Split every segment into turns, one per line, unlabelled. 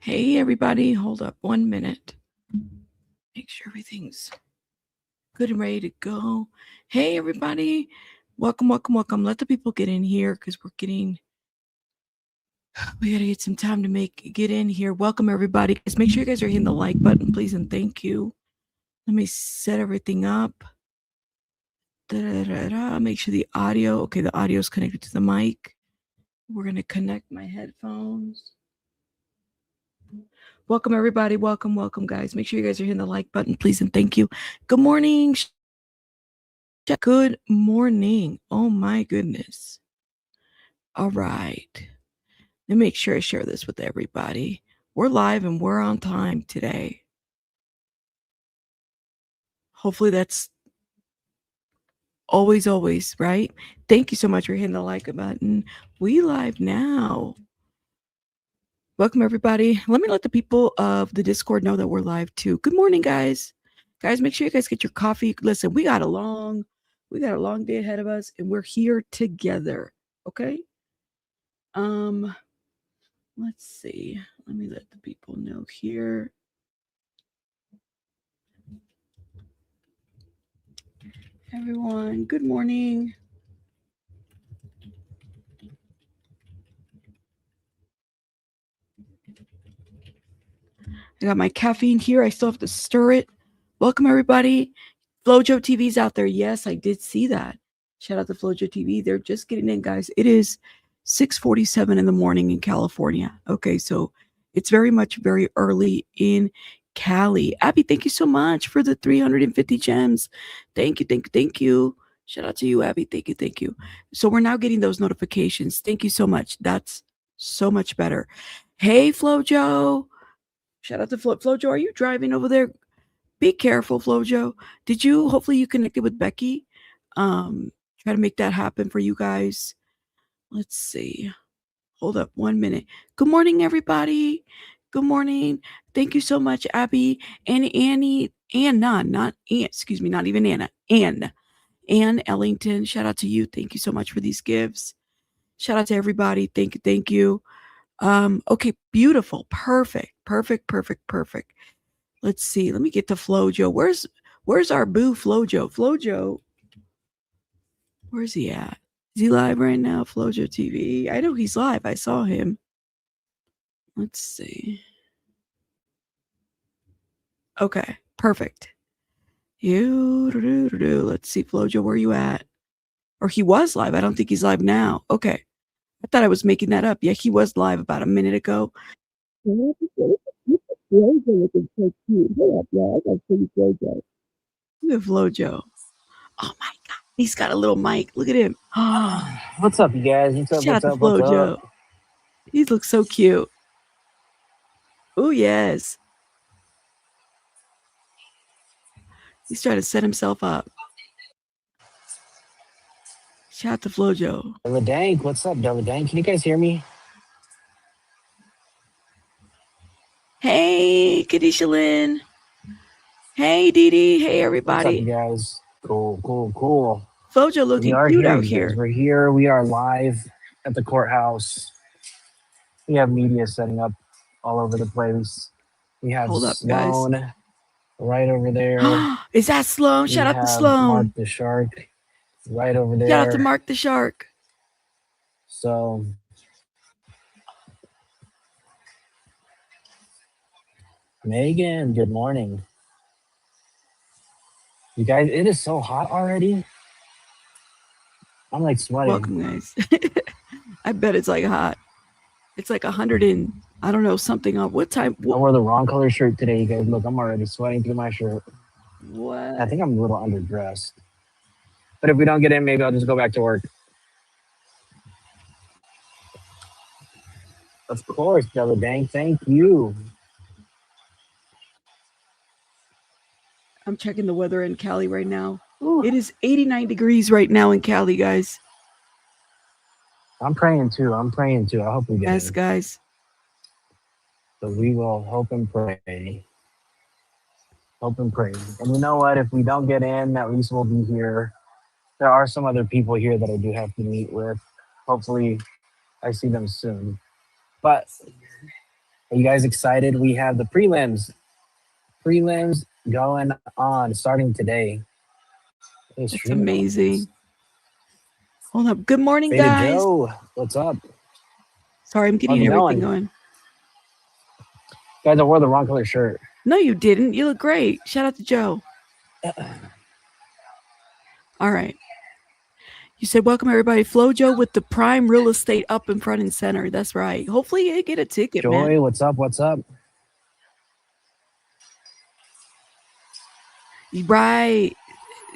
Hey, everybody, hold up 1 minute. Make sure everything's good and ready to go. Hey, everybody, welcome. Let the people get in here because we gotta get some time to get in here. Welcome, everybody. Just make sure you guys are hitting the like button, please, and thank you. Let me set everything up. Make sure the audio is connected to the mic. We're gonna connect my headphones. Welcome, everybody. Welcome, guys. Make sure you guys are hitting the like button, please, and thank you. Good morning. Good morning. Oh, my goodness. All right. Let me make sure I share this with everybody. We're live and we're on time today. Hopefully that's always, right? Thank you so much for hitting the like button. We live now. Welcome, everybody. Let the people of the Discord know that we're live too. Good morning, guys. Guys, make sure you guys get your coffee. Listen, we got a long day ahead of us, and we're here together. Okay. Let's see. Let me let the people know here. Everyone, good morning. I got my caffeine here. I still have to stir it. Welcome, everybody. Flojo TV's out there. Yes, I did see that. Shout out to Flojo TV. They're just getting in, guys. It is 6:47 in the morning in California. Okay, so it's very early in Cali. Abby, thank you so much for the 350 gems. Thank you. Shout out to you, Abby. Thank you. So we're now getting those notifications. Thank you so much. That's so much better. Hey, Flojo. Shout out to Flojo. Are you driving over there? Be careful, Flojo. Hopefully you connected with Becky? Try to make that happen for you guys. Let's see. Hold up 1 minute. Good morning, everybody. Good morning. Thank you so much, Abby and Annie. Not even Anna. Ann Ellington. Shout out to you. Thank you so much for these gifts. Shout out to everybody. Thank you. Okay, beautiful. Perfect. Let's see. Let me get to Flojo. Where's our boo Flojo? Flojo, where's he at? Is he live right now? Flojo TV. I know he's live. I saw him. Let's see. Okay, perfect. Let's see, Flojo, where you at? Or he was live. I don't think he's live now. Okay. I thought I was making that up. Yeah, he was live about a minute ago. Look at Flojo. Oh my God. He's got a little mic. Look at him.
What's up, you guys?
Shout out to Flojo. He looks so cute. Oh, yes. He's trying to set himself up. Shout out to Flojo.
Della Dank, what's up, Della Dank? Can you guys hear me?
Hey, Kadisha Lynn. Hey, Dee Dee. Hey, everybody.
What's up, you guys? Cool.
Flojo looking cute out here.
We're here. We are live at the courthouse. We have media setting up all over the place. We have Sloan guys. Right over there.
Is that Sloan? Shout out to Sloan.
Mark the Shark right over there.
Shout out to Mark the Shark.
So, Megan, good morning. You guys, it is so hot already. I'm like sweating.
Welcome, guys. I bet it's like hot. It's like 100 and I don't know something on what time.
I wore the wrong color shirt today, you guys. Look, I'm already sweating through my shirt.
What?
I think I'm a little underdressed. But if we don't get in, maybe I'll just go back to work. Of course, Della Dang. Thank you.
I'm checking the weather in Cali right now. Ooh. It is 89 degrees right now in Cali, guys.
I'm praying too. I hope we get in.
Yes, guys.
So we will hope and pray. And you know what? If we don't get in, at least we'll be here. There are some other people here that I do have to meet with. Hopefully, I see them soon. But Are you guys excited? We have the prelims going on starting today.
It's amazing. Hold up. Good morning,
Faded
guys.
Joe, what's up?
Sorry, I'm getting everything going.
Guys, I wore the wrong color shirt.
No, you didn't. You look great. Shout out to Joe. All right. You said, welcome everybody. Flojo with the prime real estate up in front and center. That's right. Hopefully you get a ticket,
Joy,
man.
what's up? What's up?
Right.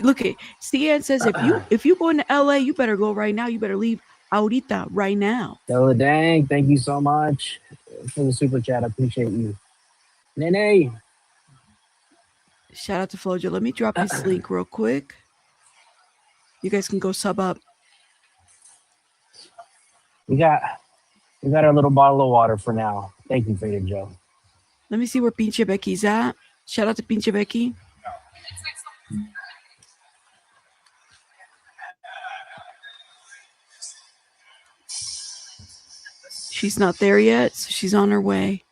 Look at Cian says if you go into LA, you better go right now. You better leave ahorita right now.
Stella Dang, thank you so much for the super chat. I appreciate you. Nene.
Shout out to Flojo. Let me drop his link real quick. You guys can go sub up.
We got our little bottle of water for now. Thank you, Faded Joe.
Let me see where Pinche Becky's at. Shout out to Pinche Becky. She's not there yet, so she's on her way.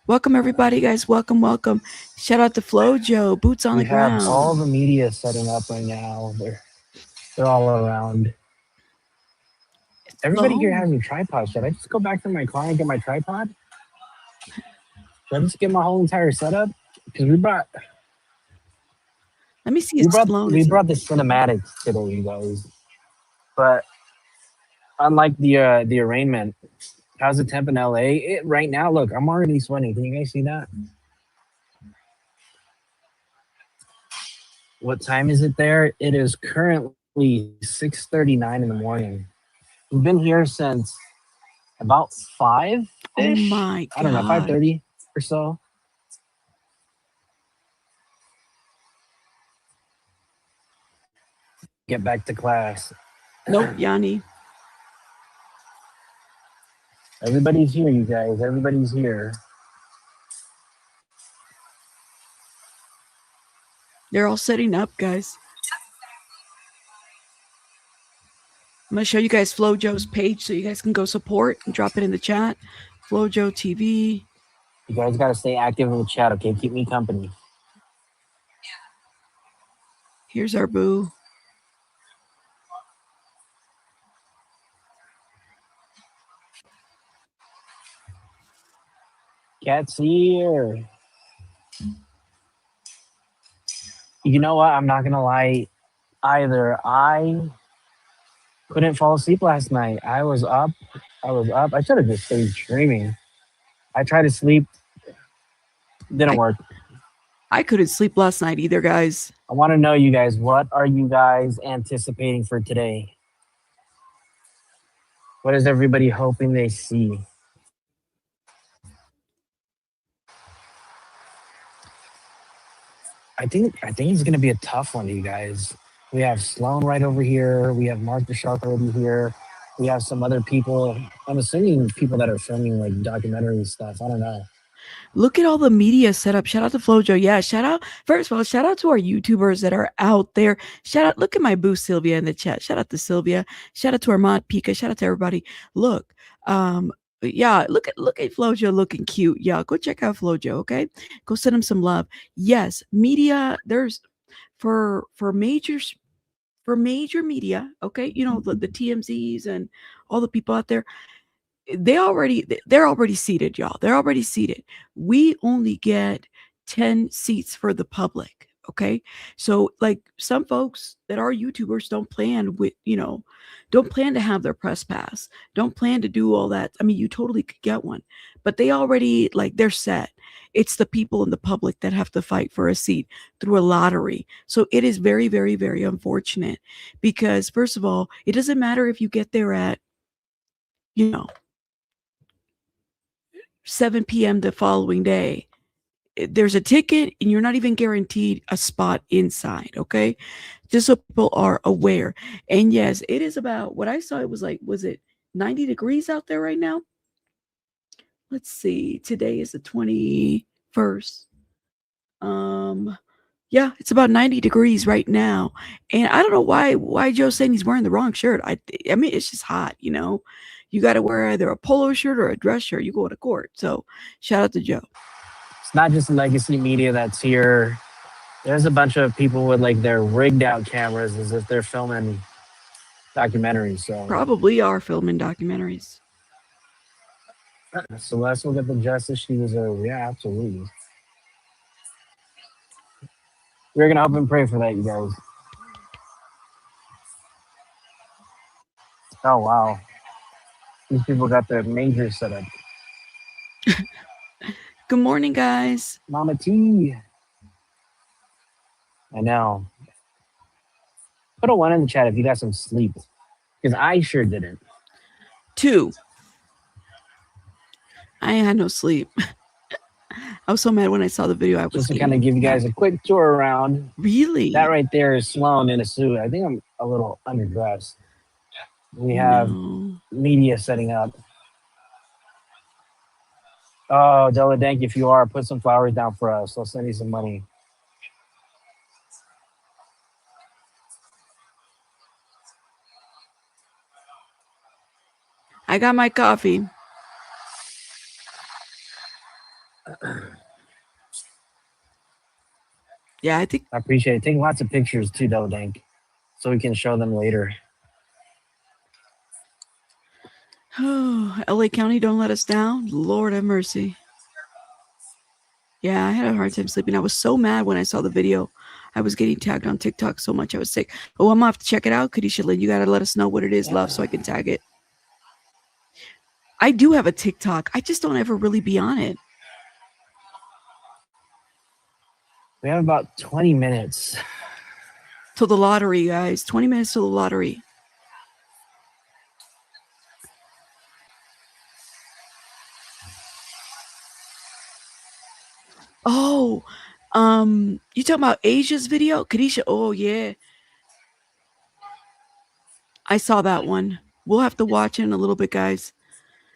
Welcome, everybody, guys. Welcome, welcome. Shout out to Flojo. Boots on the ground.
We have all the media setting up right now. They're all around. Everybody here has a tripod. Should I just go back to my car and get my tripod? Should I just get my whole entire setup? Because we brought...
Let me see.
We brought the cinematics today, you guys. But unlike the arraignment, how's the temp in LA? Right now, look, I'm already sweating. Can you guys see that? What time is it there? It is currently 6:39 in the morning. We've been here since about 5.
Oh my God.
I don't know, 5:30 or so. Get back to class.
Nope, Yanni.
Everybody's here, you guys. Everybody's here.
They're all setting up, guys. I'm going to show you guys Flojo's page so you guys can go support and drop it in the chat. Flojo TV.
You guys got to stay active in the chat, okay? Keep me company.
Here's our boo.
Cat's here. You know what? I'm not going to lie either. I couldn't fall asleep last night. I was up. I should have just stayed streaming. I tried to sleep. Didn't work.
I couldn't sleep last night either, guys.
I want to know, you guys, what are you guys anticipating for today? What is everybody hoping they see? I think it's going to be a tough one, you guys. We have Sloan right over here. We have Mark the Shark already here. We have some other people. I'm assuming people that are filming like documentary stuff. I don't know.
Look at all the media set up. Shout out to Flojo. Yeah, first of all, shout out to our YouTubers that are out there. Shout out, look at my boo Sylvia in the chat. Shout out to Sylvia. Shout out to Armand Pika. Shout out to everybody. Look, yeah, look at Flojo looking cute. Yeah, go check out Flojo, okay? Go send him some love. Yes, media, there's for major media, okay? You know, the TMZs and all the people out there. They're already seated, y'all. They're already seated. We only get 10 seats for the public. Okay. So like some folks that are YouTubers don't plan to have their press pass, don't plan to do all that. I mean, you totally could get one, but they already they're set. It's the people in the public that have to fight for a seat through a lottery. So it is very, very, very unfortunate because first of all, it doesn't matter if you get there at, 7 p.m. the following day. There's a ticket and you're not even guaranteed a spot inside, okay? Just so people are aware. And yes, it is about what I saw. It was was it 90 degrees out there right now? Let's see. Today is the 21st. Yeah, it's about 90 degrees right now. And I don't know why Joe's saying he's wearing the wrong shirt. I mean, it's just hot, you got to wear either a polo shirt or a dress shirt. You go to court. So shout out to Joe.
It's not just legacy media that's here. There's a bunch of people with like their rigged out cameras as if they're filming documentaries. So
Probably are filming documentaries.
Celeste will get the justice she deserves. Yeah, absolutely. We're gonna hope and pray for that, you guys. Oh wow, these people got their major set up.
Good morning, guys.
Mama T. I know. Put a 1 in the chat if you got some sleep, because I sure didn't.
2. I had no sleep. I was so mad when I saw the video. I was
Just to kind of give you guys a quick tour around.
Really?
That right there is Sloan in a suit. I think I'm a little underdressed. We have media setting up. Oh, Della Dank, if you are, put some flowers down for us. I'll send you some money.
I got my coffee. Yeah, I think
I appreciate it. Take lots of pictures too, Della Dank, so we can show them later.
Oh, LA County, don't let us down. Lord have mercy. Yeah, I had a hard time sleeping. I was so mad when I saw the video. I was getting tagged on TikTok so much I was sick. Oh, I'm gonna have to check it out. Kadisha Lynn, you gotta let us know what it is, love, so I can tag it. I do have a TikTok. I just don't ever really be on it.
We have about 20 minutes.
Till the lottery, guys. 20 minutes till the lottery. Oh, you talking about Asia's video? Kadisha, oh yeah. I saw that one. We'll have to watch it in a little bit, guys.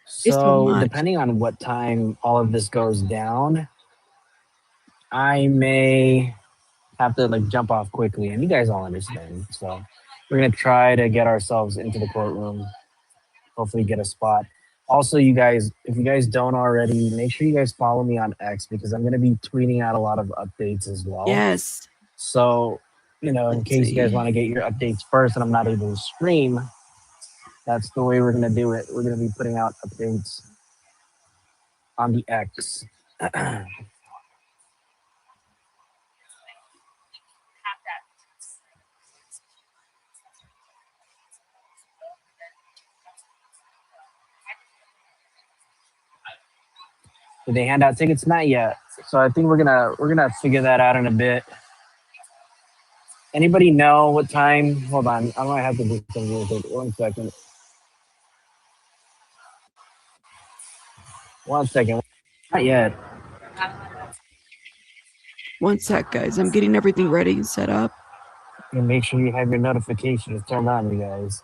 So depending on what time all of this goes down, I may have to like jump off quickly, and you guys all understand. So we're gonna try to get ourselves into the courtroom. Hopefully get a spot. Also, you guys, if you guys don't already, make sure you guys follow me on X, because I'm gonna be tweeting out a lot of updates as well.
Yes.
So, you know, in case you guys want to get your updates first and I'm not able to stream, that's the way we're gonna do it. We're gonna be putting out updates on the X. Did they hand out tickets? Not yet. So I think we're gonna figure that out in a bit. Anybody know what time? Hold on, I might have to do something real quick. 1 second. 1 second. Not yet.
1 sec, guys. I'm getting everything ready and set up.
And make sure you have your notifications turned on, you guys.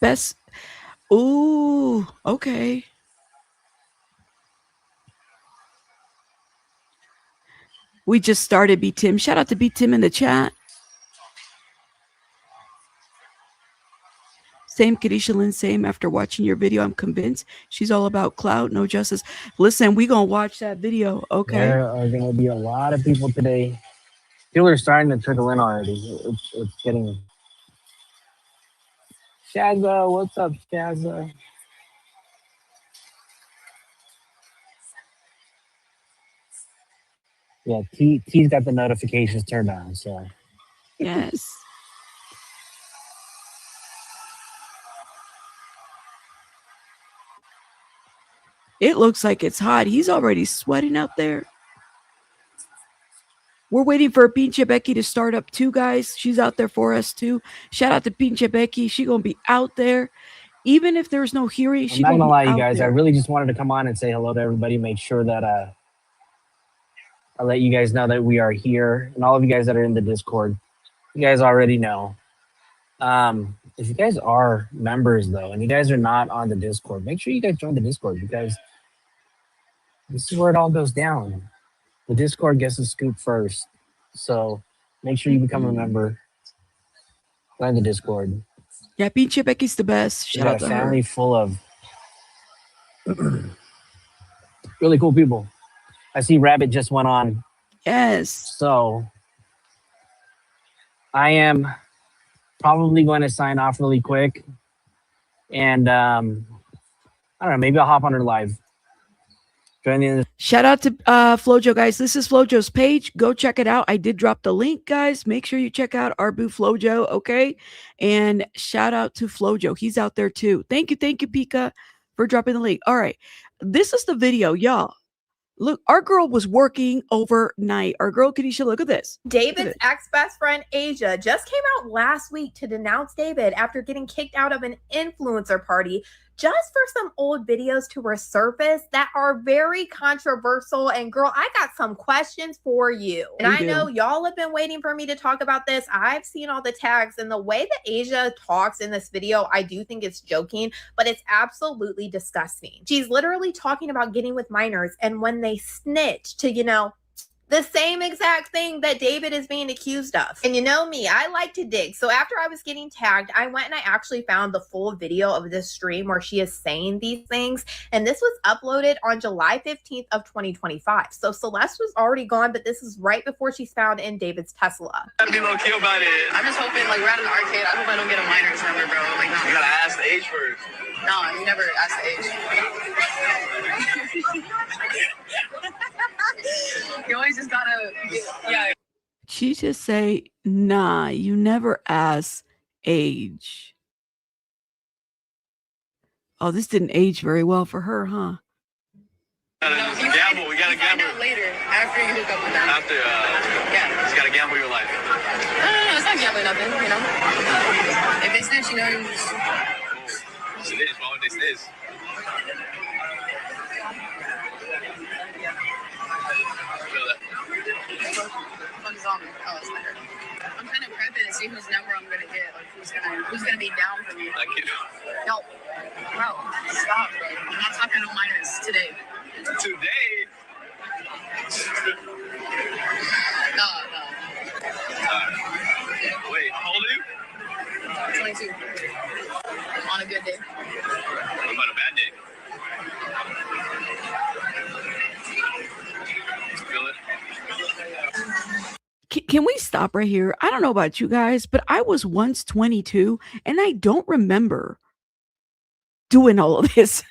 Best. Ooh, okay. We just started, B Tim. Shout out to B Tim in the chat. Same, Kadisha Lynn, same. After watching your video, I'm convinced she's all about clout, no justice. Listen, we gonna watch that video, okay?
There are gonna be a lot of people today. People are starting to trickle in already. It's getting. Shazza, what's up, Shazza? Yeah, T's got the notifications turned on, so.
Yes. It looks like it's hot. He's already sweating out there. We're waiting for Pinche Becky to start up too, guys. She's out there for us too. Shout out to Pinche Becky. She's going to be out there. Even if there's no hearing, she's
I'm not gonna lie, you
out
guys.
there.
I really just wanted to come on and say hello to everybody. Make sure that I'll let you guys know that we are here, and all of you guys that are in the Discord, you guys already know. If you guys are members though, and you guys are not on the Discord, make sure you guys join the Discord, because this is where it all goes down. The Discord gets the scoop first, so make sure you become a member. Join the Discord.
Yeah, Pinche Becky's the best.
We
Shout
got
out
a
to
family
her.
full of really cool people. I see Rabbit just went on.
Yes.
So I am probably going to sign off really quick. And I don't know, maybe I'll hop on her live. Join the
Shout out to Flojo, guys. This is Flojo's page. Go check it out. I did drop the link, guys. Make sure you check out our boo Flojo, okay? And shout out to Flojo. He's out there too. Thank you, Pika, for dropping the link. All right. This is the video, y'all. Look, our girl was working overnight. Our girl, Kadisha, look at this.
David's ex-best friend, Asia, just came out last week to denounce David after getting kicked out of an influencer party just for some old videos to resurface that are very controversial. And girl, I got some questions for you. And I know y'all have been waiting for me to talk about this. I've seen all the tags, and the way that Asia talks in this video, I do think it's joking, but it's absolutely disgusting. She's literally talking about getting with minors, and when they snitch to, you know, the same exact thing that David is being accused of. And you know me, I like to dig. So after I was getting tagged, I went and I actually found the full video of this stream where she is saying these things. And this was uploaded on July 15th of 2025. So Celeste was already gone, but this is right before she's found in David's Tesla.
I'd be low-key about it. I'm just hoping, like, we're at an arcade. I hope I don't get a minor's number, bro. Like, no. You gotta ask the age first. No, you never ask the age. You always just gotta, yeah.
She just say, nah, you never ask age. Oh, this didn't age very well for her, huh?
Gamble. We gotta gamble
later, after you hook up with them.
After, yeah, you just gotta gamble your life.
No, it's not gambling nothing, you know. If they snitch, you know, you just...
It is. Why would they snitch?
I'm kind of prepping to see whose number I'm gonna get. Like who's gonna be down for me.
Like,
No, bro, stop, bro. I'm not talking no minors today.
Today?
No.
Wait, how old are you?
22. On a good day.
What about a bad day? Feel it?
Can we stop right here? I don't know about you guys, but I was once 22 and I don't remember doing all of this.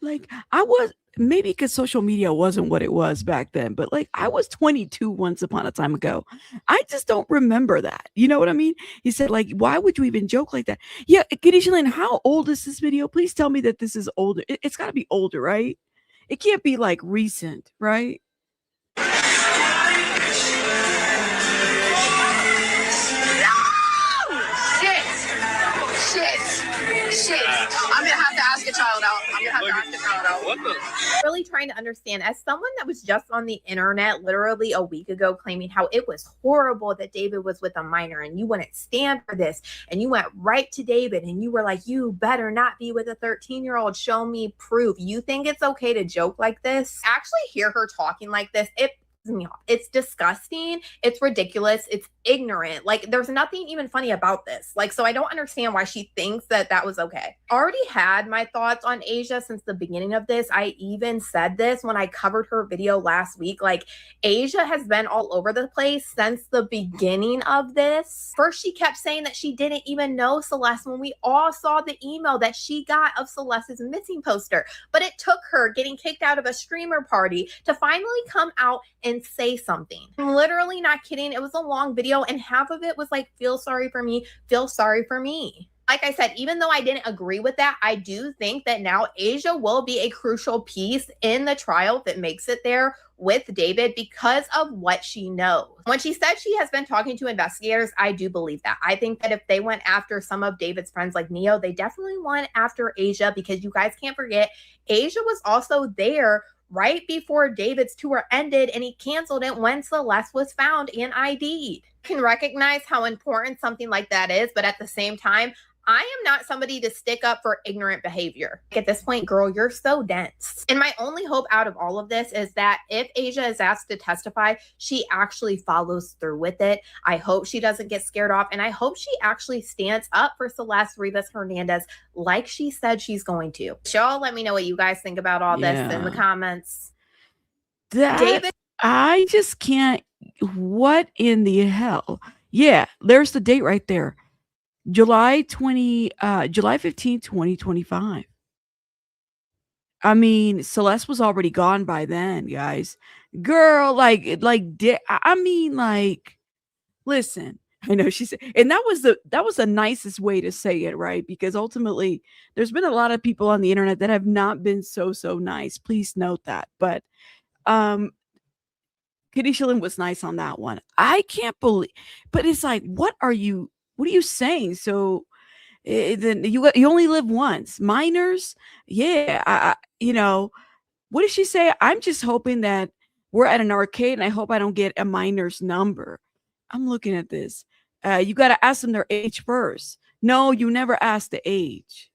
Like I was, maybe because social media wasn't what it was back then, but like I was 22 once upon a time ago. I just don't remember that. You know what I mean? He said, like, why would you even joke like that? Yeah, Kadisha, how old is this video? Please tell me that this is older. It's got to be older, right? It can't be like recent, right?
Shit. I'm gonna have to ask a child out.
What the?
Really trying to understand, as someone that was just on the internet literally a week ago claiming how it was horrible that David was with a minor and you wouldn't stand for this, and you went right to David and you were like, you better not be with a 13-year-old. Show me proof. You think it's okay to joke like this? Actually hear her talking like this, it pisses me off. It's disgusting. It's ridiculous. It's ignorant. Like there's nothing even funny about this. Like, so I don't understand why she thinks that that was okay. Already had my thoughts on Asia since the beginning of this. I even said this when I covered her video last week. Like Asia has been all over the place since the beginning of this. First, she kept saying that she didn't even know Celeste when we all saw the email that she got of Celeste's missing poster. But it took her getting kicked out of a streamer party to finally come out and say something. I'm literally not kidding. It was a long video and half of it was like, feel sorry for me, feel sorry for me. Like I said, even though I didn't agree with that, I do think that now Asia will be a crucial piece in the trial that makes it there with David because of what she knows. When she said she has been talking to investigators, I do believe that. I think that if they went after some of David's friends like Neo, they definitely went after Asia, because you guys can't forget, Asia was also there right before David's tour ended, and he canceled it when Celeste was found and ID'd. I can recognize how important something like that is, but at the same time, I am not somebody to stick up for ignorant behavior. At this point, girl, you're so dense. And my only hope out of all of this is that if Asia is asked to testify, she actually follows through with it. I hope she doesn't get scared off. And I hope she actually stands up for Celeste Rivas Hernandez like she said she's going to. Y'all let me know what you guys think about all this in the comments.
David, I just can't. What in the hell? Yeah, there's the date right there. July 15th, 2025. I mean, Celeste was already gone by then, guys. Girl, I mean, like, listen, I know she said, and that was the nicest way to say it, right? Because ultimately, there's been a lot of people on the internet that have not been so nice. Please note that. But Kadisha Lynn was nice on that one. I can't believe, but it's like, what are you saying? So then you only live once. Minors, yeah. What did she say? I'm just hoping that we're at an arcade, and I hope I don't get a minor's number. I'm looking at this. You got to ask them their age first. No, you never ask the age,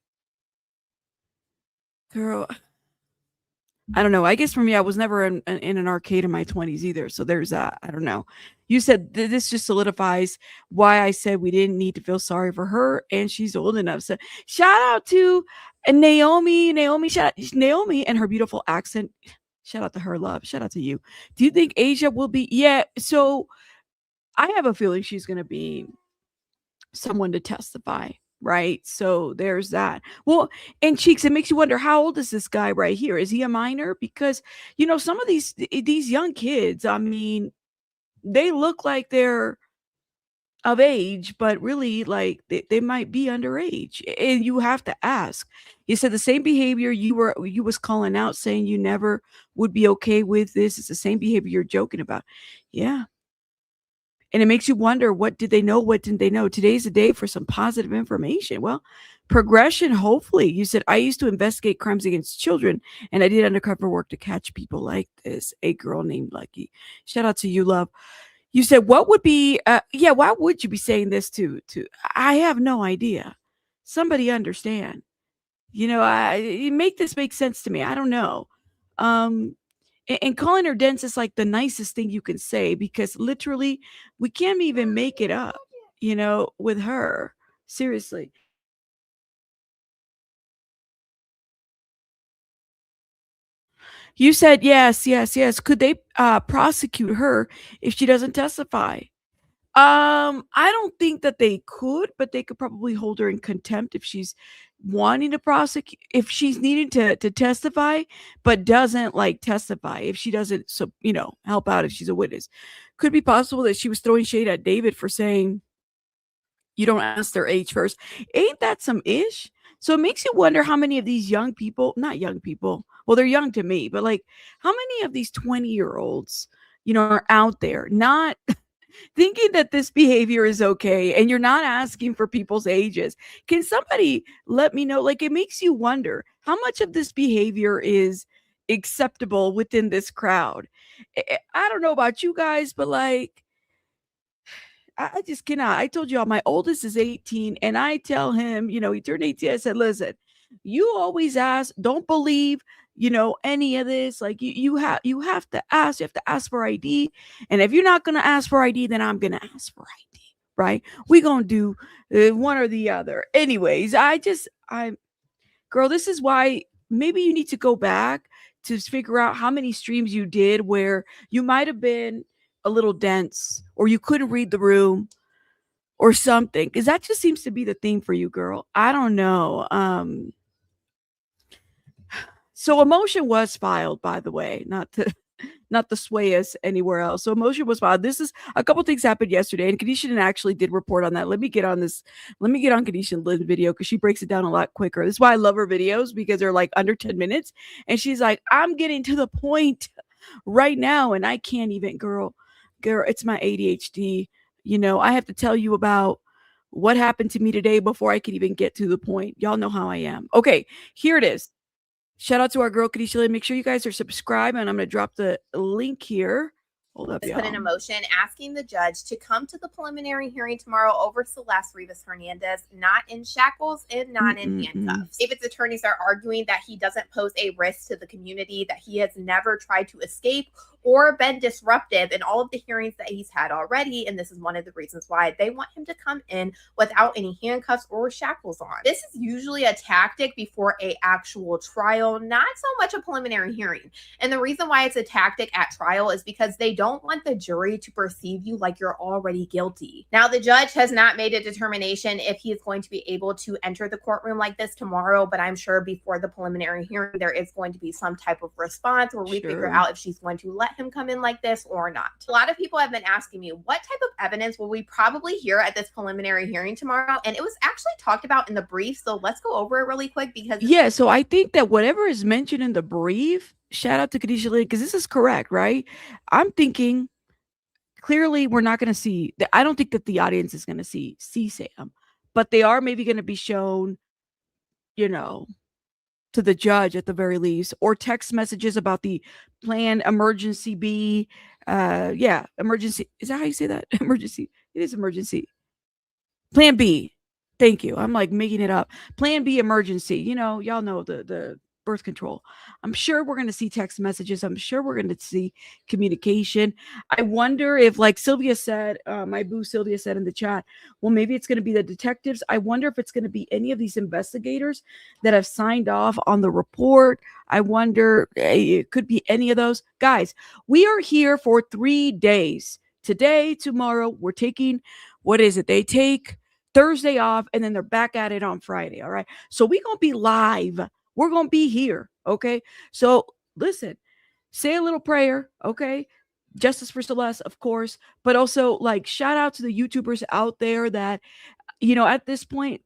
girl. I don't know. I guess for me, I was never in an arcade in my 20s either. So there's that. I don't know. You said this just solidifies why I said we didn't need to feel sorry for her, and she's old enough. So shout out to Naomi. Naomi and her beautiful accent. Shout out to her, love. Shout out to you. Do you think Asia will be? Yeah. So I have a feeling she's going to be someone to testify. Right. So there's that. Well, and Cheeks, it makes you wonder, how old is this guy right here? Is he a minor? Because, some of these young kids, I mean, they look like they're of age, but really like they might be underage. And you have to ask. You said the same behavior you was calling out, saying you never would be okay with this. It's the same behavior you're joking about. Yeah. And it makes you wonder, what did they know? What didn't they know? Today's a day for some positive information. Well, progression, hopefully. You said, I used to investigate crimes against children, and I did undercover work to catch people like this. A girl named Lucky. Shout out to you, love. You said, what would be, why would you be saying this to? I have no idea. Somebody understand. You make this make sense to me. I don't know. And calling her dense is like the nicest thing you can say, because literally we can't even make it up, with her. Seriously. You said yes. Could they prosecute her if she doesn't testify? I don't think that they could, but they could probably hold her in contempt if she's wanting to prosecute, if she's needing to testify, but doesn't testify, if she doesn't, help out if she's a witness. Could be possible that she was throwing shade at David for saying you don't ask their age first. Ain't that some ish? So it makes you wonder how many of these young people, not young people, well, they're young to me, but how many of these 20-year-olds, are out there not thinking that this behavior is okay, and you're not asking for people's ages. Can somebody let me know? It makes you wonder how much of this behavior is acceptable within this crowd. I don't know about you guys, but I just cannot. I told y'all my oldest is 18, and I tell him, he turned 18. I said, listen, you always ask, don't believe any of this. You have to ask. You have to ask for ID, and if you're not gonna ask for ID, then I'm gonna ask for ID. Right? We gonna do one or the other. Anyways, girl, this is why maybe you need to go back to figure out how many streams you did where you might have been a little dense, or you couldn't read the room, or something, because that just seems to be the theme for you, girl. I don't know. So a motion was filed, by the way, not to sway us anywhere else. So a motion was filed. This is a couple things happened yesterday, and Kadisha actually did report on that. Let me get on Kadisha Lynn's video, because she breaks it down a lot quicker. This is why I love her videos, because they're under 10 minutes. And she's like, I'm getting to the point right now, and I can't even, girl, it's my ADHD. I have to tell you about what happened to me today before I could even get to the point. Y'all know how I am. Okay, here it is. Shout out to our girl, Kadisha Lynn. Make sure you guys are subscribed, and I'm going to drop the link here. Hold up,
Has put in a
y'all.
motion asking the judge to come to the preliminary hearing tomorrow over Celeste Rivas Hernandez, not in shackles and not in handcuffs. David's attorneys are arguing that he doesn't pose a risk to the community, that he has never tried to escape or been disruptive in all of the hearings that he's had already. And this is one of the reasons why they want him to come in without any handcuffs or shackles on. This is usually a tactic before an actual trial, not so much a preliminary hearing. And the reason why it's a tactic at trial is because they don't want the jury to perceive you like you're already guilty. Now, the judge has not made a determination if he is going to be able to enter the courtroom like this tomorrow, but I'm sure before the preliminary hearing, there is going to be some type of response where we figure out if she's going to let him come in like this or not. A lot of people have been asking me, what type of evidence will we probably hear at this preliminary hearing tomorrow? And it was actually talked about in the brief, so let's go over it really quick because
yeah, so I think that whatever is mentioned in the brief, shout out to Khadijah Lee, because this is correct, right? I'm thinking clearly we're not going to see, I don't think that the audience is going to see Sam, but they are maybe going to be shown, you know, to the judge at the very least, or text messages about the planned emergency B. Emergency. Is that how you say that? Emergency. It is emergency. Plan B. Thank you. I'm like making it up. Plan B emergency. You know, y'all know the birth control. I'm sure we're going to see text messages. I'm sure we're going to see communication. I wonder if, like Sylvia said, my boo Sylvia said in the chat, well, maybe it's going to be the detectives. I wonder if it's going to be any of these investigators that have signed off on the report. I wonder, it could be any of those. Guys, we are here for 3 days. Today, tomorrow, we're taking, what is it? They take Thursday off and then they're back at it on Friday. All right. So we're going to be live. We're going to be here. Okay. So listen, say a little prayer. Okay. Justice for Celeste, of course, but also like shout out to the YouTubers out there that, you know, at this point,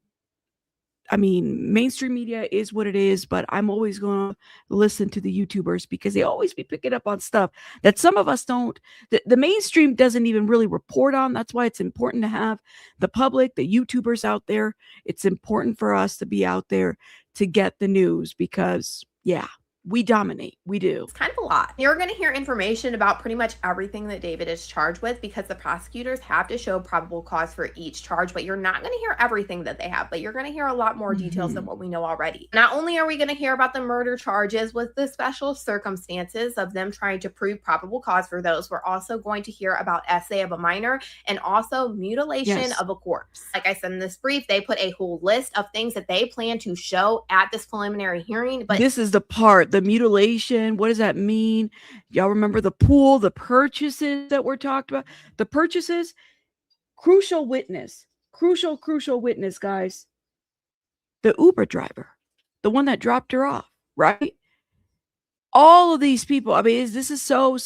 I mean, mainstream media is what it is, but I'm always going to listen to the YouTubers because they always be picking up on stuff that some of us don't. The mainstream doesn't even really report on. That's why it's important to have the public, the YouTubers out there. It's important for us to be out there to get the news because, yeah, we dominate. We do.
It's kind of a lot. You're going to hear information about pretty much everything that David is charged with because the prosecutors have to show probable cause for each charge, but you're not going to hear everything that they have, but you're going to hear a lot more details than what we know already. Not only are we going to hear about the murder charges with the special circumstances of them trying to prove probable cause for those, we're also going to hear about essay of a minor and also mutilation of a corpse. Like I said in this brief, they put a whole list of things that they plan to show at this preliminary hearing, but
this is the part. The mutilation, what does that mean? Y'all remember the pool, the purchases that were talked about? The purchases, crucial witness, crucial witness, guys. The Uber driver, the one that dropped her off, right? All of these people, I mean, this is so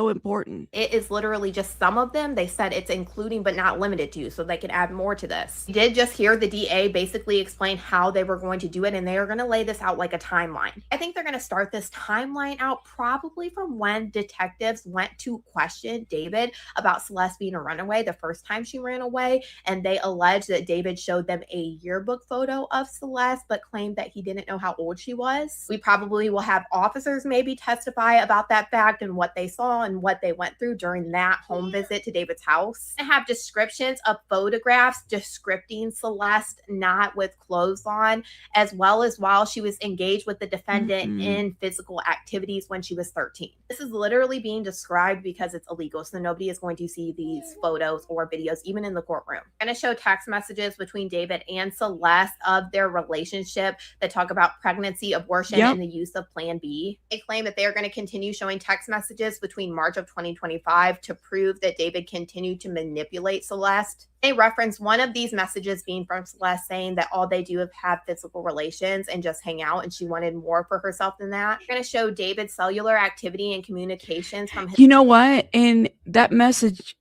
important.
It is literally just some of them. They said it's including but not limited to, so they can add more to this. You did just hear the DA basically explain how they were going to do it, and they are going to lay this out like a timeline. I think they're going to start this timeline out probably from when detectives went to question David about Celeste being a runaway the first time she ran away, and they alleged that David showed them a yearbook photo of Celeste but claimed that he didn't know how old she was. We probably will have officers maybe testify about that fact and what they saw and what they went through during that home visit to David's house. I have descriptions of photographs descripting Celeste not with clothes on, as well as while she was engaged with the defendant in physical activities when she was 13. This is literally being described because it's illegal, so nobody is going to see these photos or videos even in the courtroom. I'm going to show text messages between David and Celeste of their relationship that talk about pregnancy, abortion, and the use of Plan B. They claim that they are going to continue showing text messages between March of 2025 to prove that David continued to manipulate Celeste. They reference one of these messages being from Celeste saying that all they do is have physical relations and just hang out, and she wanted more for herself than that. We're going to show David's cellular activity and communications from his—
You know what? And that message,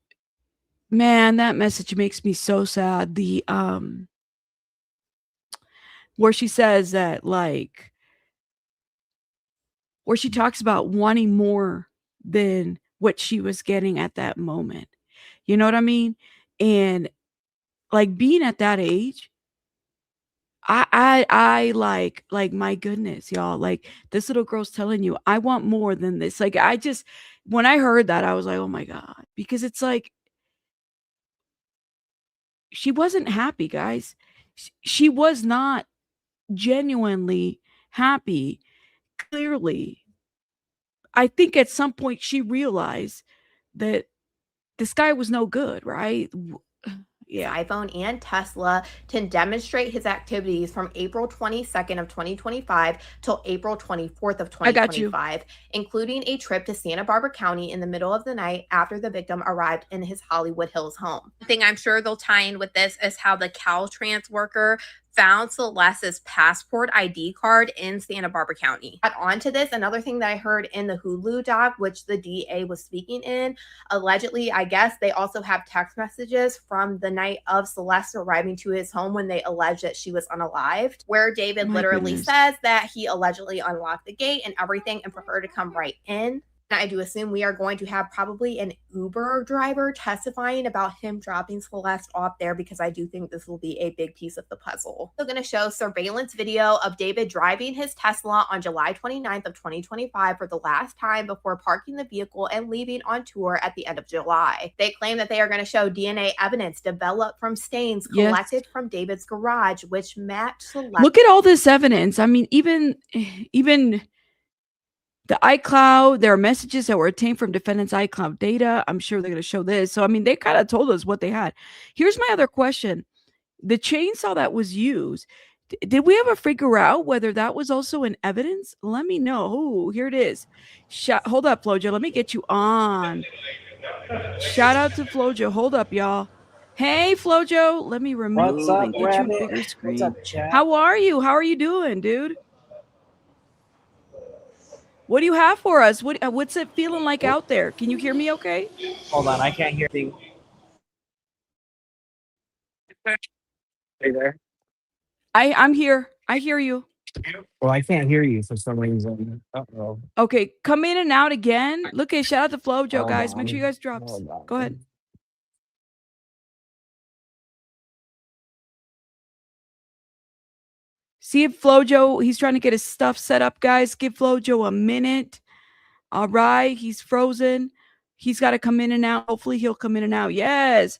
man, that message makes me so sad. The where she says that, like, where she talks about wanting more than what she was getting at that moment. You know what I mean? And like being at that age, I like my goodness, y'all, like this little girl's telling you, I want more than this. Like, I just, when I heard that, I was like, oh my God, because it's like, she wasn't happy, guys. She was not genuinely happy. Clearly, I think at some point she realized that this guy was no good, right? Yeah.
iPhone and Tesla to demonstrate his activities from April 22nd of 2025 till April 24th of
I got you.
2025, including a trip to Santa Barbara County in the middle of the night after the victim arrived in his Hollywood Hills home. The thing I'm sure they'll tie in with this is how the Caltrans worker found Celeste's passport ID card in Santa Barbara County. Add on to this, another thing that I heard in the Hulu doc, which the DA was speaking in, allegedly, I guess they also have text messages from the night of Celeste arriving to his home when they allege that she was unalived, where David literally says that he allegedly unlocked the gate and everything and for her to come right in. I do assume we are going to have probably an Uber driver testifying about him dropping Celeste off there, because I do think this will be a big piece of the puzzle. We're going to show surveillance video of David driving his Tesla on July 29th of 2025 for the last time before parking the vehicle and leaving on tour at the end of July. They claim that they are going to show DNA evidence developed from stains collected from David's garage, which match Celeste.
Look at all this evidence. I mean, even the iCloud, there are messages that were obtained from defendant's iCloud data. I'm sure they're going to show this. So, I mean, they kind of told us what they had. Here's my other question. The chainsaw that was used, did we ever figure out whether that was also in evidence? Let me know. Oh, here it is. Hold up, Flojo. Let me get you on. Shout out to Flojo. Hold up, y'all. Hey, Flojo. Let me remove and get you a bigger screen.
What's up, chat?
How are you? How are you doing, dude? What do you have for us? What's it feeling like out there? Can you hear me okay?
Hold on, I can't hear you. Are you there?
I'm here. I hear you.
Well, I can't hear you for some reason. Uh-oh.
Okay, come in and out again. Look, at shout out to Flojo, guys. Make sure you guys drop. Go ahead. See if Flojo, he's trying to get his stuff set up, guys. Give Flojo a minute. All right, he's frozen. He's got to come in and out. Hopefully he'll come in and out. Yes.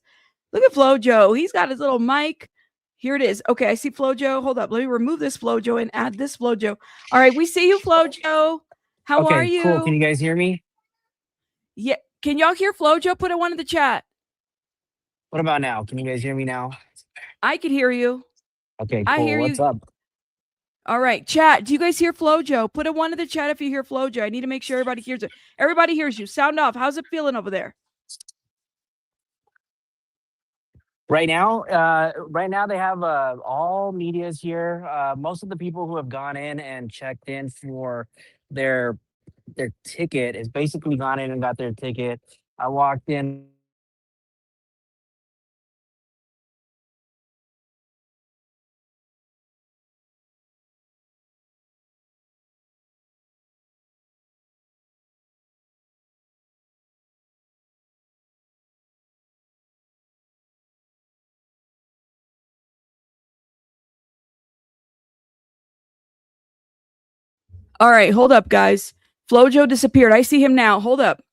Look at Flojo. He's got his little mic. Here it is. Okay, I see Flojo. Hold up. Let me remove this Flojo and add this Flojo. All right, we see you, Flojo. How are you?
Cool. Can you guys hear me?
Yeah. Can y'all hear Flojo? Put a one in the chat.
What about now? Can you guys hear me now?
I can hear you.
Okay, cool.
I hear
What's
you.
up?
All right, chat. Do you guys hear Flojo? Put a one in the chat if you hear Flojo. I need to make sure everybody hears it. Everybody hears you. Sound off. How's it feeling over there?
Right now they have all media's here. Most of the people who have gone in and checked in for their ticket is basically gone in and got their ticket. I walked in.
All right, hold up, guys. Flojo disappeared. I see him now. Hold up.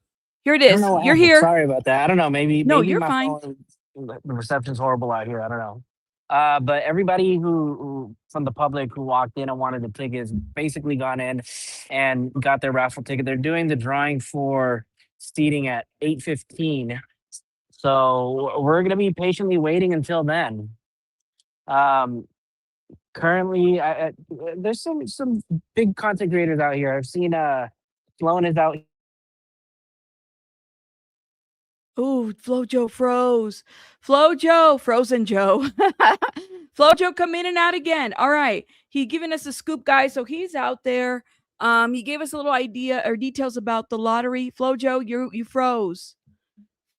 Here it is. You're here.
Sorry about that. I don't know. Maybe
you're
my
fine.
phone, the reception's horrible out here. I don't know. But everybody who from the public who walked in and wanted the tickets basically gone in and got their raffle ticket. They're doing the drawing for seating at 8:15. So we're gonna be patiently waiting until then. Currently, there's some big content creators out here. I've seen Sloan is out.
Ooh, Flojo froze. Flojo, frozen Joe. Flojo, come in and out again. All right. He giving us a scoop, guys. So he's out there. He gave us a little idea or details about the lottery. Flojo, you froze.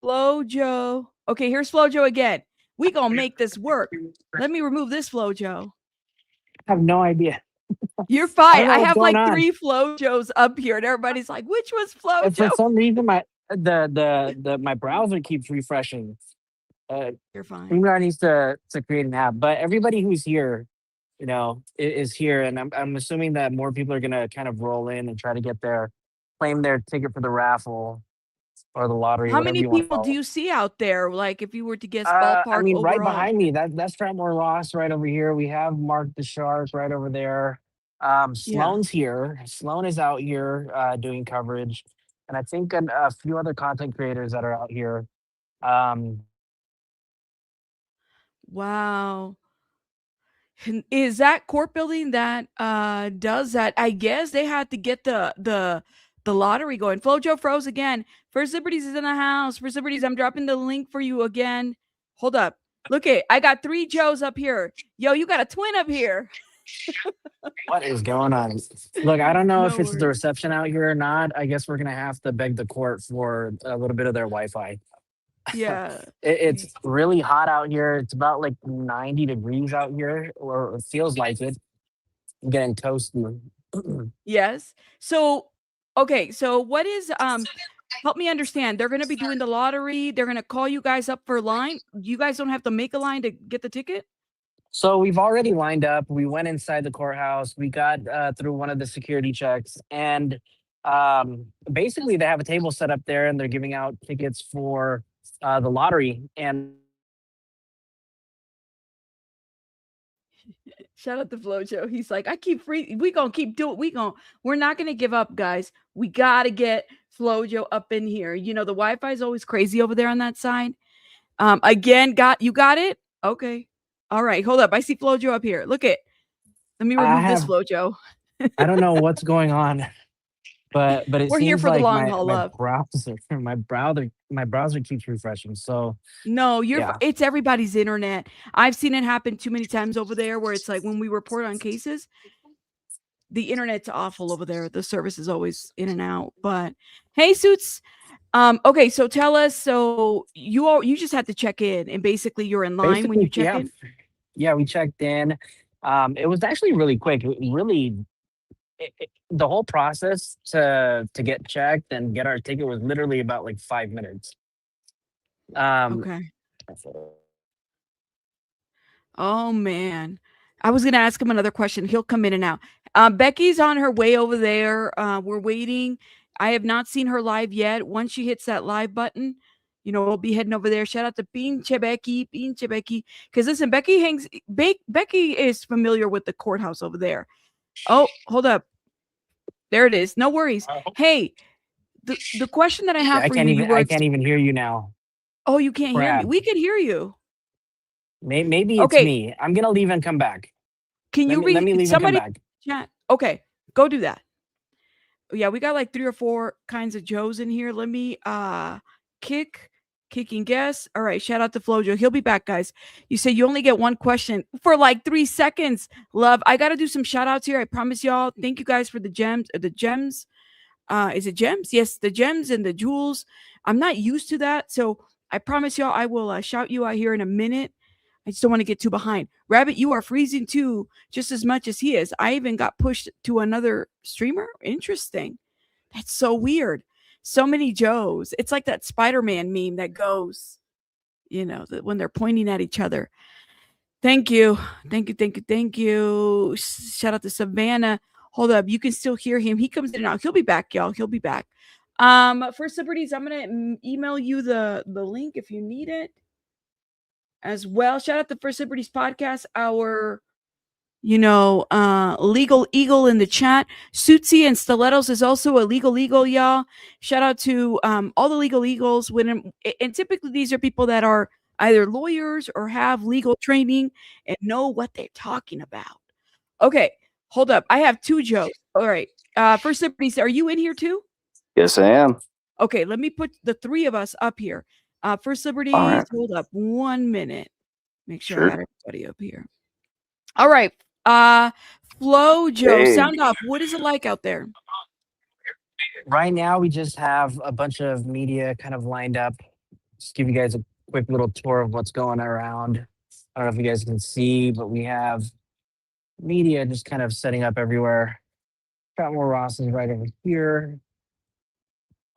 Flojo. Okay, here's Flojo again. We gonna make this work. Let me remove this Flojo.
I have no idea.
You're fine. I have like
on.
3 Flojos up here, and everybody's like, which was Flojo?
And for some reason, my browser keeps refreshing.
You're fine.
Streamyard needs to create an app, but everybody who's here, is here, and I'm assuming that more people are gonna kind of roll in and try to get their claim their ticket for the raffle or the lottery,
How
whatever
many
you want to
people
call
do
it.
you see out there? Like, if you were to guess
I
ballpark
mean, right
overall.
behind me, that's Fratmore Ross right over here. We have Mark the Shark right over there.
Yeah.
Sloan's here. Sloan is out here doing coverage, and I think a few other content creators that are out here.
Wow. Is that court building that does that? I guess they had to get the lottery going. Flojo froze again. First Liberties is in the house. First Liberties, I'm dropping the link for you again. Hold up. Look it. I got 3 Joes up here. Yo, you got a twin up here.
What is going on? Look, I don't know
No
if it's the
worries.
reception out here or not. I guess we're gonna have to beg the court for a little bit of their Wi-Fi.
Yeah.
It's really hot out here. It's about like 90 degrees out here, or it feels like it. I'm getting toasty.
Yes. So, okay. So what is help me understand. They're going to be doing the lottery. They're going to call you guys up for line. You guys don't have to make a line to get the ticket?
So we've already lined up. We went inside the courthouse. We got through one of the security checks, and basically they have a table set up there, and they're giving out tickets for the lottery. And
Shout out to Flojo. He's like, I keep free. We gonna keep doing. We're not gonna give up, guys. We gotta get Flojo up in here. You know the Wi-Fi is always crazy over there on that side. Again, got it? Okay. All right. Hold up. I see Flojo up here. Look it. Let me remove this Flojo.
I don't know what's going on, but it
We're here
seems
for the
like
long haul, love.
my browser keeps refreshing. So
No,
yeah.
it's everybody's internet. I've seen it happen too many times over there where it's like when we report on cases, the internet's awful over there. The service is always in and out. But hey, Suits. Okay, so tell us. So you just had to check in, and basically you're in line when you check in.
Yeah, we checked in. It was actually really quick. The whole process to get checked and get our ticket was literally about like 5 minutes.
Okay. Oh man, I was gonna ask him another question. He'll come in and out. Becky's on her way over there. We're waiting. I have not seen her live yet. Once she hits that live button, we'll be heading over there. Shout out to Pinche Becky. Because listen, Becky is familiar with the courthouse over there. Oh, hold up. There it is. No worries. Hey, the question that I have for you.
I can't even hear you now.
Oh, you can't hear me. We can hear you.
Maybe it's me. I'm gonna leave and come back.
Can you read?
Let me leave and come back.
Chat. Okay, go do that. Yeah, we got like 3 or 4 kinds of Joes in here. Let me kicking guess. All right, shout out to Flojo. He'll be back, guys. You say you only get one question for like 3 seconds. Love. I got to do some shout outs here. I promise y'all. Thank you guys for the gems. Is it gems? Yes, the gems and the jewels. I'm not used to that, so I promise y'all I will shout you out here in a minute. I just don't want to get too behind. Rabbit, you are freezing too, just as much as he is. I even got pushed to another streamer. Interesting. That's so weird. So many Joes. It's like that Spider-Man meme that goes, when they're pointing at each other. Thank you. Shout out to Savannah. Hold up. You can still hear him. He comes in and out. He'll be back, y'all. He'll be back. For Liberties, I'm going to email you the link if you need it as well. Shout out to First Liberties Podcast, our legal eagle in the chat. Suitsy and Stilettos is also a legal eagle, y'all. Shout out to all the legal eagles. And typically these are people that are either lawyers or have legal training and know what they're talking about. Okay, hold up. I have 2 Joes. All right. First Liberties, are you in here too?
Yes, I am.
Okay, let me put the 3 of us up here. First Liberties,
right.
Hold up 1 minute. Make sure
Sure.
I got everybody up here. All right. Flojo, sound off. What is it like out there?
Right now, we just have a bunch of media kind of lined up. Just give you guys a quick little tour of what's going around. I don't know if you guys can see, but we have media just kind of setting up everywhere. Fratmore Ross is right over here.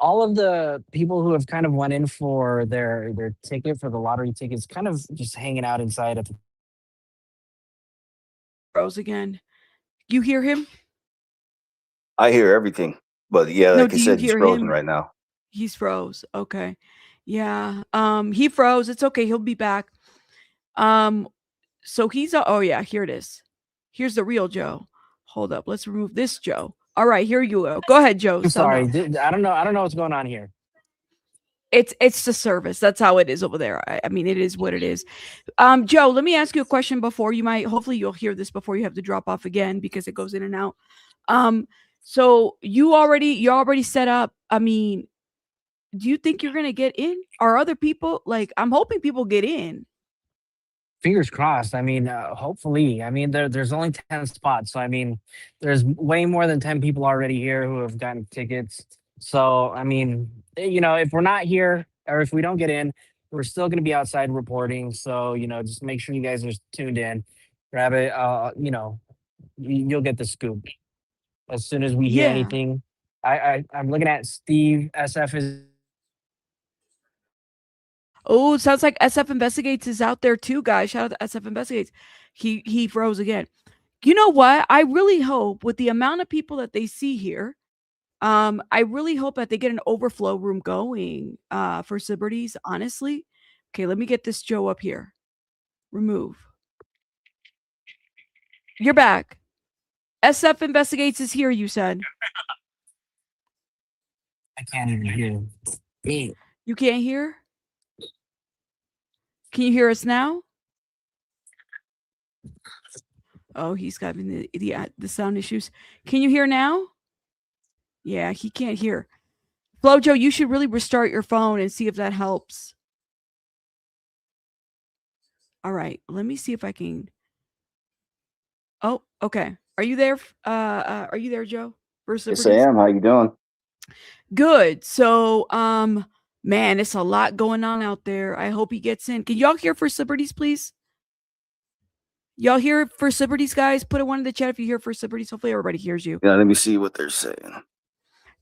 All of the people who have kind of went in for their ticket for the lottery tickets kind of just hanging out inside of
Rose again. You hear him?
I hear everything. But yeah,
No,
like I
do you
said, he's
hear
frozen
him?
right now.
He's froze. Okay. Yeah. He froze. It's okay. He'll be back. So he's oh yeah, here it is. Here's the real Joe. Hold up. Let's remove this Joe. All right, here you go. Go ahead, Joe.
I'm sorry.
Somehow.
I don't know. I don't know what's going on here.
It's the service. That's how it is over there. I mean, it is what it is. Joe, let me ask you a question before you might. Hopefully, you'll hear this before you have to drop off again because it goes in and out. So you already set up. I mean, do you think you're gonna get in? Are other people like? I'm hoping people get in.
Fingers crossed. I mean, hopefully. I mean, there's only 10 spots. So, I mean, there's way more than 10 people already here who have gotten tickets. So, I mean, you know, if we're not here or if we don't get in, we're still going to be outside reporting. So, you know, just make sure you guys are tuned in. Grab it. You know, you'll get the scoop as soon as we hear
Yeah.
anything. I'm looking at Steve. SF is.
Oh, it sounds like SF Investigates is out there too, guys. Shout out to SF Investigates. He froze again. You know what? I really hope with the amount of people that they see here, I really hope that they get an overflow room going for celebrities, honestly. Okay, let me get this Joe up here. Remove. You're back. SF Investigates is here, you said.
I can't even hear. Me.
You can't hear? Can you hear us now? Oh, he's having the sound issues. Can you hear now? Yeah, he can't hear. Flojo, you should really restart your phone and see if that helps. All right, let me see if I can. Oh, okay. Are you there? Are you there, Joe?
Yes, I am. How you doing?
Good. So, man, it's a lot going on out there. I hope he gets in. Can y'all hear for celebrities, please? Y'all hear for celebrities, guys? Put a one in the chat if you hear for celebrities. Hopefully everybody hears you.
Yeah, let me see what they're saying.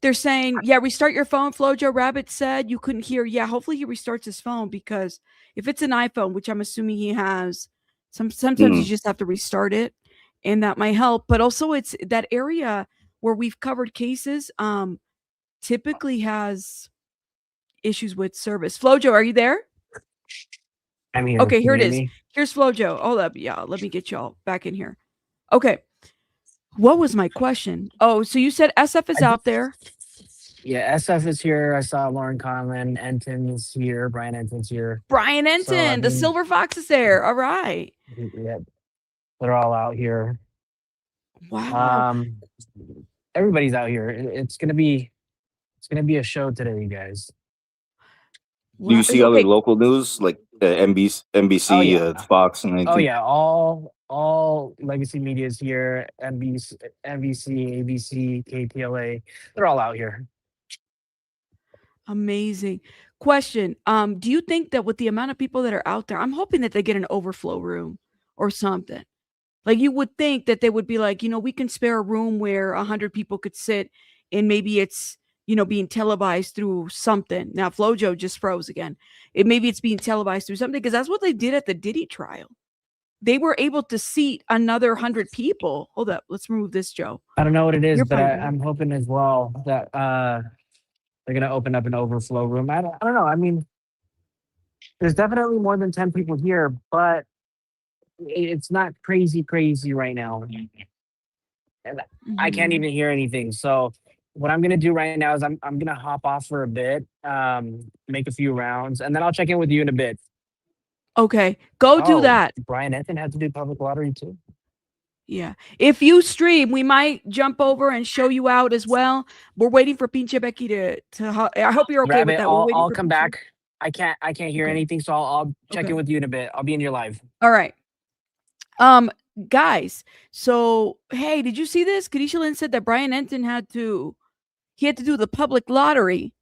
They're saying, yeah, restart your phone. Flojo Rabbit said you couldn't hear. Yeah, hopefully he restarts his phone because if it's an iPhone, which I'm assuming he has, sometimes you just have to restart it and that might help. But also it's that area where we've covered cases typically has issues with service. Flojo, are you there?
I'm here.
Okay, here it is.
Me?
Here's Flojo. Hold up. Yeah, let me get y'all back in here. Okay. What was my question? Oh, so you said SF is out there.
Yeah, SF is here. I saw Lauren Conlon. Enton's here. Brian Enton's here.
Brian Enton,
So, I
the
mean,
Silver Fox is there. All right.
Yeah, they're all out here.
Wow.
Everybody's out here. It's gonna be a show today, you guys.
Do you see other local news like NBC, Fox, and anything?
Oh yeah, all legacy media is here. NBC, ABC, KTLA. They're all out here.
Amazing. Question. Do you think that with the amount of people that are out there, I'm hoping that they get an overflow room or something. Like you would think that they would be like, we can spare a room where 100 people could sit and maybe it's, being televised through something. Now, Flojo just froze again. Maybe it's being televised through something because that's what they did at the Diddy trial. They were able to seat another 100 people. Hold up. Let's remove this, Joe.
I don't know what it is, but I'm hoping as well that they're going to open up an overflow room. I don't know. I mean, there's definitely more than 10 people here, but it's not crazy right now. And I can't even hear anything. So what I'm going to do right now is I'm going to hop off for a bit, make a few rounds, and then I'll check in with you in a bit.
Okay, go do that.
Brian Enton had to do public lottery too.
Yeah. If you stream, we might jump over and show you out as well. We're waiting for Pinche Becky to I hope you're okay with that.
I'll come back. I can't hear anything, so I'll check in with you in a bit. I'll be in your live.
All right. Guys, so hey, did you see this? Kadisha Lynn said that Brian Enton had to do the public lottery.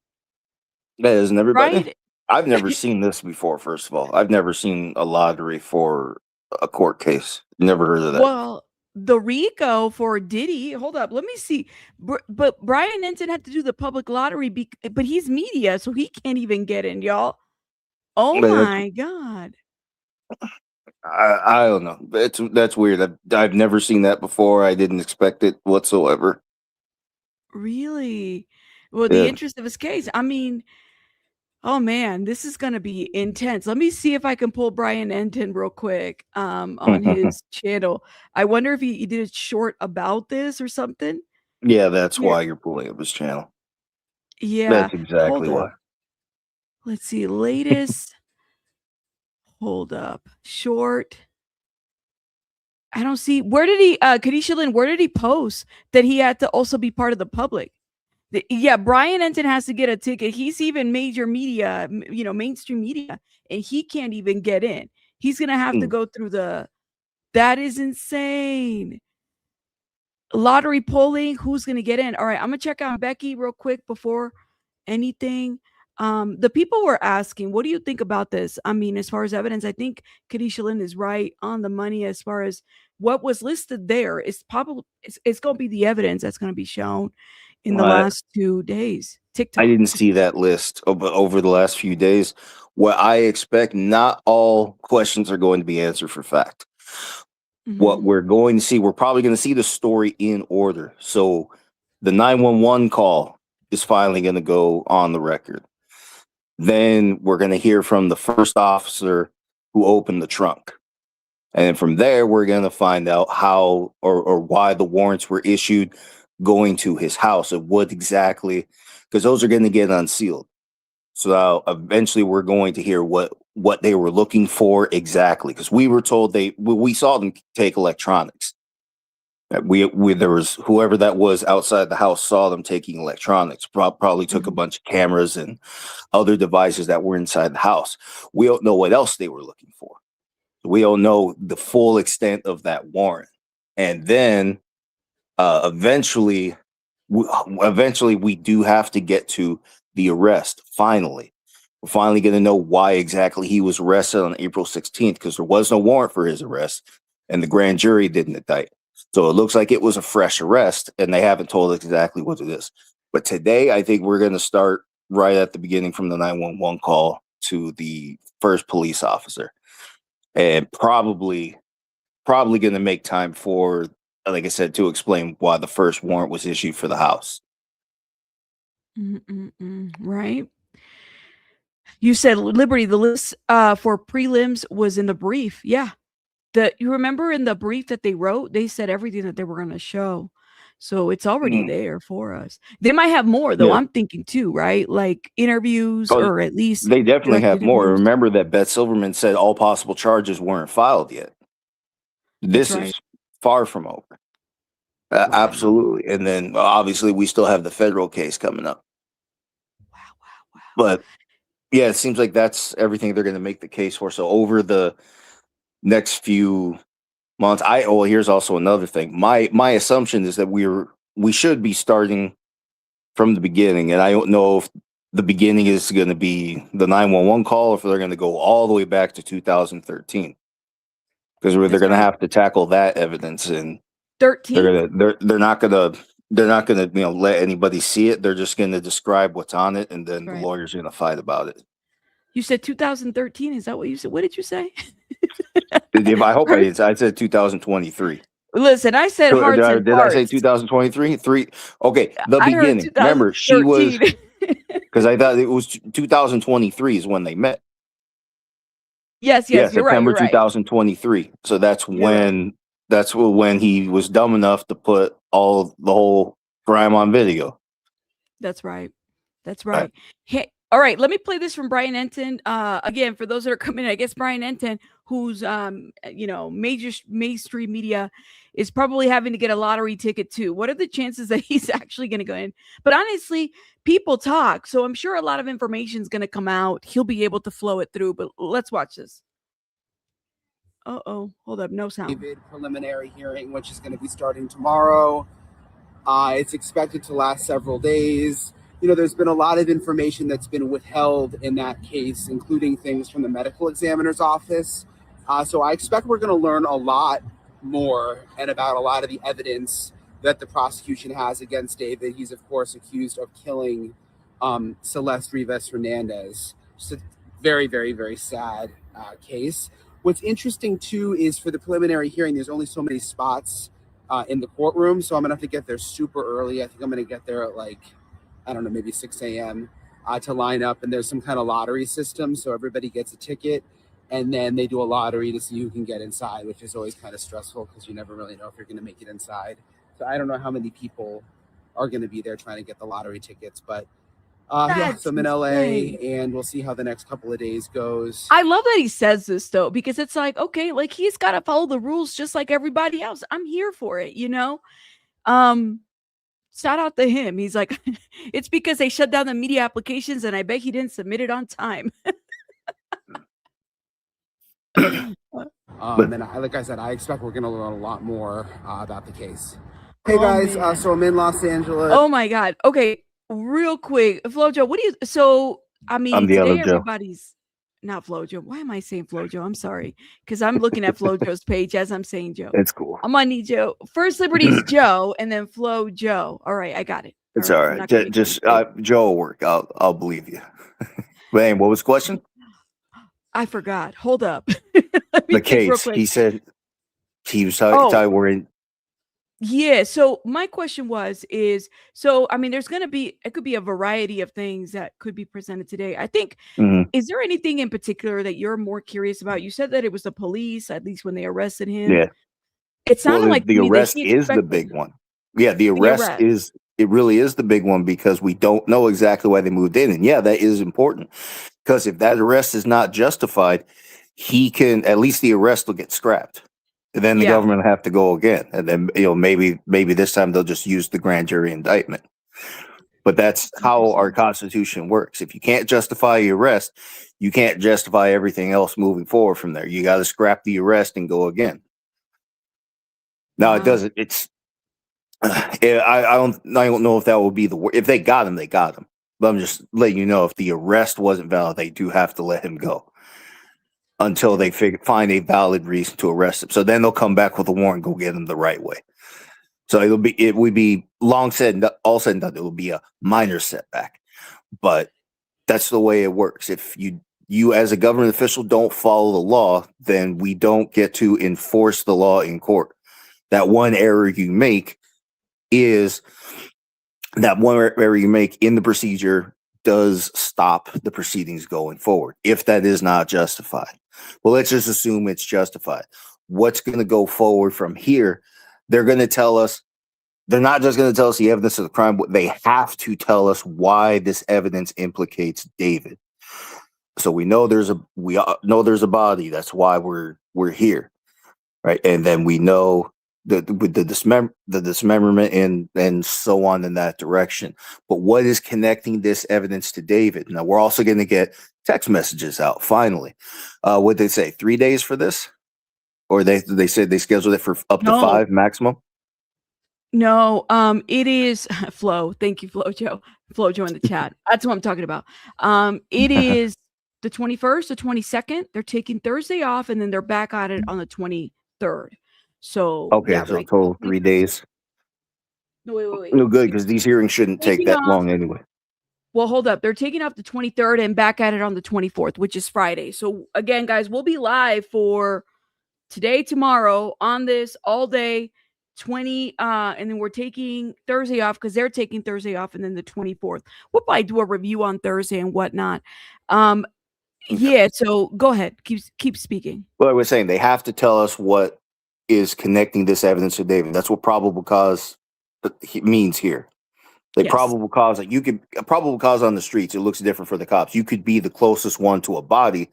Yeah, isn't everybody?
Right?
I've never seen this before, first of all. I've never seen a lottery for a court case. Never heard of that.
Well, the RICO for Diddy, hold up, let me see. But Brian Enton had to do the public lottery, but he's media, so he can't even get in, y'all. Oh my God.
I don't know. That's weird. I've never seen that before. I didn't expect it whatsoever.
Really? Well, the
Yeah.
interest of his case. I mean, oh man, this is gonna be intense. Let me see if I can pull Brian Enton real quick on his channel. I wonder if he did a short about this or something.
Yeah, that's
Here.
why you're pulling up his channel.
Yeah.
That's exactly
Hold
why.
up. Let's see. Latest. Hold up. Short. I don't see. Where did he Kadisha Lynn, where did he post that he had to also be part of the public? Yeah, Brian Enton has to get a ticket. He's even major media, mainstream media, and he can't even get in. He's gonna have to go through the. That is insane. Lottery polling. Who's gonna get in? All right, I'm gonna check out Becky real quick before anything. The people were asking, what do you think about this? I mean, as far as evidence, I think Kadisha Lynn is right on the money as far as what was listed there. It's probably it's gonna be the evidence that's gonna be shown in the last 2 days. TikTok.
I didn't see that list over the last few days. What I expect, not all questions are going to be answered for fact. What we're going to see, we're probably going to see the story in order. So the 911 call is finally going to go on the record. Then we're going to hear from the first officer who opened the trunk. And then from there, we're going to find out how or why the warrants were issued going to his house and what exactly, because those are going to get unsealed. So eventually we're going to hear what they were looking for exactly, because we were told we saw them take electronics. There was whoever that was outside the house saw them taking electronics, probably took a bunch of cameras and other devices that were inside the house. We don't know what else they were looking for. We don't know the full extent of that warrant. And then eventually we do have to get to the arrest. Finally, we're finally going to know why exactly he was arrested on April 16th, because there was no warrant for his arrest and the grand jury didn't indict. So it looks like it was a fresh arrest and they haven't told us exactly what it is. But today, I think we're going to start right at the beginning from the 911 call to the first police officer, and probably going to make time for, like I said, to explain why the first warrant was issued for the house.
Right. You said, Liberty, the list for prelims was in the brief. Yeah. You remember in the brief that they wrote, they said everything that they were going to show. So it's already there for us. They might have more, though. Yeah. I'm thinking too, right? Like interviews, or at least
they definitely have more. Remember that Beth Silverman said all possible charges weren't filed yet. This is far from over. Absolutely. And then obviously we still have the federal case coming up. Wow. But yeah, it seems like that's everything they're going to make the case for. So over the next few months, here's also another thing. My assumption is that we should be starting from the beginning, and I don't know if the beginning is going to be the 911 call, if they're going to go all the way back to 2013, because they're going to have to tackle that evidence. And
13.
They're not gonna let anybody see it. They're just going to describe what's on it, and then the lawyer's going to fight about it.
You said 2013. Is that what you said? What did you say?
I hope I did. I said 2023.
Listen, I said hearts and
did
parts.
I say 2023? Okay, the beginning. Remember, she was, because I thought it was 2023 is when they met.
Yes,
yeah,
you're
September
right.
2023. So that's when he was dumb enough to put the whole crime on video. That's right.
Hey, all right, let me play this from Brian Enton. Again, for those that are coming in, I guess Brian Enton, who's major mainstream media, is probably having to get a lottery ticket too. What are the chances that he's actually going to go in? But honestly, people talk, so I'm sure a lot of information is going to come out. He'll be able to flow it through. But let's watch this. Hold up, no sound.
Preliminary hearing, which is going to be starting tomorrow. It's expected to last several days. There's been a lot of information that's been withheld in that case, including things from the medical examiner's office. So I expect we're going to learn a lot more and about a lot of the evidence that the prosecution has against David. He's, of course, accused of killing Celeste Rivas Hernandez. Just a very, very, very sad case. What's interesting, too, is for the preliminary hearing, there's only so many spots in the courtroom. So I'm going to have to get there super early. I think I'm going to get there at like, I don't know, maybe 6 a.m. To line up. And there's some kind of lottery system. So everybody gets a ticket. And then they do a lottery to see who can get inside, which is always kind of stressful because you never really know if you're going to make it inside. So I don't know how many people are going to be there trying to get the lottery tickets. But yeah, so I'm in LA, and we'll see how the next couple of days goes.
I love that he says this though, because it's like, okay, like he's got to follow the rules just like everybody else. I'm here for it, you know. Shout out to him. He's like, it's because they shut down the media applications, and I bet he didn't submit it on time.
And like I said, I expect we're going to learn a lot more about the case. Hey guys, so I'm in Los Angeles.
Oh my God. Okay, real quick, Flojo, what do you? So I mean,
I'm the
today
other Joe.
everybody's not Flojo. Why am I saying Flojo? I'm sorry, because I'm looking at Flojo's page as I'm saying Joe.
It's cool.
I'm gonna need Joe. First Liberty's Joe, and then Flo Joe. All right, I got it.
It's all right. Just Joe will work. I'll believe you. Man, what was the question?
I forgot. Hold up.
The case. He said he was talking. We're in.
Yeah. So my question is, so, I mean, it could be a variety of things that could be presented today. I think, is there anything in particular that you're more curious about? You said that it was the police, at least when they arrested him.
Yeah.
It sounded like
the arrest is the big one. Yeah. The arrest it really is the big one because we don't know exactly why they moved in. And yeah, that is important because if that arrest is not justified, at least the arrest will get scrapped. And then the government will have to go again. And then, maybe this time they'll just use the grand jury indictment. But that's how our Constitution works. If you can't justify the arrest, you can't justify everything else moving forward from there. You got to scrap the arrest and go again. Now it doesn't. I don't know if that will be if they got him, they got him. But I'm just letting you know if the arrest wasn't valid, they do have to let him go until they find a valid reason to arrest him. So then they'll come back with a warrant, go get him the right way. So it would be all said and done. It will be a minor setback, but that's the way it works. If you as a government official don't follow the law, then we don't get to enforce the law in court. That one error you make in the procedure does stop the proceedings going forward if that is not justified. Well, let's just assume it's justified. What's going to go forward from here? They're going to tell us, they're not just going to tell us the evidence of the crime, but they have to tell us why this evidence implicates David. So we know there's a body. That's why we're here. Right. And then we know with the dismemberment and so on in that direction. But what is connecting this evidence to David? Now we're also going to get text messages out finally. What they say, 3 days for this, or they said they scheduled it for up to 5 maximum.
No, it is Flo. Thank you, Flojo in the chat. That's what I'm talking about. It is the 21st, the 22nd. They're taking Thursday off, and then they're back at it on the 23rd. So
okay, yeah, so right. Total 3 days.
No, wait.
No good, because these hearings shouldn't take that long anyway.
Well, hold up. They're taking off the 23rd and back at it on the 24th, which is Friday. So again, guys, we'll be live for today, tomorrow on this all day. And then we're taking Thursday off because they're taking Thursday off, and then the 24th. We'll probably do a review on Thursday and whatnot. Yeah. So go ahead. Keep speaking.
Well, I was saying they have to tell us what is connecting this evidence to David. That's what probable cause means here. Like probable cause, like a probable cause on the streets, it looks different for the cops. You could be the closest one to a body,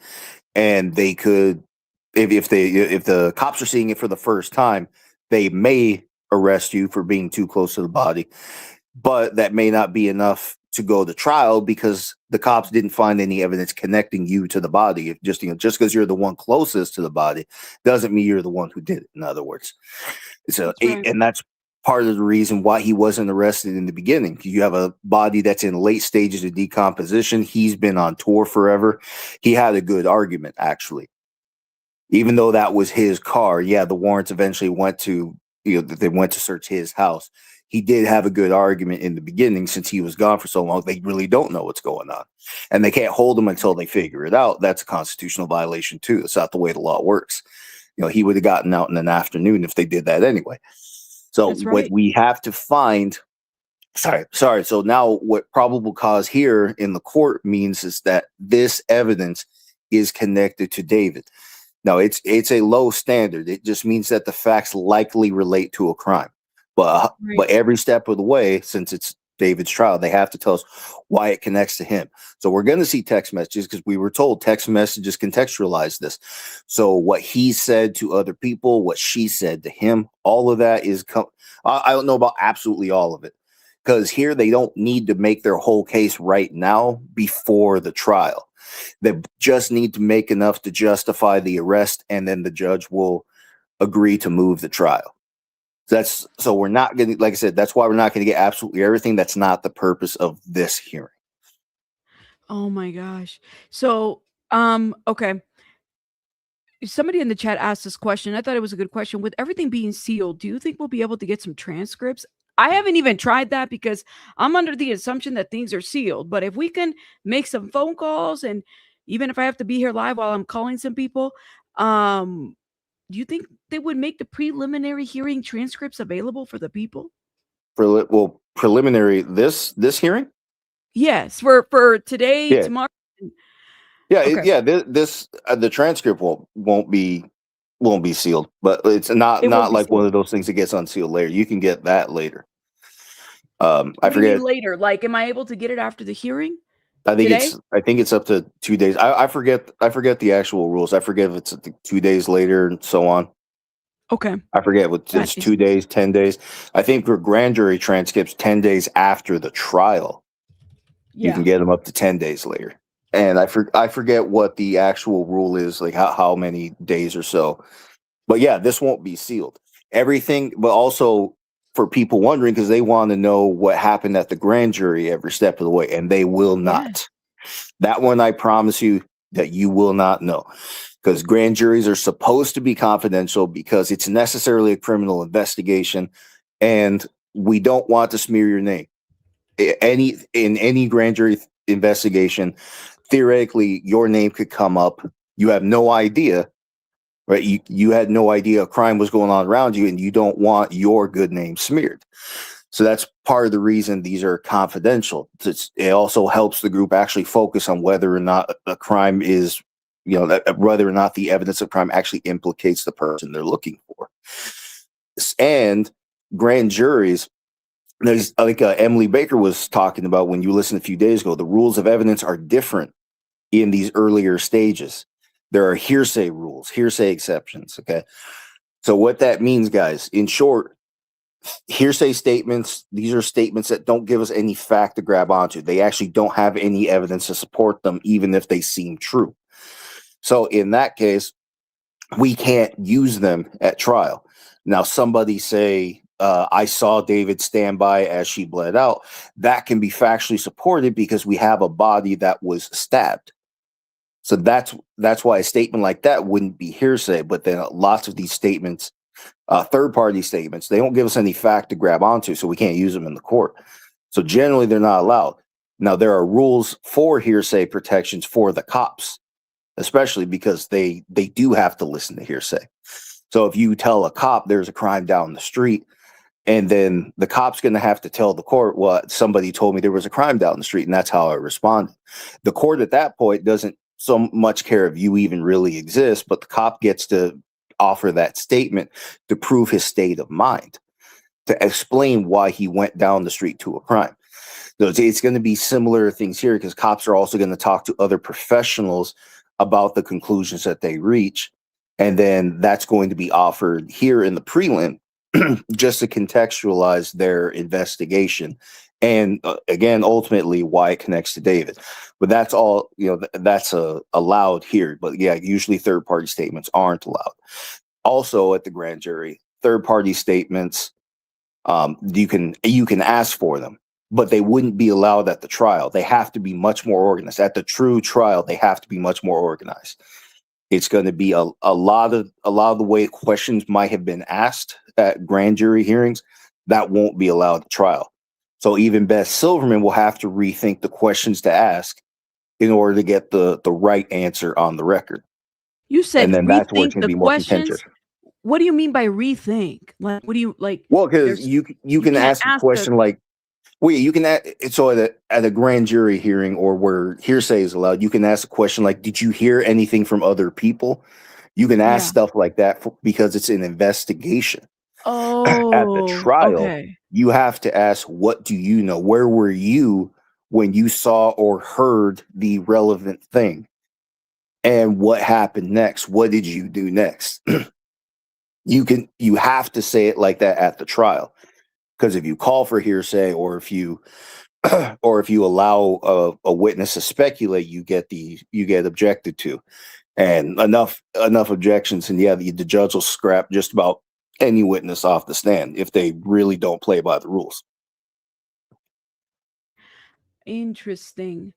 and they could, if the cops are seeing it for the first time, they may arrest you for being too close to the body, but that may not be enough to go to trial because the cops didn't find any evidence connecting you to the body. If just because you're the one closest to the body doesn't mean you're the one who did it. In other words, and that's part of the reason why he wasn't arrested in the beginning. You have a body that's in late stages of decomposition. He's been on tour forever. He had a good argument, actually. Even though that was his car, the warrants eventually went to, they went to search his house. He did have a good argument in the beginning since he was gone for so long. They really don't know what's going on. And they can't hold him until they figure it out. That's a constitutional violation too. That's not the way the law works. He would have gotten out in an afternoon if they did that anyway. So
That's
what
right.
we have to find, sorry. So now what probable cause here in the court means is that this evidence is connected to David. Now it's a low standard. It just means that the facts likely relate to a crime. But
Right.
every step of the way, since it's David's trial, they have to tell us why it connects to him. So we're going to see text messages because we were told text messages contextualize this. So what he said to other people, what she said to him, all of that is I don't know about absolutely all of it, because here they don't need to make their whole case right now before the trial. They just need to make enough to justify the arrest, and then the judge will agree to move the trial. So we're not going to, like I said, that's why we're not going to get absolutely everything. That's not the purpose of this hearing.
Oh my gosh. So, okay. Somebody in the chat asked this question. I thought it was a good question. With everything being sealed, do you think we'll be able to get some transcripts? I haven't even tried that because I'm under the assumption that things are sealed. But if we can make some phone calls, and even if I have to be here live while I'm calling some people, do you think they would make the preliminary hearing transcripts available for the people?
Preliminary this hearing?
Yes, for today,
Yeah.
tomorrow.
Yeah,
Okay.
This the transcript won't be sealed, but it's not
It won't be
like one
sealed.
of those things that gets unsealed later. You can get that later. I
What do you mean
forget.
later? Like, am I able to get it after the hearing?
I think
Today?
it's up to 2 days. I forget the actual rules. I forget if it's 2 days later and so on.
Okay.
I forget what
That
it's
is
2 days, 10 days. I think for grand jury transcripts, 10 days after the trial, you can
Yeah.
get them up to 10 days later. And I forget what the actual rule is, like how many days or so. But yeah, this won't be sealed. Everything, but also for people wondering, because they want to know what happened at the grand jury every step of the way, and they will
Yeah.
not. That one, I promise you that you will not know, because grand juries are supposed to be confidential because it's necessarily a criminal investigation, and we don't want to smear your name. In any grand jury investigation, theoretically, your name could come up. You have no idea, right? You had no idea a crime was going on around you, and you don't want your good name smeared. So that's part of the reason these are confidential. It also helps the group actually focus on whether or not a crime is, whether or not the evidence of crime actually implicates the person they're looking for. And grand juries, there's like Emily Baker was talking about when you listened a few days ago, the rules of evidence are different in these earlier stages. There are hearsay rules, hearsay exceptions. Okay. So what that means, guys, in short, hearsay statements, these are statements that don't give us any fact to grab onto. They actually don't have any evidence to support them, even if they seem true. So in that case, we can't use them at trial. Now, somebody say, I saw David stand by as she bled out. That can be factually supported because we have a body that was stabbed. So that's why a statement like that wouldn't be hearsay. But then lots of these statements, third-party statements, they don't give us any fact to grab onto, so we can't use them in the court. So generally, they're not allowed. Now, there are rules for hearsay protections for the cops, especially because they do have to listen to hearsay. So if you tell a cop there's a crime down the street, and then the cop's going to have to tell the court, well, somebody told me there was a crime down the street, and that's how I responded. The court at that point doesn't so much care if you even really exist, but the cop gets to offer that statement to prove his state of mind, to explain why he went down the street to a crime. So it's going to be similar things here, because cops are also going to talk to other professionals about the conclusions that they reach. And then that's going to be offered here in the prelim just to contextualize their investigation. And again, ultimately, why it connects to David. But that's all, that's allowed here. But yeah, usually third-party statements aren't allowed. Also at the grand jury, third-party statements, you can ask for them, but they wouldn't be allowed at the trial. They have to be much more organized. At the true trial, they have to be much more organized. It's going to be a lot of the way questions might have been asked at grand jury hearings that won't be allowed at trial. So even Beth Silverman will have to rethink the questions to ask in order to get the right answer on the record.
You said
And then that's where it's
rethink
going to
the
be more contentious.
questions. what do you mean by rethink? Like, what do you like?
Well, because
there's-
you can
can't
ask a question like, well, yeah, you can so at a grand jury hearing or where hearsay is allowed, you can ask a question like, did you hear anything from other people? You can ask
Yeah.
stuff like that because it's an investigation.
Oh,
At the trial,
okay.
you have to ask, what do you know? Where were you when you saw or heard the relevant thing? And what happened next? What did you do next? You have to say it like that at the trial. Because if you call for hearsay or if you allow a witness to speculate, you get objected to. And enough objections, and yeah, the judge will scrap just about any witness off the stand if they really don't play by the rules.
Interesting.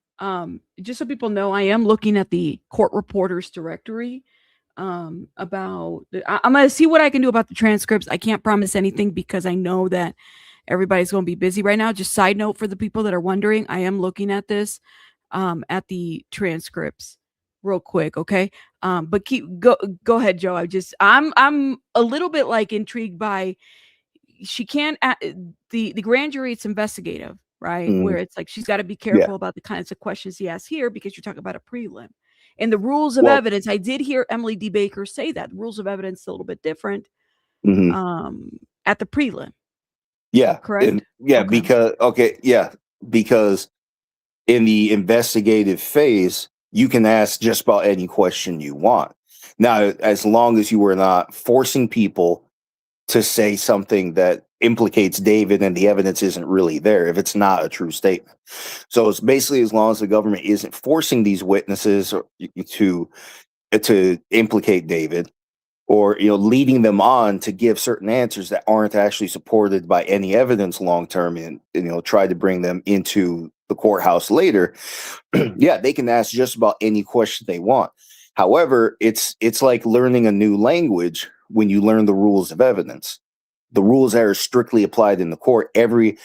Just so people know, I am looking at the court reporters directory. I'm gonna see what I can do about the transcripts. I can't promise anything because I know that everybody's going to be busy right now. Just side note for the people that are wondering, I am looking at this, at the transcripts real quick. Okay. But go ahead, Joe. I'm a little bit like intrigued by, she can't, the grand jury, it's investigative, right?
Mhm.
Where it's like, she's got to be careful about the kinds of questions he asks here, because you're talking about a prelim. And the rules of evidence, I did hear Emily D. Baker say that the rules of evidence are a little bit different at the prelim.
Yeah.
Correct?
Because in the investigative phase, you can ask just about any question you want. Now, as long as you are not forcing people to say something that implicates David and the evidence isn't really there, if it's not a true statement. So it's basically, as long as the government isn't forcing these witnesses to implicate David, or leading them on to give certain answers that aren't actually supported by any evidence long term, and try to bring them into the courthouse later, yeah, they can ask just about any question they want. However, it's like learning a new language when you learn the rules of evidence. The rules that are strictly applied in the court, every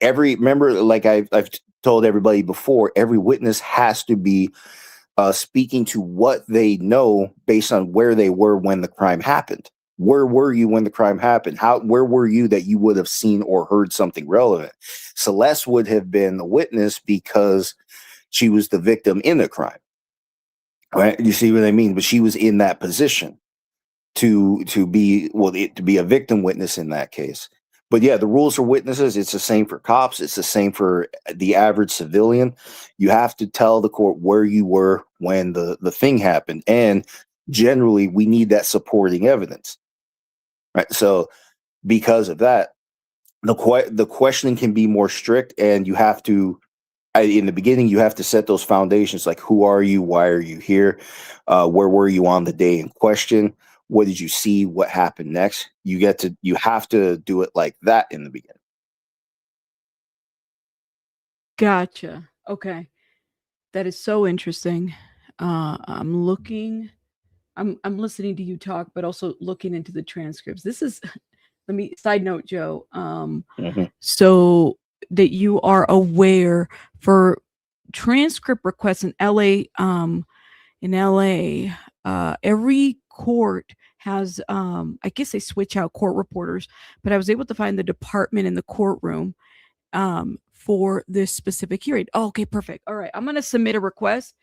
remember, like I've told everybody before, every witness has to be speaking to what they know based on where they were when the crime happened. Where were you when the crime happened? Where were you that you would have seen or heard something relevant? Celeste would have been a witness because she was the victim in the crime. Right? You see what I mean? But she was in that position to be a victim witness in that case. But yeah, the rules for witnesses, it's the same for cops. It's the same for the average civilian. You have to tell the court where you were when the thing happened. And generally, we need that supporting evidence. Right. So because of that, the questioning can be more strict, and you have to, in the beginning, you have to set those foundations, like, who are you? Why are you here? Where were you on the day in question? What did you see? What happened next? You have to do it like that in the beginning.
Gotcha. Okay. That is so interesting. I'm listening to you talk, but also looking into the transcripts. This is, let me side note, Joe. So that you are aware, for transcript requests in LA, every court has, I guess they switch out court reporters, but I was able to find the department in the courtroom for this specific hearing. Oh, okay, perfect. All right, I'm going to submit a request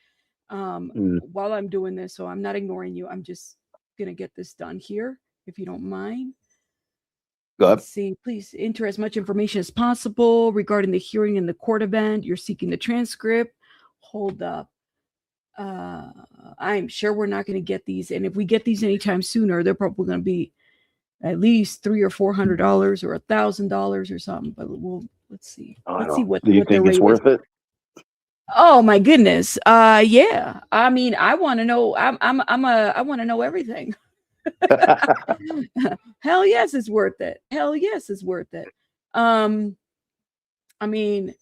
while I'm doing this, so I'm not ignoring you. I'm just going to get this done here, if you don't mind.
Go ahead.
Let's see, please enter as much information as possible regarding the hearing in the court event. You're seeking the transcript. Hold up. I'm sure we're not going to get these, and if we get these anytime sooner, they're probably going to be at least $300 or $400 or $1,000 or something. But let's see. Let's see what.
Do you think it's worth it?
Oh my goodness. Yeah. I mean, I want to know. I want to know everything. Hell yes, it's worth it. Hell yes, it's worth it. I mean,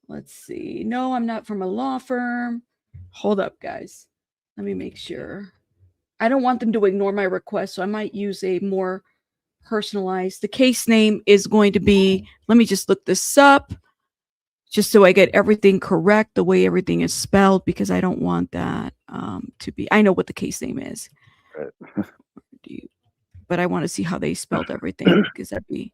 let's see. No, I'm not from a law firm. Hold up, guys. Let me make sure. I don't want them to ignore my request, so I might use a more personalized. The case name is going to be, let me just look this up, just so I get everything correct, the way everything is spelled, because I don't want that to be, I know what the case name is.
Right.
but I want to see how they spelled everything because that'd be.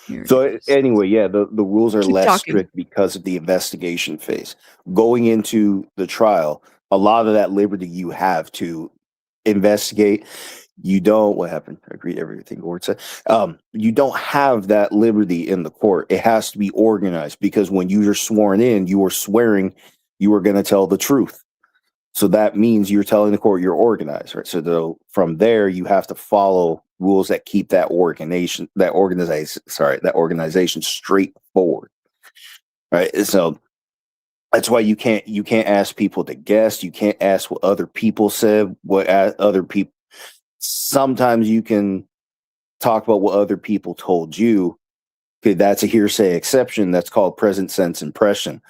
Here it
So
is.
anyway, yeah, the rules are
Keep
less
talking.
strict because of the investigation phase. Going into the trial, a lot of that liberty you have to investigate. You don't. What happened? I agree everything Gord said. You don't have that liberty in the court. It has to be organized because when you are sworn in, you are swearing you are going to tell the truth. So that means you're telling the court you're organized, right? So from there, you have to follow rules that keep that organization straightforward, right? So that's why you can't ask people to guess. You can't ask what other people said, what other people. Sometimes you can talk about what other people told you. Okay, that's a hearsay exception. That's called present sense impression.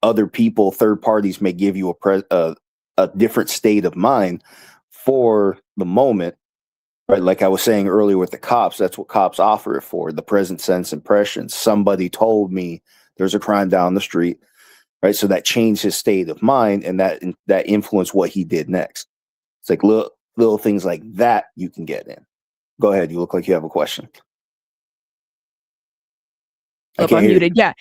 Other people, third parties, may give you a different state of mind for the moment, right? Like I was saying earlier with the cops, that's what cops offer it for, the present sense impression. Somebody told me there's a crime down the street, right? So that changed his state of mind, and that influenced what he did next. It's like little things like that you can get in. Go ahead. You look like you have a question.
I'm muted. Yeah,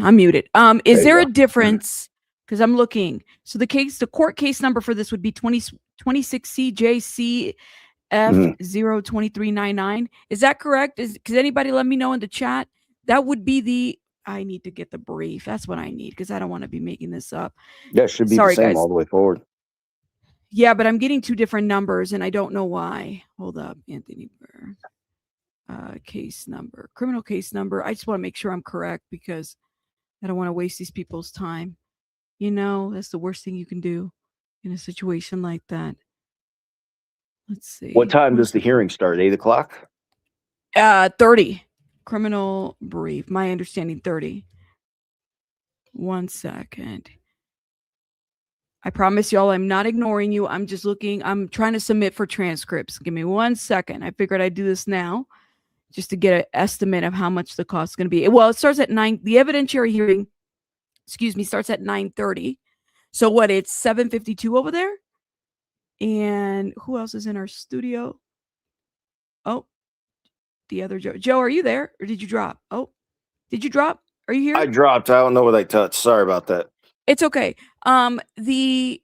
I'm muted. Is there a difference? Because I'm looking. So the court case number for this would be 26CJCF02399. Is that correct? Does anybody let me know in the chat? That would be I need to get the brief. That's what I need because I don't want to be making this up.
Yeah, it should be the same all the way forward.
Yeah, but I'm getting two different numbers and I don't know why. Hold up, Anthony Burke. Case number, criminal case number. I just want to make sure I'm correct because I don't want to waste these people's time. You know, that's the worst thing you can do in a situation like that. Let's see.
What time does the hearing start? 8 o'clock?
30. Criminal brief. My understanding, 30. 1 second. I promise y'all I'm not ignoring you. I'm just looking. I'm trying to submit for transcripts. Give me 1 second. I figured I'd do this now just to get an estimate of how much the cost is going to be. Well, it starts at 9. The evidentiary hearing, starts at 9:30. So what? It's 7:52 over there. And who else is in our studio? Oh, the other Joe. Joe, are you there? Or did you drop? Oh, did you drop? Are you here?
I dropped. I don't know what I touched. Sorry about that.
It's okay. The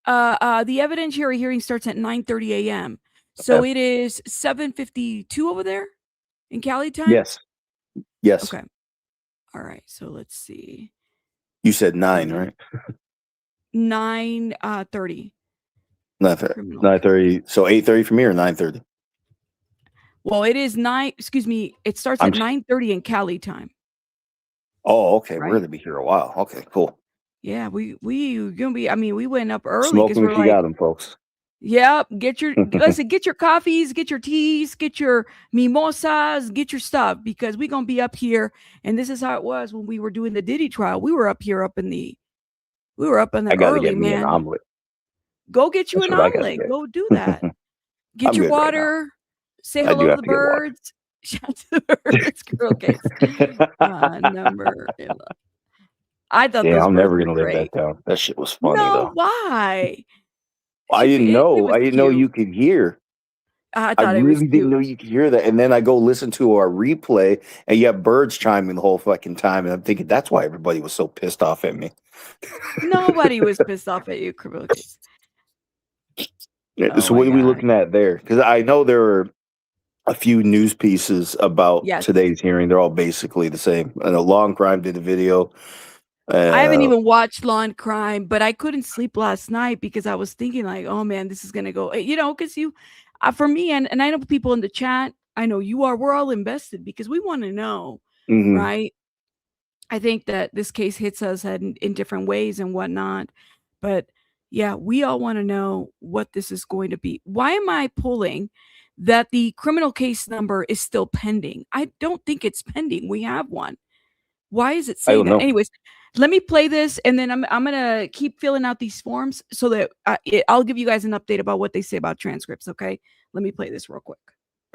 evidentiary hearing starts at 9:30 a.m. So it is 7:52 over there in Cali time?
Yes.
Okay. All right. So let's see.
You said 9, right?
9:30.
9:30. So 8:30 from here or 9:30?
Well, it is 9. Excuse me. It starts at 9:30 in Cali time.
Oh, okay.
Right.
We're gonna be here a while. Okay, cool.
Yeah, we gonna be. I mean, we went up early.
Smoke them if you got them, folks.
Yep. Get your get your coffees, get your teas, get your mimosas, get your stuff because we're gonna be up here. And this is how it was when we were doing the Diddy trial. We were up here up in the
I gotta
early,
get me
man.
an omelet.
Go get you an omelet. Go do that. Get your water.
Right,
say hello to the birds. Shout to the birds. Girl case. Number 11. I thought those
I'm
birds
never
were
gonna live
great.
that down. That shit was funny
No, why?
I didn't know. I didn't know
cute.
you could hear.
I thought it was
really didn't know you could hear that. And then I go listen to our replay, and you have birds chiming the whole fucking time. And I'm thinking that's why everybody was so pissed off at me.
Nobody was pissed off at you, criminal case.
So what are we looking at there? Because I know there are a few news pieces about today's hearing. They're all basically the same. I know Law and Crime did a video.
I haven't even watched Law and Crime, but I couldn't sleep last night because I was thinking like, oh man, this is gonna go. You know, because for me and I know people in the chat. I know you are. We're all invested because we want to know, right? I think that this case hits us in different ways and whatnot, but yeah, we all want to know what this is going to be. Why am I pulling that the criminal case number is still pending? I don't think it's pending. We have one. Why is it saying that?
Know.
Anyways, let me play this and then I'm gonna keep filling out these forms so that I'll give you guys an update about what they say about transcripts. Okay, let me play this real quick.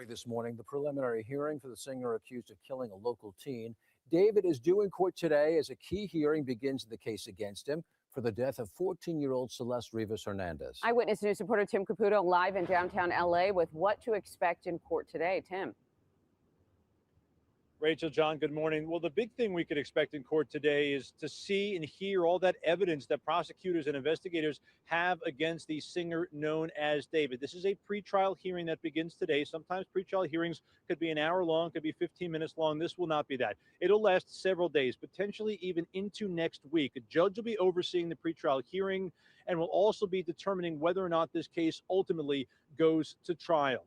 This morning, the preliminary hearing for the singer accused of killing a local teen. David is due in court today as a key hearing begins in the case against him. for the death of 14-year-old Celeste Rivas Hernandez.
Eyewitness News reporter Tim Caputo live in downtown LA with what to expect in court today. Tim.
Rachel, John, good morning. Well, the big thing we could expect in court today is to see and hear all that evidence that prosecutors and investigators have against the singer known as David. This is a pretrial hearing that begins today. Sometimes pretrial hearings could be an hour long, could be 15 minutes long. This will not be that. It'll last several days, potentially even into next week. A judge will be overseeing the pretrial hearing and will also be determining whether or not this case ultimately goes to trial.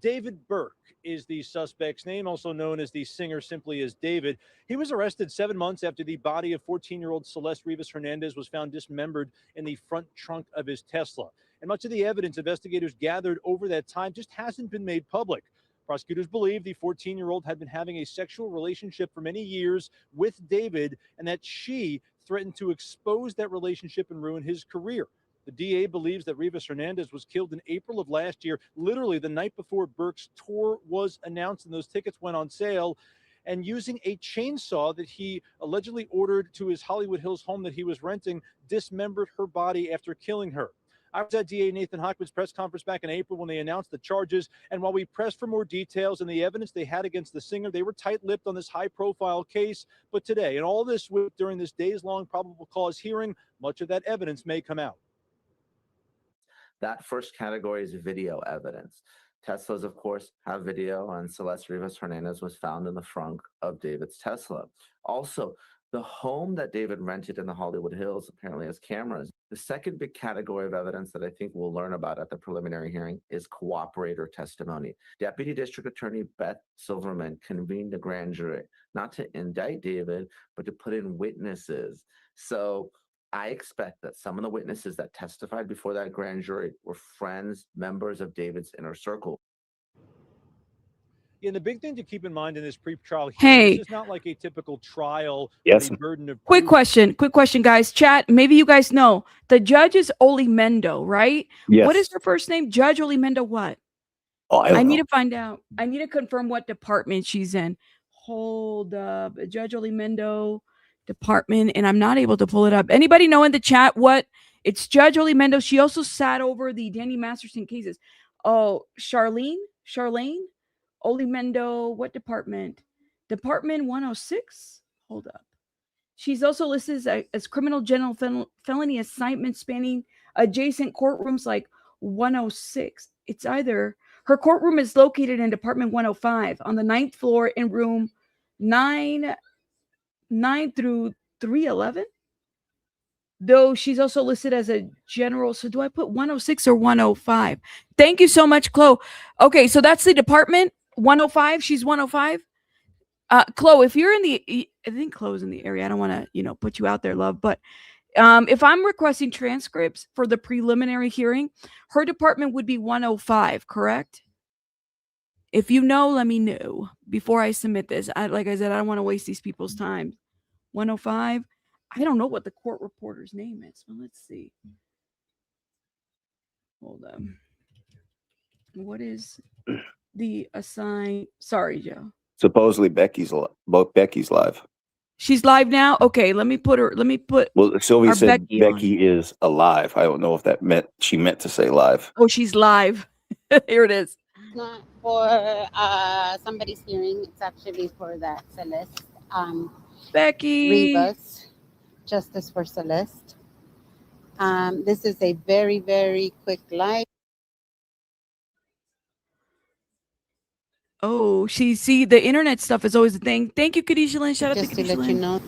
David Burke is the suspect's name, also known as the singer simply as David. He was arrested 7 months after the body of 14-year-old Celeste Rivas Hernandez was found dismembered in the front trunk of his Tesla. And much of the evidence investigators gathered over that time just hasn't been made public. Prosecutors believe the 14-year-old had been having a sexual relationship for many years with David and that she threatened to expose that relationship and ruin his career. The DA believes that Rivas Hernandez was killed in April of last year, literally the night before Burke's tour was announced and those tickets went on sale, and using a chainsaw that he allegedly ordered to his Hollywood Hills home that he was renting, dismembered her body after killing her. I was at DA Nathan Hochman's press conference back in April when they announced the charges, and while we pressed for more details and the evidence they had against the singer, they were tight-lipped on this high-profile case. But today, and all this week during this days-long probable cause hearing, much of that evidence may come out.
That first category is video evidence. Teslas, of course, have video, and Celeste Rivas Hernandez was found in the front of David's Tesla. Also, the home that David rented in the Hollywood Hills apparently has cameras. The second big category of evidence that I think we'll learn about at the preliminary hearing is cooperator testimony. Deputy District Attorney Beth Silverman convened a grand jury, not to indict David, but to put in witnesses. So I expect that some of the witnesses that testified before that grand jury were friends, members of David's inner circle.
Yeah, and the big thing to keep in mind in this pre-trial hearing,
Hey.
this is not like a typical trial.
Yes.
The burden of
Quick
proof.
question, guys. Chat, maybe you guys know. The judge is Olimendo, right?
Yes.
What is her first name? Judge Olimendo what?
Oh, I
I
don't
need
know.
to find out. I need to confirm what department she's in. Hold up. Judge Olimendo department, and I'm not able to pull it up. Anybody know in the chat what? It's Judge Olimendo. She also sat over the Danny Masterson cases. Oh, Charlene Olimendo, what department? Department 106? Hold up. She's also listed as criminal general felony assignment spanning adjacent courtrooms like 106. It's either her courtroom is located in Department 105 on the 9th floor in room 9 through 311. Though she's also listed as a general. So do I put 106 or 105? Thank you so much, Chloe. Okay, so that's the department 105. She's 105. Chloe, if you're in the, I think Chloe's in the area. I don't want to, put you out there, love. But if I'm requesting transcripts for the preliminary hearing, her department would be 105, correct? If you know, let me know before I submit this. Like I said, I don't want to waste these people's time. 105. I don't know what the court reporter's name is. Well, let's see. Hold on. What is the assigned? Sorry, Joe.
Supposedly Becky's live.
She's live now. Okay, let me put her.
Well, Sylvia said
Becky
Becky is alive. I don't know if that meant she meant to say live.
Oh, she's live. Here it is.
It's not for somebody's hearing. It's actually for that Celeste
Becky
Rivas. Justice for Celeste. This is a very, very quick live.
Oh, see, the internet stuff is always a thing. Thank you, Kadisha Lynn. Shout out to
Just to
Kadisha
let
Lynn.
you know.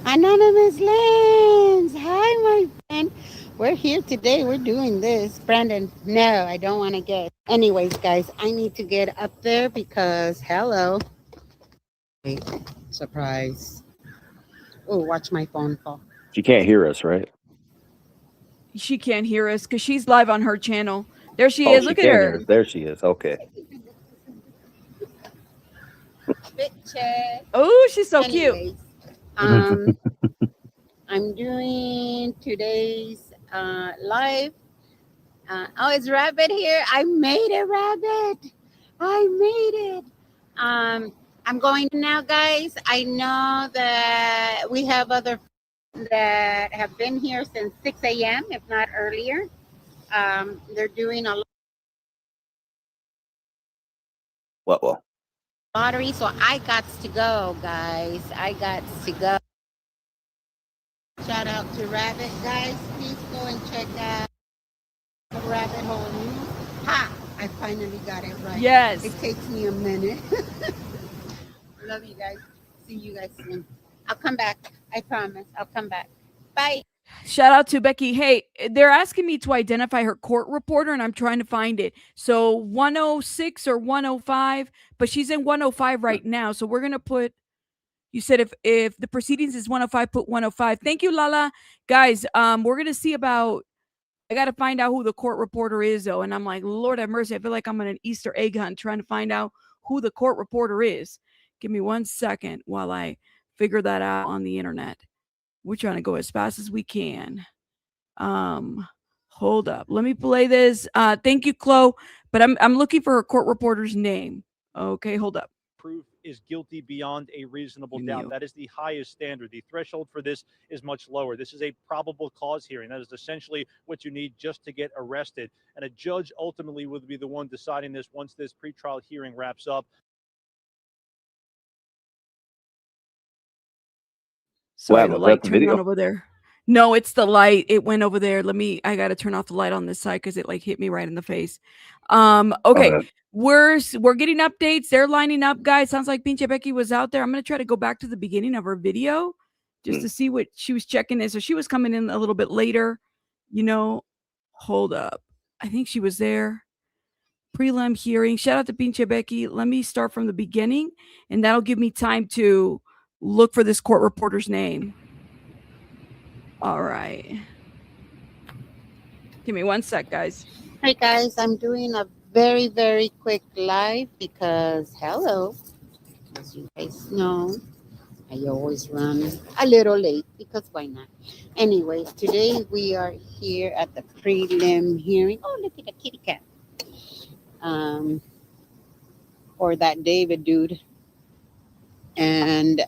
Anonymous Lens. Hi, my friend. We're here today. We're doing this. Brandon, no, I don't want to get. Anyways, guys, I need to get up there because, hello. Wait, surprise. Oh, watch my phone fall.
She can't hear us, right?
She can't hear us because she's live on her channel. There she
Oh,
is.
she
Look at
can
her.
hear us. There she is. Okay.
Picture.
Oh, she's so cute.
Anyways, I'm doing today's live. Oh, it's Rabbit here. I made it, Rabbit. I made it. I'm going now, guys. I know that we have other that have been here since 6 a.m., if not earlier. They're doing a
Well.
lottery, so I got to go, guys. I got to go. Shout out to Rabbit, guys. Please go and check out the Rabbit Hole News. Ha! I finally got it right.
Yes.
It takes me a minute. Love you guys. See you guys soon. I'll come back. I promise. I'll come back. Bye.
Shout out to Becky. Hey, they're asking me to identify her court reporter, and I'm trying to find it. So 106 or 105, but she's in 105 right now. So we're gonna put. You said if the proceedings is 105, put 105. Thank you, Lala. Guys, we're gonna see about. I gotta find out who the court reporter is, though, and I'm like, Lord have mercy. I feel like I'm on an Easter egg hunt trying to find out who the court reporter is. Give me 1 second while I figure that out on the internet. We're trying to go as fast as we can. Hold up. Let me play this. Thank you, Chloe. But I'm looking for a court reporter's name. Okay, hold up.
Proof is guilty beyond a reasonable doubt. That is the highest standard. The threshold for this is much lower. This is a probable cause hearing. That is essentially what you need just to get arrested. And a judge ultimately will be the one deciding this once this pretrial hearing wraps up.
Sorry, the light turned on over there. No, it's the light. It went over there. I got to turn off the light on this side because it like hit me right in the face. Okay. We're getting updates. They're lining up, guys. Sounds like Pinche Becky was out there. I'm going to try to go back to the beginning of her video just to see what she was checking in. So she was coming in a little bit later, hold up. I think she was there. Prelim hearing. Shout out to Pinche Becky. Let me start from the beginning, and that'll give me time to look for this court reporter's name. All right. Give me 1 sec, guys.
Hi, guys. I'm doing a very, very quick live because, hello, as you guys know, I always run a little late because why not? Anyways, today we are here at the prelim hearing. Oh, look at the kitty cat. Or that David dude. And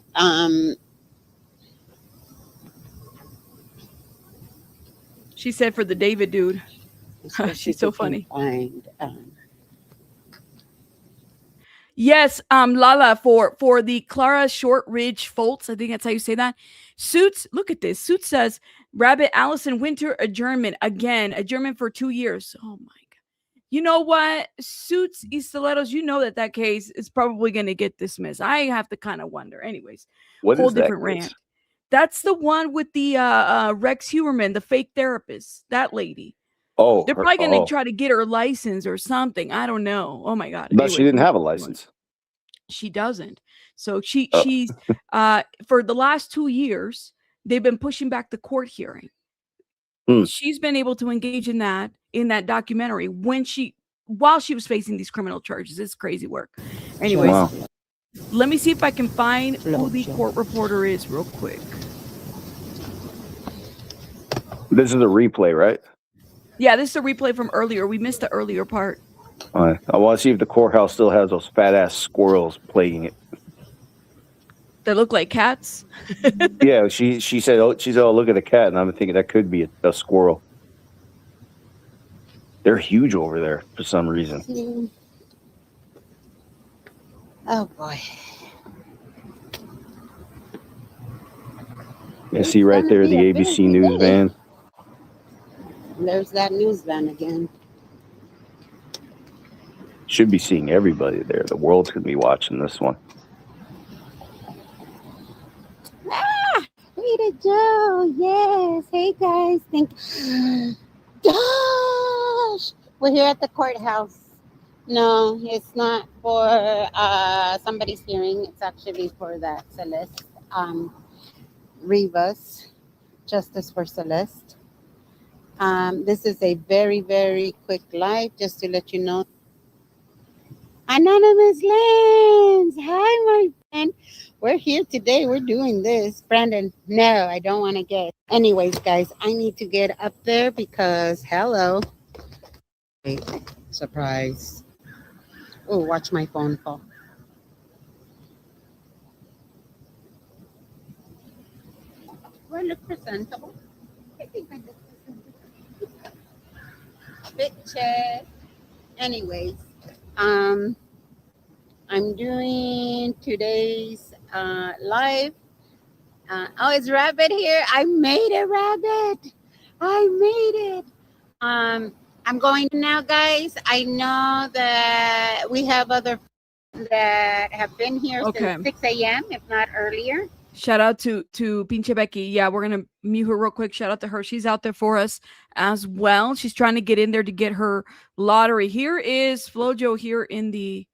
she said for the David dude. She's so funny. Yes, Lala, for the Clara Shortridge Foltz, I think that's how you say that. Suits, look at this. Suits says Rabbit Allison Winter adjournment again, adjournment for 2 years. Oh my God. You know what? Suits y Stilettos, you know that case is probably going to get dismissed. I have to kind of wonder. Anyways,
What
whole
is that
different
case?
rant. That's the one with the Rex Huberman, the fake therapist, that lady.
Oh,
they're probably going to try to get her license or something. I don't know. Oh my God.
But
Anyways,
she didn't have a license.
She doesn't. So she's for the last 2 years, they've been pushing back the court hearing. She's been able to engage in that documentary while she was facing these criminal charges. It's crazy work. Anyways, let me see if I can find who the court reporter is real quick.
This is a replay, right?
Yeah, this is a replay from earlier. We missed the earlier part.
All right. I want to see if the courthouse still has those fat ass squirrels plaguing it.
That look like cats.
Yeah, she said, "Oh, look at the cat," and I'm thinking that could be a squirrel. They're huge over there for some reason.
Oh boy.
You see right there the ABC news van.
There's that news van again.
Should be seeing everybody there. The world's gonna be watching this one.
Rita Joe, yes. Hey guys, gosh, we're here at the courthouse. No, it's not for somebody's hearing. It's actually for that Celeste Rivas, Justice for Celeste. This is a very, very quick live just to let you know. Anonymous Lens, hi my friend. We're here today. We're doing this. Brandon, no, I don't want to get. Anyways, guys, I need to get up there because, hello. Wait, surprise. Oh, watch my phone fall. Do I look presentable? I think I look presentable. Picture. Anyways, I'm doing today's live. Oh, it's Rabbit here. I made a rabbit. I made it. I'm going now, guys. I know that we have other that have been here since 6 a.m., if not earlier.
Shout out to Pinche Becky. Yeah, we're gonna mute her real quick. Shout out to her. She's out there for us as well. She's trying to get in there to get her lottery. Here is Flojo here in the.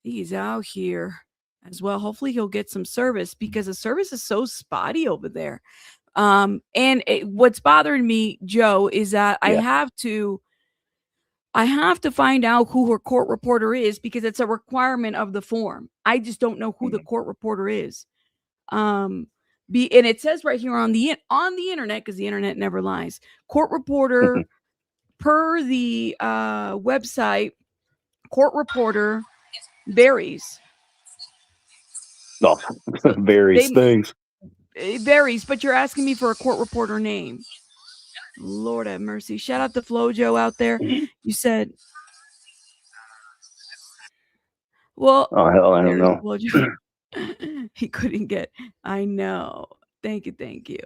He's out here as well. Hopefully he'll get some service because the service is so spotty over there. What's bothering me, Joe, is that I have to find out who her court reporter is because it's a requirement of the form. I just don't know who the court reporter is. And it says right here on the internet, because the internet never lies, court reporter per the website, court reporter varies.
No, varies things.
It varies, but you're asking me for a court reporter name. Lord have mercy. Shout out to Flojo out there. You said, well,
oh hell, I don't know.
Flojo. He couldn't get. I know. Thank you.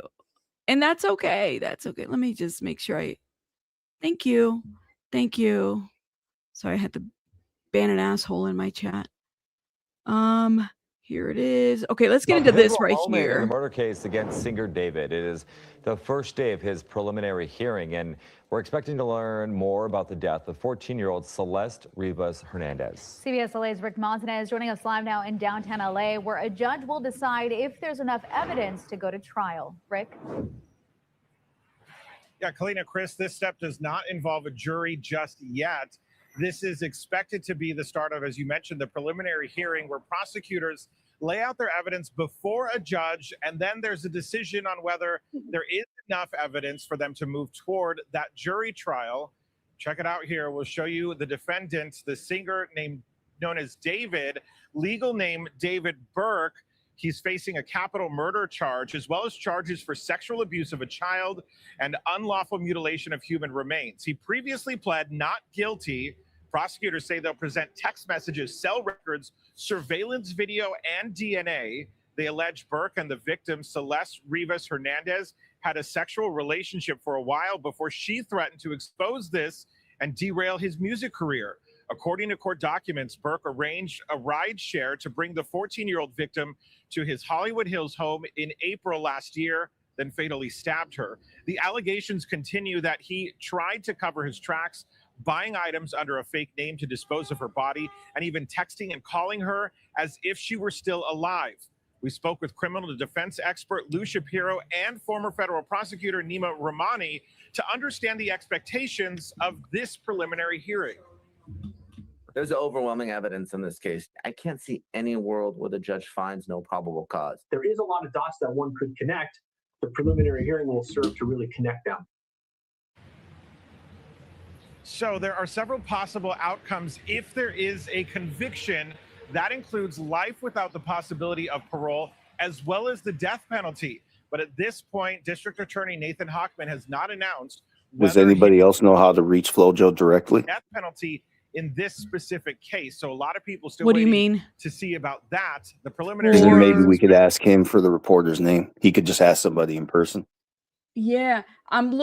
And that's okay. That's okay. Let me just make sure thank you. Sorry, I had to ban an asshole in my chat. Here it is. Okay, let's get into this right here.
In the murder case against singer David. It is the first day of his preliminary hearing, and we're expecting to learn more about the death of 14-year-old Celeste Rivas Hernandez.
CBS LA's Rick Montanez joining us live now in downtown LA, where a judge will decide if there's enough evidence to go to trial. Rick?
Yeah, Kalina, Chris, this step does not involve a jury just yet. This is expected to be the start of, as you mentioned, the preliminary hearing where prosecutors lay out their evidence before a judge, and then there's a decision on whether there is enough evidence for them to move toward that jury trial. Check it out here. We'll show you the defendant, the singer known as David, legal name David Burke. He's facing a capital murder charge, as well as charges for sexual abuse of a child and unlawful mutilation of human remains. He previously pled not guilty. Prosecutors say they'll present text messages, cell records, surveillance video, and DNA. They allege Burke and the victim, Celeste Rivas Hernandez, had a sexual relationship for a while before she threatened to expose this and derail his music career. According to court documents, Burke arranged a ride share to bring the 14-year-old victim to his Hollywood Hills home in April last year, then fatally stabbed her. The allegations continue that he tried to cover his tracks, buying items under a fake name to dispose of her body, and even texting and calling her as if she were still alive. We spoke with criminal defense expert Lou Shapiro and former federal prosecutor Nima Rahmani to understand the expectations of this preliminary hearing.
There's overwhelming evidence in this case. I can't see any world where the judge finds no probable cause.
There is a lot of dots that one could connect. The preliminary hearing will serve to really connect them.
So there are several possible outcomes if there is a conviction. That includes life without the possibility of parole, as well as the death penalty. But at this point, District Attorney Nathan Hochman has not announced
Does anybody else know how to reach Flojo directly?
death penalty in this specific case. So a lot of people still
What do you
waiting
mean?
to see about that. The preliminary
Then
hearing
maybe we could ask him for the reporter's name. He could just ask somebody in person.
Yeah,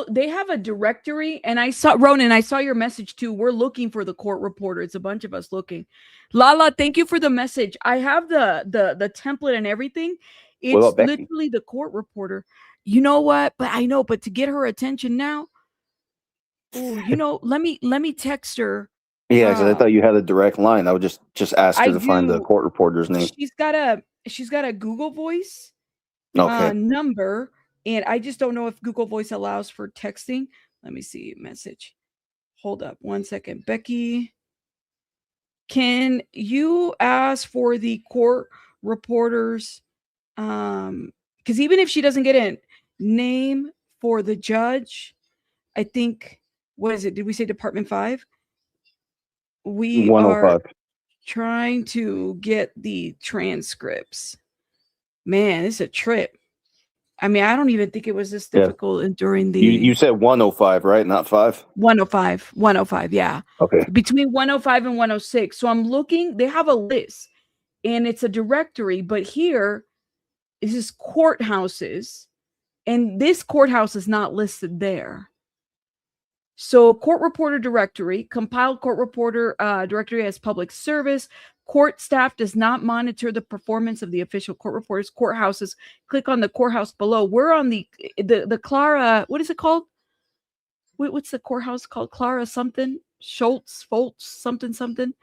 they have a directory, and I saw Ronan. I saw your message too. We're looking for the court reporter. It's a bunch of us looking. Lala, thank you for the message. I have the template and everything.
What about
It's
Becky?
literally the court reporter. You know what? But I know. But to get her attention now, ooh, let me text her.
Yeah, because I thought you had a direct line. I would just ask her
I
to find the
do.
court reporter's name.
She's got a Google Voice
Okay.
number. And I just don't know if Google Voice allows for texting. Let me see. Message. Hold up 1 second. Becky, can you ask for the court reporters? Because even if she doesn't get a name for the judge, I think, what is it? Did we say Department 5? We
105.
are trying to get the transcripts. Man, it's a trip. I mean, I don't even think it was this
Yeah.
difficult during the
You said 105, right? Not 5?
105, yeah.
Okay.
Between 105 and 106. So I'm looking, they have a list and it's a directory, but here is this courthouses, and this courthouse is not listed there. So court reporter directory, compiled court reporter directory as public service. Court staff does not monitor the performance of the official court reporters. Courthouses, click on the courthouse below. We're on the Clara, what is it called? What's the courthouse called? Clara something? Foltz, something.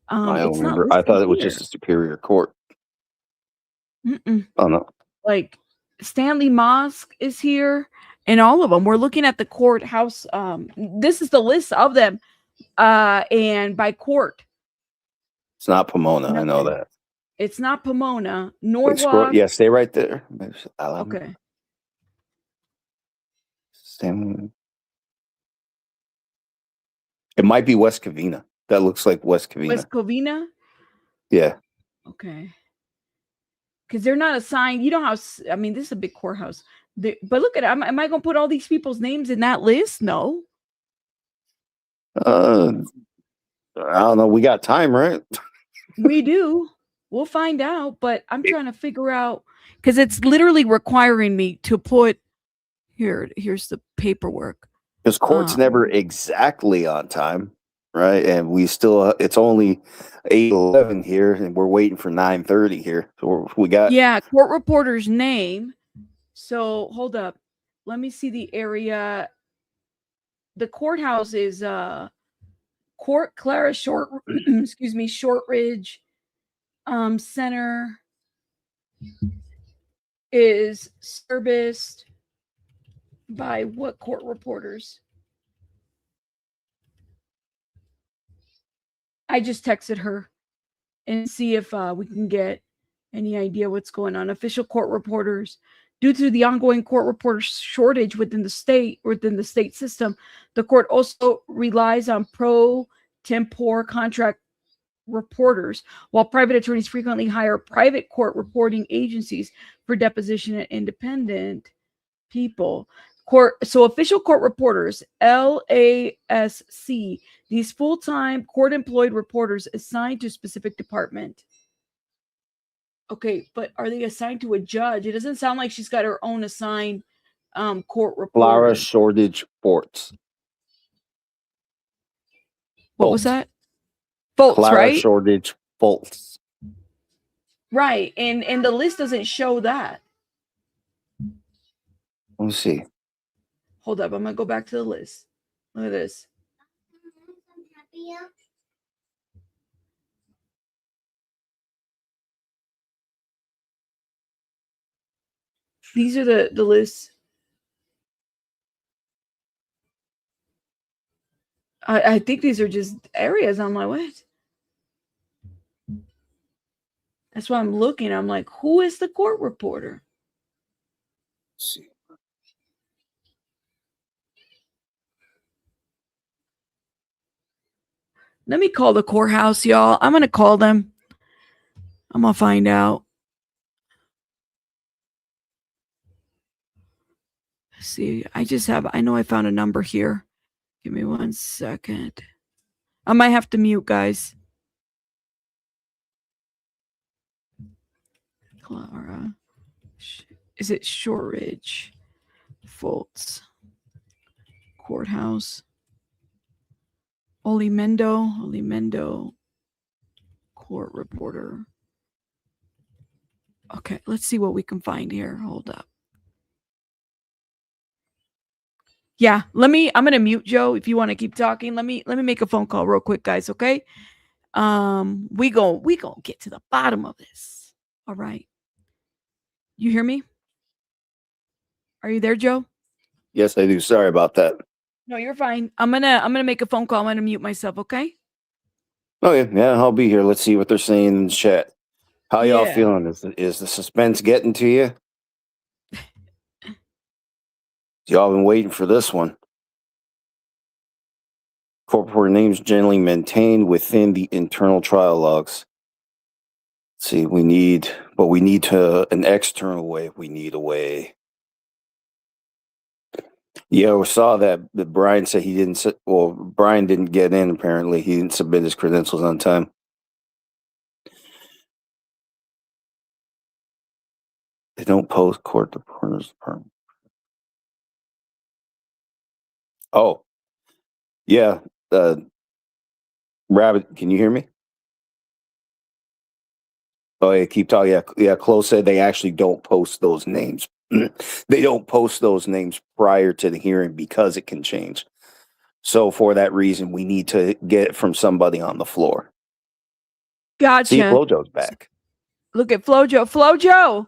I don't
It's not
remember. I thought
listed
it was
here.
just a superior court.
Mm-mm.
Oh, no.
Like Stanley Mosque is here, and all of them. We're looking at the courthouse. This is the list of them, and by court.
It's not Pomona. I know that.
It's not Pomona,
Wait, scroll.
Norwalk.
Yeah, stay right there.
Okay.
It might be West Covina. That looks like West Covina.
West Covina.
Yeah.
Okay. Because they're not assigned. You know how? I mean, this is a big courthouse. But look at it. Am I going to put all these people's names in that list? No.
I don't know. We got time, right?
We do. We'll find out. But I'm trying to figure out, because it's literally requiring me to put here's the paperwork.
Because court's never exactly on time, right? And we still, it's only 8:11 here, and we're waiting for 9:30 here. So we got
court reporter's name. So hold up. Let me see the area. The courthouse is Court Clara Shortridge Center is serviced by what court reporters? I just texted her and see if we can get any idea what's going on. Official court reporters. Due to the ongoing court reporter shortage within the state system, the court also relies on pro tempore contract reporters, while private attorneys frequently hire private court reporting agencies for deposition and independent people. So official court reporters, LASC, these full-time court-employed reporters assigned to a specific department. Okay, but are they assigned to a judge? It doesn't sound like she's got her own assigned court reporter.
Clara Shortridge Foltz.
What was that? Foltz,
Clara
right?
Shortridge Foltz.
Right, and the list doesn't show that.
Let me see.
Hold up, I'm gonna go back to the list. Look at this. These are the lists. I think these are just areas. I'm like, what? That's why I'm looking. I'm like, who is the court reporter?
Let's see.
Let me call the courthouse, y'all. I'm going to call them. I'm going to find out. Let's see, I know I found a number here. Give me 1 second. I might have to mute, guys. Clara. Is it Shortridge Foltz Courthouse? Olimendo court reporter. Okay, let's see what we can find here. Hold up. Yeah, I'm gonna mute Joe if you want to keep talking. Let me make a phone call real quick, guys. Okay. We gonna get to the bottom of this. All right. You hear me? Are you there, Joe?
Yes, I do. Sorry about that.
No, you're fine. I'm gonna make a phone call. I'm gonna mute myself, okay?
Okay, yeah, I'll be here. Let's see what they're saying in the chat. How y'all
Yeah.
feeling? Is the suspense getting to you? Y'all been waiting for this one. Court reporter names generally maintained within the internal trial logs. Let's see, we need an external way. We need a way. Yeah, we saw that Brian said he didn't. Well, Brian didn't get in. Apparently, he didn't submit his credentials on time. They don't post court reporters department. Oh, yeah. Rabbit, can you hear me? Oh, yeah, keep talking. Yeah. Close said they actually don't post those names. They don't post those names prior to the hearing because it can change. So for that reason, we need to get it from somebody on the floor.
Gotcha.
See, Flojo's back.
Look at Flojo. Flojo.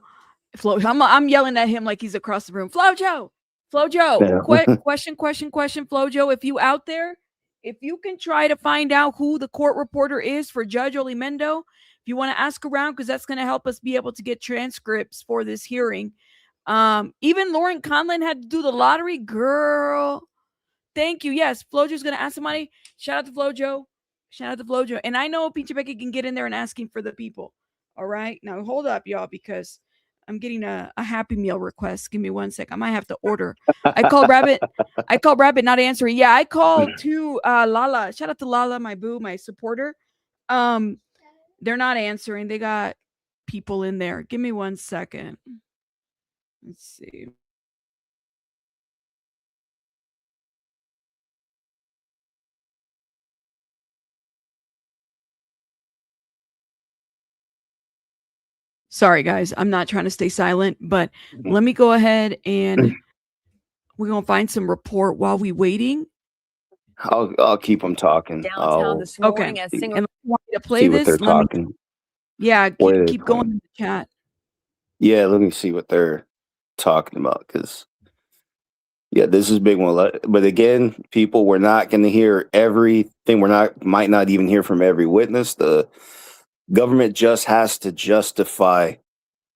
I'm yelling at him like he's across the room. Flojo.
Yeah.
Question, Flojo. If you out there, if you can try to find out who the court reporter is for Judge Olimendo, if you want to ask around, because that's going to help us be able to get transcripts for this hearing. Even Lauren Conlon had to do the lottery. Girl, thank you. Yes, Flojo's going to ask somebody. Shout out to Flojo. And I know Peachy Becky can get in there and asking for the people. All right. Now hold up, y'all, because I'm getting a Happy Meal request. Give me 1 sec. I might have to order. I called Rabbit. Not answering. Yeah, I called to Lala. Shout out to Lala, my boo, my supporter. They're not answering. They got people in there. Give me 1 second. Let's see. Sorry, guys. I'm not trying to stay silent, but let me go ahead and we're going to find some report while we waiting.
I'll keep them talking.
Downtown this morning as
And I want you to play
see what
this.
they're talking.
Yeah,
What are they
keep going
playing?
in the chat.
Yeah, let me see what they're talking about, because yeah, this is a big one. But again, people, we're not going to hear everything. Might not even hear from every witness. The government just has to justify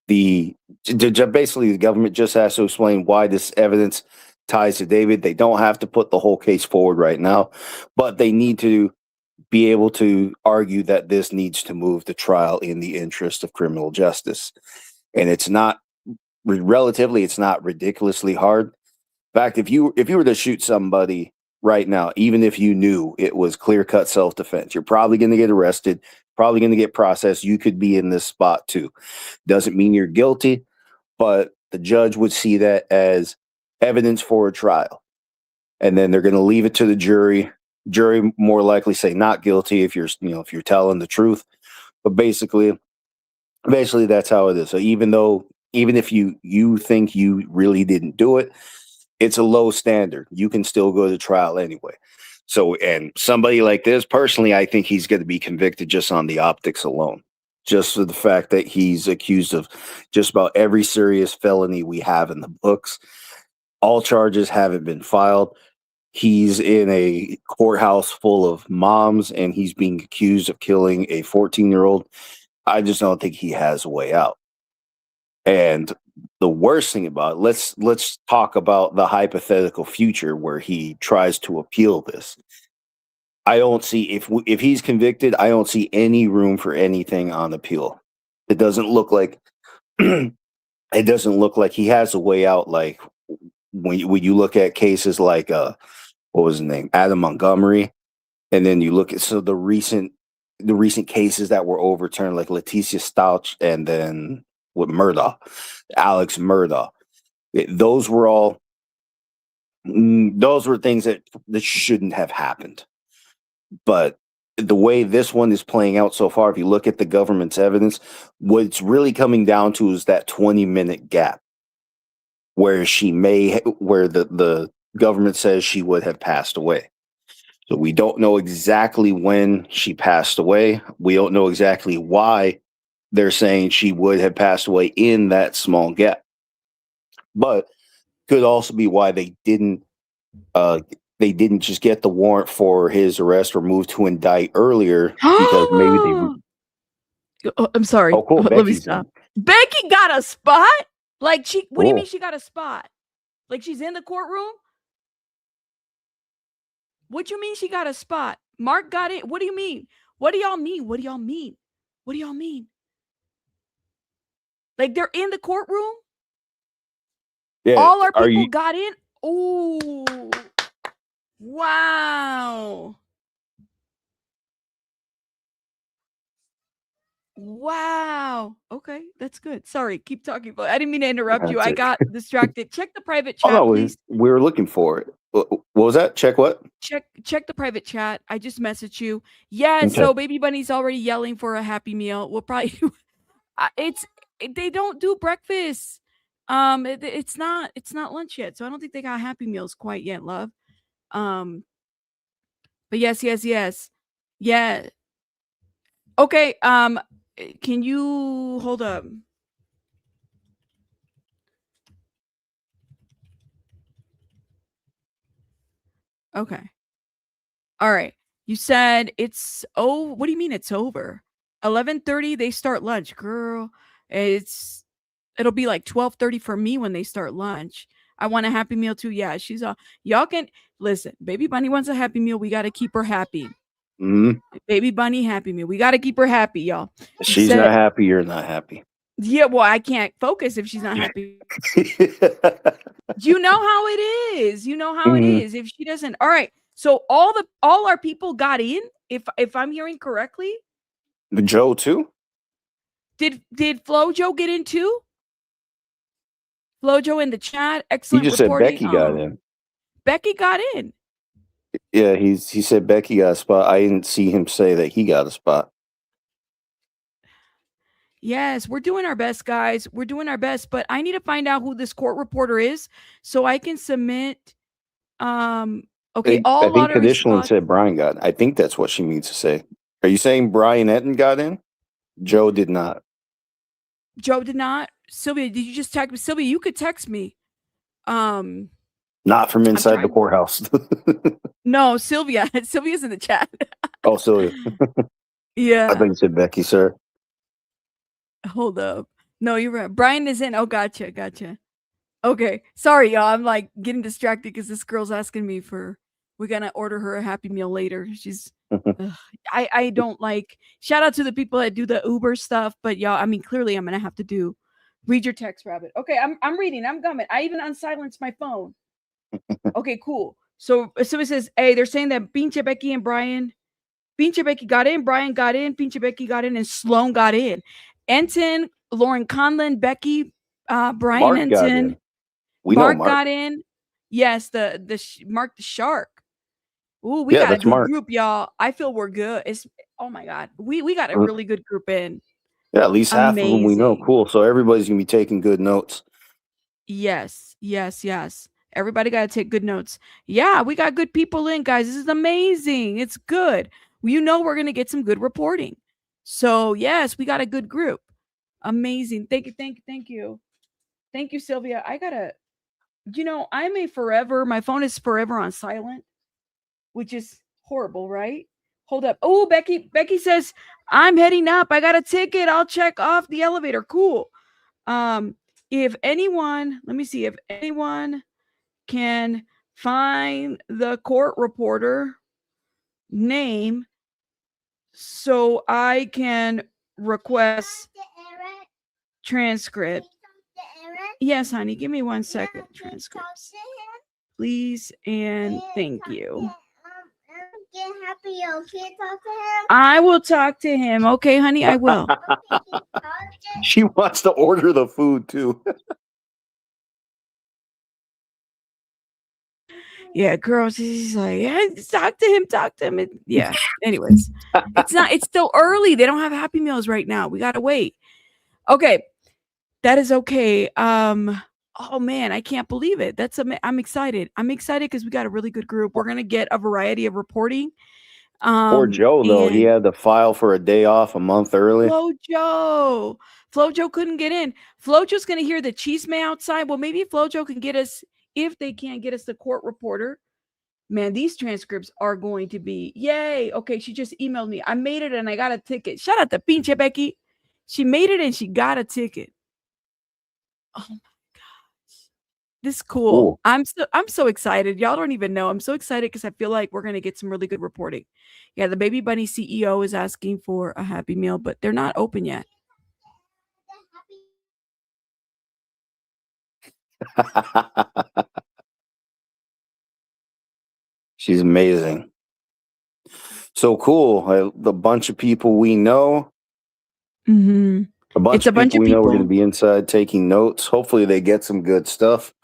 basically the government just has to explain why this evidence ties to David. They don't have to put the whole case forward right now, but they need to be able to argue that this needs to move the trial in the interest of criminal justice. And it's not ridiculously hard. In fact, if you were to shoot somebody right now, even if you knew it was clear-cut self-defense, you're probably going to get arrested, probably going to get processed. You could be in this spot too. Doesn't mean you're guilty, but the judge would see that as evidence for a trial. And then they're going to leave it to the jury. Jury more likely say not guilty if you're telling the truth. But basically that's how it is. So even if you think you really didn't do it, it's a low standard. You can still go to trial anyway. So, and somebody like this, personally, I think he's going to be convicted just on the optics alone. Just for the fact that he's accused of just about every serious felony we have in the books. All charges haven't been filed. He's in a courthouse full of moms, and he's being accused of killing a 14-year-old. I just don't think he has a way out. And the worst thing about it, let's talk about the hypothetical future where he tries to appeal this. I don't see if he's convicted, I don't see any room for anything on appeal. It doesn't look like he has a way out. Like when you look at cases like what was his name, Adam Montgomery, and then you look at the recent cases that were overturned, like Leticia Stouch, and then with Alex Murdaugh. Those were things that shouldn't have happened. But the way this one is playing out so far, if you look at the government's evidence, what it's really coming down to is that 20-minute gap where the government says she would have passed away. So we don't know exactly when she passed away. We don't know exactly why they're saying she would have passed away in that small gap. But could also be why they didn't just get the warrant for his arrest or move to indict earlier, because maybe they.
Oh, I'm sorry.
Oh, cool.
Let me stop. Becky got a spot? Like what do you mean she got a spot? Like she's in the courtroom? What you mean she got a spot? Mark got it. What do you mean? What do y'all mean? What do y'all mean? What do y'all mean? Like they're in the courtroom?
Yeah.
All our people got in? Oh, wow. Wow. Okay, that's good. Sorry, keep talking. But I didn't mean to interrupt you.
That's
I
it.
got distracted. Check the private
Oh
chat,
no,
please.
we were looking for it. What was that? Check what?
Check the private chat. I just messaged you. Yeah,
Okay.
so Baby Bunny's already yelling for a Happy Meal. We'll probably they don't do breakfast. It's not lunch yet, so I don't think they got Happy Meals quite yet, love. But yes. Yeah. Okay, can you hold up? Okay. All right. You said it's what do you mean it's over? 11:30 they start lunch, girl. It'll be like 12:30 for me when they start lunch. I want a Happy Meal too. Yeah, y'all can listen. Baby Bunny wants a Happy Meal. We got to keep her happy.
Mm-hmm.
Baby Bunny Happy Meal. We got to keep her happy, y'all.
She's not happy. You're not happy.
Yeah, well, I can't focus if she's not happy. You know how it is. You know how it is. If she doesn't, all right. So all our people got in. If I'm hearing correctly,
Joe too.
Did FloJo get in too? FloJo in the chat. Excellent.
He just
reporting.
said Becky got in.
Becky got in.
Yeah, he said Becky got a spot. I didn't see him say that he got a spot.
Yes, we're doing our best, guys. We're doing our best, but I need to find out who this court reporter is so I can submit. Okay,
I think Kadishlan said Brian got in. I think that's what she means to say. Are you saying Brian Etten got in? Joe did not.
Joe did not. Sylvia, did you just text me? Sylvia, you could text me.
Not from inside the courthouse.
No, Sylvia. Sylvia's in the chat.
Oh, Sylvia.
Yeah.
I think you said Becky, sir.
Hold up. No, you're right. Brian is in. Oh, gotcha. Okay. Sorry, y'all. I'm like getting distracted because this girl's asking me we're gonna order her a Happy Meal later. She's I don't like shout out to the people that do the Uber stuff, but y'all, I mean, clearly I'm gonna have to read your text, Rabbit. Okay, I'm reading, I'm coming. I even unsilenced my phone. Okay, cool. So it says, hey, they're saying that Pinche Becky and Brian, Pinche Becky got in, Brian got in, Pinche Becky got in, and Sloan got in. Enton, Lauren Conlon, Becky, Brian
Mark
Enton.
got in.
Mark got in. Yes, the Mark the Shark. Ooh, we got a good group, y'all. I feel we're good. Oh my God. We got a really good group in.
Yeah, at least half of them we know. Cool. So everybody's gonna be taking good notes.
Yes. Everybody got to take good notes. Yeah, we got good people in, guys. This is amazing. It's good. You know we're gonna get some good reporting. So yes, we got a good group. Amazing. Thank you. Thank you, Sylvia. My phone is forever on silent, which is horrible, right? Hold up. Oh, Becky says, I'm heading up. I got a ticket. I'll check off the elevator. Cool. If anyone can find the court reporter name so I can request transcript. Yes, honey, give me 1 second. Transcripts, please, and thank you. I will talk to him. Okay, honey, I will.
She wants to order the food too.
Yeah, girl, she's like, yeah, talk to him. Yeah. Anyways, it's still early. They don't have Happy Meals right now. We gotta wait. Okay, that is okay. Oh man, I can't believe it. I'm excited. I'm excited because we got a really good group. We're gonna get a variety of reporting.
Poor Joe though, he had to file for a day off a month early.
FloJo couldn't get in. FloJo's gonna hear the chisme outside. Well, maybe FloJo can get us. If they can't get us the court reporter, man, these transcripts are going to be yay. Okay, she just emailed me. I made it and I got a ticket. Shout out to Pinche Becky. She made it and she got a ticket. Oh my gosh. This is cool. I'm so excited. Y'all don't even know. I'm so excited because I feel like we're gonna get some really good reporting. Yeah, the Baby Bunny CEO is asking for a Happy Meal, but they're not open yet.
She's amazing. So cool. A bunch of people we know.
Mm-hmm.
A bunch
It's a
of
bunch
people
of
we know are going to
people.
be inside taking notes. Hopefully they get some good stuff.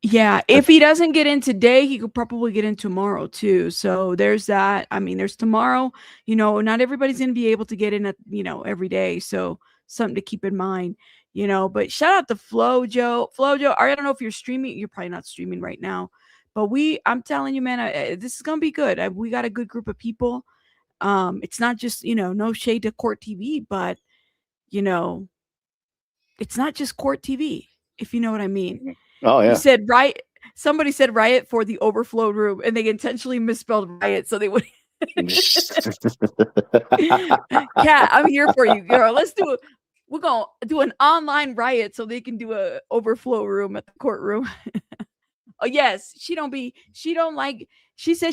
Yeah, if he doesn't get in today, he could probably get in tomorrow too. So there's that. I mean, there's tomorrow. You know, not everybody's going to be able to get in at, you know, every day. So something to keep in mind, you know. But shout out to Flojo. Flojo, I don't know if you're streaming. You're probably not streaming right now. But I'm telling you, man, this is going to be good. We got a good group of people. It's not just, you know, no shade to Court TV, but, you know, it's not just Court TV, if you know what I mean.
Oh, yeah.
You said right. Somebody said riot for the overflow room, and they intentionally misspelled riot so they would. Cat, I'm here for you, girl. We're gonna do an online riot so they can do a overflow room at the courtroom. Oh yes, she says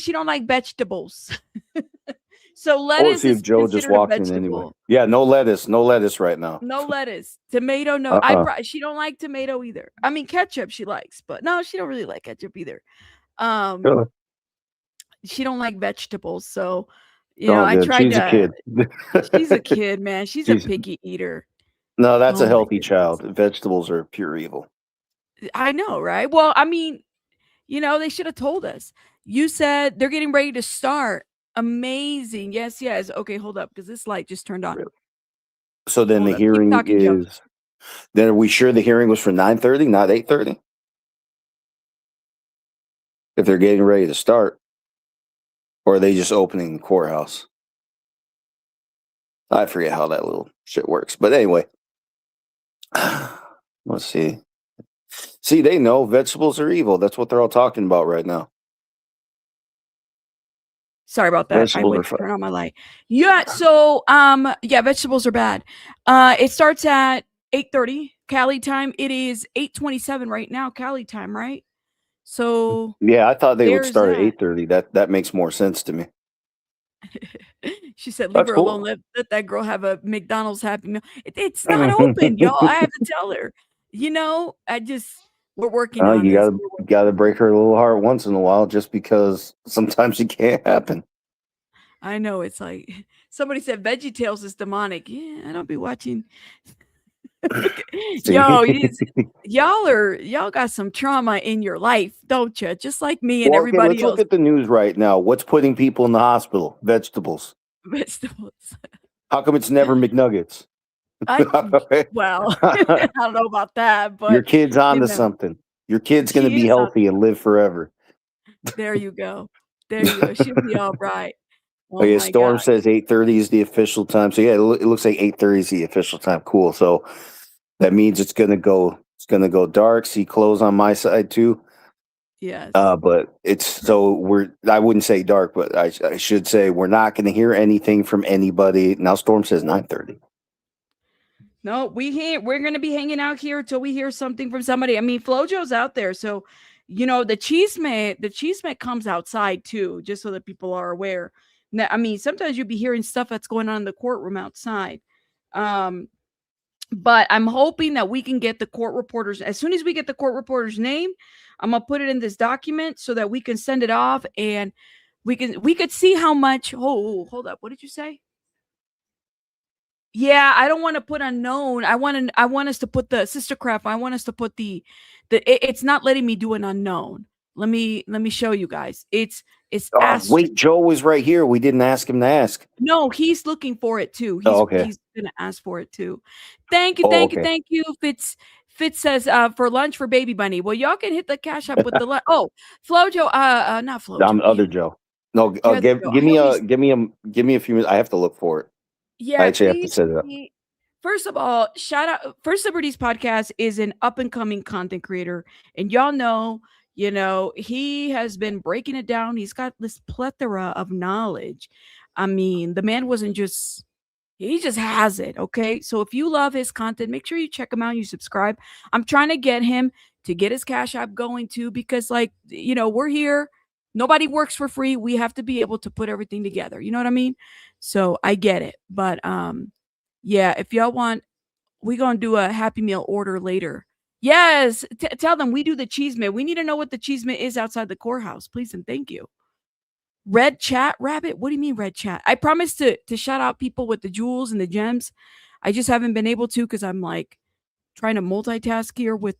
she don't like vegetables. So lettuce
see if
is
Joe just
considered a
walked in anyway.
vegetable.
Yeah, no lettuce right now.
No lettuce. Tomato, no. She don't like tomato either. I mean, ketchup she likes, but no, she don't really like ketchup either.
Really?
She don't like vegetables, so you
Oh,
know, I
good.
tried
She's a kid.
She's a kid, man. She's a picky eater.
No, that's
Oh
a
my
healthy child. Vegetables are pure evil.
I know, right? Well, I mean, you know, they should have told us. You said they're getting ready to start. Amazing. Yes, yes. Okay, hold up, because this light just turned on.
So then
Hold
the
up. Keep
hearing
talking, Joe.
is. Then are we sure the hearing was for 9:30, not 8:30? If they're getting ready to start, or are they just opening the courthouse? I forget how that little shit works, but anyway, let's see. See, they know vegetables are evil. That's what they're all talking about right now.
Sorry about that.
Vegetables
I
are
went to
fine.
turn on my light. Yeah, so yeah, vegetables are bad. It starts at 8:30 Cali time. It is 8:27 right now, Cali time, right? So
Yeah, I thought they would
there's
start at
that.
8:30. That makes more sense to me.
She said, "Leave
That's
her
cool.
alone. Let that girl have a McDonald's Happy Meal." It's not open, y'all. I have to tell her. You know, we're working on
You
this.
gotta break her little heart once in a while, just because sometimes it can't happen.
I know, it's like somebody said Veggie Tales is demonic. Yeah, I don't be watching. Yo, y'all got some trauma in your life, don't you? Just like me and
Well, okay,
everybody
let's
else.
look at the news right now. What's putting people in the hospital? Vegetables.
Vegetables.
How come it's never McNuggets?
Well, I don't know about that, but
Your kid's onto
you know,
something. Your kid's going to
she
be
is on-
healthy and live forever.
There you go. There you go. She'll be all right.
Oh, yeah,
my
Storm
God.
says 8:30 is the official time. So yeah, it looks like 8:30 is the official time. Cool. So that means it's gonna go dark. See close on my side too.
Yes.
But I wouldn't say dark, but I should say we're not gonna hear anything from anybody. Now Storm says 9:30.
No, we're gonna be hanging out here until we hear something from somebody. I mean, Flojo's out there, so you know the cheesemate comes outside too, just so that people are aware. Now, I mean, sometimes you'll be hearing stuff that's going on in the courtroom outside. But I'm hoping that we can get the court reporters. As soon as we get the court reporter's name, I'm gonna put it in this document so that we can send it off and we could see how much. Oh, hold up. What did you say? Yeah, I don't want to put unknown. I want us to put the sister craft. I want us to put it's not letting me do an unknown. Let me show you guys. It's
Wait, Joe was right here. We didn't ask him to ask.
No, he's looking for it too.
Okay.
He's gonna ask for it too. Thank you,
okay.
thank you. Fitz says for lunch for Baby Bunny. Well, y'all can hit the cash up with the lunch. Oh, Flojo, not Flojo.
I'm other Joe. No, give me a few minutes. I have to look for it.
Yeah,
I actually have to
please.
set it up.
First of all, shout out. First Liberties Podcast is an up and coming content creator, and y'all know, you know, he has been breaking it down. He's got this plethora of knowledge. I mean, the man he just has it. Okay, so if you love his content, make sure you check him out. You subscribe. I'm trying to get him to get his Cash App going too, because like, you know, we're here. Nobody works for free. We have to be able to put everything together. You know what I mean? So I get it. But yeah, if y'all want, we're gonna do a Happy Meal order later. Yes, tell them we do the cheesemate. We need to know what the cheesemate is outside the courthouse, please and thank you. Red chat rabbit? What do you mean red chat? I promised to shout out people with the jewels and the gems. I just haven't been able to because I'm like trying to multitask here with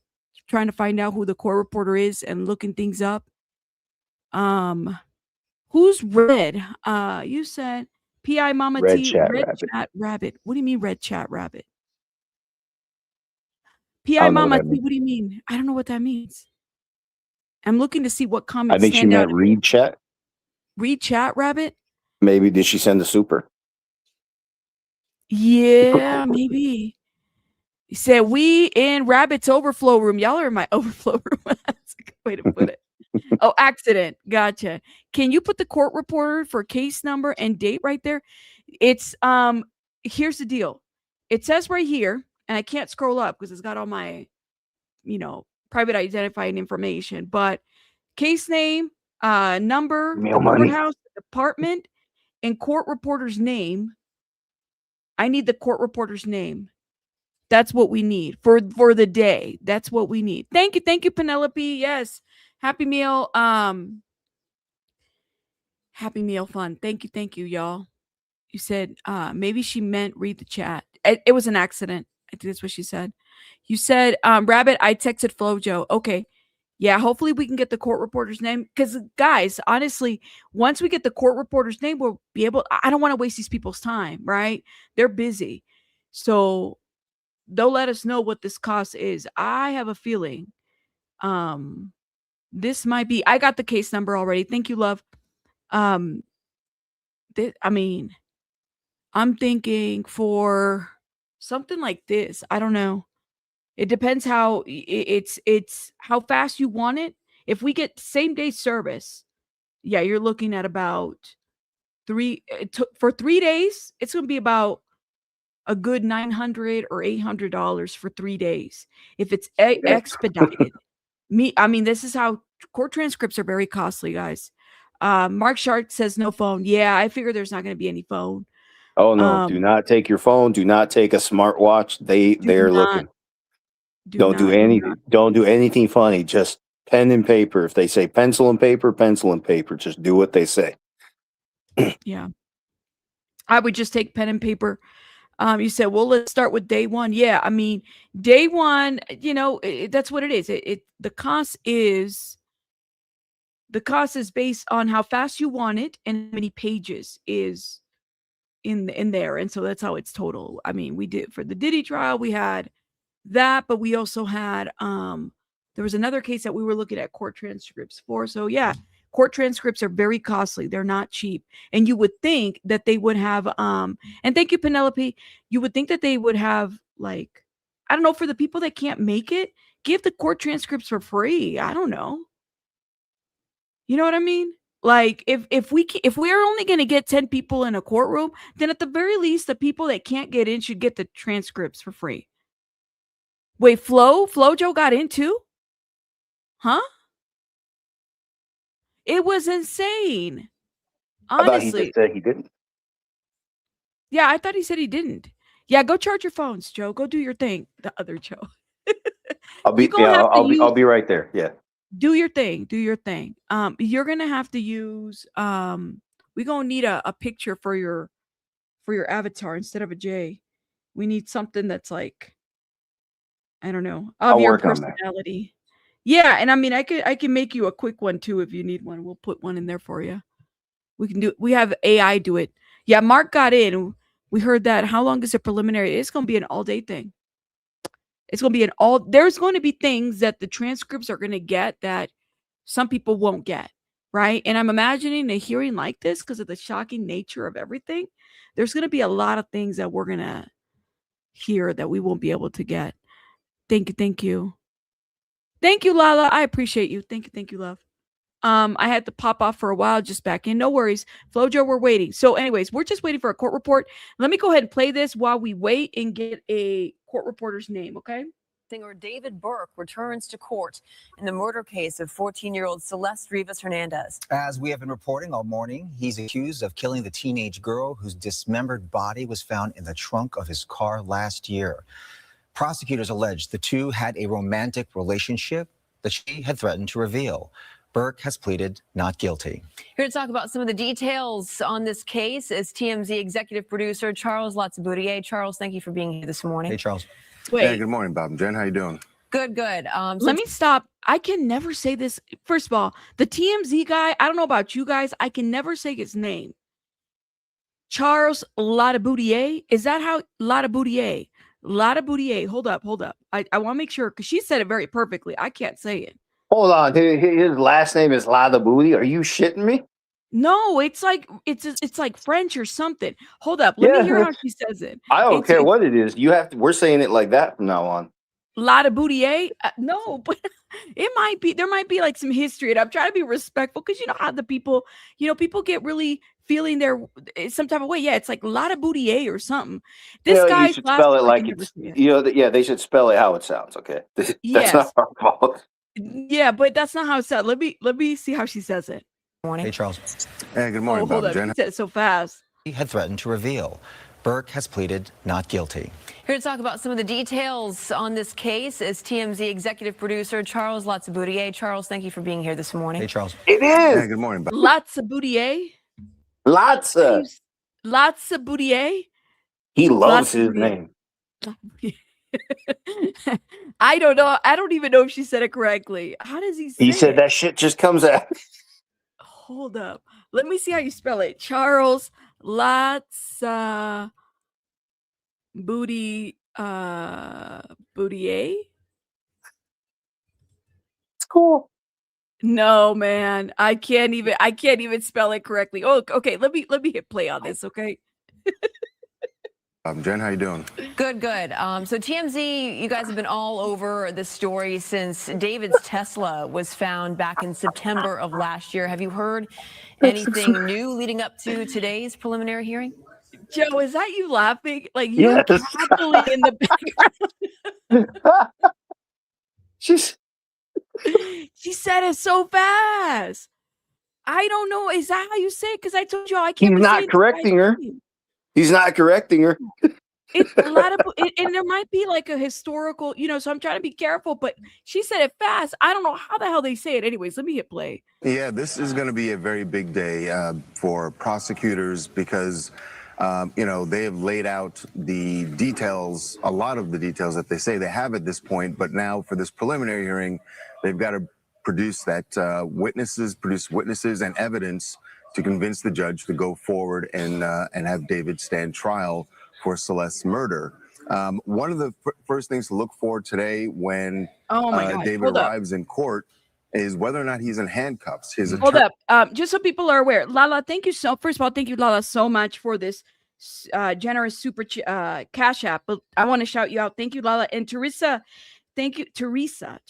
trying to find out who the court reporter is and looking things up. Who's red? You said PI Mama
Red
T,
chat
red
rabbit.
chat rabbit. What do you mean red chat rabbit?
I
PI
don't know what
Mama
that
T,
means.
what do you mean? I don't know what that means. I'm looking to see what
I
comments
think she
stand out.
meant read chat.
Read chat rabbit?
Maybe did she send a super?
Yeah, maybe. He said, we in Rabbit's overflow room. Y'all are in my overflow room. That's a good way to put it. Oh, accident. Gotcha. Can you put the court reporter for case number and date right there? It's here's the deal. It says right here, and I can't scroll up because it's got all my, private identifying information, but case name, number,
Mail
the
money.
courthouse, department, and court reporter's name. I need the court reporter's name. That's what we need for the day. That's what we need. Thank you, Penelope. Yes, happy meal. Happy meal fun. Thank you, y'all. You said maybe she meant read the chat. It was an accident. I think that's what she said. You said Rabbit. I texted Flojo. Okay, yeah. Hopefully we can get the court reporter's name because guys, honestly, once we get the court reporter's name, we'll be able. I don't want to waste these people's time. Right? They're busy, so they'll let us know what this cost is. I have a feeling this might be. I got the case number already. Thank you, love. I'm thinking for something like this. I don't know. It depends how it's how fast you want it. If we get same day service, yeah, you're looking at about for 3 days. It's going to be about a good $900 or $800 for 3 days. If it's expedited, this is how court transcripts are very costly, guys. Mark Shark says no phone. Yeah, I figure there's not going to be any phone.
Oh no! Do not take your phone. Do not take a smartwatch. They're looking. Don't do anything funny. Just pen and paper. If they say pencil and paper, pencil and paper. Just do what they say.
Yeah, I would just take pen and paper. You said, well, let's start with day one. Yeah, day one. That's what it is. The cost is based on how fast you want it and how many pages is in there, and so that's how it's total. We did for the Diddy trial, we had that, but we also had there was another case that we were looking at court transcripts for. So yeah, court transcripts are very costly. They're not cheap. And you would think that they would have and thank you, Penelope. You would think that they would have, like, I don't know, for the people that can't make it, give the court transcripts for free. I don't know. You know what I mean? Like, if we're only going to get 10 people in a courtroom, then at the very least, the people that can't get in should get the transcripts for free. Wait, Flojo got in too? Huh? It was insane. Honestly.
I thought he just said he didn't.
Yeah, I thought he said he didn't. Yeah, go charge your phones, Joe. Go do your thing. The other Joe.
I'll be right there. Yeah.
Do your thing. You're gonna have to use we're gonna need a picture for your avatar instead of a J. We need something that's like, I don't know, of
I'll
your
work on that.
personality. Yeah, and I can make you a quick one too if you need one. We'll put one in there for you. We have AI do it. Yeah, Mark got in. We heard that. How long is the preliminary? It's gonna be an all-day thing. It's going to be there's going to be things that the transcripts are going to get that some people won't get, right? And I'm imagining a hearing like this, because of the shocking nature of everything, there's going to be a lot of things that we're going to hear that we won't be able to get. Thank you. Thank you, Lala. I appreciate you. Thank you, love. I had to pop off for a while, just back in. No worries. Flojo, we're waiting. So anyways, we're just waiting for a court report. Let me go ahead and play this while we wait and get a court reporter's name, okay?
Singer David Burke returns to court in the murder case of 14-year-old Celeste Rivas Hernandez.
As we have been reporting all morning, he's accused of killing the teenage girl whose dismembered body was found in the trunk of his car last year. Prosecutors alleged the two had a romantic relationship that she had threatened to reveal. Burke has pleaded not guilty.
Here to talk about some of the details on this case is TMZ executive producer Charles Latsaboudier. Charles, thank you for being here this morning.
Hey, Charles.
Wait.
Yeah, good morning, Bob and Jen. How you doing?
Good, good.
Let me stop. I can never say this. First of all, the TMZ guy, I don't know about you guys. I can never say his name. Charles Latsaboudier. Is that how Latsaboudier? Latsaboudier. Hold up. I want to make sure because she said it very perfectly. I can't say it.
Hold on. His last name is Latsaboudier. Are you shitting me?
No, it's like French or something. Hold up. Let me hear how she says it.
I don't care what it is. You have to. We're saying it like that from now on.
Latsaboudier? No, but it might be. There might be like some history, and I'm trying to be respectful because you know how the people, people get really feeling their some type of way. Yeah, it's like Latsaboudier or something. This guy
you should spell it like it's. Yeah, they should spell it how it sounds. Okay, that's not our fault.
Yeah, but that's not how it sounds. Let me see how she says it.
Morning.
Hey, Charles.
Hey, good morning,
hold
Bob
up.
Jen.
He said it so fast.
He had threatened to reveal. Burke has pleaded not guilty.
Here to talk about some of the details on this case is TMZ executive producer Charles Latsaboudier. Charles, thank you for being here this morning.
Hey, Charles.
It is.
Yeah, good morning, Bob.
Latsaboudier. Latsaboudier.
He loves his name.
I don't know. I don't even know if she said it correctly. How does he say
He said
it?
that shit just comes out.
Hold up. Let me see how you spell it. Charles Latsaboudier. Boudier.
It's cool.
No, man. I can't even spell it correctly. Oh, okay. Let me hit play on this, okay?
Jen, how you doing?
Good, good. So TMZ, you guys have been all over this story since David's Tesla was found back in September of last year. Have you heard anything new leading up to today's preliminary hearing?
Joe, is that you laughing? Like you're cackling in the background. She said it so fast. I don't know. Is that how you say it? Because I told you I can't.
He's not correcting her. He's not correcting her.
It's a lot of, and there might be like a historical, so I'm trying to be careful, but she said it fast. I don't know how the hell they say it. Anyways, let me hit play.
Yeah, this is going to be a very big day for prosecutors because, they have laid out the details, a lot of the details that they say they have at this point. But now for this preliminary hearing, they've got to produce witnesses and evidence to convince the judge to go forward and have David stand trial for Celeste's murder. One of the first things to look for today when David arrives in court is whether or not he's in handcuffs.
Hold up. Just so people are aware, Lala, thank you first of all, thank you, Lala, so much for this generous super cash app. But I want to shout you out. Thank you, Lala. And Teresa, thank you, Teresa.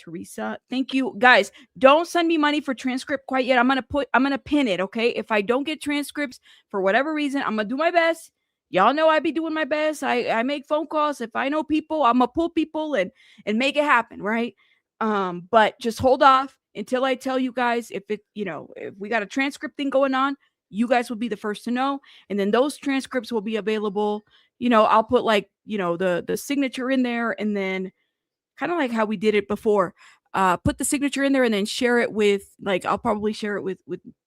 Thank you, guys. Don't send me money for transcript quite yet. I'm gonna pin it. Okay. If I don't get transcripts for whatever reason, I'm gonna do my best. Y'all know I be doing my best. I make phone calls. If I know people, I'm gonna pull people and make it happen. Right. But just hold off until I tell you guys if we got a transcript thing going on, you guys will be the first to know. And then those transcripts will be available. I'll put the signature in there and then kind of like how we did it before. Put the signature in there and then share it with I'll probably share it with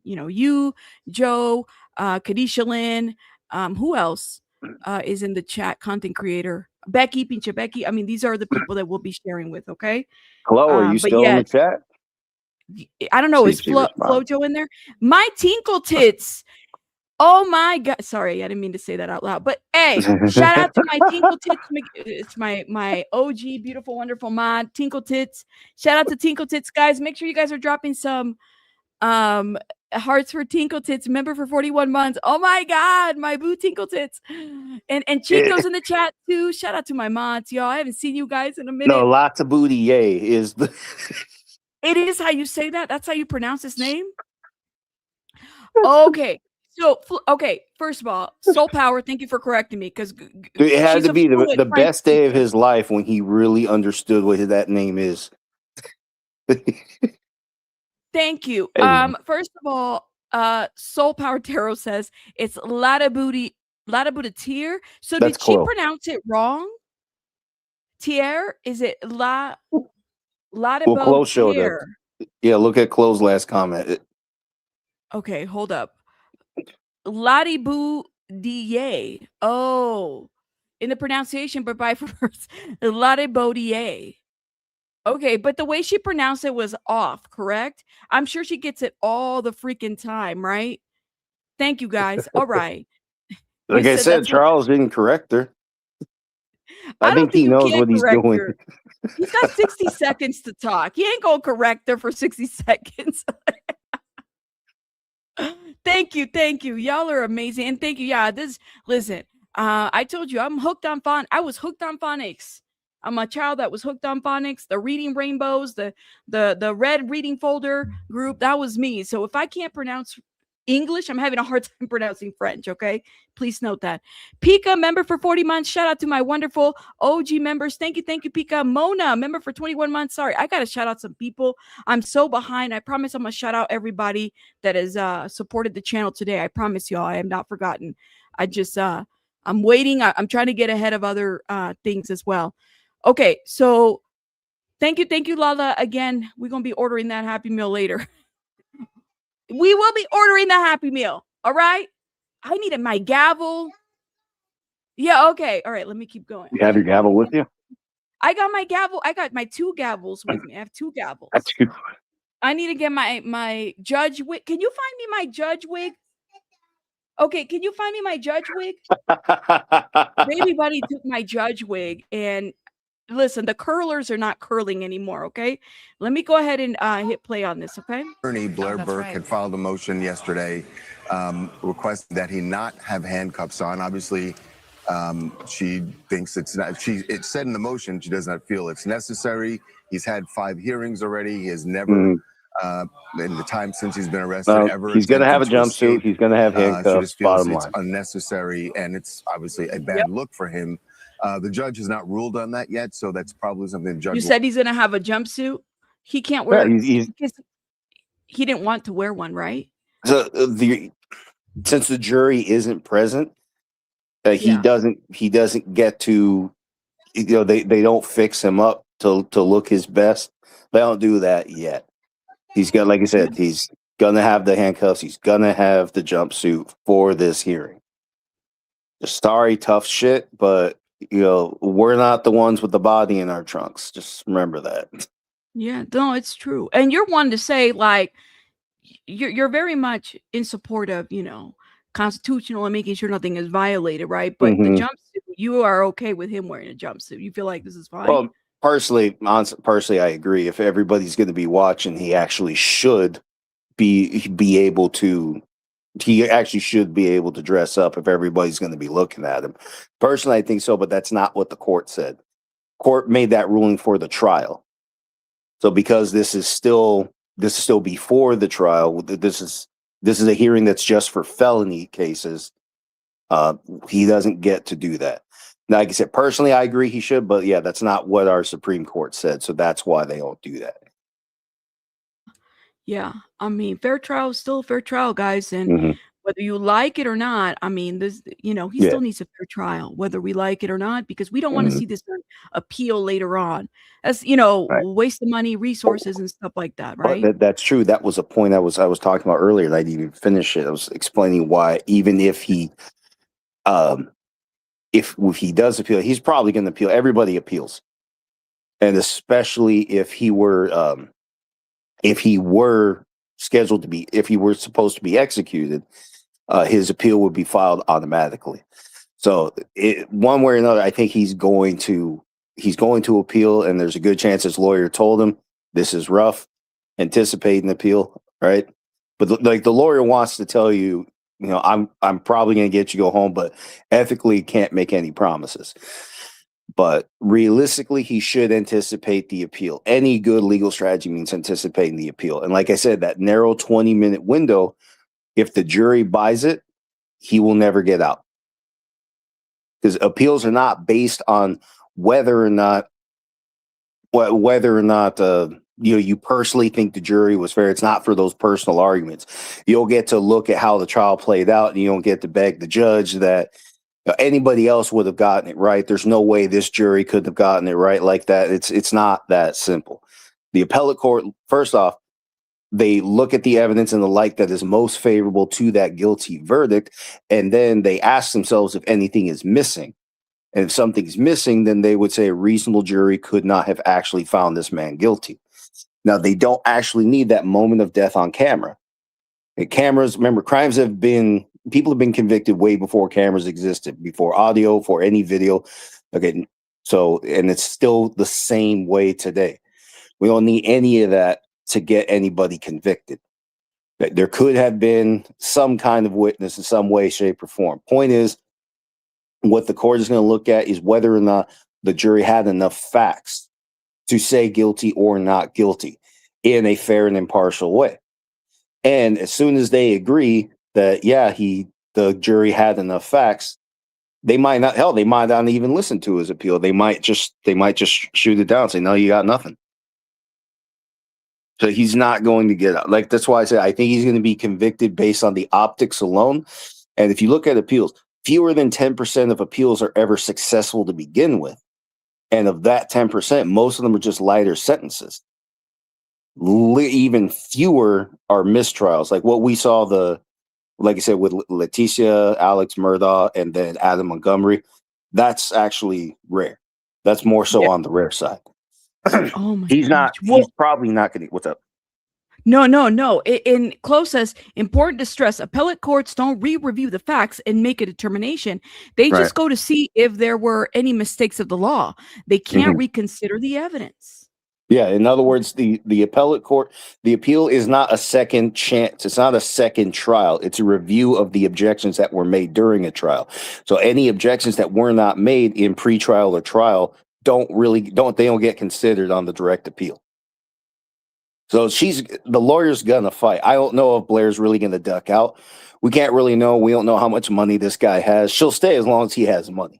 you, Joe, Kadisha Lynn, who else is in the chat, content creator, Becky, Pinche Becky. I mean, these are the people that we'll be sharing with, okay?
Chloe, are you still in the chat?
I don't know. Is Flojo in there? My tinkle tits. Oh my God. Sorry, I didn't mean to say that out loud. But hey, shout out to my tinkle tits. It's my OG, beautiful, wonderful mod, Tinkle Tits. Shout out to Tinkle Tits, guys. Make sure you guys are dropping some hearts for Tinkle Tits, member for 41 months. Oh my God, my boo Tinkle Tits. And Chico's in the chat too. Shout out to my mods, y'all. I haven't seen you guys in a minute.
No, Latsaboudier is the
It is how you say that. That's how you pronounce his name. Okay. So, first of all, Soul Power, thank you for correcting me because
it had to be the best day of his life when he really understood what that name is.
Thank you. First of all, Soul Power Tarot says it's Latsaboudier. So did she pronounce it wrong? Tier? Is it La
Well,
Laudable
Close showed up.
Tier?
Yeah, look at Clo's last comment.
Okay, hold up. Laudable DA. Oh, in the pronunciation, but by first, Laudable DA. Okay, but the way she pronounced it was off, correct? I'm sure she gets it all the freaking time, right? Thank you, guys. All right.
Like I said,
that's what-
Charles didn't correct her. I
don't
think he
you
knows
can
what he's
correct
doing.
her. He's got 60 seconds to talk. He ain't gonna correct her for 60 seconds. Thank you. Y'all are amazing. And thank you. Yeah, listen, I told you I'm hooked on I was hooked on phonics. I'm a child that was hooked on phonics, the reading rainbows, the red reading folder group. That was me. So if I can't pronounce English, I'm having a hard time pronouncing French. Okay, please note that. Pika, member for 40 months. Shout out to my wonderful OG members. Thank you, Pika. Mona, member for 21 months. Sorry, I gotta shout out some people. I'm so behind. I promise I'm gonna shout out everybody that has supported the channel today. I promise y'all, I am not forgotten. I just I'm waiting. I'm trying to get ahead of other things as well. Okay, so thank you, Lala. Again, we're gonna be ordering that Happy Meal later. We will be ordering the Happy Meal. All right. I needed my gavel. Yeah. Okay. All right. Let me keep going.
You have your gavel with you?
I got my gavel. I got my 2 gavels with me. I have 2 gavels. I need to get my judge wig. Can you find me my judge wig? Okay. Can you find me my judge wig? Baby Buddy took my judge wig, and listen, the curlers are not curling anymore. Okay. Let me go ahead and hit play on this. Okay.
Attorney Blair Burke had filed a motion yesterday requesting that he not have handcuffs on. Obviously, she thinks it's not. It said in the motion she does not feel it's necessary. He's had 5 hearings already. He has never, in the time since he's been arrested, ever.
He's going to have a
attempted to
jumpsuit.
escape.
He's going to have
She
handcuffs.
just feels
Bottom
it's
line.
unnecessary, and it's obviously a bad look for him. The judge has not ruled on that yet, so that's probably something the judge.
You said he's gonna have a jumpsuit. He can't wear.
Yeah,
he didn't want to wear one, right?
So since the jury isn't present, he doesn't get to. They don't fix him up to look his best. They don't do that yet. He's got, like I said, he's gonna have the handcuffs. He's gonna have the jumpsuit for this hearing. Sorry, tough shit, but we're not the ones with the body in our trunks. Just remember that.
Yeah, no, it's true. And you're one to say, like, you're very much in support of, constitutional and making sure nothing is violated, right? But the jumpsuit, you are okay with him wearing a jumpsuit. You feel like this is fine.
Well, personally, I agree. If everybody's going to be watching, he actually should be able to. He actually should be able to dress up if everybody's going to be looking at him. Personally, I think so, but that's not what the court said. Court made that ruling for the trial. So because this is still before the trial, this is a hearing that's just for felony cases. He doesn't get to do that. Now, like I said, personally, I agree he should, but yeah, that's not what our Supreme Court said. So that's why they don't do that.
Yeah, I mean, fair trial is still a fair trial, guys, and whether you like it or not, I mean, this, he still needs a fair trial, whether we like it or not, because we don't want to see this appeal later on. That's waste of money, resources, and stuff like that, right?
That's true. That was a point I was talking about earlier, and I didn't even finish it. I was explaining why, even if he does appeal, he's probably going to appeal. Everybody appeals, and especially if he were supposed to be executed, his appeal would be filed automatically. So one way or another, I think he's going to appeal, and there's a good chance his lawyer told him this is rough, anticipate an appeal, right? But like the lawyer wants to tell you, I'm probably going to get you go home, but ethically can't make any promises. But realistically, he should anticipate the appeal. Any good legal strategy means anticipating the appeal. And like I said, that narrow 20-minute window, if the jury buys it, he will never get out. Because appeals are not based on whether or not you personally think the jury was fair. It's not for those personal arguments. You'll get to look at how the trial played out, and you don't get to beg the judge that Anybody else would have gotten it right. There's no way this jury could have gotten it right like that. It's not that simple. The appellate court, first off, they look at the evidence in the light that is most favorable to that guilty verdict, and then they ask themselves if anything is missing. And if something's missing, then they would say a reasonable jury could not have actually found this man guilty. Now, they don't actually need that moment of death on camera. And cameras, remember, people have been convicted way before cameras existed, before audio, for any video. Okay, so, and it's still the same way today. We don't need any of that to get anybody convicted. There could have been some kind of witness in some way, shape, or form. Point is, what the court is going to look at is whether or not the jury had enough facts to say guilty or not guilty in a fair and impartial way. And as soon as they agree that, yeah, the jury had enough facts, they might not even listen to his appeal. They might just shoot it down and say, no, you got nothing. So he's not going to get out. Like, that's why I say I think he's going to be convicted based on the optics alone. And if you look at appeals, fewer than 10% of appeals are ever successful to begin with. And of that 10%, most of them are just lighter sentences. Even fewer are mistrials. Like what we saw, like I said, with Leticia, Alex Murdaugh, and then Adam Montgomery, that's actually rare. That's more so on the rare side.
Oh my
He's probably not going to. What's up?
No. In Close says, important to stress, appellate courts don't re-review the facts and make a determination. They just go to see if there were any mistakes of the law. They can't reconsider the evidence.
Yeah, in other words, the appellate court, the appeal is not a second chance. It's not a second trial. It's a review of the objections that were made during a trial. So any objections that were not made in pretrial or trial don't get considered on the direct appeal. So the lawyer's gonna fight. I don't know if Blair's really gonna duck out. We can't really know. We don't know how much money this guy has. She'll stay as long as he has money.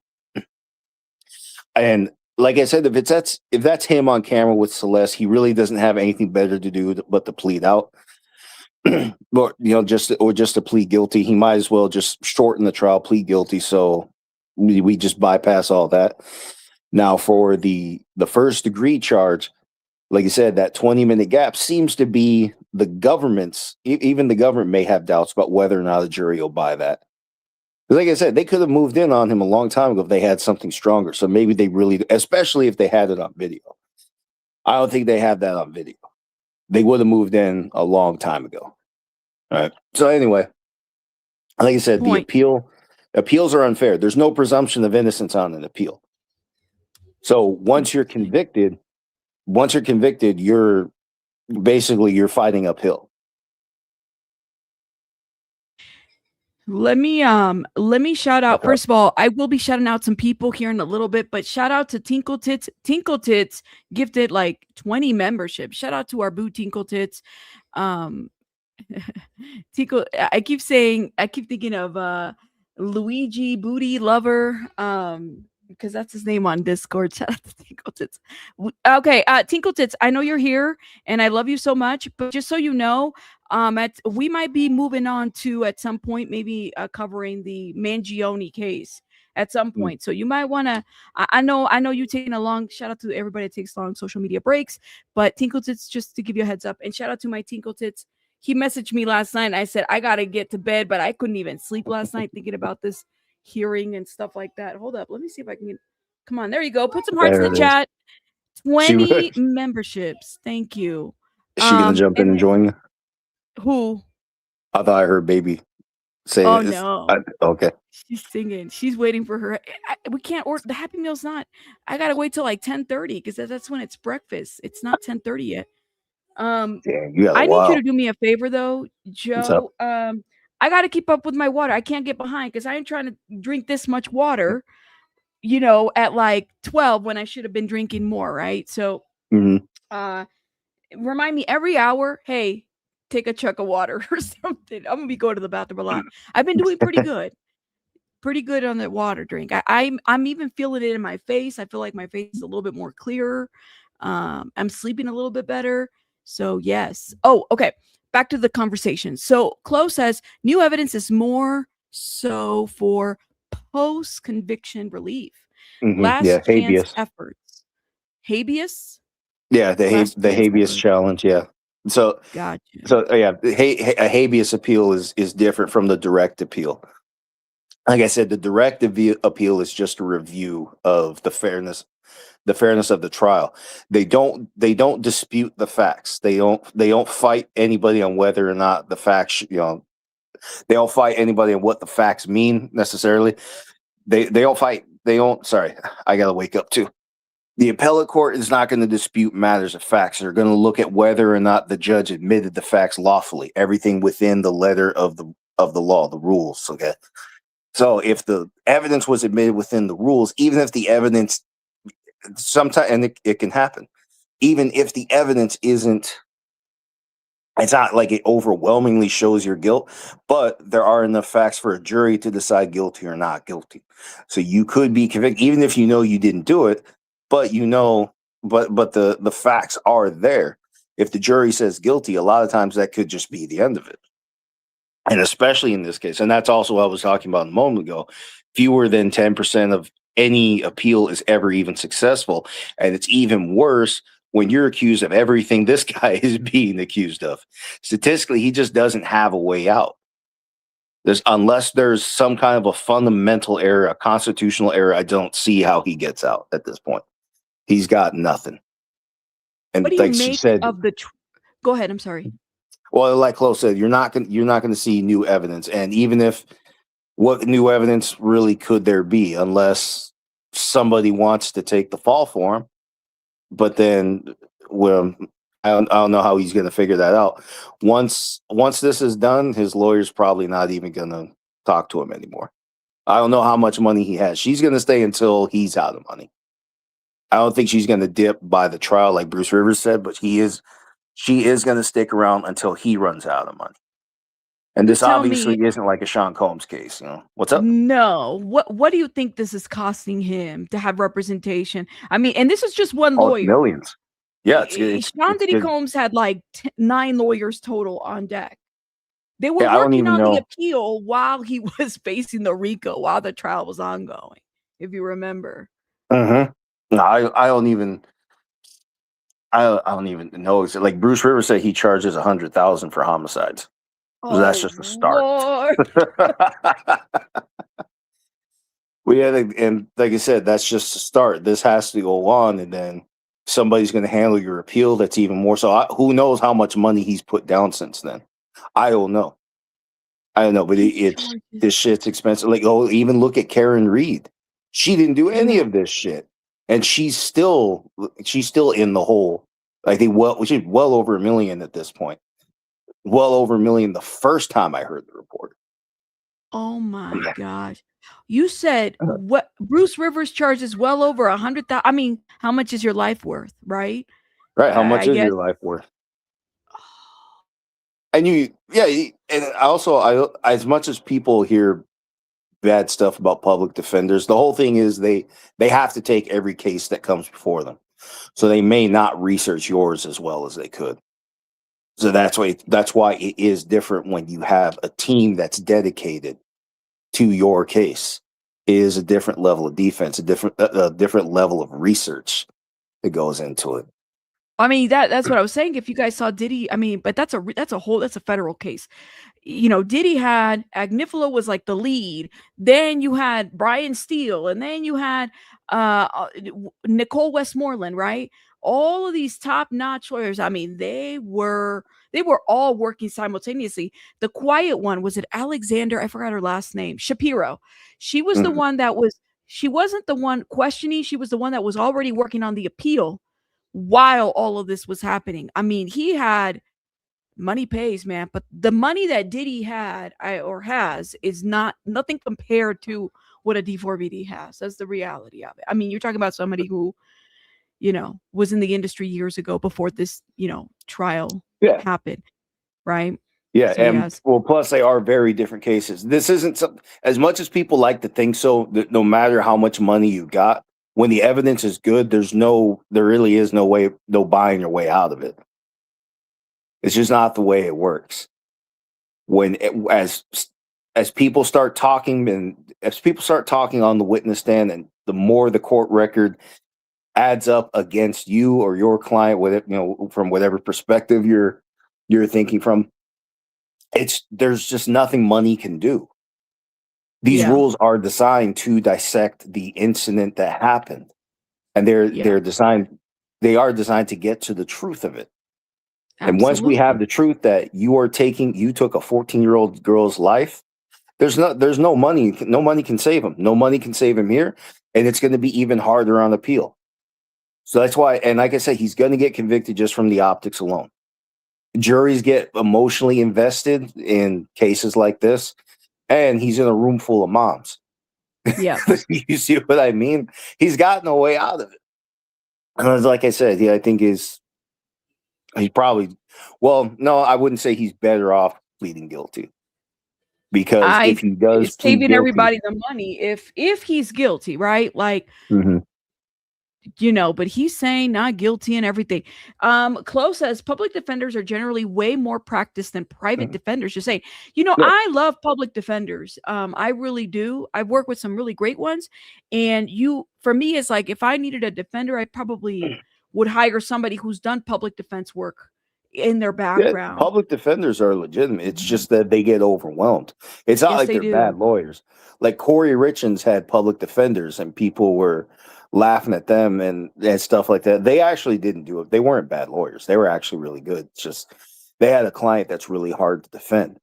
And like I said, if that's him on camera with Celeste, he really doesn't have anything better to do but to plead out. Or just to plead guilty. He might as well just shorten the trial, plead guilty. So we just bypass all that. Now for the first degree charge, like I said, that 20-minute gap seems to be the government's. Even the government may have doubts about whether or not a jury will buy that. Like I said, they could have moved in on him a long time ago if they had something stronger. So maybe they really, especially if they had it on video. I don't think they have that on video. They would have moved in a long time ago. All right. So anyway, like I said, the appeals are unfair. There's no presumption of innocence on an appeal. So once you're convicted, you're fighting uphill.
Let me shout out. First of all, I will be shouting out some people here in a little bit, but shout out to Tinkle Tits. Tinkle Tits gifted like 20 memberships. Shout out to our boo Tinkle Tits. Tinkle, I keep thinking of Luigi Booty Lover. Because that's his name on Discord. Shout out to Tinkle Tits. Okay, Tinkle Tits, I know you're here and I love you so much, but just so you know, we might be moving on to at some point maybe covering the Mangione case at some point. So you might want to. I know you taking a long. Shout out to everybody that takes long social media breaks, but Tinkle Tits, just to give you a heads up, and shout out to my Tinkle Tits. He messaged me last night and I said I gotta get to bed, but I couldn't even sleep last night thinking about this hearing and stuff like that. Hold up, let me see if I can get. Come on, there you go. Put some hearts in the chat. 20 memberships. Thank you.
Is she gonna jump in and join you?
Who?
I thought I heard baby say.
Oh no.
Okay.
She's singing. She's waiting for her. We can't order the Happy Meal's not. I gotta wait till like 10:30 because that's when it's breakfast. It's not 10:30 yet. I need you to do me a favor though, Joe. I got to keep up with my water. I can't get behind because I ain't trying to drink this much water, at like 12 when I should have been drinking more, right? So remind me every hour, hey, take a chug of water or something. I'm going to be going to the bathroom a lot. I've been doing pretty good on the water drink. I'm even feeling it in my face. I feel like my face is a little bit more clearer. I'm sleeping a little bit better. So yes. Oh, okay. Back to the conversation. So Chloe says new evidence is more so for post-conviction relief.
Yeah,
Last chance
habeas.
efforts. Habeas?
Yeah,
Last
the
chance
habeas
efforts.
challenge. Yeah. So
Gotcha.
yeah, a habeas appeal is different from the direct appeal. Like I said, the direct appeal is just a review of the fairness of the trial. They don't dispute the facts. They don't fight anybody on whether or not the facts, they don't fight anybody on what the facts mean necessarily. They don't fight. They don't. Sorry, I gotta wake up too. The appellate court is not going to dispute matters of facts. They're going to look at whether or not the judge admitted the facts lawfully. Everything within the letter of the law, the rules. Okay. So if the evidence was admitted within the rules, even if the evidence sometimes, and it can happen, even if the evidence isn't, it's not like it overwhelmingly shows your guilt, but there are enough facts for a jury to decide guilty or not guilty. So you could be convicted, even if you know you didn't do it, but but the facts are there. If the jury says guilty, a lot of times that could just be the end of it. And especially in this case, and that's also what I was talking about a moment ago, fewer than 10% of any appeal is ever even successful. And it's even worse when you're accused of everything this guy is being accused of. Statistically, he just doesn't have a way out. Unless there's some kind of a fundamental error, a constitutional error, I don't see how he gets out at this point. He's got nothing. And
What do you
like she
make
said,
of the? Go ahead. I'm sorry.
well, like Chloe said, you're not going to see new evidence, and even if what new evidence really could there be, unless somebody wants to take the fall for him. But then, well, I don't know how he's going to figure that out. Once this is done, his lawyer's probably not even going to talk to him anymore. I don't know how much money he has. She's going to stay until he's out of money. I don't think she's going to dip by the trial like Bruce Rivers said, but she is going to stick around until he runs out of money. And this
Tell
obviously
me,
isn't like a Sean Combs case, What's up?
no. What do you think this is costing him to have representation? I mean, and this is just one
Oh, it's
lawyer.
millions. Yeah, it's
Sean Diddy
good.
Combs had like 9 lawyers total on deck. They were
Yeah, I don't
working
even
on the
know.
appeal while he was facing the RICO, while the trial was ongoing, if you remember.
No, I don't even. I don't even know. It's like Bruce Rivers said, he charges $100,000 for homicides. So that's just a start.
Lord.
And like I said, that's just a start. This has to go on, and then somebody's going to handle your appeal. That's even more. So who knows how much money he's put down since then? I don't know. But this shit's expensive. Like, even look at Karen Reed. She didn't do any of this shit, and she's still in the hole. I think she's well over $1 million at this point. Well over $1 million the first time I heard the report.
Oh my gosh. You said what Bruce Rivers charges well over 100,000. I mean, how much is your life worth, right?
Right. How much
I
is
guess.
your life worth? And and also, as much as people hear bad stuff about public defenders, the whole thing is they have to take every case that comes before them. So they may not research yours as well as they could. So that's why it is different when you have a team that's dedicated to your case. It is a different level of defense, a different level of research that goes into it.
I mean, that's what I was saying. If you guys saw Diddy, I mean, but that's a federal case. Diddy had Agnifilo was like the lead. Then you had Brian Steele, and then you had Nicole Westmoreland, right? All of these top-notch lawyers. I mean, they were all working simultaneously. The quiet one was it Alexander? I forgot her last name. Shapiro. She was the one that was. She wasn't the one questioning. She was the one that was already working on the appeal while all of this was happening. I mean, he had money pays, man, but the money that Diddy had or has is nothing compared to what a D4vd has. That's the reality of it. I mean, you're talking about somebody who, was in the industry years ago before this, trial happened, right?
Yeah,
So,
and
yes.
well, plus they are very different cases. This isn't as much as people like to think so. That no matter how much money you got, when the evidence is good, there really is no buying your way out of it. It's just not the way it works. As as people start talking on the witness stand, and the more the court record adds up against you or your client, with it, from whatever perspective you're thinking from, there's just nothing money can do. These rules are designed to dissect the incident that happened, and they are designed to get to the truth of it. And once we have the truth that you took a 14-year-old girl's life, there's no money can save him. No money can save him here, and it's going to be even harder on appeal. So that's why, and like I said, he's going to get convicted just from the optics alone. Juries get emotionally invested in cases like this, and he's in a room full of moms.
Yeah.
You see what I mean? He's got no way out of it. And like I said, I think he's probably, well, no, I wouldn't say he's better off pleading guilty. Because if he does
it's saving everybody the money if he's guilty, right? Like, but he's saying not guilty and everything. Chloe says public defenders are generally way more practiced than private defenders. Just saying, I love public defenders. I really do. I've worked with some really great ones. And for me, it's like, if I needed a defender, I probably would hire somebody who's done public defense work in their background.
Public defenders are legitimate. It's just that they get overwhelmed. It's not like they're bad lawyers. Like Corey Richins had public defenders, and people were laughing at them and stuff like that. They actually didn't do it. They weren't bad lawyers. They were actually really good. It's just they had a client that's really hard to defend.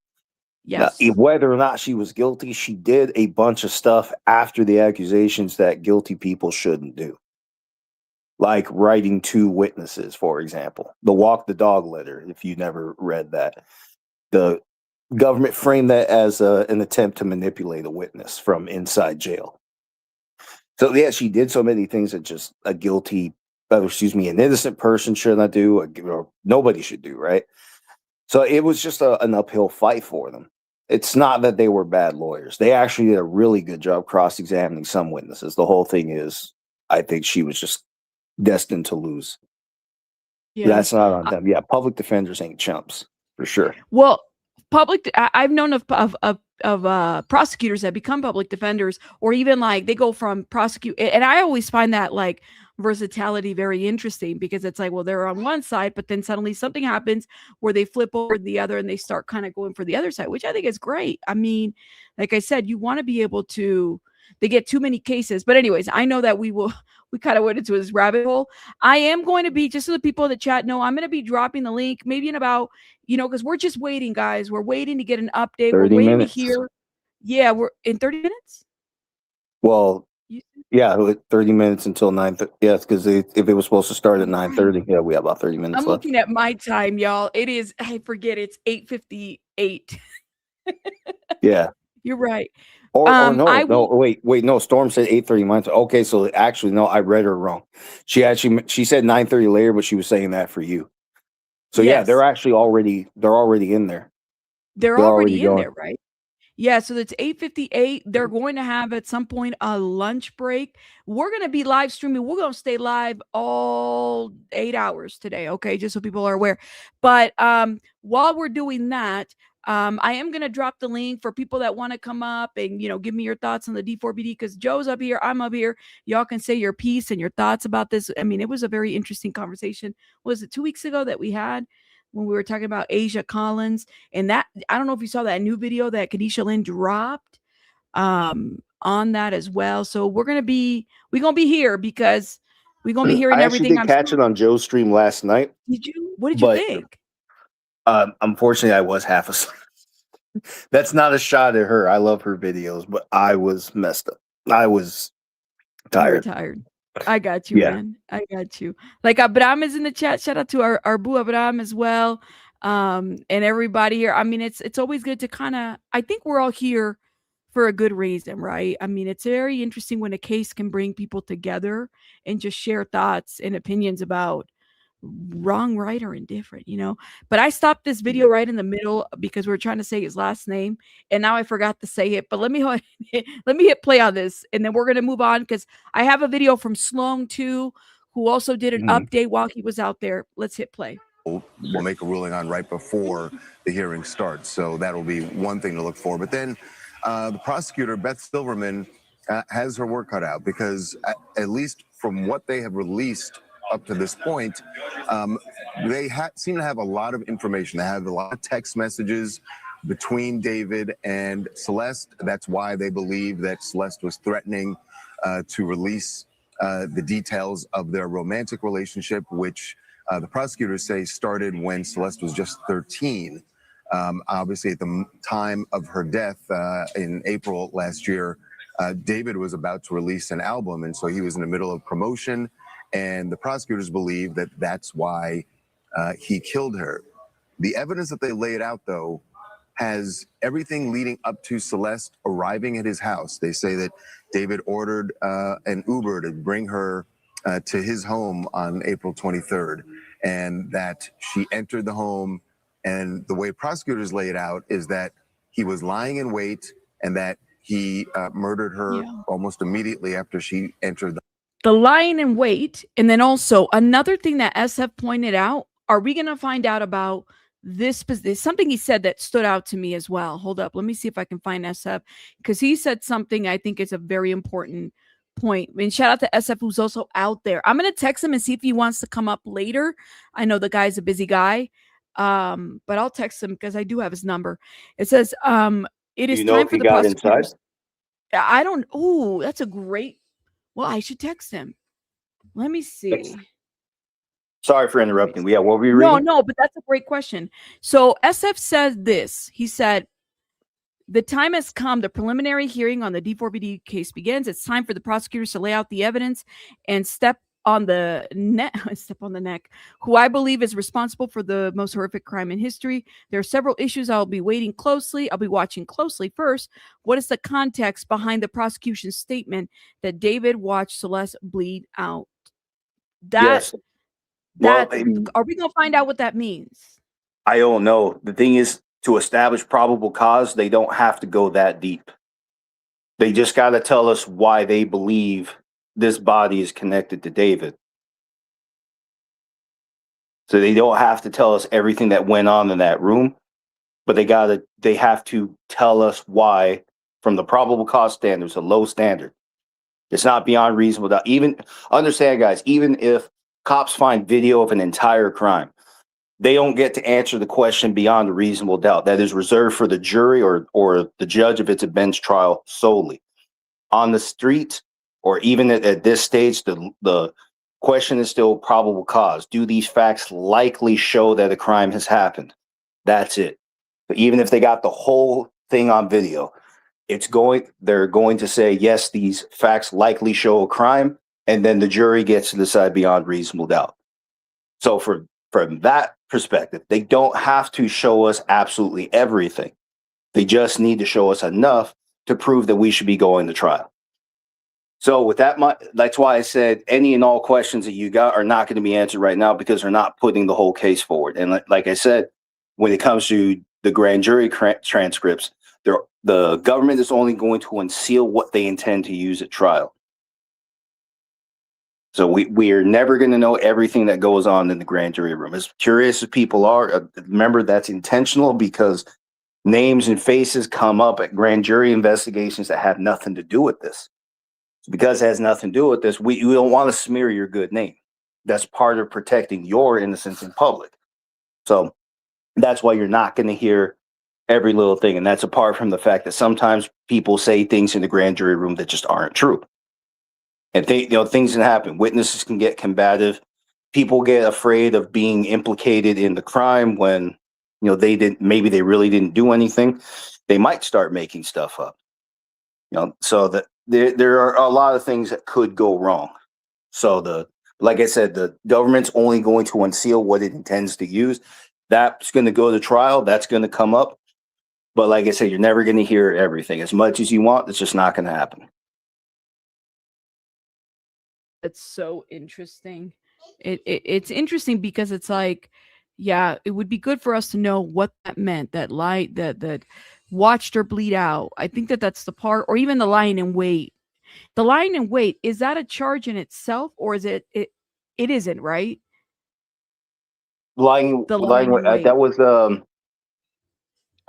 Yes.
Now, whether or not she was guilty, she did a bunch of stuff after the accusations that guilty people shouldn't do. Like writing to witnesses, for example. The walk the dog letter, if you never read that. The government framed that as an attempt to manipulate a witness from inside jail. So, yeah, she did so many things that just an innocent person should not do, or nobody should do, right? So it was just an uphill fight for them. It's not that they were bad lawyers. They actually did a really good job cross-examining some witnesses. The whole thing is, I think she was just destined to lose.
Yeah.
That's not on them. Yeah, public defenders ain't chumps, for sure.
Well, I've known of prosecutors that become public defenders, or even like they go from prosecute. And I always find that like versatility very interesting, because it's like, well, they're on one side, but then suddenly something happens where they flip over to the other and they start kind of going for the other side, which I think is great. I mean, like I said, you want to be able to, they get too many cases. But anyways, I know that we kind of went into this rabbit hole. I am going to be, just so the people in the chat know, I'm going to be dropping the link maybe in about, because we're just waiting, guys. We're waiting to get an update. We're waiting to hear. Yeah, we're in 30 minutes.
Well, yeah, 30 minutes until 9:30. Yes, because if it was supposed to start at 9:30, yeah, we have about 30 minutes
I'm
left.
looking at my time, y'all. It is, I forget, it's 8:58.
Yeah.
You're right.
Or no, wait, no. Storm said 8:30 mine. Okay, so actually, no, I read her wrong. She said 9:30 later, but she was saying that for you. So yeah, they're already in there.
They're already in there, right? Yeah, so it's 8:58. They're going to have at some point a lunch break. We're going to be live streaming. We're going to stay live all 8 hours today, okay? Just so people are aware. But while we're doing that, I am going to drop the link for people that want to come up and, give me your thoughts on the D4vd, because Joe's up here, I'm up here. Y'all can say your piece and your thoughts about this. I mean, it was a very interesting conversation. Was it 2 weeks ago that we had when we were talking about Asia Collins? And that, I don't know if you saw that new video that Kadisha Lynn dropped on that as well. So we're going to be here, because we're going to be hearing everything.
I actually did catch it on Joe's stream last night.
Did you? What did you think?
Unfortunately, I was half asleep. That's not a shot at her. I love her videos, but I was messed up. I was tired.
You were tired. I got you, man. I got you. Like Abram is in the chat. Shout out to our boo Abram as well. And everybody here. I mean, it's always good to I think we're all here for a good reason, right? I mean, it's very interesting when a case can bring people together and just share thoughts and opinions about wrong, right, or indifferent, But I stopped this video right in the middle because we were trying to say his last name, and now I forgot to say it. But let me hit play on this, and then we're gonna move on, because I have a video from Sloan too, who also did an update while he was out there. Let's hit play.
We'll make a ruling on right before the hearing starts, so that'll be one thing to look for. But then the prosecutor, Beth Silverman, has her work cut out because at least from what they have released up to this point, they seem to have a lot of information. They have a lot of text messages between David and Celeste. That's why they believe that Celeste was threatening to release the details of their romantic relationship, which the prosecutors say started when Celeste was just 13. Obviously, at the time of her death in April last year, David was about to release an album, and so he was in the middle of promotion, and the prosecutors believe that that's why he killed her. The evidence that they laid out, though, has everything leading up to Celeste arriving at his house. They say that David ordered an Uber to bring her to his home on April 23rd, and that she entered the home. And the way prosecutors lay it out is that he was lying in wait and that he murdered her almost immediately after she entered
The lying in wait. And then also another thing that SF pointed out, are we going to find out about this? Something he said that stood out to me as well. Hold up. Let me see if I can find SF, because he said something I think is a very important point. I mean, shout out to SF, who's also out there. I'm going to text him and see if he wants to come up later. I know the guy's a busy guy. But I'll text him because I do have his number. It says, it is time for the prosecutors. I don't. Oh, that's a great. Well, I should text him. Let me see.
Sorry for interrupting. Yeah, what were you reading?
No, but that's a great question. So SF said this. He said, the time has come. The preliminary hearing on the D4vd case begins. It's time for the prosecutors to lay out the evidence and step on the neck, who I believe is responsible for the most horrific crime in history. There are several issues I'll be watching closely. First, what is the context behind the prosecution's statement that David watched Celeste bleed out?
Yes.
Are we going to find out what that means?
I don't know. The thing is, to establish probable cause, they don't have to go that deep. They just got to tell us why they believe this body is connected to David. So they don't have to tell us everything that went on in that room, but they have to tell us why, from the probable cause standard. It's a low standard. It's not beyond reasonable doubt. Even understand, guys, even if cops find video of an entire crime, they don't get to answer the question beyond a reasonable doubt. That is reserved for the jury or the judge if it's a bench trial solely. On the street, or even at this stage, the question is still probable cause. Do these facts likely show that a crime has happened? That's it. But even if they got the whole thing on video, they're going to say, yes, these facts likely show a crime, and then the jury gets to decide beyond reasonable doubt. So from that perspective, they don't have to show us absolutely everything. They just need to show us enough to prove that we should be going to trial. So with that, that's why I said any and all questions that you got are not going to be answered right now, because they're not putting the whole case forward. And like I said, when it comes to the grand jury transcripts, the government is only going to unseal what they intend to use at trial. So we are never going to know everything that goes on in the grand jury room. As curious as people are, remember that's intentional, because names and faces come up at grand jury investigations that have nothing to do with this. Because it has nothing to do with this, we don't want to smear your good name. That's part of protecting your innocence in public. So that's why you're not going to hear every little thing. And that's apart from the fact that sometimes people say things in the grand jury room that just aren't true. And things can happen. Witnesses can get combative. People get afraid of being implicated in the crime when maybe they really didn't do anything. They might start making stuff up. So that there are a lot of things that could go wrong. So like I said, the government's only going to unseal what it intends to use. That's going to go to trial. That's going to come up. But like I said, you're never going to hear everything. As much as you want, it's just not going to happen.
It's so interesting. It's interesting because it's like, yeah, it would be good for us to know what that meant. That light that watched her bleed out. I think that's the part, or even the lying in wait. The lying in wait, is that a charge in itself, or is it isn't, right?
Lying that was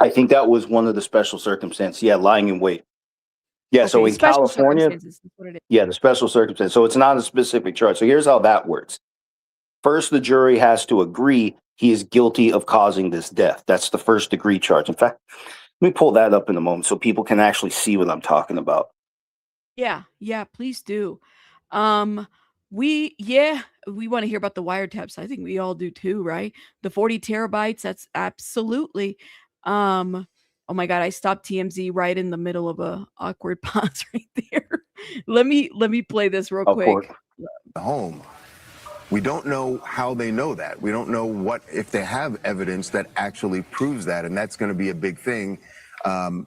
I think that was one of the special circumstances. Yeah, lying in wait. Yeah, so in
special
California,
circumstances is what it is.
yeah, the special circumstance. So it's not a specific charge. So here's how that works. First, the jury has to agree he is guilty of causing this death. That's the first degree charge. In fact, let me pull that up in a moment so people can actually see what I'm talking about.
Yeah, please do. We want to hear about the wiretaps. I think we all do too, right? The 40 terabytes, that's absolutely. Oh my God, I stopped TMZ right in the middle of a awkward pause right there. Let me play this real quick.
Home. We don't know how they know that. We don't know what, if they have evidence that actually proves that, and that's going to be a big thing.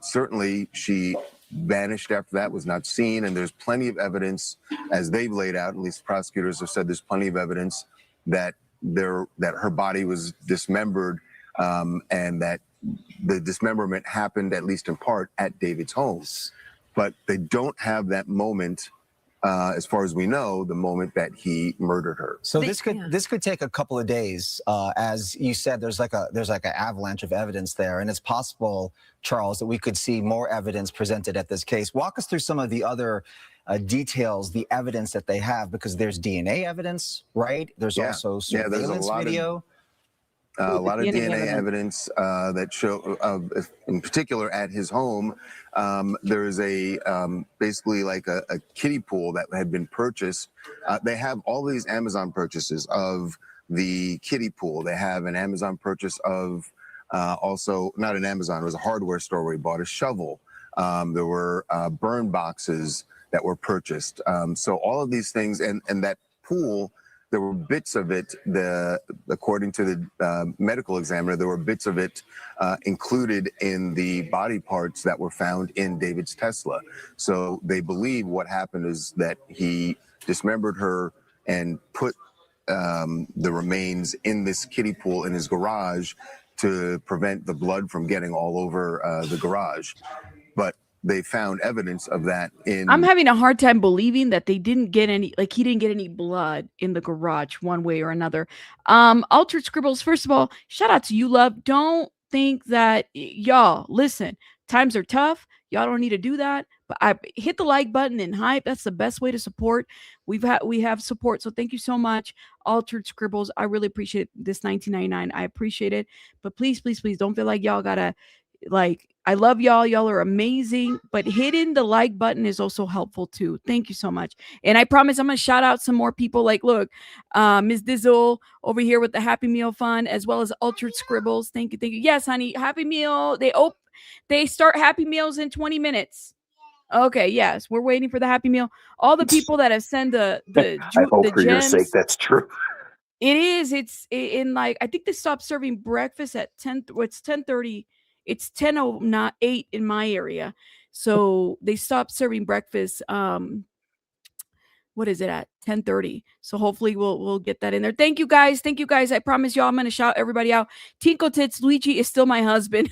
Certainly, she vanished after that, was not seen, and there's plenty of evidence, as they've laid out, at least prosecutors have said there's plenty of evidence that her body was dismembered, and that the dismemberment happened, at least in part, at David's home. But they don't have that moment, as far as we know, the moment that he murdered her.
So this could take a couple of days. As you said, there's like an avalanche of evidence there, and it's possible, Charles, that we could see more evidence presented at this case. Walk us through some of the other details, the evidence that they have, because there's DNA evidence, right? There's also surveillance video.
A lot of DNA evidence that show, in particular at his home, there is basically like a kiddie pool that had been purchased. They have all these Amazon purchases of the kiddie pool. They have an Amazon purchase of also, not an Amazon, it was a hardware store where he bought a shovel. There were burn boxes that were purchased. So all of these things, and that pool, there were bits of it, according to the medical examiner, there were bits of it included in the body parts that were found in David's Tesla. So they believe what happened is that he dismembered her and put the remains in this kiddie pool in his garage to prevent the blood from getting all over the garage. But they found evidence of that in...
I'm having a hard time believing that they didn't get any, like he didn't get any blood in the garage one way or another. Altered Scribbles, first of all, shout out to you, love. Don't think that, y'all, listen, times are tough. Y'all don't need to do that. But I hit the like button and hype. That's the best way to support. We have support. So thank you so much, Altered Scribbles. I really appreciate this $19.99. I appreciate it. But please, please, please don't feel like y'all gotta, like, I love y'all. Y'all are amazing. But hitting the like button is also helpful too. Thank you so much. And I promise I'm going to shout out some more people. Like, look, Ms. Dizzle over here with the Happy Meal Fund, as well as Altered Scribbles. Thank you. Thank you. Yes, honey. Happy Meal. They start Happy Meals in 20 minutes. Okay. Yes. We're waiting for the Happy Meal. All the people that have sent the
I hope for your sake that's true.
It is. It's in, like, I think they stopped serving breakfast at 10. It's 10:30. It's 10:08 in my area. So they stopped serving breakfast. What is it at 10:30? So hopefully we'll get that in there. Thank you guys. Thank you guys. I promise y'all I'm going to shout everybody out. Tinkle Tits, Luigi is still my husband.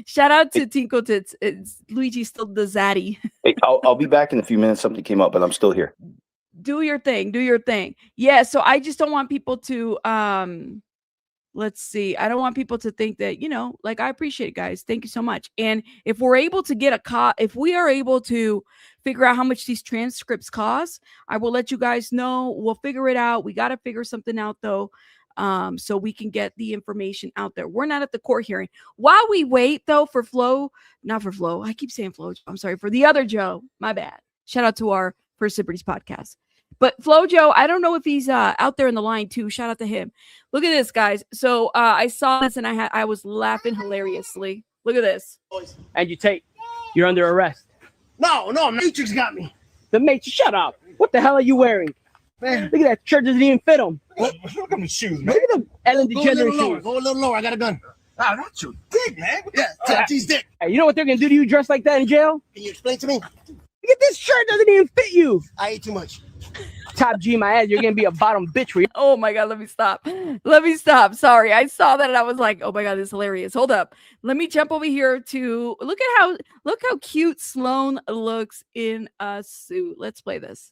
Shout out to Tinkle Tits. Luigi's still the zaddy.
Hey, I'll be back in a few minutes. Something came up, but I'm still here.
Do your thing. Do your thing. Yeah. So I just don't want people to, let's see. I don't want people to think that, like, I appreciate it, guys. Thank you so much. And if we're able to get if we are able to figure out how much these transcripts cost, I will let you guys know. We'll figure it out. We got to figure something out though. So we can get the information out there. We're not at the court hearing. While we wait though for not for Flo. I keep saying Flo. I'm sorry, for the other Joe. My bad. Shout out to our First Liberties podcast. But Flojo, I don't know if he's out there in the line too. Shout out to him. Look at this, guys. So I saw this and I was laughing hilariously. Look at this.
And you take, you're under arrest. No, Matrix got me. The Matrix, shut up. What the hell are you wearing? Man, look at that shirt, doesn't even fit him. Look at my shoes, man. Look at the Ellen DeGeneres shoes.
Go a little lower. I got a gun. Ah, that's your dick, man. Yeah, touch his dick.
Hey, you know what they're gonna do to you dressed like that in jail?
Can you explain to me?
Look at this shirt, doesn't even fit you.
I ate too much.
Top G my ass, you're gonna be a bottom bitch for you.
Oh my god, let me stop. Let me stop. Sorry, I saw that and I was like, oh my god, this is hilarious. Hold up. Let me jump over here to look how cute Sloan looks in a suit. Let's play this.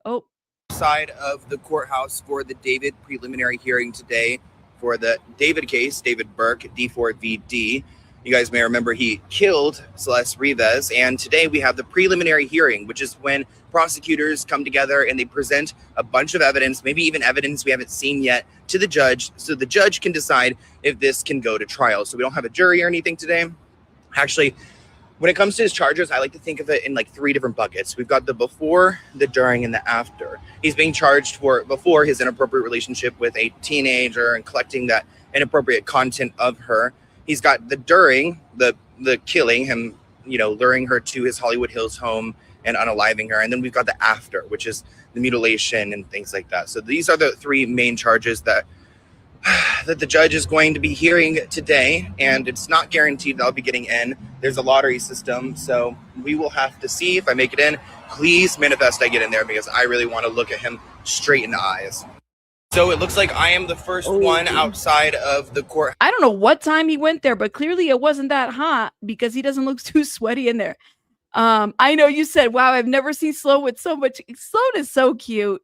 Oh.
Side of the courthouse for the David preliminary hearing today. for the David case, David Burke, D4vd. You guys may remember he killed Celeste Rivas, and today we have the preliminary hearing, which is when prosecutors come together and they present a bunch of evidence, maybe even evidence we haven't seen yet, to the judge, so the judge can decide if this can go to trial. So we don't have a jury or anything today. Actually, when it comes to his charges, I like to think of it in like 3 different buckets. We've got the before, the during, and the after. He's being charged for before his inappropriate relationship with a teenager and collecting that inappropriate content of her. He's got the during, the killing, him, you know, luring her to his Hollywood Hills home and unaliving her. And then we've got the after, which is the mutilation and things like that. So these are the 3 main charges that the judge is going to be hearing today, and it's not guaranteed that I'll be getting in. There's a lottery system, so we will have to see if I make it in. Please manifest I get in there, because I really want to look at him straight in the eyes. So it looks like I am the first one outside of the court.
I don't know what time he went there, but clearly it wasn't that hot because he doesn't look too sweaty in there. I know you said, wow, I've never seen Sloan with so much. Sloan is so cute.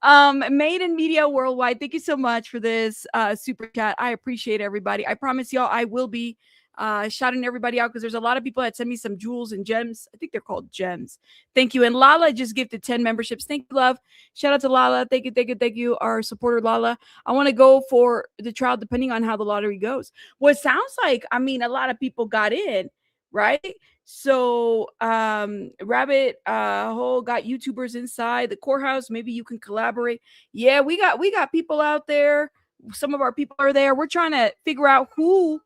Made in Media Worldwide, thank you so much for this super chat. I appreciate everybody. I promise y'all I will be shouting everybody out, because there's a lot of people that send me some jewels and gems. I think they're called gems. Thank you. And Lala just gifted 10 memberships. Thank you, love. Shout out to Lala. Thank you, our supporter Lala. I want to go for the trial depending on how the lottery goes. Well, it sounds like, I mean, a lot of people got in, right? So Rabbit Hole got YouTubers inside the courthouse. Maybe you can collaborate. Yeah, we got people out there. Some of our people are there. We're trying to figure out who.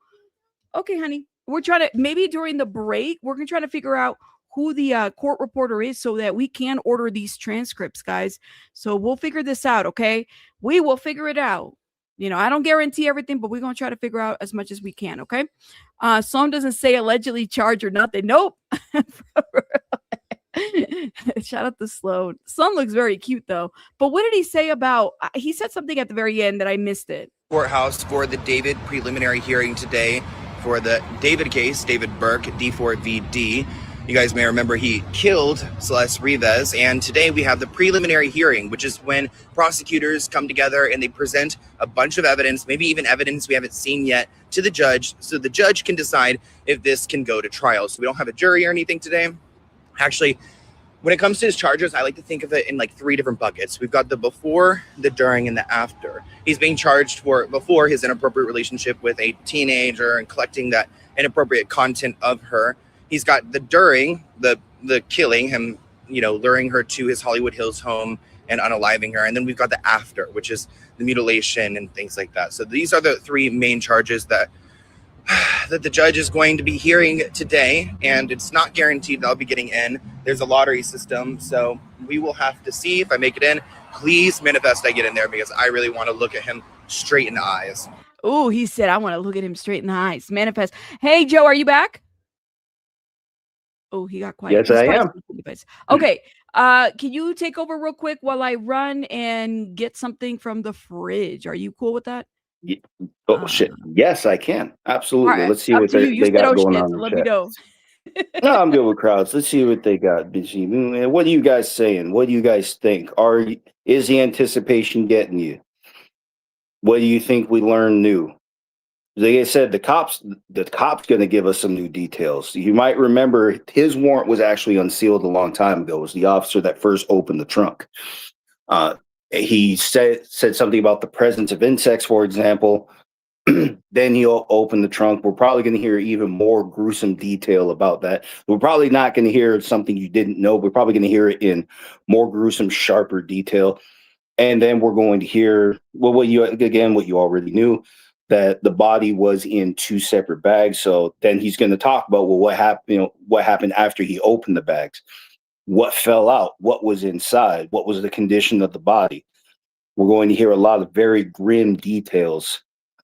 Okay, honey. We're trying to, maybe during the break, we're going to try to figure out who the court reporter is so that we can order these transcripts, guys. So we'll figure this out, okay? We will figure it out. You know, I don't guarantee everything, but we're going to try to figure out as much as we can, okay? Sloan doesn't say allegedly charged or nothing. Nope. Shout out to Sloan. Sloan looks very cute, though. But what did he say about, he said something at the very end that I missed it.
Courthouse for the David preliminary hearing today for the David case, David Burke, D4vd. You guys may remember he killed Celeste Rivas, and today we have the preliminary hearing, which is when prosecutors come together and they present a bunch of evidence, maybe even evidence we haven't seen yet, to the judge, so the judge can decide if this can go to trial. So we don't have a jury or anything today. Actually, when it comes to his charges, I like to think of it in like 3 different buckets. We've got the before, the during, and the after. He's being charged for before his inappropriate relationship with a teenager and collecting that inappropriate content of her. He's got the during, the killing, him, you know, luring her to his Hollywood Hills home and unaliving her. And then we've got the after, which is the mutilation and things like that. So these are the 3 main charges that the judge is going to be hearing today, and it's not guaranteed that I'll be getting in. There's a lottery system, so we will have to see if I make it in. Please manifest I get in there, because I really want to look at him straight in the eyes.
Oh, he said, I want to look at him straight in the eyes. Manifest. Hey, Joe, are you back? Oh, he got quiet.
Yes, I am.
Okay. Can you take over real quick while I run and get something from the fridge? Are you cool with that?
Oh, shit. Yes, I can. Absolutely.
Right,
Let's see
up
what
to you.
they got
said,
going
shit,
on.
so
in
let
the
me
chat.
know.
No, I'm good with crowds. Let's see what they got. What are you guys saying? What do you guys think? Is the anticipation getting you? What do you think we learned new? Like I said, the cop's going to give us some new details. You might remember his warrant was actually unsealed a long time ago. It was the officer that first opened the trunk. He said something about the presence of insects, for example. Then he'll open the trunk. We're probably going to hear even more gruesome detail about that. We're probably not going to hear something you didn't know. We're probably going to hear it in more gruesome, sharper detail. And then we're going to hear, what you already knew, that the body was in 2 separate bags. So then he's going to talk about, well, what happened after he opened the bags? What fell out? What was inside? What was the condition of the body? We're going to hear a lot of very grim details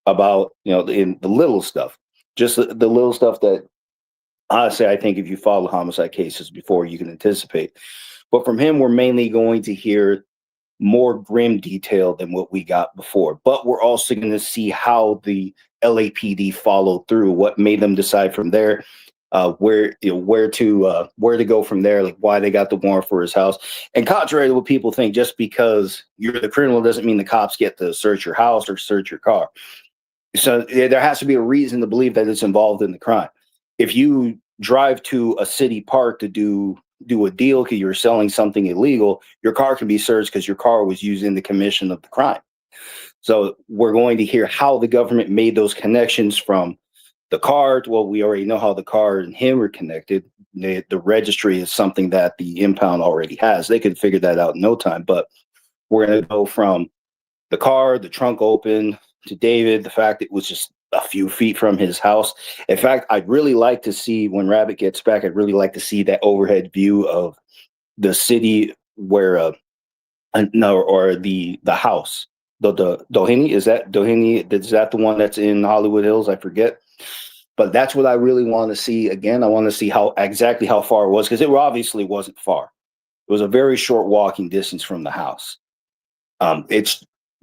about, in the little stuff, just the little stuff that, honestly, I think if you follow homicide cases before, you can anticipate. But from him, we're mainly going to hear more grim detail than what we got before. But we're also going to see how the LAPD followed through, what made them decide from there. where to go from there, like why they got the warrant for his house. And contrary to what people think, just because you're the criminal doesn't mean the cops get to search your house or search your car. So there has to be a reason to believe that it's involved in the crime. If you drive to a city park to do a deal because you're selling something illegal, your car can be searched because your car was used in the commission of the crime. So we're going to hear how the government made those connections from the car. Well, we already know how the car and him are connected. The registry is something that the impound already has. They could figure that out in no time. But we're going to go from the car, the trunk open, to David, the fact it was just a few feet from his house. In fact, I'd really like to see, when Rabbit gets back, I'd really like to see that overhead view of the city where, the house. The Doheny, is that Doheny? Is that the one that's in Hollywood Hills? I forget. But that's what I really want to see. Again, I want to see exactly how far it was, because it obviously wasn't far. It was a very short walking distance from the house.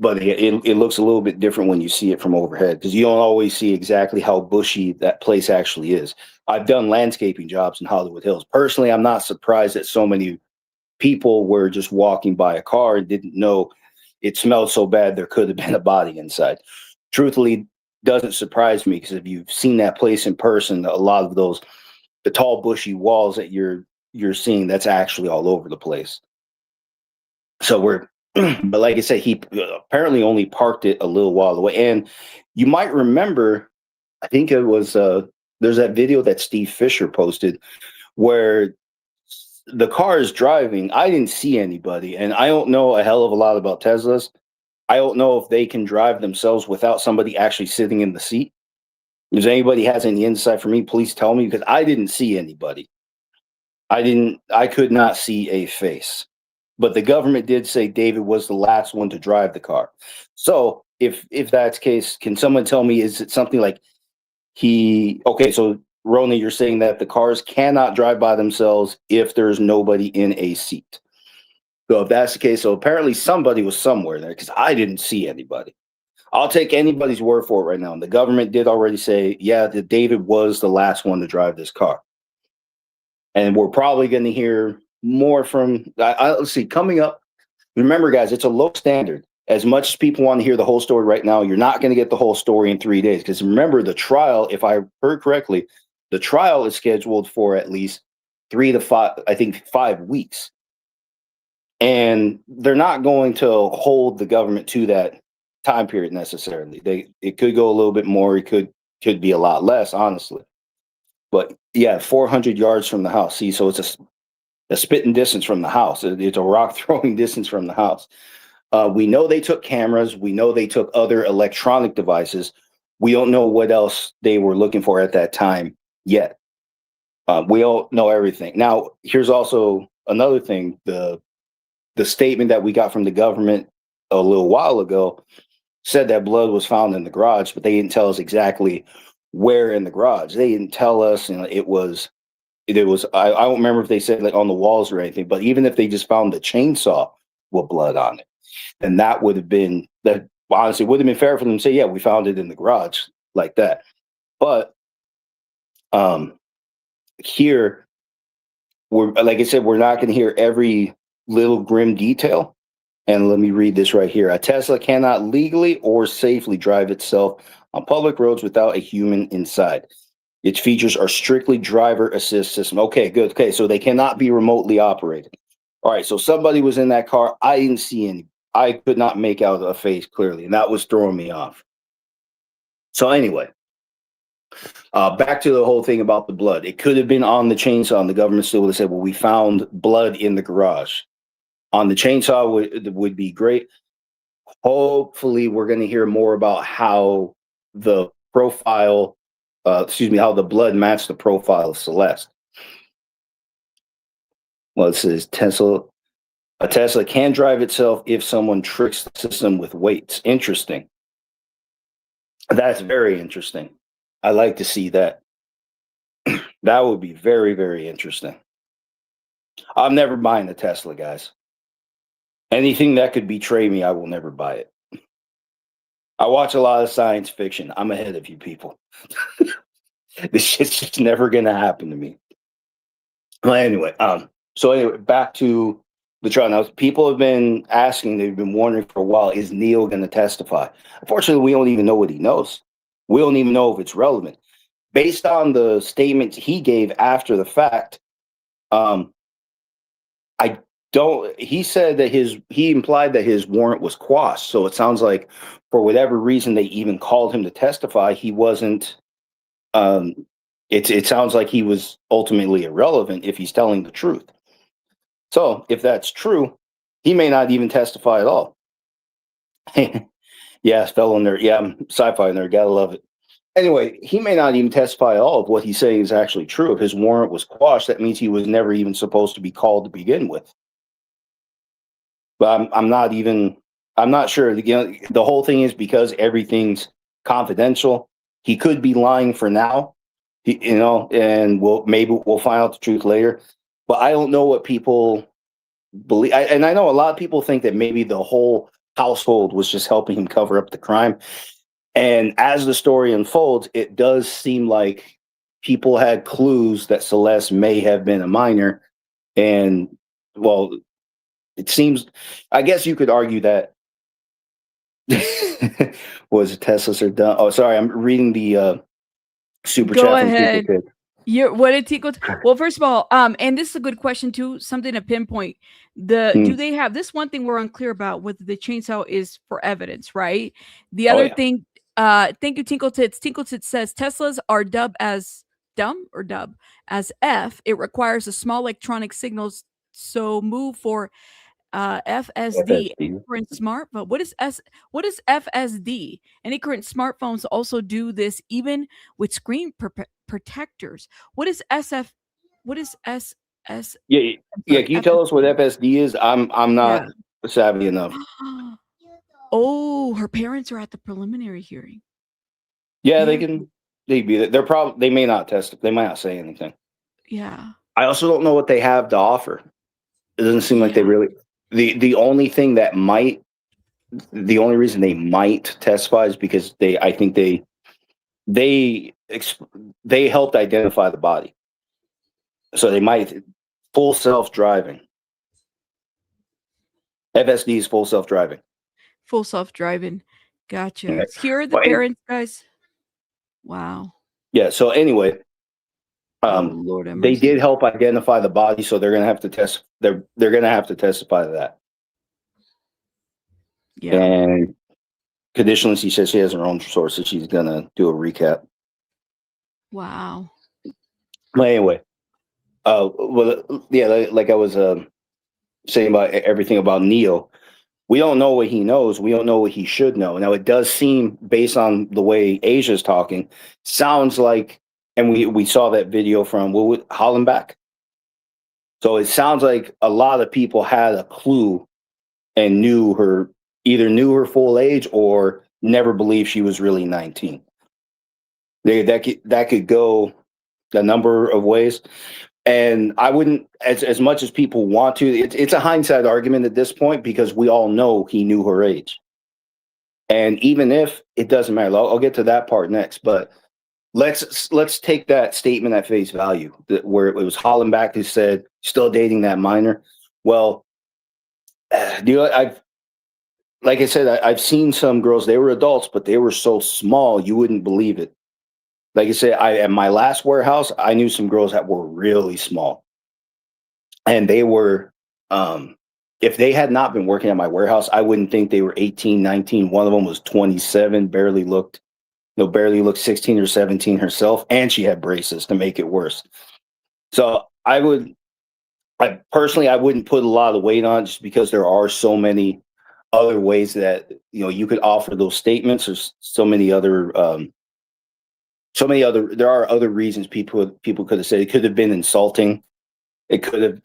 But it looks a little bit different when you see it from overhead, because you don't always see exactly how bushy that place actually is. I've done landscaping jobs in Hollywood Hills. Personally, I'm not surprised that so many people were just walking by a car and didn't know it smelled so bad there could have been a body inside. Truthfully, doesn't surprise me, because if you've seen that place in person, a lot of the tall bushy walls that you're seeing, that's actually all over the place. So but like I said, he apparently only parked it a little while away. And you might remember, I think it was there's that video that Steve Fisher posted where the car is driving. I didn't see anybody, and I don't know a hell of a lot about Teslas. I don't know if they can drive themselves without somebody actually sitting in the seat. If anybody has any insight for me, please tell me, because I didn't see anybody. I could not see a face. But the government did say David was the last one to drive the car. So if that's the case, can someone tell me, is it something like so Rona, you're saying that the cars cannot drive by themselves if there's nobody in a seat. So if that's the case, so apparently somebody was somewhere there, because I didn't see anybody. I'll take anybody's word for it right now. And the government did already say, yeah, that David was the last one to drive this car. And we're probably going to hear more from, let's see, coming up. Remember, guys, it's a low standard. As much as people want to hear the whole story right now, you're not going to get the whole story in 3 days. Because remember, the trial, if I heard correctly, the trial is scheduled for at least 3 to 5, I think 5 weeks. And they're not going to hold the government to that time period necessarily. It could go a little bit more. It could be a lot less, honestly. But yeah, 400 yards from the house. See, so it's a spitting distance from the house. It's a rock throwing distance from the house. We know they took cameras. We know they took other electronic devices. We don't know what else they were looking for at that time yet. We don't know everything. Now, here's also another thing. The statement that we got from the government a little while ago said that blood was found in the garage, but they didn't tell us exactly where in the garage. They didn't tell us, it was, I don't remember if they said like on the walls or anything, but even if they just found the chainsaw with blood on it, then that would have been, that honestly would have been fair for them to say, yeah, we found it in the garage like that. But here, like I said, we're not going to hear every little grim detail. And let me read this right here. A Tesla cannot legally or safely drive itself on public roads without a human inside. Its features are strictly driver assist system. Okay, good. Okay, so they cannot be remotely operated. All right, so somebody was in that car. I didn't see any. I could not make out a face clearly, and that was throwing me off. So anyway, back to the whole thing about the blood. It could have been on the chainsaw, and the government still would have said, well, we found blood in the garage. On the chainsaw would be great. Hopefully, we're going to hear more about how the profile, how the blood matched the profile of Celeste. Well, it says a Tesla can drive itself if someone tricks the system with weights. Interesting. That's very interesting. I like to see that. That would be very, very interesting. I'm never buying a Tesla, guys. Anything that could betray me, I will never buy it. I watch a lot of science fiction. I'm ahead of you people. This shit's just never gonna happen to me. Well, anyway, so anyway, back to the trial. Now, people have been asking, they've been wondering for a while, is Neil going to testify? Unfortunately, we don't even know what he knows. We don't even know if it's relevant. Based on the statements he gave after the fact, he said that he implied that his warrant was quashed. So it sounds like for whatever reason they even called him to testify, he wasn't, it sounds like he was ultimately irrelevant if he's telling the truth. So if that's true, he may not even testify at all. Yeah, fellow nerd. Yeah, I'm sci-fi nerd. Gotta love it. Anyway, he may not even testify at all if what he's saying is actually true. If his warrant was quashed, that means he was never even supposed to be called to begin with. But I'm not sure. You know, the whole thing is because everything's confidential. He could be lying for now, and maybe we'll find out the truth later. But I don't know what people believe. And I know a lot of people think that maybe the whole household was just helping him cover up the crime. And as the story unfolds, it does seem like people had clues that Celeste may have been a minor. And, well, it seems, I guess you could argue that was Tesla's are done. Oh, sorry, I'm reading the super chat.
Go
from
ahead.
People Kid.
What did Tico? Well, first of all, and this is a good question too. Something to pinpoint. Do they have this one thing we're unclear about whether the chainsaw is for evidence, right? The other thing. Thank you, Tinkle Tits. Tinkle Tits says Teslas are dubbed as as F. It requires a small electronic signals, so move for FSD. Current smart, but what is FSD? Any current smartphones also do this, even with screen protectors. What is SF? What is SS?
Yeah. Can you tell us what FSD is? I'm not savvy enough.
Oh, her parents are at the preliminary hearing.
Yeah, they can. They be. They may not test. They might not say anything.
Yeah.
I also don't know what they have to offer. It doesn't seem like they really. The only thing that might. The only reason they might testify is because I think they helped identify the body, so they might full self-driving. FSD is full self-driving.
Full self-driving. Gotcha.
Okay.
Here are the parents, guys. Wow.
Yeah. So anyway,
Lord have
they
mercy.
did help identify the body, so they're gonna have to test. They're gonna have to testify to that.
Yeah.
And conditionally, she says she has her own sources. She's gonna do a recap.
Wow.
But anyway, like I was saying about everything about Neil, we don't know what he knows. We don't know what he should know. Now, it does seem, based on the way Asia's talking, sounds like, and we saw that video from Hollenbach. So it sounds like a lot of people had a clue and either knew her full age or never believed she was really 19. That could go a number of ways. And I wouldn't, as much as people want to, it's a hindsight argument at this point because we all know he knew her age. And even if it doesn't matter, I'll get to that part next. But let's take that statement at face value, where it was Hollenbach who said still dating that minor. Well, like I said, I've seen some girls. They were adults, but they were so small you wouldn't believe it. Like I said, at my last warehouse, I knew some girls that were really small. And they were, if they had not been working at my warehouse, I wouldn't think they were 18, 19. One of them was 27, barely looked 16 or 17 herself. And she had braces to make it worse. So I wouldn't put a lot of weight on it just because there are so many other ways that, you could offer those statements. There's there are other reasons people could have said it. Could have been insulting. It could have,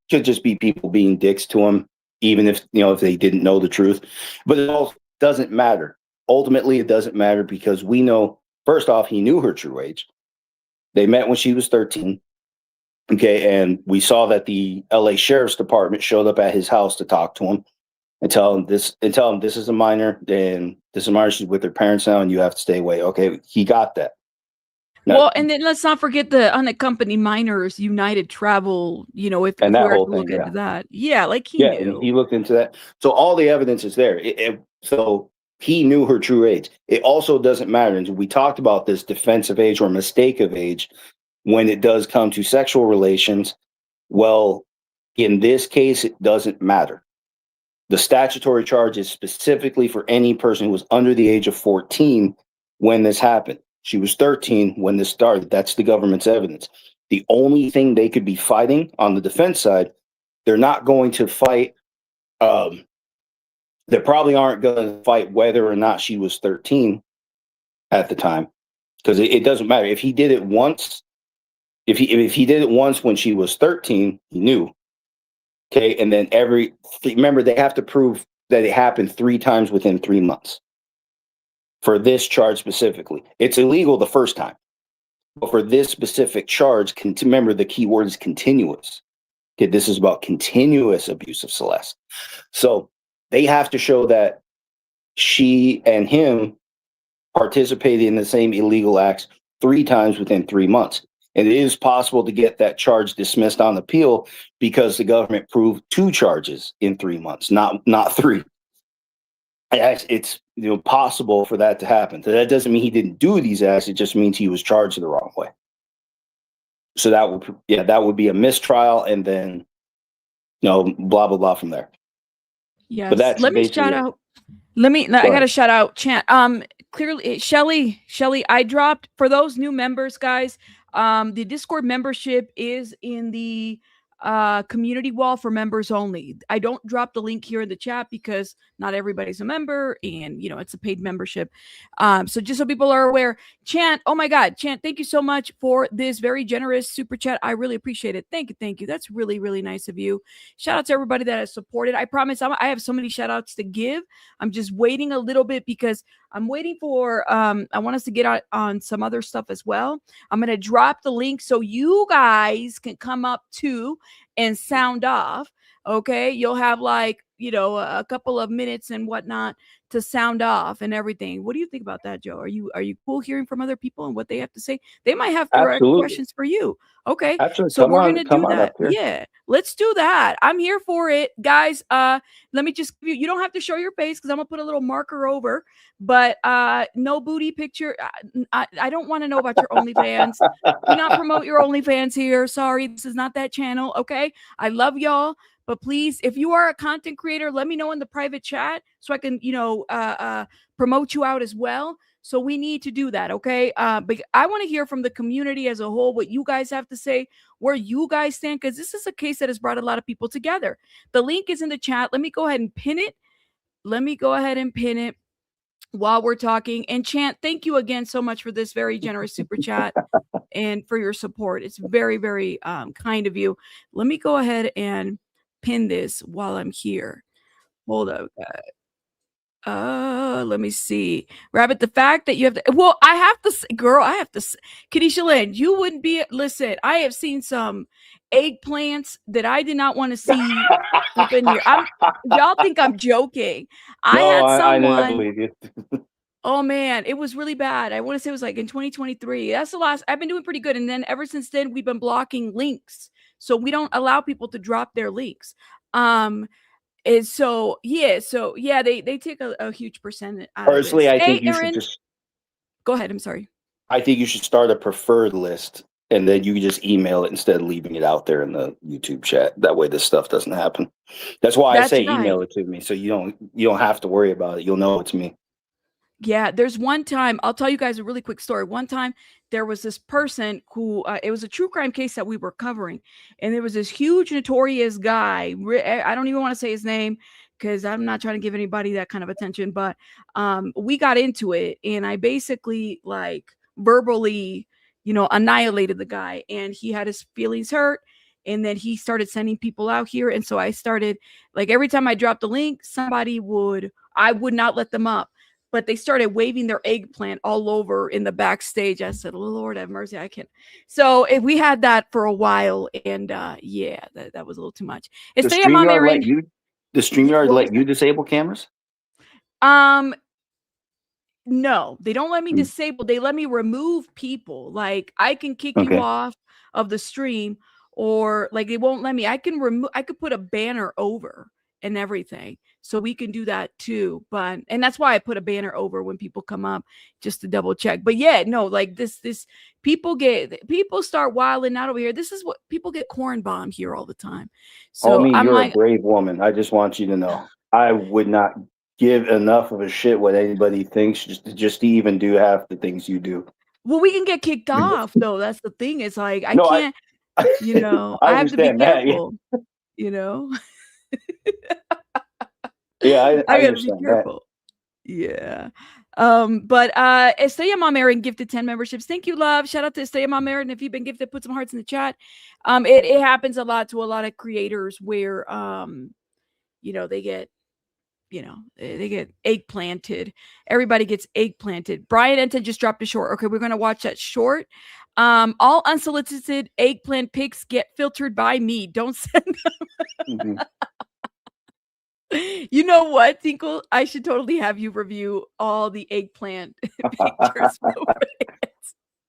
could just be people being dicks to him, even if they didn't know the truth. But it all doesn't matter. Ultimately, it doesn't matter because we know, first off, he knew her true age. They met when she was 13. Okay. And we saw that the LA Sheriff's Department showed up at his house to talk to him and tell him this is a minor, and this is a minor, she's with her parents now, and you have to stay away. Okay. He got that.
Well, and then let's not forget the unaccompanied minors United Travel, you know, if
And that
we're
whole
to look
thing, yeah.
into that. Yeah, like he
And
knew.
he looked into that. So all the evidence is there. So he knew her true age. It also doesn't matter. And we talked about this defense of age or mistake of age when it does come to sexual relations. Well, in this case, it doesn't matter. The statutory charge is specifically for any person who was under the age of 14 when this happened. She was 13 when this started. That's the government's evidence. The only thing they could be fighting on the defense side, they're not going to fight. They probably aren't going to fight whether or not she was 13 at the time, because it doesn't matter. If he did it once, if he did it once when she was 13, he knew. Okay, and then remember, they have to prove that it happened 3 times within 3 months. For this charge specifically, it's illegal the first time, but for this specific charge, remember the key word is continuous. Okay, this is about continuous abuse of Celeste. So they have to show that she and him participated in the same illegal acts 3 times within 3 months. And it is possible to get that charge dismissed on appeal because the government proved 2 charges in 3 months, not 3. It's possible for that to happen. So that doesn't mean he didn't do these acts. It just means he was charged the wrong way. So that would be a mistrial, and then blah blah blah from there.
Yes.
But that's
let me shout out. I got to shout out Chant. Clearly, Shelly, I dropped for those new members, guys. The Discord membership is in the community wall for members only. I don't drop the link here in the chat because not everybody's a member, and it's a paid membership. So just so people are aware, Chant, oh my God, Chant, thank you so much for this very generous super chat. I really appreciate it. Thank you. That's really, really nice of you. Shout out to everybody that has supported. I promise I have so many shout outs to give. I'm just waiting a little bit because I'm waiting for I want us to get on some other stuff as well. I'm going to drop the link so you guys can come up too and sound off. Okay, you'll have a couple of minutes and whatnot to sound off and everything. What do you think about that, Joe? Are you cool hearing from other people and what they have to say? They might have direct questions for you. Okay,
absolutely.
So we're gonna do that. Yeah, let's do that. I'm here for it, guys. Let me just give you. You don't have to show your face because I'm gonna put a little marker over. But no booty picture. I don't want to know about your OnlyFans. Do not promote your OnlyFans here. Sorry, this is not that channel. Okay, I love y'all. But please, if you are a content creator, let me know in the private chat so I can, promote you out as well. So we need to do that, okay? But I want to hear from the community as a whole what you guys have to say, where you guys stand, because this is a case that has brought a lot of people together. The link is in the chat. Let me go ahead and pin it. While we're talking. And Chant, thank you again so much for this very generous super chat and for your support. It's very, very kind of you. Let me go ahead and pin this while I'm here. Hold up. Let me see. Rabbit, the fact that you have to, I have to, Kadisha Lynn, you wouldn't be, listen, I have seen some eggplants that I did not want to see up in here. Y'all think I'm joking. I never believe you. Oh man, it was really bad. I want to say it was like in 2023. That's the last. I've been doing pretty good. And then ever since then, we've been blocking links. So we don't allow people to drop their links. And they take a huge percentage.
Personally, I think you should just
go ahead. I'm sorry.
I think you should start a preferred list, and then you can just email it instead of leaving it out there in the YouTube chat. That way, this stuff doesn't happen. That's why I say email it to me, so you don't have to worry about it. You'll know it's me.
Yeah, there's one time, I'll tell you guys a really quick story. One time there was this person who, it was a true crime case that we were covering. And there was this huge notorious guy. I don't even want to say his name because I'm not trying to give anybody that kind of attention. But we got into it and I basically verbally, annihilated the guy. And he had his feelings hurt. And then he started sending people out here. And so I started, every time I dropped a link, I would not let them up. But they started waving their eggplant all over in the backstage. I said, Lord have mercy, I can't. So we had that for a while, and that was a little too much.
Does StreamYard let you disable cameras?
No, they don't let me disable. They let me remove people. Like I can kick you
Okay.
off of the stream, or like they won't let me. I can remove. I could put a banner over and everything, so we can do that too. But and that's why I put a banner over when people come up just to double check. But yeah, no, like this people start wilding out over here. This is what people get corn bombed here all the time. So
Homie,
I'm
you're
like,
a brave woman. I just want you to know. I would not give enough of a shit what anybody thinks just to even do half the things you do.
well, we can get kicked off though. That's the thing. It's like I
No,
can't. You know,
I
I have to be
understand that. Yeah.
careful. You know,
Yeah, I
I gotta be
understand that.
careful. Yeah. But Estrella Mamer gifted 10 memberships. Thank you, love. Shout out to Estrella Mamer. And if you've been gifted, put some hearts in the chat. It happens a lot to a lot of creators where you know, they get eggplanted. Everybody gets eggplanted. Brian Enten just dropped a short. Okay, we're gonna watch that short. All unsolicited eggplant pics get filtered by me. Don't send them. You know what, Tinkle? I should totally have you review all the eggplant pictures.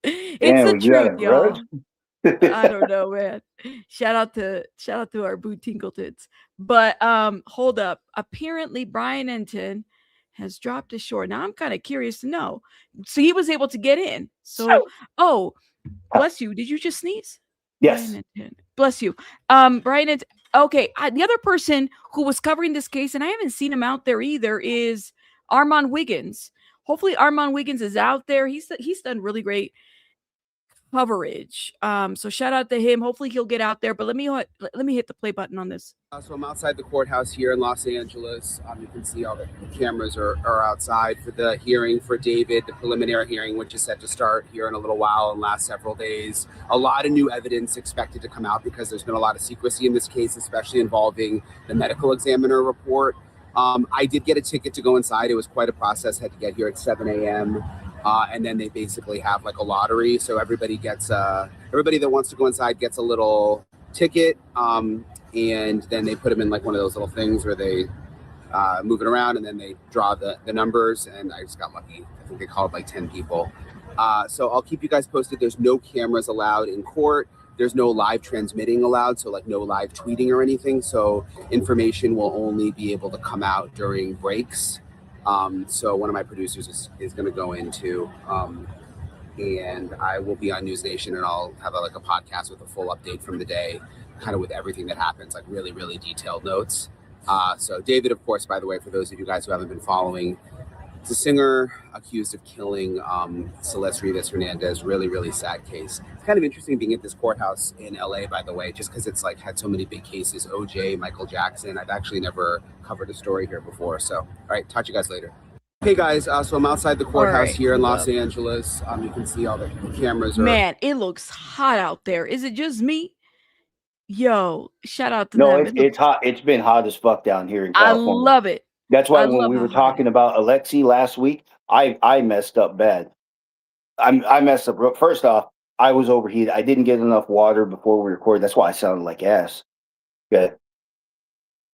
It's the truth, y'all. I don't know, man. Shout out to our boo Tinkletons. But hold up. Apparently Brian Enten has dropped a short. Now I'm kind of curious to know. So he was able to get in. So bless you. Did you just sneeze?
Yes.
Bless you. Brian Enten. Okay, the other person who was covering this case, and I haven't seen him out there either, is Armand Wiggins. Hopefully Armand Wiggins is out there. He's done really great coverage. So shout out to him. Hopefully he'll get out there. But let me hit the play button on this.
So I'm outside the courthouse here in Los Angeles. You can see all the cameras are outside for the hearing for David, the preliminary hearing, which is set to start here in a little while and last several days. A lot of new evidence expected to come out because there's been a lot of secrecy in this case, especially involving the medical examiner report. I did get a ticket to go inside. It was quite a process. Had to get here at 7 a.m. And then they basically have like a lottery. So everybody that wants to go inside gets a little ticket. And then they put them in like one of those little things where they move it around and then they draw the numbers. And I just got lucky. I think they called like 10 people. So I'll keep you guys posted. There's no cameras allowed in court. There's no live transmitting allowed. So like no live tweeting or anything. So information will only be able to come out during breaks. So one of my producers is going to go into, and I will be on News Nation, and I'll have a podcast with a full update from the day, kind of with everything that happens, like really, really detailed notes. So David, of course, by the way, for those of you guys who haven't been following, is a singer accused of killing Celeste Rivas Hernandez. Really, really sad case. It's kind of interesting being at this courthouse in LA, by the way, just because it's like had so many big cases. OJ, Michael Jackson. I've actually never covered a story here before. So, all right, talk to you guys later. Hey guys, so I'm outside the courthouse here in Los Angeles. You can see all the cameras.
Man, it looks hot out there. Is it just me? Yo, shout out to
No,
them.
it's hot. It's been hot as fuck down here in California.
I love it.
That's why when we were talking about Alexei last week, I messed up bad. I messed up. First off, I was overheated. I didn't get enough water before we recorded. That's why I sounded like ass.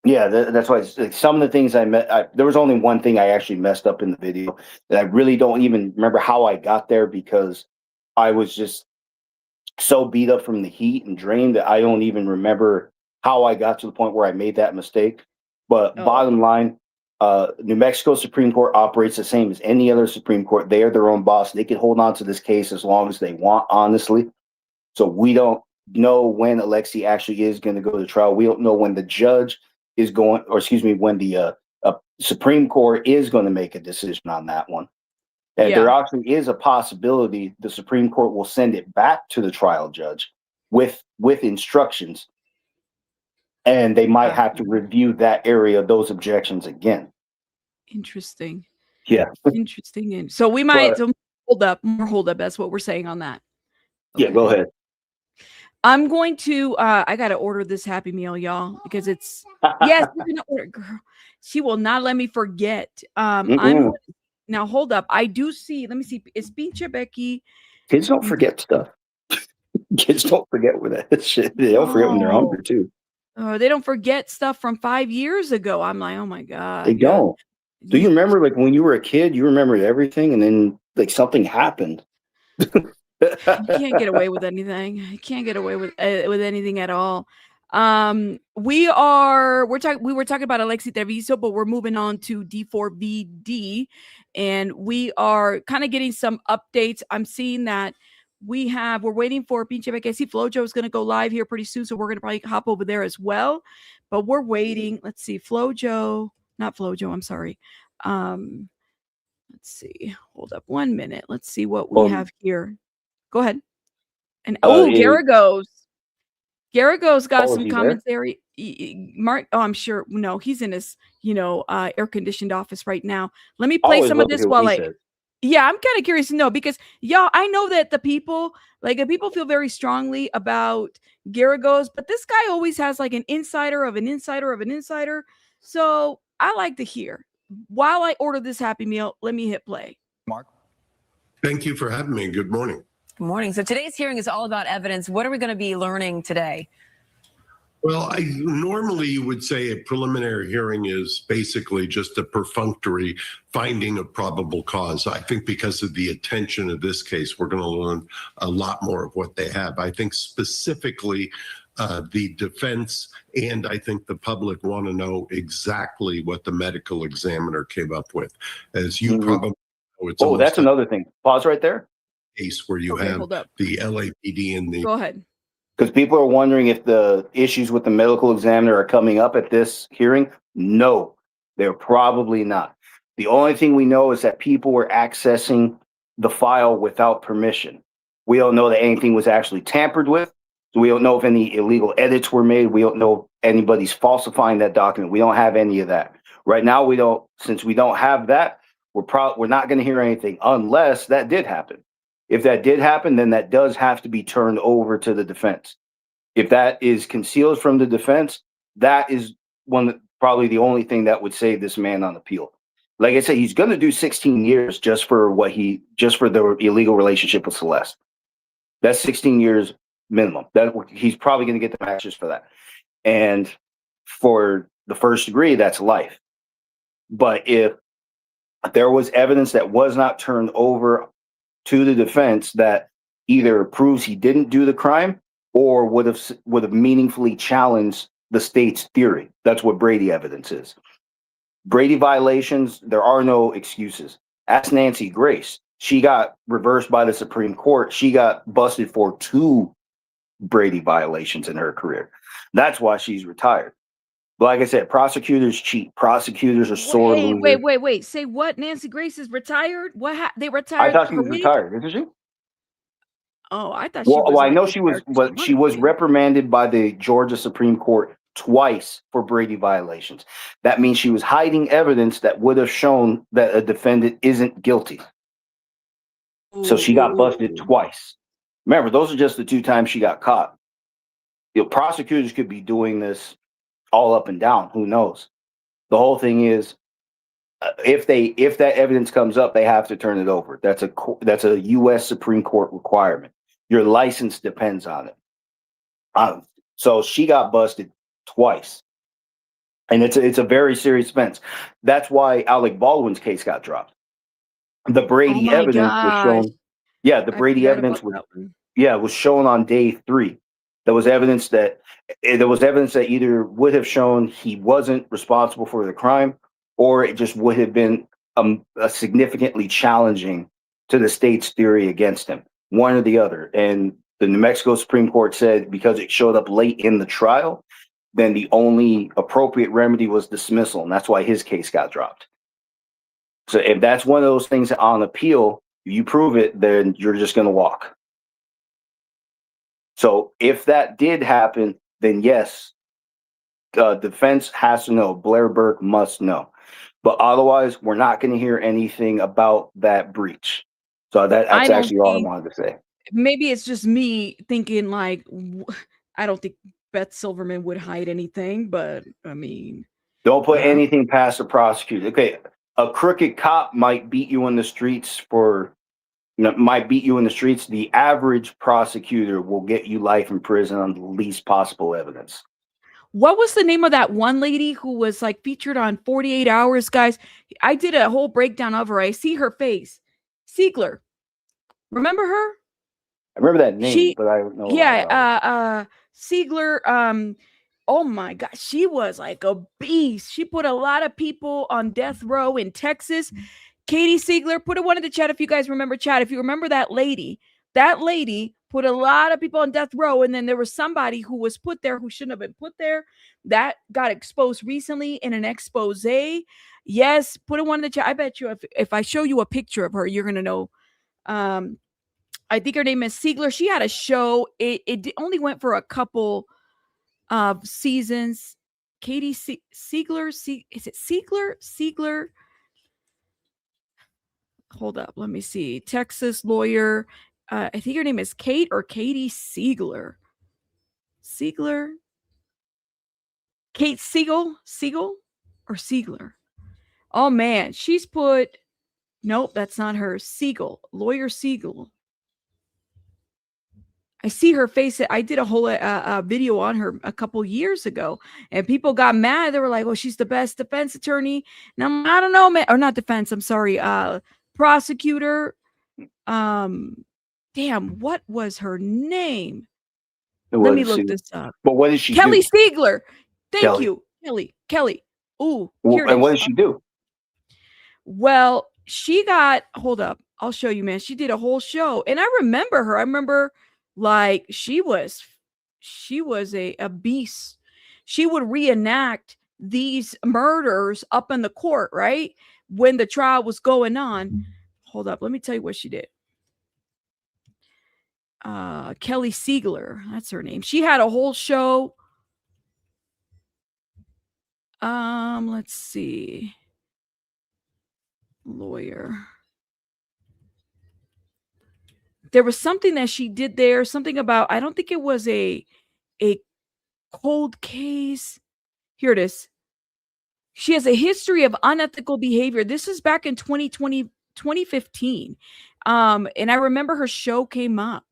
Yeah, that's why like, some of the things there was only one thing I actually messed up in the video that I really don't even remember how I got there because I was just so beat up from the heat and drained that I don't even remember how I got to the point where I made that mistake. But bottom line, New Mexico Supreme Court operates the same as any other Supreme Court. They are their own boss. They can hold on to this case as long as they want, honestly. So we don't know when Alexei actually is going to go to trial. We don't know when the judge is going, or excuse me, when the Supreme Court is going to make a decision on that one. And there actually is a possibility the Supreme Court will send it back to the trial judge with instructions. And they might have to review that area, those objections again.
Interesting.
Yeah.
Interesting. And so we might hold up. That's what we're saying on that.
Okay. Yeah, go ahead.
I'm going to I gotta order this Happy Meal, y'all, because it's yes, we're gonna order, girl. She will not let me forget. Now hold up. I do see, let me see. It's Pinche Becky.
Kids don't forget stuff. Kids don't forget with that shit. They don't forget when they're hungry too.
They don't forget stuff from 5 years ago. I'm like, oh my God.
They don't. Do you remember, like, when you were a kid, you remembered everything, and then like something happened?
You can't get away with anything. You can't get away with anything at all. We were talking about Alexi Treviso, but we're moving on to D4vd, and we are kind of getting some updates. I'm seeing that we're waiting for Pinche Bequesi. Flojo is going to go live here pretty soon, so we're going to probably hop over there as well. But we're waiting. Let's see, not Flojo. I'm sorry. Let's see. Hold up 1 minute. Let's see what we have here. Go ahead. And Garagos got some commentary. Mark, I'm sure. No, he's in his, air conditioned office right now. Let me play some of this while yeah, I'm kind of curious to know, because y'all, I know that the people feel very strongly about Garagos, but this guy always has like an insider of an insider of an insider. So I like to hear. While I order this Happy Meal, let me hit play.
Mark.
Thank you for having me. Good morning.
Good morning. So today's hearing is all about evidence. What are we going to be learning today?
Well, I normally would say a preliminary hearing is basically just a perfunctory finding of probable cause. I think because of the attention of this case, we're going to learn a lot more of what they have. I think specifically the defense and I think the public want to know exactly what the medical examiner came up with. As you probably know, it's
that's another thing. Pause right there.
Case where you have the LAPD and the...
Go ahead.
Because people are wondering if the issues with the medical examiner are coming up at this hearing. No, they're probably not. The only thing we know is that people were accessing the file without permission. We don't know that anything was actually tampered with. So we don't know if any illegal edits were made. We don't know if anybody's falsifying that document. We don't have any of that. Right now, since we don't have that, we're not going to hear anything unless that did happen. If that did happen, then that does have to be turned over to the defense. If that is concealed from the defense, that is probably the only thing that would save this man on appeal. Like I said, he's going to do 16 years just for the illegal relationship with Celeste. That's 16 years minimum. He's probably going to get the max just for that. And for the first degree, that's life. But if there was evidence that was not turned over to the defense that either proves he didn't do the crime or would have meaningfully challenged the state's theory. That's what Brady evidence is. Brady violations, there are no excuses. Ask Nancy Grace. She got reversed by the Supreme Court. She got busted for 2 Brady violations in her career. That's why she's retired. But like I said, prosecutors cheat. Prosecutors are sore losers.
Wait. Say what? Nancy Grace is retired? What? They retired?
I thought she was retired. Isn't she?
Oh, I thought she was.
Well, I know she was, but she was reprimanded by the Georgia Supreme Court twice for Brady violations. That means she was hiding evidence that would have shown that a defendant isn't guilty. So she got busted twice. Remember, those are just the 2 times she got caught. Prosecutors could be doing this all up and down. Who knows? The whole thing is, if that evidence comes up, they have to turn it over. That's a U.S. Supreme Court requirement. Your license depends on it. So she got busted twice, and it's a very serious offense. That's why Alec Baldwin's case got dropped. The Brady evidence was shown. Yeah, the Brady evidence was shown on day 3. There was evidence that either would have shown he wasn't responsible for the crime, or it just would have been a significantly challenging to the state's theory against him, one or the other. And the New Mexico Supreme Court said because it showed up late in the trial, then the only appropriate remedy was dismissal, and that's why his case got dropped. So if that's one of those things on appeal, you prove it, then you're just going to walk. So if that did happen, then yes, defense has to know. Blair Burke must know. But otherwise, we're not going to hear anything about that breach. So that's actually all I wanted to say.
Maybe it's just me thinking like, I don't think Beth Silverman would hide anything, but I mean.
Don't put anything past the prosecutor. Okay, a crooked cop might beat you in the streets The average prosecutor will get you life in prison on the least possible evidence.
what was the name of that one lady who was like featured on 48 Hours, guys? I did a whole breakdown of her. I see her face. Siegler. Remember her?
I remember that name, but I don't know.
Siegler. Oh my God, she was like a beast. She put a lot of people on death row in Texas. Katie Siegler, put a one in the chat if you guys remember. Chat, if you remember that lady put a lot of people on death row, and then there was somebody who was put there who shouldn't have been put there. That got exposed recently in an expose. Yes, put a one in the chat. I bet you if I show you a picture of her, you're gonna know. I think her name is Siegler. She had a show. It only went for a couple of seasons. Katie Siegler. Is it Siegler? Siegler. Hold up. Let me see. Texas lawyer. I think her name is Kate or Katie Siegler. Siegler. Kate Siegel or Siegler. Oh man, she's put. Nope, that's not her. Siegel, lawyer Siegel. I see her face. I did a whole video on her a couple years ago, and people got mad. They were like, "Oh, she's the best defense attorney." And I don't know, man, or not defense. I'm sorry, prosecutor. Damn, what was her name? Let me look this up.
But what did she
Kelly
do?
Siegler. Thank you, Kelly. Ooh, here it
And
is.
what did she do?
Well, she got, hold up. I'll show you, man. She did a whole show. And I remember her. I remember like she was a beast. She would reenact these murders up in the court, right? When the trial was going on. Hold up. Let me tell you what she did. Kelly Siegler. That's her name. She had a whole show. Let's see. Lawyer. There was something that she did there, something about, I don't think it was a cold case. Here it is. She has a history of unethical behavior. This is back in 2015. And I remember her show came up.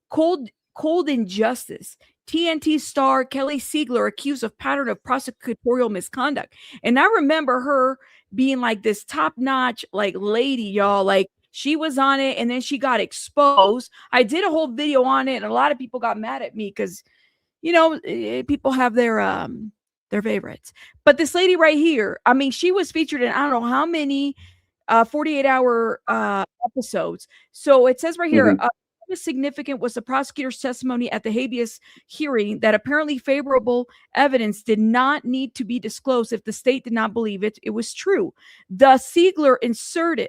Cold Injustice. TNT star Kelly Siegler accused of pattern of prosecutorial misconduct. And I remember her being like this top-notch like lady, y'all. Like she was on it and then she got exposed. I did a whole video on it and a lot of people got mad at me because, you know, people have their favorites. But this lady right here, I mean, she was featured in I don't know how many 48-hour episodes. So it says right here, significant was the prosecutor's testimony at the habeas hearing that apparently favorable evidence did not need to be disclosed if the state did not believe it was true. The Siegler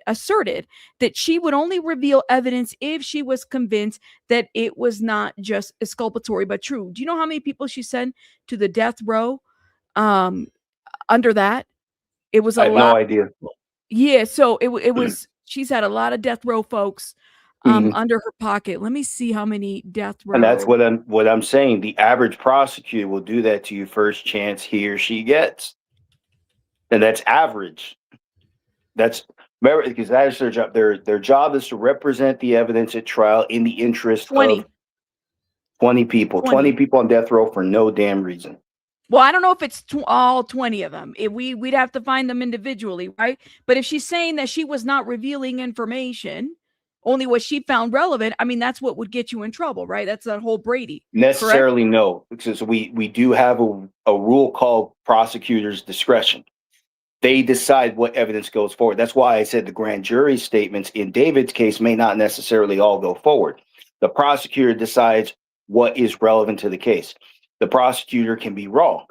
asserted that she would only reveal evidence if she was convinced that it was not just exculpatory but true. Do you know how many people she sent to the death row under that? It was a lot.
No idea.
Yeah, so it was she's had a lot of death row folks under her pocket. Let me see how many death row.
And that's what I'm saying. The average prosecutor will do that to you first chance he or she gets. And that's average. That's remember, because that is their job. Their job is to represent the evidence at trial in the interest of 20 people. 20 people on death row for no damn reason.
Well, I don't know if it's all 20 of them. We'd have to find them individually, right? But if she's saying that she was not revealing information, only what she found relevant, I mean, that's what would get you in trouble, right? That's that whole Brady.
Necessarily, correct? No, because we do have a rule called prosecutor's discretion. They decide what evidence goes forward. That's why I said the grand jury statements in David's case may not necessarily all go forward. The prosecutor decides what is relevant to the case. The prosecutor can be wrong.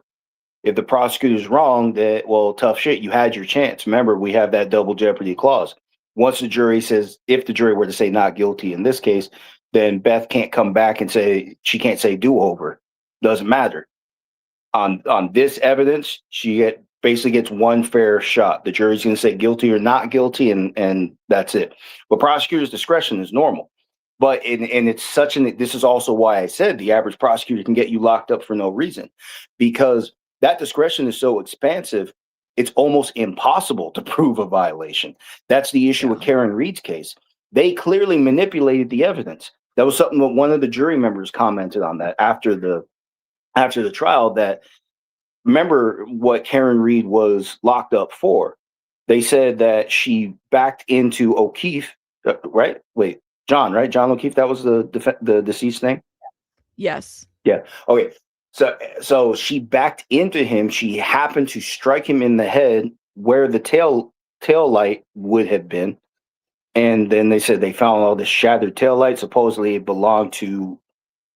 If the prosecutor's wrong, that, well, tough shit, you had your chance. Remember, we have that double jeopardy clause. Once the jury says, if the jury were to say not guilty in this case, then Beth can't come back and say, she can't say do-over. Doesn't matter. On this evidence, she basically gets one fair shot. The jury's going to say guilty or not guilty, and that's it. But prosecutor's discretion is normal. But and it's such an, this is also why I said the average prosecutor can get you locked up for no reason, because that discretion is so expansive, it's almost impossible to prove a violation. That's the issue with Karen Reed's case. They clearly manipulated the evidence. That was something that one of the jury members commented on that after the trial, that remember what Karen Reed was locked up for. They said that she backed into O'Keefe, right? Wait, John, right? John O'Keefe, that was the deceased name?
Yes.
Yeah. Okay. So she backed into him. She happened to strike him in the head where the tail light would have been. And then they said they found all this shattered tail light. Supposedly it belonged to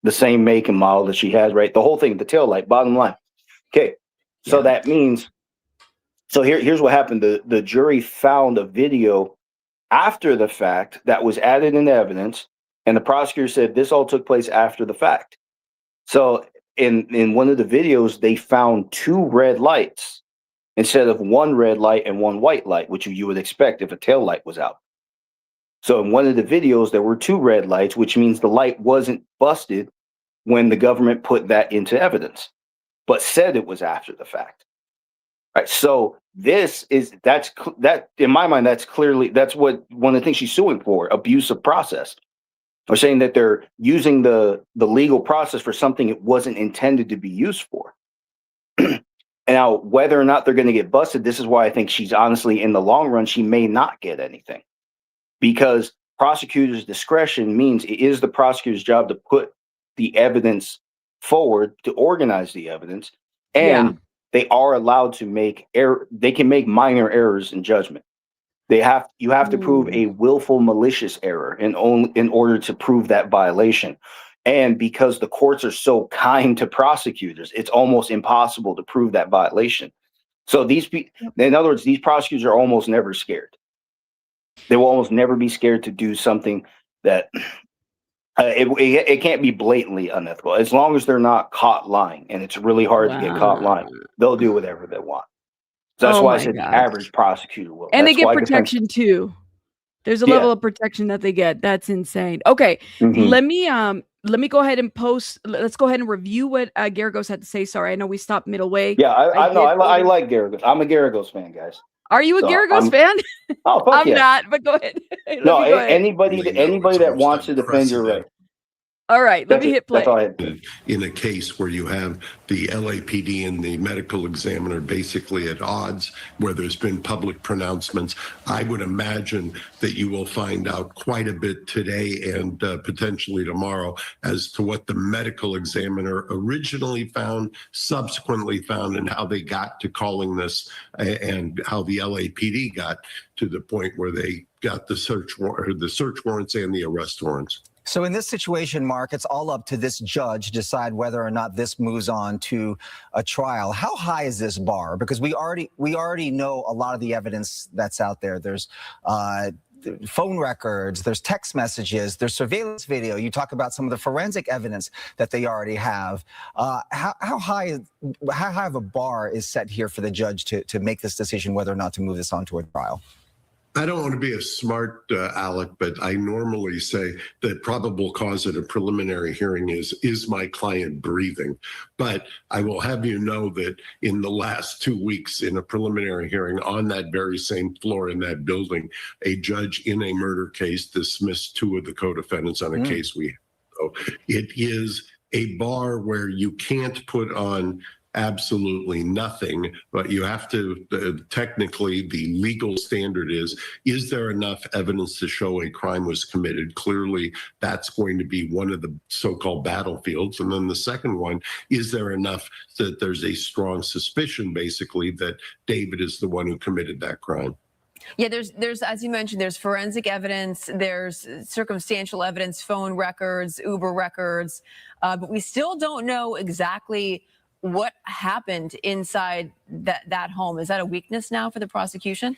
the same make and model that she has, right? The whole thing, the tail light, bottom line. Okay. So that means, so here's what happened. The jury found a video after the fact that was added into evidence. And the prosecutor said this all took place after the fact. So in one of the videos, they found 2 red lights instead of 1 red light and 1 white light, which you would expect if a tail light was out. So in one of the videos, there were 2 red lights, which means the light wasn't busted when the government put that into evidence, but said it was after the fact. Right. So that in my mind, that's what one of the things she's suing for, abuse of process. Or saying that they're using the legal process for something it wasn't intended to be used for. Now, whether or not they're going to get busted, this is why I think she's honestly, in the long run, she may not get anything. Because prosecutor's discretion means it is the prosecutor's job to put the evidence forward, to organize the evidence, and they are allowed to make they can make minor errors in judgment. You have to prove a willful malicious error in order to prove that violation. And because the courts are so kind to prosecutors, it's almost impossible to prove that violation. So in other words, these prosecutors are almost never scared. They will almost never be scared to do something that it can't be blatantly unethical. As long as they're not caught lying, and it's really hard to get caught lying, they'll do whatever they want. So that's why I said the average prosecutor will.
And they get protection too. There's a level of protection that they get. That's insane. Okay, let me go ahead and post. Let's go ahead and review what Garagos had to say. Sorry, I know we stopped middle way.
Yeah, I know. I like Garagos. I'm a Garagos fan, guys.
Are you a Garagos fan?
Oh, fuck
I'm not. But go ahead.
No, anybody that wants to defend your right.
All right, let me hit play.
In a case where you have the LAPD and the medical examiner basically at odds, where there's been public pronouncements, I would imagine that you will find out quite a bit today and potentially tomorrow as to what the medical examiner originally found, subsequently found, and how they got to calling this, and how the LAPD got to the point where they got the search warrants and the arrest warrants.
So in this situation, Mark, it's all up to this judge to decide whether or not this moves on to a trial. How high is this bar? Because we already know a lot of the evidence that's out there. There's phone records, there's text messages, there's surveillance video. You talk about some of the forensic evidence that they already have. How high of a bar is set here for the judge to make this decision whether or not to move this on to a trial?
I don't want to be a smart aleck, but I normally say that probable cause at a preliminary hearing is my client breathing. But I will have you know that in the last 2 weeks in a preliminary hearing on that very same floor in that building, a judge in a murder case dismissed 2 of the co-defendants on a case we have. So it is a bar where you can't put on absolutely nothing, but you have to technically, the legal standard is there enough evidence to show a crime was committed? Clearly that's going to be one of the so-called battlefields. And then the second one, is there enough that there's a strong suspicion basically that David is the one who committed that crime?
Yeah, there's as you mentioned, there's forensic evidence, there's circumstantial evidence, phone records, Uber records, but we still don't know exactly what happened inside that home. Is that a weakness now for the prosecution?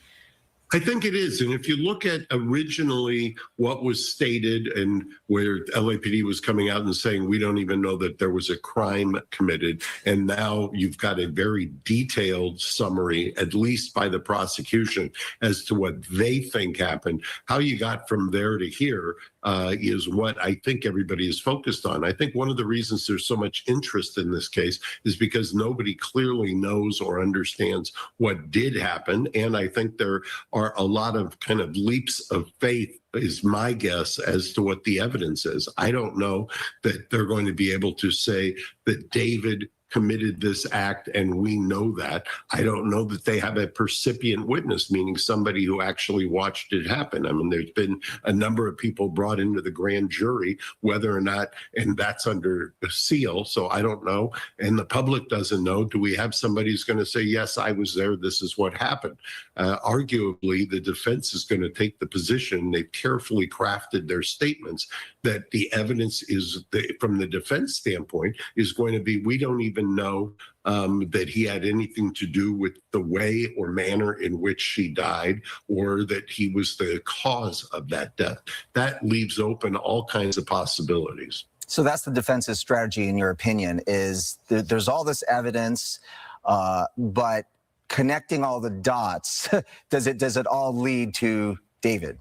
I think it is. And if you look at originally what was stated and where LAPD was coming out and saying, we don't even know that there was a crime committed. And now you've got a very detailed summary, at least by the prosecution, as to what they think happened. How you got from there to here is what I think everybody is focused on. I think one of the reasons there's so much interest in this case is because nobody clearly knows or understands what did happen. And I think there are a lot of kind of leaps of faith is my guess as to what the evidence is. I don't know that they're going to be able to say that David committed this act, and we know that. I don't know that they have a percipient witness, meaning somebody who actually watched it happen. I mean, there's been a number of people brought into the grand jury, whether or not, and that's under a seal, so I don't know, and the public doesn't know. Do we have somebody who's going to say, yes, I was there, this is what happened? Arguably, the defense is going to take the position, they've carefully crafted their statements, that the evidence is, from the defense standpoint, is going to be, we don't even know that he had anything to do with the way or manner in which she died, or that he was the cause of that death. That leaves open all kinds of possibilities.
So that's the defense's strategy, in your opinion, is there's all this evidence, but connecting all the dots, does it all lead to David?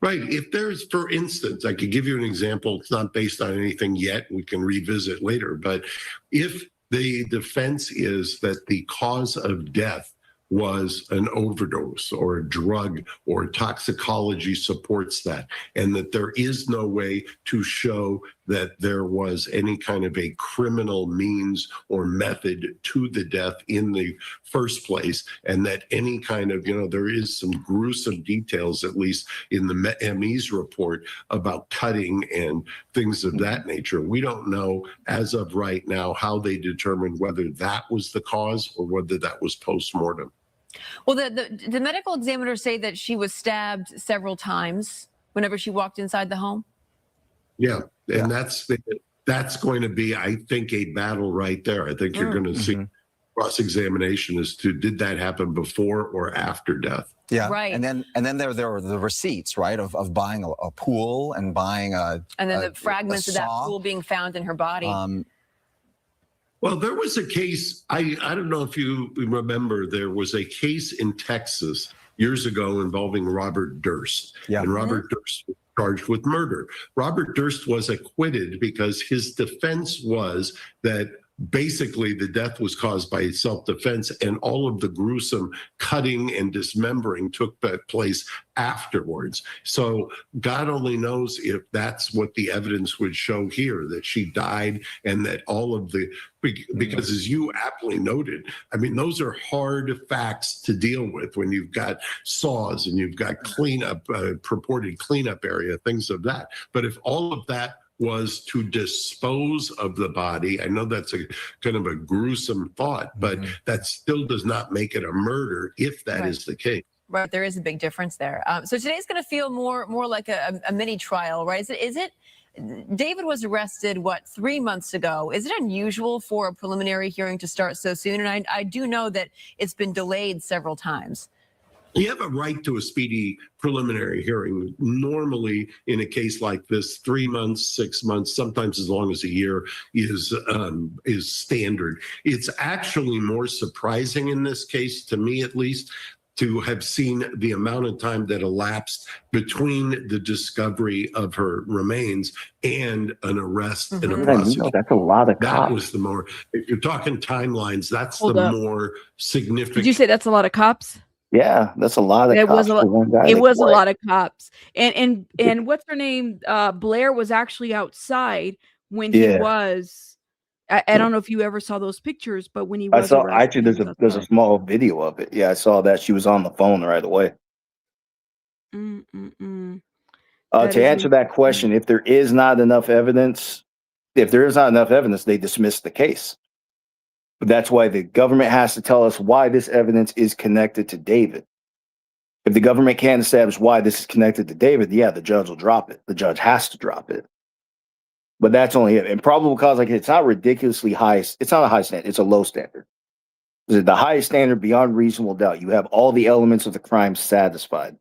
Right. If there's, for instance, I could give you an example. It's not based on anything yet. We can revisit later. But if the defense is that the cause of death was an overdose or a drug, or toxicology supports that, and that there is no way to show that there was any kind of a criminal means or method to the death in the first place, and that any kind of, there is some gruesome details, at least in the ME's report, about cutting and things of that nature. We don't know as of right now how they determined whether that was the cause or whether that was post-mortem.
Well, the medical examiners say that she was stabbed several times whenever she walked inside the home.
Yeah, and that's going to be, I think, a battle right there. I think you're going to see cross-examination as to, did that happen before or after death?
Yeah,
right.
And then there were the receipts, right, of buying a pool and buying
and then the fragments of that pool being found in her body.
Well, there was a case, I don't know if you remember, there was a case in Texas years ago involving Robert Durst.
Yeah.
And Robert Durst was charged with murder. Robert Durst was acquitted because his defense was that basically the death was caused by self-defense, and all of the gruesome cutting and dismembering took place afterwards. So God only knows if that's what the evidence would show here, that she died, and that all of the, because as you aptly noted, I mean, those are hard facts to deal with when you've got saws and you've got cleanup, purported cleanup area, things of that. But if all of that was to dispose of the body, I know that's a kind of a gruesome thought, but that still does not make it a murder if that is the case.
Right, there is a big difference there. So today's going to feel more like a mini trial, right? Is it? David was arrested, 3 months ago. Is it unusual for a preliminary hearing to start so soon? And I do know that it's been delayed several times.
You have a right to a speedy preliminary hearing. Normally, in a case like this, 3 months, 6 months, sometimes as long as a year is standard. It's actually more surprising in this case, to me at least, to have seen the amount of time that elapsed between the discovery of her remains and an arrest and a prosecution.
That's a lot of cops.
That was the more, if you're talking timelines, that's the more significant.
Did you say that's a lot of cops?
Yeah, that's a lot of cops.
It was a lot of cops. And what's her name? Blair was actually outside when he was. I don't know if you ever saw those pictures, but when he was,
I saw actually there's a small video of it. Yeah, I saw that. She was on the phone right away. To answer that question, if there is not enough evidence, they dismiss the case. But that's why the government has to tell us why this evidence is connected to David. If the government can't establish why this is connected to David, yeah, the judge will drop it. The judge has to drop it. But that's only it. And probable cause, like, it's not ridiculously high. It's not a high standard. It's a low standard. It's the highest standard beyond reasonable doubt. You have all the elements of the crime satisfied.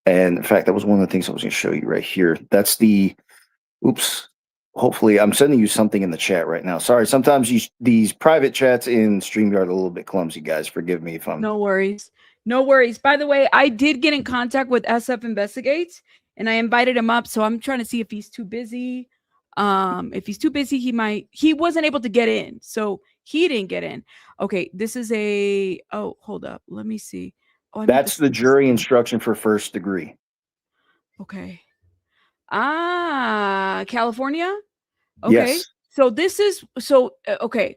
And in fact, that was one of the things I was going to show you right here. That's the, oops. Hopefully, I'm sending you something in the chat right now. Sorry, sometimes these private chats in StreamYard are a little bit clumsy, guys. Forgive me if I'm...
No worries. No worries. By the way, I did get in contact with SF Investigates, and I invited him up, so I'm trying to see if he's too busy. If he's too busy, he wasn't able to get in, so he didn't get in. Okay, this is a... Oh, hold up. Let me see. Oh,
that's the jury instruction for first degree.
Okay. California? Okay.
Yes.
So this is so okay.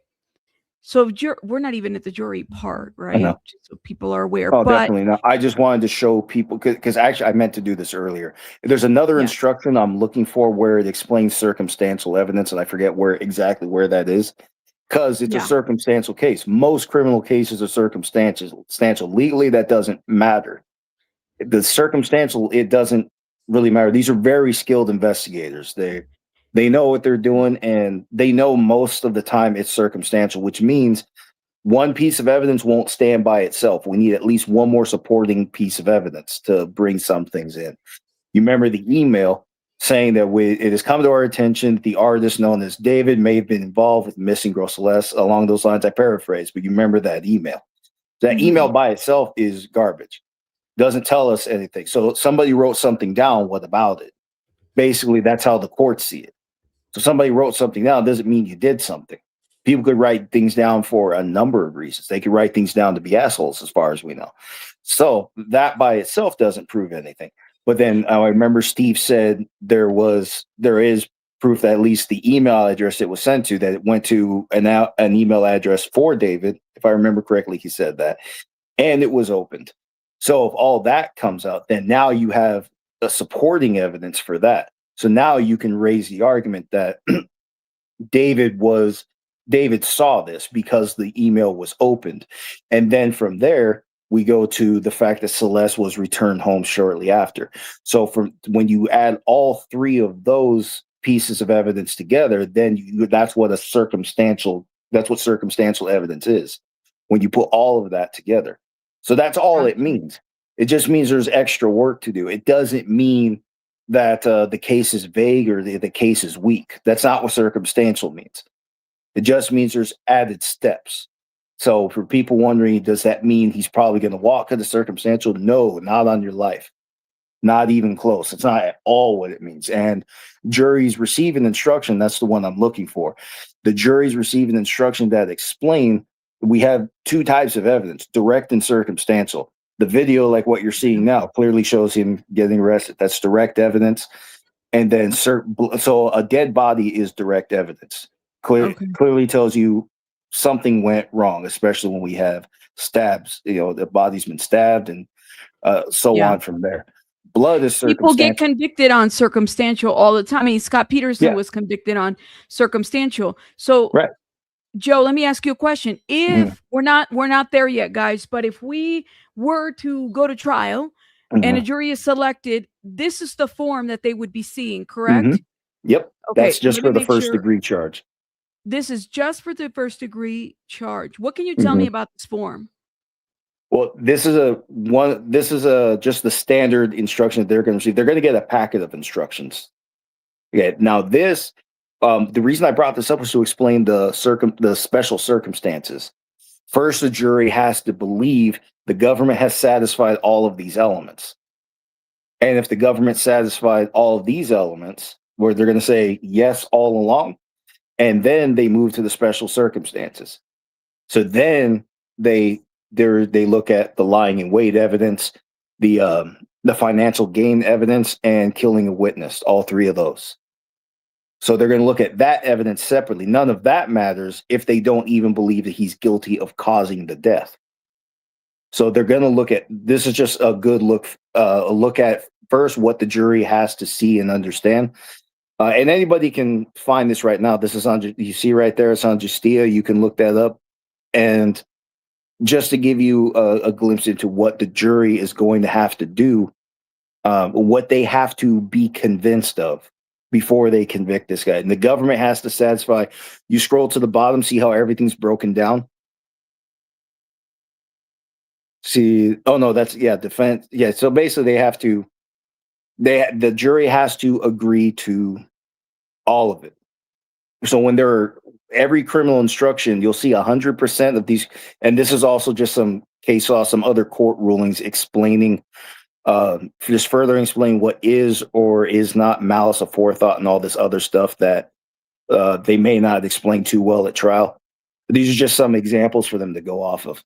So we're not even at the jury part, right?
know.
Just so people are aware.
Oh,
but
definitely not. I just wanted to show people because actually I meant to do this earlier. There's another instruction I'm looking for where it explains circumstantial evidence, and I forget exactly where that is. Because it's a circumstantial case. Most criminal cases are circumstantial. Legally, that doesn't matter. The circumstantial, it doesn't really matter. These are very skilled investigators. They know what they're doing, and they know most of the time it's circumstantial, which means one piece of evidence won't stand by itself. We need at least one more supporting piece of evidence to bring some things in. You remember the email saying that it has come to our attention that the artist known as David may have been involved with missing girl Celeste. Along those lines, I paraphrase, but you remember that email. That email by itself is garbage. Doesn't tell us anything. So somebody wrote something down. What about it? Basically, that's how the courts see it. So somebody wrote something down doesn't mean you did something. People could write things down for a number of reasons. They could write things down to be assholes, as far as we know. So that by itself doesn't prove anything. But then I remember Steve said there is proof that at least the email address it was sent to, that it went to an email address for David, if I remember correctly, he said that, and it was opened. So if all that comes out, then now you have a supporting evidence for that. So now you can raise the argument that David saw this because the email was opened. And then from there, we go to the fact that Celeste was returned home shortly after. So when you add all three of those pieces of evidence together, then that's what circumstantial evidence is, when you put all of that together. So that's all it means. It just means there's extra work to do. It doesn't mean that the case is vague or the case is weak. That's not what circumstantial means. It just means there's added steps. So for people wondering, does that mean he's probably going to walk into circumstantial? No, not on your life. Not even close. It's not at all what it means. And juries receive an instruction. That's the one I'm looking for. The juries receive an instruction that explain we have two types of evidence, direct and circumstantial. The video, like what you're seeing now, clearly shows him getting arrested. That's direct evidence. And then so a dead body is direct evidence. Clearly tells you something went wrong, especially when we have stabs. The body's been stabbed and so on from there. Blood is circumstantial.
People get convicted on circumstantial all the time. I mean, Scott Peterson was convicted on circumstantial. So, Joe, let me ask you a question. If we're not there yet, guys, but if we were to go to trial and a jury is selected, this is the form that they would be seeing, correct?
Yep.
Okay,
That's just for the first degree charge.
This is just for the first degree charge. What can you tell me about this form?
Well, this is just the standard instruction that they're going to receive. They're going to get a packet of instructions. Okay. Now this, the reason I brought this up was to explain the special circumstances. First, the jury has to believe the government has satisfied all of these elements. And if the government satisfied all of these elements, where they're going to say yes all along, and then they move to the special circumstances. So then they look at the lying in wait evidence, the financial gain evidence, and killing a witness, all three of those. So they're going to look at that evidence separately. None of that matters if they don't even believe that he's guilty of causing the death. So they're going to look at, this is just a good look at first what the jury has to see and understand. And anybody can find this right now. This is on, you see right there, it's on Justia. You can look that up. And just to give you a glimpse into what the jury is going to have to do, what they have to be convinced of before they convict this guy. And the government has to satisfy, you scroll to the bottom, see how everything's broken down. See, oh no, that's, defense. Yeah, so basically the jury has to agree to all of it. So when every criminal instruction, you'll see 100% of these, and this is also just some case law, some other court rulings explaining, just further explain what is or is not malice aforethought and all this other stuff that they may not explain too well at trial. But these are just some examples for them to go off of.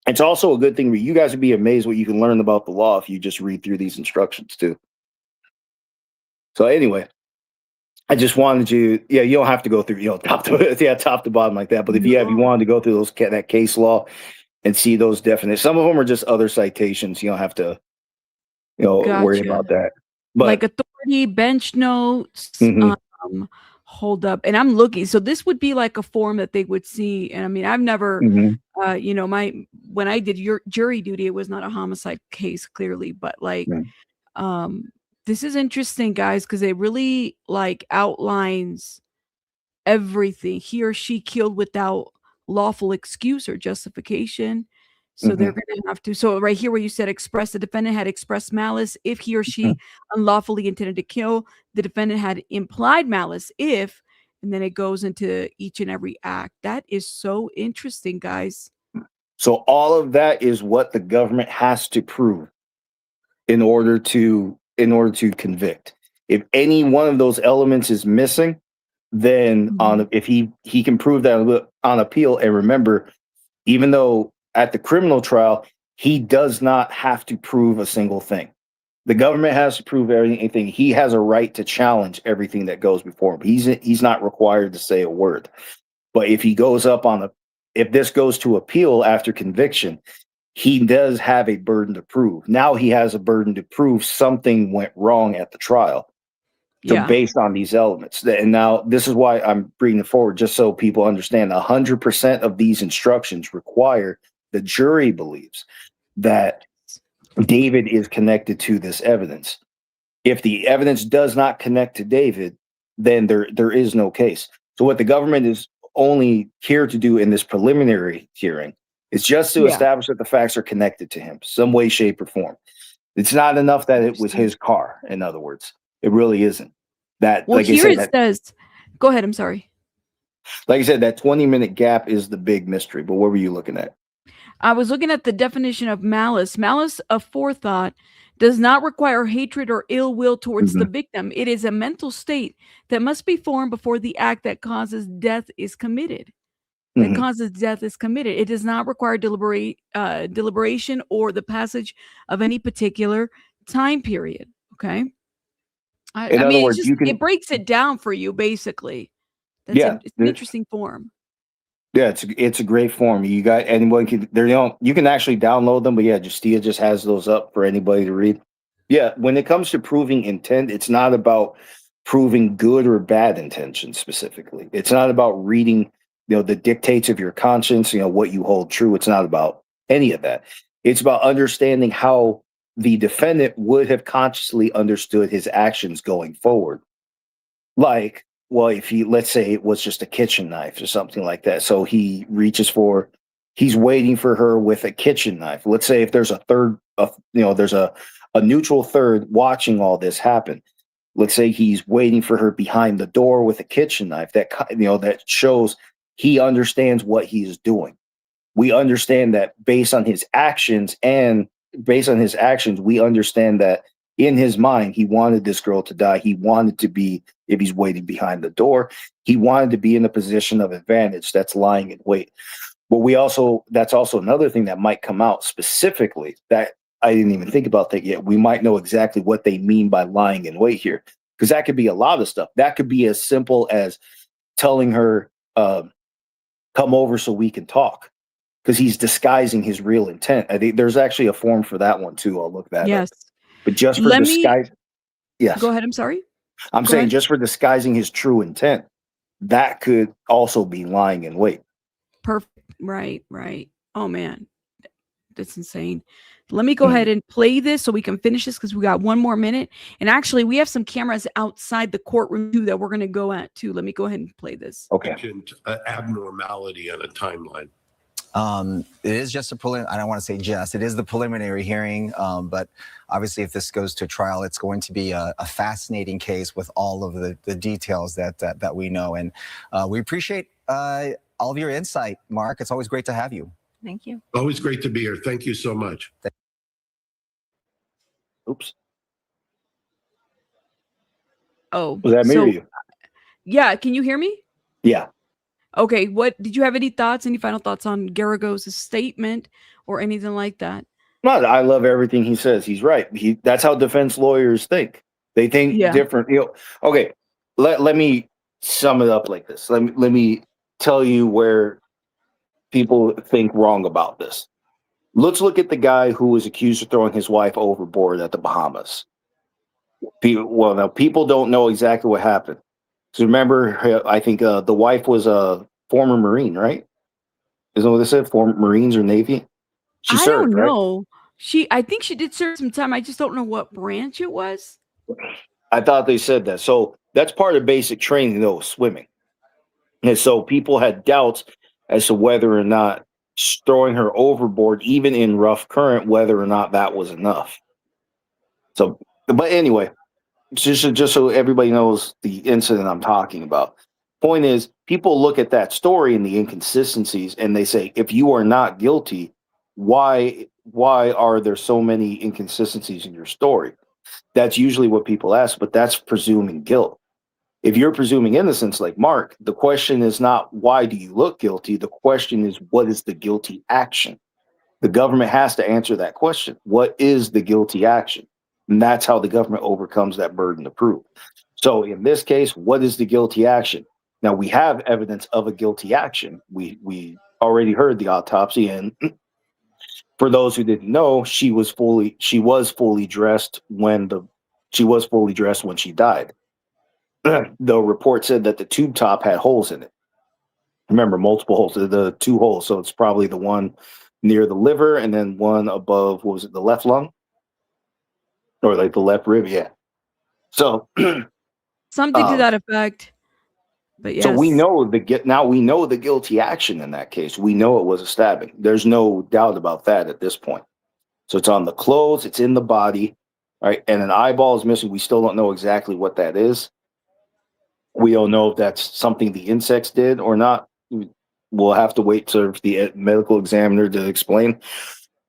It's also a good thing where you guys would be amazed what you can learn about the law if you just read through these instructions too. So anyway, I just wanted you, you don't have to go through, top to bottom like that. But if you wanted to go through that case law and see those definitions, some of them are just other citations. You don't have to, worry
Gotcha.
about that. But
Like authority, bench notes, hold up. And I'm looking. So this would be like a form that they would see. And I mean, I've never, when I did your jury duty, it was not a homicide case, clearly, but like, this is interesting, guys, because it really like outlines everything. He or she killed without lawful excuse or justification. So they're going to have to. So right here where you said the defendant had expressed malice if he or she unlawfully intended to kill. The defendant had implied malice if, and then it goes into each and every act. That is so interesting, guys.
So all of that is what the government has to prove in order to convict. If any one of those elements is missing, then if he can prove that on appeal, and remember, even though at the criminal trial, he does not have to prove a single thing. The government has to prove anything. He has a right to challenge everything that goes before him. He's not required to say a word. But if he goes up if this goes to appeal after conviction, he does have a burden to prove. Now he has a burden to prove something went wrong at the trial. So based on these elements. And now this is why I'm bringing it forward, just so people understand 100% of these instructions require the jury believes that David is connected to this evidence. If the evidence does not connect to David, then there is no case. So what the government is only here to do in this preliminary hearing is just to establish that the facts are connected to him, some way, shape, or form. It's not enough that it was his car, in other words. It really isn't. That,
Well,
like
here
I said,
it says, go ahead, I'm sorry.
Like I said, that 20-minute gap is the big mystery. But what were you looking at?
I was looking at the definition of malice. Malice of forethought does not require hatred or ill will towards the victim. It is a mental state that must be formed before the act that causes death is committed. It does not require deliberation or the passage of any particular time period. Okay. I mean, words, it breaks it down for you, basically. It's an interesting form.
Yeah, it's a great form. You got anyone you can actually download them, but Justia just has those up for anybody to read. Yeah, when it comes to proving intent, it's not about proving good or bad intention specifically. It's not about reading, the dictates of your conscience, what you hold true. It's not about any of that. It's about understanding how the defendant would have consciously understood his actions going forward. Like, well, if let's say it was just a kitchen knife or something like that. So he's waiting for her with a kitchen knife. Let's say if there's a third, there's a neutral third watching all this happen. Let's say he's waiting for her behind the door with a kitchen knife. That shows he understands what he's doing. We understand that based on his actions, we understand that in his mind, he wanted this girl to die. He wanted to be, if he's waiting behind the door, he wanted to be in a position of advantage. That's lying in wait. But that's also another thing that might come out specifically that I didn't even think about that yet. We might know exactly what they mean by lying in wait here, because that could be a lot of stuff. That could be as simple as telling her, come over so we can talk, because he's disguising his real intent. I think there's actually a form for that one too. I'll look that up. But just for disguise, yes.
Go ahead. I'm sorry.
I'm saying just for disguising his true intent, that could also be lying in wait.
Perfect. Right. Oh man, that's insane. Let me go ahead and play this so we can finish this, because we got 1 more minute. And actually, we have some cameras outside the courtroom too that we're going to go at too. Let me go ahead and play this.
Okay.
Abnormality on a timeline.
It is just a I don't want to say just, it is the preliminary hearing. But obviously if this goes to trial, it's going to be a fascinating case with all of the details that we know. And we appreciate all of your insight, Mark. It's always great to have you.
Thank you.
Always great to be here. Thank you so much.
Oops.
Oh,
was that me or you?
Yeah. Can you hear me?
Yeah.
Okay, what did you have any final thoughts on Garagos' statement or anything like that?
No, I love everything he says. He's right. That's how defense lawyers think. They think different. Okay, let me sum it up like this. Let me tell you where people think wrong about this. Let's look at the guy who was accused of throwing his wife overboard at the Bahamas. Well, now people don't know exactly what happened. So remember, I think the wife was a former Marine, right? Isn't what they said? Former Marines or Navy? She
I
served,
don't
right?
know. I think she did serve some time. I just don't know what branch it was.
I thought they said that. So that's part of basic training, though, swimming. And so people had doubts as to whether or not throwing her overboard, even in rough current, whether or not that was enough. So, but anyway, just so everybody knows the incident I'm talking about. Point is, people look at that story and the inconsistencies, and they say, if you are not guilty, why are there so many inconsistencies in your story? That's usually what people ask, but that's presuming guilt. If you're presuming innocence like Mark, the question is not why do you look guilty? The question is, what is the guilty action? The government has to answer that question. What is the guilty action? And that's how the government overcomes that burden of proof. So in this case, what is the guilty action? Now we have evidence of a guilty action. We already heard the autopsy, and for those who didn't know, she was fully dressed when she died. The report said that the tube top had holes in it. Remember, multiple holes, the 2 holes. So it's probably the one near the liver and then one above, what was it, the left lung? Or like the left rib, yeah. So
Something to that effect. But yes.
So we know the guilty action in that case. We know it was a stabbing. There's no doubt about that at this point. So it's on the clothes, it's in the body, right? And an eyeball is missing. We still don't know exactly what that is. We don't know if that's something the insects did or not. We'll have to wait for the medical examiner to explain.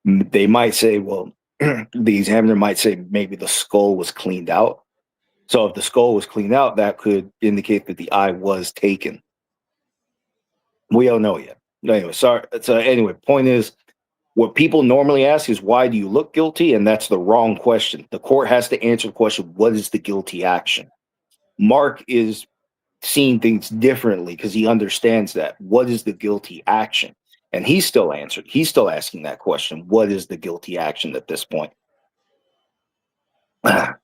They might say, well, the examiner might say maybe the skull was cleaned out. So if the skull was cleaned out, that could indicate that the eye was taken. We don't know yet. Anyway, sorry. So anyway, point is, what people normally ask is, why do you look guilty? And that's the wrong question. The court has to answer the question, what is the guilty action? Mark is seeing things differently because he understands that. What is the guilty action? And he's still asking that question. What is the guilty action at this point?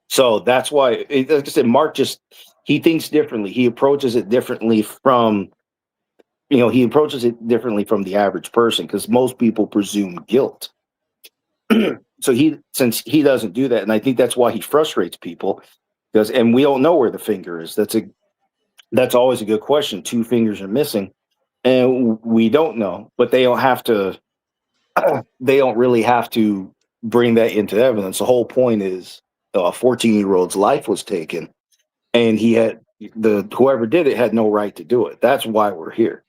So that's why, like I said, Mark he thinks differently. He approaches it differently from the average person, because most people presume guilt. So since he doesn't do that, and I think that's why he frustrates people, and we don't know where the finger is. That's always a good question. 2 fingers are missing, and we don't know, but they don't really have to bring that into evidence. The whole point is a 14-year-old's life was taken, and whoever did it had no right to do it. That's why we're here.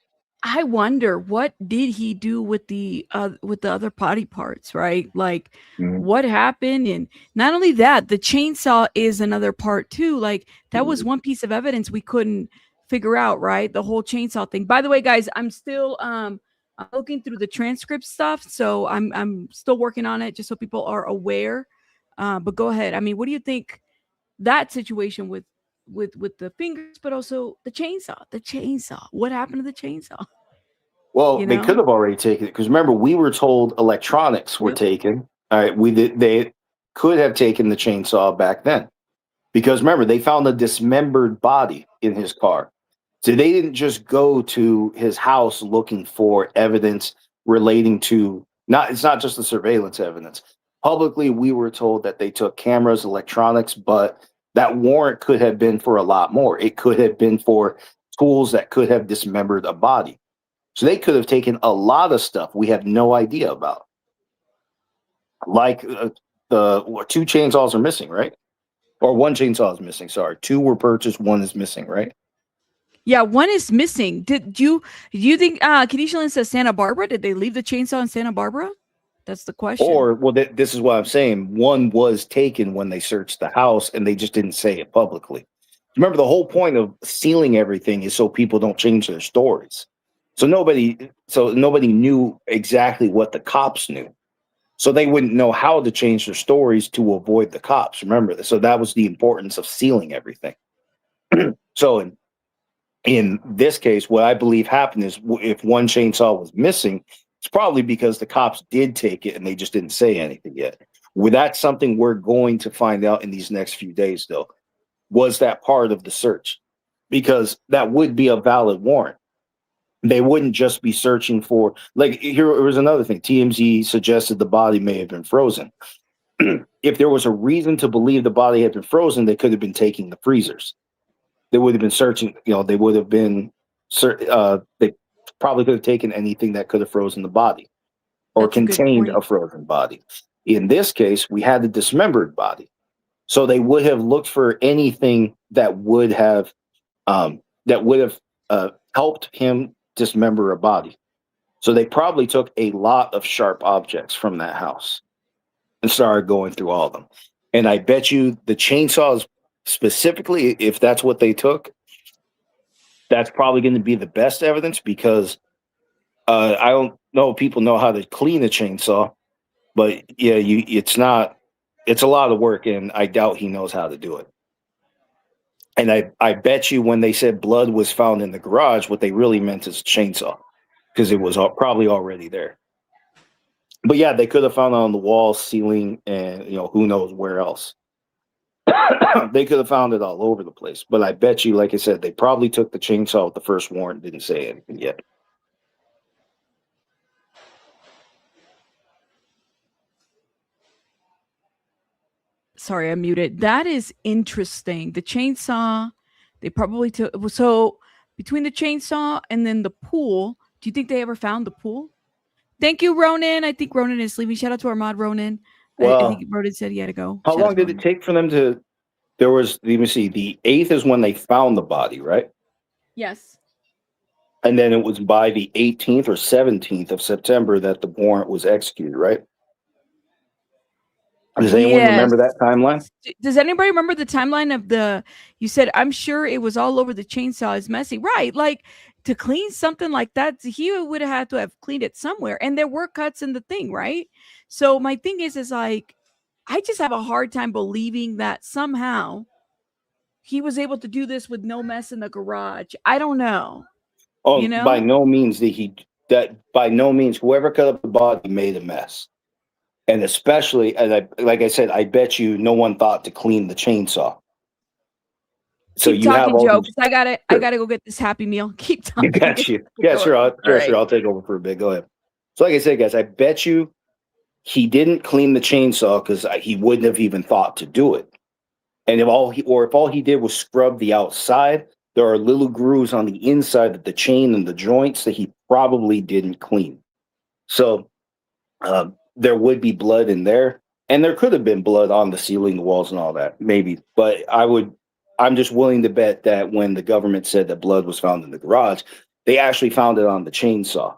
I wonder, what did he do with the other body parts, right? Like, what happened? And not only that, the chainsaw is another part too. Like, that was one piece of evidence we couldn't figure out, right? The whole chainsaw thing. By the way, guys, I'm still I'm looking through the transcript stuff, so I'm still working on it, just so people are aware. But go ahead. I mean, what do you think that situation with the fingers, but also the chainsaw? What happened to the chainsaw?
Well, they could have already taken it, because remember, we were told electronics were taken. All right, they could have taken the chainsaw back then, because remember, they found a dismembered body in his car. So they didn't just go to his house looking for evidence relating to it's not just the surveillance evidence. Publicly, we were told that they took cameras, electronics, but that warrant could have been for a lot more. It could have been for tools that could have dismembered a body. So they could have taken a lot of stuff we have no idea about. Like the 2 chainsaws are missing, right? Or 1 chainsaw is missing, sorry. 2 were purchased, 1 is missing, right?
Yeah, 1 is missing. Do you think Kenesha Lynn says Santa Barbara? Did they leave the chainsaw in Santa Barbara? That's the question.
Or, well, this is what I'm saying. 1 was taken when they searched the house, and they just didn't say it publicly. Remember, the whole point of sealing everything is so people don't change their stories. So nobody knew exactly what the cops knew. So they wouldn't know how to change their stories to avoid the cops. Remember this. So that was the importance of sealing everything. So in this case, what I believe happened is if one chainsaw was missing, it's probably because the cops did take it and they just didn't say anything yet. Well, that's something we're going to find out in these next few days, though. Was that part of the search? Because that would be a valid warrant. They wouldn't just be searching for, like, here was another thing. TMZ suggested the body may have been frozen. If there was a reason to believe the body had been frozen, they could have been taking the freezers. They would have been searching, they would have been, they probably could have taken anything that could have frozen the body or contained a frozen body. In this case, we had the dismembered body. So they would have looked for anything that would have helped him dismember a body. So they probably took a lot of sharp objects from that house and started going through all of them. And I bet you the chainsaws specifically, if that's what they took, that's probably going to be the best evidence, because I don't know if people know how to clean a chainsaw, but yeah, it's a lot of work, and I doubt he knows how to do it. And I bet you when they said blood was found in the garage, what they really meant is chainsaw, because it was probably already there. But yeah, they could have found it on the wall, ceiling, and who knows where else. They could have found it all over the place. But I bet you, like I said, they probably took the chainsaw with the first warrant, didn't say anything yet.
Sorry, I'm muted. That is interesting. The chainsaw, they probably took. So between the chainsaw and then the pool, do you think they ever found the pool? Thank you, Ronan. I think Ronan is leaving. Shout out to our mod, Ronan.
Well,
I think Ronan said he had to go.
How long did it take for them to? There was, let me see, the 8th is when they found the body, right?
Yes.
And then it was by the 18th or 17th of September that the warrant was executed, right? Does anyone remember that timeline?
Does anybody remember the timeline of you said, I'm sure it was all over the chainsaw, is messy. Right. Like, to clean something like that, he would have had to have cleaned it somewhere. And there were cuts in the thing, right? So my thing is like, I just have a hard time believing that somehow he was able to do this with no mess in the garage. I don't know.
Oh, by no means by no means whoever cut up the body made a mess. And especially, like I said, I bet you no one thought to clean the chainsaw. So
Keep
you
talking,
have all
Joe,
these,
because I gotta go get this Happy Meal. Keep talking.
Got you. Yeah, sure. I'll take over for a bit. Go ahead. So like I said, guys, I bet you he didn't clean the chainsaw because he wouldn't have even thought to do it. And if all he did was scrub the outside, there are little grooves on the inside of the chain and the joints that he probably didn't clean. So there would be blood in there, and there could have been blood on the ceiling, the walls, and all that, maybe. But I'm just willing to bet that when the government said that blood was found in the garage, they actually found it on the chainsaw.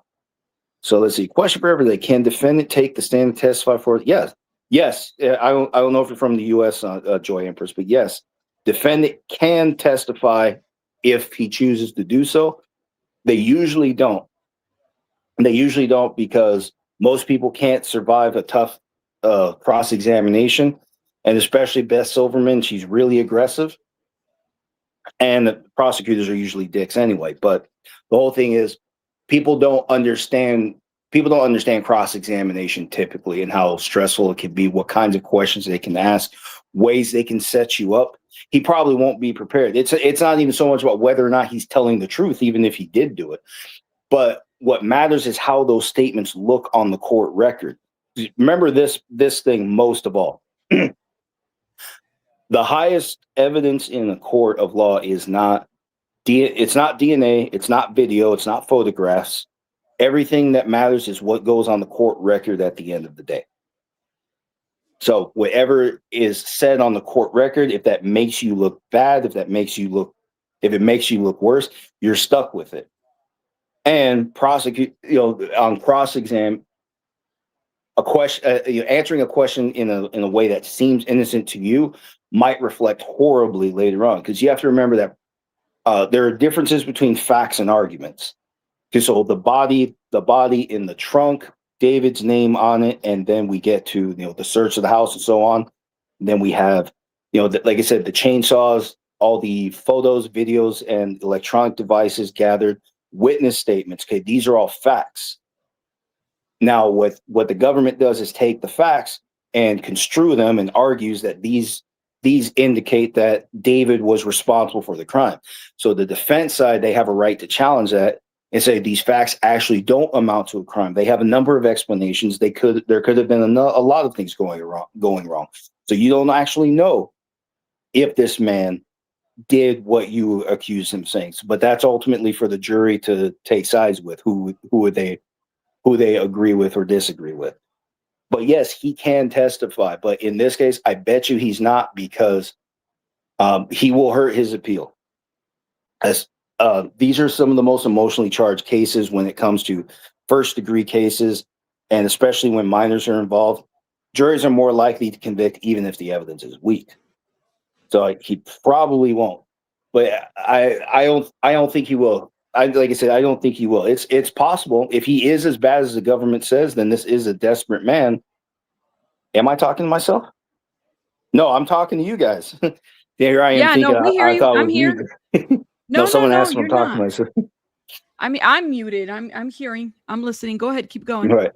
So let's see. Question for everybody: can defendant take the stand and testify for it? Yes. Yes. I don't know if you're from the U.S., Joy Empress, but yes, defendant can testify if he chooses to do so. They usually don't. They usually don't, because most people can't survive a tough cross-examination, and especially Beth Silverman, she's really aggressive, and the prosecutors are usually dicks anyway. But the whole thing is, people don't understand cross-examination typically, and how stressful it can be, what kinds of questions they can ask, ways they can set you up. He probably won't be prepared. It's not even so much about whether or not he's telling the truth, even if he did do it. But what matters is how those statements look on the court record. Remember this thing most of all. The highest evidence in a court of law is not it's not DNA, it's not video, it's not photographs. Everything that matters is what goes on the court record at the end of the day. So whatever is said on the court record, if that makes you look bad, if it makes you look worse, you're stuck with it. And on cross-exam, a question, answering a question in a way that seems innocent to you might reflect horribly later on, because you have to remember that there are differences between facts and arguments. So the body in the trunk, David's name on it, and then we get to the search of the house and so on. And then we have like I said, the chainsaws, all the photos, videos, and electronic devices gathered, witness statements. Okay, these are all facts. Now, what the government does is take the facts and construe them and argues that these indicate that David was responsible for the crime. So the defense side, they have a right to challenge that and say these facts actually don't amount to a crime. They have a number of explanations. There could have been a lot of things going wrong. So you don't actually know if this man did what you accuse him saying. But that's ultimately for the jury to take sides with who they agree with or disagree with. But yes, he can testify. But in this case, I bet you he's not, because he will hurt his appeal. As these are some of the most emotionally charged cases when it comes to first-degree cases, and especially when minors are involved. Juries are more likely to convict even if the evidence is weak. So he probably won't. But I don't think he will. Like I said, I don't think he will. It's possible. If he is as bad as the government says, then this is a desperate man. Am I talking to myself? No, I'm talking to you guys. Here I am.
Yeah,
thinking,
no, we hear
I
you.
thought it
I'm
was
here.
muted.
No,
someone
no,
asked if I'm
you're
talking to
not.
myself.
I mean, I'm muted. I'm hearing. I'm listening. Go ahead. Keep going.
Right.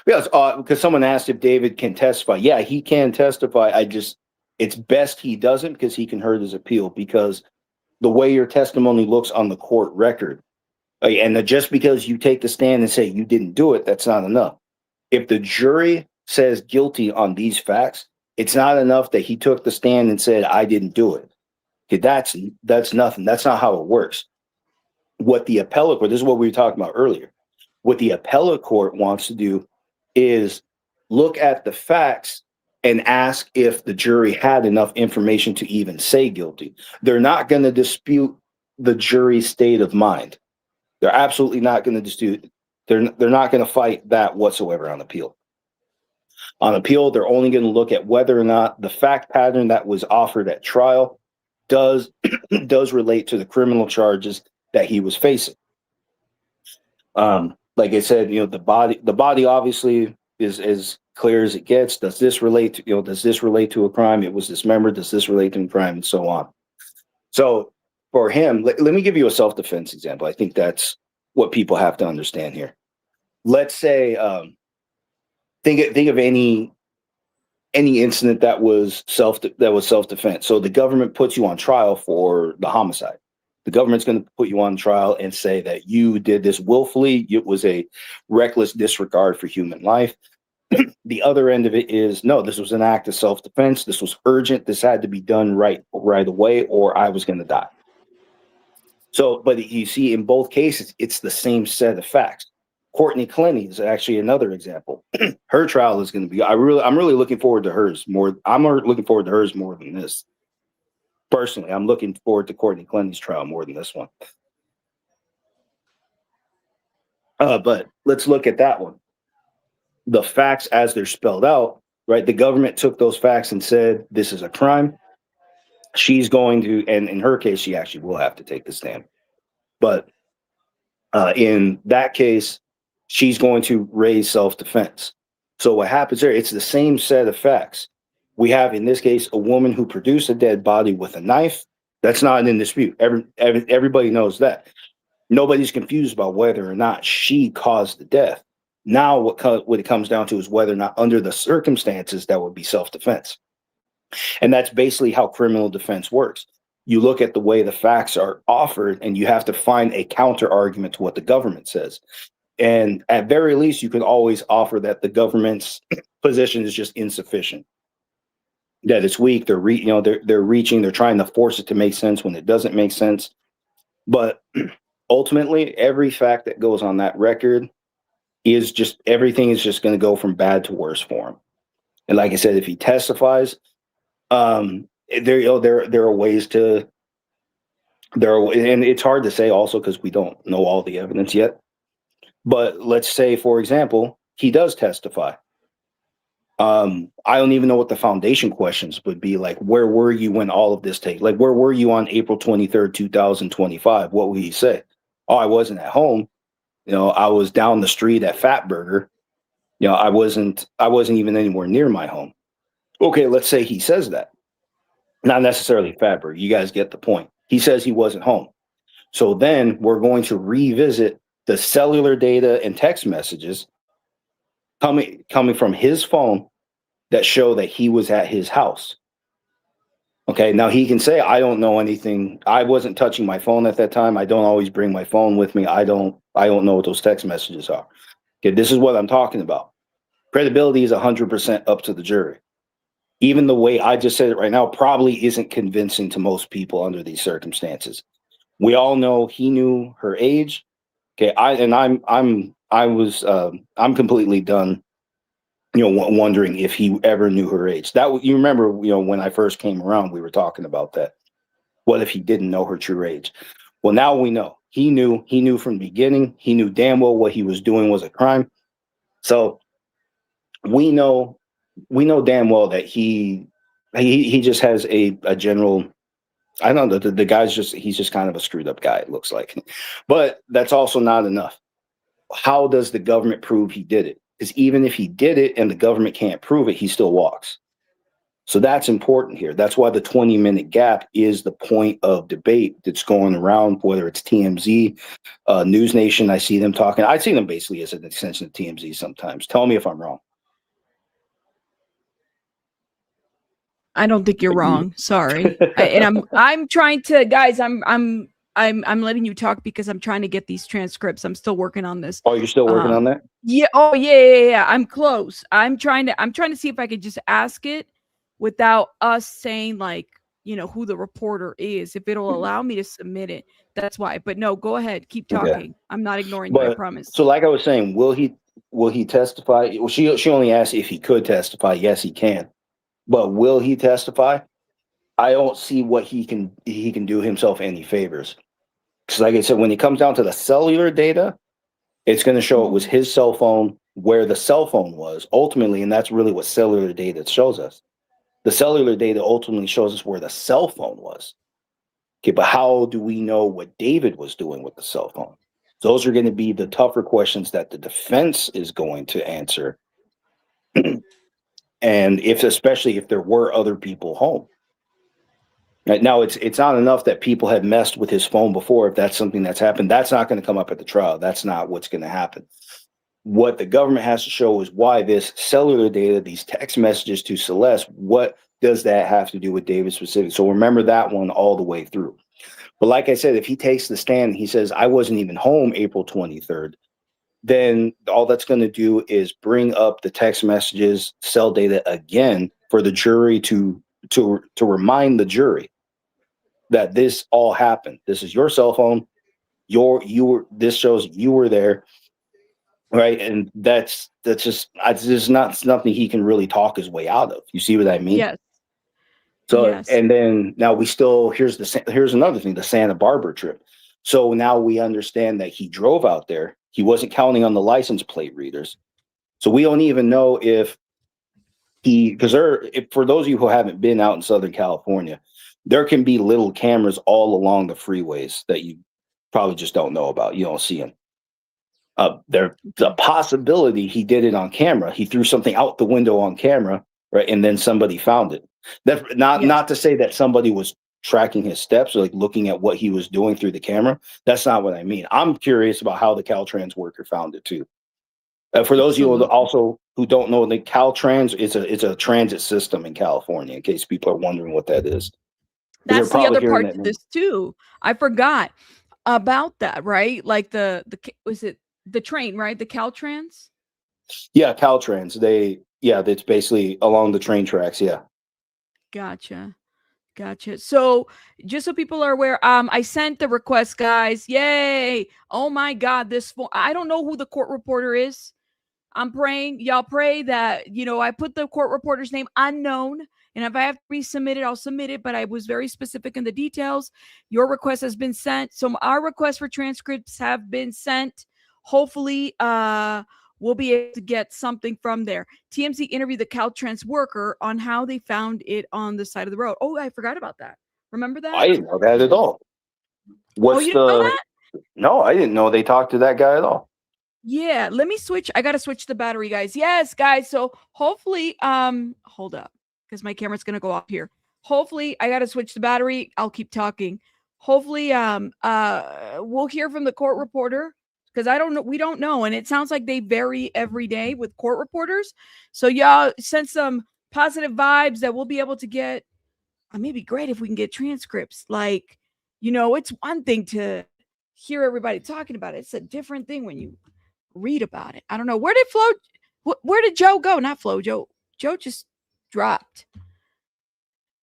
Yes, because someone asked if David can testify. Yeah, he can testify. It's best he doesn't, because he can hurt his appeal, because the way your testimony looks on the court record, and just because you take the stand and say you didn't do it, that's not enough. If the jury says guilty on these facts, it's not enough that he took the stand and said, I didn't do it. Okay, that's nothing. That's not how it works. What the appellate court, this is what we were talking about earlier. What the appellate court wants to do is look at the facts and ask if the jury had enough information to even say guilty. They're not going to dispute the jury's state of mind. They're absolutely not going to dispute. They're not going to fight that whatsoever on appeal. On appeal, they're only going to look at whether or not the fact pattern that was offered at trial does relate to the criminal charges that he was facing. Like I said, the body obviously is as clear as it gets. Does this relate to a crime? It was dismembered. Does this relate to a crime? And so on. So for him, let me give you a self-defense example. I think that's what people have to understand here. Let's say, think of any incident that was self-defense. So the government puts you on trial for the homicide. The government's going to put you on trial and say that you did this willfully. It was a reckless disregard for human life. The other end of it is, no, this was an act of self-defense. This was urgent. This had to be done right away, or I was going to die. So, but you see, in both cases, it's the same set of facts. Courtney Clenny is actually another example. Her trial is going to be, I'm really looking forward to hers more. I'm looking forward to hers more than this. Personally, I'm looking forward to Courtney Clenny's trial more than this one. But let's look at that one. The facts as they're spelled out, right? The government took those facts and said, this is a crime. She's going to, and in her case, she actually will have to take the stand. But in that case, she's going to raise self-defense. So what happens there, it's the same set of facts. We have, in this case, a woman who produced a dead body with a knife. That's not in dispute. Everybody knows that. Nobody's confused about whether or not she caused the death. Now, what it comes down to is whether or not, under the circumstances, that would be self-defense. And that's basically how criminal defense works. You look at the way the facts are offered, and you have to find a counter argument to what the government says. And at very least, you can always offer that the government's position is just insufficient, that it's weak. They're reaching, they're trying to force it to make sense when it doesn't make sense. But ultimately, every fact that goes on that record is just, everything is just going to go from bad to worse for him. And like I said, if he testifies, there are ways to, and it's hard to say also because we don't know all the evidence yet. But let's say, for example, he does testify. I don't even know what the foundation questions would be. Like, where were you when all of this take? Like, where were you on April 23rd, 2025? What would he say? Oh, I wasn't at home. I was down the street at Fat Burger. I wasn't even anywhere near my home. Okay, let's say he says that. Not necessarily Fatberg. You guys get the point. He says he wasn't home. So then we're going to revisit the cellular data and text messages coming from his phone that show that he was at his house. Okay, now he can say, I don't know anything. I wasn't touching my phone at that time. I don't always bring my phone with me. I don't know what those text messages are. Okay, this is what I'm talking about. Credibility is 100% up to the jury. Even the way I just said it right now probably isn't convincing to most people under these circumstances. We all know he knew her age. Okay, I'm completely done, wondering if he ever knew her age. That you remember, when I first came around, we were talking about that. What if he didn't know her true age? Well, now we know. He knew from the beginning. He knew damn well what he was doing was a crime. So we know damn well that he just has a general, I don't know, the guy's he's just kind of a screwed up guy, it looks like. But that's also not enough. How does the government prove he did it? Because even if he did it and the government can't prove it, he still walks. So that's important here. That's why the 20-minute gap is the point of debate that's going around, whether it's TMZ, News Nation. I see them talking. I see them basically as an extension of TMZ sometimes. Tell me if I'm wrong.
I don't think you're wrong. Sorry. I'm trying to, guys, I'm letting you talk because I'm trying to get these transcripts. I'm still working on this.
Oh, you're still working on that?
Yeah. Oh, yeah. I'm close. I'm trying to see if I could just ask it without us saying who the reporter is, if it'll allow me to submit it. That's why. But no, go ahead. Keep talking. Okay. I'm not ignoring you, I promise.
So like I was saying, will he testify? Well, she only asked if he could testify. Yes, he can. But will he testify? I don't see what he can do himself any favors. Because like I said, when it comes down to the cellular data, it's going to show it was his cell phone, where the cell phone was ultimately, and that's really what cellular data shows us. The cellular data ultimately shows us where the cell phone was. Okay, but how do we know what David was doing with the cell phone? Those are going to be the tougher questions that the defense is going to answer. And especially if there were other people home. Right now, it's not enough that people had messed with his phone before. If that's something that's happened, that's not going to come up at the trial. That's not what's going to happen. What the government has to show is why this cellular data, these text messages to Celeste, what does that have to do with David specifically? So remember that one all the way through. But like I said, if he takes the stand, he says, I wasn't even home April 23rd. Then all that's going to do is bring up the text messages, cell data again for the jury to remind the jury that this all happened. This is your cell phone. This shows you were there, right? And that's not nothing he can really talk his way out of. You see what I mean?
Yes.
So
yes.
And then now here's another thing, the Santa Barbara trip. So now we understand that he drove out there. He wasn't counting on the license plate readers. So we don't even know if for those of you who haven't been out in Southern California, there can be little cameras all along the freeways that you probably just don't know about. You don't see them. There's a possibility he did it on camera. He threw something out the window on camera, right? And then somebody found it. That's not to say that somebody was tracking his steps or looking at what he was doing through the camera. That's not what I mean. I'm curious about how the Caltrans worker found it too. For those of you also who don't know, the Caltrans is a transit system in California, in case people are wondering what that is.
That's the other part to this too. I forgot about that, right? Like was it the train, right? The Caltrans?
Yeah, Caltrans. That's basically along the train tracks, yeah.
Gotcha. So just so people are aware, I sent the request, guys. Yay. Oh my God, I don't know who the court reporter is. I'm praying, y'all pray that, I put the court reporter's name unknown. And if I have to resubmit it, I'll submit it. But I was very specific in the details. Your request has been sent. So our requests for transcripts have been sent. Hopefully, we'll be able to get something from there. TMZ interviewed the Caltrans worker on how they found it on the side of the road. Oh, I forgot about that. Remember that?
I didn't know that at all.
You didn't know that?
No, I didn't know they talked to that guy at all.
Yeah, let me switch. I got to switch the battery, guys. Yes, guys. So hopefully, hold up, because my camera's going to go off here. hopefully I got to switch the battery. I'll keep talking. Hopefully we'll hear from the court reporter, because we don't know, and it sounds like they vary every day with court reporters. So y'all send some positive vibes that we'll be able to get. It may be great if we can get transcripts. Like, it's one thing to hear everybody talking about it. It's a different thing when you read about it. I don't know. Where did Joe go? Not Flo. Joe just dropped.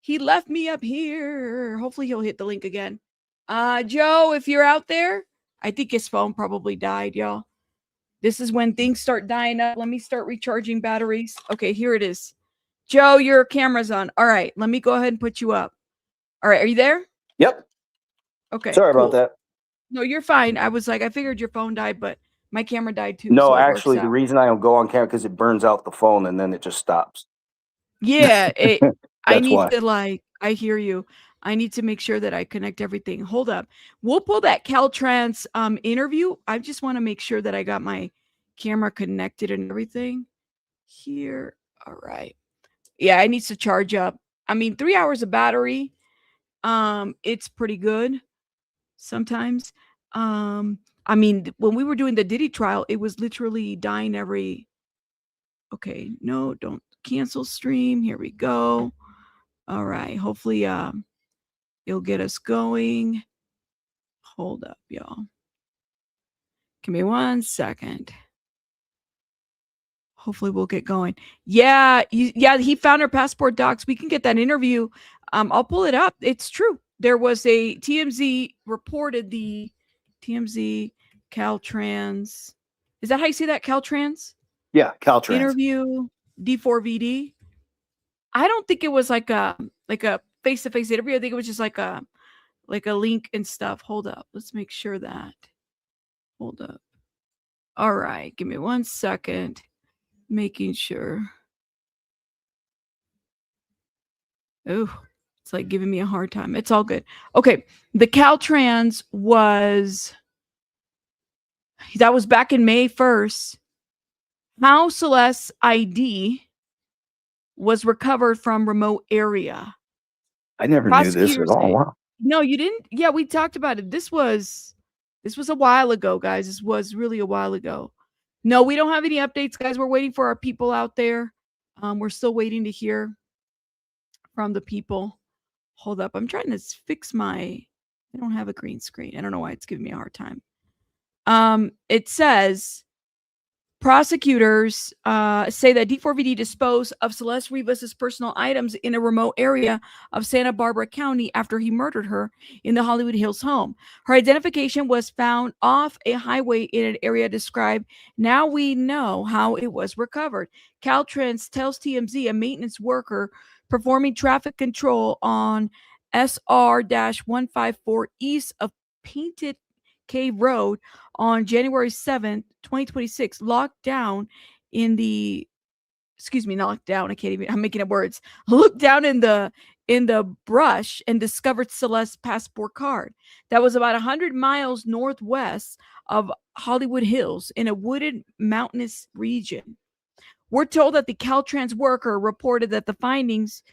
He left me up here. Hopefully he'll hit the link again. Joe, if you're out there, I think his phone probably died, y'all. This is when things start dying up. Let me start recharging batteries. Okay, here it is. Joe, your camera's on. All right, let me go ahead and put you up. All right, are you there?
Yep.
Okay.
Sorry
cool.
about that.
No, you're fine. I was like, I figured your phone died, but my camera died too.
No,
so
actually, the reason I don't go on camera because it burns out the phone and then it just stops.
Yeah, I need
why.
to I hear you. I need to make sure that I connect everything. Hold up. We'll pull that Caltrans interview. I just want to make sure that I got my camera connected and everything here. All right. Yeah, it needs to charge up. 3 hours of battery. It's pretty good sometimes. When we were doing the Diddy trial, it was literally dying every. Okay, no, don't cancel stream. Here we go. All right. Hopefully, it'll get us going. Hold up, y'all. Give me 1 second. Hopefully we'll get going. Yeah, he found her passport docs. We can get that interview. I'll pull it up. It's true. There was a TMZ reported the TMZ Caltrans. Is that how you say that? Caltrans?
Yeah, Caltrans.
Interview D4vd. I don't think it was like a face-to-face interview. I think it was just like a link and stuff. Hold up. Let's make sure that. Hold up. All right. Give me 1 second. Making sure. Oh, it's like giving me a hard time. It's all good. Okay. The Caltrans that was back in May 1st. How Celeste's ID was recovered from remote area.
I never knew this at all. Wow.
No, you didn't? Yeah, we talked about it. This was a while ago, guys. This was really a while ago. No, we don't have any updates, guys. We're waiting for our people out there. We're still waiting to hear from the people. Hold up. I'm trying to fix I don't have a green screen. I don't know why it's giving me a hard time. It says prosecutors say that D4vd disposed of Celeste Rivas's personal items in a remote area of Santa Barbara County after he murdered her in the Hollywood Hills home. Her identification was found off a highway in an area described. Now we know how it was recovered. Caltrans tells TMZ a maintenance worker performing traffic control on SR-154 east of Painted Cave Road on January 7th, 2026, looked down in the brush and discovered Celeste's passport card that was about 100 miles northwest of Hollywood Hills in a wooded mountainous region. We're told that the Caltrans worker reported the findings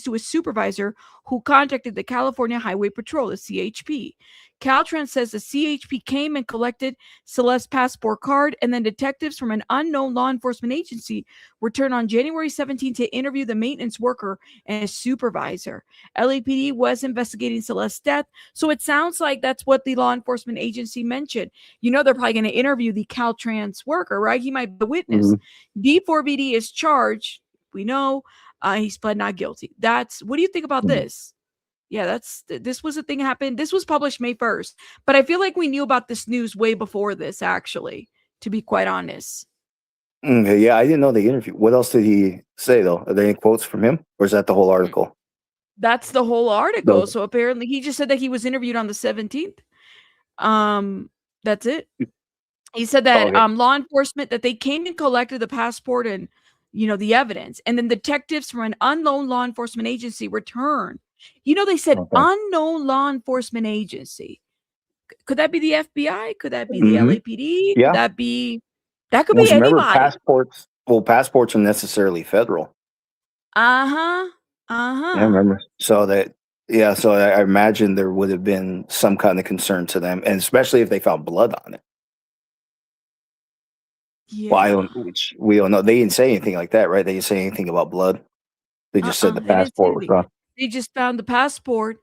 to a supervisor who contacted the California Highway Patrol, the CHP. Caltrans says the CHP came and collected Celeste's passport card, and then detectives from an unknown law enforcement agency returned on January 17 to interview the maintenance worker and his supervisor. LAPD was investigating Celeste's death, so it sounds like that's what the law enforcement agency mentioned. They're probably going to interview the Caltrans worker, right? He might be a witness. D4vd is charged. We know he's pled not guilty. What do you think about this? Yeah, this was a thing that happened. This was published May 1st, but I feel like we knew about this news way before this, actually, to be quite honest.
Yeah, I didn't know the interview. What else did he say, though? Are there any quotes from him, or is that the whole article?
That's the whole article.
No.
So apparently he just said that he was interviewed on the 17th. That's it. He said that law enforcement, that they came and collected the passport and the evidence, and then detectives from an unknown law enforcement agency returned. They said unknown law enforcement agency. Could that be the FBI? Could that be the LAPD?
Yeah.
That could be anybody.
Passports are necessarily federal. Yeah, I remember. So that, yeah, so I imagine there would have been some kind of concern to them, and especially if they found blood on it. Well, I
Yeah.
don't, which we don't know. They didn't say anything like that, right? They didn't say anything about blood. They just said the
They didn't say
passport was
anything.
gone.
They just found the passport,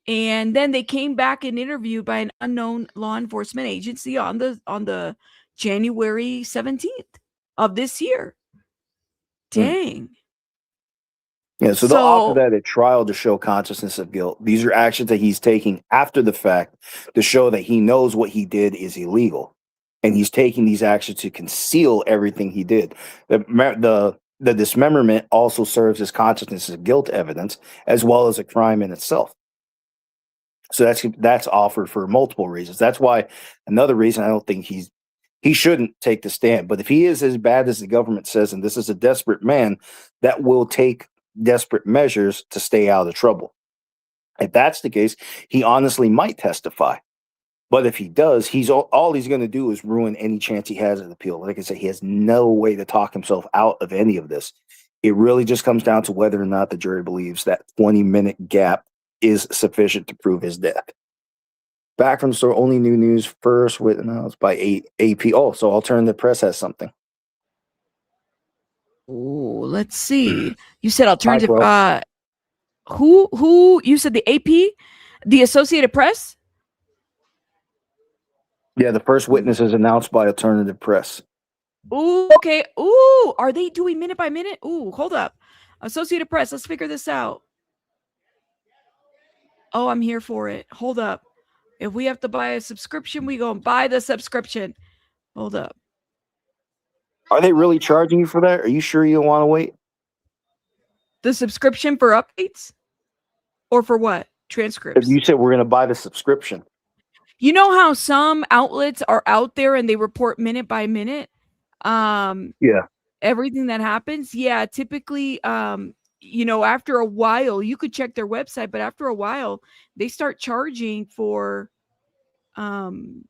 and then they came back and interviewed by an unknown law enforcement agency on the January 17th of this year. Dang.
Yeah, so they'll offer
So
that at trial to show consciousness of guilt. These are actions that he's taking after the fact to show that he knows what he did is illegal, and he's taking these actions to conceal everything he did. The dismemberment also serves as consciousness of guilt evidence, as well as a crime in itself. So that's offered for multiple reasons. That's why another reason I don't think he shouldn't take the stand. But if he is as bad as the government says, and this is a desperate man that will take desperate measures to stay out of trouble. If that's the case, he honestly might testify. But if he does, all he's going to do is ruin any chance he has at appeal. Like I said, he has no way to talk himself out of any of this. It really just comes down to whether or not the jury believes that 20-minute gap is sufficient to prove his death. Back from the store, only new news first witness by AP. Oh, so Alternative Press has something.
Oh, let's see. You said alternative.
Flo.
Who you said the AP, the Associated Press?
Yeah, the first witness is announced by Alternative Press.
Ooh, okay. Ooh, are they doing minute by minute? Ooh, hold up. Associated Press, let's figure this out. Oh, I'm here for it. Hold up. If we have to buy a subscription, we go and buy the subscription. Hold up.
Are they really charging you for that? Are you sure you don't want to wait?
The subscription for updates? Or for what? Transcripts.
If you said we're going to buy the subscription.
You know how some outlets are out there and they report minute by minute?
Yeah.
Everything that happens. Yeah, typically, after a while, you could check their website, but after a while, they start charging for updates.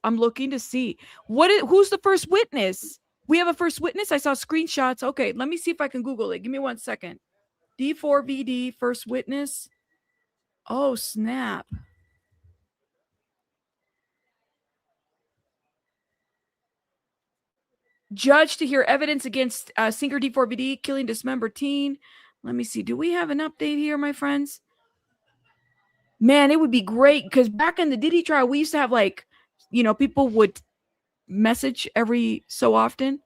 I'm looking to see who's the first witness. We have a first witness. I saw screenshots. Okay, let me see if I can Google it. Give me 1 second. D4vd first witness. Oh, snap. Judge to hear evidence against singer D4vd killing dismembered teen. Let me see. Do we have an update here, my friends? Man, it would be great because back in the Diddy trial, we used to have people would message every so often.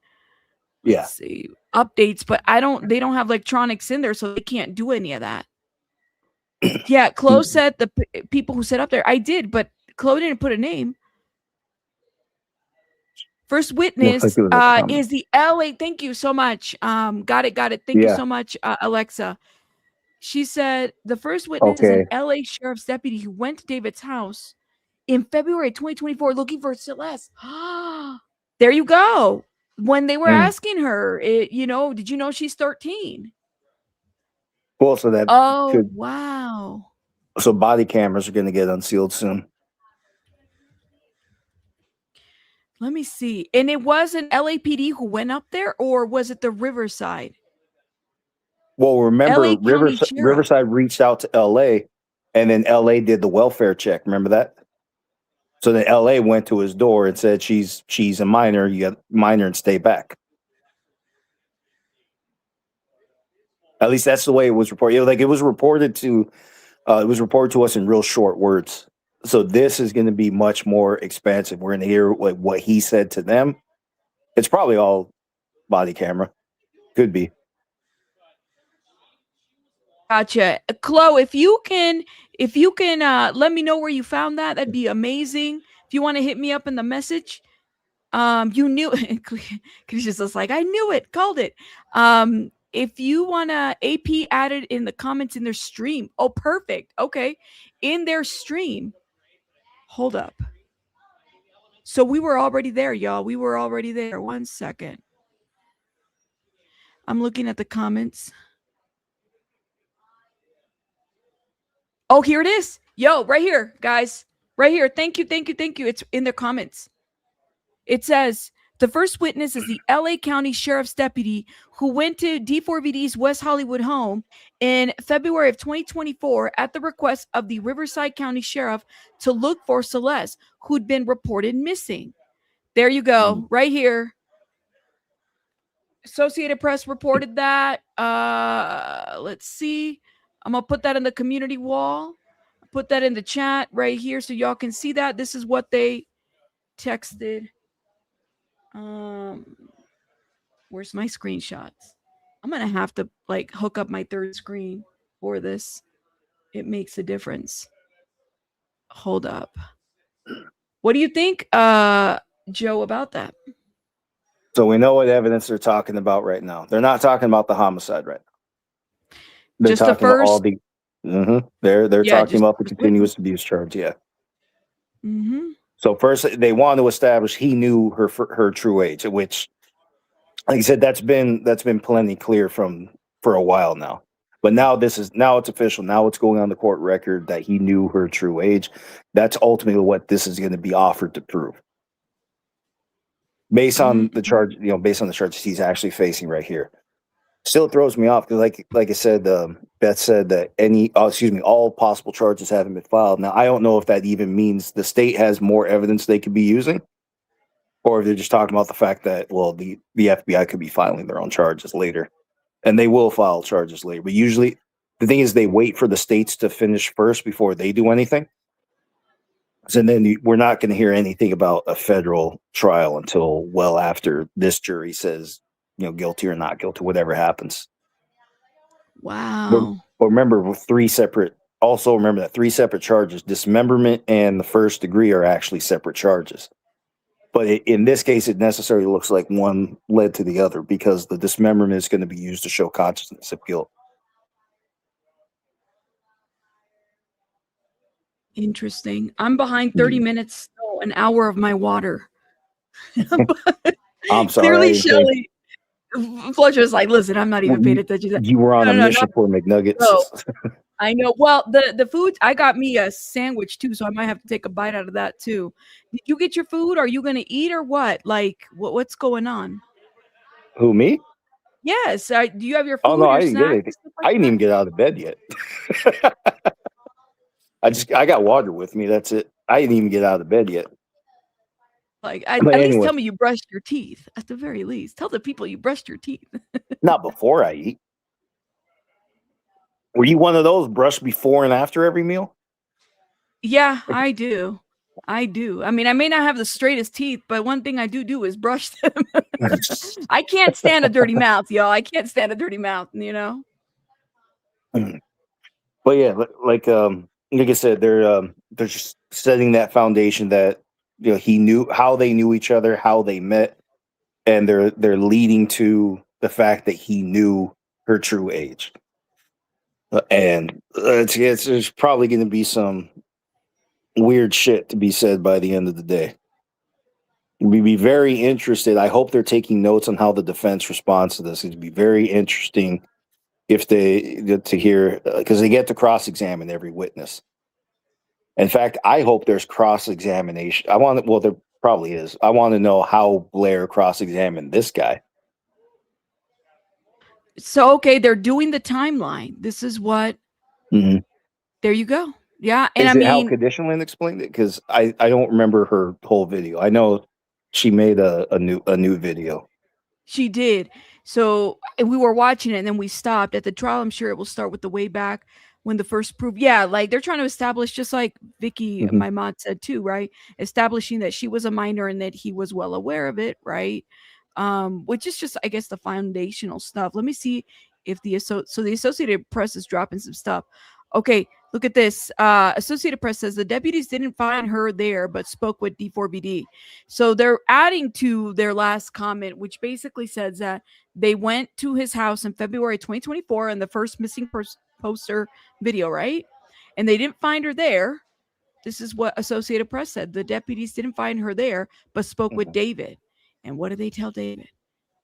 Yeah.
See updates, but they don't have electronics in there, so they can't do any of that. Yeah, Chloe said the people who set up there. I did, but Chloe didn't put a name. First witness is the LA. Thank you so much. Got it. Thank you so much, Alexa. She said the first witness is an LA sheriff's deputy who went to David's house in February 2024 looking for Celeste. There you go. When they were asking her, did you know she's 13?
Well, so that
wow.
So body cameras are going to get unsealed soon.
Let me see. And it was an LAPD who went up there, or was it the Riverside?
Well, remember, Riverside reached out to LA, and then LA did the welfare check. Remember that? So then LA went to his door and said, she's a minor. You got minor and stay back. At least that's the way it was reported. It was reported to us in real short words. So this is going to be much more expansive. We're going to hear what he said to them. It's probably all body camera. Could be.
Gotcha. Chloe, if you can let me know where you found that, that'd be amazing. If you want to hit me up in the message, you knew Krisha's just like, I knew it, called it. If you want to AP added in the comments in their stream. Oh, perfect. Okay. In their stream. Hold up. So we were already there, y'all. We were already there. 1 second. I'm looking at the comments. Oh, here it is. Yo, right here, guys. Right here. Thank you. It's in their comments. It says, The first witness is the LA County Sheriff's deputy who went to D4vd's West Hollywood home in February of 2024 at the request of the Riverside County Sheriff to look for Celeste, who'd been reported missing. There you go, right here. Associated Press reported that. Let's see. I'm going to put that in the community wall. Put that in the chat right here so y'all can see that. This is what they texted. Where's my screenshots? I'm gonna have to like hook up my third screen for this. It makes a difference. Hold up. What do you think, Joe, about that?
So we know what evidence they're talking about right now. They're not talking about the homicide right now. They're
Just the
talking about all
first.
the. They're
Yeah,
talking
just
about the
the
continuous abuse charge. Yeah.
Mm-hmm.
So first, they want to establish he knew her true age, which, like I said, that's been plenty clear for a while now. But now it's official. Now it's going on the court record that he knew her true age. That's ultimately what this is going to be offered to prove, based on the charge. Based on the charges he's actually facing right here. Still throws me off because, like I said, Beth said that all possible charges haven't been filed. Now I don't know if that even means the state has more evidence they could be using, or if they're just talking about the fact that the FBI could be filing their own charges later, and they will file charges later. But usually, the thing is they wait for the states to finish first before they do anything. So then we're not going to hear anything about a federal trial until well after this jury says, guilty or not guilty, whatever happens.
Wow.
But remember, remember that 3 separate charges, dismemberment and the first degree, are actually separate charges. But in this case, it necessarily looks like one led to the other because the dismemberment is going to be used to show consciousness of guilt.
Interesting. I'm behind 30 minutes, so an hour of my water.
I'm sorry.
Clearly, Shelly. Fletcher's like, listen, I'm not even paying attention to that.
You were on a mission for McNuggets.
No, I know. Well, the food, I got me a sandwich too, so I might have to take a bite out of that too. Did you get your food? Are you going to eat or what? Like, what's going on?
Who, me?
Yes. Do you have your food?
Oh, no,
your
I didn't get anything. I didn't even get out of bed yet. I got water with me. That's it. I didn't even get out of bed yet.
Like, at least tell me you brushed your teeth. At the very least, tell the people you brushed your teeth.
Not before I eat. Were you one of those brush before and after every meal?
Yeah, I do. I mean, I may not have the straightest teeth, but one thing I do is brush them. I can't stand a dirty mouth, y'all. I can't stand a dirty mouth,
But yeah, like I said, they're just setting that foundation that he knew how they knew each other, how they met, and they're leading to the fact that he knew her true age. And there's probably going to be some weird shit to be said by the end of the day. We'd be very interested. I hope they're taking notes on how the defense responds to this. It'd be very interesting if they get to hear, because they get to cross-examine every witness. In fact, I hope there's cross-examination. There probably is. I want to know how Blair cross-examined this guy.
So, okay, they're doing the timeline. This is what.
Mm-hmm.
There you go. Yeah, and
Is it how Conditionland explained it? Because I don't remember her whole video. I know she made a new video.
She did. So we were watching it and then we stopped at the trial. I'm sure it will start with the way back when the first proof. Yeah, like they're trying to establish, just like Vicky, my mom said too, right? Establishing that she was a minor and that he was well aware of it, right? Which is just, I guess, the foundational stuff. Let me see if the Associated Press is dropping some stuff. Okay, look at this. Associated Press says the deputies didn't find her there, but spoke with D4vd. So they're adding to their last comment, which basically says that they went to his house in February 2024 in the first missing poster video, right? And they didn't find her there. This is what Associated Press said. The deputies didn't find her there, but spoke with David. And what did they tell David?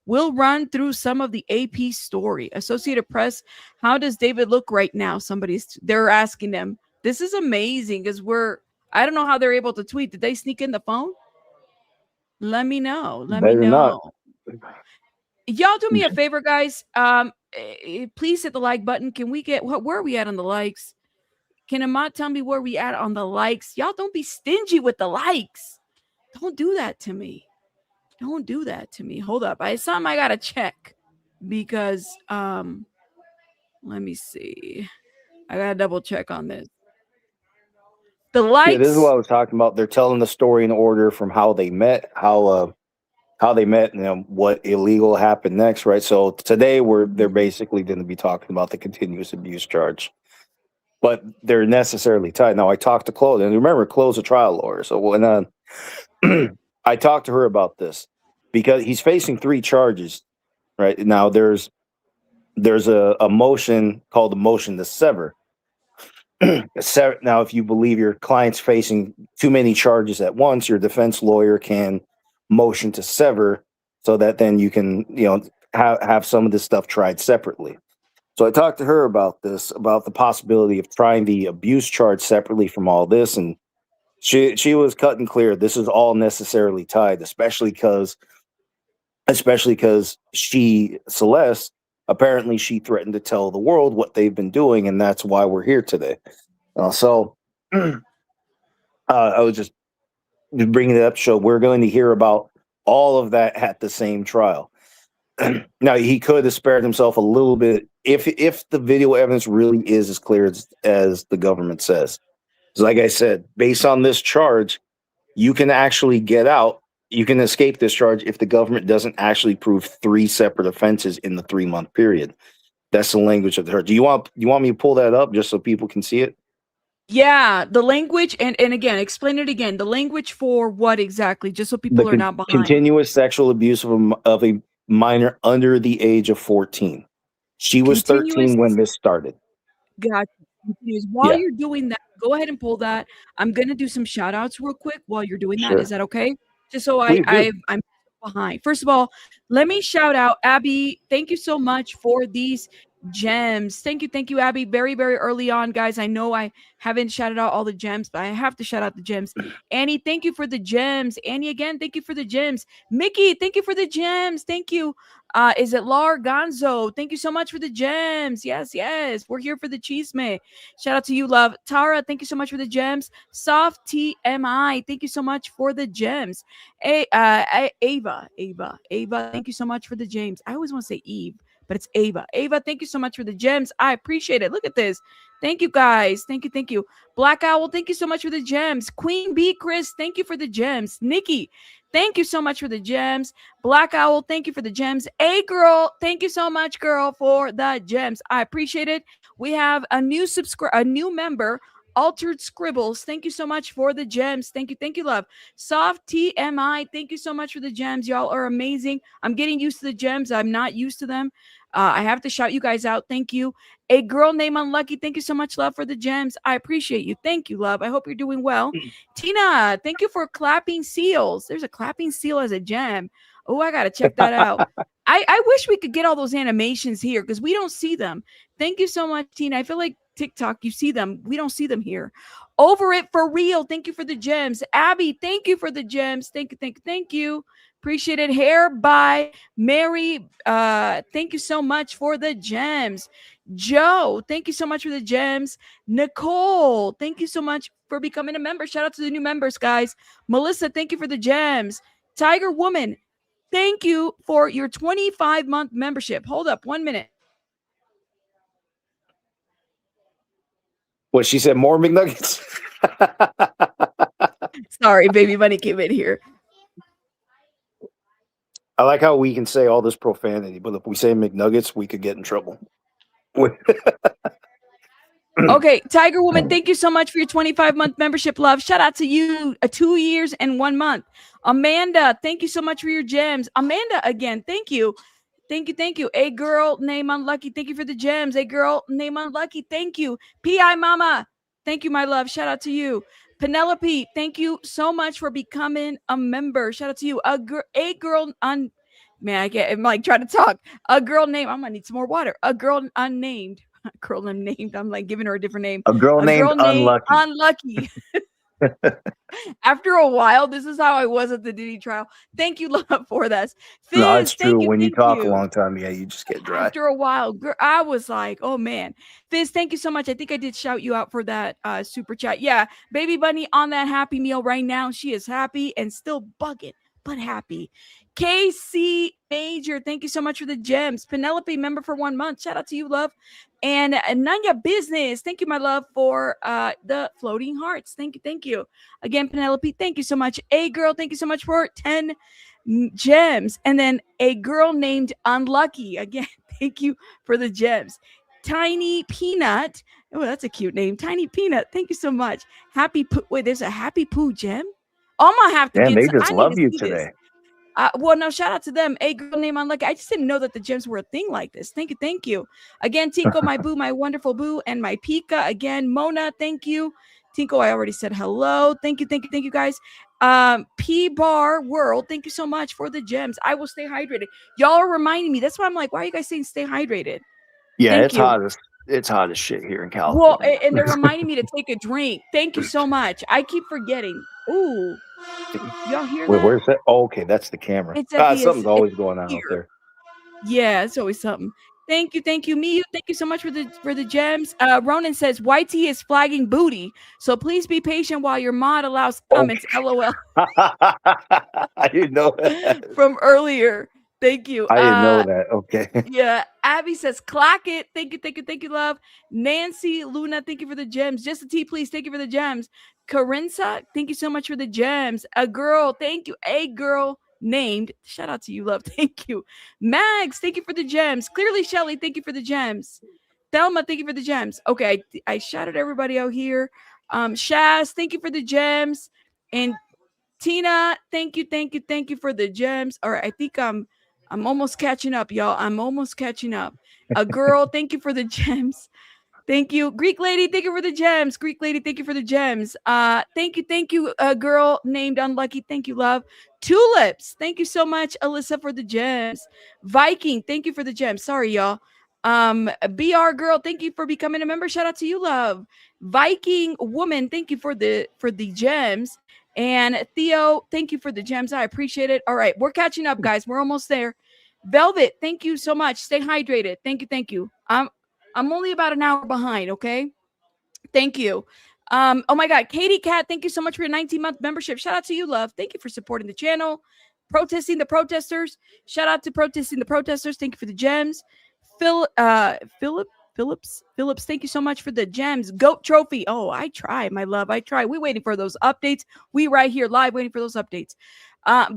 We'll run through some of the AP story. Associated Press, how does David look right now? They're asking them. This is amazing because I don't know how they're able to tweet. Did they sneak in the phone? Let me know. Let me
Better not.
know. Y'all do me a favor, guys. Please hit the like button. Can we get where are we at on the likes? Can Ahmad tell me where we at on the likes? Y'all don't be stingy with the likes. Don't do that to me. Don't do that to me. Hold up. It's something I gotta check because let me see. I gotta double check on this. The likes.
Yeah, this is what I was talking about. They're telling the story in order from how they met, how they met, and what illegal happened next, right? So today they're basically going to be talking about the continuous abuse charge, but they're necessarily tied. Now I talked to Chloe, and remember, Chloe's a trial lawyer, so when I talked to her about this because he's facing 3 charges, right? Now there's a motion called the motion to sever. Now, if you believe your client's facing too many charges at once, your defense lawyer can motion to sever so that then you can, have some of this stuff tried separately. So I talked to her about this, about the possibility of trying the abuse charge separately from all this. And she was cut and clear. This is all necessarily tied, especially because Celeste, apparently she threatened to tell the world what they've been doing, and that's why we're here today. So I was just bringing it up. So we're going to hear about all of that at the same trial. Now, he could have spared himself a little bit if the video evidence really is as clear as the government says. So like I said, based on this charge, you can actually get out. You can escape this charge if the government doesn't actually prove 3 separate offenses in the 3-month period. That's the language of the charge. Do you want me to pull that up just so people can see it?
Yeah, the language and again, explain it again. The language for what exactly? Just so people are not behind.
Continuous sexual abuse of a minor under the age of 14. She was 13 when this started.
Gotcha. While you're doing that, go ahead and pull that. I'm gonna do some shout outs real quick while you're doing that.
Sure.
Is that okay? Just so
Please do.
I'm behind. First of all, let me shout out Abby. Thank you so much for these gems. Thank you, Abby. Very, very early on, guys. I know I haven't shouted out all the gems, but I have to shout out the gems. Annie, thank you for the gems. Annie, again, thank you for the gems. Mickey, thank you for the gems. Thank you. Is it Lar Gonzo? Thank you so much for the gems. Yes. We're here for the chisme. Shout out to you, love. Tara, thank you so much for the gems. Soft TMI, thank you so much for the gems. Ava, thank you so much for the gems. I always want to say Eve, but it's Ava. Ava, thank you so much for the gems. I appreciate it. Look at this. Thank you, guys. Thank you. Black Owl, thank you so much for the gems. Queen Bee, Chris, thank you for the gems. Nikki, thank you so much for the gems. Black Owl, thank you for the gems. A Girl, thank you so much, girl, for the gems. I appreciate it. We have a new member, Altered Scribbles. Thank you so much for the gems. Thank you, love. Soft TMI, thank you so much for the gems. Y'all are amazing. I'm getting used to the gems. I'm not used to them. I have to shout you guys out. Thank you. A Girl Named Unlucky, thank you so much, love, for the gems. I appreciate you. Thank you, love. I hope you're doing well. Tina, thank you for clapping seals. There's a clapping seal as a gem. Oh, I got to check that out. I wish we could get all those animations here because we don't see them. Thank you so much, Tina. I feel like TikTok, you see them. We don't see them here. Over It For Real, thank you for the gems. Abby, thank you for the gems. Thank you. Appreciate it. Hair by Mary. Thank you so much for the gems. Joe, thank you so much for the gems. Nicole, thank you so much for becoming a member. Shout out to the new members, guys. Melissa, thank you for the gems. Tiger Woman, thank you for your 25-month membership. Hold up 1 minute.
What she said, more McNuggets?
Sorry, baby bunny came in here.
I like how we can say all this profanity, but if we say McNuggets, we could get in trouble.
Okay, Tiger Woman, thank you so much for your 25-month membership, love. Shout out to you, 2 years and 1 month. Amanda, thank you so much for your gems. Amanda, again, thank you. A Girl Named Unlucky, thank you for the gems. A Girl Named Unlucky, thank you. P.I. Mama, thank you, my love. Shout out to you. Penelope, thank you so much for becoming a member. Shout out to you. I'm like trying to talk. A girl named, I'm gonna need some more water. A girl unnamed. I'm like giving her a different name.
A girl named Unlucky.
Unlucky. After a while, this is how I was at the Diddy trial. Thank you, love, for this.
No, it's
Fizz, thank
true.
you,
When you
thank
talk a
you.
long time, yeah, you just get dry.
After a while, I was like, oh man. Fizz, thank you so much. I think I did shout you out for that super chat. Yeah, Baby Bunny on that Happy Meal right now. She is happy and still bugging, but happy. KC Major, thank you so much for the gems. Penelope, member for 1 month. Shout out to you, love. And Nanya Business, thank you, my love, for the floating hearts. Thank you, thank you. Again, Penelope, thank you so much. A girl, thank you so much for 10 gems. And then a girl named Unlucky. Again, thank you for the gems. Tiny Peanut. Oh, that's a cute name. Tiny Peanut. Thank you so much. Happy Poo. Wait, there's a Happy Poo gem? Oh, I'm gonna have to
Damn,
get
they
some.
just
I need
love
to
you
see this.
today.
Well, no, shout out to them. A girl named Unlucky. I just didn't know that the gems were a thing like this. Thank you, thank you. Again, Tinko, my boo, my wonderful boo, and my Pika. Again, Mona, thank you. Tinko, I already said hello. Thank you, thank you, thank you, guys. P Bar World, thank you so much for the gems. I will stay hydrated. Y'all are reminding me. That's why I'm like, why are you guys saying stay hydrated?
Yeah,
Thank
it's
you.
hot as it's hot as shit here in
Well,
California.
and they're reminding me to take a drink. Thank you so much. I keep forgetting. Ooh, y'all hear
Wait,
that?
where's that? Oh, okay, that's the camera.
It's at the
Something's
it's
always going on
here.
out there.
Yeah, it's always something. Thank you, Miyu. Thank you so much for the gems. Ronan says YT is flagging booty, so please be patient while your mod allows comments. LOL.
I didn't know that.
From earlier. Thank you.
I didn't know that. Okay.
Yeah, Abby says clack it. Thank you, love. Nancy Luna, thank you for the gems. Just a T, please. Thank you for the gems. Carinza, thank you so much for the gems. A girl, thank you. A girl named, shout out to you, love. Thank you. Mags, thank you for the gems. Clearly, Shelly, thank you for the gems. Thelma, thank you for the gems. Okay, I shouted everybody out here. Shaz, thank you for the gems. And Tina, thank you for the gems. All right, I think I'm almost catching up, y'all. I'm almost catching up. A girl, thank you for the gems. Thank you. Greek lady, thank you for the gems. Greek lady, thank you for the gems. Thank you. A girl named Unlucky, thank you, love. Tulips, thank you so much, Alyssa, for the gems. Viking, thank you for the gems. Sorry, y'all. BR girl, thank you for becoming a member. Shout out to you, love. Viking woman, thank you for the gems. And Theo, thank you for the gems. I appreciate it. All right, we're catching up, guys. We're almost there. Velvet, thank you so much. Stay hydrated. Thank you. I'm only about an hour behind, okay? Thank you. Oh my God, Katie Cat, thank you so much for your 19-month membership. Shout out to you, love. Thank you for supporting the channel. Protesting the protesters. Shout out to protesting the protesters. Thank you for the gems. Phillips, thank you so much for the gems. Goat trophy. Oh, I try, my love. I try. We're waiting for those updates. We right here live waiting for those updates.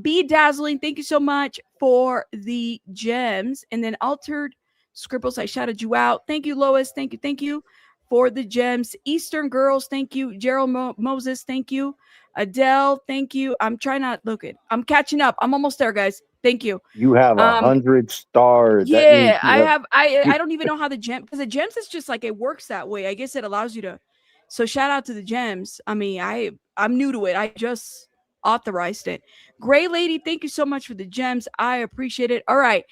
Be Dazzling, thank you so much for the gems. And then Altered Scribbles, I shouted you out. Thank you, Lois. Thank you for the gems. Eastern Girls, thank you. Gerald Moses, thank you. Adele, thank you. I'm trying not look it. I'm catching up. I'm almost there, guys. Thank you.
You have 100 stars. That means
Yeah, I have. I don't even know how the gem, because the gems is just like it works that way. I guess it allows you to. So shout out to the gems. I mean, I'm new to it. I just authorized it. Gray Lady, thank you so much for the gems. I appreciate it. All right,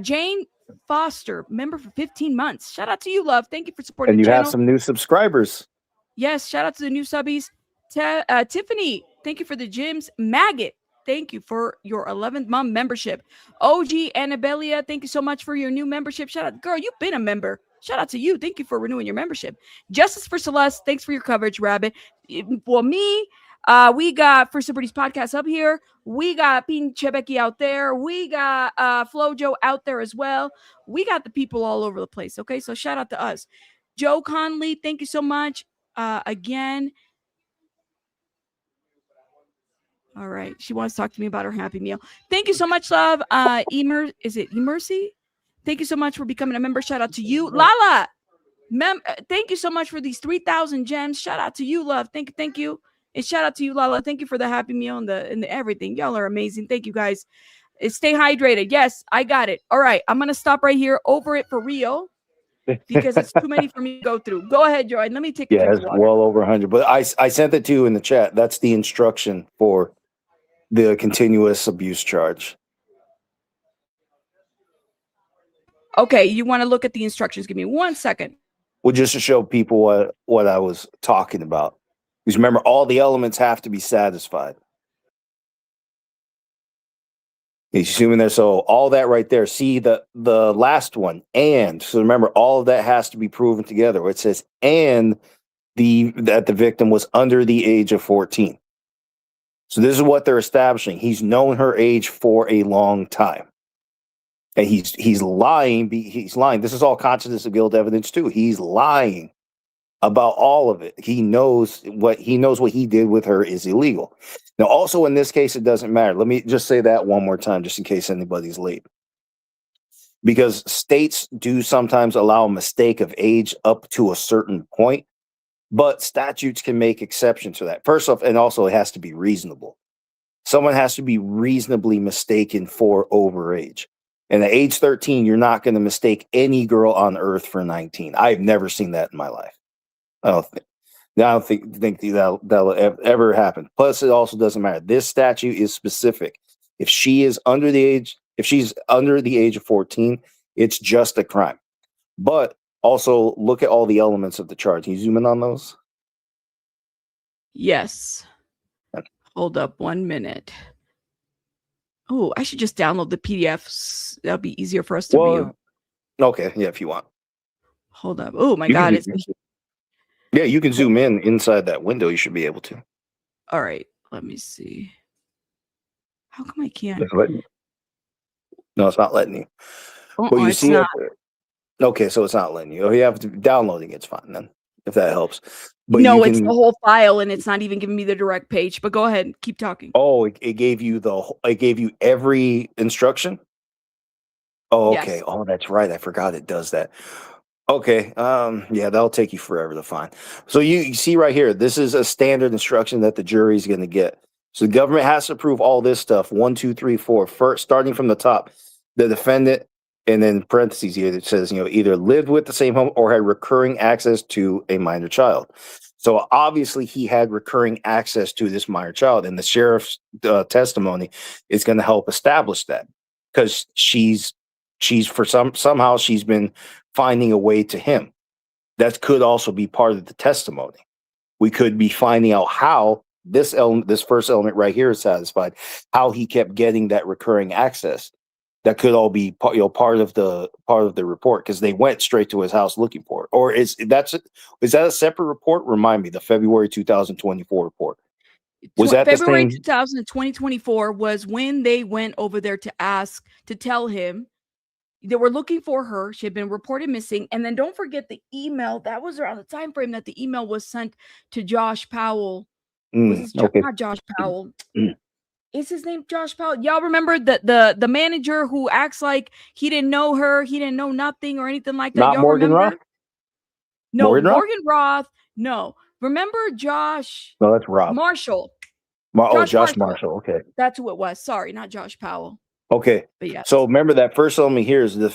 Jane Foster, member for 15 months. Shout out to you, love. Thank you for supporting
And
the
you
channel.
have some new subscribers.
Yes, shout out to the new subbies. Tiffany, thank you for the gems. Maggot, thank you for your 11th month membership. OG Annabelia, thank you so much for your new membership. Shout out, girl, you've been a member. Shout out to you. Thank you for renewing your membership. Justice for Celeste, thanks for your coverage, Rabbit. For me, we got First Liberties Podcast up here. We got Pinche Becky out there. We got Flojo out there as well. We got the people all over the place. Okay, so shout out to us. Joe Conley, thank you so much. Again. All right. She wants to talk to me about her Happy Meal. Thank you so much, love. Is it Emercy? Thank you so much for becoming a member. Shout out to you. Lala. Thank you so much for these 3,000 gems. Shout out to you, love. Thank you. And shout out to you, Lala. Thank you for the Happy Meal and the everything. Y'all are amazing. Thank you, guys. Stay hydrated. Yes, I got it. All right. I'm going to stop right here. Over it for real. Because it's too many for me to go through. Go ahead, Joy. Let me take a drink
it's
of water.
well over 100. But I sent it to you in the chat. That's the instruction for the continuous abuse charge.
Okay, you want to look at the instructions. Give me 1 second.
Well, just to show people what I was talking about. Because remember, all the elements have to be satisfied. You see in there, so all that right there. See the last one, and so remember, all of that has to be proven together. Where it says and that the victim was under the age of 14. So this is what they're establishing. He's known her age for a long time, and he's lying. He's lying. This is all consciousness of guilt evidence too. He's lying about all of it. He knows what he did with her is illegal. Now, also in this case, it doesn't matter. Let me just say that one more time, just in case anybody's late. Because states do sometimes allow a mistake of age up to a certain point, but statutes can make exceptions for that. First off, and also it has to be reasonable. Someone has to be reasonably mistaken for overage. And at age 13, you're not going to mistake any girl on earth for 19. I've never seen that in my life. I don't think that'll ever happen. Plus, it also doesn't matter. This statute is specific. If she's under the age of 14, it's just a crime. But also look at all the elements of the charge. Can you zoom in on those?
Yes. Hold up 1 minute. Oh, I should just download the PDFs. That'll be easier for us to view.
Okay, yeah, if you want.
Hold up. Oh my God,
yeah, you can zoom in inside that window. You should be able to.
All right, let me see. How come I can't?
No, it's not letting you. Well, you see, okay, so it's not letting you. Oh, you have to downloading. It's fine then, if that helps. But
no, it's the whole file, and it's not even giving me the direct page. But go ahead, keep talking.
Oh, it gave you every instruction. Oh, okay. Yes. Oh, that's right. I forgot it does that. Okay. Yeah, that'll take you forever to find. So you see right here, this is a standard instruction that the jury is going to get. So the government has to prove all this stuff. 1, 2, 3, 4. First, starting from the top, the defendant, and then parentheses here that says, either lived with the same home or had recurring access to a minor child. So obviously he had recurring access to this minor child, and the sheriff's testimony is going to help establish that, because she's somehow she's been finding a way to him. That could also be part of the testimony. We could be finding out how this first element right here is satisfied, how he kept getting that recurring access. That could all be part of the report, because they went straight to his house looking for it. Or is that a separate report? Remind me, the February 2024 report. Was that
February
the same?
2024 was when they went over there to tell him they were looking for her. She had been reported missing. And then don't forget the email. That was around the time frame that the email was sent to Josh Powell. Not Josh Powell. Is his name Josh Powell? Y'all remember the manager who acts like he didn't know her, he didn't know nothing or anything like that?
Not
Y'all
Morgan
remember?
Roth?
No, Morgan Roth. No. Remember Josh?
No, that's Rob.
Marshall.
Josh Marshall. Okay.
That's who it was. Sorry, not Josh Powell.
Okay.
But yes.
So remember that first element here is the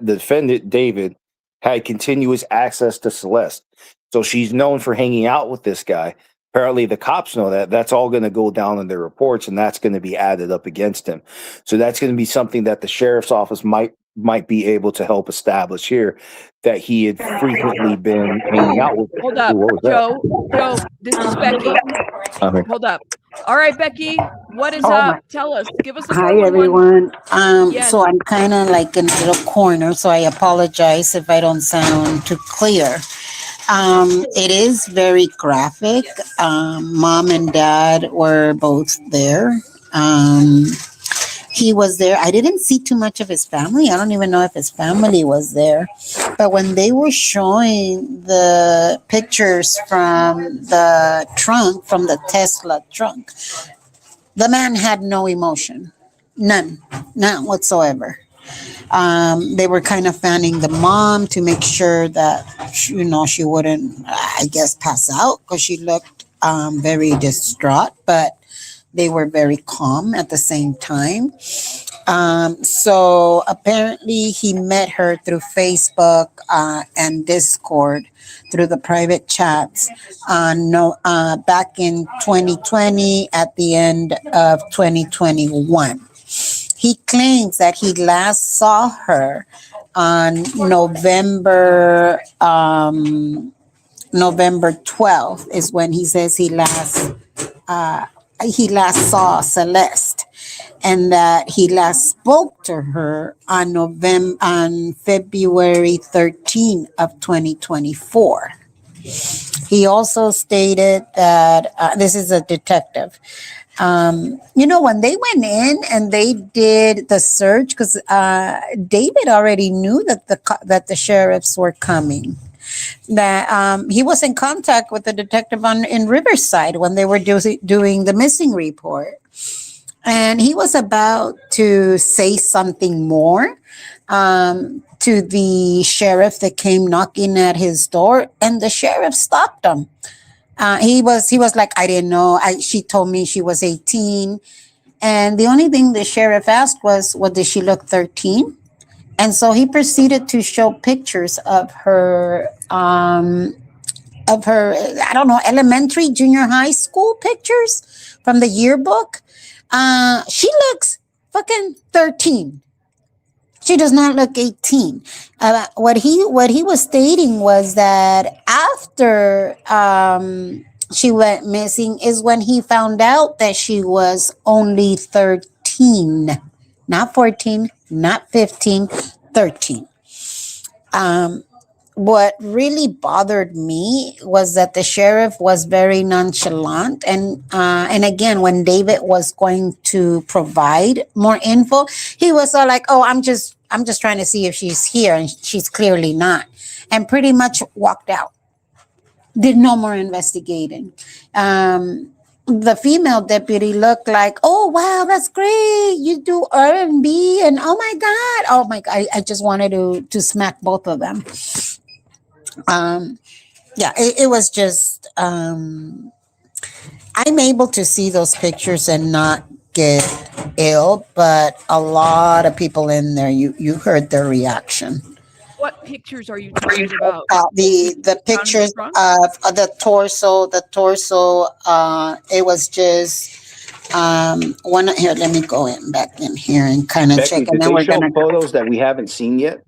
defendant David had continuous access to Celeste. So she's known for hanging out with this guy. Apparently the cops know that. That's all going to go down in their reports, and that's going to be added up against him. So that's going to be something that the sheriff's office might be able to help establish here, that he had frequently been hanging out with.
Hold up, Joe, this is Becky. Hold up. All right, Becky, what is up? Tell us. Give us a
Hi, everyone. So I'm kind of like in a little corner, so I apologize if I don't sound too clear. It is very graphic. Mom and dad were both there. He was there. I didn't see too much of his family. I don't even know if his family was there. But when they were showing the pictures from the trunk, from the Tesla trunk, the man had no emotion. None whatsoever. They were kind of fanning the mom to make sure that, she wouldn't, I guess, pass out, because she looked very distraught, but they were very calm at the same time. So apparently he met her through Facebook and Discord, through the private chats back in 2020, at the end of 2021. He claims that he last saw her on November November 12th is when he says he last saw Celeste, and that he last spoke to her on February 13th of 2024. He also stated that this is a detective. When they went in and they did the search, because David already knew that the sheriffs were coming. That he was in contact with the detective in Riverside when they were doing the missing report, and he was about to say something more to the sheriff that came knocking at his door, and the sheriff stopped him. He was like, I didn't know. She told me she was 18, and the only thing the sheriff asked was, "Well, did she look 13?" And so he proceeded to show pictures of her, I don't know, elementary, junior high school pictures from the yearbook. She looks fucking 13. She does not look 18. What he was stating was that after she went missing is when he found out that she was only 13, not 14, not 15, 13. What really bothered me was that the sheriff was very nonchalant, and again, when David was going to provide more info, he was all like, "Oh, I'm just trying to see if she's here," and she's clearly not, and pretty much walked out. Did no more investigating. The female deputy looked like, "Oh wow, that's great! You do R&B, and oh my god, I just wanted to smack both of them." It was just, I'm able to see those pictures and not get ill, but a lot of people in there, you heard their reaction.
What pictures are you talking about?
The pictures of the torso. It was just one here. Let me go back in here and kind of check.
Did they show photos that we haven't seen yet?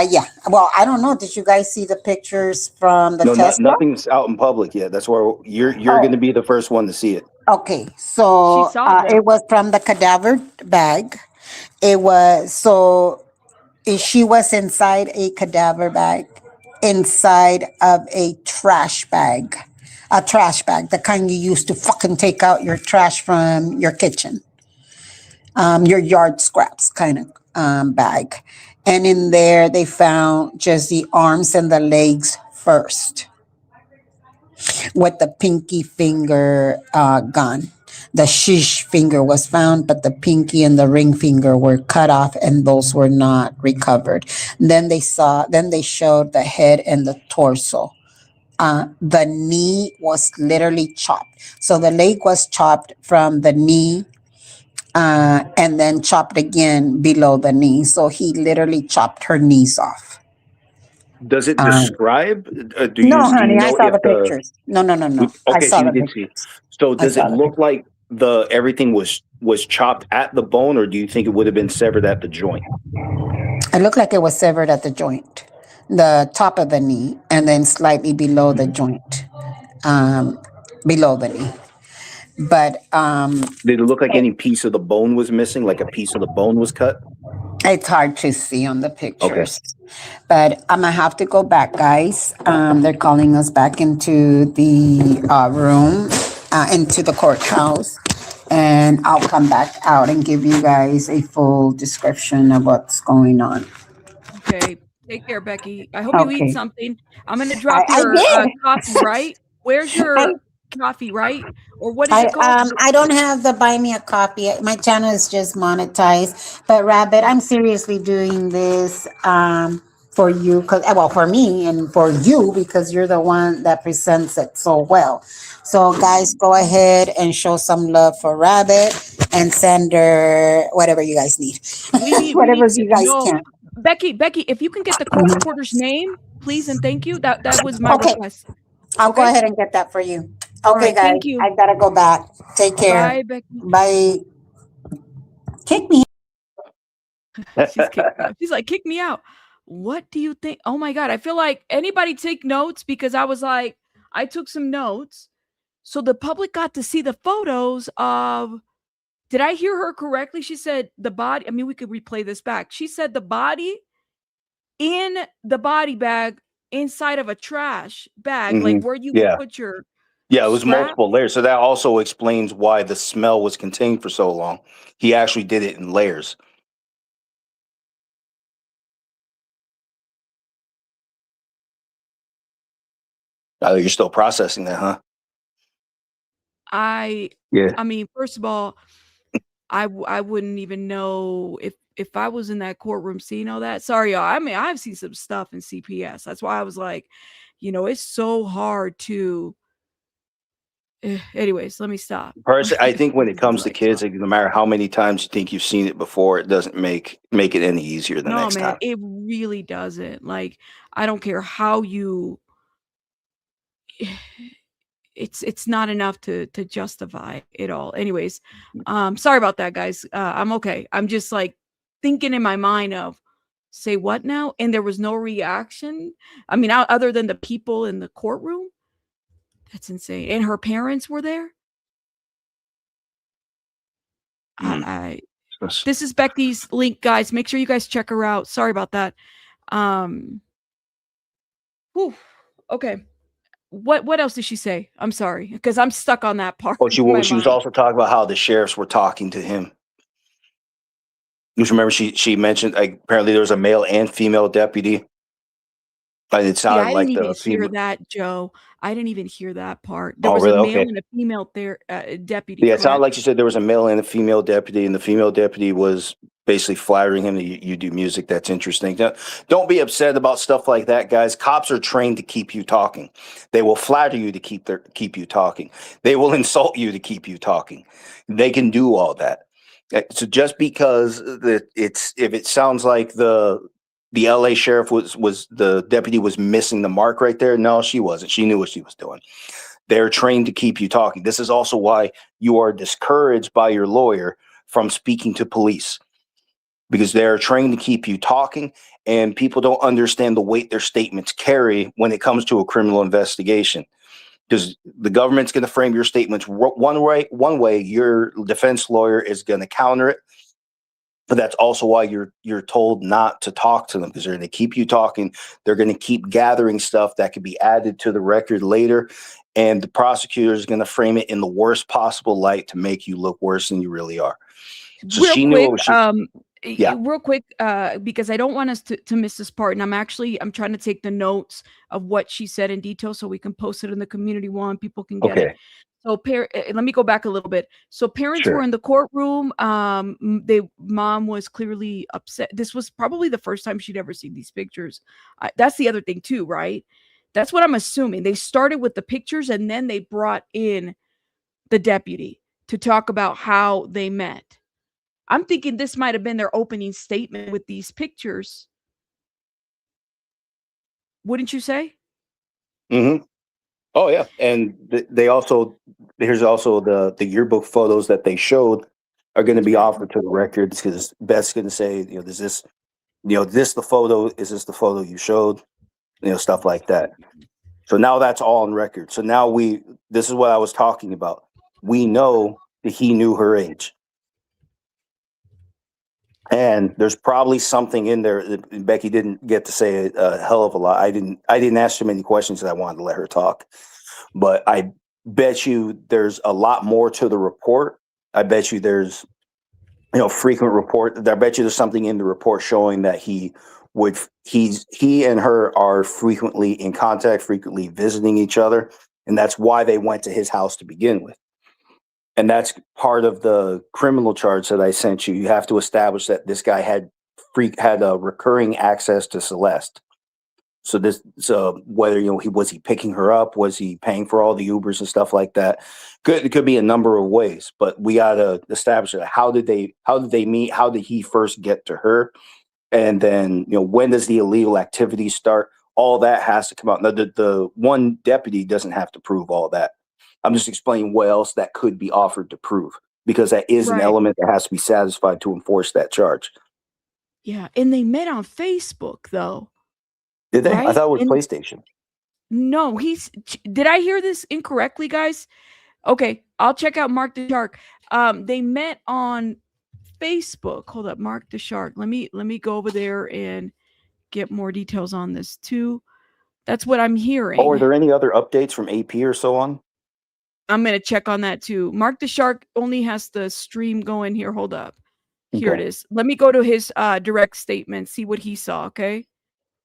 Yeah. Well, I don't know. Did you guys see the pictures from the Tesla?
No, nothing's out in public yet. That's where you're going to be the first one to see it.
Okay, so it was from the cadaver bag. It was she was inside a cadaver bag, inside of a trash bag, the kind you use to fucking take out your trash from your kitchen, your yard scraps kind of bag. And in there, they found just the arms and the legs first, with the pinky finger gone. The shish finger was found, but the pinky and the ring finger were cut off, and those were not recovered. Then they showed the head and the torso. The knee was literally chopped. So the leg was chopped from the knee, and then chopped again below the knee. So he literally chopped her knees off.
Does it describe?
No, honey, I saw the pictures. No.
Okay,
I saw
so you did see. So does it look like everything was chopped at the bone, or do you think it would have been severed at the joint?
It looked like it was severed at the joint, the top of the knee, and then slightly below the joint, below the knee. But
did it look like any piece of the bone was missing, like a piece of the bone was cut?
It's hard to see on the pictures.
Okay.
But I'm gonna have to go back, guys. They're calling us back into the room, into the courthouse, and I'll come back out and give you guys a full description of what's going on.
Okay. Take care, Becky. I hope you
Okay.
eat something. I'm gonna drop
I
your
did.
coffee, right? Where's your coffee, right? Or what is it called?
I don't have the buy me a coffee. My channel is just monetized. But Rabbit, I'm seriously doing this for you, for me and for you, because you're the one that presents it so well. So guys, go ahead and show some love for Rabbit and send her whatever you guys need. Whatever you guys can.
Becky, if you can get the court reporter's name, please and thank you. That was my request.
I'll go ahead and get that for you. Okay,
right,
guys.
thank you.
I gotta go back. Take care.
Bye, Becky.
Bye. Kick me.
She's kicked out. She's like, kick me out. what do you think? Oh my God. I feel like anybody take notes, because I was like, I took some notes. So the public got to see the photos of, did I hear her correctly? She said the body, I mean, we could replay this back. She said the body in the body bag inside of a trash bag, like where you would
Yeah.
put your
Yeah, it was
scrap.
multiple layers. So that also explains why the smell was contained for so long. He actually did it in layers. Oh, you're still processing that, huh? Yeah.
I mean, first of all, I wouldn't even know if I was in that courtroom seeing all that. Sorry, y'all. I mean, I've seen some stuff in CPS. That's why I was like, it's so hard to. Anyways, let me stop.
Personally, I think when it comes to
Like,
kids, like, no matter how many times you think you've seen it before, it doesn't make it any easier the
no,
next
man,
time.
it really doesn't. Like, I don't care how you. It's not enough to justify it all. Anyways, sorry about that, guys. I'm okay. I'm just like thinking in my mind of, say what now? And there was no reaction. I mean, other than the people in the courtroom. That's insane. And her parents were there. This is Becky's link, guys. Make sure you guys check her out. Sorry about that. Whew, okay. What else did she say? I'm sorry, because I'm stuck on that part.
Oh, she was also talking about how the sheriffs were talking to him. You remember she mentioned, like, apparently there was a male and female deputy. And it sounded
I
like
didn't even
the
hear
female.
that, Joe. I didn't even hear that part. There
Oh,
was
really?
a male
Okay.
and a female deputy.
Yeah, it sounded
Correct?
like she said there was a male and a female deputy, and the female deputy was basically flattering him that you do music that's interesting. Now, don't be upset about stuff like that, guys. Cops are trained to keep you talking. They will flatter you to keep you talking. They will insult you to keep you talking. They can do all that. So just because if it sounds like the LA sheriff was the deputy was missing the mark right there, no, she wasn't. She knew what she was doing. They're trained to keep you talking. This is also why you are discouraged by your lawyer from speaking to police, because they're trained to keep you talking, and people don't understand the weight their statements carry when it comes to a criminal investigation. Because the government's going to frame your statements one way, your defense lawyer is going to counter it. But that's also why you're told not to talk to them, because they're going to keep you talking. They're going to keep gathering stuff that could be added to the record later. And the prosecutor is going to frame it in the worst possible light to make you look worse than you really are. So
Real
she
quick,
knew what she, yeah.
Real quick, because I don't want us to miss this part. And I'm trying to take the notes of what she said in detail so we can post it in the community one. People can get it. So let me go back a little bit. So parents were in the courtroom. Mom was clearly upset. This was probably the first time she'd ever seen these pictures. That's the other thing too, right? That's what I'm assuming. They started with the pictures and then they brought in the deputy to talk about how they met. I'm thinking this might have been their opening statement with these pictures. Wouldn't you say?
Mm-hmm. Oh yeah, and here's also the yearbook photos that they showed are going to be offered to the records, because Beth's going to say, is this the photo? Is this the photo you showed? Stuff like that. So now that's all on record. So now this is what I was talking about. We know that he knew her age. And there's probably something in there that Becky didn't get to say a hell of a lot. I didn't ask too many questions because I wanted to let her talk. But I bet you there's a lot more to the report. I bet you there's, frequent report. I bet you there's something in the report showing that he and her are frequently in contact, frequently visiting each other. And that's why they went to his house to begin with. And that's part of the criminal charge that I sent you. You have to establish that this guy had a recurring access to Celeste. So whether was he picking her up, was he paying for all the Ubers and stuff like that? It could be a number of ways, but we gotta establish that. How did they meet? How did he first get to her? And then when does the illegal activity start? All that has to come out. Now the one deputy doesn't have to prove all that. I'm just explaining what else that could be offered to prove, because that is an element that has to be satisfied to enforce that charge.
Yeah, and they met on Facebook though.
Did they? I
Right?
thought it was
And
PlayStation.
no, did I hear this incorrectly, guys? Okay, I'll check out Mark the Shark. They met on Facebook. Hold up, Mark the Shark. Let me go over there and get more details on this too. That's what I'm hearing.
Oh, are there any other updates from AP or so on?
I'm gonna check on that too. Mark the Shark only has the stream going here. Hold up. Here it
Okay.
is. Let me go to his direct statement, see what he saw, okay?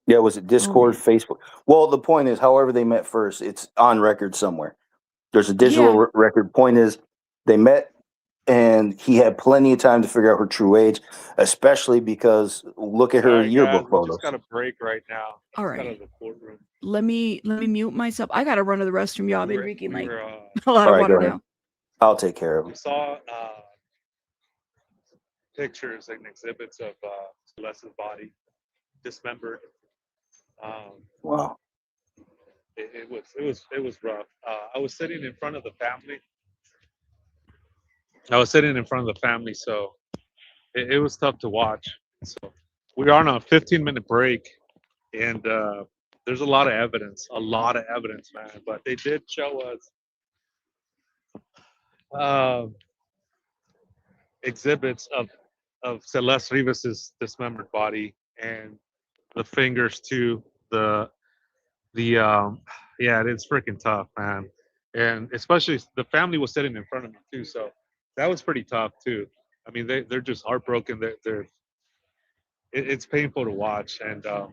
Yeah, was it Discord, Facebook? Well, the point is, however they met first, it's on record somewhere. There's a digital
Yeah.
record. Point is, they met, and he had plenty of time to figure out her true age, especially because look at her yearbook
We
photos.
just got a break right now.
All
Just got
right.
out of the courtroom.
Let me mute myself. I gotta run to the restroom, y'all. I've been drinking like
were,
a lot
All
of
right, go
water
ahead.
now.
I'll take care of
We
it.
saw pictures and exhibits of Celeste's body dismembered.
Wow.
It was rough. I was sitting in front of the family. So it was tough to watch. So we are on a 15-minute break, and there's a lot of evidence, man. But they did show us exhibits of Celeste Rivas's dismembered body and the fingers too. Yeah, it's freaking tough, man. And especially the family was sitting in front of me too, so that was pretty tough too. I mean, they're just heartbroken. It's painful to watch, and I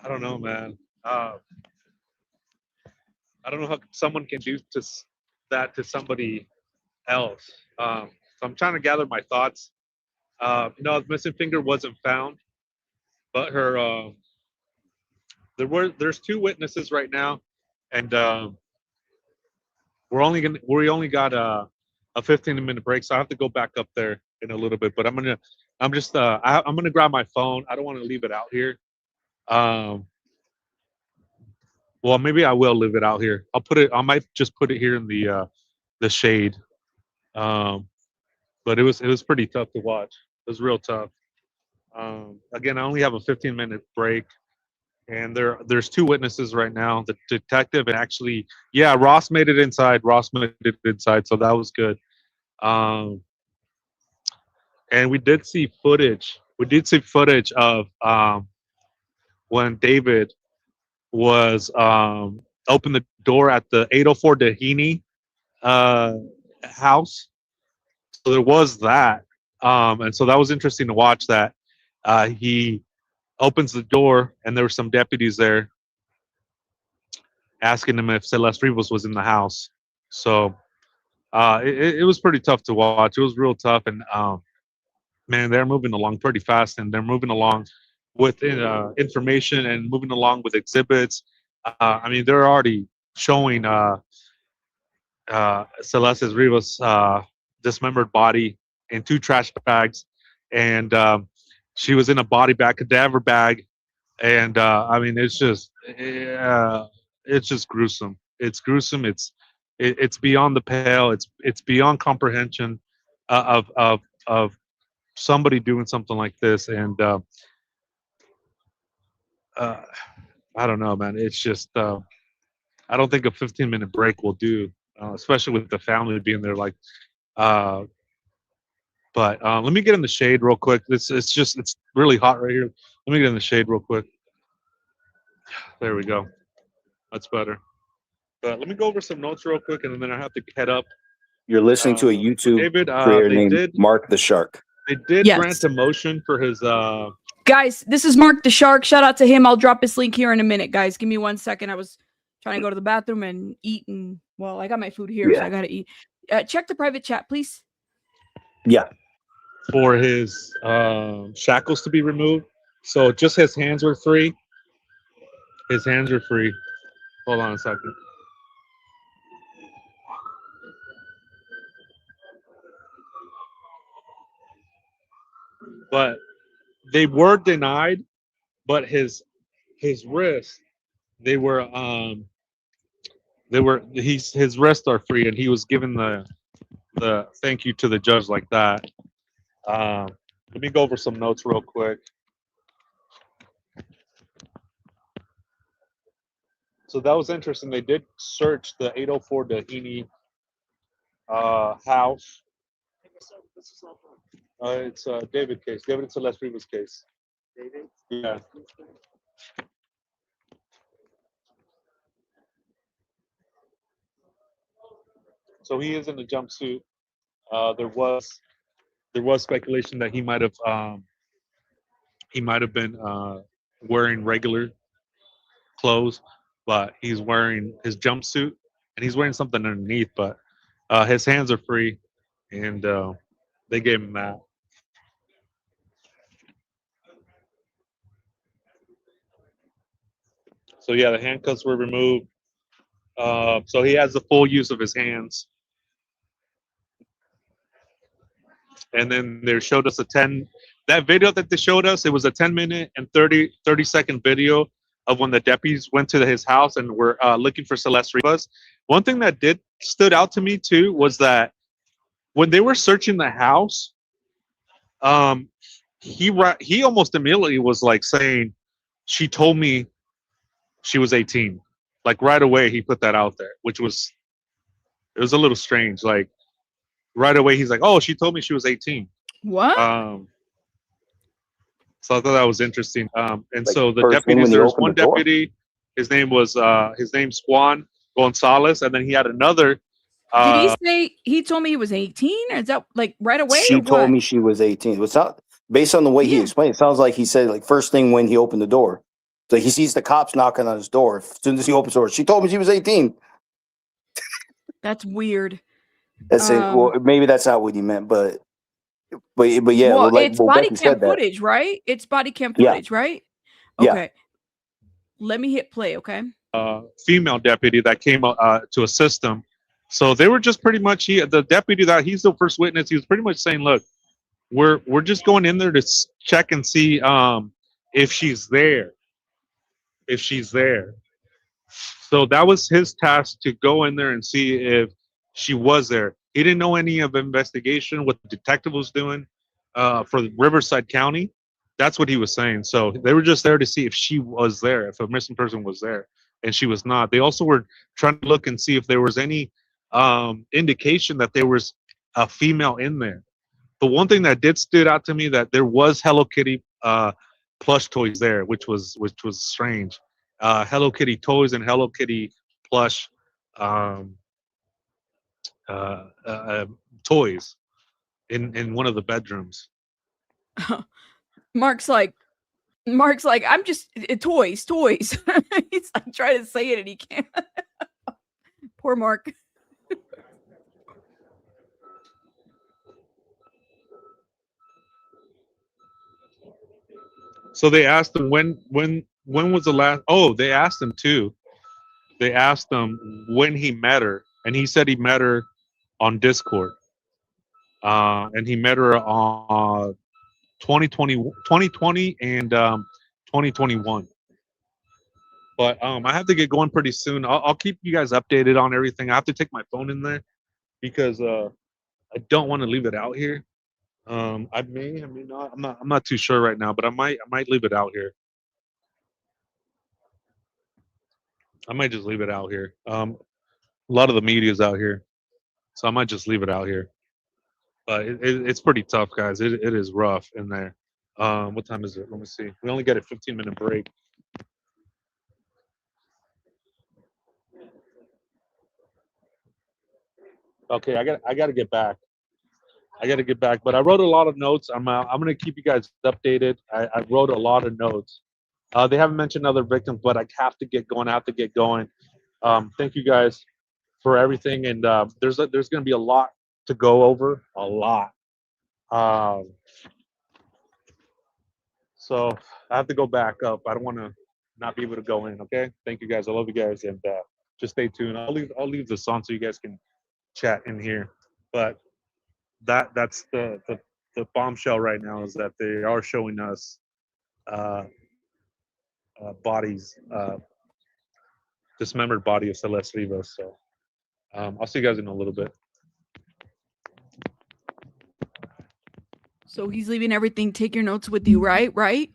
don't know, man. I don't know how someone can do that to somebody else. So I'm trying to gather my thoughts. No, the missing finger wasn't found, but her. There's two witnesses right now, and we only got a 15-minute break, so I have to go back up there in a little bit. But I'm gonna grab my phone. I don't want to leave it out here. Well, maybe I will leave it out here. I might just put it here in the shade. But it was pretty tough to watch. It was real tough. Again, I only have a 15-minute break, and there's two witnesses right now. The detective and actually, yeah, Ross made it inside. So that was good. And we did see footage. Of when David was opened the door at the 804 Dahini house. So there was that. And so that was interesting to watch that. He opens the door, and there were some deputies there asking him if Celeste Rivas was in the house. So it was pretty tough to watch. It was real tough, and man, they're moving along pretty fast, and they're moving along with information and moving along with exhibits. I mean, they're already showing Celeste Rivas' dismembered body in 2 trash bags, and she was in a body bag, cadaver bag, and I mean, it's just gruesome. It's gruesome. It's beyond the pale. It's beyond comprehension of somebody doing something like this, and I don't know, man. It's just I don't think a 15-minute break will do, especially with the family being there. Like, but let me get in the shade real quick. It's really hot right here. Let me get in the shade real quick. There we go. That's better. But let me go over some notes real quick, and then I have to head up.
You're listening to a YouTube
David,
creator
they
named
did
Mark the Shark.
they did
Yes.
grant a motion for his
Guys, this is Mark the Shark. Shout out to him. I'll drop his link here in a minute, guys. Give me 1 second. I was trying to go to the bathroom and eat, and well, I got my food here, so I gotta eat. Check the private chat, please.
Yeah.
for his shackles to be removed. So just his hands were free. His hands are free. Hold on a second. But they were denied, but his wrists, his wrists are free, and he was given the thank you to the judge like that. Let me go over some notes real quick. So that was interesting. They did search the 804 Dahini house. It's David case. David and Celeste Rivas case. David? Yeah. So he is in a jumpsuit. There was speculation that he might have been wearing regular clothes, but he's wearing his jumpsuit and he's wearing something underneath. But his hands are free, and they gave him that. So yeah, the handcuffs were removed. So he has the full use of his hands. And then they showed us that video that they showed us, it was a 10-minute and 30-second video of when the deputies went to his house and were looking for Celeste Rivas. One thing that stood out to me too was that when they were searching the house, he almost immediately was like saying, she told me she was 18. Like right away he put that out there, it was a little strange. Like right away he's like, oh, she told me she was 18.
What?
So I thought that was interesting. And
Like
so the
first thing
deputies,
when they
there was
opened
one
the door?
deputy, his name's Juan Gonzalez, and then he had another.
Did he say he told me he was 18? Or is that like right away?
She
or
told
what?
me she was 18. It sound, based on the way he explained, it sounds like he said like first thing when he opened the door. So he sees the cops knocking on his door. As soon as he opens the door, she told me she was 18.
That's weird.
That's it. Well, maybe that's not what he meant, but yeah.
Well,
Like
it's body
Becky
cam
said that.
footage, right? It's body cam
Yeah.
footage, right?
Yeah.
Okay. Let me hit play, okay?
Female deputy that came to assist him. So they were just pretty much the deputy that he's the first witness. He was pretty much saying, "Look, we're just going in there to check and see if she's there. If she's there." So that was his task, to go in there and see if she was there. He didn't know any of the investigation, what the detective was doing for Riverside County. That's what he was saying. So they were just there to see if she was there, if a missing person was there, and she was not. They also were trying to look and see if there was any indication that there was a female in there. The one thing that stood out to me, that there was Hello Kitty plush toys there, which was strange. Hello Kitty toys and Hello Kitty plush toys in one of the bedrooms.
Mark's like, I'm just toys. He's like trying to say it and he can't. Poor Mark.
So they asked him when was the last. Oh, they asked him too. They asked him when he met her, and he said he met her on Discord. And he met her on 2020 and 2021. But I have to get going pretty soon. I'll keep you guys updated on everything. I have to take my phone in there because I don't want to leave it out here. I may not. I'm not too sure right now, but I might leave it out here. I might just leave it out here. A lot of the media is out here, so I might just leave it out here. But it's pretty tough, guys. It is rough in there. What time is it? Let me see. We only get a 15-minute break. Okay, I got to get back. But I wrote a lot of notes. I'm gonna keep you guys updated. I wrote a lot of notes. They haven't mentioned other victims, but I have to get going. Thank you guys for everything, and there's gonna be a lot to go over. A lot. So I have to go back up. I don't want to not be able to go in. Okay. Thank you guys. I love you guys, and just stay tuned. I'll leave this on so you guys can chat in here. But that's the bombshell right now, is that they are showing us bodies, dismembered body of Celeste Rivas. So I'll see you guys in a little bit.
So he's leaving everything. Take your notes with you, right? Right?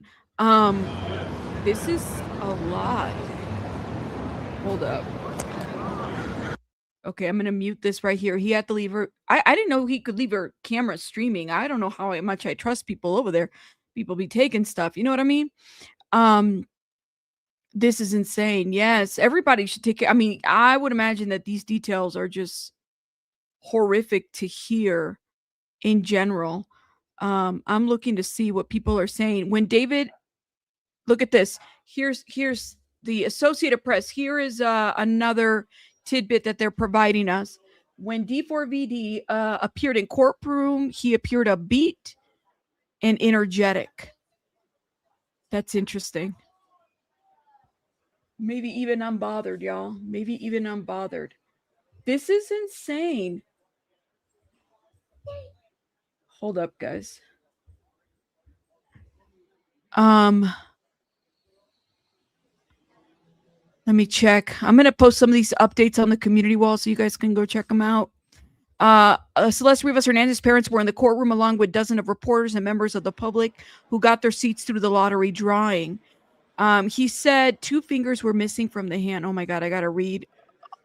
This is a lot. Hold up. Okay, I'm gonna mute this right here. He had to leave her. I didn't know he could leave her camera streaming. I don't know how much I trust people over there. People be taking stuff. You know what I mean? This is insane. Yes, everybody should take it. I mean, I would imagine that these details are just horrific to hear in general. I'm looking to see what people are saying. When David, look at this. Here's the Associated Press. Here is another tidbit that they're providing us. When D4vd appeared in courtroom, he appeared upbeat and energetic. That's interesting. Maybe even unbothered, y'all. Maybe even unbothered. This is insane. Hold up, guys. Let me check. I'm going to post some of these updates on the community wall so you guys can go check them out. Celeste Rivas Hernandez's parents were in the courtroom along with dozens of reporters and members of the public who got their seats through the lottery drawing. He said 2 fingers were missing from the hand. Oh my God, I got to read.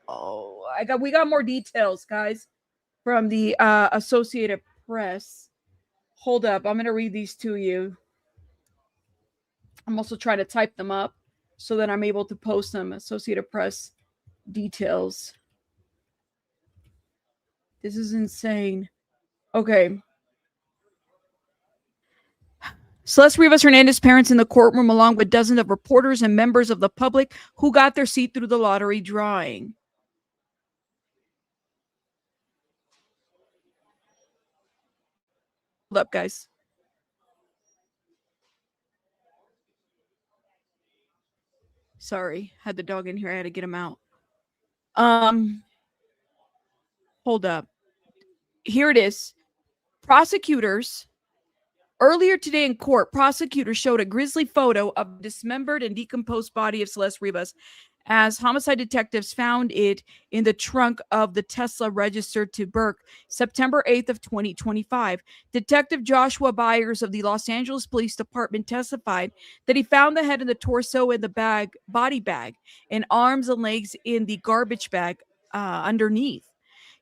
Oh, we got more details, guys, from the Associated Press. Hold up. I'm going to read these to you. I'm also trying to type them up so that I'm able to post them. Associated Press details. This is insane. Okay. Celeste Rivas Hernandez's parents in the courtroom along with dozens of reporters and members of the public who got their seat through the lottery drawing. Hold up, guys. Sorry, had the dog in here. I had to get him out. Hold up. Here it is. Prosecutors. Earlier today in court, prosecutors showed a grisly photo of the dismembered and decomposed body of Celeste Rivas as homicide detectives found it in the trunk of the Tesla registered to Burke September 8th of 2025. Detective Joshua Byers of the Los Angeles Police Department testified that he found the head and the torso in the body bag and arms and legs in the garbage bag underneath.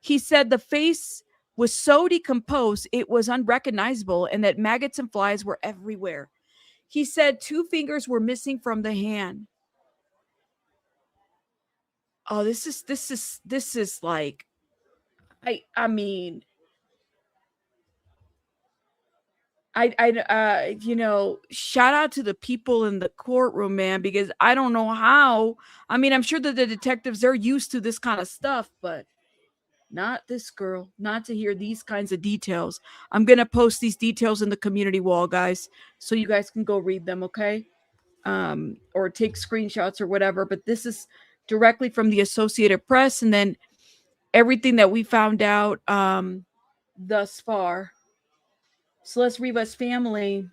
He said the face was so decomposed it was unrecognizable and that maggots and flies were everywhere. He said 2 fingers were missing from the hand. Oh, this is like, I mean, you know, shout out to the people in the courtroom, man, because I don't know how. I mean, I'm sure that the detectives, they're used to this kind of stuff, but not this girl, not to hear these kinds of details. I'm going to post these details in the community wall, guys, so you guys can go read them, okay? Or take screenshots or whatever, but this is directly from the Associated Press, and then everything that we found out thus far. Celeste Rivas' family.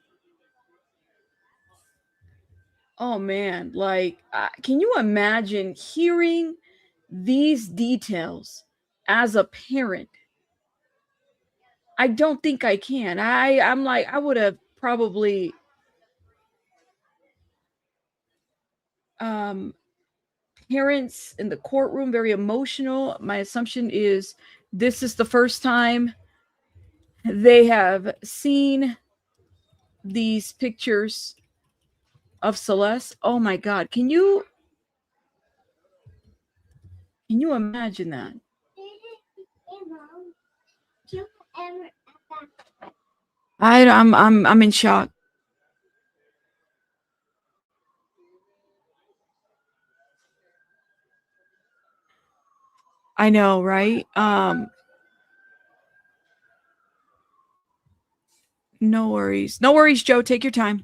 Oh man, like, can you imagine hearing these details as a parent? I don't think I can. I'm like, I would have probably parents in the courtroom, very emotional. My assumption is this is the first time they have seen these pictures of Celeste. Oh my God. Can you imagine that? I'm in shock. I know, right? No worries. No worries, Joe. Take your time.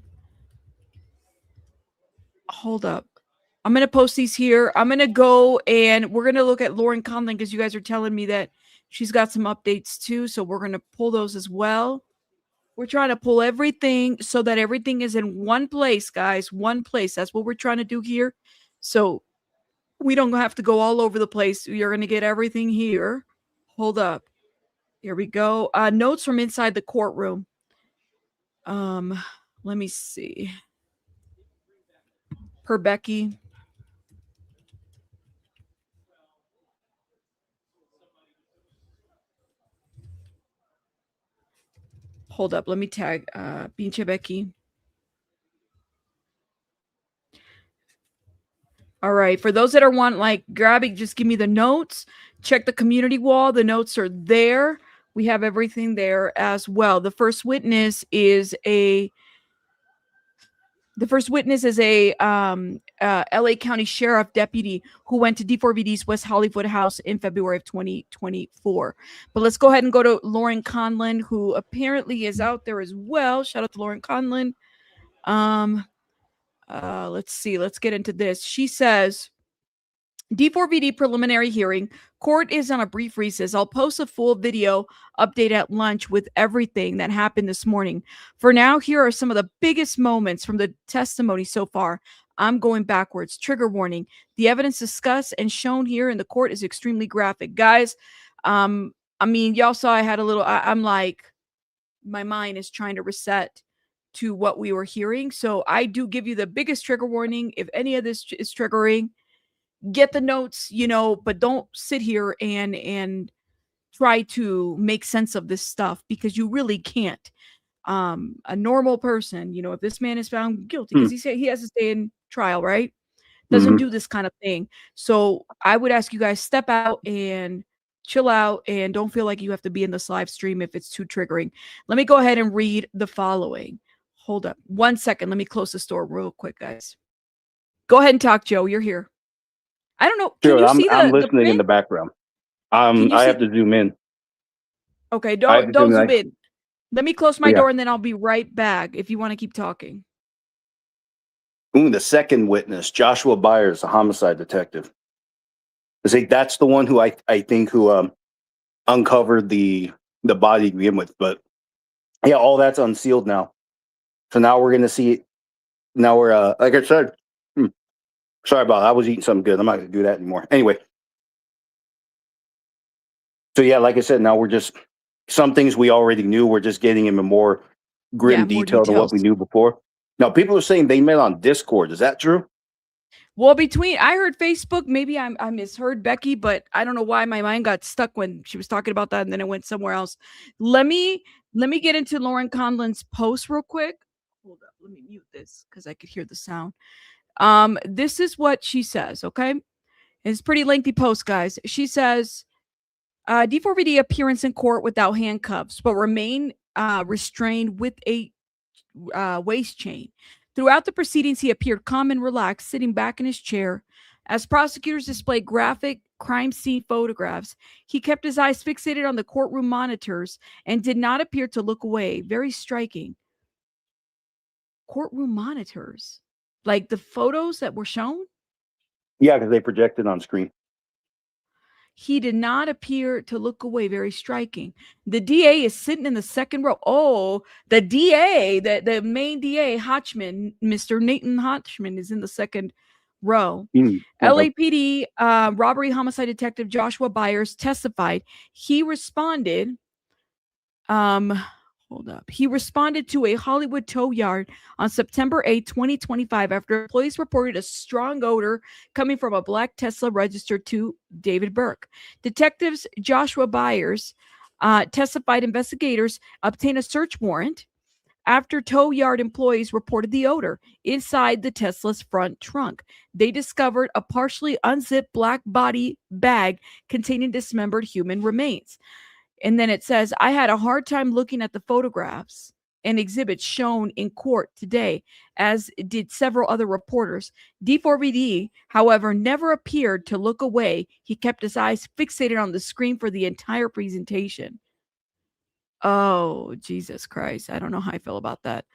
Hold up. I'm going to post these here. I'm going to go and we're going to look at Lauren Conlon because you guys are telling me that she's got some updates too. So we're going to pull those as well. We're trying to pull everything so that everything is in one place, guys. One place. That's what we're trying to do here. So we don't have to go all over the place. You're going to get everything here. Hold up. Here we go. Notes from inside the courtroom. Let me see. Per Becky. Hold up, let me tag Pinche Becky. All right, for those that are like grabbing, just give me the notes. Check the community wall. The notes are there. We have everything there as well. The first witness is a LA County Sheriff deputy who went to D4vd's West Hollywood house in February of 2024. But let's go ahead and go to Lauren Conlon, who apparently is out there as well. Shout out to Lauren Conlon. Let's see. Let's get into this. She says, D4vd preliminary hearing. Court is on a brief recess. I'll post a full video update at lunch with everything that happened this morning. For now, here are some of the biggest moments from the testimony so far. I'm going backwards. Trigger warning. The evidence discussed and shown here in the court is extremely graphic. Guys, I mean, y'all saw I had a little, I'm like, my mind is trying to reset to what we were hearing. So I do give you the biggest trigger warning. If any of this is triggering, get the notes, but don't sit here and try to make sense of this stuff, because you really can't. A normal person, if this man is found guilty, because he has to stay in trial, right? Doesn't do this kind of thing. So I would ask you guys, step out and chill out, and don't feel like you have to be in this live stream if it's too triggering. Let me go ahead and read the following. Hold up 1 second. Let me close the store real quick, guys. Go ahead and talk, Joe. You're here. I don't know. Can you see
I'm listening in the background. I have to zoom in.
Okay, don't zoom in. Let me close my door and then I'll be right back if you want to keep talking.
Ooh, the second witness, Joshua Byers, a homicide detective. That's the one who I think who uncovered the body to begin with. But yeah, all that's unsealed now. So now we're gonna see it. Now we're like I said. Sorry about that. I was eating something good. I'm not going to do that anymore. Anyway. So, yeah, like I said, now we're just, some things we already knew. We're just getting into more grim detail than what we knew before. Now, people are saying they met on Discord. Is that true?
Well, I heard Facebook. Maybe I misheard Becky, but I don't know why my mind got stuck when she was talking about that, and then it went somewhere else. Let me get into Lauren Conlon's post real quick. Hold up. Let me mute this because I could hear the sound. This is what she says, okay? It's a pretty lengthy post, guys. She says, D4vd appearance in court without handcuffs, but remain restrained with a waist chain. Throughout the proceedings, he appeared calm and relaxed, sitting back in his chair. As prosecutors displayed graphic crime scene photographs, he kept his eyes fixated on the courtroom monitors and did not appear to look away. Very striking. Courtroom monitors. Like the photos that were shown?
Yeah, because they projected on screen.
He did not appear to look away. Very striking. The DA is sitting in the second row. Oh, the DA, the main DA, Hotchman, Mr. Nathan Hotchman, is in the second row. LAPD robbery homicide detective Joshua Byers testified. He responded. Hold up. He responded to a Hollywood tow yard on September 8, 2025, after employees reported a strong odor coming from a black Tesla registered to David Burke. Detectives Joshua Byers testified investigators obtained a search warrant after tow yard employees reported the odor inside the Tesla's front trunk. They discovered a partially unzipped black body bag containing dismembered human remains. And then it says, I had a hard time looking at the photographs and exhibits shown in court today, as did several other reporters. D4vd, however, never appeared to look away. He kept his eyes fixated on the screen for the entire presentation. Oh, Jesus Christ. I don't know how I feel about that.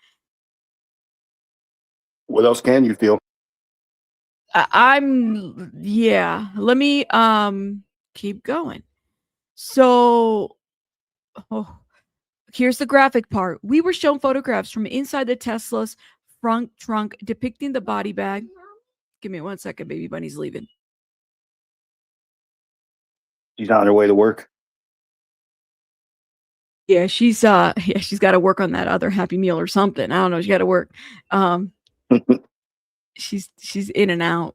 What else can you feel?
Yeah. Let me keep going. So, here's the graphic part. We were shown photographs from inside the Tesla's front trunk depicting the body bag. Give me 1 second, baby bunny's leaving.
She's on her way to work.
Yeah, she's got to work on that other Happy Meal or something. I don't know. She got to work. She's in and out.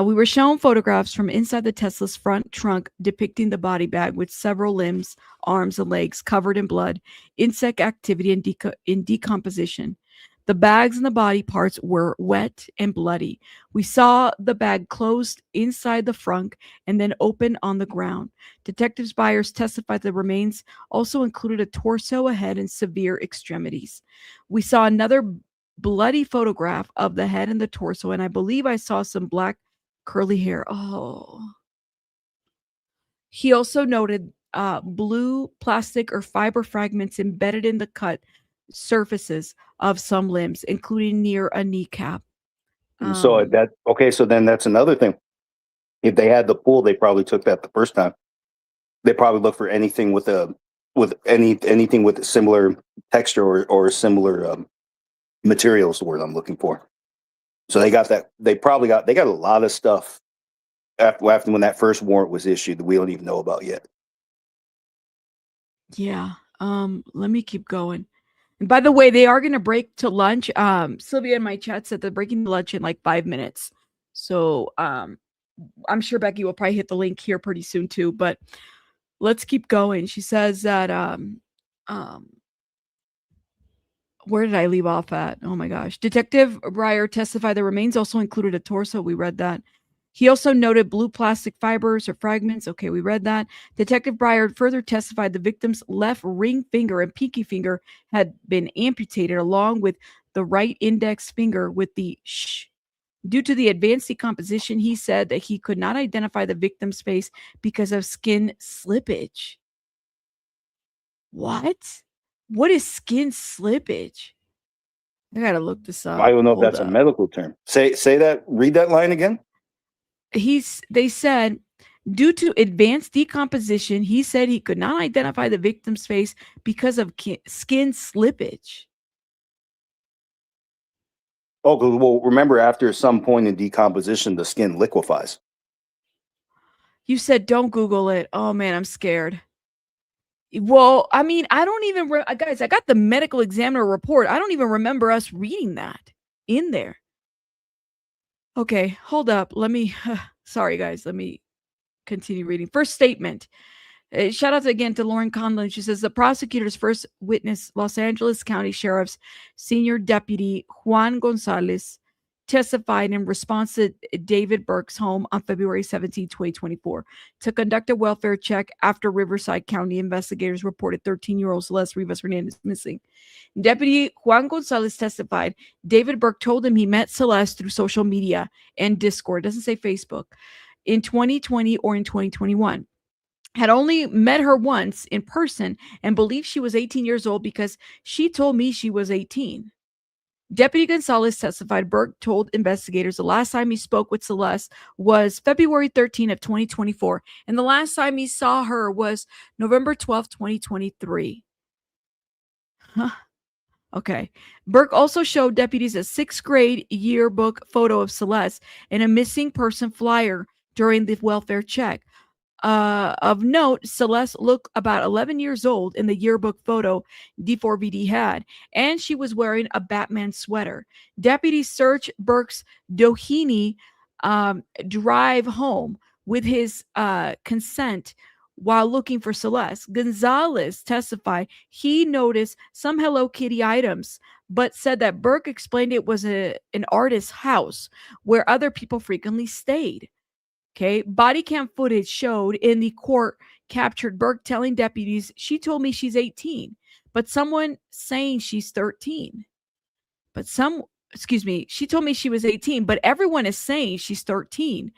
We were shown photographs from inside the Tesla's front trunk depicting the body bag with several limbs, arms, and legs covered in blood, insect activity, and decomposition. The bags and the body parts were wet and bloody. We saw the bag closed inside the frunk and then open on the ground. Detectives Byers testified the remains also included a torso, a head, and severe extremities. We saw another bloody photograph of the head and the torso, and I believe I saw some black curly hair. Oh. He also noted blue plastic or fiber fragments embedded in the cut surfaces of some limbs, including near a kneecap.
So then that's another thing. If they had the pool, they probably took that the first time. They probably looked for anything with anything with a similar texture or similar material is the word I'm looking for. So they got that. They got a lot of stuff after when that first warrant was issued that we don't even know about yet.
Yeah. Let me keep going. And by the way, they are going to break to lunch. Sylvia in my chat said they're breaking lunch in like 5 minutes. So I'm sure Becky will probably hit the link here pretty soon too. But let's keep going. She says that where did I leave off at? Oh my gosh. Detective Breyer testified the remains also included a torso. We read that. He also noted blue plastic fibers or fragments. Okay, we read that. Detective Breyer further testified the victim's left ring finger and pinky finger had been amputated along with the right index finger with the shh. Due to the advanced decomposition, he said that he could not identify the victim's face because of skin slippage. What? What is skin slippage? I gotta look this up.
I don't know if
Hold
that's
up.
a medical term. Say that. Read that line again.
They said due to advanced decomposition, he said he could not identify the victim's face because of skin slippage.
Oh, well, remember after some point in decomposition, the skin liquefies.
You said don't Google it. Oh man, I'm scared. Well, I mean, I don't even guys, I got the medical examiner report. I don't even remember us reading that in there. Okay, hold up. Let me sorry guys, let me continue reading. First statement. Shout out again to Lauren Conlon. She says the prosecutor's first witness, Los Angeles County Sheriff's Senior Deputy Juan Gonzalez, testified in response to David Burke's home on February 17, 2024, to conduct a welfare check after Riverside County investigators reported 13-year-old Celeste Rivas Hernandez missing. Deputy Juan Gonzalez testified David Burke told him he met Celeste through social media and Discord, doesn't say Facebook, in 2020 or in 2021. Had only met her once in person and believed she was 18 years old because she told me she was 18. Deputy Gonzalez testified Burke told investigators the last time he spoke with Celeste was February 13 of 2024, and the last time he saw her was November 12, 2023. Huh. Okay. Burke also showed deputies a 6th grade yearbook photo of Celeste and a missing person flyer during the welfare check. Of note, Celeste looked about 11 years old in the yearbook photo D4vd had, and she was wearing a Batman sweater. Deputies searched Burke's Doheny drive home with his consent while looking for Celeste. Gonzalez testified he noticed some Hello Kitty items, but said that Burke explained it was an artist's house where other people frequently stayed. Okay, body cam footage showed in the court captured Burke telling deputies, she told me she's 18, but someone saying she's 13. She told me she was 18, but everyone is saying she's 13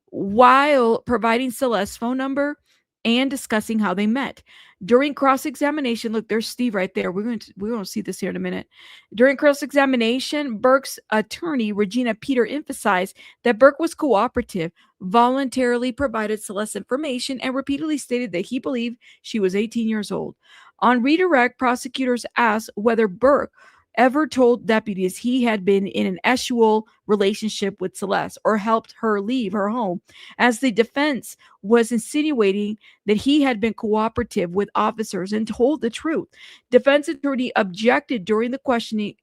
while providing Celeste's phone number and discussing how they met. During cross-examination, look, there's Steve right there. We're going to see this here in a minute. During cross-examination, Burke's attorney, Regina Peter, emphasized that Burke was cooperative, voluntarily provided Celeste information, and repeatedly stated that he believed she was 18 years old. On redirect, prosecutors asked whether Burke ever told deputies he had been in an sexual relationship with Celeste or helped her leave her home, as the defense was insinuating that he had been cooperative with officers and told the truth. Defense attorney objected during the questioning,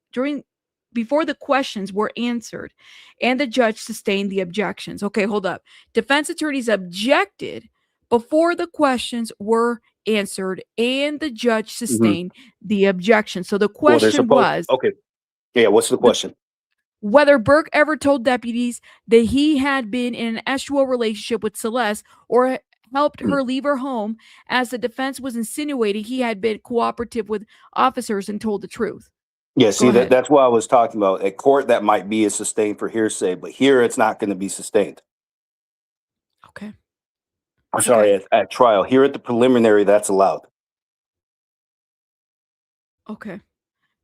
before the questions were answered, and the judge sustained the objections. Okay, hold up. Defense attorneys objected before the questions were answered, and the judge sustained the objection. So the question was,
okay. Yeah, what's the question?
Whether Burke ever told deputies that he had been in an sexual relationship with Celeste or helped her leave her home, as the defense was insinuating he had been cooperative with officers and told the truth.
Yeah, see, that's what I was talking about. At court, that might be a sustained for hearsay, but here it's not going to be sustained.
Okay.
I'm sorry, at trial. Here at the preliminary, that's allowed.
Okay.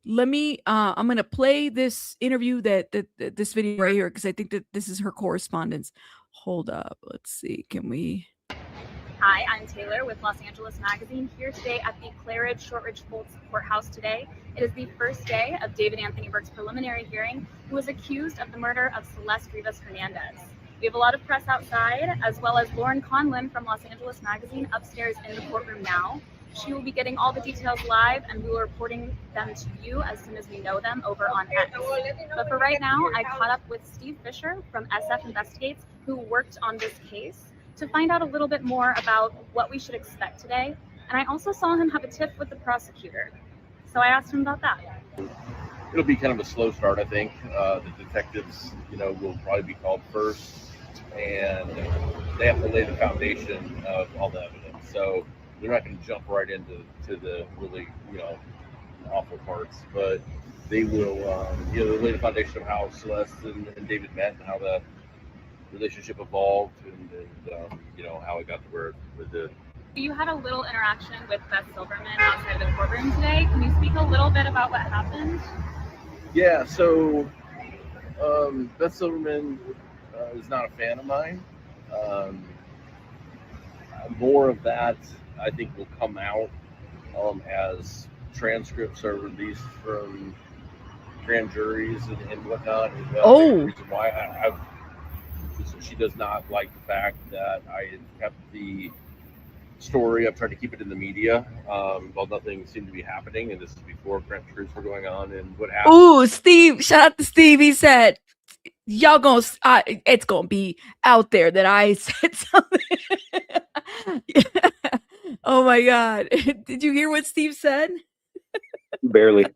Let me, I'm going to play this interview this video right here, because I think that this is her correspondence. Hold up. Let's see. Can we?
Hi, I'm Taylor with Los Angeles Magazine, here today at the Clara Shortridge Foltz courthouse today. It is the first day of David Anthony Burke's preliminary hearing, who is accused of the murder of Celeste Rivas Hernandez. We have a lot of press outside, as well as Lauren Conlon from Los Angeles Magazine upstairs in the courtroom now. She will be getting all the details live, and we will be reporting them to you as soon as we know them over on X. But for right now, I caught up with Steve Fisher from SF Investigates, who worked on this case, to find out a little bit more about what we should expect today. And I also saw him have a tiff with the prosecutor. So I asked him about that.
It'll be kind of a slow start, I think. The detectives, will probably be called first, and they have to lay the foundation of all the evidence. So they're not going to jump right into the really, awful parts, but they will, they'll lay the foundation of how Celeste and David met and how the relationship evolved, and how it got to where it did.
You had a little interaction with Beth Silverman outside of the courtroom today. Can you speak a little bit about what happened?
Yeah, so Beth Silverman is not a fan of mine. More of that, I think, will come out as transcripts are released from grand juries and whatnot. The reason why she does not like the fact that I kept the story. I've tried to keep it in the media. Well, nothing seemed to be happening, and this is before grand juries were going on. And what happened?
Ooh, Steve! Shout out to Steve. He said, "Y'all gonna, it's gonna be out there that I said something." Oh my God! Did you hear what Steve said?
Barely.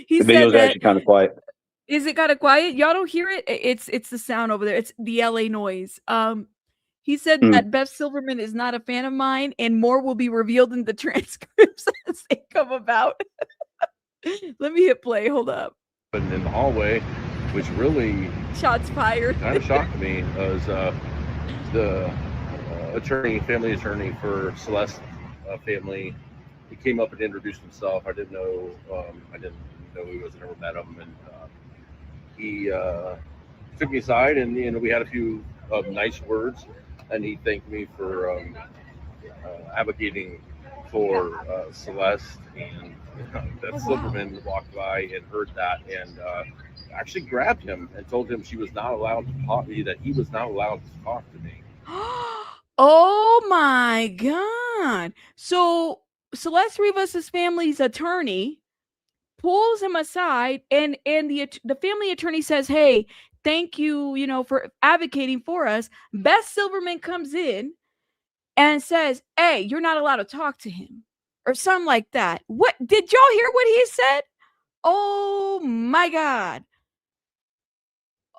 He
the video's
said that,
actually kind of quiet.
Is it kind of quiet? Y'all don't hear it? It's the sound over there. It's the LA noise. He said that Beth Silverman is not a fan of mine, and more will be revealed in the transcripts as they come about. Let me hit play. Hold up.
And in the hallway, which really
shots fired.
Kind of shocked me, was the family attorney for Celeste family. He came up and introduced himself. I didn't know he was. I never met him, and he took me aside, and we had a few nice words, and he thanked me for advocating for Celeste. And Beth Silverman walked by and heard that, and actually grabbed him and told him she was not allowed to talk to me, that he was not allowed to talk to me.
Oh my God! So Celeste Rivas' family's attorney pulls him aside, and the family attorney says, "Hey, thank you, for advocating for us." Beth Silverman comes in and says, "Hey, you're not allowed to talk to him," or something like that. What did y'all hear what he said? Oh my God!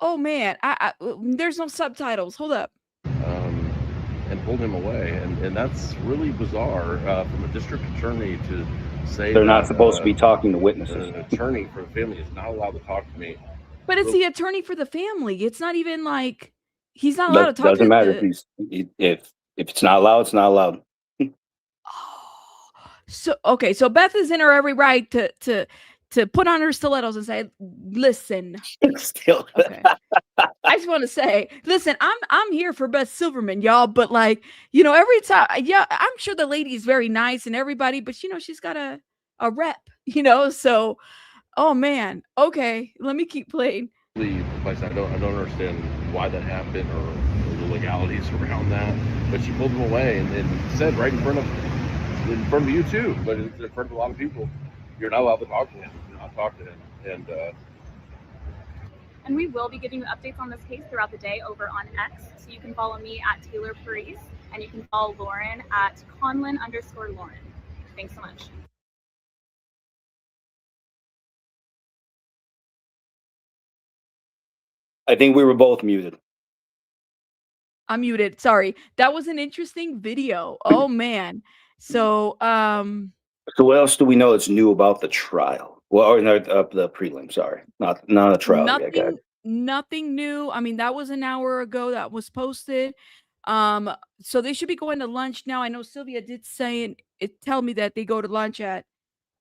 Oh man, I there's no subtitles. Hold up.
And pulled him away, and that's really bizarre from a district attorney to say
they're not supposed to be talking to witnesses.
An attorney for the family is not allowed to talk to me.
But it's the attorney for the family. It's not even like he's not allowed to talk.
Doesn't matter if it's not allowed, it's not allowed.
So okay, so Beth is in her every right to put on her stilettos and say, "Listen."
Still.
Okay. I just want to say, listen, I'm here for Beth Silverman, y'all, but every time, I'm sure the lady is very nice and everybody, but she's got a rep, so Oh man. Okay, let me keep playing.
Like I don't understand why that happened or the legalities around that. But she pulled him away and said right in front of you too, but in front of a lot of people, you're not allowed to talk to him. You're not talk to him.
And we will be giving you updates on this case throughout the day over on X. So you can follow me at Taylor Parise, and you can follow Lauren at Conlin_Lauren. Thanks so much.
I think we were both muted.
I'm muted. Sorry. That was an interesting video. Oh man. So
So what else do we know that's new about the trial? Well, or no, the prelim. Sorry, not a trial yet, guys.
nothing new. I mean, that was an hour ago that was posted. So they should be going to lunch now. I know Sylvia did say tell me that they go to lunch at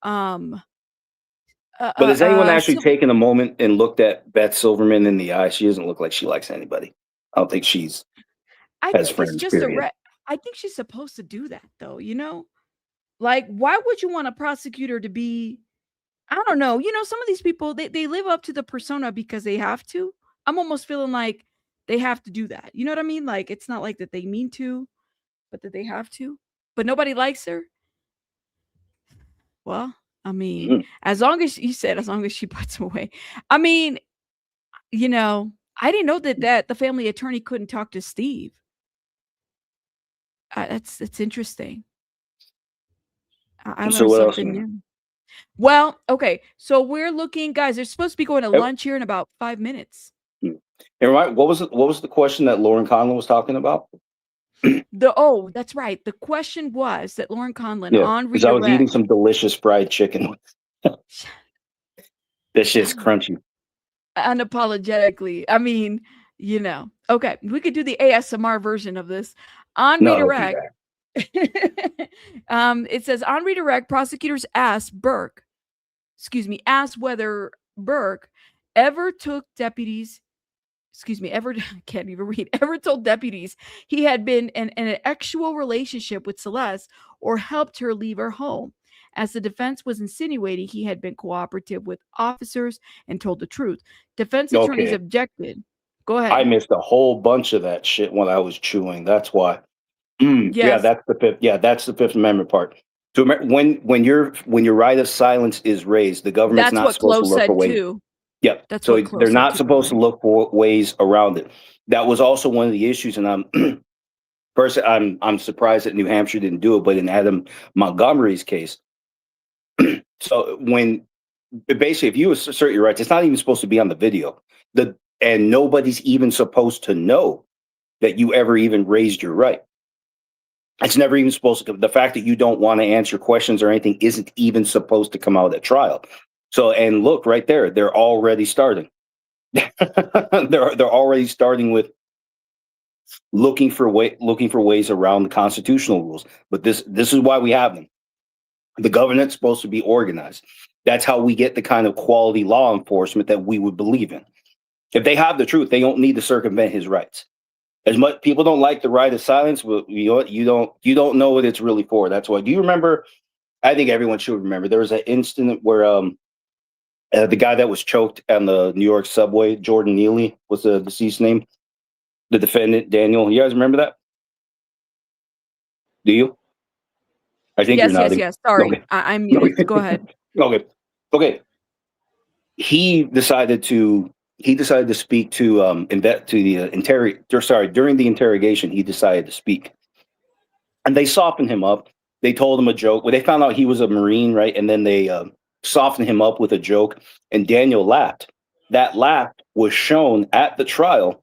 But has anyone actually taken a moment and looked at Beth Silverman in the eye? She doesn't look like she likes anybody. I don't think she's has friends.
I think she's supposed to do that though, you know? Like, why would you want a prosecutor to be, I don't know, you know, some of these people, they live up to the persona because they have to. I'm almost feeling like they have to do that. You know what I mean? Like, it's not like that they mean to, but that they have to. But nobody likes her. Well, I mean, as long as she puts him away. I mean, you know, I didn't know that the family attorney couldn't talk to Steve. That's interesting. I learned something new. Well, okay. So we're looking, guys, they're supposed to be going to lunch here in about 5 minutes.
And right, what was the question that Lauren Conlin was talking about?
That's right. The question was that Lauren Conlin on redirect.
Because I was eating some delicious fried chicken. This shit's crunchy.
Unapologetically. I mean, you know. Okay, we could do the ASMR version of this. On redirect. It says on redirect, prosecutors asked whether Burke ever told deputies he had been in an actual relationship with Celeste or helped her leave her home, as the defense was insinuating he had been cooperative with officers and told the truth. Defense attorneys objected. Go ahead.
I missed a whole bunch of that shit when I was chewing. That's why. Yeah, that's the fifth. Yeah, that's the Fifth Amendment part. So when your right of silence is raised, the government's not supposed to look for ways. Yep. So they're not supposed to look for ways around it. That was also one of the issues, and I'm surprised that New Hampshire didn't do it, but in Adam Montgomery's case, so when basically if you assert your rights, it's not even supposed to be on the video. And nobody's even supposed to know that you ever even raised your right. It's never even supposed to. The fact that you don't want to answer questions or anything isn't even supposed to come out at trial. So, and look right there, they're already starting. they're already starting with looking for ways around the constitutional rules. But this is why we have them. The government's supposed to be organized. That's how we get the kind of quality law enforcement that we would believe in. If they have the truth, they don't need to circumvent his rights. As much people don't like the right of silence, but you don't know what it's really for. That's why. Do you remember? I think everyone should remember. There was an incident where the guy that was choked on the New York subway, Jordan Neely, was the deceased name. The defendant, Daniel. You guys remember that? Do you? I think you're nodding.
Yes. Sorry,
okay.
I'm muted. Go ahead.
Okay. He decided to speak during the interrogation. He decided to speak, and they softened him up. They told him a joke. Well, they found out he was a Marine, right? And then they softened him up with a joke, and Daniel laughed. That laugh was shown at the trial,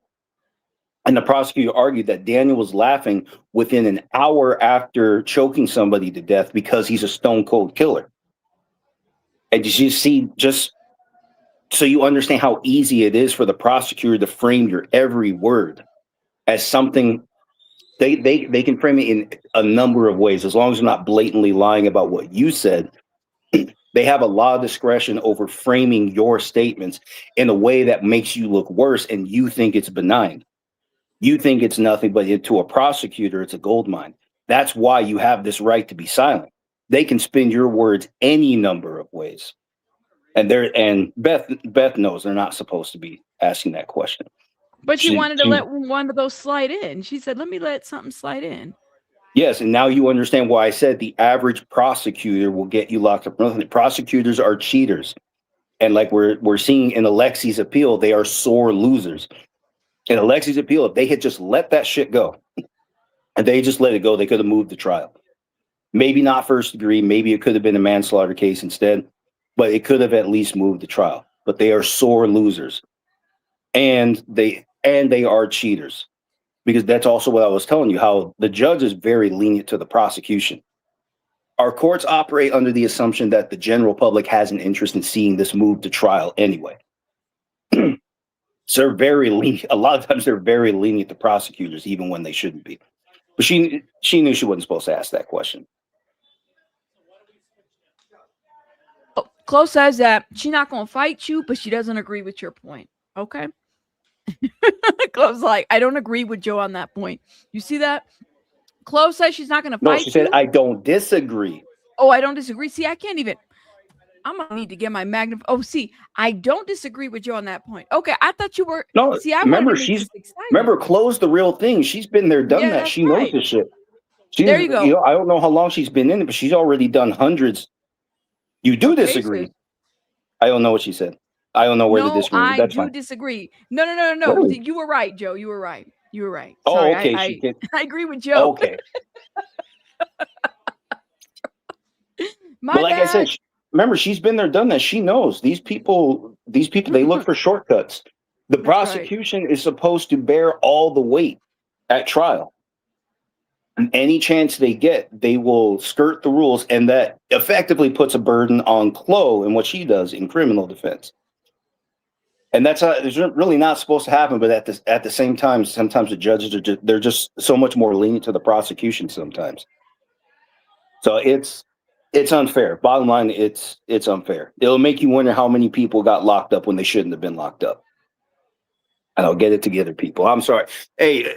and the prosecutor argued that Daniel was laughing within an hour after choking somebody to death because he's a stone cold killer. And you see, just so you understand how easy it is for the prosecutor to frame your every word as something, they can frame it in a number of ways. As long as you're not blatantly lying about what you said, they have a lot of discretion over framing your statements in a way that makes you look worse, and you think it's benign. You think it's nothing, but to a prosecutor, it's a gold mine. That's why you have this right to be silent. They can spin your words any number of ways. And Beth knows they're not supposed to be asking that question.
But she wanted to let one of those slide in. She said, let me let something slide in.
Yes, and now you understand why I said the average prosecutor will get you locked up. Prosecutors are cheaters. And like we're seeing in Alexi's appeal, they are sore losers. In Alexi's appeal, if they had just let that shit go, and they just let it go, they could have moved the trial. Maybe not first degree, maybe it could have been a manslaughter case instead, but it could have at least moved the trial. But they are sore losers. And they are cheaters. Because that's also what I was telling you, how the judge is very lenient to the prosecution. Our courts operate under the assumption that the general public has an interest in seeing this move to trial anyway. So they're very lenient. A lot of times they're very lenient to prosecutors, even when they shouldn't be. But she knew she wasn't supposed to ask that question.
Chloe says that she's not going to fight you, but she doesn't agree with your point. Okay. Chloe's like, I don't agree with Joe on that point. You see that? Chloe says she's not going to fight you.
No, she said, I don't disagree.
Oh, I don't disagree. See, I can't even. I'm going to need to get my magnifying. Oh, see, I don't disagree with Joe on that point. Okay. I thought you were.
No,
see, I
remember, Chloe's the real thing. She's been there, done that. She knows this shit.
There you go.
You know, I don't know how long she's been in it, but she's already done hundreds. You do disagree.
So
I don't know what she said. I don't know where to disagree.
I
That's
do
fine.
disagree. No.
Really?
You were right, Joe. You were right. You were right.
Oh,
Sorry,
okay.
I agree with Joe.
Okay.
My
But like
bad.
I said, remember, she's been there, done that. She knows these people, they look for shortcuts. The prosecution is supposed to bear all the weight at trial. And any chance they get, they will skirt the rules. And that effectively puts a burden on Chloe and what she does in criminal defense. And that's it's really not supposed to happen. But at the same time, sometimes the judges they're just so much more lenient to the prosecution sometimes. So it's unfair. Bottom line, it's unfair. It'll make you wonder how many people got locked up when they shouldn't have been locked up. And I'll get it together, people. I'm sorry. Hey,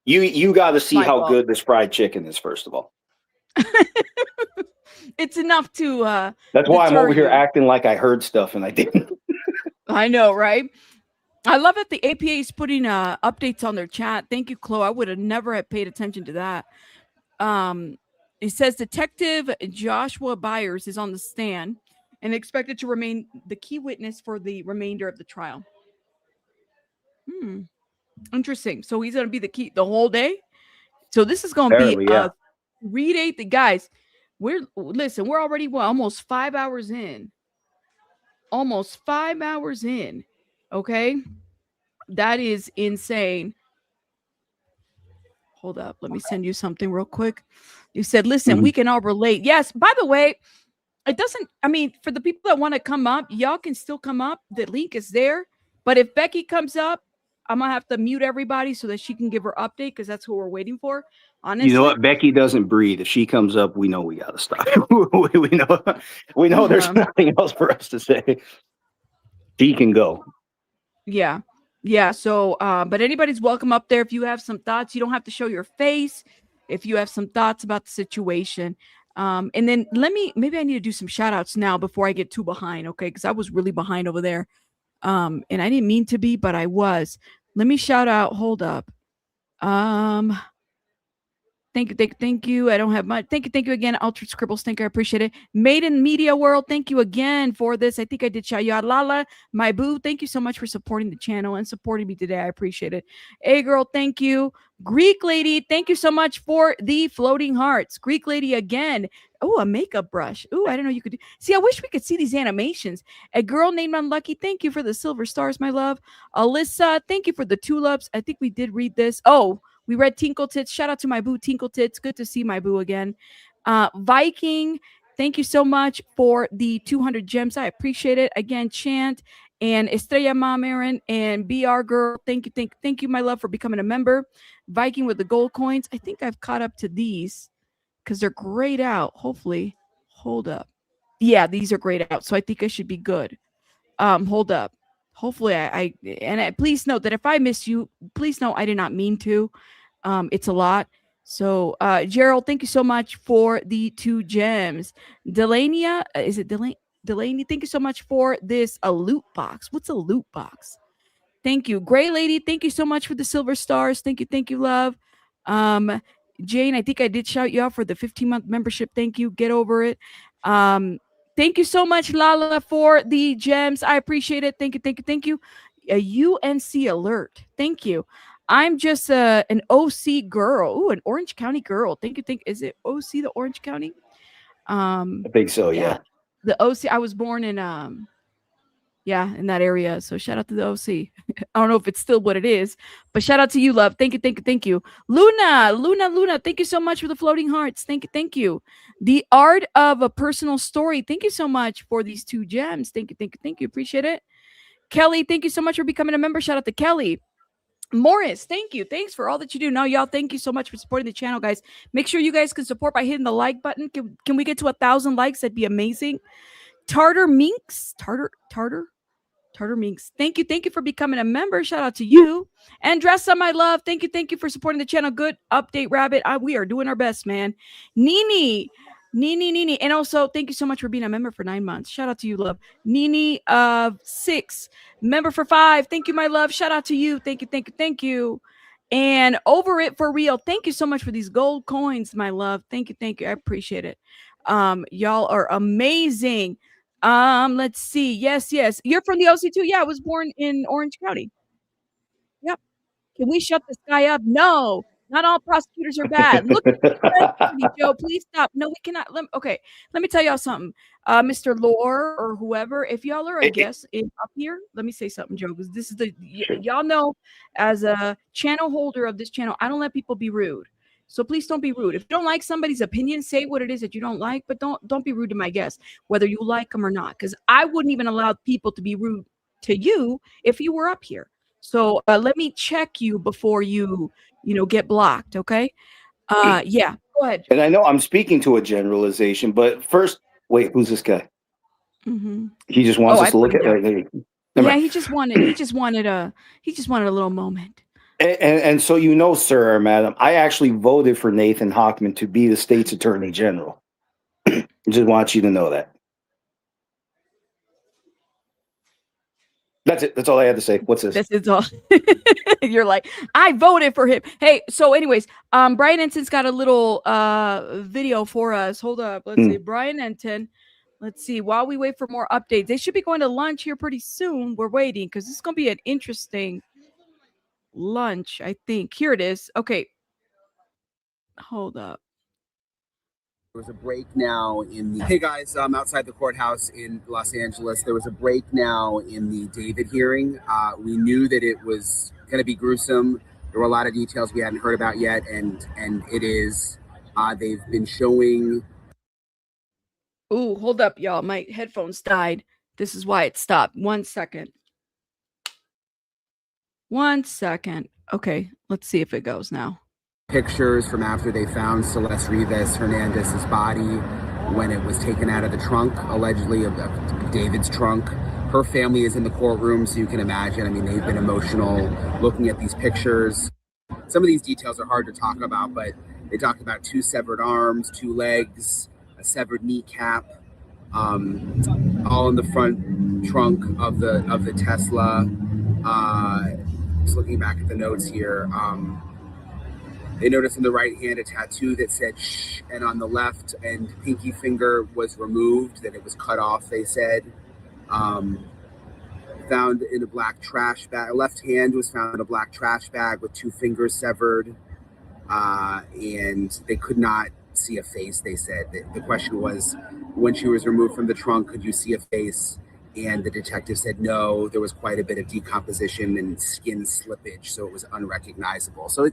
you got to see how good this fried chicken is, first of all.
It's enough to.
That's why I'm
deter
over here
you.
acting like I heard stuff and I didn't.
I know, right? I love that the APA is putting updates on their chat. Thank you, Chloe. I would have never have paid attention to that. It says Detective Joshua Byers is on the stand and expected to remain the key witness for the remainder of the trial. Interesting. So he's going to be the key the whole day. So this is going to be
yeah.
3-day. Guys, we're already almost 5 hours in. Almost 5 hours in. Okay. That is insane. Hold up. Let me send you something real quick. You said, listen, we can all relate. Yes. By the way, it doesn't, for the people that want to come up, y'all can still come up. The link is there. But if Becky comes up, I'm going to have to mute everybody so that she can give her update because that's what we're waiting for. Honestly.
You know what? Becky doesn't breathe. If she comes up, we know we got to stop. we know there's nothing else for us to say. She can go.
Yeah. Yeah. So, but anybody's welcome up there. If you have some thoughts, you don't have to show your face. If you have some thoughts about the situation. And then maybe I need to do some shout outs now before I get too behind. Okay. Cause I was really behind over there. And I didn't mean to be, but I was. Let me shout out. Hold up. Thank you. I don't have much. Thank you again, Ultra Scribble Stinker. I appreciate it. Made in Media World, thank you again for this. I think I did shout you out. Lala, my boo, thank you so much for supporting the channel and supporting me today. I appreciate it. Hey, girl, thank you. Greek Lady, thank you so much for the floating hearts. Greek Lady again. Oh, a makeup brush. Oh, I don't know. You could see. I wish we could see these animations. A girl named Unlucky. Thank you for the silver stars, my love. Alyssa, thank you for the tulips. I think we did read this. Oh, we read Tinkle Tits. Shout out to my boo, Tinkle Tits. Good to see my boo again. Viking, thank you so much for the 200 gems. I appreciate it. Again, Chant and Estrella Mom Aaron and BR Girl. Thank you, my love, for becoming a member. Viking with the gold coins. I think I've caught up to these because they're grayed out. Hopefully. Hold up. Yeah, these are grayed out. So I think I should be good. Hold up. Hopefully please note that if I miss you, please know I did not mean to. It's a lot. So, Gerald, thank you so much for the 2 gems. Delania, is it Delaney, thank you so much for this a loot box. What's a loot box? Thank you. Gray Lady, thank you so much for the silver stars. Thank you, love. Jane, I think I did shout you out for the 15-month membership. Thank you. Get over it. Thank you so much, Lala, for the gems. I appreciate it. Thank you. A UNC alert. Thank you. I'm just an OC girl. Ooh, an Orange County girl. Thank you. Is it OC, the Orange County?
I think so, yeah.
The OC. I was born in in that area. So shout out to the OC. I don't know if it's still what it is, but shout out to you, love. Thank you. Luna, thank you so much for the floating hearts. Thank you. The art of a personal story. Thank you so much for these 2 gems. Thank you. Appreciate it. Kelly, thank you so much for becoming a member. Shout out to Kelly. Morris, thank you. Thanks for all that you do. Now, y'all, thank you so much for supporting the channel, guys. Make sure you guys can support by hitting the like button. Can we get to 1,000 likes? That'd be amazing. Tartar Minx. Thank you for becoming a member. Shout out to you. And Dress Up My Love. Thank you for supporting the channel. Good update, Rabbit. We are doing our best, man. Nini. And also, thank you so much for being a member for 9 months. Shout out to you, love. Nini 6, member for 5. Thank you, my love. Shout out to you. Thank you. And Over It For Real. Thank you so much for these gold coins, my love. Thank you. I appreciate it. Y'all are amazing. Let's see. Yes. You're from the OC too? Yeah, I was born in Orange County. Yep. Can we shut this guy up? No, not all prosecutors are bad. Look at the Joe. Please stop. No, we cannot. Okay, let me tell y'all something. Mr. Lore or whoever, if y'all are a guest up here, let me say something, Joe, because this is y'all know, as a channel holder of this channel, I don't let people be rude. So please don't be rude. If you don't like somebody's opinion, say what it is that you don't like, but don't be rude to my guests, whether you like them or not, because I wouldn't even allow people to be rude to you if you were up here. So let me check you before you get blocked, okay? Yeah, go ahead.
And I know I'm speaking to a generalization, but first, wait, who's this guy?
Mm-hmm.
He just wants us to look at it.
Yeah, he just wanted a little moment.
And so sir or madam, I actually voted for Nathan Hochman to be the state's attorney general. Just want you to know that. That's it. That's all I had to say. What's this?
This is all. You're like, I voted for him. Hey, so anyways, Brian Enton's got a little video for us. Hold up. Let's see. Brian Enton. Let's see. While we wait for more updates, they should be going to lunch here pretty soon. We're waiting because this is going to be an interesting lunch, I think. Here it is. Okay. Hold up.
There was a break now in the... Hey guys, I'm outside the courthouse in Los Angeles. There was a break now in the David hearing. We knew that it was going to be gruesome. There were a lot of details we hadn't heard about yet, and it is. They've been showing...
Ooh, hold up, y'all. My headphones died. This is why it stopped. 1 second. 1 second. Okay, let's see if it goes now.
Pictures from after they found Celeste Rivas Hernandez's body when it was taken out of the trunk, allegedly of David's trunk. Her family is in the courtroom, so you can imagine. I mean, they've been emotional looking at these pictures. Some of these details are hard to talk about, but they talked about 2 severed arms, 2 legs, a severed kneecap, all in the front trunk of the Tesla. Just looking back at the notes here. They noticed in the right hand a tattoo that said "shh," and on the left and pinky finger was removed, that it was cut off, they said. Found in a black trash bag. Left hand was found in a black trash bag with 2 fingers severed. And they could not see a face, they said. The question was, when she was removed from the trunk, could you see a face? And the detective said no, there was quite a bit of decomposition and skin slippage, so it was unrecognizable. So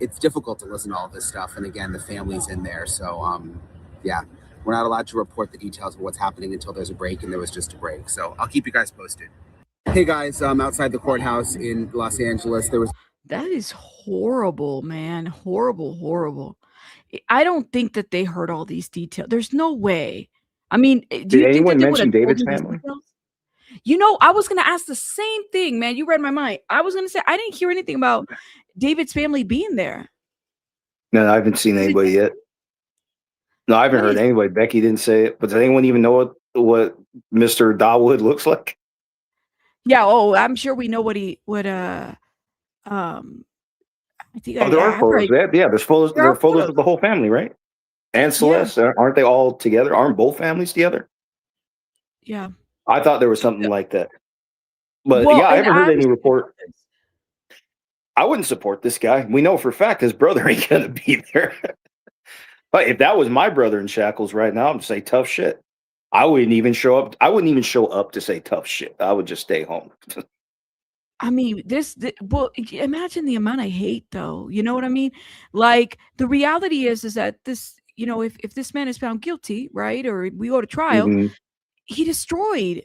it's difficult to listen to all this stuff. And again, the family's in there. So, yeah, we're not allowed to report the details of what's happening until there's a break, and there was just a break. So I'll keep you guys posted. Hey guys, outside the courthouse in Los Angeles, there was...
That is horrible, man. Horrible. I don't think that they heard all these details. There's no way. I mean,
did anyone mention David's family?
I was going to ask the same thing, man. You read my mind. I was going to say, I didn't hear anything about David's family being there.
No, I haven't seen anybody yet. No, I haven't heard anybody. Becky didn't say it, but does anyone even know Mr. Dawood looks like?
Yeah. Oh, I'm sure we know what I think
Oh, there are
have
photos.
read.
Yeah, there's photos.
There
There
are
are photos
photos.
of the whole family, right? And
Yeah.
Celeste, aren't they all together? Aren't both families together?
Yeah.
I thought there was something like that. But
Well,
yeah, I
and
haven't heard
I
any report. I wouldn't support this guy. We know for a fact his brother ain't gonna be there. But if that was my brother in shackles right now, I'd say tough shit. I wouldn't even show up. I wouldn't even show up to say tough shit. I would just stay home.
I mean, well, imagine the amount of hate, though. You know what I mean? Like, the reality is that this, if this man is found guilty, right, or we go to trial,
Mhm.
he destroyed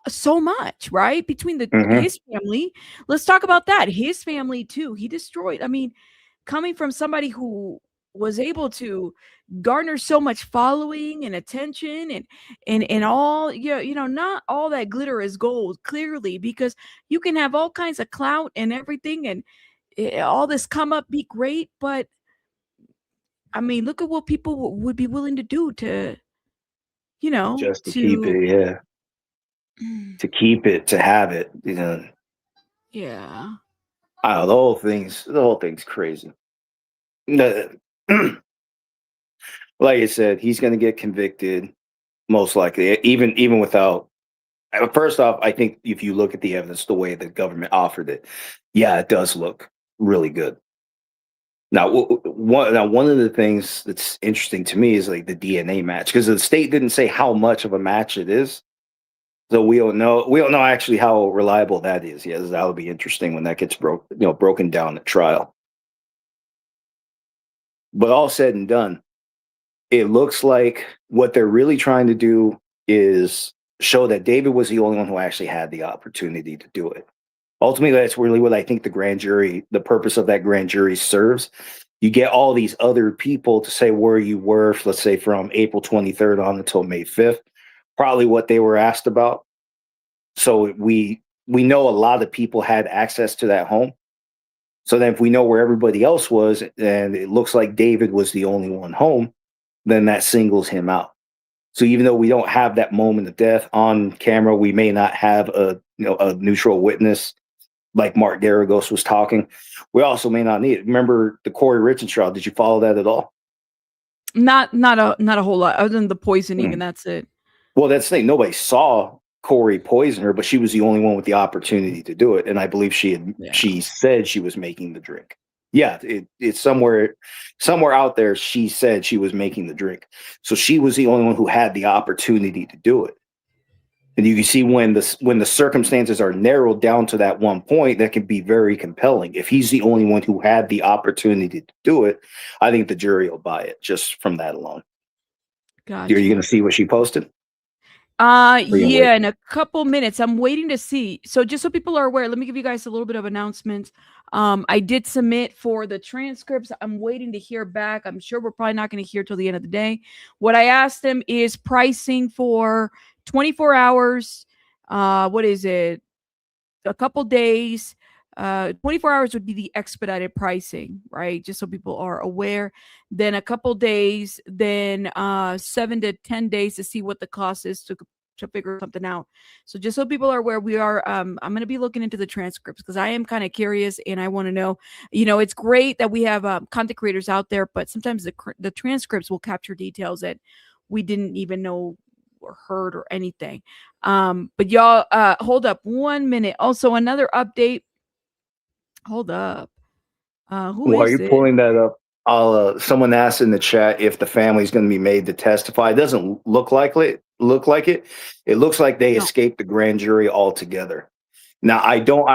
so much, right? Between
Mhm.
his family. Let's talk about that. His family too. He destroyed. I mean, coming from somebody who was able to garner so much following and attention and all, not all that glitter is gold, clearly, because you can have all kinds of clout and everything, and all this come up be great, but I mean, look at what people would be willing to do to,
Just to keep it, yeah. To keep it, to have it,
yeah.
I don't know, the whole thing's crazy. The- like I said, he's gonna get convicted, most likely, even without. First off, I think if you look at the evidence, the way the government offered it, yeah, it does look really good. Now, one of the things that's interesting to me is like the DNA match, because the state didn't say how much of a match it is, so we don't know. We don't know actually how reliable that is. Yes, that'll be interesting when that gets broken down at trial. But all said and done, it looks like what they're really trying to do is show that David was the only one who actually had the opportunity to do it. Ultimately, that's really what I think the purpose of that grand jury serves. You get all these other people to say where you were, let's say from April 23rd on until May 5th, probably what they were asked about. So we know a lot of people had access to that home. So then if we know where everybody else was, and it looks like David was the only one home, then that singles him out. So even though we don't have that moment of death on camera, we may not have a neutral witness like Mark Garagos was talking. We also may not need it. Remember the Corey Richards trial? Did you follow that at all?
Not a whole lot, other than the poisoning, and that's it.
Well, that's the thing. Nobody saw Corey poison her, but she was the only one with the opportunity to do it. And I believe she said she was making the drink. Yeah, it's somewhere out there. She said she was making the drink. So she was the only one who had the opportunity to do it. And you can see when the circumstances are narrowed down to that one point, that can be very compelling. If he's the only one who had the opportunity to do it, I think the jury will buy it just from that alone.
Gotcha.
Are you going to see what she posted?
Yeah, in a couple minutes. I'm waiting to see. So just so people are aware, let me give you guys a little bit of announcements. I did submit for the transcripts. I'm waiting to hear back. I'm sure we're probably not going to hear till the end of the day. What I asked them is pricing for 24 hours. What is it? A couple days. 24 hours would be the expedited pricing, right? Just so people are aware. Then a couple days, then 7 to 10 days to see what the cost is to figure something out. So just so people are aware, we are I'm going to be looking into the transcripts because I am kind of curious and I want to know, it's great that we have content creators out there, but sometimes the transcripts will capture details that we didn't even know or heard or anything. But y'all hold up 1 minute. Also, another update. Hold up. Who
While
is
you're
it?
pulling that up, someone asked in the chat if the family's going to be made to testify. It doesn't look like it. It looks like they escaped the grand jury altogether. Now, I don't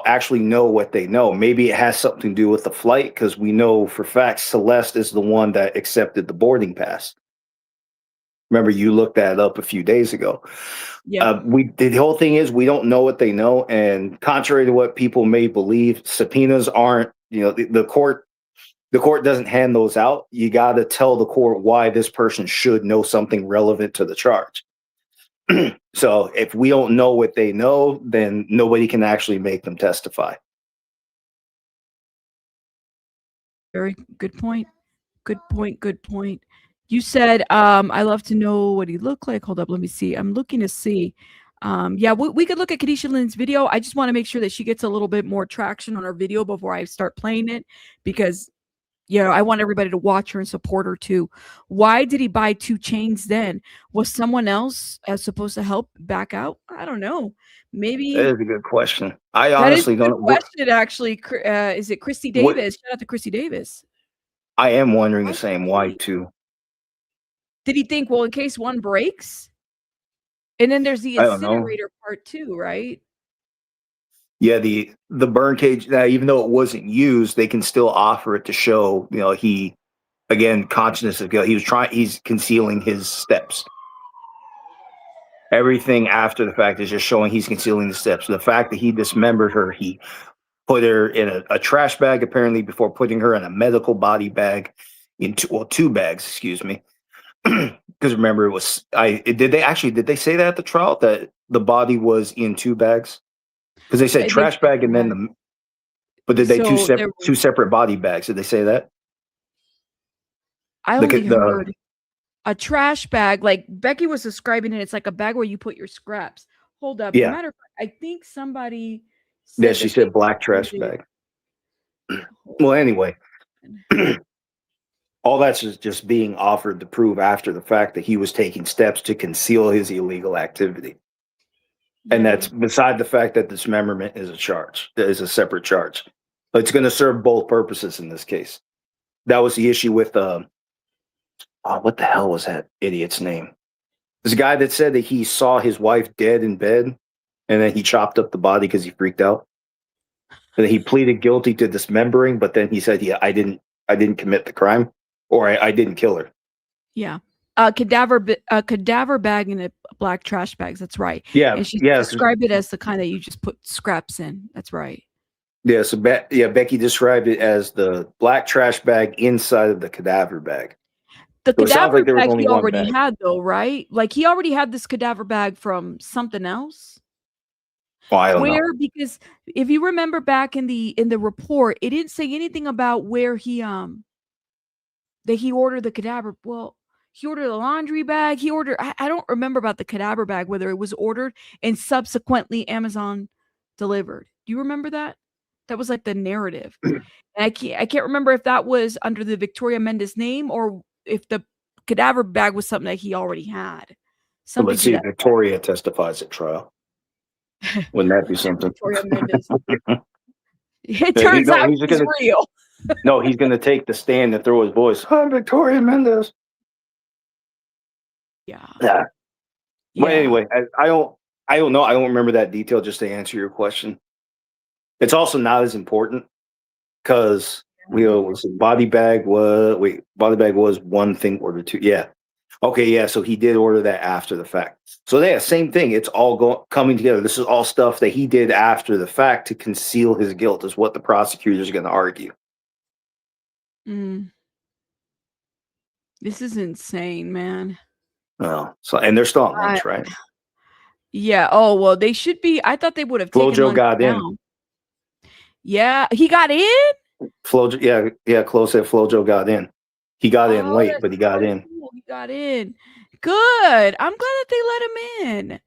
actually know what they know. Maybe it has something to do with the flight, because we know for fact Celeste is the one that accepted the boarding pass. Remember, you looked that up a few days ago.
Yeah.
The whole thing is we don't know what they know, and contrary to what people may believe, subpoenas aren't. The court doesn't hand those out. You got to tell the court why this person should know something relevant to the charge. So if we don't know what they know, then nobody can actually make them testify.
Very good point. Good point. You said, I love to know what he looked like. Hold up, let me see. I'm looking to see. Yeah, we could look at Kadisha Lynn's video. I just want to make sure that she gets a little bit more traction on her video before I start playing it, because I want everybody to watch her and support her too. Why did he buy 2 chains then? Was someone else supposed to help back out? I don't know. Maybe
That is a good question. I
that is
honestly
a good
don't.
question, actually. Is it Christy Davis? Shout out to Christy Davis.
I am wondering the same. Why too?
Did he think, well, in case one breaks? And then there's the
I don't know.
incinerator part too, right?
Yeah, the burn cage. Now, even though it wasn't used, they can still offer it to show. He again consciousness of guilt. He's concealing his steps. Everything after the fact is just showing he's concealing the steps. The fact that he dismembered her, he put her in a trash bag apparently before putting her in a medical body bag, in 2 bags, excuse me. Because remember, did they say that at the trial that the body was in 2 bags? Because they said trash bag and then but did they two separate body bags? Did they say that?
I only heard a trash bag, like Becky was describing it. It's like a bag where you put your scraps. Hold up.
Yeah.
Matter of fact, I think somebody
Yeah, she said black trash bag. Well, anyway, all that's just being offered to prove after the fact that he was taking steps to conceal his illegal activity. And that's beside the fact that dismemberment is a charge. That is a separate charge. It's going to serve both purposes in this case. That was the issue with what the hell was that idiot's name? This guy that said that he saw his wife dead in bed and then he chopped up the body because he freaked out. And he pleaded guilty to dismembering, but then he said, "Yeah, I didn't commit the crime, or I didn't kill her."
Yeah. A cadaver bag in a black trash bags. That's right.
Yeah.
And she
yes.
described it as the kind that you just put scraps in. That's right.
Yeah. So Becky described it as the black trash bag inside of the cadaver bag.
The
So it sounds
cadaver
like there was
bag
only
he
one
already
bag.
had, though, right? Like he already had this cadaver bag from something else.
Well, I don't know.
Because if you remember back in the report, it didn't say anything about where he that he ordered the cadaver. Well, he ordered a laundry bag. He ordered. I don't remember about the cadaver bag, whether it was ordered and subsequently Amazon delivered. Do you remember that? That was like the narrative. And I can't remember if that was under the Victoria Mendez name or if the cadaver bag was something that he already had.
So let's see if Victoria testifies at trial. Wouldn't that be something?
Victoria Mendez. It turns out he's real.
No, he's going to take the stand and throw his voice. I'm Victoria Mendez.
Yeah.
Yeah. But anyway, I don't know. I don't remember that detail. Just to answer your question, it's also not as important because body bag was one thing ordered 2. Yeah. Okay. Yeah. So he did order that after the fact. So yeah, same thing. It's all coming together. This is all stuff that he did after the fact to conceal his guilt, is what the prosecutors are going to argue.
This is insane, man.
Oh, and they're still on lunch, right?
Yeah. Oh, well, they should be. I thought they would have taken
Flojo
lunch
got
now.
in.
Yeah, he got in?
Flojo, yeah. Chloe said Flojo got in. He got in late, but he got in.
Cool. He got in. Good. I'm glad that they let him in.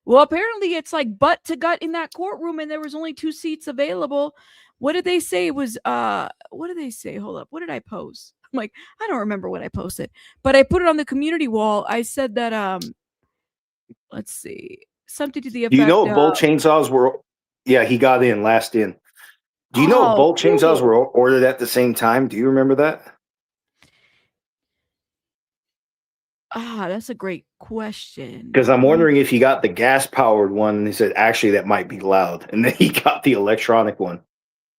Well, apparently it's like butt to gut in that courtroom, and there was only 2 seats available. What did they say? It was what did they say? Hold up. What did I post? I'm like, I don't remember what I posted, but I put it on the community wall. I said that let's see, something to the effect.
Do you know if both chainsaws were? Yeah, he got in last in. Do you know if both chainsaws were ordered at the same time? Do you remember that?
That's a great question.
Because I'm wondering if he got the gas powered one and he said, actually, that might be loud. And then he got the electronic one,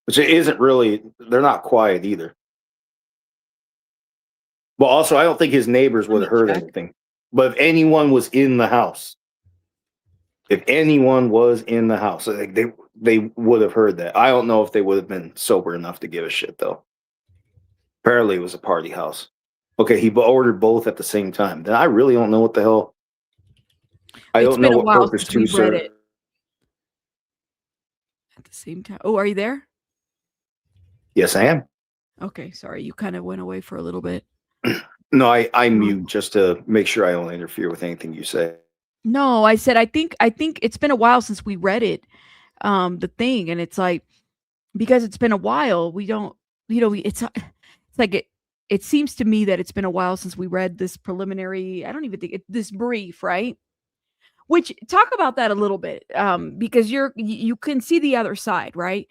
which isn't really, they're not quiet either. But also, I don't think his neighbors would have heard anything. But if anyone was in the house, like, they would have heard that. I don't know if they would have been sober enough to give a shit, though. Apparently, it was a party house. Okay, he ordered both at the same time. Then I really don't know what the hell. I don't know what purpose to serve.
At the same time. Oh, are you there?
Yes, I am.
Okay, sorry. You kind of went away for a little bit.
No, I mute just to make sure I don't interfere with anything you say.
No, I said I think it's been a while since we read it, the thing, and it's like because it's been a while, we don't, it's like it seems to me that it's been a while since we read this preliminary. I don't even think this brief, right? Which talk about that a little bit, because you can see the other side, right?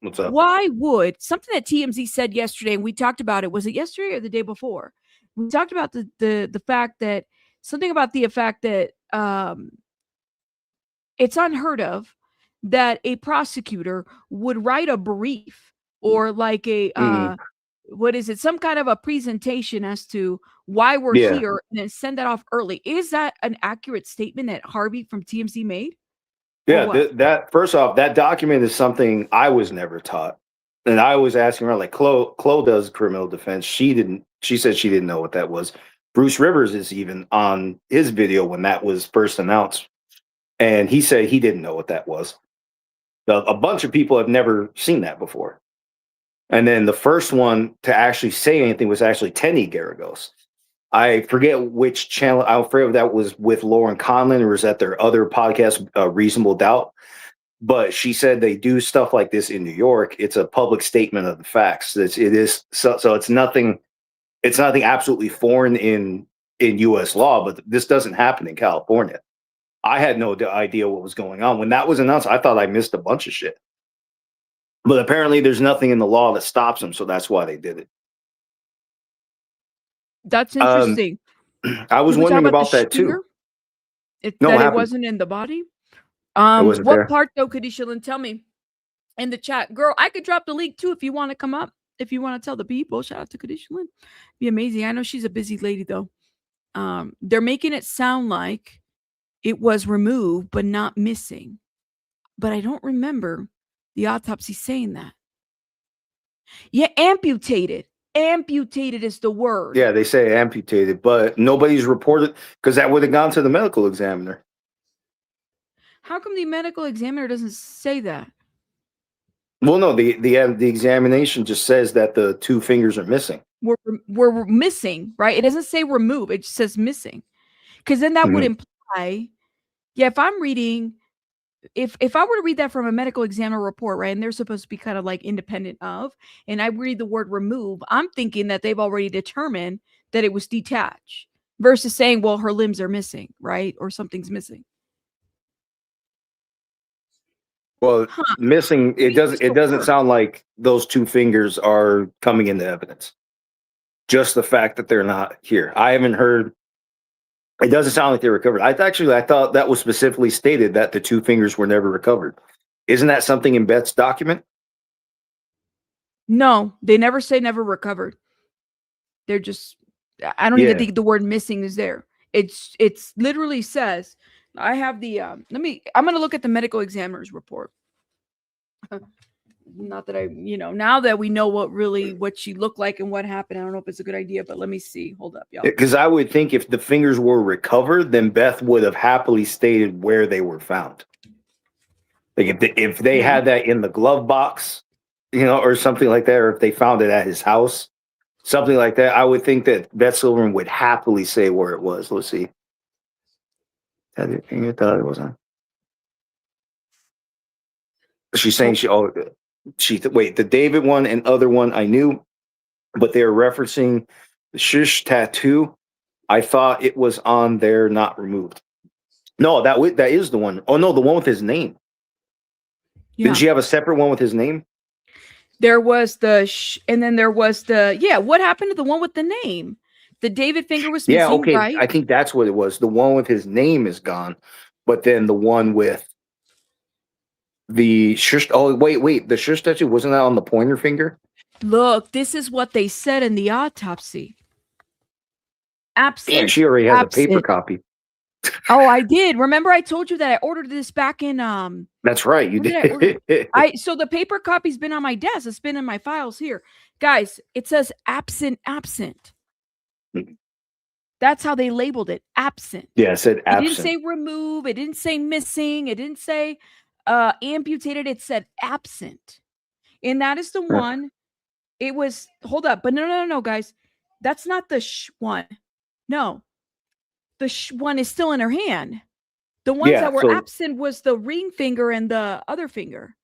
What's up?
Why would something that TMZ said yesterday, and we talked about it, was it yesterday or the day before? We talked about the fact that something about the fact that it's unheard of that a prosecutor would write a brief or like a what is it, some kind of a presentation as to why we're here and then send that off early. Is that an accurate statement that Harvey from TMZ made?
Yeah, that first off, that document is something I was never taught. And I was asking her, like, Chloe does criminal defense. She said she didn't know what that was. Bruce Rivers is even on his video when that was first announced. And he said he didn't know what that was. A bunch of people have never seen that before. And then the first one to actually say anything was actually Tenny Garagos. I forget which channel. I forget if that was with Lauren Conlon or was that their other podcast, Reasonable Doubt. But she said they do stuff like this in New York. It's a public statement of the facts. So it's nothing. It's nothing absolutely foreign in U.S. law. But this doesn't happen in California. I had no idea what was going on when that was announced. I thought I missed a bunch of shit. But apparently, there's nothing in the law that stops them. So that's why they did it.
That's interesting.
I was wondering about that too.
It wasn't in the body. What
there.
part though could Ishilin tell me in the chat? Girl, I could drop the link too if you want to come up. If you want to tell the people, shout out to Kadishalin. Be amazing. I know she's a busy lady though. They're making it sound like it was removed but not missing. But I don't remember the autopsy saying that. Yeah, amputated. Amputated is the word.
Yeah, they say amputated, but nobody's reported because that would have gone to the medical examiner.
How come the medical examiner doesn't say that?
Well, no, the examination just says that the two fingers are missing.
We're missing, right? It doesn't say remove. It just says missing. Because then that would imply, yeah, if I'm reading, if I were to read that from a medical examiner report, right, and they're supposed to be kind of like independent of, and I read the word remove, I'm thinking that they've already determined that it was detached versus saying, well, her limbs are missing, right? Or something's missing.
Well, missing, it doesn't sound like those two fingers are coming into evidence. Just the fact that they're not here. I haven't heard, it doesn't sound like they recovered. I thought that was specifically stated that the two fingers were never recovered. Isn't that something in Beth's document?
No, they never say never recovered. They're just, I don't even think the word missing is there. It's literally says, I have the, I'm going to look at the medical examiner's report. Not that now that we know what she looked like and what happened, I don't know if it's a good idea, but let me see. Hold up, y'all.
Because I would think if the fingers were recovered, then Beth would have happily stated where they were found. Like if they had that in the glove box, or something like that, or if they found it at his house, something like that, I would think that Beth Silverman would happily say where it was. Let's see. I thought it wasn't. She's saying the David one and other one I knew, but they're referencing the shish tattoo. I thought it was on there, not removed. No, that is the one. Oh no, the one with his name. Yeah. Didn't she have a separate one with his name?
There was and then there was what happened to the one with the name? The David finger was missing,
yeah, okay.
Right?
I think that's what it was. The one with his name is gone, but then the one with the shush. Oh wait, the shush tattoo wasn't that on the pointer finger?
Look, this is what they said in the autopsy. Absent.
Yeah, she already has a paper copy.
Oh, I did. Remember, I told you that I ordered this back in.
That's right, you did.
So the paper copy's been on my desk. It's been in my files here, guys. It says absent. That's how they labeled it. Absent.
Yeah, it said absent.
It didn't say remove. It didn't say missing. It didn't say amputated. It said absent. And that is the one. It was, hold up. But no, guys. That's not the one. No, the one is still in her hand. The ones that were absent was the ring finger and the other finger.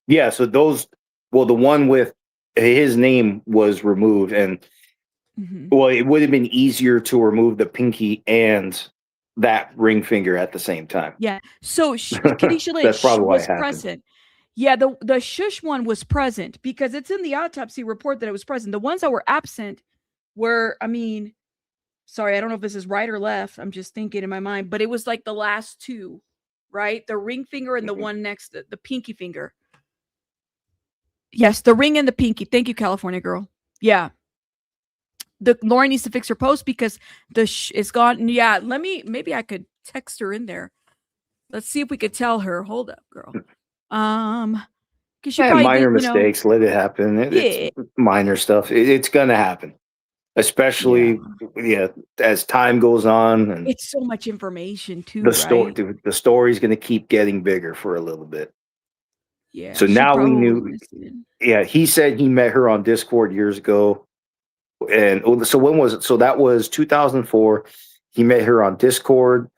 Yeah, so those, well, the one with his name was removed, and well, it would have been easier to remove the pinky and that ring finger at the same time.
Yeah. So Khadijah Lynch
That's probably why
was
it happened.
present. Yeah, the shush one was present because it's in the autopsy report that it was present. The ones that were absent were, I mean, sorry, I don't know if this is right or left. I'm just thinking in my mind, but it was like the last two, right? The ring finger and the one next, the pinky finger. Yes, the ring and the pinky. Thank you, California girl. Yeah. Lauren needs to fix her post because it's gone. Yeah, maybe I could text her in there. Let's see if we could tell her. Hold up, girl. Because she probably
minor
did,
mistakes, let it happen. It's minor stuff. It's gonna happen, especially as time goes on, and
it's so much information too.
The story's gonna keep getting bigger for a little bit.
Yeah.
So now we knew. Yeah, he said he met her on Discord years ago, and so when was it? So that was 2004. He met her on Discord.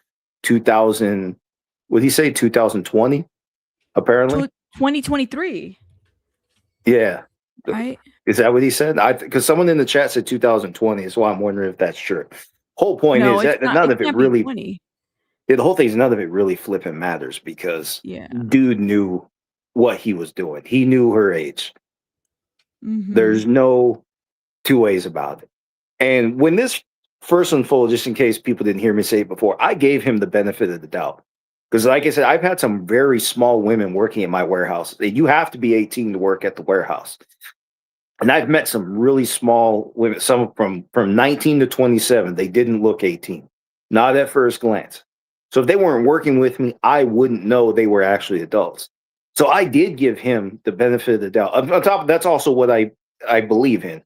2000. What did he say? 2020. Apparently
2023.
Yeah.
Right.
Is that what he said? Because someone in the chat said 2020, is why I'm wondering if that's true. Whole point is that none of it really. Yeah, the whole thing is none of it really flipping matters because dude knew what he was doing. He knew her age. There's no two ways about it. And when this first unfolded, just in case people didn't hear me say it before, I gave him the benefit of the doubt. Because like I said, I've had some very small women working in my warehouse. You have to be 18 to work at the warehouse. And I've met some really small women, some from 19 to 27. They didn't look 18, not at first glance. So if they weren't working with me, I wouldn't know they were actually adults. So I did give him the benefit of the doubt. On top of that's also what I believe in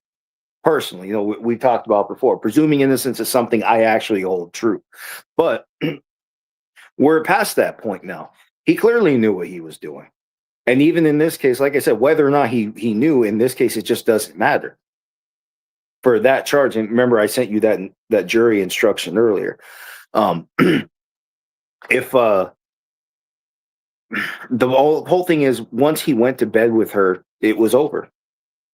personally. You know, we talked about before. Presuming innocence is something I actually hold true. But we're past that point now. He clearly knew what he was doing. And even in this case, like I said, whether or not he knew, in this case, it just doesn't matter. For that charge, and remember I sent you that jury instruction earlier. If the whole thing is, once he went to bed with her, it was over.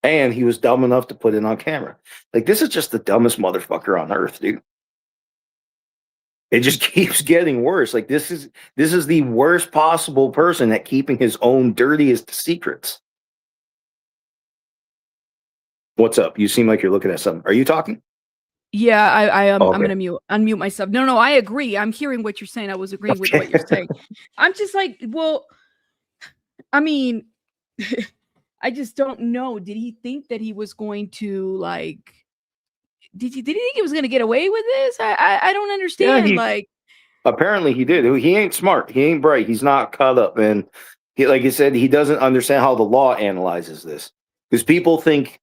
And he was dumb enough to put it on camera. Like, this is just the dumbest motherfucker on earth, dude. It just keeps getting worse. Like, this is the worst possible person at keeping his own dirtiest secrets. What's up? You seem like you're looking at something. Are you talking?
Yeah, I'm gonna unmute myself. No, I agree. I'm hearing what you're saying. I was agreeing with what you're saying. I'm just like, well, I mean, I just don't know. Did he think that he was going to like? Did he think he was going to get away with this? I don't understand. Like,
apparently he did. He ain't smart. He ain't bright. He's not caught up, and like you said, he doesn't understand how the law analyzes this. Because people think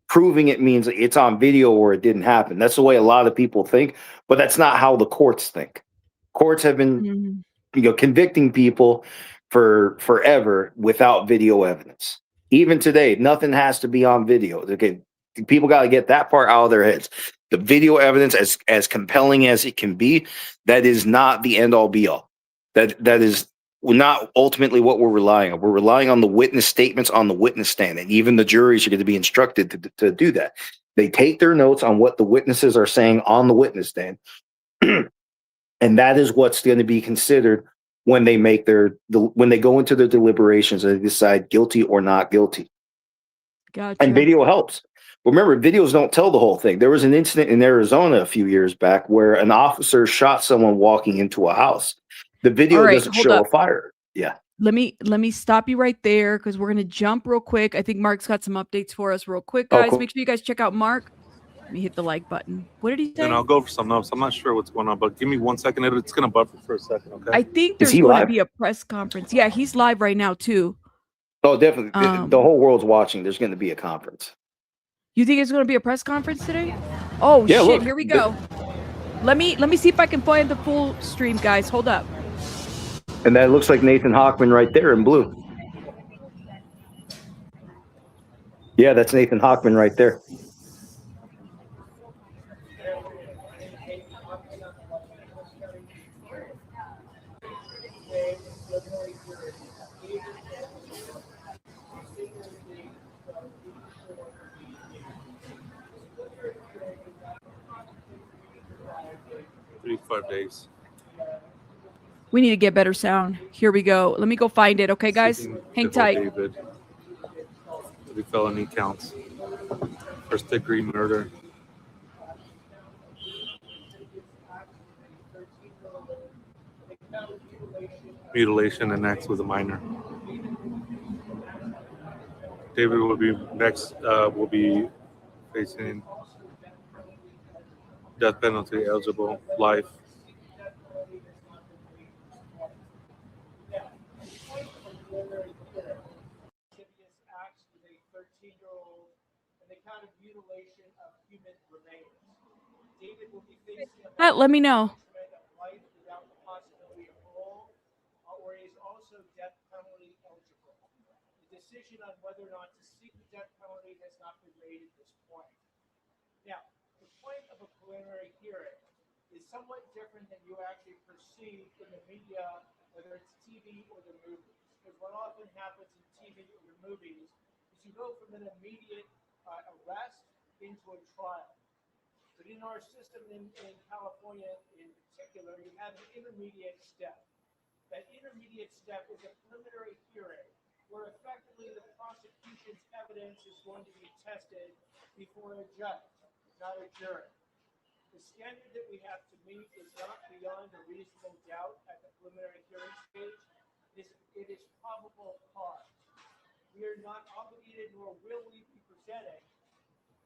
proving it means it's on video or it didn't happen. That's the way a lot of people think, but that's not how the courts think. Courts have been, convicting people for forever without video evidence. Even today, nothing has to be on video. Okay, people got to get that part out of their heads. The video evidence, as compelling as it can be, that is not the end all be all. That is not ultimately what we're relying on. We're relying on the witness statements on the witness stand, and even the juries are going to be instructed to do that. They take their notes on what the witnesses are saying on the witness stand, and that is what's going to be considered when they make when they go into their deliberations and they decide guilty or not guilty.
Gotcha.
And video helps. Remember, videos don't tell the whole thing. There was an incident in Arizona a few years back where an officer shot someone walking into a house. The video doesn't show a fire. Yeah.
Let me stop you right there because we're gonna jump real quick. I think Mark's got some updates for us real quick, guys.
Cool.
Make sure you guys check out Mark. Let me hit the like button. What did he say?
Then I'll go for something else. I'm not sure what's going on, but give me 1 second. It's gonna buffer for a second, okay?
I think there's going to be a press conference. Yeah, he's live right now too.
Oh, definitely. The whole world's watching. There's going to be a conference.
You think it's going to be a press conference today? Oh
yeah,
shit!
Look,
here we go. Let me see if I can find the full stream, guys. Hold up.
And that looks like Nathan Hochman right there in blue. Yeah, that's Nathan Hochman right there.
Five days.
We need to get better sound. Here we go. Let me go find it. Okay, guys?
Seeking
Hang
to hold
tight.
David. The felony counts. First-degree murder. Mutilation and acts with a minor. David will be next. Will be facing death penalty eligible life.
Acts with a 13-year-old and the kind of mutilation of human remains. David will be facing
Let me know.
life without the possibility of parole, or he is also death penalty eligible. The decision on whether or not to seek the death penalty has not been made at this point. Now, the point of a preliminary hearing is somewhat different than you actually perceive in the media, whether it's TV or the movies. Because what often happens in TV or the movies is you go from an immediate arrest into a trial. But in our system in California in particular, you have an intermediate step. That intermediate step is a preliminary hearing where effectively the prosecution's evidence is going to be tested before a judge, not a jury. The standard that we have to meet is not beyond a reasonable doubt at the preliminary hearing stage. It is probable cause. We are not obligated nor will we be presenting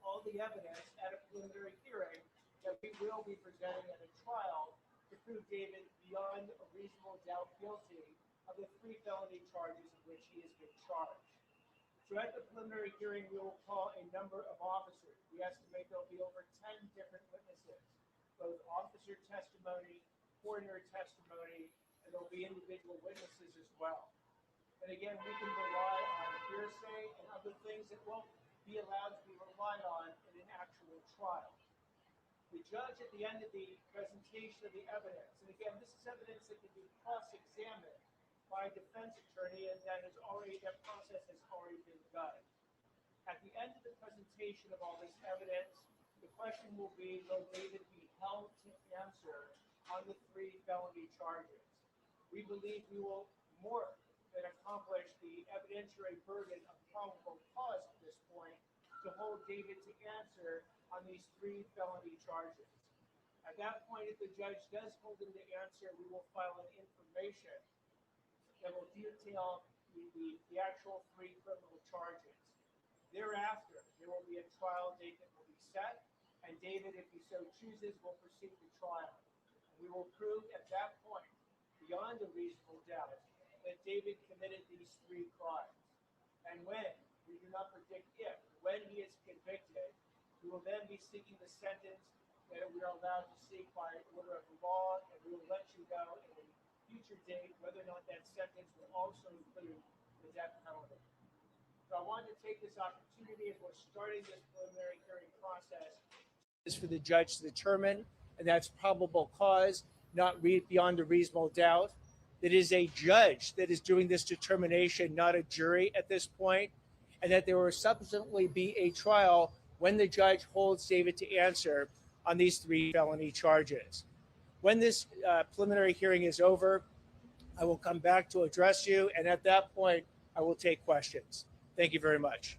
all the evidence at a preliminary hearing that we will be presenting at a trial to prove David beyond a reasonable doubt guilty of the 3 felony charges in which he has been charged. So at the preliminary hearing, we will call a number of officers. We estimate there will be over 10 different witnesses, both officer testimony, coroner testimony, and there will be individual witnesses as well. And again, we can rely on hearsay and other things that won't be allowed to be relied on in an actual trial. The judge at the end of the presentation of the evidence, and again, this is evidence that can be cross-examined by a defense attorney, and that process has already been done. At the end of the presentation of all this evidence, the question will be, will David be held to answer on the 3 felony charges? We believe we will more than accomplish the evidentiary burden of probable cause at this point to hold David to answer on these 3 felony charges. At that point, if the judge does hold him to answer, we will file an information that will detail the actual 3 criminal charges. Thereafter, there will be a trial date that will be set, and David, if he so chooses, will proceed to trial. We will prove at that point, beyond a reasonable doubt, that David committed these 3 crimes. And when, we do not predict if, when he is convicted, we will then be seeking the sentence that we are allowed to seek by order of the law, and we will let you know at a future date whether or not that sentence will also include the death penalty. So I wanted to take this opportunity as we're starting this preliminary hearing process is for the judge to determine, and that's probable cause, not beyond a reasonable doubt. It is a judge that is doing this determination, not a jury at this point, and that there will subsequently be a trial when the judge holds David to answer on these 3 felony charges. When this preliminary hearing is over, I will come back to address you, and at that point, I will take questions. Thank you very much.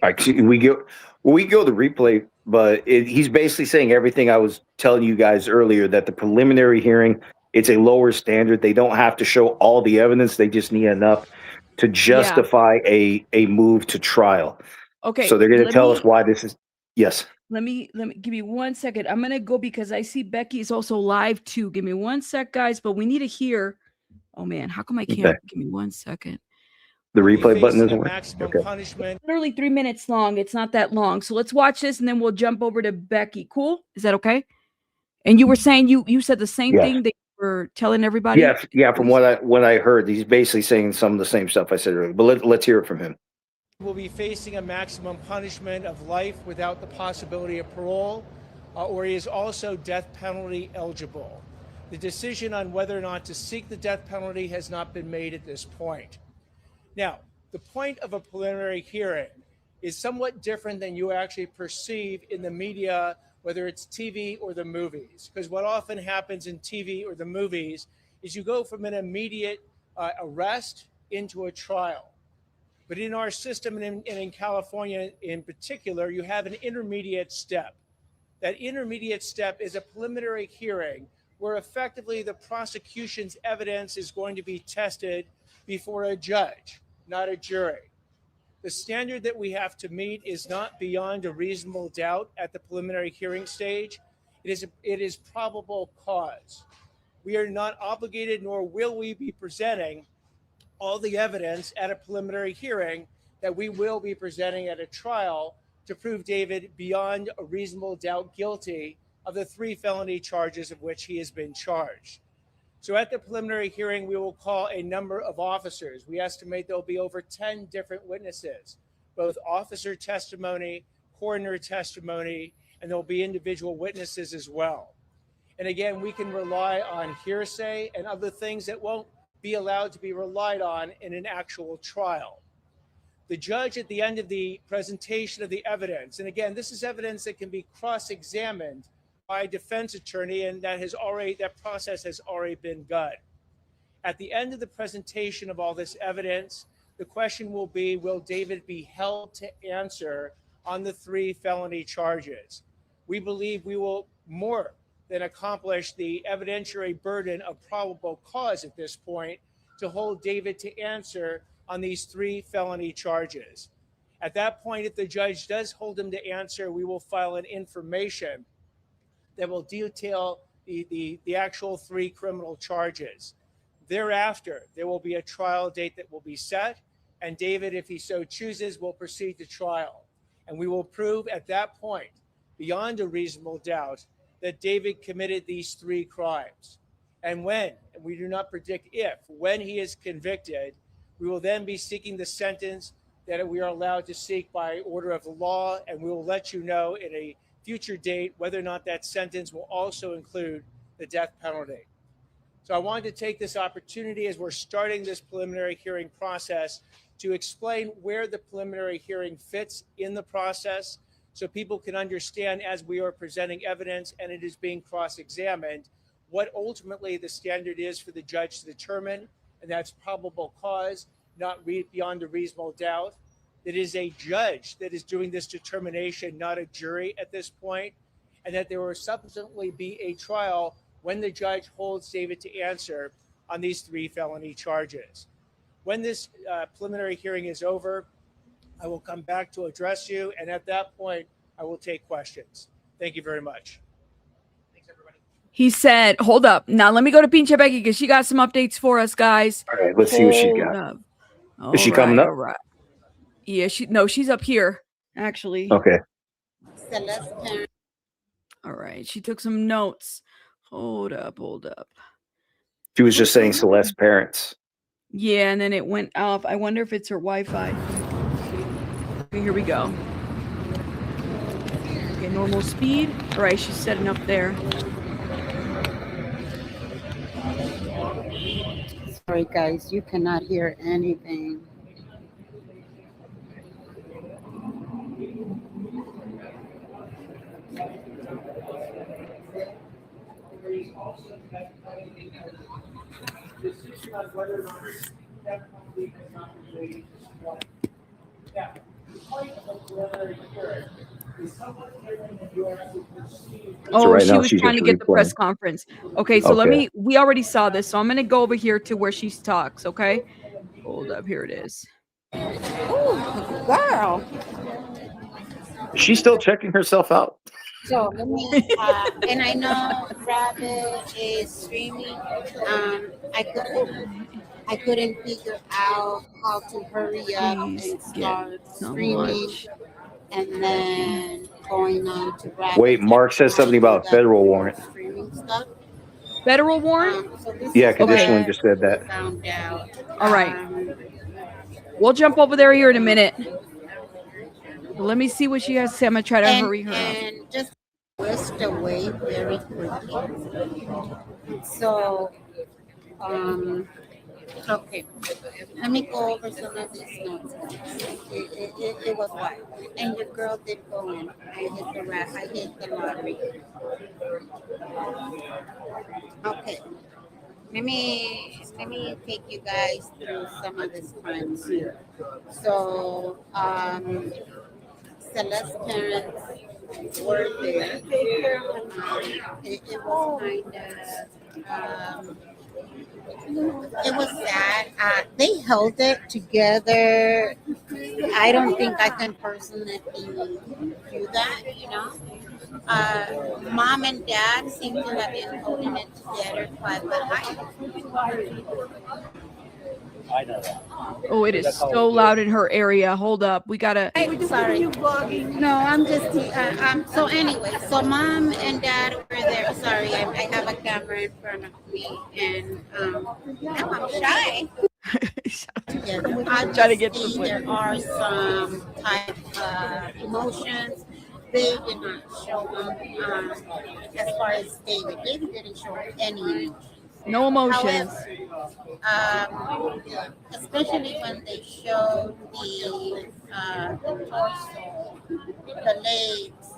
Actually, we go the replay, but he's basically saying everything I was telling you guys earlier, that the preliminary hearing, it's a lower standard. They don't have to show all the evidence. They just need enough to justify a move to trial.
Okay.
So they're going to tell us why this is. Yes.
Let me give me 1 second. I'm going to go because I see Becky is also live too. Give me 1 sec, guys, but we need to hear. Oh man, how come I can't?
Okay.
Give me 1 second.
The replay button isn't
maximum
working. Okay.
Punishment.
Literally 3 minutes long. It's not that long. So let's watch this and then we'll jump over to Becky. Cool? Is that okay? And you were saying you said the same thing that you were telling everybody?
Yeah. From what I heard, he's basically saying some of the same stuff I said earlier. But let's hear it from him.
Will be facing a maximum punishment of life without the possibility of parole, or he is also death penalty eligible. The decision on whether or not to seek the death penalty has not been made at this point. Now, the point of a preliminary hearing is somewhat different than you actually perceive in the media, whether it's TV or the movies. Because what often happens in TV or the movies is you go from an immediate arrest into a trial. But in our system and in California in particular, you have an intermediate step. That intermediate step is a preliminary hearing where effectively the prosecution's evidence is going to be tested before a judge, not a jury. The standard that we have to meet is not beyond a reasonable doubt at the preliminary hearing stage. It is probable cause. We are not obligated, nor will we be presenting all the evidence at a preliminary hearing that we will be presenting at a trial to prove David beyond a reasonable doubt guilty of the 3 felony charges of which he has been charged. So at the preliminary hearing, we will call a number of officers. We estimate there'll be over 10 different witnesses, both officer testimony, coroner testimony, and there'll be individual witnesses as well. And again, we can rely on hearsay and other things that won't be allowed to be relied on in an actual trial. The judge at the end of the presentation of the evidence, and again, this is evidence that can be cross-examined by a defense attorney, and that process has already been begun. At the end of the presentation of all this evidence, the question will be, will David be held to answer on the 3 felony charges? We believe we will more than accomplish the evidentiary burden of probable cause at this point to hold David to answer on these 3 felony charges. At that point, if the judge does hold him to answer, we will file an information that will detail the actual 3 criminal charges. Thereafter, there will be a trial date that will be set, and David, if he so chooses, will proceed to trial. And we will prove at that point, beyond a reasonable doubt, that David committed these 3 crimes. And when, and we do not predict if, when he is convicted, we will then be seeking the sentence that we are allowed to seek by order of the law, and we will let you know in a future date whether or not that sentence will also include the death penalty. So I wanted to take this opportunity as we're starting this preliminary hearing process to explain where the preliminary hearing fits in the process so people can understand as we are presenting evidence and it is being cross-examined what ultimately the standard is for the judge to determine, and that's probable cause, not beyond a reasonable doubt. It is a judge that is doing this determination, not a jury at this point, and that there will subsequently be a trial when the judge holds David to answer on these 3 felony charges. When this preliminary hearing is over, I will come back to address you, and at that point, I will take questions. Thank you very much. Thanks, everybody.
He said, hold up. Now let me go to Pinche Becky because she got some updates for us, guys.
All right, let's see what she's got.
Up.
Is she coming up?
All right. Yeah, she's up here, actually.
Okay.
All right. She took some notes. Hold up.
She was just saying Celeste's parents.
Yeah, and then it went off. I wonder if it's her Wi-Fi. Here we go. Okay, normal speed. All right, she's setting up there.
Sorry, guys, you cannot hear anything.
Oh,
right
she
now
was
she's
trying to
just
get the press
replaying.
conference. Okay, so we already saw this, so I'm going to go over here to where she talks, okay? Hold up, here it is.
Ooh, girl.
Is she still checking herself out?
So let me, and I know Rabbit is streaming. I couldn't figure out how to hurry up and start streaming, and then going on to Rabbit.
Wait, Mark says something about federal warrant.
Streaming stuff.
Federal warrant?
Yeah, conditionally just said that.
Found out.
All right. We'll jump over there here in a minute. Let me see what she has to say. I'm going to try to hurry her up.
And just passed away very quickly. So, okay, let me go over some of these notes. It was wild. And your girl did go in. I hit the lottery. Okay. Let me take you guys through some of these crimes. So, Celeste's parents were there. It was kind of, it was sad. They held it together. I don't think I can personally do that, you know. Mom and dad seem to have been holding it together quite well.
I know that. Oh, it is so loud in her area. Hold up. We gotta.
Sorry. No, I'm just. So anyway, so mom and dad were there. Sorry, I have a camera in front of me, and I'm shy.
I'm trying to get to the point.
There are some type of emotions. They did not show them. As far as David didn't show any emotions.
No emotions.
However, especially when they showed the torso, the legs.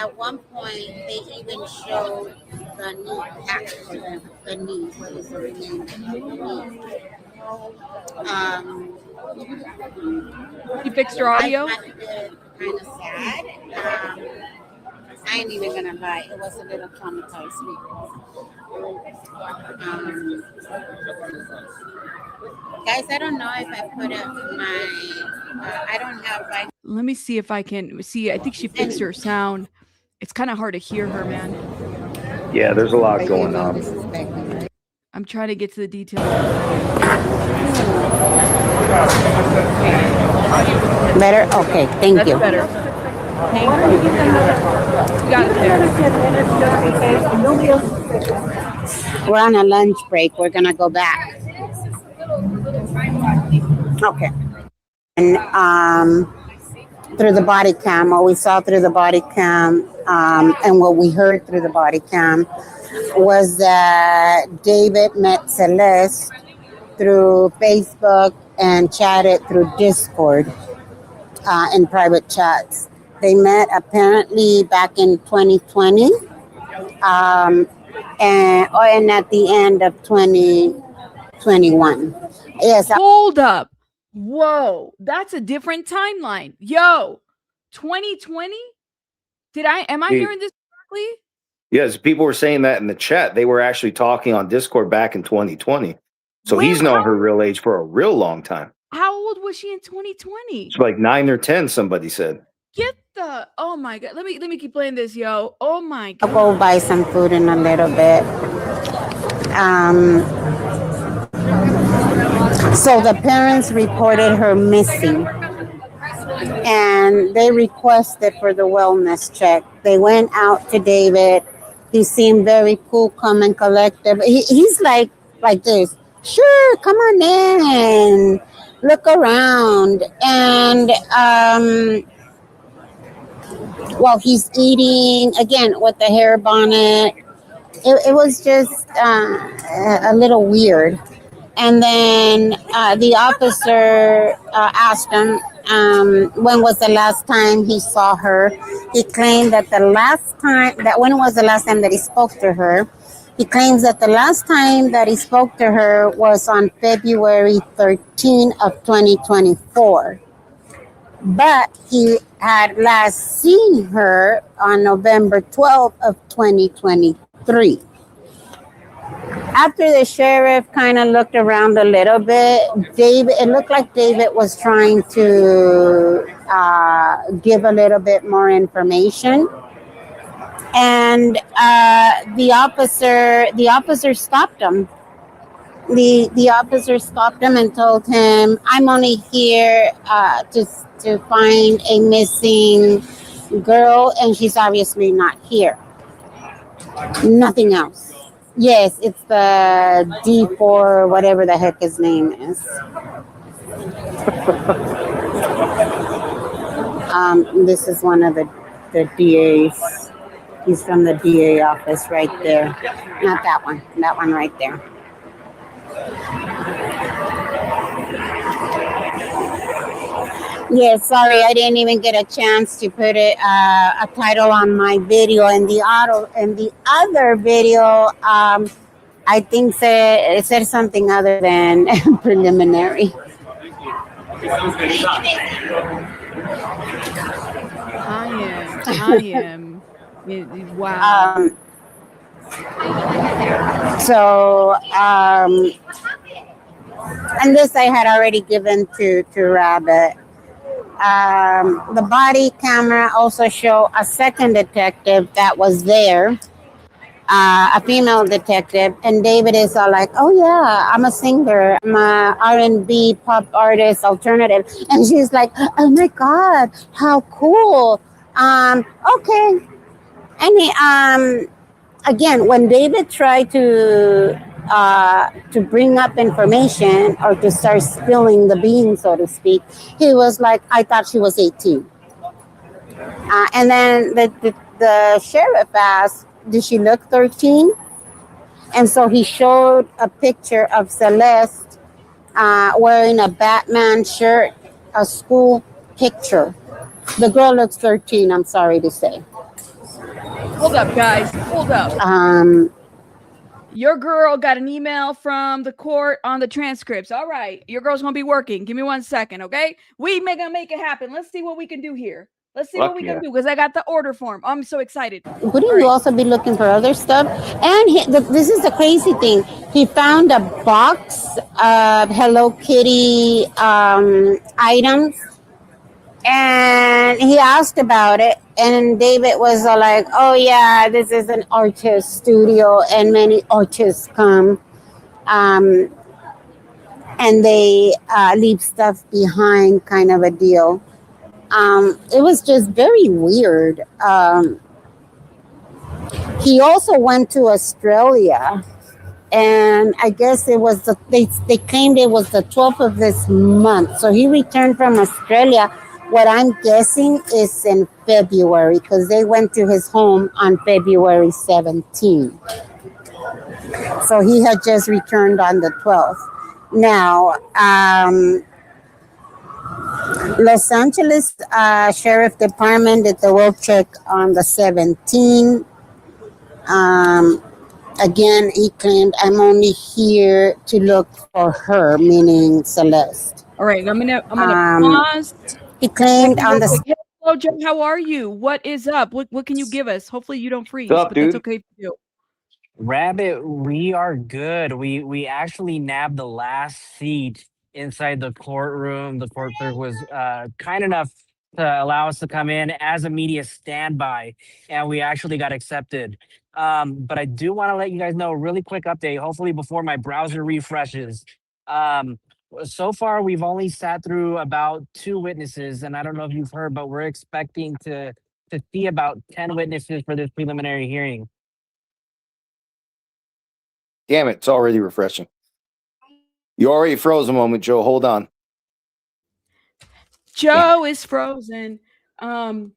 At one point, they even showed the knee pack for them. The knee, what is the name of the knee?
You fixed your audio?
I find it kind of sad. I ain't even gonna lie, it was a little traumatized me. Guys, I don't know if I put up my. I don't have my.
Let me see if I can see. I think she fixed her sound. It's kind of hard to hear her, man.
Yeah, there's a lot going on.
I'm trying to get to the details.
Better? Okay, thank you.
Better. You got it there.
We're on a lunch break. We're gonna go back. Okay. And through the body cam, what we saw through the body cam, and what we heard through the body cam was that David met Celeste through Facebook and chatted through Discord in private chats. They met apparently back in 2020, and at the end of 2021. Yes.
Hold up. Whoa, that's a different timeline. Yo, 2020? Am I hearing this correctly?
Yes, people were saying that in the chat. They were actually talking on Discord back in 2020. So he's known her real age for a real long time.
How old was she in 2020?
It's like 9 or 10, somebody said.
Get the, oh my God. Let me keep playing this, yo. Oh my God.
I'll go buy some food in a little bit. So the parents reported her missing, and they requested for the wellness check. They went out to David. He seemed very cool, calm, and collective. He's like this. Sure, come on in, look around. And while he's eating, again, with the hair bonnet, it was just a little weird. And then the officer asked him when was the last time he saw her. He claimed that when was the last time that he spoke to her. He claims that the last time that he spoke to her was on February 13 of 2024. But he had last seen her on November 12 of 2023. After the sheriff kind of looked around a little bit, it looked like David was trying to give a little bit more information. And the officer stopped him. The officer stopped him and told him, "I'm only here to find a missing girl, and she's obviously not here. Nothing else." Yes, it's the D4, whatever the heck his name is. This is one of the DAs. He's from the DA office right there. Not that one. That one right there. Yeah, sorry, I didn't even get a chance to put a title on my video. And the other video, I think it said something other than preliminary.
I am. Wow.
And this I had already given to Rabbit. The body camera also showed a second detective that was there, a female detective, and David is all like, "Oh yeah, I'm a singer, I'm a R&B pop artist, alternative," and she's like, "Oh my God, how cool!" Okay, and again, when David tried to bring up information or to start spilling the beans, so to speak, he was like, "I thought she was 18." And then the sheriff asked, "Did she look 13? And so he showed a picture of Celeste wearing a Batman shirt, a school picture. The girl looks 13, I'm sorry to say.
Hold up, guys. Hold up. Your girl got an email from the court on the transcripts. All right. Your girl's going to be working. Give me 1 second, okay? We gonna make it happen. Let's see what we can do here. Let's see what we can do, because I got the order form. I'm so excited.
Wouldn't you also be looking for other stuff? And this is the crazy thing. He found a box of Hello Kitty items, and he asked about it. And David was like, "Oh yeah, this is an artist studio, and many artists come, and they leave stuff behind," kind of a deal. It was just very weird. He also went to Australia, and I guess it was they claimed it was the 12th of this month. So he returned from Australia. What I'm guessing is in February, because they went to his home on February 17th. So he had just returned on the 12th. Now, Los Angeles Sheriff Department did the work check on the 17th. Again, he claimed, "I'm only here to look for her," meaning Celeste.
All right, I'm gonna pause.
He claimed on the.
Hello, Joe. How are you? What is up? What can you give us? Hopefully you don't freeze,
What's up,
but
dude?
that's okay for you.
Rabbit, we are good. We actually nabbed the last seat inside the courtroom. The court clerk was kind enough to allow us to come in as a media standby, and we actually got accepted. But I do want to let you guys know a really quick update, hopefully before my browser refreshes. So far, we've only sat through about 2 witnesses, and I don't know if you've heard, but we're expecting to see about 10 witnesses for this preliminary hearing.
Damn it, it's already refreshing. You already froze a moment, Joe. Hold on.
Joe is frozen. Oh,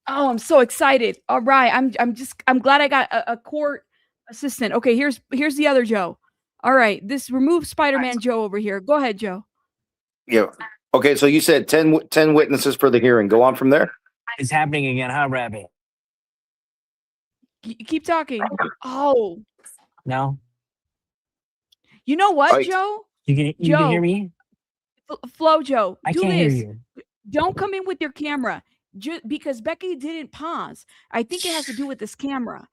I'm so excited. All right, I'm glad I got a court assistant. Okay, here's the other Joe. All right, this remove Spider-Man Joe over here. Go ahead, Joe.
Yeah. Okay, so you said 10 witnesses for the hearing. Go on from there.
It's happening again, huh, Rabbit?
Keep talking. Oh.
No?
You know what,
Right.
Joe?
You can hear me?
Flo, Joe,
I
do
can't
this.
hear you.
Don't come in with your camera. Because Becky didn't pause. I think it has to do with this camera.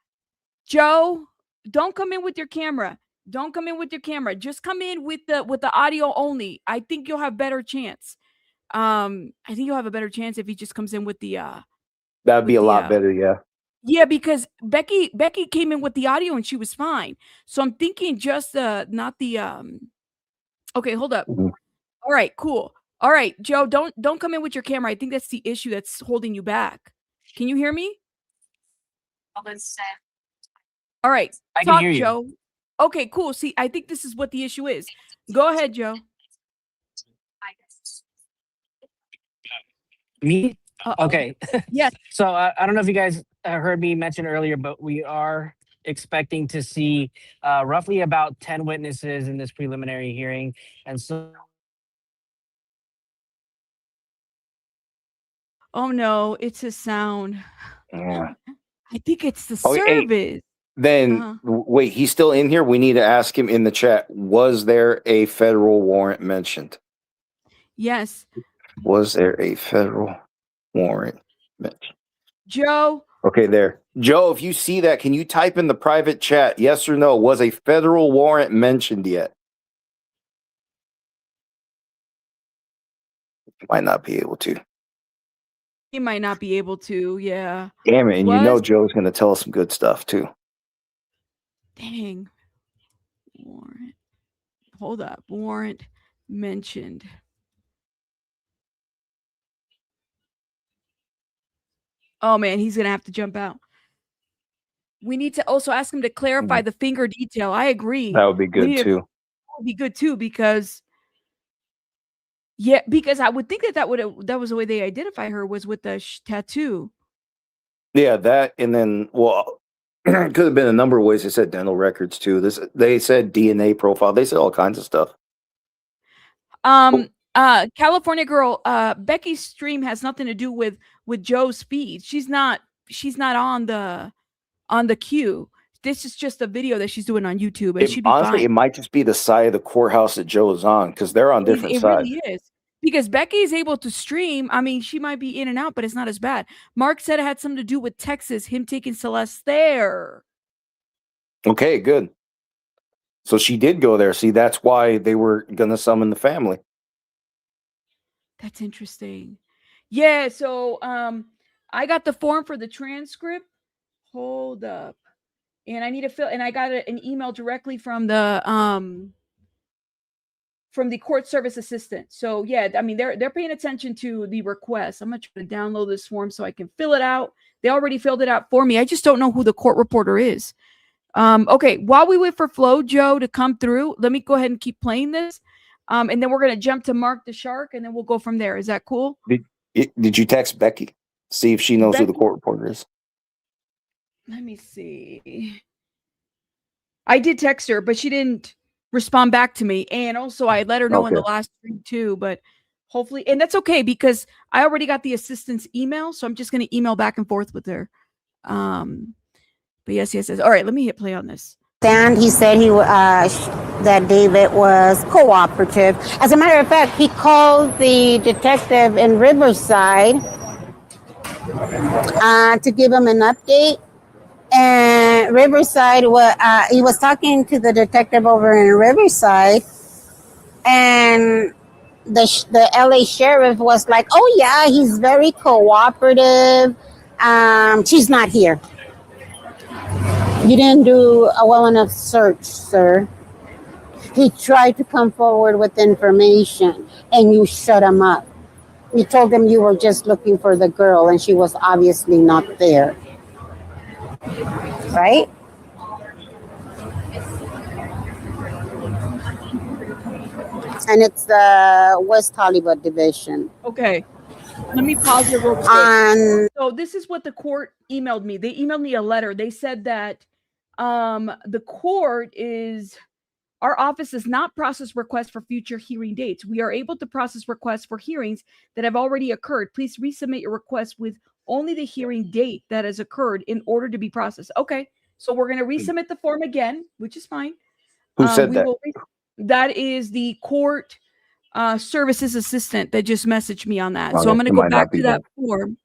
Joe, don't come in with your camera. Don't come in with your camera. Just come in with the audio only. I think you'll have better chance. I think you'll have a better chance if he just comes in with the
That'd be a lot better, yeah.
yeah, because Becky came in with the audio and she was fine. So I'm thinking just not the okay, hold up.
Mm-hmm.
All right, cool. All right, Joe, don't come in with your camera. I think that's the issue that's holding you back. Can you hear me? All right.
I can hear you.
Joe. Okay, cool. See, I think this is what the issue is. Go ahead, Joe.
Me? Okay.
Yes.
So I don't know if you guys heard me mention earlier, but we are expecting to see roughly about 10 witnesses in this preliminary hearing. And so
Oh no, it's a sound.
Yeah.
I think it's the
Oh, hey,
service.
then wait, he's still in here. We need to ask him in the chat. Was there a federal warrant mentioned?
Yes.
Was there a federal warrant mentioned?
Joe.
Okay, there. Joe, if you see that, can you type in the private chat, yes or no? Was a federal warrant mentioned yet? Might not be able to.
He might not be able to. Yeah.
Damn it. And you know
Was
Joe's going to tell us some good stuff too.
dang. Warrant. Hold up. Warrant mentioned. Oh man, he's gonna have to jump out. We need to also ask him to clarify the finger detail. I agree.
That would be
We
good
need to-
too.
That would be good too because yeah, because I would think that was the way they identify her was with the tattoo.
Yeah, that and then well, could have been a number of ways. They said dental records too. They said DNA profile. They said all kinds of stuff.
California girl, Becky's stream has nothing to do with Joe's feed. She's not on the queue. This is just a video that she's doing on YouTube, and she'd be
Honestly,
fine.
it might just be the side of the courthouse that Joe is on because they're on different
It
sides.
really is. Because Becky is able to stream. I mean, she might be in and out, but it's not as bad. Mark said it had something to do with Texas, him taking Celeste there.
Okay, good. So she did go there. See, that's why they were gonna summon the family.
That's interesting. Yeah, so I got the form for the transcript. Hold up. And I need to fill, and I got an email directly from the court service assistant. So yeah, I mean they're paying attention to the request. I'm gonna try to download this form so I can fill it out. They already filled it out for me. I just don't know who the court reporter is. Okay, while we wait for Flo Joe to come through, let me go ahead and keep playing this. And then we're gonna jump to Mark the Shark, and then we'll go from there. Is that cool?
Did you text Becky? See if she knows who the court reporter is.
Let me see. I did text her, but she didn't respond back to me. And also I let her know in the last stream too, but hopefully, and that's okay because I already got the assistant's email. So I'm just going to email back and forth with her. But yes. All right, let me hit play on this.
And he said that David was cooperative. As a matter of fact, he called the detective in Riverside to give him an update. And Riverside, he was talking to the detective over in Riverside, and the LA sheriff was like, "Oh yeah, he's very cooperative. She's not here. You didn't do a well enough search, sir. He tried to come forward with information, and you shut him up. You told him you were just looking for the girl, and she was obviously not there." Right? And it's the West Hollywood division.
Okay. Let me pause it real quick. So this is what the court emailed me. They emailed me a letter. They said that the court is, our office does not process requests for future hearing dates. We are able to process requests for hearings that have already occurred. Please resubmit your request with only the hearing date that has occurred in order to be processed. Okay. So we're going to resubmit the form again, which is fine.
Who said that?
That is the court services assistant that just messaged me on that. So I'm going to
It
go
might
back
not be
to that form.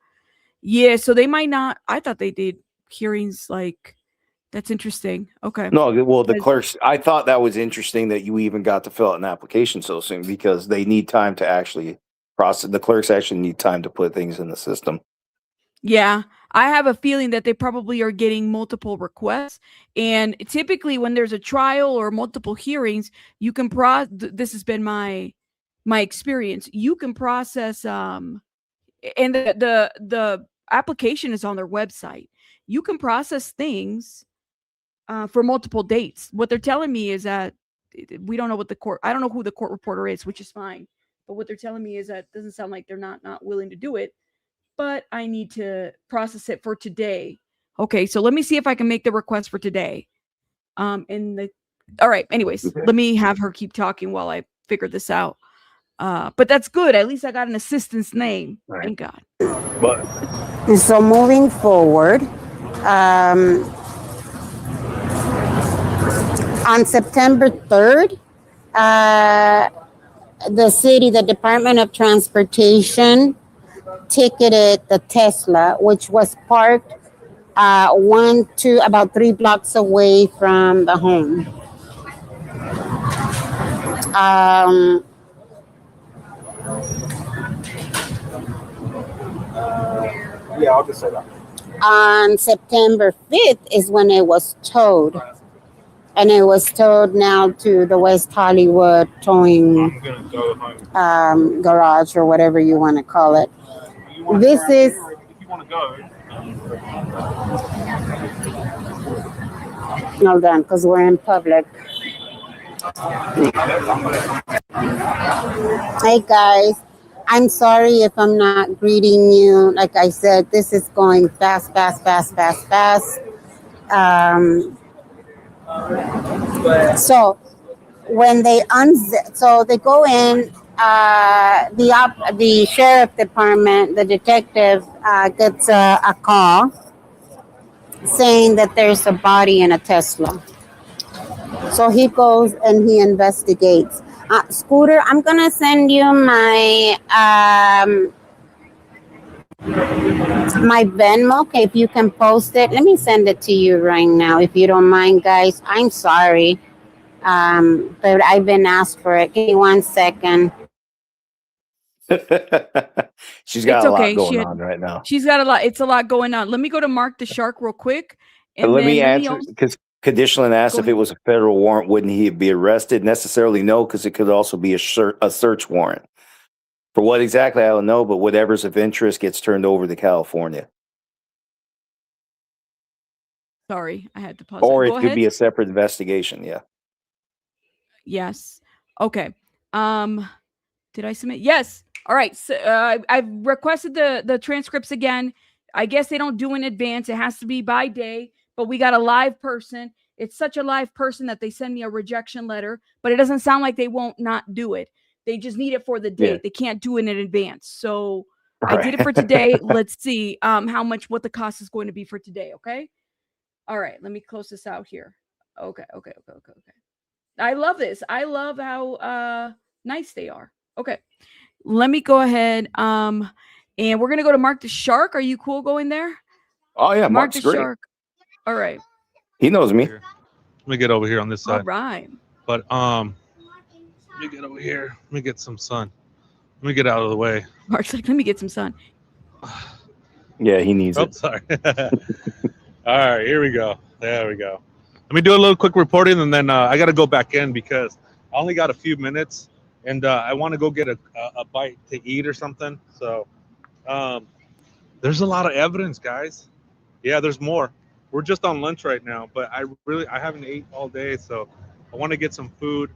Yeah. So they might not. I thought they did hearings like. That's interesting. Okay.
No, well, the clerks. I thought that was interesting that you even got to fill out an application so soon because they need time to actually process. The clerks actually need time to put things in the system.
Yeah, I have a feeling that they probably are getting multiple requests. And typically when there's a trial or multiple hearings, you can this has been my experience. You can process and the application is on their website. You can process things for multiple dates. What they're telling me is that we don't know what I don't know who the court reporter is, which is fine. But what they're telling me is that it doesn't sound like they're not willing to do it. But I need to process it for today. Okay, so let me see if I can make the request for today. All right, anyways, let me have her keep talking while I figure this out. But that's good. At least I got an assistant's name.
Right.
Thank God.
But
So moving forward, on September 3rd, the Department of Transportation ticketed the Tesla, which was parked about 3 blocks away from the home.
Yeah, I'll just say that.
On September 5th is when it was towed. And it was towed now to the West Hollywood towing garage or whatever you want to call it. This is... Hold on, because we're in public. Hey guys, I'm sorry if I'm not greeting you. Like I said, this is going fast. So when they they go in, the sheriff department, the detective gets a call saying that there's a body in a Tesla. So he goes and he investigates. Scooter, I'm gonna send you my my Venmo. Okay, if you can post it, let me send it to you right now, if you don't mind, guys. I'm sorry, but I've been asked for it. Give me 1 second.
She's got
It's
a lot
okay.
going on right now.
She's got a lot. It's a lot going on. Let me go to Mark the Shark real quick. And
Let me
then
answer, because Conditionally asked if it was a federal warrant, wouldn't he be arrested? Necessarily no, because it could also be a search warrant. For what exactly, I don't know, but whatever's of interest gets turned over to California.
Sorry, I had to pause.
Or it
Go
could
ahead.
be a separate investigation, yeah.
Yes. Okay. Did I submit? Yes. All right. So I've requested the transcripts again. I guess they don't do in advance. It has to be by day, but we got a live person. It's such a live person that they send me a rejection letter, but it doesn't sound like they won't not do it. They just need it for the date.
Yeah.
They can't do it in advance. So I
Right.
did it for today. Let's see what the cost is going to be for today. Okay. All right. Let me close this out here. Okay. I love this. I love how nice they are. Okay. Let me go ahead. And we're gonna go to Mark the Shark. Are you cool going there?
Oh yeah,
Mark
Mark's
the
great.
Shark. All right.
He knows me.
Let me get over here on this
All
side.
right.
But let me get over here. Let me get some sun. Let me get out of the way.
Mark's like, let me get some sun.
Yeah, he needs
Oh,
it.
sorry. All right, here we go. There we go. Let me do a little quick reporting, and then I got to go back in because I only got a few minutes, and I want to go get a bite to eat or something. So there's a lot of evidence, guys. Yeah, there's more. We're just on lunch right now, but I haven't ate all day, so I want to get some food.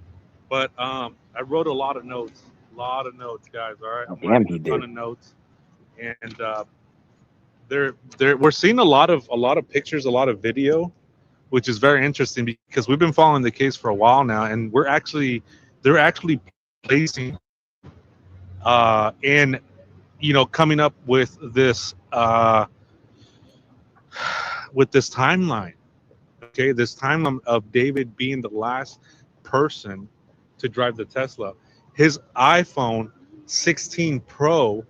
But I wrote a lot of notes, guys. All right, I'm
Damn,
writing
he
a ton
did.
of notes, and we're seeing a lot of pictures, a lot of video, which is very interesting because we've been following the case for a while now, and they're actually placing and coming up with this timeline. Okay, this timeline of David being the last person to drive the Tesla. His iPhone 16 Pro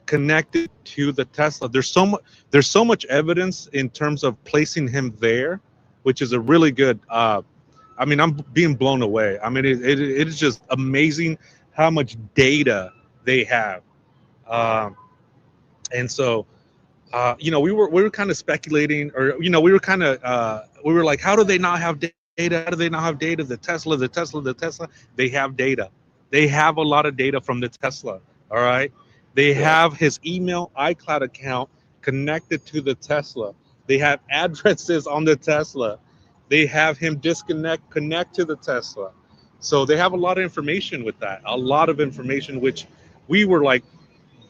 connected to the Tesla. There's so much evidence in terms of placing him there, which is a really good I'm being blown away. I mean, it is just amazing how much data they have. And so we were kind of speculating, or we were like, how do they not have data? How do they not have data? The Tesla. They have data. They have a lot of data from the Tesla. All right. They have his email iCloud account connected to the Tesla. They have addresses on the Tesla. They have him connect to the Tesla. So they have a lot of information with that. A lot of information, which we were like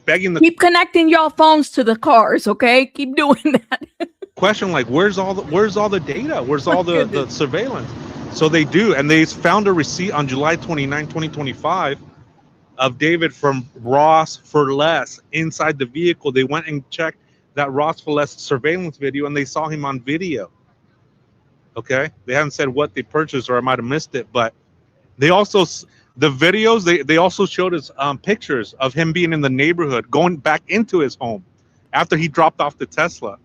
begging the
Keep connecting y'all phones to the cars, okay? Keep doing that.
question, like, where's all the data? Where's all the surveillance? So they do, and they found a receipt on July 29, 2025 of David from Ross for Less inside the vehicle. They went and checked that Ross for Less surveillance video, and they saw him on video. Okay, they haven't said what they purchased, or I might have missed it, but they also, the videos, they also showed us pictures of him being in the neighborhood, going back into his home after he dropped off the Tesla.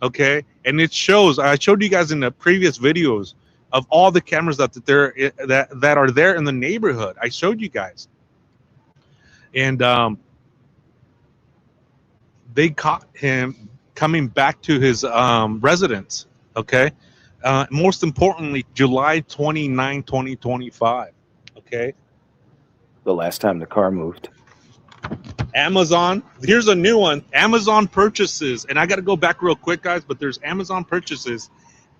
Okay, and it shows, I showed you guys in the previous videos of all the cameras that are there in the neighborhood. I showed you guys. And they caught him coming back to his residence. Okay, most importantly, July 29, 2025. Okay,
the last time the car moved.
Amazon, here's a new one. Amazon purchases, and I got to go back real quick, guys, but there's Amazon purchases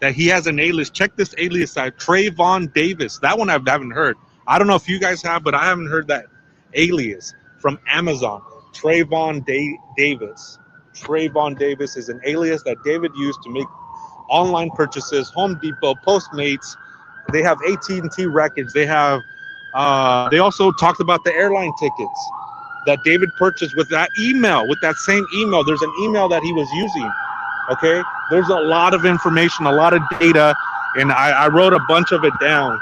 that he has an alias. Check this alias out, Trayvon Davis. That one I haven't heard. I don't know if you guys have, but I haven't heard that alias from Amazon. Trayvon Davis. Trayvon Davis is an alias that David used to make online purchases. Home Depot, Postmates. They have AT&T records. They have. They also talked about the airline tickets that David purchased with that email, with that same email. There's an email that he was using. Okay, there's a lot of information, a lot of data, and I wrote a bunch of it down.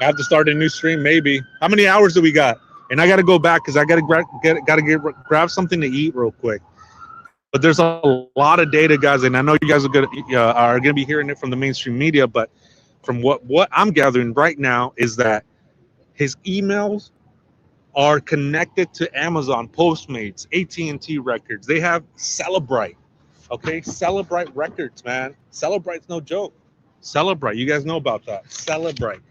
I have to start a new stream, maybe. How many hours do we got? And I got to go back because I got to grab something to eat real quick. But there's a lot of data, guys, and I know you guys are gonna be hearing it from the mainstream media. But from what I'm gathering right now is that his emails are connected to Amazon, Postmates, AT&T records. They have Celebrite, okay? Celebrite records, man. Celebrite's no joke. Celebrite, you guys know about that. Celebrite.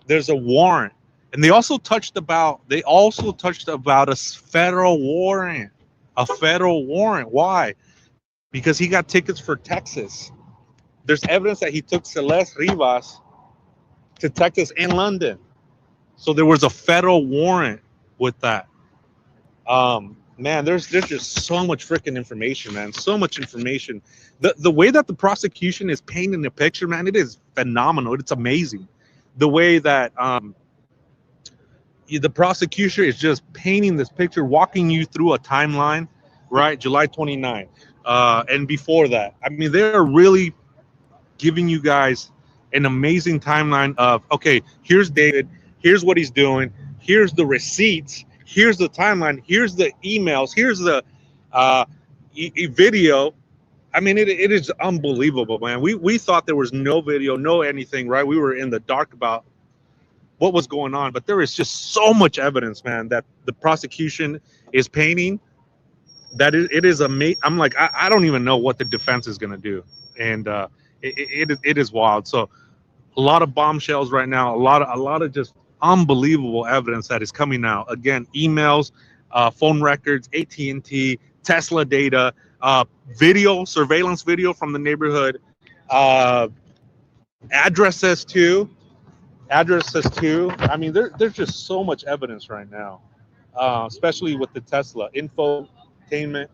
There's a warrant, and they also touched about a federal warrant. A federal warrant. Why? Because he got tickets for Texas. There's evidence that he took Celeste Rivas to Texas and London. So there was a federal warrant with that. Man, there's just so much freaking information, man. So much information. The way that the prosecution is painting the picture, man, it is phenomenal. It's amazing. The way that the prosecution is just painting this picture, walking you through a timeline, right? July 29, and before that. I mean, they're really giving you guys an amazing timeline of, okay, here's David, here's what he's doing, here's the receipts, here's the timeline, here's the emails, here's the video. I mean, it is unbelievable, man. We thought there was no video, no anything, right? We were in the dark about what was going on, but there is just so much evidence, man, that the prosecution is painting that it is amazing. I'm like, I don't even know what the defense is going to do. And it is wild. So a lot of bombshells right now, a lot of just unbelievable evidence that is coming out. Again, emails, phone records, AT&T, Tesla data, video, surveillance video from the neighborhood, addresses too. I mean, there's just so much evidence right now, especially with the Tesla infotainment.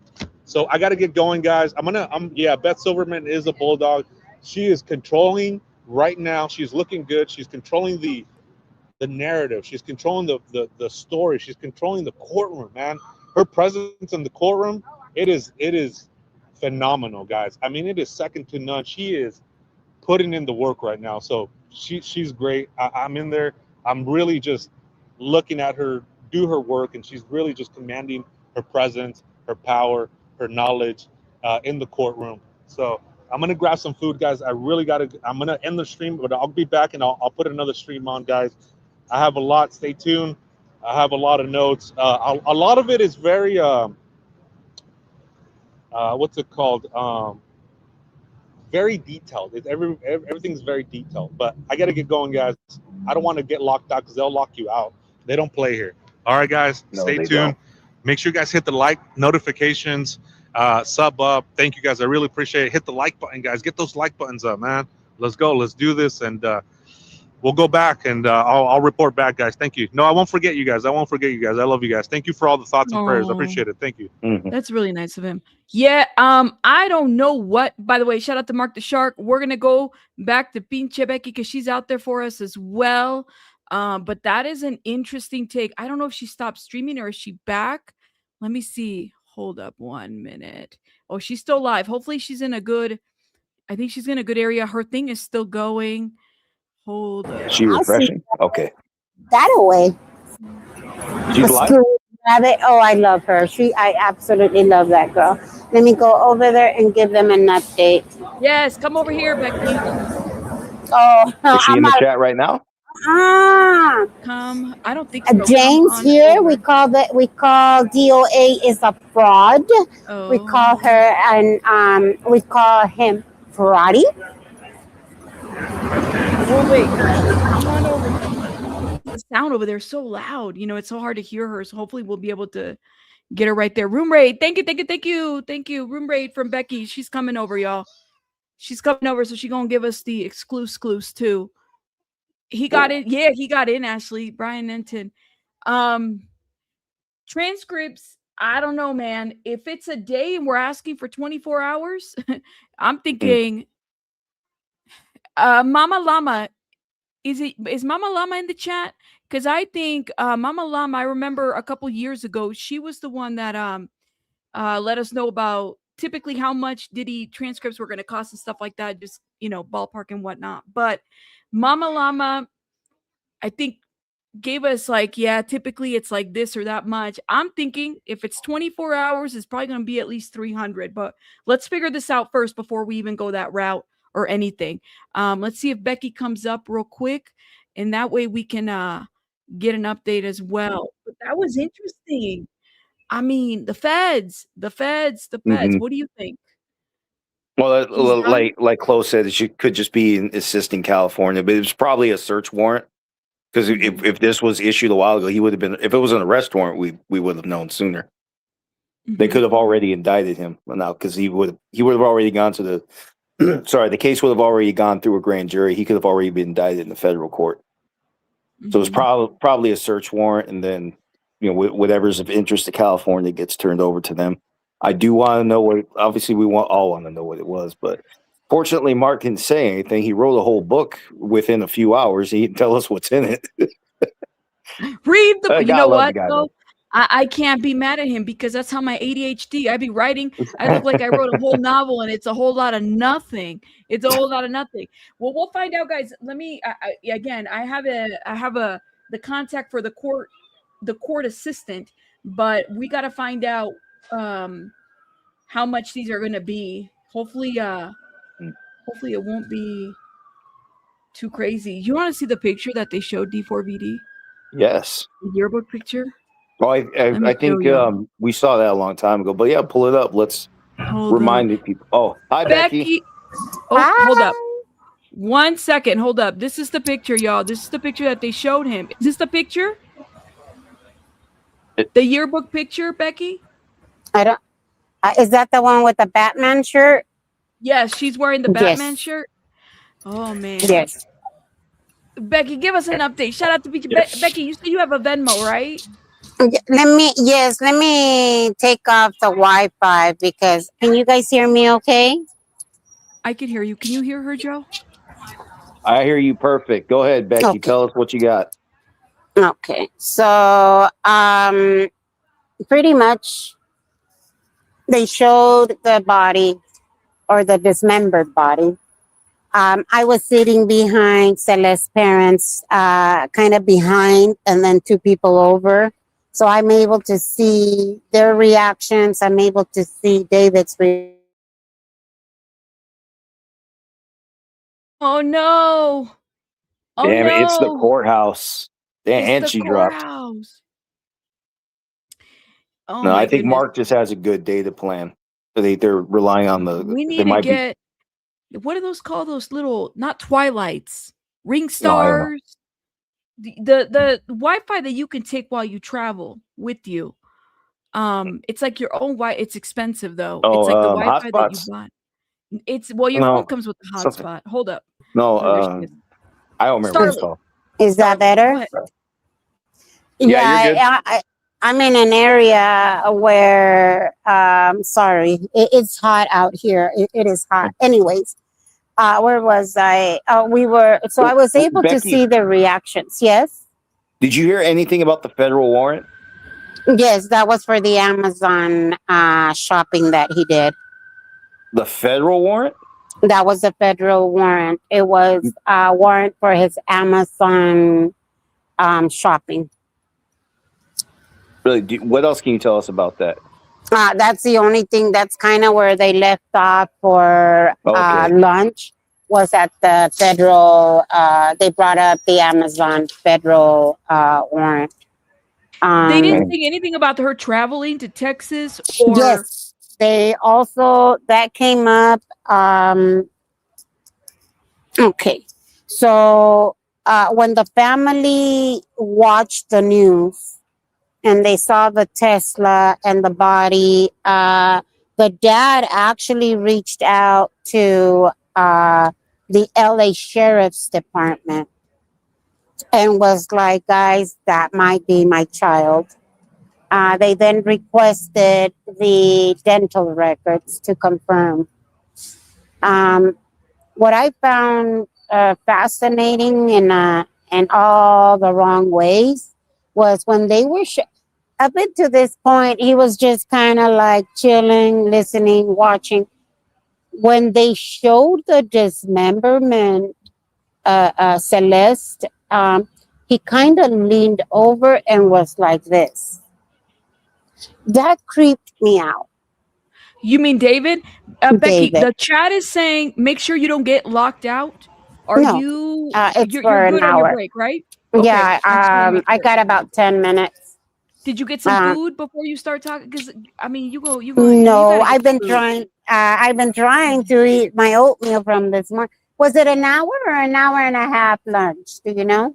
So I got to get going, guys. Yeah, Beth Silverman is a bulldog. She is controlling right now. She's looking good. She's controlling the narrative. She's controlling the story. She's controlling the courtroom, man. Her presence in the courtroom, it is phenomenal, guys. I mean, it is second to none. She is putting in the work right now. So she's great. I'm in there. I'm really just looking at her do her work, and she's really just commanding her presence, her power, her knowledge in the courtroom. So I'm gonna grab some food, guys. I'm gonna end the stream, but I'll be back and I'll put another stream on, guys. I have a lot. Stay tuned. I have a lot of notes. A lot of it is very what's it called? Very detailed. Everything's very detailed. But I gotta get going, guys. I don't want to get locked out because they'll lock you out. They don't play here. All right, guys.
No,
stay tuned.
Don't.
Make sure you guys hit the like, notifications, sub up. Thank you, guys. I really appreciate it. Hit the like button, guys. Get those like buttons up, man. Let's go. Let's do this. And we'll go back and I'll report back, guys. Thank you. No, I won't forget you guys. I won't forget you guys. I love you guys. Thank you for all the thoughts and prayers. I appreciate it. Thank you.
That's really nice of him. Yeah. I don't know what. By the way, shout out to Mark the Shark. We're gonna go back to Pinche Becky because she's out there for us as well. But that is an interesting take. I don't know if she stopped streaming or is she back. Let me see. Hold up 1 minute. Oh, she's still live. Hopefully she's in a good. I think she's in a good area. Her thing is still going. Hold up.
Is she refreshing? Okay.
That away.
She's live?
Rabbit. Oh, I love her. I absolutely love that girl. Let me go over there and give them an update.
Yes, come over here, Becky.
Oh,
Is she in the chat right now?
Come. I don't think so.
James here. We call DOA is a fraud.
Oh.
We call her and we call him fraudy.
Oh wait, come on over. The sound over there is so loud. You know, it's so hard to hear her. So hopefully we'll be able to get her right there. Room raid. Thank you. Room raid from Becky. She's coming over, y'all. She's coming over, so she's gonna give us the exclusives too. He got in. Yeah, he got in, Ashley. Brian Enton. Transcripts, I don't know, man. If it's a day and we're asking for 24 hours, I'm thinking Mama Llama. Is Mama Llama in the chat? Because I think Mama Llama, I remember a couple years ago, she was the one that let us know about typically how much Diddy transcripts were going to cost and stuff like that, just, you know, ballpark and whatnot. But Mama Llama, I think, gave us like, yeah, typically it's like this or that much. I'm thinking if it's 24 hours, it's probably going to be at least 300. But let's figure this out first before we even go that route or anything. Let's see if Becky comes up real quick, and that way we can get an update as well. But that was interesting. I mean, the feds.
Mhm.
What do you think?
Well, like Chloe said, she could just be assisting California, but it was probably a search warrant. Because if this was issued a while ago, he would have been. If it was an arrest warrant, we would have known sooner. They could have already indicted him now because he would have already gone to the. Sorry, the case would have already gone through a grand jury. He could have already been indicted in the federal court. So it's probably a search warrant, and then whatever's of interest to California gets turned over to them. I do want to know what. Obviously, we all want to know what it was, but. Fortunately, Mark didn't say anything. He wrote a whole book within a few hours. He didn't tell us what's in it.
Read the book. You know what?
Guy,
though? I can't be mad at him because that's how my ADHD. I be writing. I look like I wrote a whole novel, and it's a whole lot of nothing. It's a whole lot of nothing. Well, we'll find out, guys. Let me again. I have the contact for the court assistant, but we got to find out how much these are going to be. Hopefully it won't be too crazy. You want to see the picture that they showed D4vd?
Yes.
The yearbook picture?
Oh, I think we saw that a long time ago. But yeah, pull it up. Let's remind the people. Oh, hi, Becky.
Oh, hold up. 1 second. Hold up. This is the picture, y'all. This is the picture that they showed him. Is this the picture? The yearbook picture, Becky?
I don't. Is that the one with the Batman shirt?
Yes, she's wearing the Batman shirt. Oh man.
Yes.
Becky, give us an update. Shout out to Becky. You said you have a Venmo, right?
Let me take off the Wi-Fi because can you guys hear me okay?
I can hear you. Can you hear her, Joe?
I hear you perfect. Go ahead, Becky. Okay. Tell us what you got.
Okay. So pretty much they showed the body or the dismembered body. I was sitting behind Celeste's parents, kind of behind, and then two people over. So I'm able to see their reactions. I'm able to see David's reaction.
Oh no! Oh,
damn,
no.
It's the courthouse. Damn, and she dropped.
Oh,
no, I think Mark just has a good data plan. They're relying on the.
We need to get. What are those called? Those little, not Twilights, Ring Stars. The Wi-Fi that you can take while you travel with you. It's like your own Wi. It's expensive though.
Oh,
it's like the Wi-Fi that you
hotspots?
bought. It's your phone comes with the hotspot. Hold up.
No, I don't remember what it's
Starlet.
called.
Is that better?
Yeah, you're good.
I'm in an area where, sorry, it's hot out here. It is hot. Anyways, where was I? I was able to
Becky.
see the reactions. Yes.
Did you hear anything about the federal warrant?
Yes, that was for the Amazon shopping that he did.
The federal warrant?
That was a federal warrant. It was a warrant for his Amazon shopping.
Really? What else can you tell us about that?
That's the only thing. That's kind of where they left off for lunch, was at the federal. They brought up the Amazon federal warrant.
They didn't say anything about her traveling to Texas, or
yes, they also, that came up. Okay, so when the family watched the news and they saw the Tesla and the body, the dad actually reached out to the LA Sheriff's Department and was like, guys, that might be my child. They then requested the dental records to confirm. What I found fascinating in all the wrong ways was when they were up until this point, he was just kind of like chilling, listening, watching. When they showed the dismemberment, Celeste, he kind of leaned over and was like this. That creeped me out.
You mean David? Becky,
David.
the chat is saying make sure you don't get locked out. Are
No,
you?
it's
You're
for
good
an
on your
hour.
break, right?
Yeah,
I just wanna make
I
sure.
got about 10 minutes.
Did you get some food before you start talking? Because I mean, you go.
No, I've been trying. I've been trying to eat my oatmeal from this morning. Was it an hour or an hour and a half lunch? Do you know?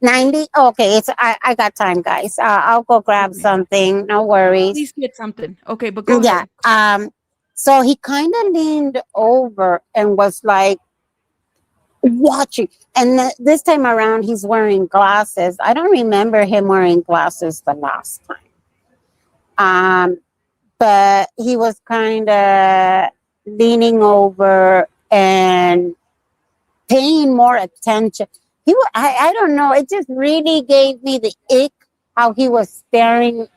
90? Okay, I got time, guys. I'll go grab something. No worries.
Please get something. Okay, but go
Yeah.
ahead.
So he kind of leaned over and was like watching. And this time around, he's wearing glasses. I don't remember him wearing glasses the last time. But he was kind of leaning over and paying more attention. I don't know. It just really gave me the ick how he was staring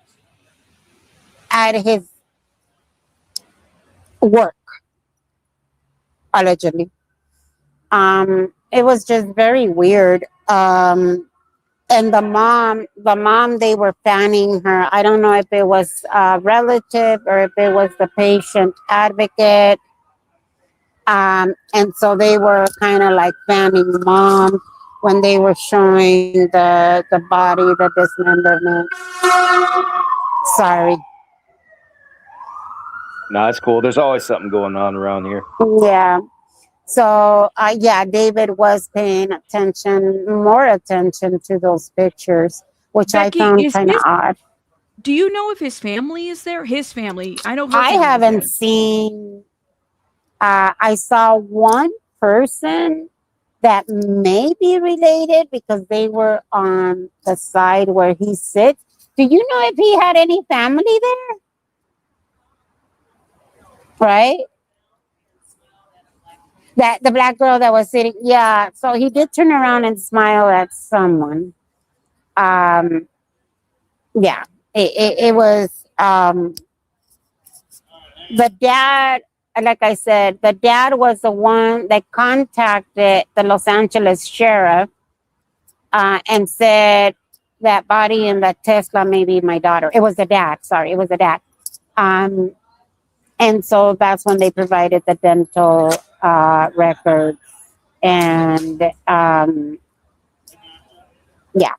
at his work, allegedly. It was just very weird. And the mom, they were fanning her. I don't know if it was a relative or if it was the patient advocate. And so they were kind of like fanning mom when they were showing the body, the dismemberment. Sorry.
No, it's cool. There's always something going on around here.
Yeah. So, yeah, David was paying more attention to those pictures, which
Becky,
I found kind of odd.
Do you know if his family is there? His family. I know.
I haven't seen. I saw one person that may be related because they were on the side where he sits. Do you know if he had any family there? Right? That the black girl that was sitting, yeah. So he did turn around and smile at someone. Yeah, it was the dad. Like I said, the dad was the one that contacted the Los Angeles sheriff and said that body in the Tesla may be my daughter. It was the dad. Sorry, it was the dad. And so that's when they provided the dental records. And yeah,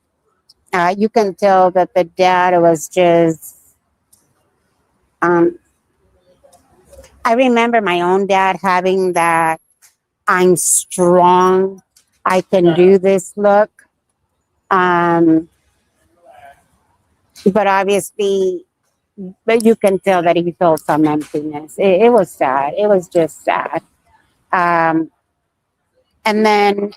you can tell that the dad was just, I remember my own dad having that I'm strong, I can do this look. But obviously, but you can tell that he felt some emptiness. It was sad. It was just sad. And then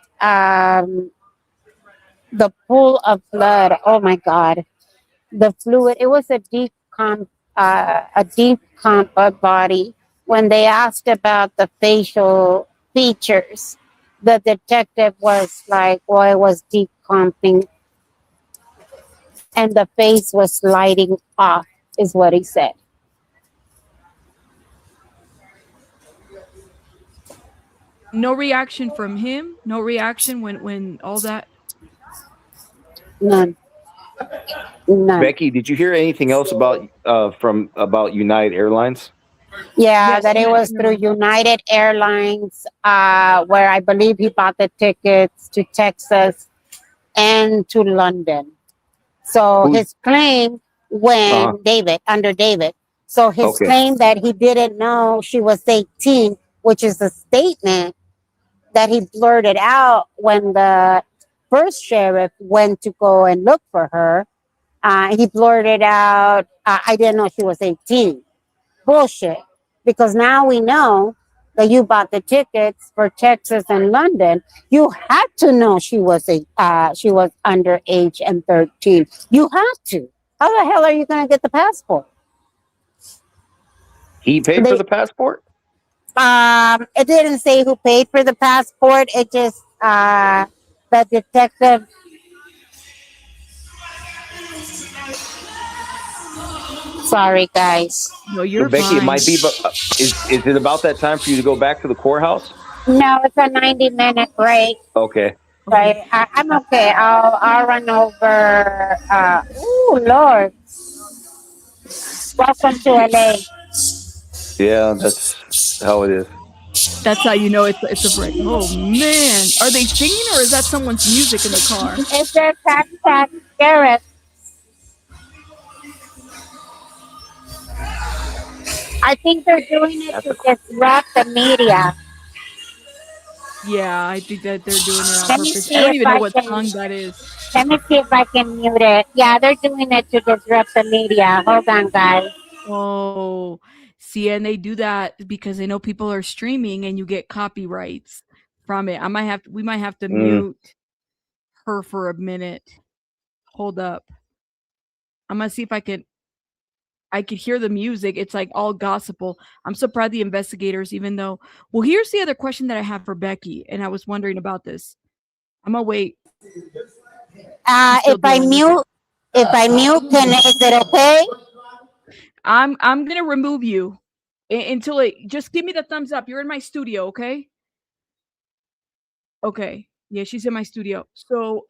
the pool of blood. Oh my God, the fluid. It was a deep body. When they asked about the facial features, the detective was like, "Well, it was deep comping, and the face was sliding off," is what he said.
No reaction from him. No reaction when all that.
None. None.
Becky, did you hear anything else about United Airlines?
Yeah,
Yes,
that it was through United Airlines, where I believe he bought the tickets to Texas and to London. So his claim when under David. So his claim that he didn't know she was 18, which is a statement that he blurted out when the first sheriff went to go and look for her. He blurted out, I didn't know she was 18. Bullshit. Because now we know that you bought the tickets for Texas and London. You had to know she was underage and 13. You had to. How the hell are you going to get the passport?
He paid for the passport?
It didn't say who paid for the passport. It just the detective. Sorry, guys.
No, you're
Becky,
fine.
it might be. Is it about that time for you to go back to the courthouse?
No, it's a 90-minute break.
Okay.
Right. I'm okay. I'll run over. Oh Lord. Welcome to LA.
Yeah, that's how it is.
That's how you know it's a break. Oh man, are they singing or is that someone's music in the car?
It's their #, Garrett. I think they're doing it to disrupt the media.
Yeah, I think that they're doing it on
Let me
purpose.
see
I don't
if
even know
I
what
can-
song that is.
Let me see if I can mute it. Yeah, they're doing it to disrupt the media. Hold on, guys.
Oh, see, and they do that because they know people are streaming and you get copyrights from it. We might have to mute her for a minute. Hold up. I'm gonna see if I could hear the music. It's like all gospel. I'm surprised the investigators, even though. Well, here's the other question that I have for Becky, and I was wondering about this. I'm gonna wait.
If I mute, is it okay?
I'm gonna remove you until just give me the thumbs up. You're in my studio, okay? Okay. Yeah, she's in my studio. So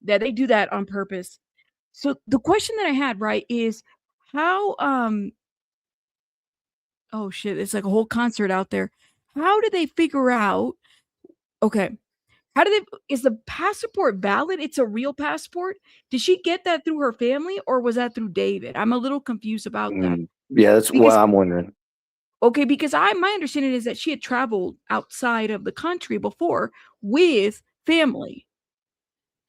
yeah, they do that on purpose. So the question that I had, right, is how oh shit, it's like a whole concert out there. How do they figure out okay. Is the passport valid? It's a real passport? Did she get that through her family or was that through David? I'm a little confused about that.
Yeah, that's what I'm wondering.
Okay, because my understanding is that she had traveled outside of the country before with family.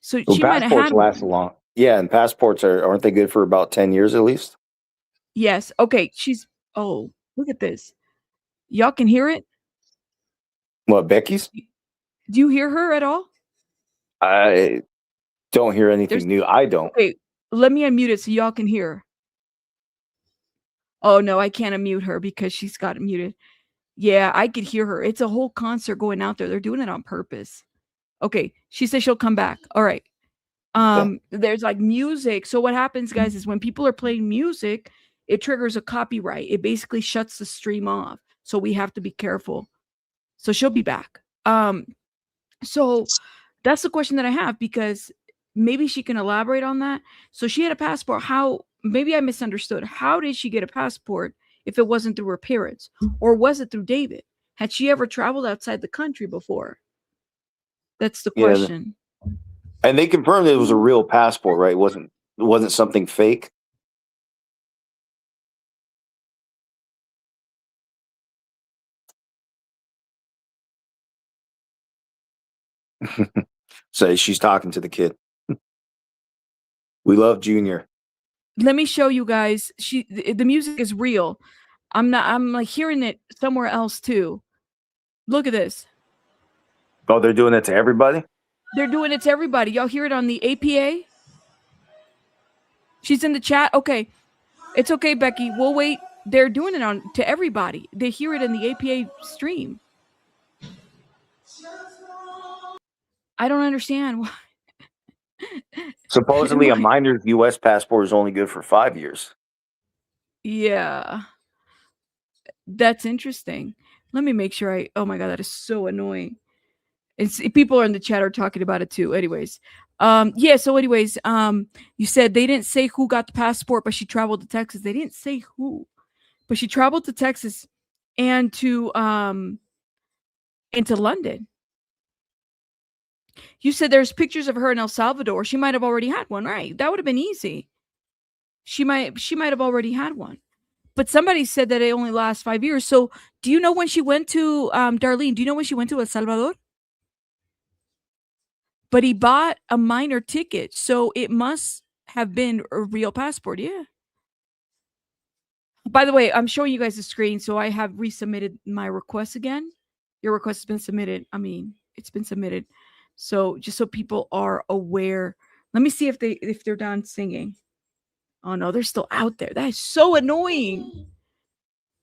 So
Well,
she might have
passports
had
last a long. Yeah, and passports aren't they good for about 10 years at least?
Yes. Okay, oh, look at this. Y'all can hear it?
What, Becky's?
Do you hear her at all?
I don't hear anything new. I don't.
Okay, let me unmute it so y'all can hear. Oh no, I can't unmute her because she's got it muted. Yeah, I could hear her. It's a whole concert going out there. They're doing it on purpose. Okay, she says she'll come back. All right. There's like music. So what happens, guys, is when people are playing music, it triggers a copyright. It basically shuts the stream off. So we have to be careful. So she'll be back. So that's the question that I have because maybe she can elaborate on that. So she had a passport. Maybe I misunderstood. How did she get a passport if it wasn't through her parents? Or was it through David? Had she ever traveled outside the country before? That's the question.
And they confirmed it was a real passport, right? It wasn't something fake. So she's talking to the kid. We love Junior.
Let me show you guys. The music is real. I'm like hearing it somewhere else too. Look at this.
Oh, they're doing it to everybody?
They're doing it to everybody. Y'all hear it on the APA? She's in the chat. Okay. It's okay, Becky. We'll wait. They're doing it on to everybody. They hear it in the APA stream. I don't understand why.
Supposedly, a minor's U.S. passport is only good for 5 years.
Yeah. That's interesting. Let me make sure oh my God, that is so annoying. People are in the chat are talking about it too. Anyways. Yeah, so anyways, you said they didn't say who got the passport, but she traveled to Texas. They didn't say who, but she traveled to Texas and to into London. You said there's pictures of her in El Salvador. She might have already had one, right? That would have been easy. She might have already had one. But somebody said that it only lasts 5 years. So do you know when she went to Darlene? Do you know when she went to El Salvador? But he bought a minor ticket, so it must have been a real passport. Yeah. By the way, I'm showing you guys the screen, so I have resubmitted my request again. Your request has been submitted. I mean, it's been submitted. So just so people are aware, let me see if they're done singing. Oh no, they're still out there. That is so annoying.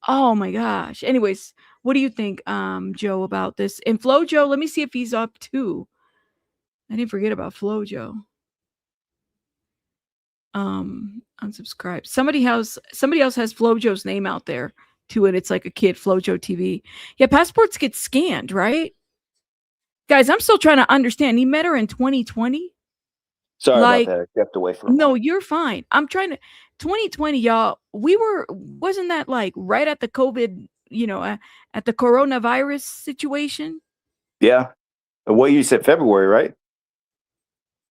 Oh my gosh. Anyways, what do you think, Joe, about this? And Flo Joe, let me see if he's up too. I didn't forget about Flo Joe. Unsubscribe. Somebody else has Flo Joe's name out there too, and it's like a kid, Flo Joe TV. Yeah, passports get scanned, right? Guys, I'm still trying to understand. He met her in 2020.
Sorry about that. I stepped away from.
No, you're fine. I'm trying to. 2020, y'all. Wasn't that like right at the COVID? At the coronavirus situation.
Yeah. What you said, February, right?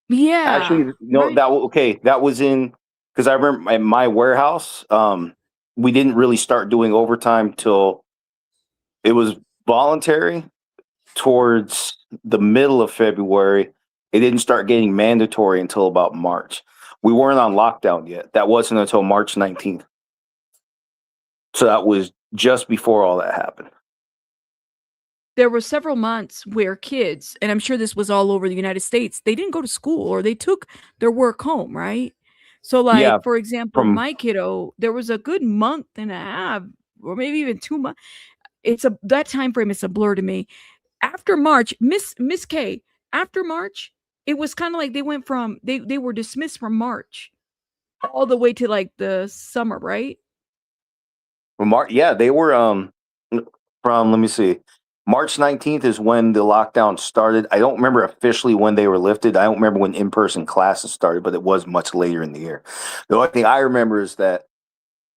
Yeah.
Actually, no. Right. That was in because I remember at my warehouse. We didn't really start doing overtime till it was voluntary towards the middle of February. It didn't start getting mandatory until about March. We weren't on lockdown yet. That wasn't until March 19th. So that was just before all that happened.
There were several months where kids, and I'm sure this was all over the United States, they didn't go to school or they took their work home, right? So like, for example, my kiddo, there was a good month and a half or maybe even 2 months. That time frame is a blur to me. After March, Miss K, after March, it was kind of like they went from they were dismissed from March all the way to like the summer, right?
March, yeah, they were from, let me see, March 19th is when the lockdown started. I don't remember officially when they were lifted. I don't remember when in-person classes started, but it was much later in the year. The only thing I remember is that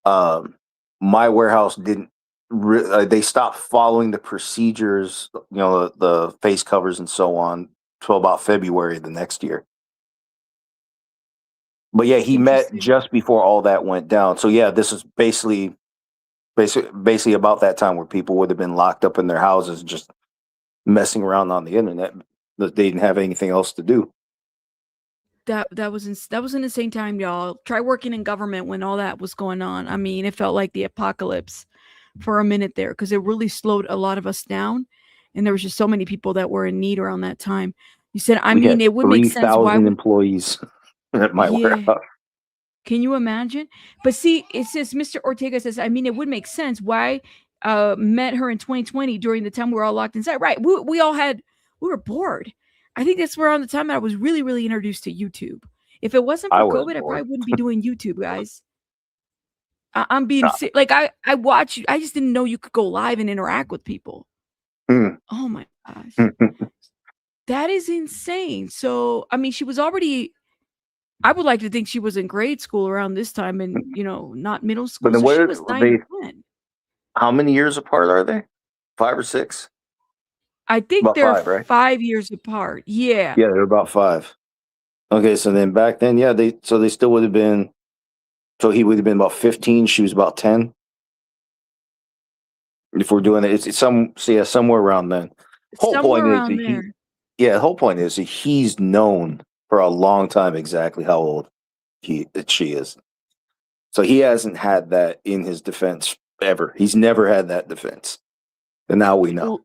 my warehouse didn't. They stopped following the procedures, the face covers and so on, till about February the next year. But yeah, he met just before all that went down. So yeah, this is basically about that time where people would have been locked up in their houses just messing around on the internet. That they didn't have anything else to do.
That was an insane time, y'all. Try working in government when all that was going on. I mean, it felt like the apocalypse for a minute there because it really slowed a lot of us down, and there was just so many people that were in need around that time. You said, I mean, it would make sense.
3,000 employees at my warehouse.
Can you imagine? But see, it says Mr. Ortega says, I mean, it would make sense why met her in 2020 during the time we were all locked inside. Right. We were bored. I think that's around the time that I was really, really introduced to YouTube. If it wasn't for COVID, I probably wouldn't be doing YouTube, guys. I'm being like I just didn't know you could go live and interact with people. Oh my gosh. That is insane. So, I mean, she was already, I would like to think she was in grade school around this time and, not middle school.
But then
so she was 9 or 10.
How many years apart are they? 5 or 6?
I think
about
they're
5, right?
5 years apart. Yeah.
Yeah, they're about 5. Okay, so then back then, yeah, they still would have been, so he would have been about 15, she was about 10. If we're doing it, it's somewhere around then. The whole point is he's known for a long time exactly how old she is. So he hasn't had that in his defense ever. He's never had that defense. And now we know.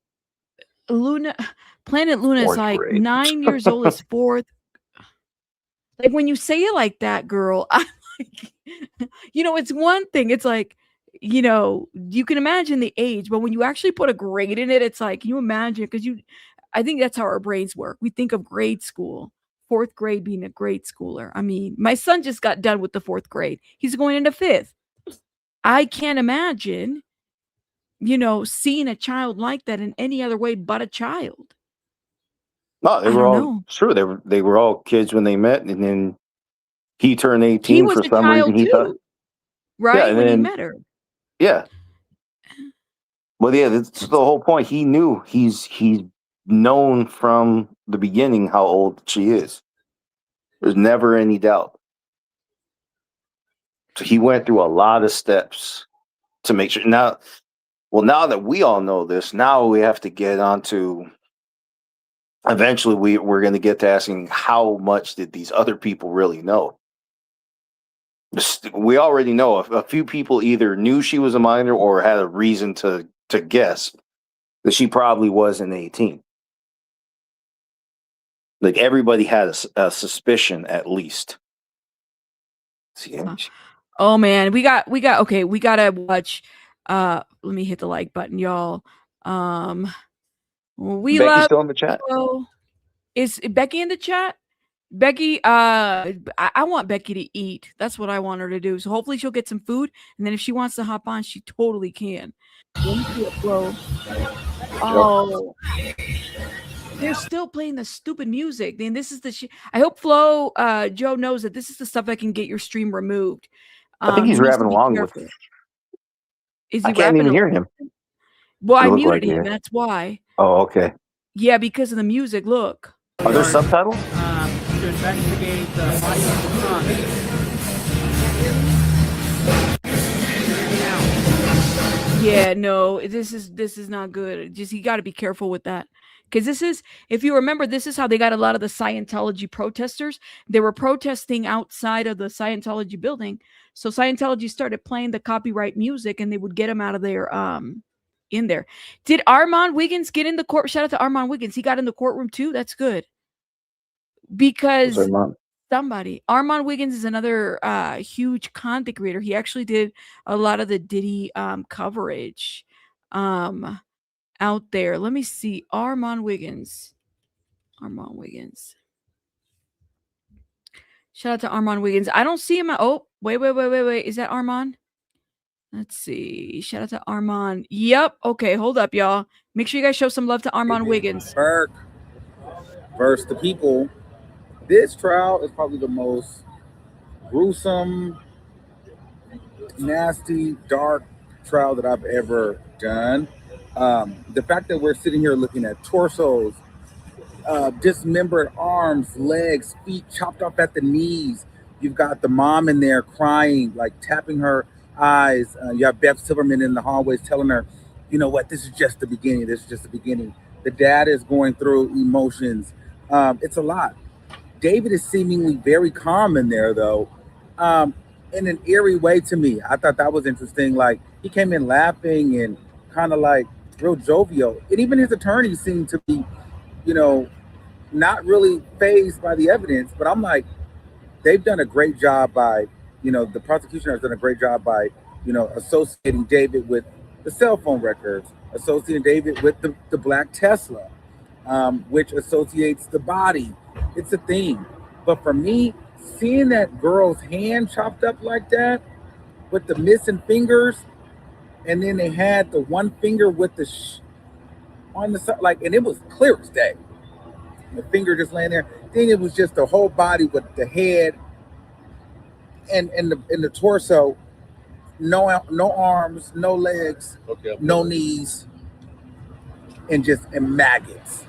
Luna, Planet Luna is
Fourth
like
grade.
9 years old. Is fourth. Like when you say it like that, girl, I'm like, it's one thing. It's like, you can imagine the age, but when you actually put a grade in it, it's like, can you imagine? Because I think that's how our brains work. We think of grade school, fourth grade being a grade schooler. I mean, my son just got done with the fourth grade. He's going into fifth. I can't imagine, seeing a child like that in any other way but a child.
No, they
I
were
don't
all
know.
true. They were all kids when they met, and then he turned 18
He was
for
a
some reason.
child
He thought,
too, right?
and
When he
then
met her.
yeah. Well, yeah, that's the whole point. He knew he's known from the beginning how old she is. There's never any doubt. So he went through a lot of steps to make sure. Now that we all know this, now we have to get on to. Eventually, we're going to get to asking how much did these other people really know. We already know a few people either knew she was a minor or had a reason to guess that she probably wasn't 18. Like everybody had a suspicion at least. See,
Oh man, we gotta watch. Let me hit the like button, y'all. We
Becky's
love
still in the chat.
Is Becky in the chat? Becky, I want Becky to eat. That's what I want her to do. So hopefully she'll get some food, and then if she wants to hop on, she totally can. Let me see it, Flo. Oh, they're still playing the stupid music. Then this is the I hope Flo, Joe knows that this is the stuff that can get your stream removed.
I think he's
he needs to
rapping
be
along
careful.
with.
Is he
I can't
rapping
even hear
along?
him.
Well,
It
I
looked
muted
like
him.
it.
That's why.
Oh, okay.
Yeah, because of the music. Look.
Are there subtitles?
To investigate the body of the son.
Yeah, no, this is not good. Just you got to be careful with that. Because this is, if you remember, this is how they got a lot of the Scientology protesters. They were protesting outside of the Scientology building. So Scientology started playing the copyright music and they would get them out of their, in there. Did Armand Wiggins get in the court? Shout out to Armand Wiggins. He got in the courtroom too. That's good. Because Armand Wiggins is another huge content creator. He actually did a lot of the Diddy coverage out there. Let me see. Armand Wiggins. Shout out to Armand Wiggins. I don't see him. Oh, wait. Is that Armand? Let's see. Shout out to Armand. Yep. Okay, hold up, y'all. Make sure you guys show some love to Armand Wiggins.
Burke versus the people. This trial is probably the most gruesome, nasty, dark trial that I've ever done. The fact that we're sitting here looking at torsos, dismembered arms, legs, feet chopped off at the knees. You've got the mom in there crying, like tapping her eyes. You have Beth Silverman in the hallways telling her, you know what, this is just the beginning. This is just the beginning. The dad is going through emotions. It's a lot. David is seemingly very calm in there, though, in an eerie way to me. I thought that was interesting. Like, he came in laughing and kind of like real jovial. And even his attorney seemed to be, not really fazed by the evidence. But I'm like, they've done a great job by, the prosecution has done a great job by, associating David with the cell phone records, associating David with the black Tesla, which associates the body. It's a thing. But for me, seeing that girl's hand chopped up like that with the missing fingers, and then they had the one finger with the on the side, like, and it was clear as day. The finger just laying there. Then it was just the whole body with the head and the torso. No arms, no legs, no knees, and maggots.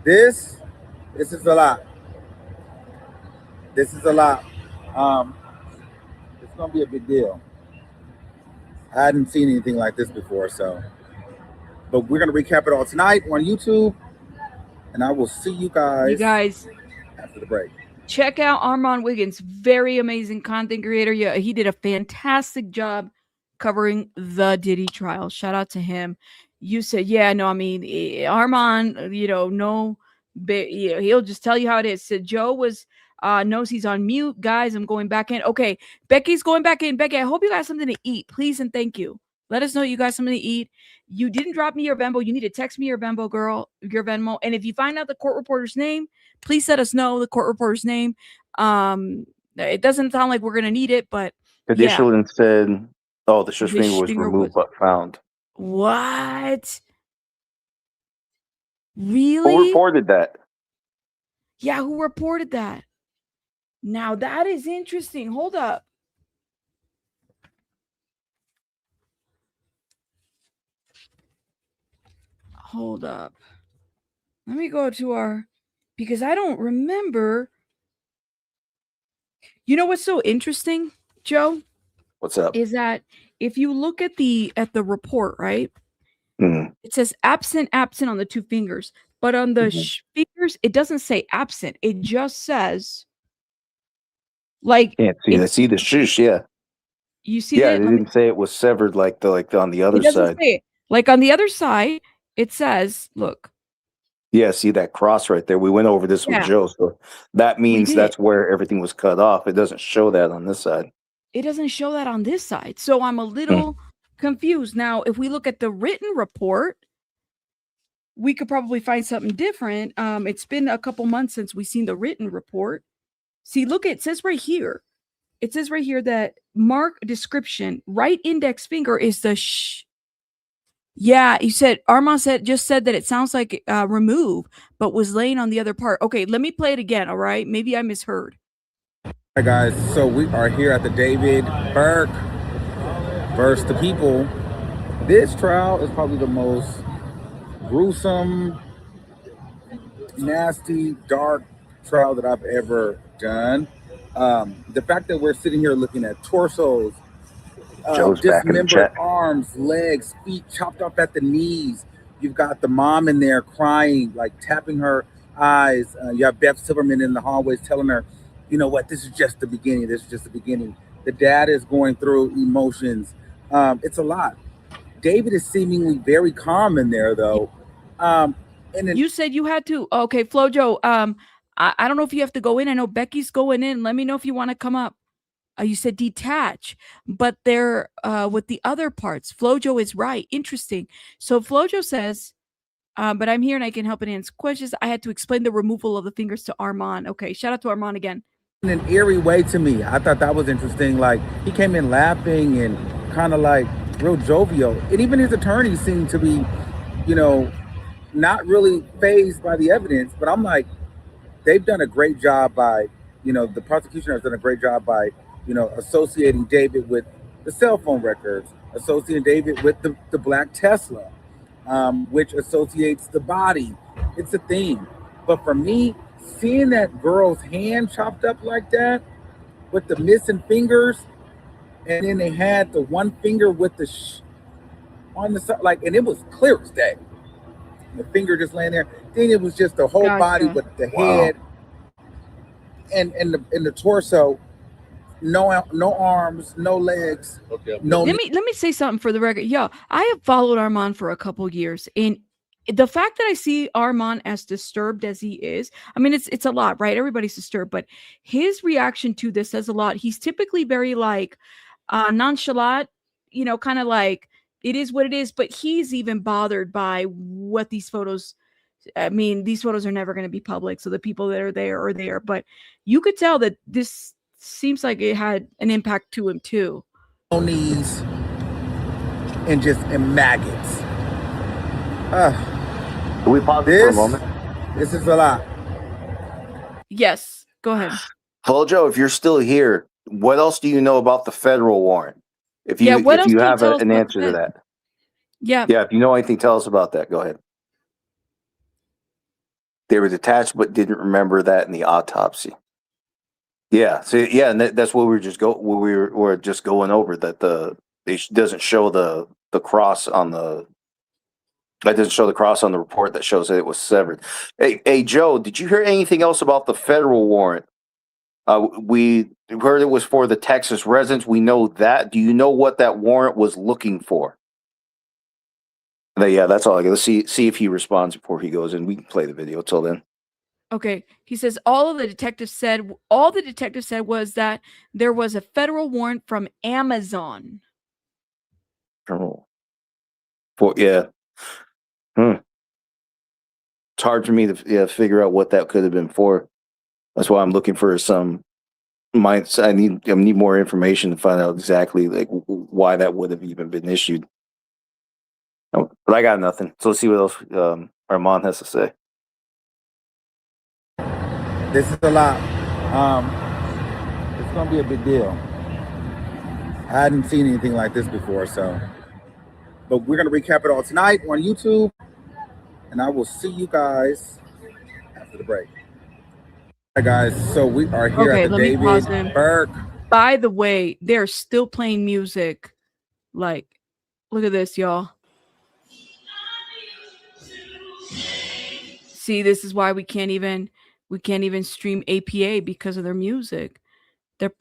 This is a lot. This is a lot. It's gonna be a big deal. I hadn't seen anything like this before, but we're gonna recap it all tonight on YouTube, and I will see you guys after the break.
Check out Armand Wiggins, very amazing content creator. Yeah, he did a fantastic job covering the Diddy trial. Shout out to him. You said, yeah, no, I mean, Armand, no, he'll just tell you how it is. So Joe knows he's on mute. Guys, I'm going back in. Okay, Becky's going back in. Becky, I hope you got something to eat, please and thank you. Let us know you got something to eat. You didn't drop me your Venmo. You need to text me your Venmo, girl, your Venmo. And if you find out the court reporter's name, please let us know the court reporter's name. It doesn't sound like we're gonna need it, but
Conditional and said, "Oh, the shush
The
finger was
finger
removed
was-
but found."
what?
Who
Really?
reported that?
Yeah, who reported that? Now that is interesting. Hold up. Hold up. Let me go to because I don't remember. You know what's so interesting, Joe?
What's up?
Is that if you look at the report, right?
Mhm.
It says absent on the two fingers, but on the fingers, it doesn't say absent. It just says like
Can't see that. See the shush, yeah.
You see
Yeah,
that?
they
Let me,
didn't say it was severed like on the other
it doesn't
side.
say it. Like on the other side, it says, look.
Yeah, see that cross right there. We went over this with
Yeah.
Joe, so that means
did.
that's where everything was cut off. It doesn't show that on this side.
It doesn't show that on this side. So I'm a little confused. Now, if we look at the written report, we could probably find something different. It's been a couple months since we've seen the written report. See, look, it says right here. It says right here that mark description, right index finger is the sh. Yeah, you said Armand just said that it sounds like remove, but was laying on the other part. Okay, let me play it again. All right, maybe I misheard.
Hi guys, so we are here at the David Burke versus the people. This trial is probably the most gruesome, nasty, dark trial that I've ever done. The fact that we're sitting here looking at torsos,
Joe's back in the
dismembered
chat.
arms, legs, feet chopped off at the knees. You've got the mom in there crying, like tapping her eyes. You have Beth Silverman in the hallways telling her, you know what, this is just the beginning. This is just the beginning. The dad is going through emotions. It's a lot. David is seemingly very calm in there, though. And then,
You said you had to. Okay, Flojo. I don't know if you have to go in. I know Becky's going in. Let me know if you want to come up. You said detach, but they're with the other parts. Flojo is right. Interesting. So Flojo says, but I'm here and I can help and answer questions. I had to explain the removal of the fingers to Armand. Okay, shout out to Armand again.
in an eerie way to me. I thought that was interesting. Like, he came in laughing and kind of like real jovial. And even his attorney seemed to be, not really fazed by the evidence. But I'm like, they've done a great job by, the prosecution has done a great job by, associating David with the cell phone records, associating David with the black Tesla, which associates the body. It's a theme. But for me, seeing that girl's hand chopped up like that with the missing fingers, and then they had the one finger with the on the side, and it was clear as day. The finger just laying there. Then it was just the whole body with the head and the torso. No arms, no legs.
Okay.
No.
Let me say something for the record. Yeah, I have followed Armand for a couple years, and the fact that I see Armand as disturbed as he is, I mean, it's a lot, right? Everybody's disturbed, but his reaction to this says a lot. He's typically very nonchalant, kind of like it is what it is, but he's even bothered by what these photos. I mean, these photos are never going to be public, so the people that are there. But you could tell that this seems like it had an impact to him too.
No knees and maggots.
Can we pause this for a moment?
This is a lot.
Yes, go ahead.
Flojo, if you're still here, what else do you know about the federal warrant? If you
what else
if you
can you
have
tell us
an
about
answer
the
to
Fed?
that.
Yeah.
Yeah, if you know anything, tell us about that. Go ahead. They were detached but didn't remember that in the autopsy. Yeah, so yeah, and that's what we were just going over, that it doesn't show the cross on the report that shows that it was severed. Hey Joe, did you hear anything else about the federal warrant? We heard it was for the Texas residents. We know that. Do you know what that warrant was looking for? Yeah, that's all I got. Let's see if he responds before he goes in. We can play the video till then.
Okay. He says all the detective said was that there was a federal warrant from Amazon.
Oh. Yeah. It's hard for me to figure out what that could have been for. That's why I'm looking for I need more information to find out exactly like why that would have even been issued. Oh, but I got nothing. So let's see what else Armand has to say.
This is a lot. It's gonna be a big deal. I hadn't seen anything like this before, but we're gonna recap it all tonight on YouTube, and I will see you guys after the break. Hi guys, so we are here at the David Burke.
By the way, they're still playing music. Like, look at this, y'all. See, this is why we can't even stream APA because of their music. They're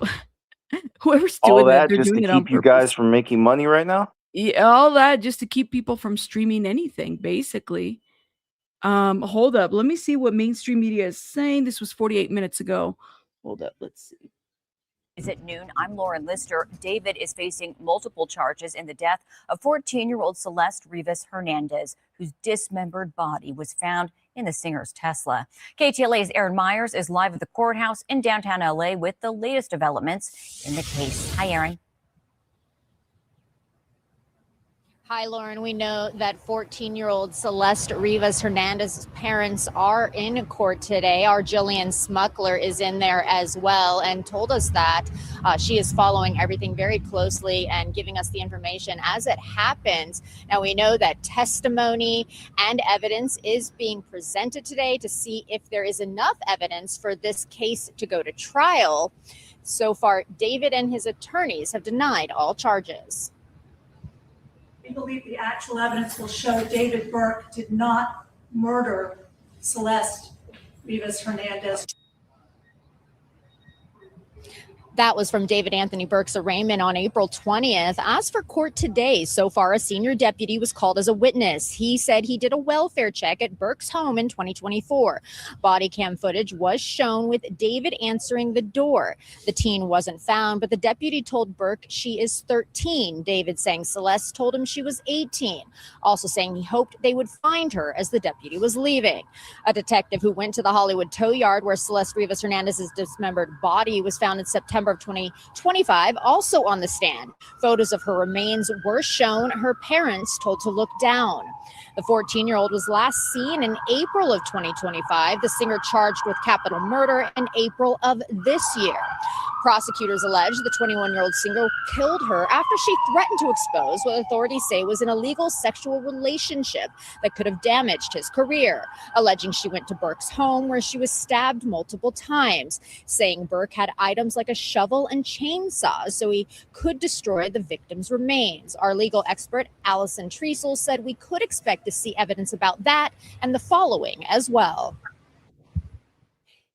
whoever's doing
all that
they're
just
doing
to
it on
keep you
purpose.
guys from making money right now?
Yeah, all that just to keep people from streaming anything, basically. Hold up. Let me see what mainstream media is saying. This was 48 minutes ago. Hold up. Let's see.
Is at noon. I'm Lauren Lister. David is facing multiple charges in the death of 14-year-old Celeste Rivas Hernandez, whose dismembered body was found in the singer's Tesla. KTLA's Aaron Myers is live at the courthouse in downtown LA with the latest developments in the case. Hi, Aaron.
Hi, Lauren. We know that 14-year-old Celeste Rivas Hernandez's parents are in court today. Our Jillian Smuckler is in there as well and told us that she is following everything very closely and giving us the information as it happens. Now, we know that testimony and evidence is being presented today to see if there is enough evidence for this case to go to trial. So far, David and his attorneys have denied all charges.
We believe the actual evidence will show David Burke did not murder Celeste Rivas Hernandez.
That was from David Anthony Burke's arraignment on April 20th. As for court today, so far a senior deputy was called as a witness. He said he did a welfare check at Burke's home in 2024. Body cam footage was shown with David answering the door. The teen wasn't found, but the deputy told Burke she is 13. David saying Celeste told him she was 18. Also saying he hoped they would find her as the deputy was leaving. A detective who went to the Hollywood tow yard where Celeste Rivas Hernandez's dismembered body was found in September of 2025, also on the stand. Photos of her remains were shown, her parents told to look down. The 14-year-old was last seen in April of 2025. The singer charged with capital murder in April of this year. Prosecutors allege the 21-year-old singer killed her after she threatened to expose what authorities say was an illegal sexual relationship that could have damaged his career, alleging she went to Burke's home where she was stabbed multiple times, saying Burke had items like a shovel and chainsaws so he could destroy the victim's remains. Our legal expert, Allison Treasel, said we could expect to see evidence about that and the following as well.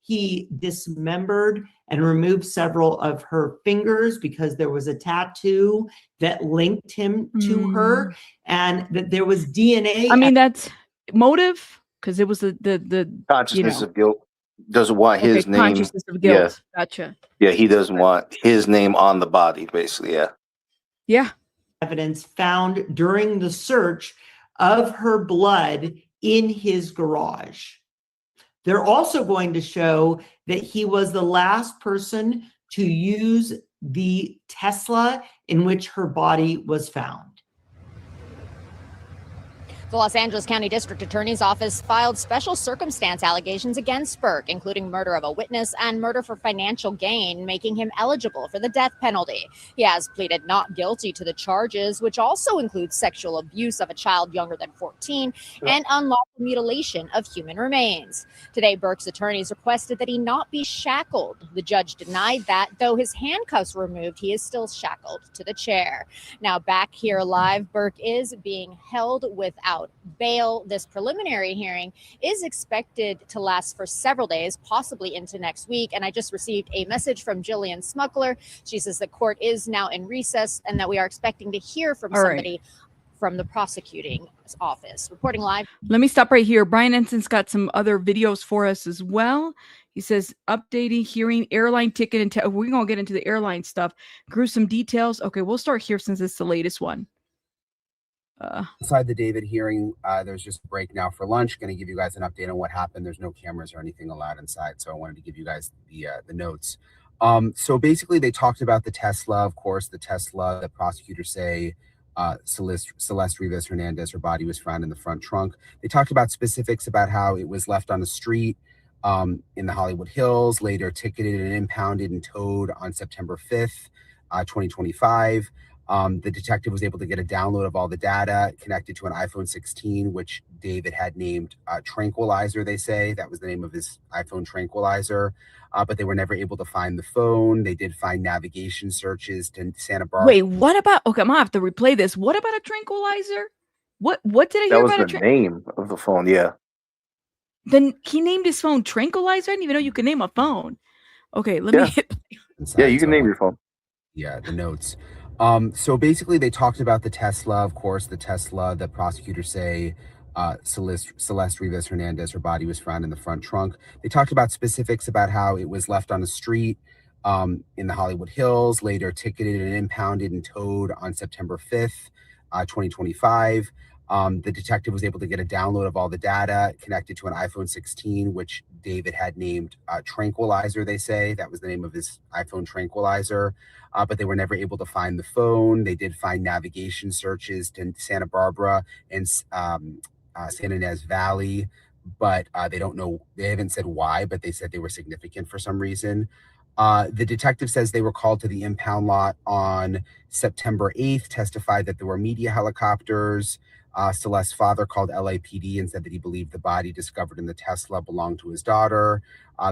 He dismembered and removed several of her fingers because there was a tattoo that linked him to her, and that there was DNA.
I mean, that's motive because it was the
Consciousness of guilt. Doesn't want his name.
Consciousness of guilt.
Yeah.
Gotcha.
Yeah, he doesn't want his name on the body, basically. Yeah.
Yeah.
Evidence found during the search of her blood in his garage. They're also going to show that he was the last person to use the Tesla in which her body was found.
The Los Angeles County District Attorney's Office filed special circumstance allegations against Burke, including murder of a witness and murder for financial gain, making him eligible for the death penalty. He has pleaded not guilty to the charges, which also include sexual abuse of a child younger than 14 and unlawful mutilation of human remains. Today, Burke's attorneys requested that he not be shackled. The judge denied that, though his handcuffs were removed, he is still shackled to the chair. Now back here live, Burke is being held without bail. This preliminary hearing is expected to last for several days, possibly into next week. And I just received a message from Jillian Smuckler. She says the court is now in recess and that we are expecting to hear from somebody from the prosecuting office. Reporting live.
Let me stop right here. Brian Enson's got some other videos for us as well. He says, updating hearing, airline ticket, and we're going to get into the airline stuff. Gruesome details. Okay, we'll start here since it's the latest one.
Inside the David hearing, there's just a break now for lunch. Going to give you guys an update on what happened. There's no cameras or anything allowed inside, so I wanted to give you guys the notes. So basically, they talked about the Tesla, of course, the Tesla. The prosecutors say Celeste Rivas Hernandez, her body was found in the front trunk. They talked about specifics about how it was left on the street in the Hollywood Hills, later ticketed and impounded and towed on September 5th, 2025. The detective was able to get a download of all the data connected to an iPhone 16, which David had named Tranquilizer, they say. That was the name of his iPhone Tranquilizer. But they were never able to find the phone. They did find navigation searches to Santa Barbara.
Wait, what about, okay, I'm going to have to replay this. What about a tranquilizer? What did I hear about?
That was the name of the phone, yeah.
Then he named his phone Tranquilizer? I didn't even know you could name a phone. Okay, let me hit.
Yeah, you can name your phone.
Yeah, the notes. So basically, they talked about the Tesla, of course, the Tesla. The prosecutors say Celeste Rivas Hernandez, her body was found in the front trunk. They talked about specifics about how it was left on the street in the Hollywood Hills, later ticketed and impounded and towed on September 5th, 2025. The detective was able to get a download of all the data connected to an iPhone 16, which David had named Tranquilizer, they say. That was the name of his iPhone Tranquilizer. But they were never able to find the phone. They did find navigation searches to Santa Barbara and San Ynez Valley, but they don't know. They haven't said why, but they said they were significant for some reason. The detective says they were called to the impound lot on September 8th, testified that there were media helicopters. Celeste's father called LAPD and said that he believed the body discovered in the Tesla belonged to his daughter.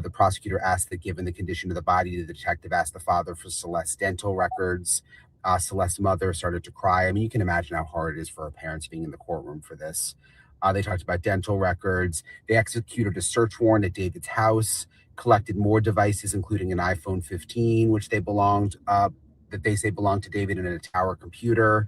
The prosecutor asked that given the condition of the body, the detective asked the father for Celeste's dental records. Celeste's mother started to cry. I mean, you can imagine how hard it is for her parents being in the courtroom for this. They talked about dental records. They executed a search warrant at David's house, collected more devices, including an iPhone 15, which they say belonged to David, and a tower computer.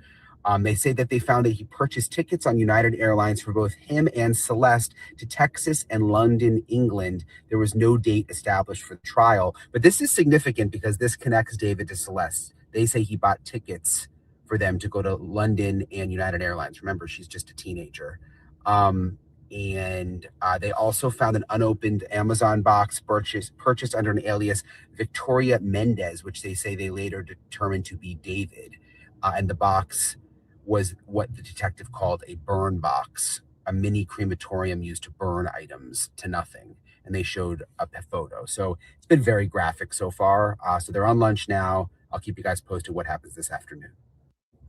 They say that they found that he purchased tickets on United Airlines for both him and Celeste to Texas and London, England. There was no date established for the trial. But this is significant because this connects David to Celeste. They say he bought tickets for them to go to London and United Airlines. Remember, she's just a teenager. And they also found an unopened Amazon box purchased under an alias Victoria Mendez, which they say they later determined to be David. And the box was what the detective called a burn box, a mini crematorium used to burn items to nothing. And they showed a photo. So it's been very graphic so far. So they're on lunch now. I'll keep you guys posted what happens this afternoon.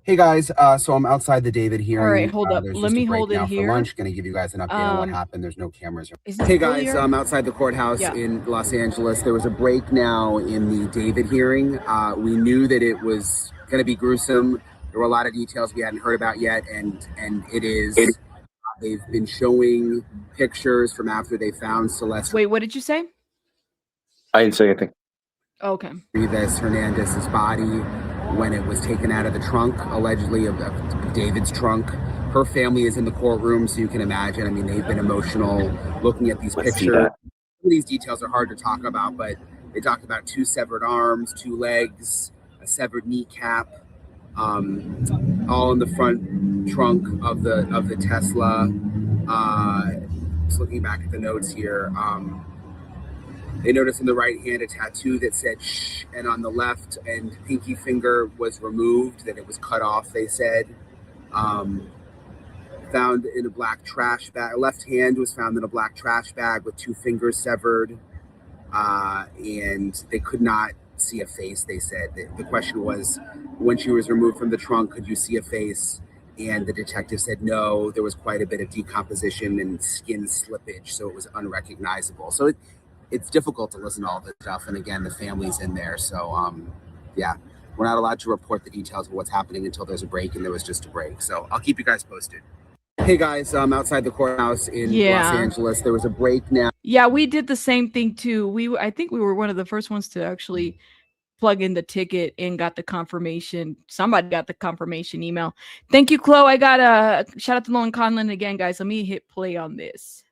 Hey guys, so I'm outside the David hearing.
All right, hold up.
There's
Let
just
me
a break
hold it
now
here.
for lunch. Going to give you guys an update on what happened. There's no cameras.
Hey
guys, I'm outside the courthouse in Los Angeles. There was a break now in the David hearing. We knew that it was going to be gruesome. There were a lot of details we hadn't heard about yet, and it is. They've been showing pictures from after they found Celeste.
Wait, what did you say?
I didn't say anything.
Okay.
Rivas Hernandez's body when it was taken out of the trunk, allegedly of David's trunk. Her family is in the courtroom, so you can imagine. I mean, they've been emotional looking at these pictures. These details are hard to talk about, but they talked about 2 severed arms, 2 legs, a severed kneecap, all in the front trunk of the Tesla. Just looking back at the notes here, they noticed in the right hand a tattoo that said "shh," and on the left and pinky finger was removed, that it was cut off, they said. Found in a black trash bag. Left hand was found in a black trash bag with 2 fingers severed, and they could not see a face, they said. The question was, when she was removed from the trunk, could you see a face? And the detective said no, there was quite a bit of decomposition and skin slippage, so it was unrecognizable. So it's difficult to listen to all this stuff, and again, the family's in there, so yeah, we're not allowed to report the details of what's happening until there's a break, and there was just a break. So I'll keep you guys posted. Hey guys, I'm outside the courthouse in Los Angeles. There was a break now.
Yeah, we did the same thing too. I think we were one of the first ones to actually plug in the ticket and got the confirmation. Somebody got the confirmation email. Thank you, Chloe. I got a shout out to Nolan Conlon again, guys. Let me hit play on this.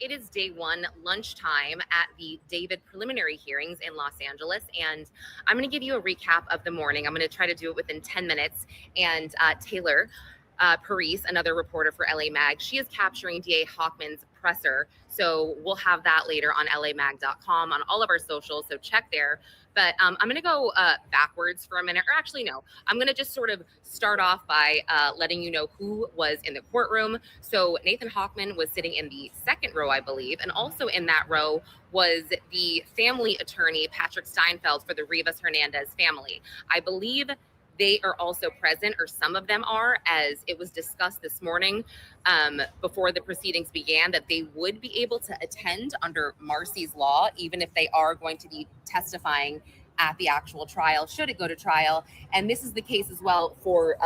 It is day one, lunchtime at the David preliminary hearings in Los Angeles. And I'm going to give you a recap of the morning. I'm going to try to do it within 10 minutes. And Taylor Parise, another reporter for LA Mag, she is capturing DA Hochman's presser. So we'll have that later on lamag.com, on all of our socials. So check there. But I'm going to go backwards for a minute, or actually, no, I'm going to just sort of start off by letting you know who was in the courtroom. So Nathan Hochman was sitting in the second row, I believe. And also in that row was the family attorney, Patrick Steinfeld, for the Rivas Hernandez family. I believe they are also present, or some of them are, as it was discussed this morning before the proceedings began, that they would be able to attend under Marcy's law, even if they are going to be testifying at the actual trial, should it go to trial. And this is the case as well for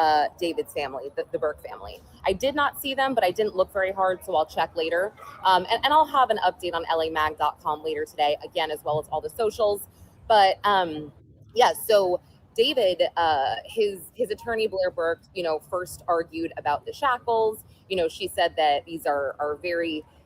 David's family, the Burke family. I did not see them, but I didn't look very hard, so I'll check later. And I'll have an update on lamag.com later today, again, as well as all the socials. But yeah, so David, his attorney, Blair Burke, first argued about the shackles. She said that these are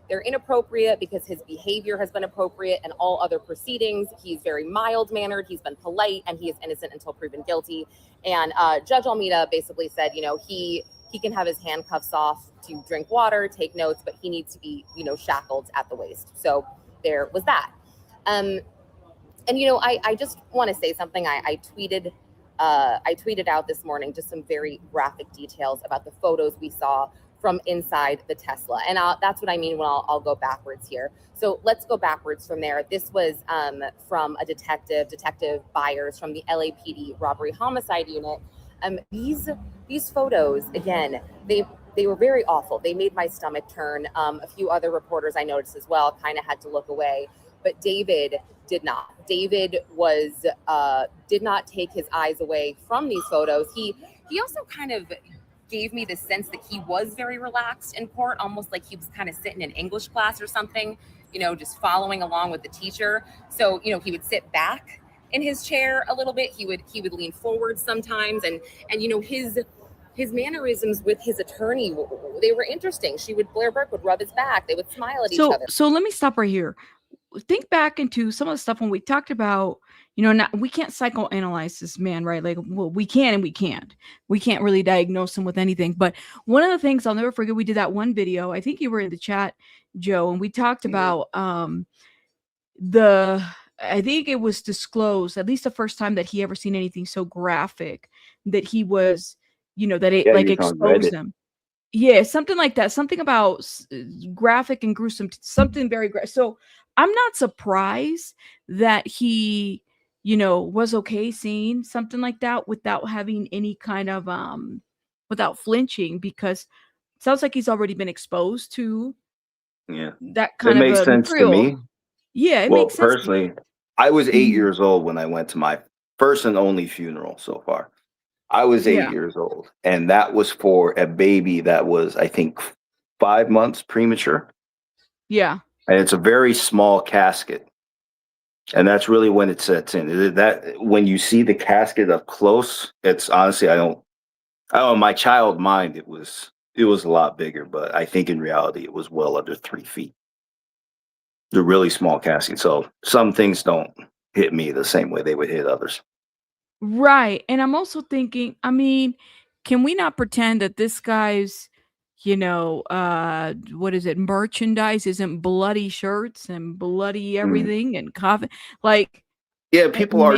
they're inappropriate because his behavior has been appropriate in all other proceedings. He's very mild-mannered, he's been polite, and he is innocent until proven guilty. And Judge Almeida basically said, he can have his handcuffs off to drink water, take notes, but he needs to be, shackled at the waist. So there was that. And I just want to say something. I tweeted out this morning just some very graphic details about the photos we saw from inside the Tesla, and that's what I mean when I'll go backwards here. So let's go backwards from there. This was from a Detective Byers from the LAPD Robbery Homicide Unit. These photos, again, they were very awful. They made my stomach turn. A few other reporters I noticed as well kind of had to look away. But David did not. David did not take his eyes away from these photos. He also kind of gave me the sense that he was very relaxed in court, almost like he was kind of sitting in English class or something, just following along with the teacher. So, he would sit back in his chair a little bit. He would lean forward sometimes, and his mannerisms with his attorney, they were interesting. Blair Burke would rub his back. They would smile at each other.
So let me stop right here. Think back into some of the stuff when we talked about, we can't psychoanalyze this man, right? Like, well, we can and we can't. We can't really diagnose him with anything. But one of the things I'll never forget, we did that one video. I think you were in the chat, Joe, and we talked about I think it was disclosed, at least the first time that he ever seen anything so graphic that he was, that it exposed him. Yeah, something like that. Something about graphic and gruesome. Something very so I'm not surprised that he, was okay seeing something like that without having any kind of without flinching, because it sounds like he's already been exposed to that kind of
makes sense
material.
to me.
Yeah, it
Well,
makes sense.
personally, I was 8 years old when I went to my first and only funeral so far. I was 8 years old, and that was for a baby that was, I think, 5 months premature.
Yeah.
And it's a very small casket. And that's really when it sets in. That when you see the casket up close, it's honestly, I don't in my child mind, it was a lot bigger, but I think in reality it was well under 3 feet. It's a really small casket. So some things don't hit me the same way they would hit others.
Right. And I'm also thinking, can we not pretend that this guy's, what is it? Merchandise isn't bloody shirts and bloody everything and coffee. Like,
yeah, people are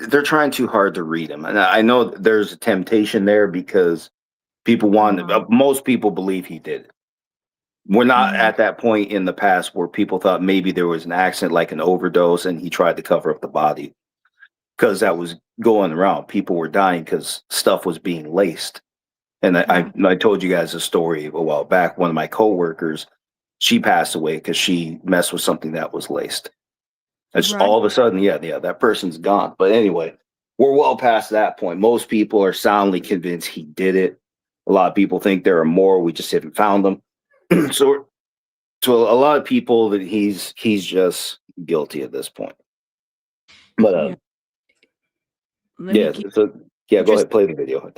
they're trying too hard to read him. And I know there's a temptation there because most people believe he did it. We're not at that point in the past where people thought maybe there was an accident, like an overdose, and he tried to cover up the body, because that was going around. People were dying because stuff was being laced. And I told you guys a story a while back. One of my coworkers, she passed away because she messed with something that was laced. It's all of a sudden, that person's gone. But anyway, we're well past that point. Most people are soundly convinced he did it. A lot of people think there are more. We just haven't found them. So a lot of people that he's just guilty at this point. But
Yeah. So yeah, go ahead, play the video.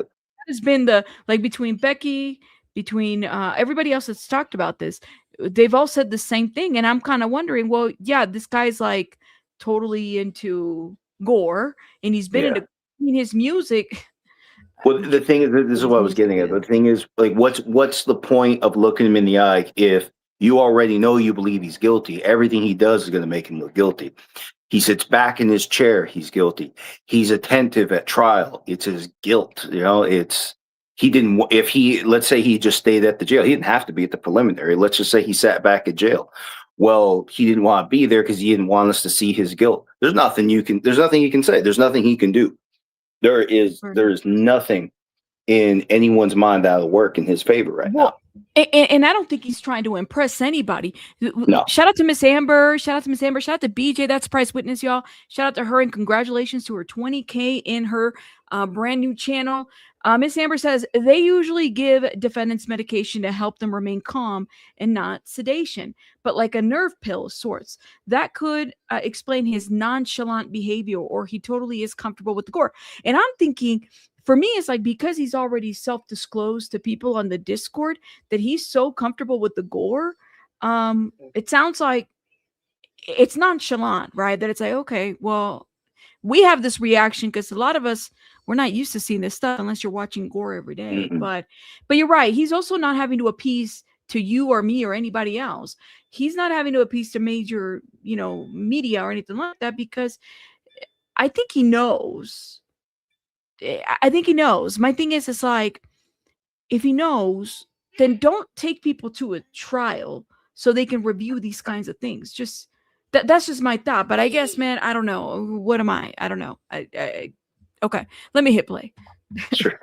Has been the like between Becky, between everybody else that's talked about this, they've all said the same thing, and I'm kind of wondering, well, yeah, this guy's like totally into gore, and he's been into his music.
Well, the thing is, this is what I was getting at. The thing is, like, what's the point of looking him in the eye if you already know you believe he's guilty? Everything he does is going to make him look guilty. He sits back in his chair. He's guilty. He's attentive at trial. It's his guilt. You know, he didn't, if he, let's say he just stayed at the jail, he didn't have to be at the preliminary. Let's just say he sat back at jail. Well, he didn't want to be there because he didn't want us to see his guilt. There's nothing you can say. There's nothing he can do. There is nothing in anyone's mind that'll work in his favor right now.
And I don't think he's trying to impress anybody.
No.
Shout out to Miss Amber. Shout out to Miss Amber. Shout out to BJ. That's Price Witness, y'all. Shout out to her and congratulations to her 20K in her brand new channel. Miss Amber says they usually give defendants medication to help them remain calm and not sedation, but like a nerve pill of sorts. That could explain his nonchalant behavior, or he totally is comfortable with the gore. And I'm thinking, for me, it's like because he's already self-disclosed to people on the Discord that he's so comfortable with the gore. It sounds like it's nonchalant, right? That it's like, okay, well, we have this reaction because a lot of us, we're not used to seeing this stuff unless you're watching gore every day. But you're right. He's also not having to appease to you or me or anybody else. He's not having to appease to major, media or anything like that, because I think he knows. My thing is, it's like, if he knows, then don't take people to a trial so they can review these kinds of things. Just that's just my thought. But I guess, man, I don't know. What am I? I don't know. Okay, let me hit play.
Sure.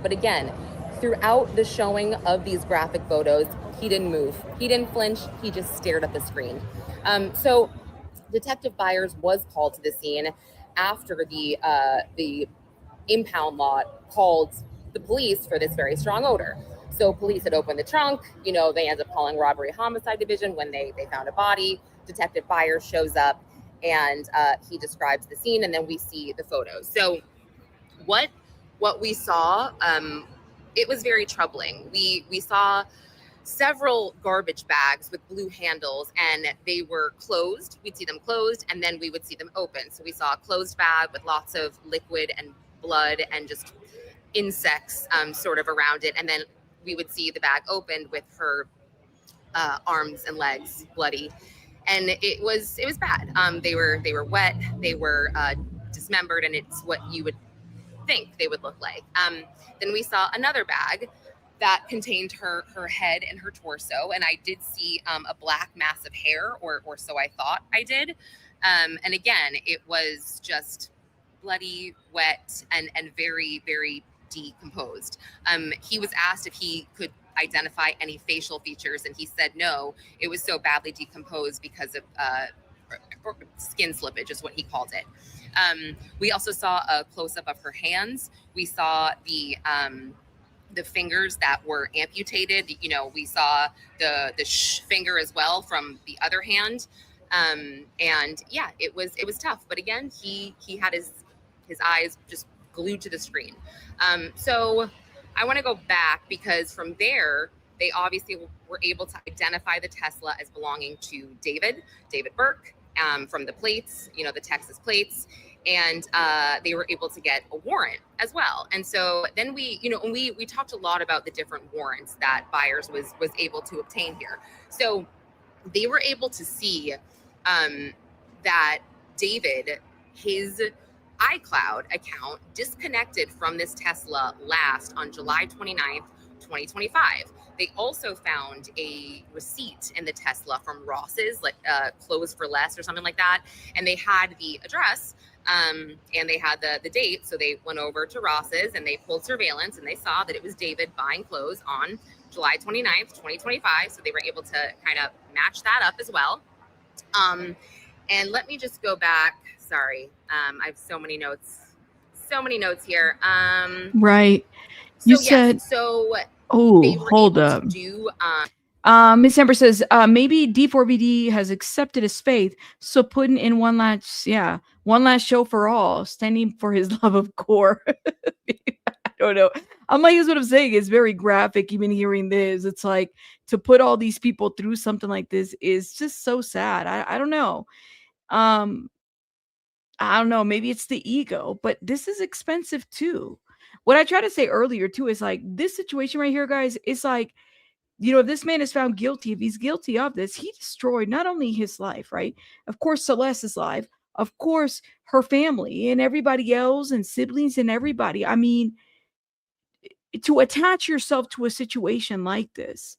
But again, throughout the showing of these graphic photos, he didn't move. He didn't flinch. He just stared at the screen. So Detective Byers was called to the scene after the impound lot called the police for this very strong odor. So police had opened the trunk. They ended up calling robbery homicide division when they found a body. Detective Byers shows up and he describes the scene, and then we see the photos. So what we saw, it was very troubling. We saw several garbage bags with blue handles, and they were closed. We'd see them closed, and then we would see them open. So we saw a closed bag with lots of liquid and blood and just insects sort of around it, and then we would see the bag opened with her arms and legs bloody, and it was bad. They were wet, they were dismembered, and it's what you would think they would look like. Then we saw another bag that contained her head and her torso, and I did see a black mass of hair, or so I thought I did. And again, it was just bloody, wet, and very, very decomposed. He was asked if he could identify any facial features, and he said no. It was so badly decomposed because of skin slippage is what he called it. We also saw a close-up of her hands. We saw the fingers that were amputated. We saw the finger as well from the other hand. And yeah, it was tough. But again, he had his eyes just glued to the screen. So I want to go back, because from there, they obviously were able to identify the Tesla as belonging to David Burke, from the plates, the Texas plates. And they were able to get a warrant as well. And so then we talked a lot about the different warrants that Byers was able to obtain here. So they were able to see that David, his iCloud account disconnected from this Tesla last on July 29th, 2025. They also found a receipt in the Tesla from Ross's, like closed for less or something like that. And they had the address and they had the date. So they went over to Ross's and they pulled surveillance, and they saw that it was David buying clothes on July 29th, 2025. So they were able to kind of match that up as well. And let me just go back. Sorry. I have so many notes here.
Right.
So,
You said, oh, hold up. Miss Amber says, maybe D4vd has accepted his faith, so putting in one One last show for all, standing for his love of gore. I don't know. I'm like, that's what I'm saying. It's very graphic, even hearing this. It's like to put all these people through something like this is just so sad. I don't know. I don't know. Maybe it's the ego, but this is expensive too. What I tried to say earlier too is like this situation right here, guys, it's like, you know, if this man is found guilty, if he's guilty of this, he destroyed not only his life, right? Of course, Celeste's life, of course, her family and everybody else and siblings and everybody. I mean, to attach yourself to a situation like this,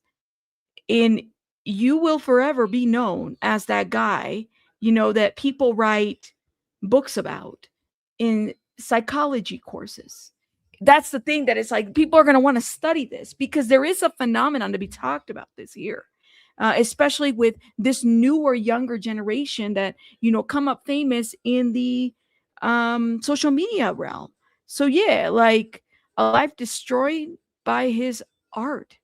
and you will forever be known as that guy, you know, that people write books about in psychology courses. That's the thing, that it's like people are going to want to study this because there is a phenomenon to be talked about this year, especially with this newer, younger generation that, you know, come up famous in the social media realm. So yeah, like a life destroyed by his art.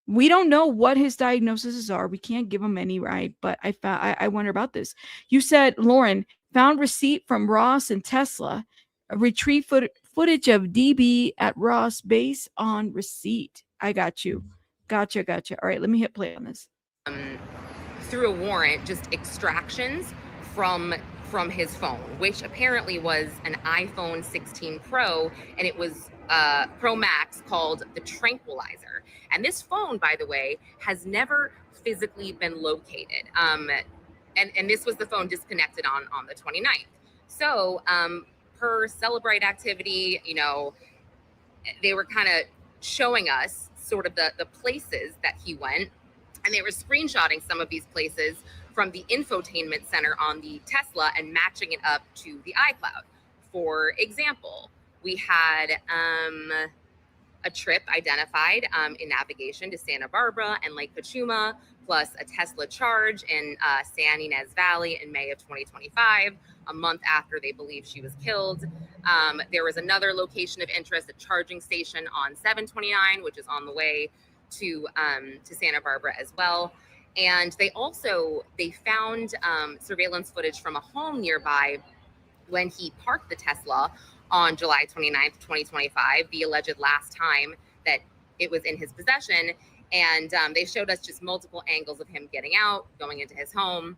We don't know what his diagnoses are. We can't give him any, right? But I wonder about this. You said, Lauren, found receipt from Ross and Tesla, retrieve footage of DB at Ross based on receipt. I got you. Gotcha. All right, let me hit play on this.
Through a warrant, just extractions from his phone, which apparently was an iPhone 16 Pro, and it was Pro Max, called the Tranquilizer. And this phone, by the way, has never physically been located. And this was the phone disconnected on the 29th. So per Celebrate activity, you know, they were kind of showing us sort of the places that he went, and they were screenshotting some of these places from the infotainment center on the Tesla and matching it up to the iCloud. For example, we had a trip identified in navigation to Santa Barbara and Lake Cachuma, plus a Tesla charge in San Ynez Valley in May of 2025, a month after they believe she was killed. There was another location of interest, a charging station on 729, which is on the way to Santa Barbara as well. And they found surveillance footage from a home nearby when he parked the Tesla on July 29th, 2025, the alleged last time that it was in his possession. And they showed us just multiple angles of him getting out, going into his home,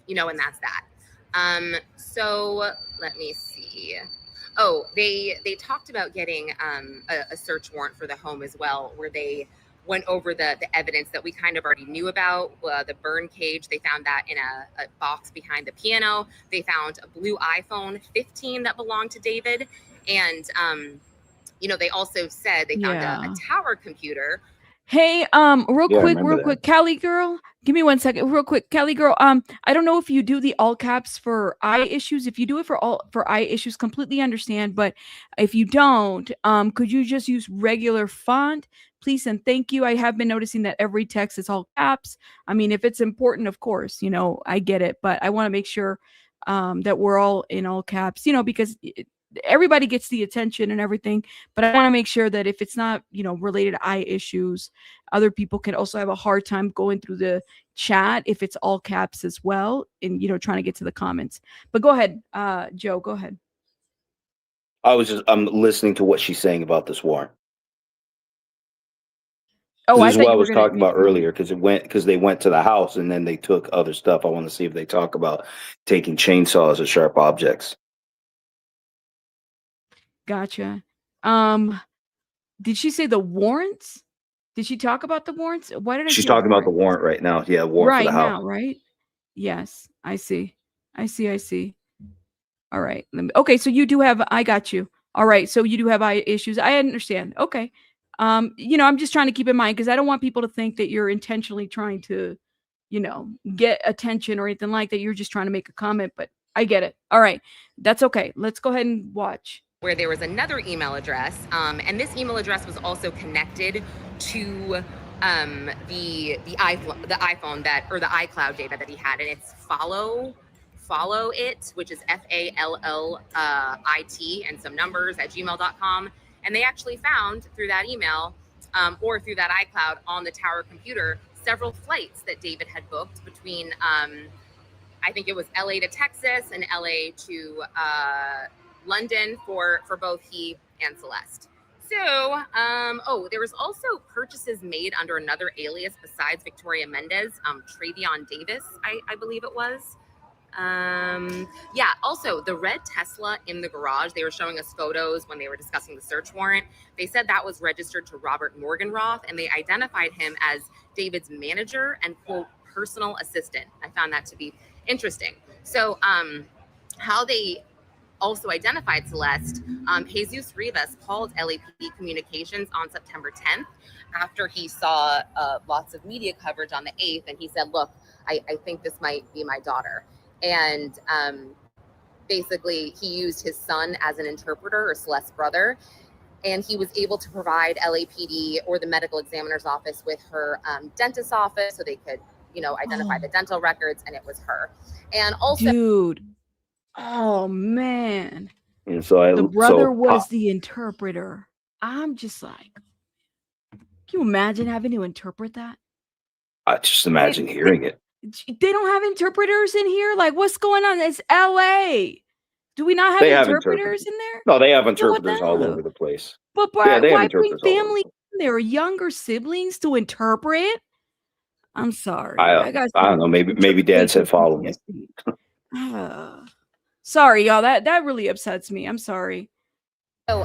you know, and that's that. So let me see. Oh, they talked about getting a search warrant for the home as well, where they went over the evidence that we kind of already knew about. The burn cage, they found that in a box behind the piano. They found a blue iPhone 15 that belonged to David. And, you know, they also said they found a tower computer.
Hey, real quick, Cali girl, give me 1 second, real quick, Cali girl. I don't know if you do the all caps for I issues. If you do it for I issues, completely understand. But if you don't, could you just use regular font, please and thank you? I have been noticing that every text is all caps. I mean, if it's important, of course, you know, I get it, but I want to make sure that we're all in all caps, you know, because everybody gets the attention and everything, but I want to make sure that if it's not, you know, related to eye issues, other people can also have a hard time going through the chat if it's all caps as well, and, you know, trying to get to the comments. But go ahead, Joe, go ahead.
I'm listening to what she's saying about this warrant.
Oh,
this is what I was talking about earlier, because they went to the house and then they took other stuff. I want to see if they talk about taking chainsaws as sharp objects.
Gotcha. Did she say the warrants? Did she talk about the warrants? Why did
She's talking about the warrant right now? Yeah, warrant
right
for the house.
now, right? Yes, I see. All right. Okay, so you do have. I got you. All right, so you do have eye issues. I understand. Okay. You know, I'm just trying to keep in mind because I don't want people to think that you're intentionally trying to, you know, get attention or anything like that. You're just trying to make a comment, but I get it. All right, that's okay. Let's go ahead and watch.
Where there was another email address, and this email address was also connected to the iPhone that, or the iCloud data that he had, and it's follow it, which is FALLIT and some numbers at gmail.com. And they actually found through that email or through that iCloud on the tower computer several flights that David had booked between I I think it was LA to Texas and LA to London for both he and Celeste. So, there was also purchases made under another alias besides Victoria Mendez, Travion Davis, I believe it was. Also the red Tesla in the garage, they were showing us photos when they were discussing the search warrant. They said that was registered to Robert Morgenroth, and they identified him as David's manager and, quote, personal assistant. I found that to be interesting. So, how they also identified Celeste, Jesus Rivas called LAPD Communications on September 10th after he saw lots of media coverage on the 8th, and he said, look, I think this might be my daughter. And basically, he used his son as an interpreter, or Celeste's brother, and he was able to provide LAPD or the medical examiner's office with her dentist's office so they could, identify the dental records, and it was her. And also,
Dude. Oh man.
And so
the brother was the interpreter. I'm just like, can you imagine having to interpret that?
I just imagine hearing it.
They don't have interpreters in here? Like, what's going on? It's LA. Do we not have interpreters in there?
No, they have interpreters all over the place.
But
Yeah, they have
why bring
interpreters all over the
family in there, younger siblings to interpret? I'm sorry.
I don't know. Maybe Dad said follow me.
Sorry, y'all. That really upsets me. I'm sorry.
So,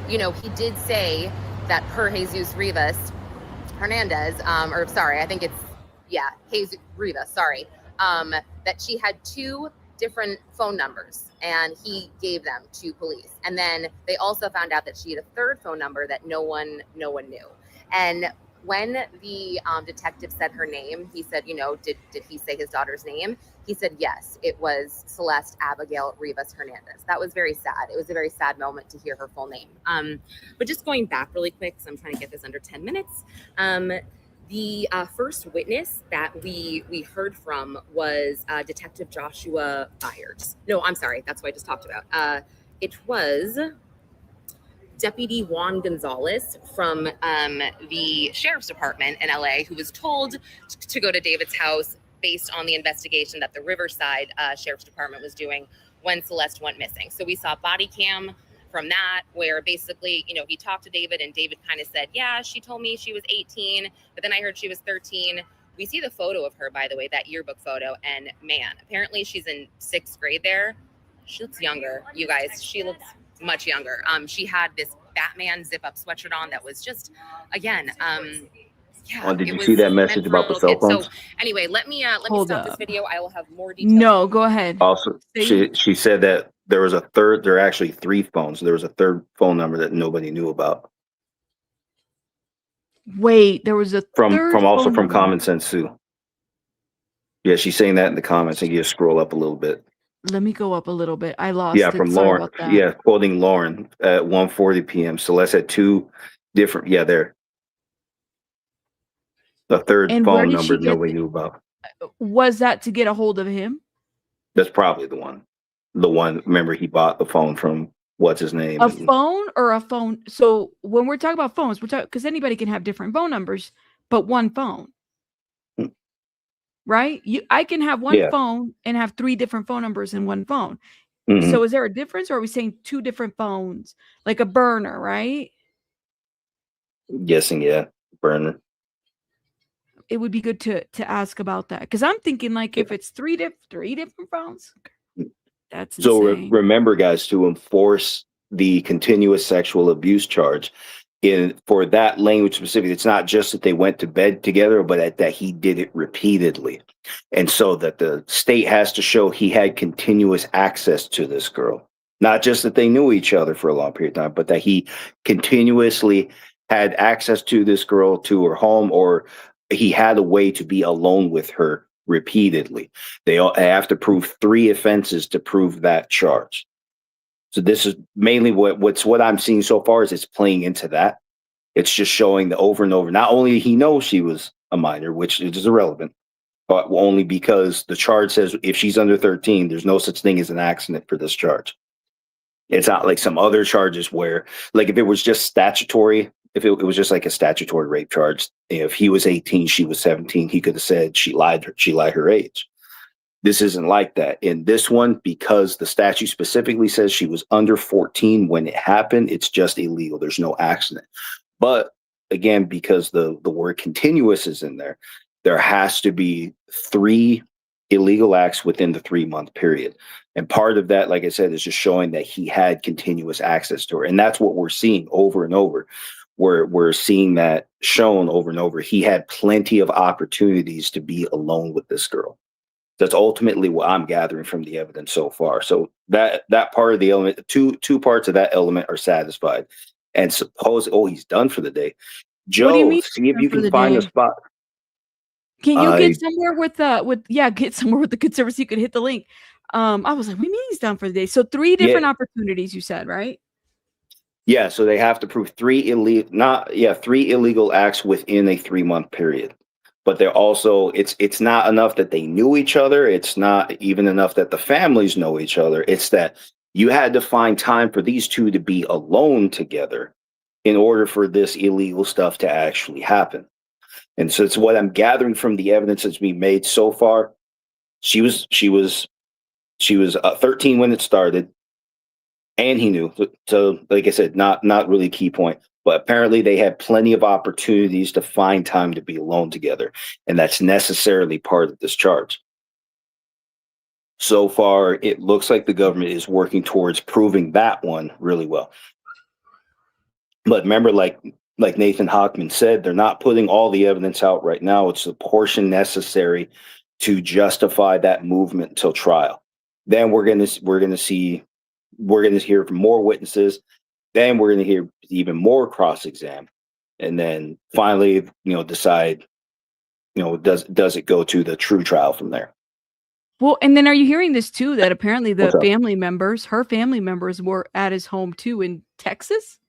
he did say that per Jesus Rivas Hernandez, I think it's, Jesus Rivas, that she had 2 different phone numbers, and he gave them to police. And then they also found out that she had a 3rd phone number that no one knew. And when the detective said her name, he said, did he say his daughter's name? He said, yes, it was Celeste Abigail Rivas Hernandez. That was very sad. It was a very sad moment to hear her full name. But just going back really quick, because I'm trying to get this under 10 minutes. The first witness that we heard from was Detective Joshua Byers. No, I'm sorry. That's what I just talked about. It was Deputy Juan Gonzalez from the Sheriff's Department in LA, who was told to go to David's house based on the investigation that the Riverside Sheriff's Department was doing when Celeste went missing. So we saw body cam from that, where basically, he talked to David, and David kind of said, yeah, she told me she was 18, but then I heard she was 13. We see the photo of her, by the way, that yearbook photo, and man, apparently she's in 6th grade there. She looks younger, you guys. She looks much younger. She had this Batman zip-up sweatshirt on that was just, again,
did you see that message about the cell phones?
So anyway, let me stop this video. I will have more details.
No, go ahead.
Also, she said that there was a 3rd. There are actually 3 phones. There was a 3rd phone number that nobody knew about.
Wait, there was a
from
phone number.
Common Sense Sue. Yeah, she's saying that in the comments. And you just scroll up a little bit.
Let me go up a little bit. I lost.
Yeah,
it.
from
Sorry
Lauren.
about that.
Yeah, quoting Lauren at 1:40 p.m. Celeste had 2 different. Yeah, there. The 3rd
And where
phone
did
number
she get
nobody knew about.
Was that to get a hold of him?
That's probably the one. The one. Remember, he bought the phone from what's his name?
A phone or a phone? So when we're talking about phones, we're talking because anybody can have different phone numbers, but one phone. Right? I can have one phone and have 3 different phone numbers in one phone.
Mhm.
So is there a difference, or are we saying 2 different phones? Like a burner, right?
Guessing, yeah, burner.
It would be good to ask about that, because I'm thinking like if it's 3 different phones, that's
So
insane.
remember, guys, to enforce the continuous sexual abuse charge, for that language specific, it's not just that they went to bed together, but that he did it repeatedly. And so that the state has to show he had continuous access to this girl. Not just that they knew each other for a long period of time, but that he continuously had access to this girl, to her home, or he had a way to be alone with her repeatedly. They have to prove 3 offenses to prove that charge. So this is mainly what I'm seeing so far is it's playing into that. It's just showing the over and over. Not only he knows she was a minor, which is irrelevant, but only because the charge says if she's under 13, there's no such thing as an accident for this charge. It's not like some other charges where, like, if it was just statutory, if it was just like a statutory rape charge, if he was 18, she was 17, he could have said she lied her age.
This isn't like that. In this one, because the statute specifically says she was under 14 when it happened, it's just illegal. There's no accident. But again, because the word continuous is in there, there has to be 3 illegal acts within the 3-month period. And part of that, like I said, is just showing that he had continuous access to her. And that's what we're seeing over and over. We're seeing that shown over and over. He had plenty of opportunities to be alone with this girl. That's ultimately what I'm gathering from the evidence so far. So that part of the element, two parts of that element are satisfied. And he's done for the day. Joe,
What do you mean
see if
done
you
for
can
the
find a
day?
spot.
Can you get somewhere get somewhere with the good service? You could hit the link. I was like, what do you mean he's done for the day? So 3 different opportunities, you said, right?
Yeah, so they have to prove 3 illegal acts within a 3-month period. But they're also, it's not enough that they knew each other. It's not even enough that the families know each other. It's that you had to find time for these two to be alone together in order for this illegal stuff to actually happen. And so it's what I'm gathering from the evidence that's been made so far. She was 13 when it started, and he knew. So, like I said, not really a key point. But apparently they had plenty of opportunities to find time to be alone together. And that's necessarily part of this charge. So far, it looks like the government is working towards proving that one really well. But remember, like Nathan Hockman said, they're not putting all the evidence out right now. It's the portion necessary to justify that movement until trial. Then we're going to hear from more witnesses. Then we're going to hear even more cross-exam, and then finally, decide, does it go to the true trial from there?
Well, and then are you hearing this too? That apparently her family members were at his home too in Texas.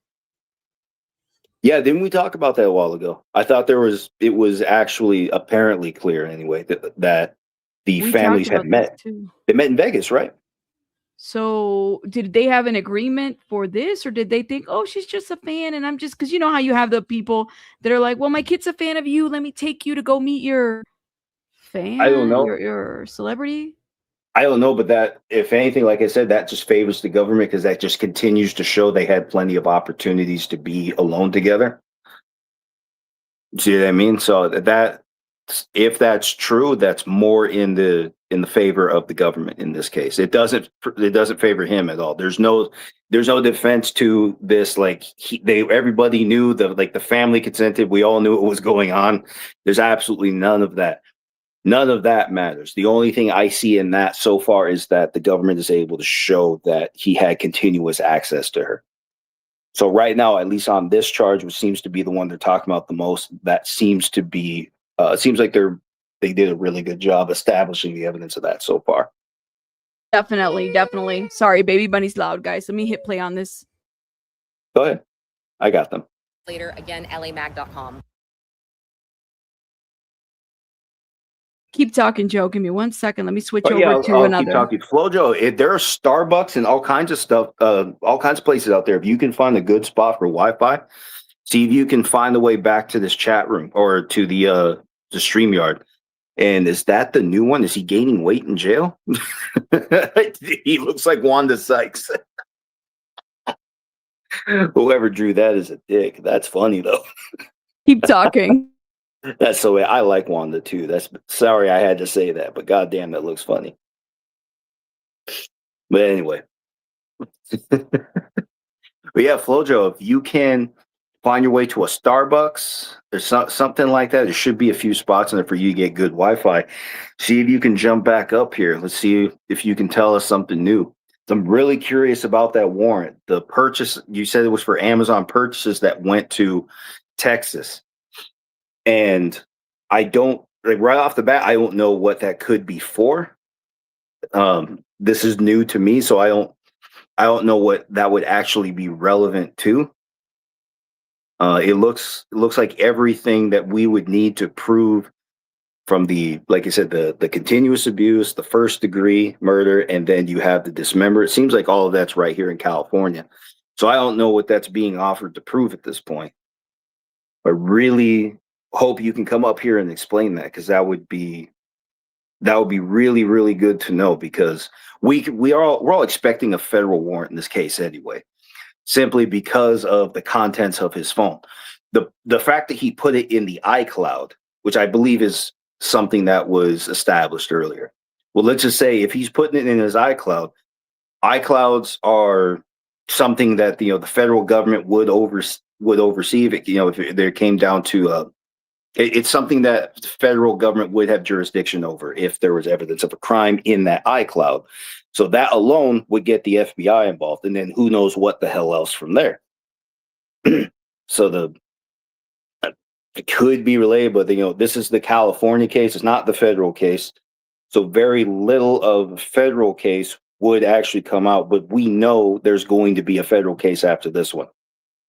Yeah, didn't we talk about that a while ago? I thought it was actually apparently clear anyway that the families had met. They met in Vegas, right?
So did they have an agreement for this, or did they think, oh, she's just a fan and I'm just, because you know how you have the people that are like, well, my kid's a fan of you, let me take you to go meet your fan.
I don't know.
Your celebrity.
I don't know, but that, if anything, like I said, that just favors the government because that just continues to show they had plenty of opportunities to be alone together. See what I mean? So that, if that's true, that's more in the favor of the government in this case. It doesn't favor him at all. There's no defense to this. Like everybody knew the family consented. We all knew what was going on. There's absolutely none of that. None of that matters. The only thing I see in that so far is that the government is able to show that he had continuous access to her. So right now, at least on this charge, which seems to be the one they're talking about the most, that seems to be, it seems like they did a really good job establishing the evidence of that so far.
Definitely. Sorry, Baby Bunny's loud, guys. Let me hit play on this.
Go ahead. I got them.
Later, again, lamag.com.
Keep talking, Joe. Give me 1 second. Let me switch over to
I'll
another.
Keep talking. FloJo, there are Starbucks and all kinds of stuff, all kinds of places out there. If you can find a good spot for Wi-Fi, see if you can find a way back to this chat room or to the StreamYard. And is that the new one? Is he gaining weight in jail? He looks like Wanda Sykes. Whoever drew that is a dick. That's funny though.
Keep talking.
That's the way I like Wanda too. Sorry I had to say that, but goddamn, that looks funny. But anyway, but yeah, FloJo, if you can find your way to a Starbucks or something like that, there should be a few spots in there for you to get good Wi-Fi. See if you can jump back up here. Let's see if you can tell us something new. I'm really curious about that warrant. The purchase, you said it was for Amazon purchases that went to Texas. And I don't, right off the bat, I don't know what that could be for. This is new to me, so I don't know what that would actually be relevant to. It looks like everything that we would need to prove from like I said, the continuous abuse, the first degree murder, and then you have the dismember. It seems like all of that's right here in California. So I don't know what that's being offered to prove at this point. I really hope you can come up here and explain that, because that would be That would be really, really good to know, because we're all expecting a federal warrant in this case anyway, simply because of the contents of his phone. The fact that he put it in the iCloud, which I believe is something that was established earlier. Well, let's just say if he's putting it in his iCloud, iClouds are something that the federal government would oversee if if there came down to it's something that the federal government would have jurisdiction over if there was evidence of a crime in that iCloud. So that alone would get the FBI involved, and then who knows what the hell else from there. So it could be related, but this is the California case. It's not the federal case. So very little of the federal case would actually come out, but we know there's going to be a federal case after this one.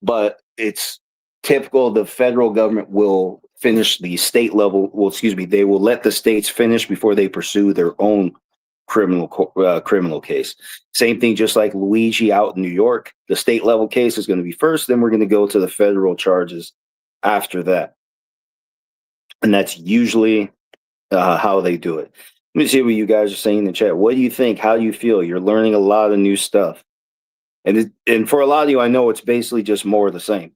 But it's typical the federal government will finish the state level. Well, excuse me, they will let the states finish before they pursue their own criminal case. Same thing, just like Luigi out in New York, the state level case is going to be first, then we're going to go to the federal charges after that. And that's usually how they do it. Let me see what you guys are saying in the chat. What do you think? How do you feel? You're learning a lot of new stuff. And for a lot of you, I know it's basically just more of the same.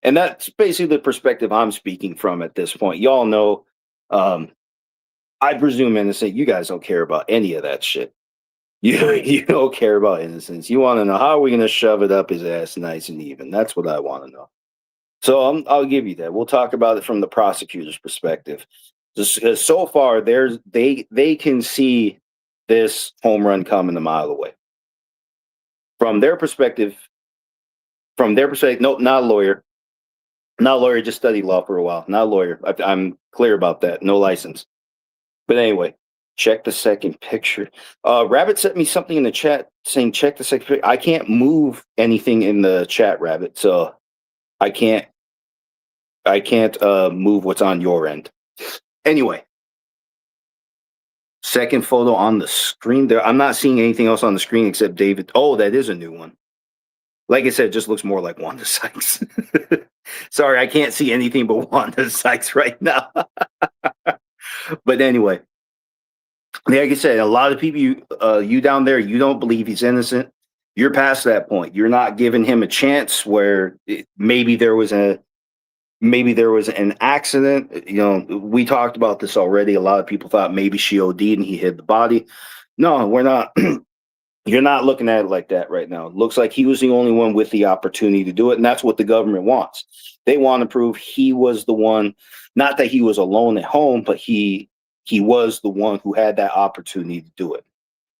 And that's basically the perspective I'm speaking from at this point. Y'all know, I presume innocent. You guys don't care about any of that shit. You don't care about innocence. You want to know how are we going to shove it up his ass nice and even. That's what I want to know. So I'll give you that. We'll talk about it from the prosecutor's perspective. So far, they can see this home run coming a mile away. From their perspective, nope, not a lawyer. Not a lawyer, just studied law for a while. Not a lawyer. I'm clear about that. No license. But anyway, check the second picture. Rabbit sent me something in the chat saying check the second picture. I can't move anything in the chat, Rabbit, so I can't move what's on your end. Anyway, second photo on the screen there. I'm not seeing anything else on the screen except David. Oh, that is a new one. Like I said, it just looks more like Wanda Sykes. Sorry, I can't see anything but Wanda Sykes right now. But anyway, like I said, a lot of people, you down there, you don't believe he's innocent. You're past that point. You're not giving him a chance where maybe there was an accident. We talked about this already. A lot of people thought maybe she OD'd and he hid the body. No, we're not. You're not looking at it like that right now. It looks like he was the only one with the opportunity to do it, and that's what the government wants. They want to prove he was the one, not that he was alone at home, but he was the one who had that opportunity to do it.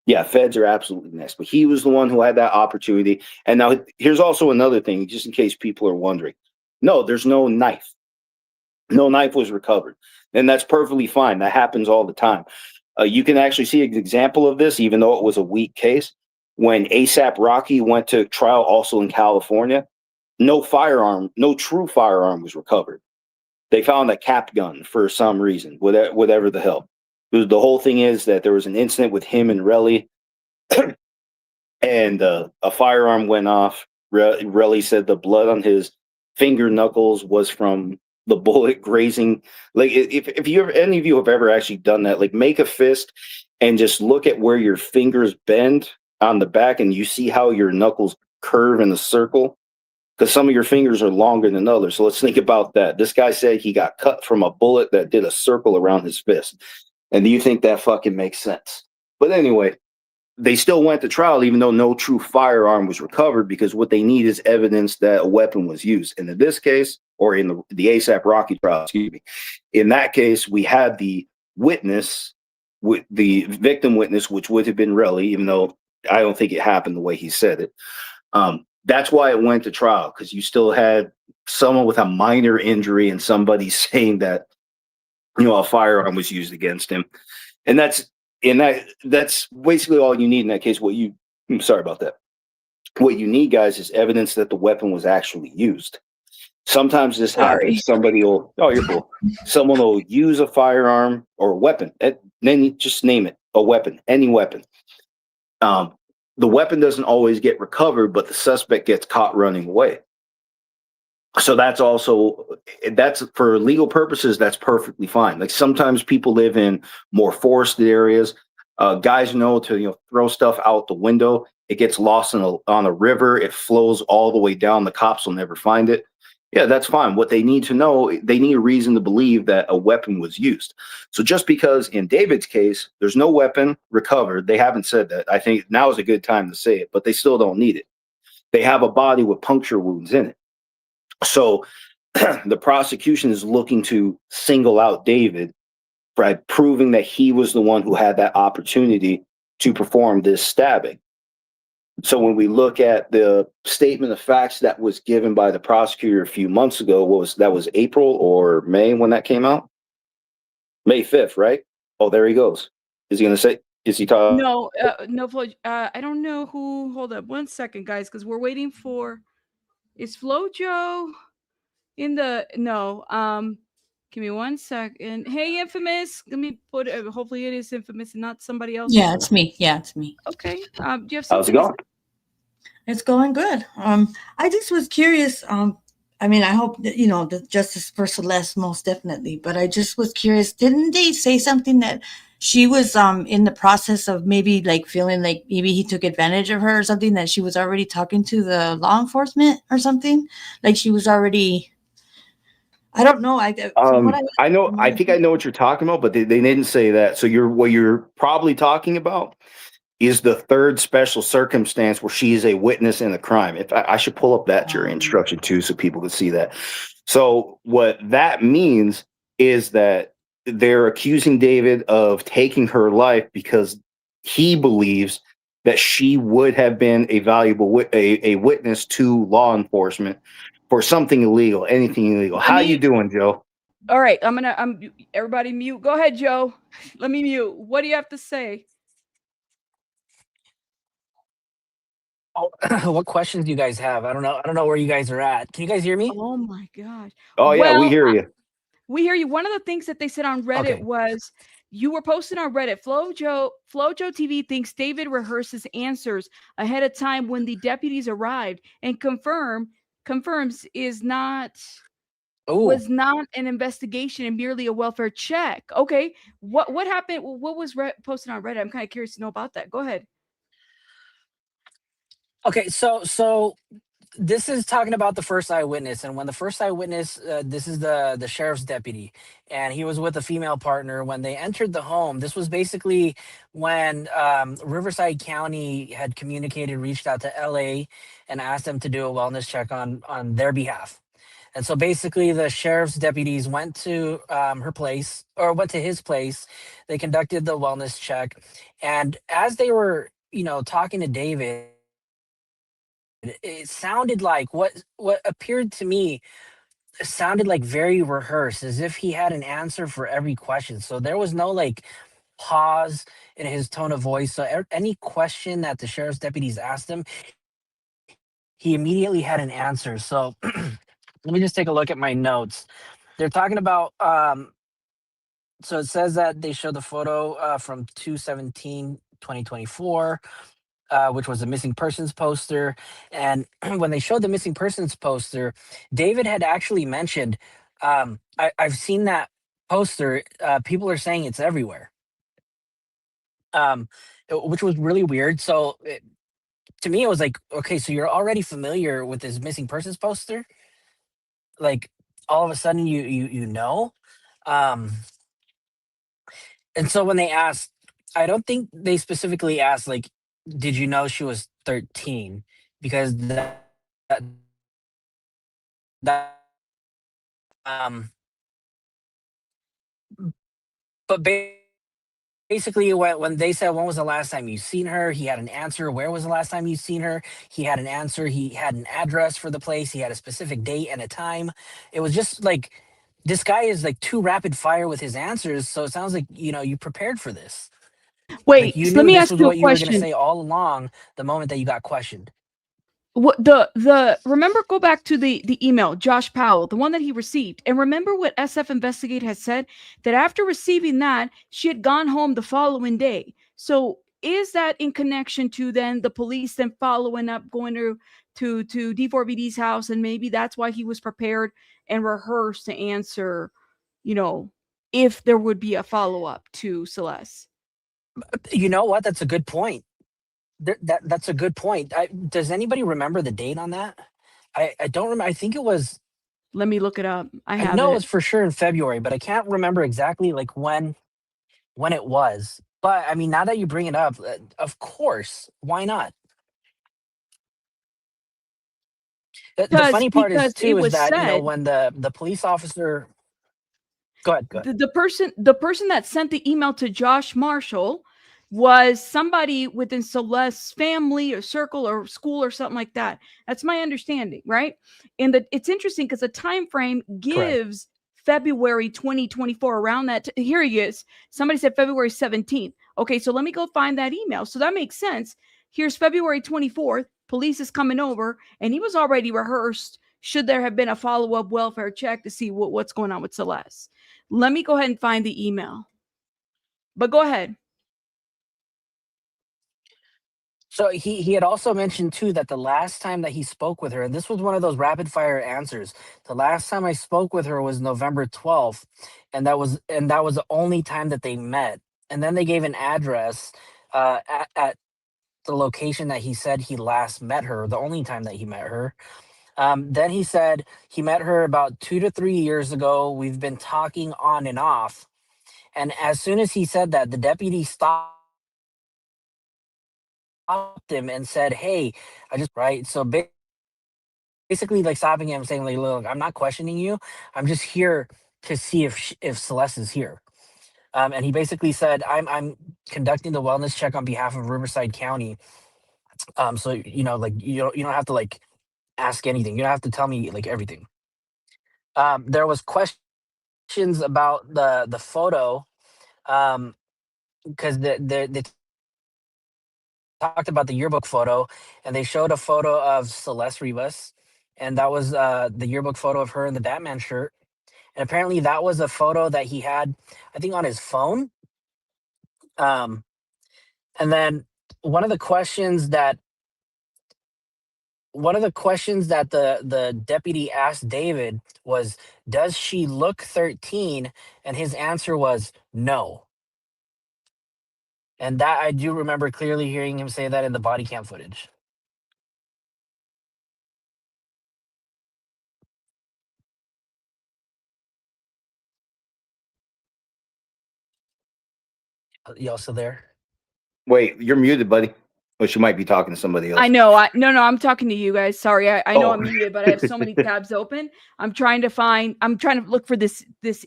Yeah, feds are absolutely next, but he was the one who had that opportunity. And now here's also another thing, just in case people are wondering. No, there's no knife. No knife was recovered, and that's perfectly fine. That happens all the time. You can actually see an example of this, even though it was a weak case. When ASAP Rocky went to trial also in California, no true firearm was recovered. They found a cap gun for some reason, whatever the hell. The whole thing is that there was an incident with him and Relly, and a firearm went off. Relly said the blood on his finger knuckles was from the bullet grazing. Like if any of you have ever actually done that, like make a fist and just look at where your fingers bend on the back, and you see how your knuckles curve in a circle, because some of your fingers are longer than others. So let's think about that. This guy said he got cut from a bullet that did a circle around his fist. And do you think that fucking makes sense? But anyway, they still went to trial even though no true firearm was recovered, because what they need is evidence that a weapon was used. And in this case, or in the ASAP Rocky trial, excuse me, in that case, we had the witness, with the victim witness, which would have been Relly, even though I don't think it happened the way he said it. That's why it went to trial, because you still had someone with a minor injury and somebody saying that, a firearm was used against him. And that's basically all you need in that case. Sorry about that. What you need, guys, is evidence that the weapon was actually used. Sometimes this happens. Somebody will, you're cool. Someone will use a firearm or a weapon. Then you just name it, a weapon, any weapon. The weapon doesn't always get recovered, but the suspect gets caught running away. So that's also, that's for legal purposes, that's perfectly fine. Like sometimes people live in more forested areas. Guys know to, throw stuff out the window. It gets lost on a river. It flows all the way down. The cops will never find it. Yeah, that's fine. What they need to know, they need a reason to believe that a weapon was used. So just because in David's case, there's no weapon recovered, they haven't said that. I think now is a good time to say it, but they still don't need it. They have a body with puncture wounds in it. So the prosecution is looking to single out David by proving that he was the one who had that opportunity to perform this stabbing. So when we look at the statement of facts that was given by the prosecutor a few months ago, that was April or May when that came out? May 5th, right? Oh, there he goes. Is he going to say, is he talking?
No, no, Flo, I don't know who, hold up 1 second, guys, because we're waiting for, is Flojo in the, no, give me 1 second. Hey, Infamous, let me put it, hopefully it is Infamous and not somebody else.
Yeah, it's me. Yeah, it's me.
Okay, do you have something?
How's it going?
It's going good. I just was curious. I mean, I hope that, the justice for Celeste, most definitely, but I just was curious. Didn't they say something that she was in the process of maybe like feeling like maybe he took advantage of her or something, that she was already talking to the law enforcement or something? Like she was already, I don't know. I think I know
what you're talking about, but they didn't say that. So what you're probably talking about is the third special circumstance where she is a witness in a crime. If I should pull up that jury instruction too, so people can see that. So what that means is that they're accusing David of taking her life because he believes that she would have been a valuable a witness to law enforcement for something illegal, anything illegal. How you doing, Joe?
All right, I'm everybody mute. Go ahead, Joe. Let me mute. What do you have to say?
Oh, what questions do you guys have? I don't know where you guys are at. Can you guys hear me?
Oh my gosh.
Oh yeah, we hear you.
We hear you. One of the things that they said on Reddit was you were posting on Reddit. Flojo TV thinks David rehearses answers ahead of time when the deputies arrived and confirms was not an investigation and merely a welfare check. Okay, what happened? What was posted on Reddit? I'm kind of curious to know about that. Go ahead.
Okay, so this is talking about the first eyewitness, and when the first eyewitness, this is the sheriff's deputy, and he was with a female partner when they entered the home. This was basically when Riverside County had reached out to LA and asked them to do a wellness check on their behalf. And so basically the sheriff's deputies went to went to his place. They conducted the wellness check, and as they were, talking to David, it sounded like what appeared to me sounded like very rehearsed, as if he had an answer for every question. So there was no like pause in his tone of voice. So any question that the sheriff's deputies asked him, he immediately had an answer. So let me just take a look at my notes. They're talking about so it says that they showed the photo from 2/17/2024. Which was a missing persons poster. And when they showed the missing persons poster, David had actually mentioned, I've seen that poster. People are saying it's everywhere, which was really weird. So to me, it was like, okay, so you're already familiar with this missing persons poster? Like all of a sudden you know? And so when they asked, I don't think they specifically asked, like, did you know she was 13? Because that but basically when they said, when was the last time you seen her? He had an answer. Where was the last time you seen her? He had an answer. He had an address for the place. He had a specific date and a time. It was just like, this guy is like too rapid fire with his answers. So it sounds like, you prepared for this.
Wait,
like you
let
knew
me
this
ask
was
you a
what you were going to
question.
say all along the moment that you got questioned.
What remember, go back to the email, Josh Powell, the one that he received, and remember what SF Investigate had said, that after receiving that, she had gone home the following day. So is that in connection to then the police then following up, going to to D4vd's house, and maybe that's why he was prepared and rehearsed to answer, you know, if there would be a follow-up to Celeste.
You know what? That's a good point. That's a good point. Does anybody remember the date on that? I don't remember. I think it was.
Let me look it up. I have
know
it.
it's for sure in February, but I can't remember exactly like when it was. But I mean, now that you bring it up, of course, why not? The funny part is
Because it
too is
was
that
said,
when the police officer. Go ahead.
the person that sent the email to Josh Marshall was somebody within Celeste's family or circle or school or something like that. That's my understanding, right? And it's interesting because the time frame gives February 2024 around that. Here he is. Somebody said February 17th. Okay, so let me go find that email. So that makes sense. Here's February 24th. Police is coming over, and he was already rehearsed. Should there have been a follow-up welfare check to see what's going on with Celeste? Let me go ahead and find the email. But go ahead.
So he had also mentioned too that the last time that he spoke with her, and this was one of those rapid fire answers. The last time I spoke with her was November 12th, and that was the only time that they met. And then they gave an address at the location that he said he last met her, the only time that he met her. Then he said he met her about 2 to 3 years ago. We've been talking on and off. And as soon as he said that, the deputy stopped him and said, "Hey, I just," right? So basically like stopping him saying like, "Look, I'm not questioning you. I'm just here to see if Celeste is here." And he basically said, I'm conducting the wellness check on behalf of Riverside County. So like you don't have to like ask anything. You don't have to tell me like everything. There was questions about the photo, because they talked about the yearbook photo, and they showed a photo of Celeste Rivas, and that was the yearbook photo of her in the Batman shirt. And apparently that was a photo that he had, I think, on his phone. And then one of the questions that the deputy asked David was, "Does she look 13?" And his answer was no. And that I do remember clearly hearing him say that in the body cam footage. You also there?
Wait, you're muted, buddy. Or she might be talking to somebody else.
I know. No, I'm talking to you guys. Sorry. I know
Oh.
I'm muted, but I have so many tabs open. I'm trying to look for this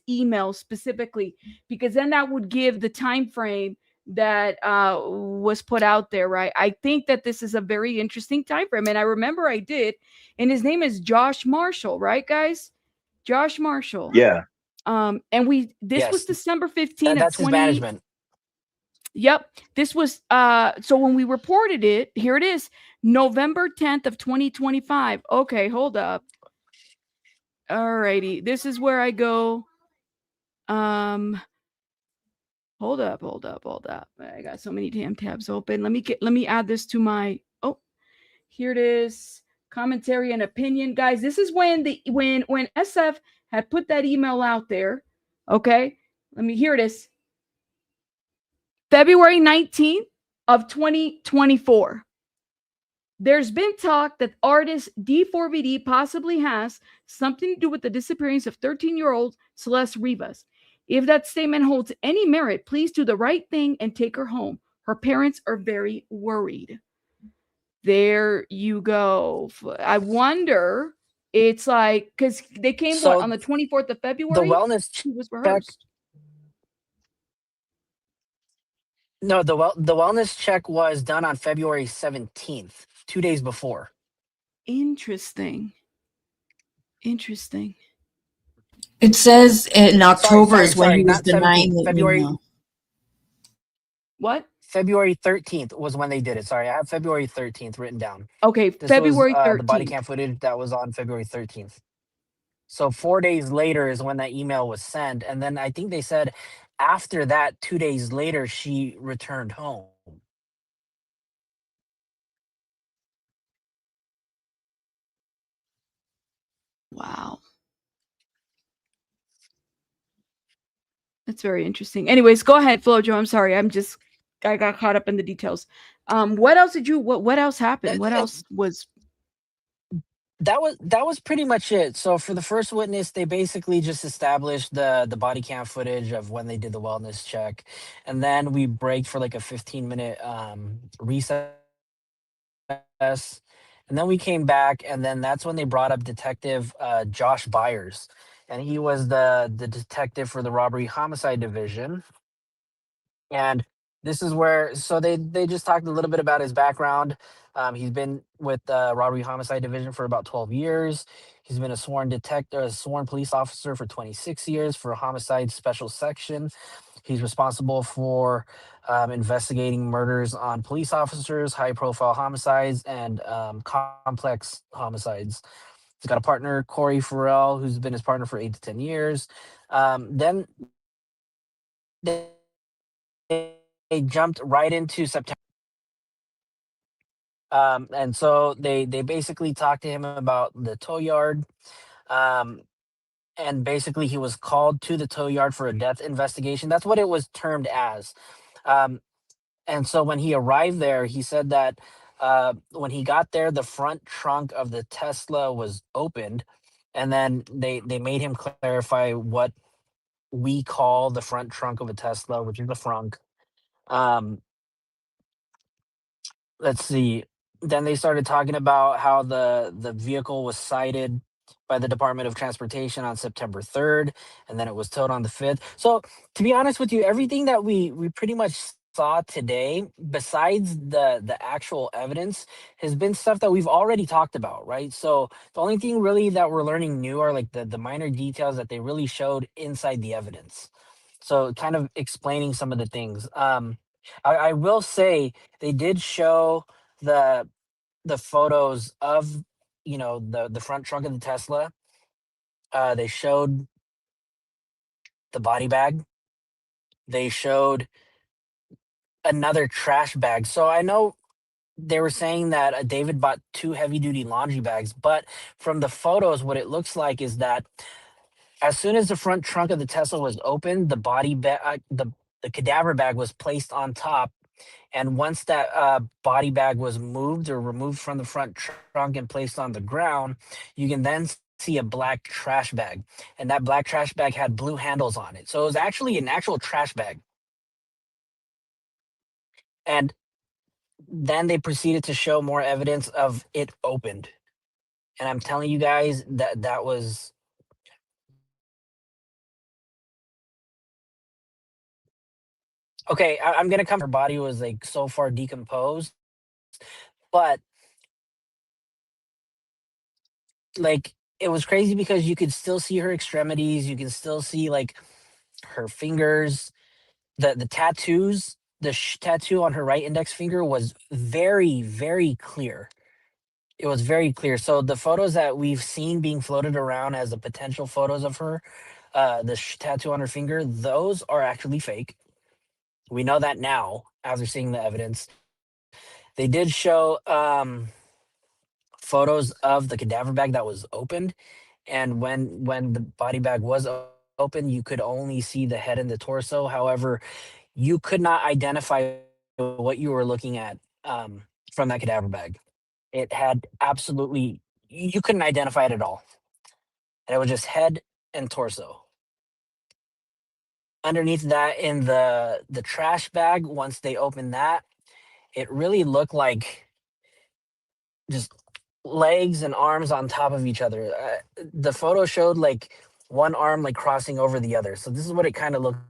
email specifically, because then that would give the time frame that was put out there, right? I think that this is a very interesting time frame, and I remember I did, and his name is Josh Marshall, right, guys? Josh Marshall.
Yeah.
And this was December 15th
That's
of
his management.
Yep. This was so when we reported it, here it is, November 10th of 2025. Okay, hold up. All righty. This is where I go. Hold up. I got so many damn tabs open. Let me add this to my here it is. Commentary and opinion. Guys, this is when when SF had put that email out there. Okay. Here it is. February 19th of 2024. There's been talk that artist D4vd possibly has something to do with the disappearance of 13-year-old Celeste Rivas. If that statement holds any merit, please do the right thing and take her home. Her parents are very worried. There you go. I wonder, it's like, because they came on the 24th of February?
The wellness
was rehearsed.
No, the wellness check was done on February 17th, 2 days before.
Interesting.
It says in October
Sorry,
is when he was
not 17th,
denying the
February.
email.
What?
February 13th was when they did it. Sorry, I have February 13th written down.
Okay,
This
February
was,
13th.
the body cam footage that was on February 13th. So 4 days later is when that email was sent. And then I think they said after that, 2 days later, she returned home.
Wow. That's very interesting. Anyways, go ahead, Flojo. I'm sorry. I got caught up in the details. What else did you what else happened? What else was
That was pretty much it. So for the first witness, they basically just established the body cam footage of when they did the wellness check, and then we break for like a 15-minute recess, and then we came back, and then that's when they brought up Detective Josh Byers, and he was the detective for the robbery homicide division. And this is where, so they just talked a little bit about his background. He's been with the robbery homicide division for about 12 years. He's been a sworn detective, a sworn police officer for 26 years for a homicide special section. He's responsible for investigating murders on police officers, high profile homicides, and complex homicides. He's got a partner, Corey Farrell, who's been his partner for 8 to 10 years. Then they jumped right into September. And so they basically talked to him about the tow yard. And basically he was called to the tow yard for a death investigation. That's what it was termed as. And so when he arrived there, he said that when he got there, the front trunk of the Tesla was opened. And then they made him clarify what we call the front trunk of a Tesla, which is the frunk. Let's see. Then they started talking about how the vehicle was cited by the Department of Transportation on September 3rd, and then it was towed on the 5th. So to be honest with you, everything that we pretty much saw today, besides the actual evidence, has been stuff that we've already talked about, right? So the only thing really that we're learning new are like the minor details that they really showed inside the evidence. So kind of explaining some of the things. I will say they did show the photos of the front trunk of the Tesla. They showed the body bag. They showed another trash bag. So I know they were saying that David bought 2 heavy duty laundry bags, but from the photos, what it looks like is that as soon as the front trunk of the Tesla was opened, the body bag, the cadaver bag was placed on top. And once that body bag was moved or removed from the front trunk and placed on the ground, you can then see a black trash bag. And that black trash bag had blue handles on it. So it was actually an actual trash bag. And then they proceeded to show more evidence of it opened. And I'm telling you guys that was okay. I'm gonna come. Her body was like so far decomposed, but like it was crazy because you could still see her extremities. You can still see like her fingers, the tattoos. The tattoo on her right index finger was very, very clear. It was very clear. So the photos that we've seen being floated around as the potential photos of her, the tattoo on her finger, those are actually fake. We know that now after seeing the evidence. They did show photos of the cadaver bag that was opened, and when the body bag was open, you could only see the head and the torso. However, you could not identify what you were looking at from that cadaver bag. It had absolutely, you couldn't identify it at all. And it was just head and torso. Underneath that, in the trash bag, once they opened that, it really looked like just legs and arms on top of each other. The photo showed like one arm like crossing over the other. So this is what it kind of looked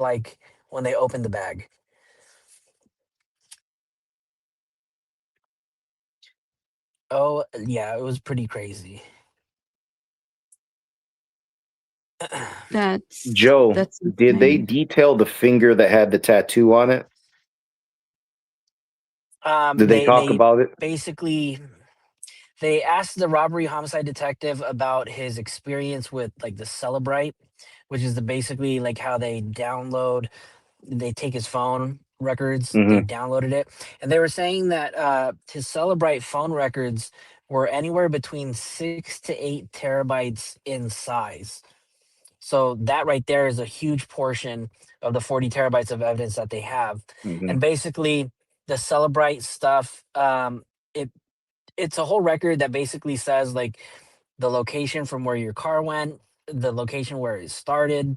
like when they opened the bag. Oh, yeah, it was pretty crazy.
Joe,
that's
did they
insane.
detail the finger that had the tattoo on it? Did they talk about it?
Basically, they asked the robbery homicide detective about his experience with like the Celebrite, which is basically like how they take his phone records, they downloaded it, and they were saying that his Celebrite phone records were anywhere between 6 to 8 terabytes in size. So that right there is a huge portion of the 40 terabytes of evidence that they have. And basically, the Celebrite stuff, it's a whole record that basically says like the location from where your car went, the location where it started,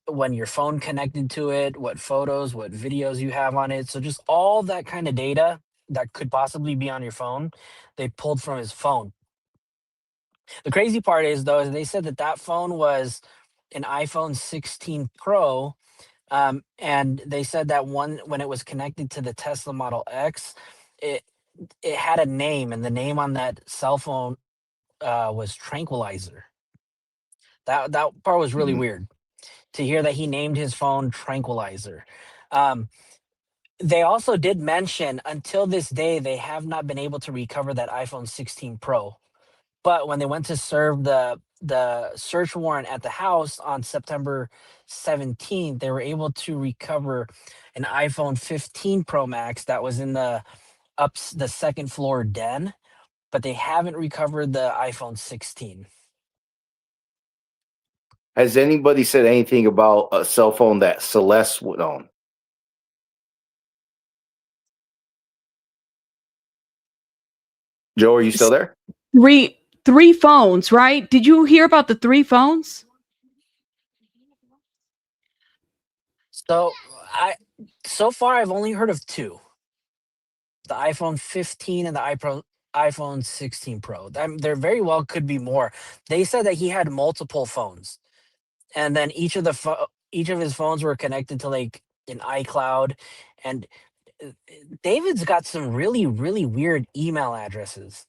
when your phone connected to it, what photos, what videos you have on it. So just all that kind of data that could possibly be on your phone, they pulled from his phone. The crazy part is, though, is they said that that phone was an iPhone 16 Pro, and they said that when it was connected to the Tesla Model X, it had a name, and the name on that cell phone was Tranquilizer. That part was really weird to hear that he named his phone Tranquilizer. They also did mention until this day they have not been able to recover that iPhone 16 Pro. But when they went to serve the search warrant at the house on September 17th, they were able to recover an iPhone 15 Pro Max that was in the second floor den, but they haven't recovered the iPhone 16.
Has anybody said anything about a cell phone that Celeste would own? Joe, are you still there?
Three phones, right? Did you hear about the 3 phones?
So far I've only heard of 2. The iPhone 15 and the iPhone 16 Pro. There very well could be more. They said that he had multiple phones, and then each of his phones were connected to like an iCloud. And David's got some really, really weird email addresses.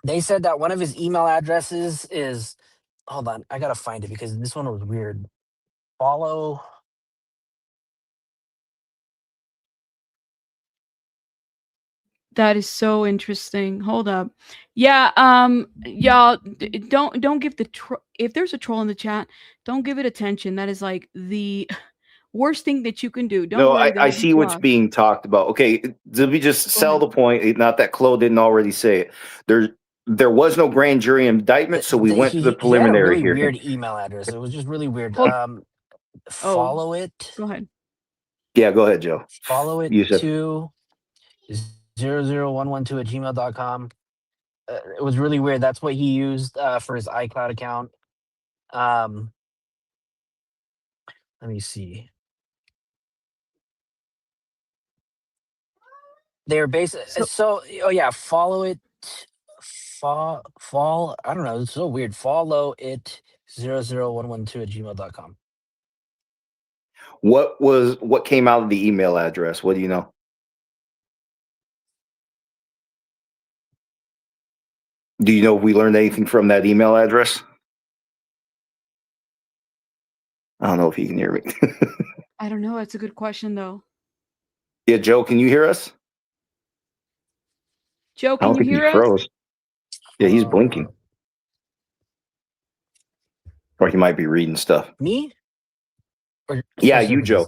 They said that one of his email addresses is, hold on, I gotta find it because this one was weird. Follow.
That is so interesting. Hold up. Yeah, y'all don't give if there's a troll in the chat, don't give it attention. That is like the worst thing that you can do. Don't
No,
worry,
I see what's being talked about. Okay, let me just sell the point. Not that Chloe didn't already say it. There was no grand jury indictment, so we went to the
He had a
preliminary
really
hearing.
weird email address. It was just really weird.
Follow
it.
Go ahead.
Yeah, go ahead, Joe.
Follow it
Yusuf.
to 00112@gmail.com. It was really weird. That's what he used for his iCloud account. Let me see. They're basically follow it. Fall. I don't know. It's so weird. Follow it 00112@gmail.com.
What came out of the email address? What do you know? Do you know if we learned anything from that email address? I don't know if you can hear me.
I don't know. That's a good question, though.
Yeah, Joe, can you hear us?
Joe,
I
can
don't
you
think he
hear us?
froze. Yeah, he's blinking. Or he might be reading stuff.
Me?
Yeah, you, Joe.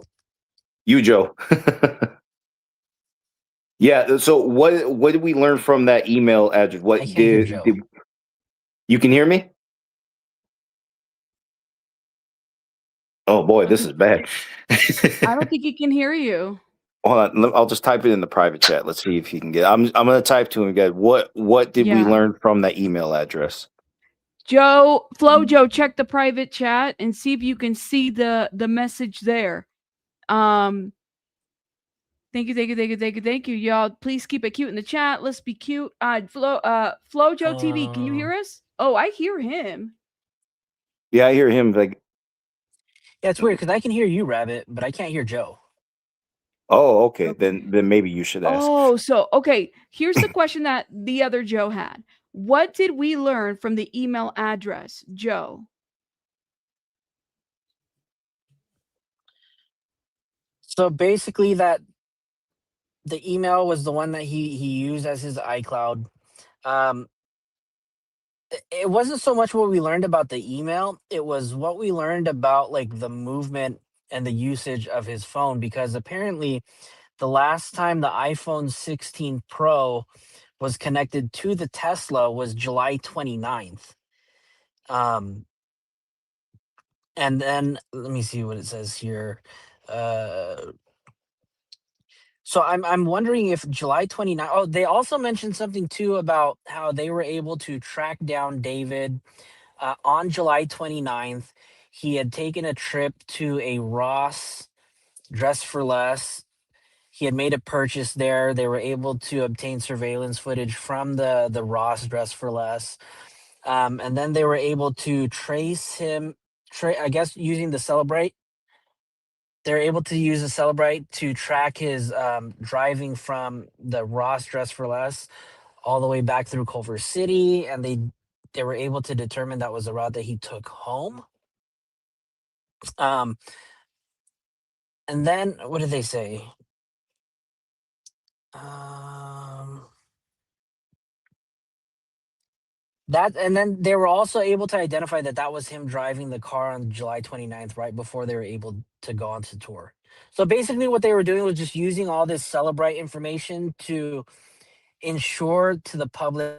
You, Joe. Yeah. So what did we learn from that email address? What did you can hear me? Oh boy, this is bad.
I don't think he can hear you.
Hold on, I'll just type it in the private chat. Let's see if he can get. I'm going to type to him again. What did we learn from that email address?
Joe, check the private chat and see if you can see the message there. Thank you, y'all. Please keep it cute in the chat. Let's be cute. Flojo TV, can you hear us? Oh, I hear him.
Yeah, I hear him. Like,
yeah, it's weird because I can hear you, Rabbit, but I can't hear Joe.
Oh, okay. Then maybe you should ask.
Oh, so okay. Here's the question that the other Joe had. What did we learn from the email address, Joe?
So basically that the email was the one that he used as his iCloud. It wasn't so much what we learned about the email. It was what we learned about like the movement and the usage of his phone, because apparently the last time the iPhone 16 Pro was connected to the Tesla was July 29th. And then let me see what it says here. So I'm wondering if July 29th. Oh, they also mentioned something too about how they were able to track down David on July 29th. He had taken a trip to a Ross Dress for Less. He had made a purchase there. They were able to obtain surveillance footage from the Ross Dress for Less. And then they were able to trace him, I guess using the Celebrate. They're able to use the Celebrate to track his driving from the Ross Dress for Less all the way back through Culver City, and they were able to determine that was the route that he took home. And then what did they say? That, and then they were also able to identify that that was him driving the car on July 29th, right before they were able to go on to tour. So basically what they were doing was just using all this Celebrite information to ensure to the public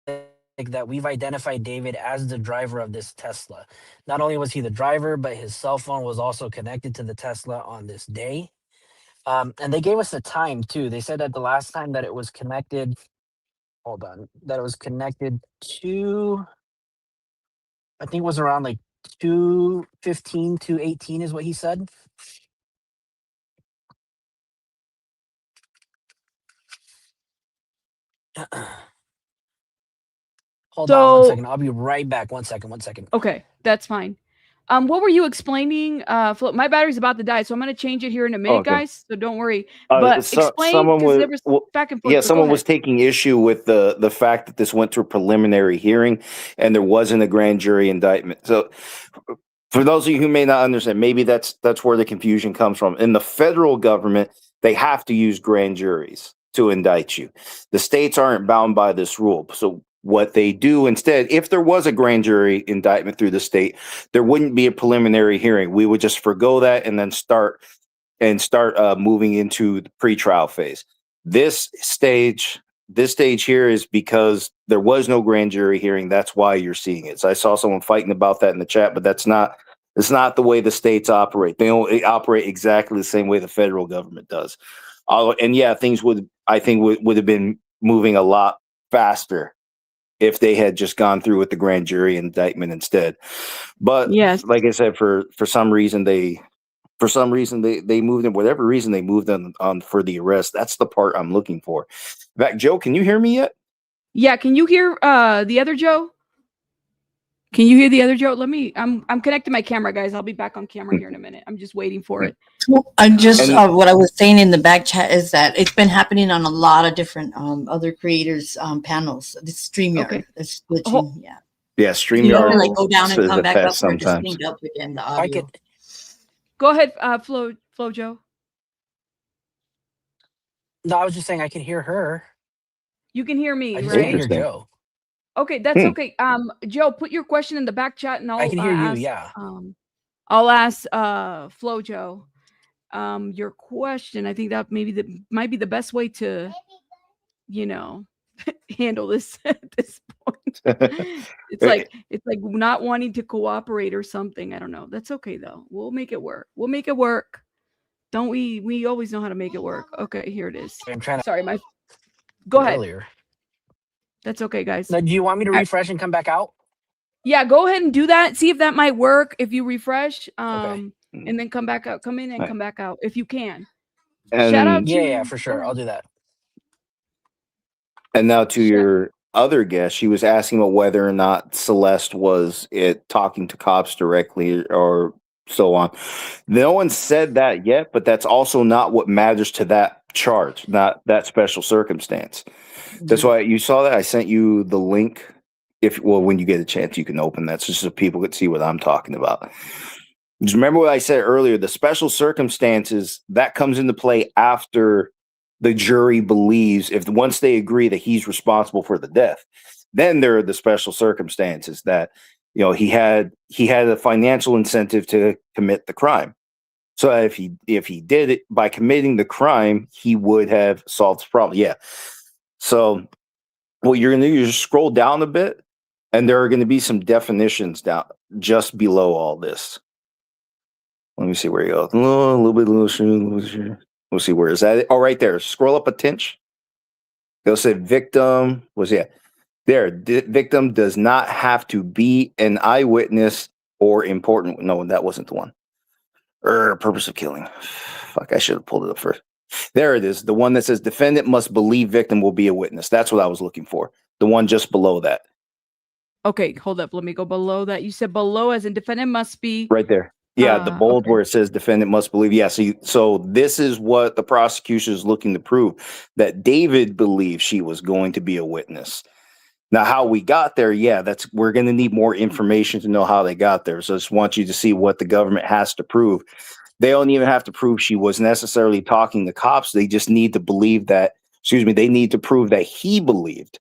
that we've identified David as the driver of this Tesla. Not only was he the driver, but his cell phone was also connected to the Tesla on this day. And they gave us a time too. They said that the last time that it was connected, that it was connected to, I think it was around like 2:15, 2:18 is what he said. Hold on one second. I'll be right back. One second.
Okay, that's fine. What were you explaining? My battery's about to die, so I'm going to change it here in a minute,
Okay.
guys. So don't worry. But explain,
someone
because
was
there was back and forth.
yeah,
but go
someone was
ahead.
taking issue with the fact that this went to a preliminary hearing and there wasn't a grand jury indictment. So for those of you who may not understand, maybe that's where the confusion comes from. In the federal government, they have to use grand juries to indict you. The states aren't bound by this rule. So what they do instead, if there was a grand jury indictment through the state, there wouldn't be a preliminary hearing. We would just forgo that and then start moving into the pretrial phase. This stage here is because there was no grand jury hearing. That's why you're seeing it. So I saw someone fighting about that in the chat, but it's not the way the states operate. They don't operate exactly the same way the federal government does. And yeah, things would have been moving a lot faster if they had just gone through with the grand jury indictment instead. But
yes,
like I said, for some reason they moved, and whatever reason they moved on for the arrest. That's the part I'm looking for. In fact, Joe, can you hear me yet?
Yeah, can you hear the other Joe? Can you hear the other Joe? I'm connecting my camera, guys. I'll be back on camera here in a minute. I'm just waiting for it.
I just what I was saying in the back chat is that it's been happening on a lot of different other creators panels. The StreamYard,
Okay.
it's glitching. Yeah.
Yeah,
You have
StreamYard
to like go down and
is
come
a
back up,
test
or just
sometimes.
link up again the audio.
Go ahead, Flo Joe.
No, I was just saying I can hear her.
You can hear me,
I just
right?
can't hear Joe.
Okay, that's okay. Joe, put your question in the back chat, and
I can hear you.
ask,
Yeah.
I'll ask Flo Joe your question. I think that might be the best way to, handle this at this point. It's like not wanting to cooperate or something. I don't know. That's okay though. We'll make it work. Don't we? We always know how to make it work. Okay, here it is.
I'm trying to.
Sorry, go ahead.
Earlier.
That's okay, guys.
Now, do you want me to refresh and come back out?
Yeah, go ahead and do that. See if that might work if you refresh. And then come back out. Come in and come back out if you can. Shout out to
yeah, for sure. I'll do that.
And now to your other guest, she was asking about whether or not Celeste was talking to cops directly or so on. No one said that yet, but that's also not what matters to that charge, not that special circumstance. That's why you saw that. I sent you the link. When you get a chance, you can open that just so people could see what I'm talking about. Just remember what I said earlier, the special circumstances, that comes into play after the jury believes, once they agree that he's responsible for the death, then there are the special circumstances that, he had a financial incentive to commit the crime. So if he did it by committing the crime, he would have solved the problem. Yeah. So what you're going to do is just scroll down a bit, and there are going to be some definitions down just below all this. Let me see where you go. A little bit. We'll see where is that. Oh, right there. Scroll up a tinch. They'll say victim was there. Victim does not have to be an eyewitness or important. No, that wasn't the one. Purpose of killing. Fuck, I should have pulled it up first. There it is. The one that says defendant must believe victim will be a witness. That's what I was looking for. The one just below that.
Okay, hold up. Let me go below that. You said below as in defendant must be.
Right there. Yeah, the bold
okay.
where it says defendant must believe. Yeah, so this is what the prosecution is looking to prove, that David believed she was going to be a witness. Now, how we got there, we're going to need more information to know how they got there. So I just want you to see what the government has to prove. They don't even have to prove she was necessarily talking to cops. They just need to believe that, they need to prove that he believed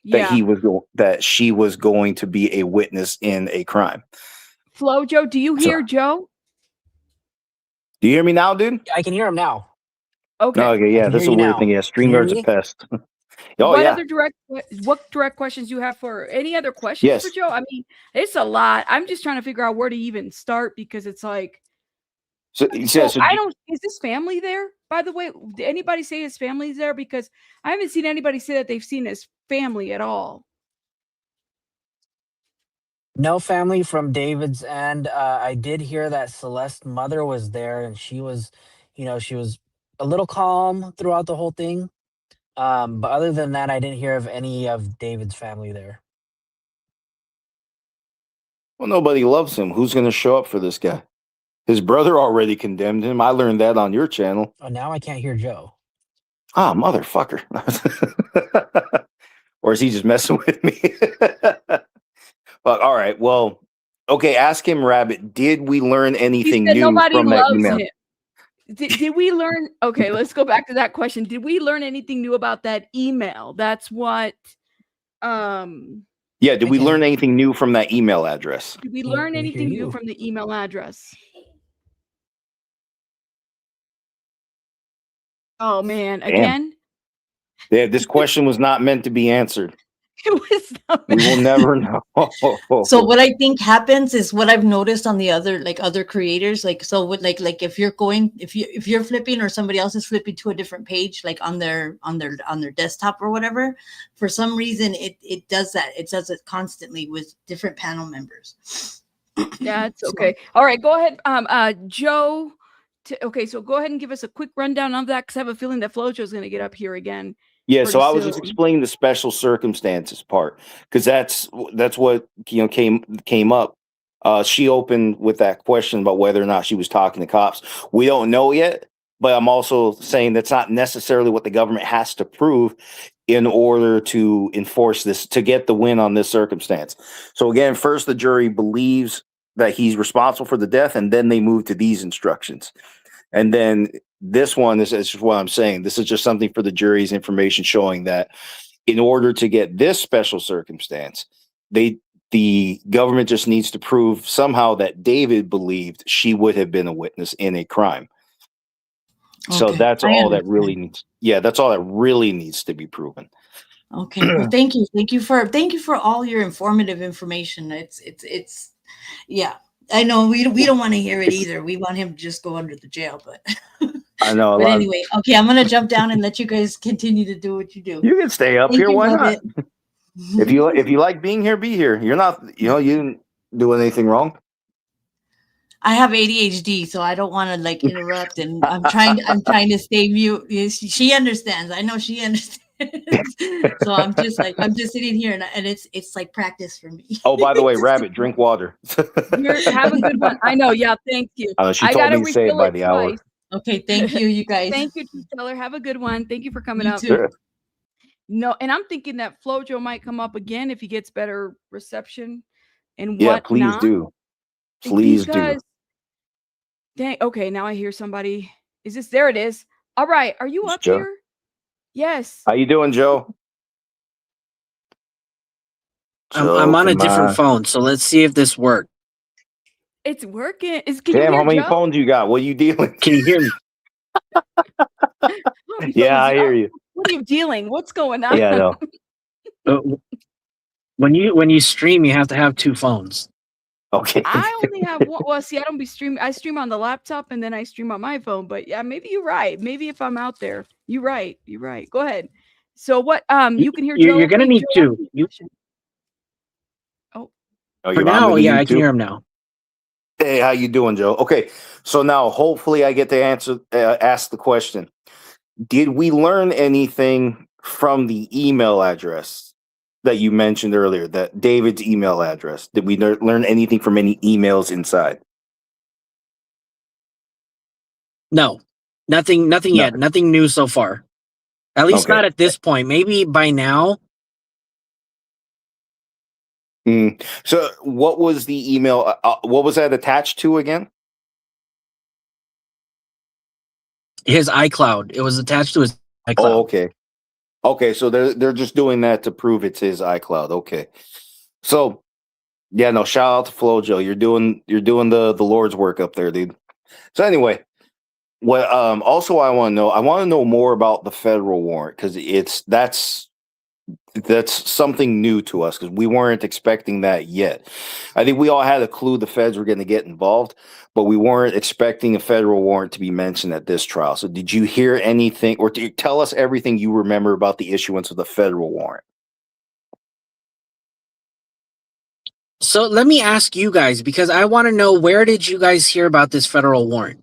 that she was going to be a witness in a crime.
Flojo, do you hear Joe?
Do you hear me now, dude?
I can hear him now.
Okay.
Okay, yeah, that's a weird thing. Yeah, StreamYard's a pest.
What direct questions you have for any other questions for Joe? I mean, it's a lot. I'm just trying to figure out where to even start because it's like. So I don't. Is this family there? By the way, did anybody say his family's there? Because I haven't seen anybody say that they've seen his family at all.
No family from David's end. I did hear that Celeste's mother was there, and she was, she was a little calm throughout the whole thing. But other than that, I didn't hear of any of David's family there.
Well, nobody loves him. Who's going to show up for this guy? His brother already condemned him. I learned that on your channel.
Oh, now I can't hear Joe.
Ah, motherfucker. Or is he just messing with me? All right. Well, okay. Ask him, Rabbit. Did we learn anything new from that email?
Did we learn? Okay, let's go back to that question. Did we learn anything new about that email? That's what.
Yeah. Did we learn anything new from that email address?
Did we learn anything new from the email address? Oh man! Again.
Yeah. This question was not meant to be answered.
It was not.
We will never know.
So what I think happens is what I've noticed on the other creators, if you're flipping or somebody else is flipping to a different page, like on their desktop or whatever, for some reason it does that. It does it constantly with different panel members.
Yeah, it's okay. All right, go ahead, Joe. Okay, so go ahead and give us a quick rundown of that because I have a feeling that Flojo is going to get up here again.
Yeah, so I was just explaining the special circumstances part because that's what came up. She opened with that question about whether or not she was talking to cops. We don't know yet, but I'm also saying that's not necessarily what the government has to prove in order to enforce this, to get the win on this circumstance. So again, first the jury believes that he's responsible for the death, and then they move to these instructions. And then this one is just what I'm saying. This is just something for the jury's information showing that in order to get this special circumstance, the government just needs to prove somehow that David believed she would have been a witness in a crime. Okay. So that's all that really needs. Yeah, that's all that really needs to be proven.
Okay. Well, thank you for all your informative information. It's yeah. I know we don't want to hear it either. We want him to just go under the jail, but
I know.
But anyway, okay, I'm gonna jump down and let you guys continue to do what you do.
You can stay up here. Why not? If you like being here, be here. You're not, you didn't do anything wrong.
I have ADHD, so I don't want to interrupt, and I'm trying to stay mute. She understands. I know she understands. So I'm just sitting here, and it's like practice for me.
Oh, by the way, Rabbit, drink water.
Have a good one. I know. Yeah, thank you.
She told me to say it by the hour.
Okay, thank you, you guys.
Thank you, Teller. Have a good one. Thank you for coming up.
Sure.
No, and I'm thinking that Flojo might come up again if he gets better reception and
yeah, please do. Please do.
Dang. Okay, now I hear somebody. Is this? There it is. All right. Are you up here? Yes.
How you doing, Joe?
I'm on a different phone, so let's see if this works.
It's working. Can
Damn,
you hear
how many
Joe?
phones you got? What are you dealing?
Can you hear me?
Yeah, I hear you.
What are you dealing? What's going on?
Yeah, I know.
Uh, when you stream, you have to have two phones.
Okay.
I only have one. Well, see, I don't be streaming. I stream on the laptop and then I stream on my phone. But yeah, maybe you're right. Maybe if I'm out there, you're right. You're right. Go ahead. So what? You can hear Joe.
You're gonna
okay?
need
Joe,
two. You
Oh,
Oh,
for
you're
now,
on
yeah,
YouTube?
I can hear him now.
Hey, how you doing, Joe? Okay, so now hopefully I get to ask the question. Did we learn anything from the email address that you mentioned earlier? That David's email address. Did we learn anything from any emails inside?
No, nothing yet. Nothing new so far. At least
Okay.
not at this point. Maybe by now.
So, what was the email? What was that attached to again?
His iCloud. It was attached to his iCloud.
Oh, okay. Okay, so they're just doing that to prove it's his iCloud. Okay. So, yeah, no, shout out to FloJo. You're doing the Lord's work up there, dude. So anyway, what also I want to know more about the federal warrant, because that's something new to us, because we weren't expecting that yet. I think we all had a clue the feds were going to get involved, but we weren't expecting a federal warrant to be mentioned at this trial. So did you hear anything, or tell us everything you remember about the issuance of the federal warrant?
So let me ask you guys, because I want to know, where did you guys hear about this federal warrant?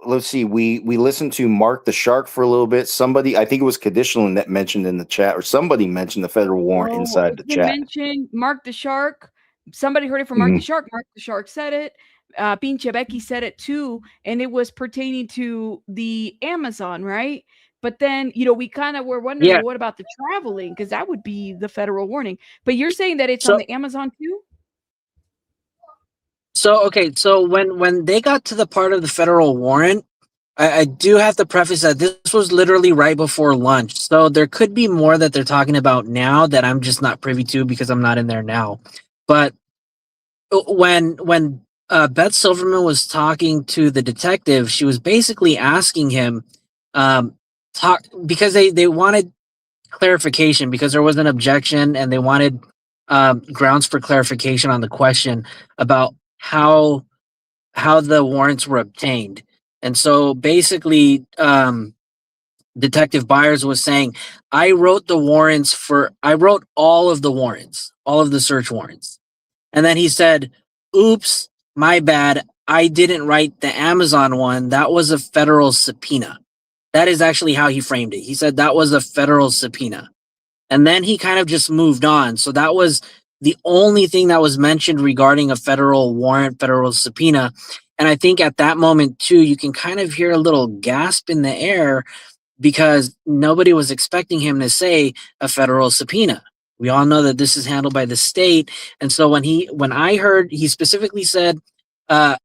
Let's see, we listened to Mark the Shark for a little bit. Somebody, I think it was Kadishlin, that mentioned in the chat, or somebody mentioned the federal warrant inside the
you
chat.
mentioned Mark the Shark. Somebody heard it from Mark the Shark. Mark the Shark said it. Pinche Becky said it too, and it was pertaining to the Amazon, right? But then, we kind of were wondering, well, what about the traveling? Because that would be the federal warning. But you're saying that it's on the Amazon too?
So, okay, so when they got to the part of the federal warrant, I do have to preface that this was literally right before lunch. So there could be more that they're talking about now that I'm just not privy to because I'm not in there now. But when Beth Silverman was talking to the detective, she was basically asking him, because they wanted clarification, because there was an objection and they wanted grounds for clarification on the question about how the warrants were obtained. And so basically, Detective Byers was saying, I wrote all of the warrants, all of the search warrants. And then he said, oops, my bad. I didn't write the Amazon one. That was a federal subpoena. That is actually how he framed it. He said that was a federal subpoena. And then he kind of just moved on. So that was the only thing that was mentioned regarding a federal warrant, federal subpoena. And I think at that moment too, you can kind of hear a little gasp in the air, because nobody was expecting him to say a federal subpoena. We all know that this is handled by the state. And so when I heard, he specifically said, I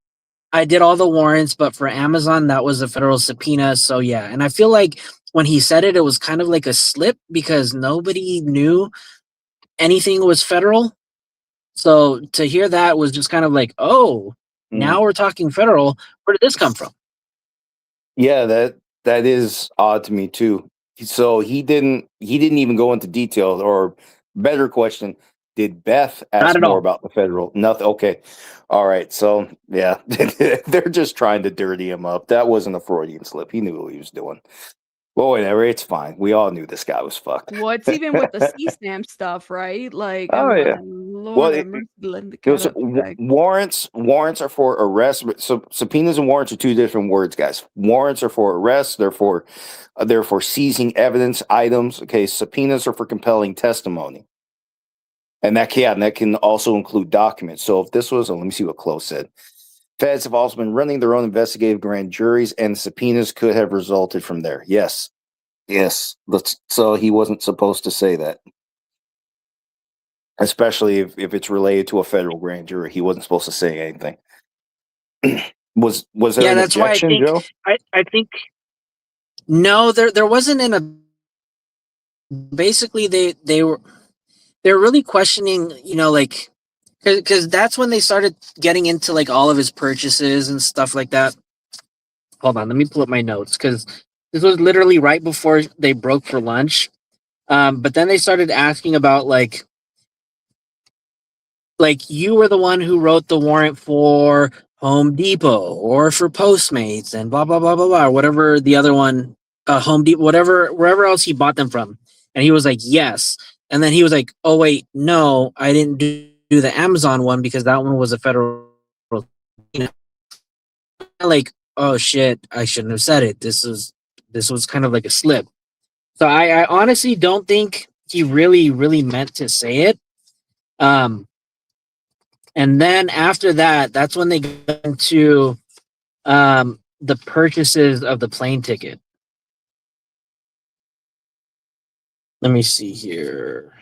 did all the warrants, but for Amazon, that was a federal subpoena. So yeah. And I feel like when he said it, it was kind of like a slip, because nobody knew anything was federal. So to hear that was just kind of like, oh, now we're talking federal. Where did this come from?
Yeah, that is odd to me too. So he didn't even go into detail, or better question, did Beth ask more about the federal? Nothing. Okay. All right. So yeah, they're just trying to dirty him up. That wasn't a Freudian slip. He knew what he was doing. Well, whatever. It's fine. We all knew this guy was fucked.
Well, it's even with the C-stamp stuff, right? Like,
Oh
I'm
yeah.
like, Lord have mercy, let the cat out the bag.
Warrants are for arrest. So subpoenas and warrants are two different words, guys. Warrants are for arrest. They're for seizing evidence, items. Okay. Subpoenas are for compelling testimony, and that can also include documents. So if this was, let me see what Chloe said. Feds have also been running their own investigative grand juries, and subpoenas could have resulted from there. Yes. So he wasn't supposed to say that. Especially if it's related to a federal grand jury. He wasn't supposed to say anything. Was there an objection, Joe?
I think no, there wasn't basically they were really questioning, like, because that's when they started getting into like all of his purchases and stuff like that. Hold on, let me pull up my notes because this was literally right before they broke for lunch. But then they started asking about like you were the one who wrote the warrant for Home Depot or for Postmates and blah blah blah blah blah, or whatever the other one, Home Depot, wherever else he bought them from. And he was like, yes. And then he was like, oh wait, no, I didn't do the Amazon one because that one was a federal. Like, oh shit, I shouldn't have said it. This was kind of like a slip. So I honestly don't think he really meant to say it. And then after that, that's when they got into the purchases of the plane ticket. Let me see here.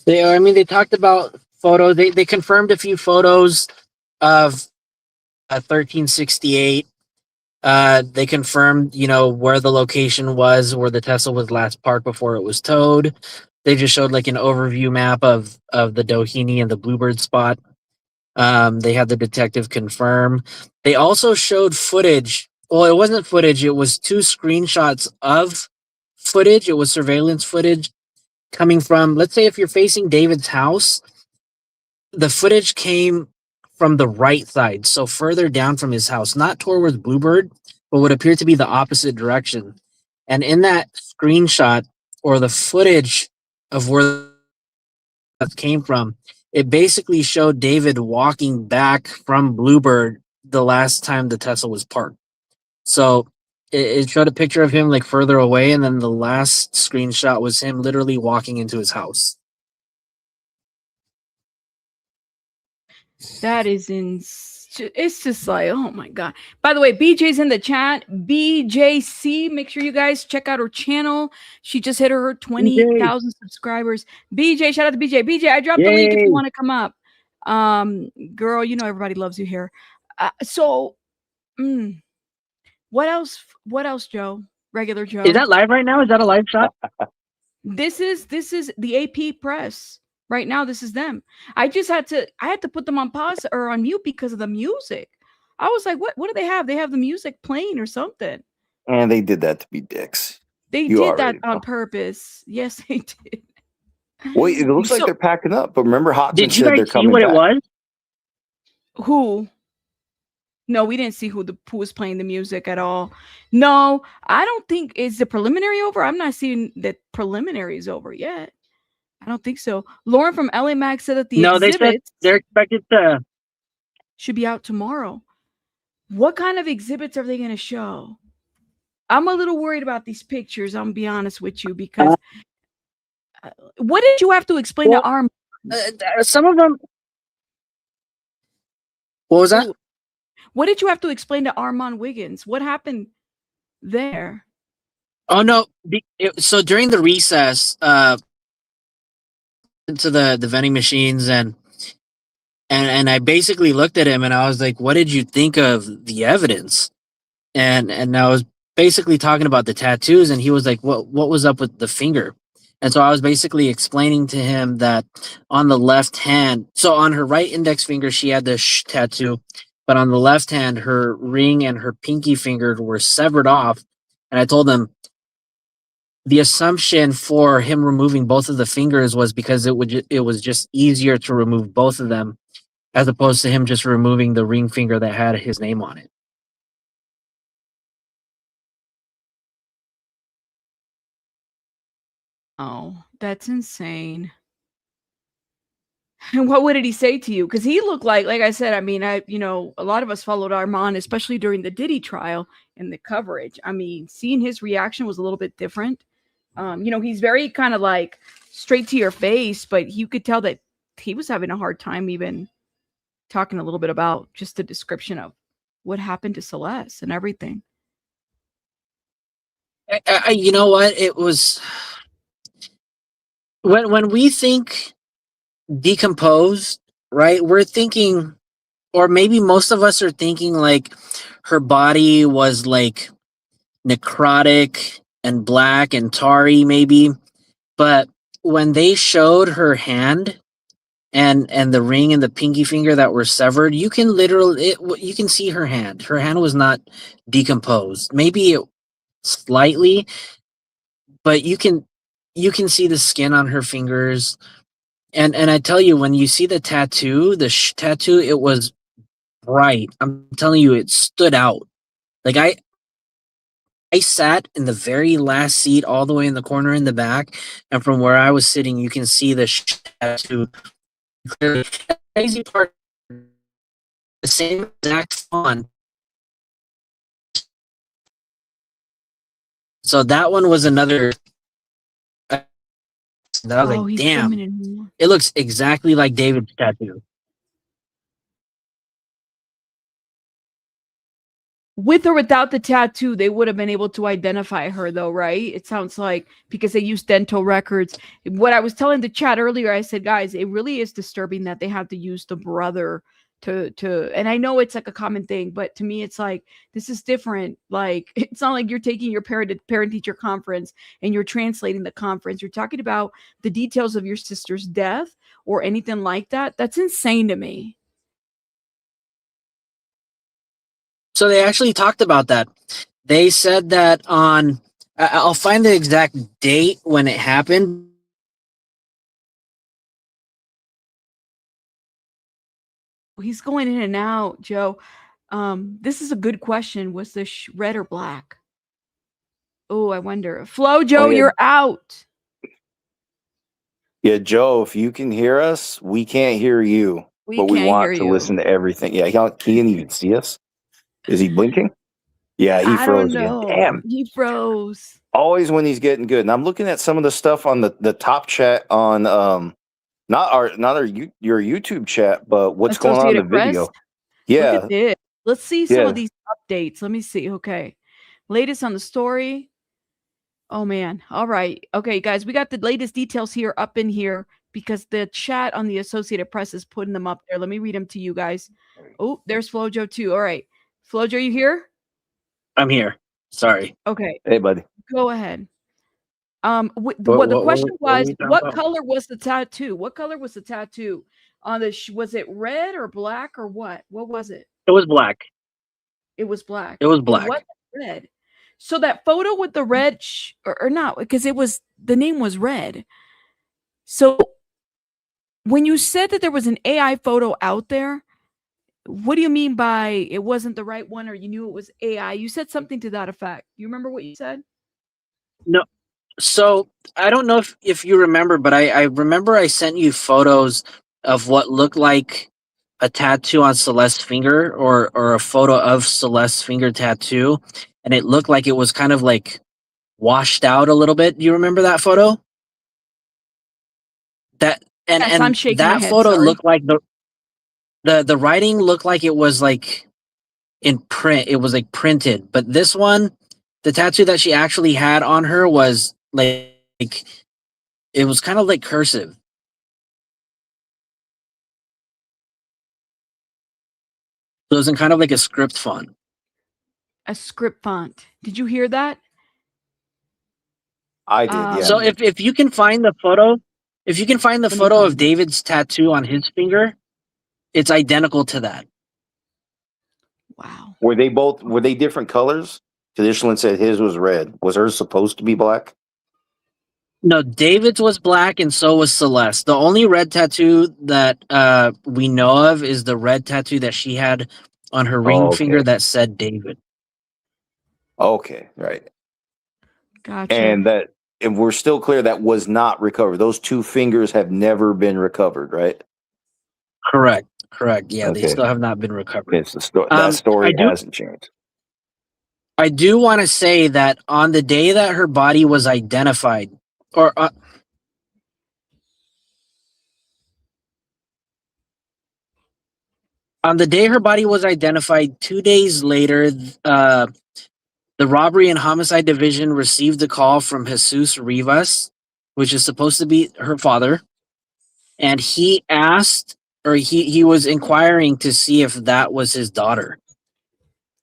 They talked about photos. They confirmed a few photos of 1368. They confirmed, where the location was, where the Tesla was last parked before it was towed. They just showed like an overview map of the Doheny and the Bluebird spot. They had the detective confirm. They also showed footage. Well, it wasn't footage. It was 2 screenshots of footage. It was surveillance footage coming from, let's say if you're facing David's house, the footage came from the right side, so further down from his house, not towards Bluebird, but would appear to be the opposite direction. And in that screenshot or the footage of where that came from, it basically showed David walking back from Bluebird the last time the Tesla was parked. So it showed a picture of him like further away, and then the last screenshot was him literally walking into his house.
That is it's just like, oh my God. By the way, BJ's in the chat. BJC, make sure you guys check out her channel. She just hit her 20,000 subscribers. BJ, shout out to BJ. BJ, I dropped the link if you want to come up. Girl, everybody loves you here. What else, Joe? Regular Joe.
Is that live right now? Is that a live shot?
This is the AP press. Right now, this is them. I had to put them on pause or on mute because of the music. I was like, what do they have? They have the music playing or something.
And they did that to be dicks.
They did that on purpose. Yes, they did.
Well, it looks like they're packing up. But remember, Hotman
Did you
said they're
guys see
coming
what
back.
it was?
Who? No, we didn't see who was playing the music at all. No, I don't think is the preliminary over. I'm not seeing that preliminary is over yet. I don't think so. Lauren from LA Mag said that the
They said
exhibits
they're expected to.
should be out tomorrow. What kind of exhibits are they going to show? I'm a little worried about these pictures. I'm gonna be honest with you because what did you have to explain to Arm?
Some of them. What was that?
What did you have to explain to Armand Wiggins? What happened there?
Oh no! So during the recess, into the vending machines and I basically looked at him and I was like, "What did you think of the evidence?" And I was basically talking about the tattoos, and he was like, "What was up with the finger?" And so I was basically explaining to him that on the left hand, so on her right index finger, she had the tattoo, but on the left hand, her ring and her pinky finger were severed off. And I told him the assumption for him removing both of the fingers was because it was just easier to remove both of them, as opposed to him just removing the ring finger that had his name on it.
Oh, that's insane. And what did he say to you? Because he looked like I said, I mean, a lot of us followed Armand, especially during the Diddy trial and the coverage. I mean, seeing his reaction was a little bit different. He's very kind of like straight to your face, but you could tell that he was having a hard time even talking a little bit about just the description of what happened to Celeste and everything.
You know what? It was when we think decomposed, right? We're thinking, or maybe most of us are thinking like her body was like necrotic and black and tarry maybe, But when they showed her hand and the ring and the pinky finger that were severed, you can you can see her hand. Her hand was not decomposed. Maybe it slightly, but you can see the skin on her fingers. And I tell you, when you see the tattoo, tattoo, it was bright. I'm telling you, it stood out. Like I sat in the very last seat, all the way in the corner in the back, and from where I was sitting, you can see the tattoo clearly. The crazy part, the same exact font. So that one was another. I was like,
he's
damn,
filming it more.
it looks exactly like David's tattoo.
With or without the tattoo, they would have been able to identify her, though, right? It sounds like, because they use dental records. What I was telling the chat earlier, I said, guys, it really is disturbing that they have to use the brother to and I know it's like a common thing, but to me, it's like, this is different. Like, it's not like you're taking your parent-teacher conference and you're translating the conference. You're talking about the details of your sister's death or anything like that. That's insane to me.
So they actually talked about that. They said that on, I'll find the exact date when it happened.
He's going in and out, Joe. This is a good question. Was this red or black? Oh, I wonder. Flo, Joe,
yeah.
you're out.
Yeah, Joe, if you can hear us, we can't hear you, but we
can't
want
hear
to
you.
listen to everything. Yeah, he can't even see us. Is he blinking? Yeah, he
I don't
froze again.
know.
Damn.
He froze.
Always when he's getting good. And I'm looking at some of the stuff on the top chat on your YouTube chat, but what's going on in the
Associated Press?
video?
Look
Yeah.
at this. Let's see some
Yeah.
of these updates. Let me see. Okay. Latest on the story. Oh, man. All right. Okay, guys, we got the latest details here up in here because the chat on the Associated Press is putting them up there. Let me read them to you guys. Oh, there's Flojo too. All right. Flojo, you here?
I'm here. Sorry.
Okay.
Hey, buddy.
Go ahead. The
What
question
are
was,
we talking
what
about?
color was the tattoo? What color was the tattoo on the? Was it red or black or what? What was it?
It was black.
It was black.
It was
It
black.
wasn't red. So that photo with the red, or not, because the name was red. So when you said that there was an AI photo out there, what do you mean by it wasn't the right one, or you knew it was AI? You said something to that effect. You remember what you said?
No. So I don't know if you remember, but I remember I sent you photos of what looked like a tattoo on Celeste's finger, or a photo of Celeste's finger tattoo, and it looked like it was kind of like washed out a little bit. Do you remember that photo? That and
Yes, I'm shaking my
that
head,
photo
sorry.
looked like the writing looked like it was like in print. It was like printed, but this one, the tattoo that she actually had on her was like it was kind of like cursive. So it was in kind of like a script font.
A script font. Did you hear that?
I did, yeah.
So if you can find the photo, of David's tattoo on his finger, it's identical to that.
Wow.
Were they different colors? Traditionally said his was red. Was hers supposed to be black?
No, David's was black and so was Celeste. The only red tattoo that we know of is the red tattoo that she had on her ring finger that said David.
Okay, right.
Gotcha.
And we're still clear that was not recovered. Those two fingers have never been recovered, right?
Correct. Yeah, they
Okay.
still have not been recovered.
It's that story hasn't changed.
I do want to say that on the day that her body was identified, or on the day her body was identified, 2 days later, the Robbery and Homicide Division received a call from Jesus Rivas, which is supposed to be her father, and he asked, or he was inquiring to see if that was his daughter.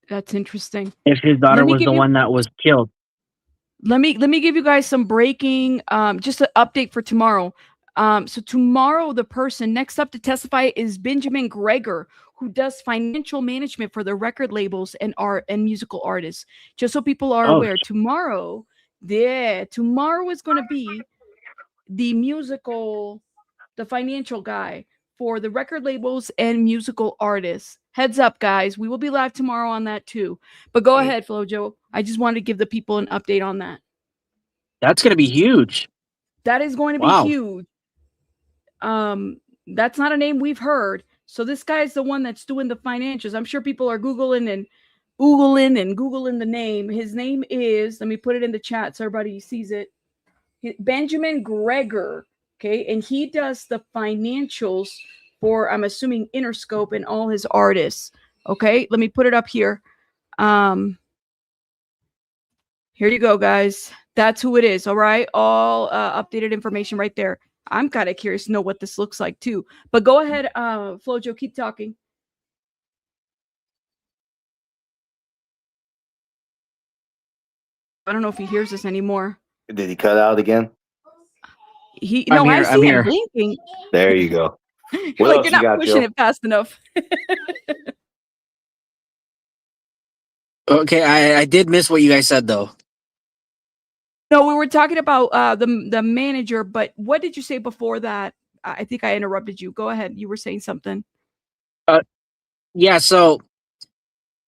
That's interesting.
If his daughter
Let me
was
give
the
you-
one that was killed.
Let me give you guys some breaking, just an update for tomorrow. So tomorrow, the person next up to testify is Benjamin Gregor, who does financial management for the record labels and art and musical artists. Just so people are aware, tomorrow is going to be the financial guy for the record labels and musical artists. Heads up, guys. We will be live tomorrow on that too. But go ahead, Flojo. I just wanted to give the people an update on that.
That's going to be huge.
That is going to be huge. That's not a name we've heard. So this guy is the one that's doing the financials. I'm sure people are Googling the name. His name is, let me put it in the chat so everybody sees it. Benjamin Gregor. Okay. And he does the financials for, I'm assuming, Interscope and all his artists. Okay. Let me put it up here. Here you go, guys. That's who it is. All right. All updated information right there. I'm kind of curious to know what this looks like too. But go ahead, Flojo, keep talking. I don't know if he hears us anymore.
Did he cut out again?
I see him blinking.
There you go.
What else you're not pushing it fast enough.
Okay, I did miss what you guys said though.
No, we were talking about the manager, but what did you say before that? I think I interrupted you. Go ahead. You were saying something.
Yeah, so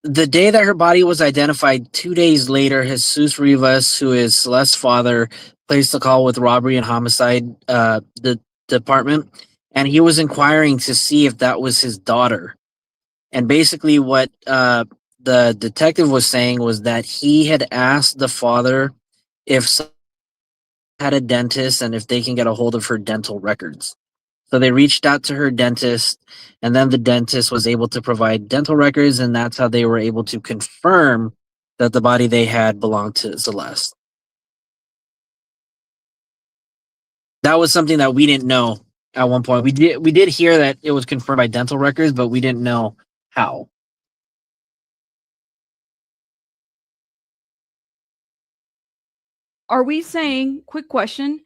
the day that her body was identified, 2 days later, Jesus Rivas, who is Celeste's father, placed a call with robbery and homicide the department, and he was inquiring to see if that was his daughter. And basically what the detective was saying was that he had asked the father if had a dentist and if they can get a hold of her dental records. So they reached out to her dentist, and then the dentist was able to provide dental records, and that's how they were able to confirm that the body they had belonged to Celeste. That was something that we didn't know at one point. We did hear that it was confirmed by dental records, but we didn't know how.
Are we saying, quick question,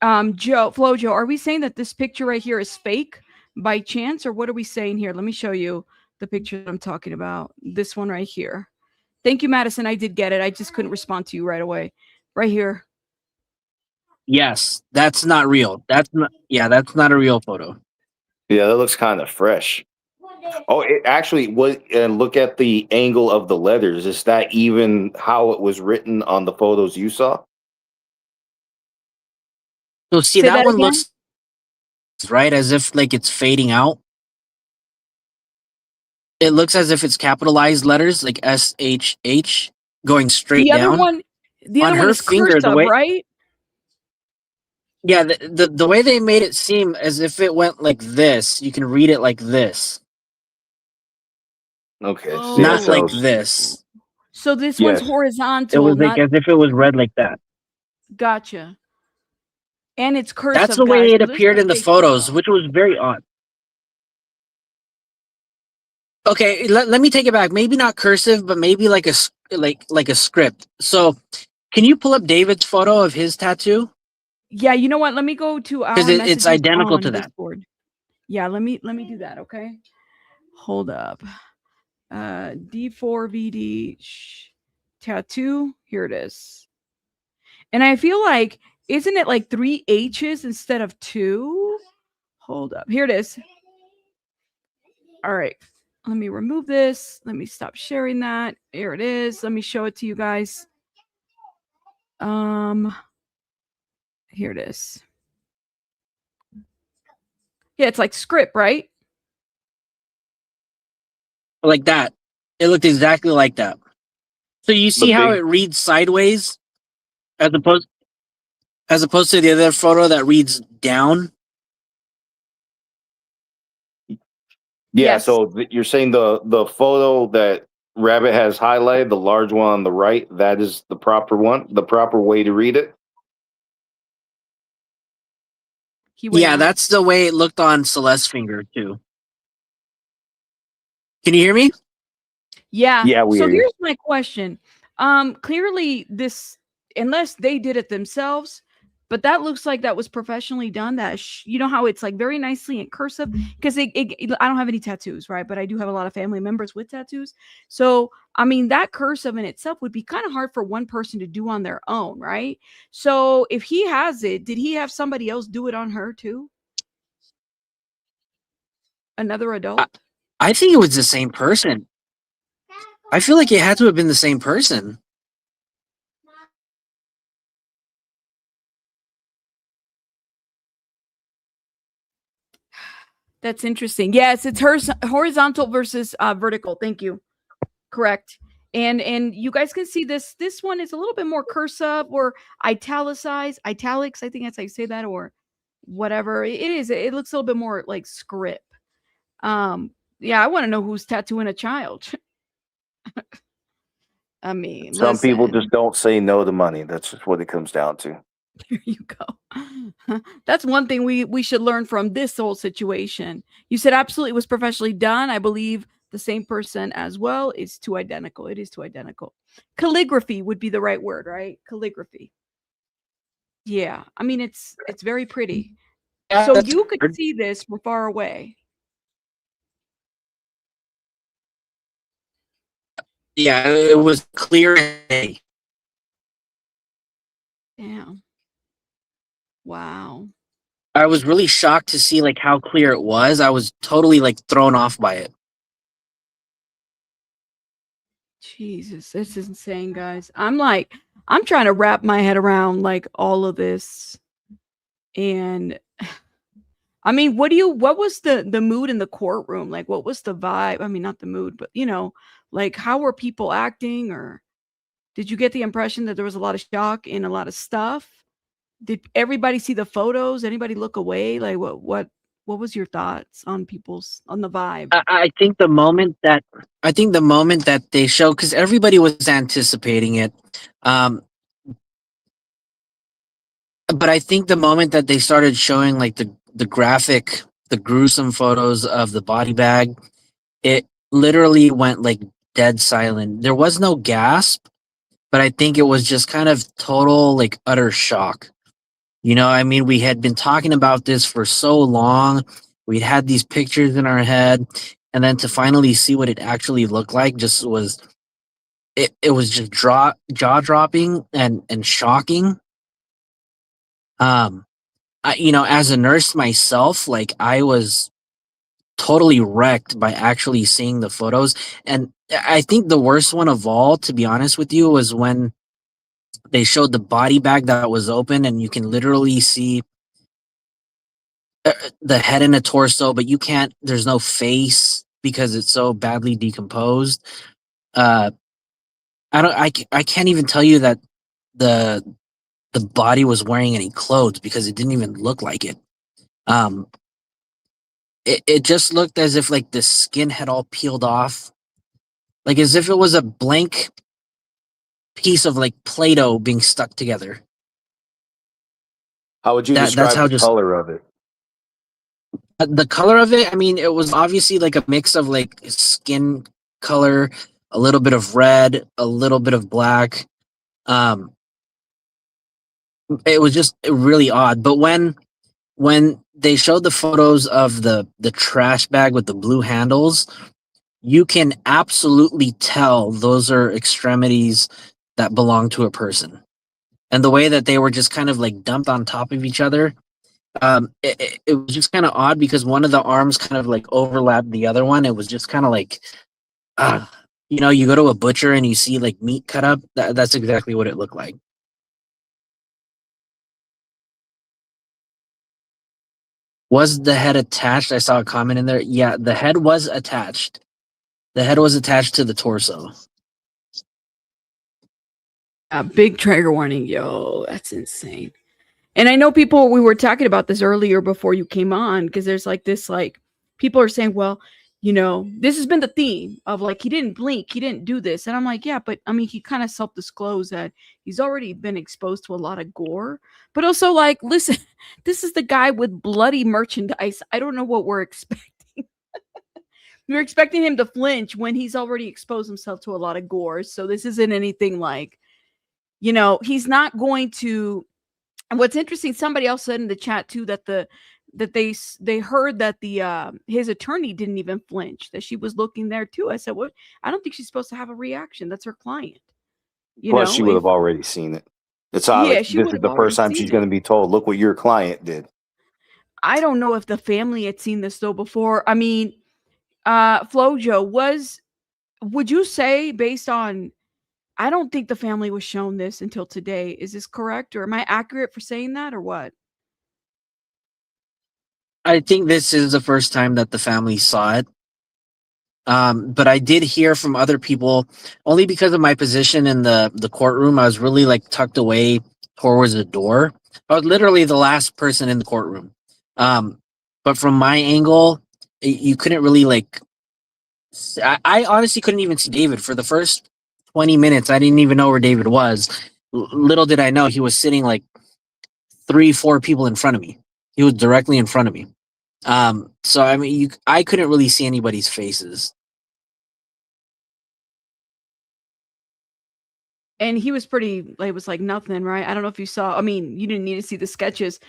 Flojo, are we saying that this picture right here is fake by chance, or what are we saying here? Let me show you the picture that I'm talking about. This one right here. Thank you, Madison. I did get it. I just couldn't respond to you right away. Right here.
Yes, that's not real. That's not a real photo.
Yeah, that looks kind of fresh. Oh, it actually was. And look at the angle of the letters. Is that even how it was written on the photos you saw?
So see, that one looks right as if like it's fading out. It looks as if it's capitalized letters like SHH going straight down.
The other one is
finger,
cursive, right?
Yeah, the way they made it seem as if it went like this, you can read it like this.
Okay.
Not like this.
So this one's horizontal.
It was like as if it was read like that.
Gotcha. And it's cursive.
That's the way it appeared in the photos, which was very odd. Okay, let me take it back. Maybe not cursive, but maybe like a script. So, can you pull up David's photo of his tattoo?
Yeah, you know what? Let me go to our
because it's identical to that.
Discord. Yeah, let me do that. Okay, hold up. D4vd tattoo. Here it is. And I feel like, isn't it like 3 H's instead of 2? Hold up. Here it is. All right. Let me remove this. Let me stop sharing that. Here it is. Let me show it to you guys. Here it is. Yeah, it's like script, right?
Like that. It looked exactly like that. So you see how it reads sideways as opposed to the other photo that reads down?
Yeah, so you're saying the photo that Rabbit has highlighted, the large one on the right, that is the proper one, the proper way to read it?
Yeah, that's the way it looked on Celeste's finger too. Can you hear me?
Yeah.
Yeah, we
so
hear you.
here's my question. Clearly this unless they did it themselves. But that looks like that was professionally done. That you know how it's like very nicely in cursive, because I don't have any tattoos, right? But I do have a lot of family members with tattoos. So I mean, that cursive in itself would be kind of hard for one person to do on their own, right? So if he has it, did he have somebody else do it on her too? Another adult?
I think it was the same person. I feel like it had to have been the same person.
That's interesting. Yes, it's horizontal versus vertical. Thank you. Correct. And you guys can see this. This one is a little bit more cursive or italicized, italics. I think that's how you say that, or whatever it is. It looks a little bit more like script. Yeah, I want to know who's tattooing a child. I mean,
Some people
listen.
just don't say no to money. That's just what it comes down to.
There you go. That's one thing we should learn from this whole situation. You said absolutely it was professionally done. I believe the same person as well. It's too identical. It is too identical. Calligraphy would be the right word, right? Calligraphy. Yeah. I mean, it's very pretty.
Yeah,
So
that's
you could
weird.
see this from far away.
Yeah, it was clear as day.
Damn. Wow.
I was really shocked to see like how clear it was. I was totally like thrown off by it.
Jesus, this is insane, guys. I'm trying to wrap my head around like all of this. And I mean, what was the mood in the courtroom? Like, what was the vibe? I mean, not the mood, but like how were people acting? Or did you get the impression that there was a lot of shock and a lot of stuff? Did everybody see the photos? Anybody look away? Like what was your thoughts on the vibe?
I think the moment that they show, because everybody was anticipating it, but I think the moment that they started showing like the graphic, the gruesome photos of the body bag, it literally went like dead silent. There was no gasp, but I think it was just kind of total like utter shock. You know, I mean, we had been talking about this for so long. We'd had these pictures in our head, and then to finally see what it actually looked like just was it was just jaw dropping and shocking. As a nurse myself, like I was totally wrecked by actually seeing the photos. And I think the worst one of all, to be honest with you, was when they showed the body bag that was open and you can literally see the head and the torso, but there's no face because it's so badly decomposed. I can't even tell you that the body was wearing any clothes because it didn't even look like it. It just looked as if like the skin had all peeled off, like as if it was a blank piece of like Play-Doh being stuck together.
How would you describe the color of it?
The color of it, I mean, it was obviously like a mix of like skin color, a little bit of red, a little bit of black. It was just really odd. But when they showed the photos of the trash bag with the blue handles, you can absolutely tell those are extremities that belong to a person. And the way that they were just kind of like dumped on top of each other, it was just kind of odd because one of the arms kind of like overlapped the other one. It was just kind of like, you go to a butcher and you see like meat cut up. That's exactly what it looked like. Was the head attached? I saw a comment in there. Yeah, the head was attached. The head was attached to the torso.
A big trigger warning. Yo, that's insane. And I know we were talking about this earlier before you came on, because there's like this, like people are saying, well, this has been the theme of like, he didn't blink, he didn't do this. And I'm like, yeah, but I mean, he kind of self-disclosed that he's already been exposed to a lot of gore, but also like, listen, this is the guy with bloody merchandise. I don't know what we're expecting. We're expecting him to flinch when he's already exposed himself to a lot of gore. So this isn't anything like, he's not going to. And what's interesting, somebody else said in the chat too that they heard that his attorney didn't even flinch, that she was looking there too. I said, "What? I don't think she's supposed to have a reaction. That's her client."
Plus, she would have already seen it. It's not
Yeah,
like
she
this
would
is
have
the
already
first time
seen
she's
it.
going to be told, "Look what your client did."
I don't know if the family had seen this though before. I mean, Flojo, would you say, based on, I don't think the family was shown this until today. Is this correct, or am I accurate for saying that, or what?
I think this is the first time that the family saw it. But I did hear from other people, only because of my position in the courtroom. I was really like tucked away towards the door. I was literally the last person in the courtroom. But from my angle, you couldn't really like. I honestly couldn't even see David for the first 20 minutes. I didn't even know where David was. Little did I know he was sitting like 3-4 people in front of me. He was directly in front of me. So I mean, I couldn't really see anybody's faces.
And he was pretty, it was like nothing, right? I don't know if you saw, I mean, you didn't need to see the sketches.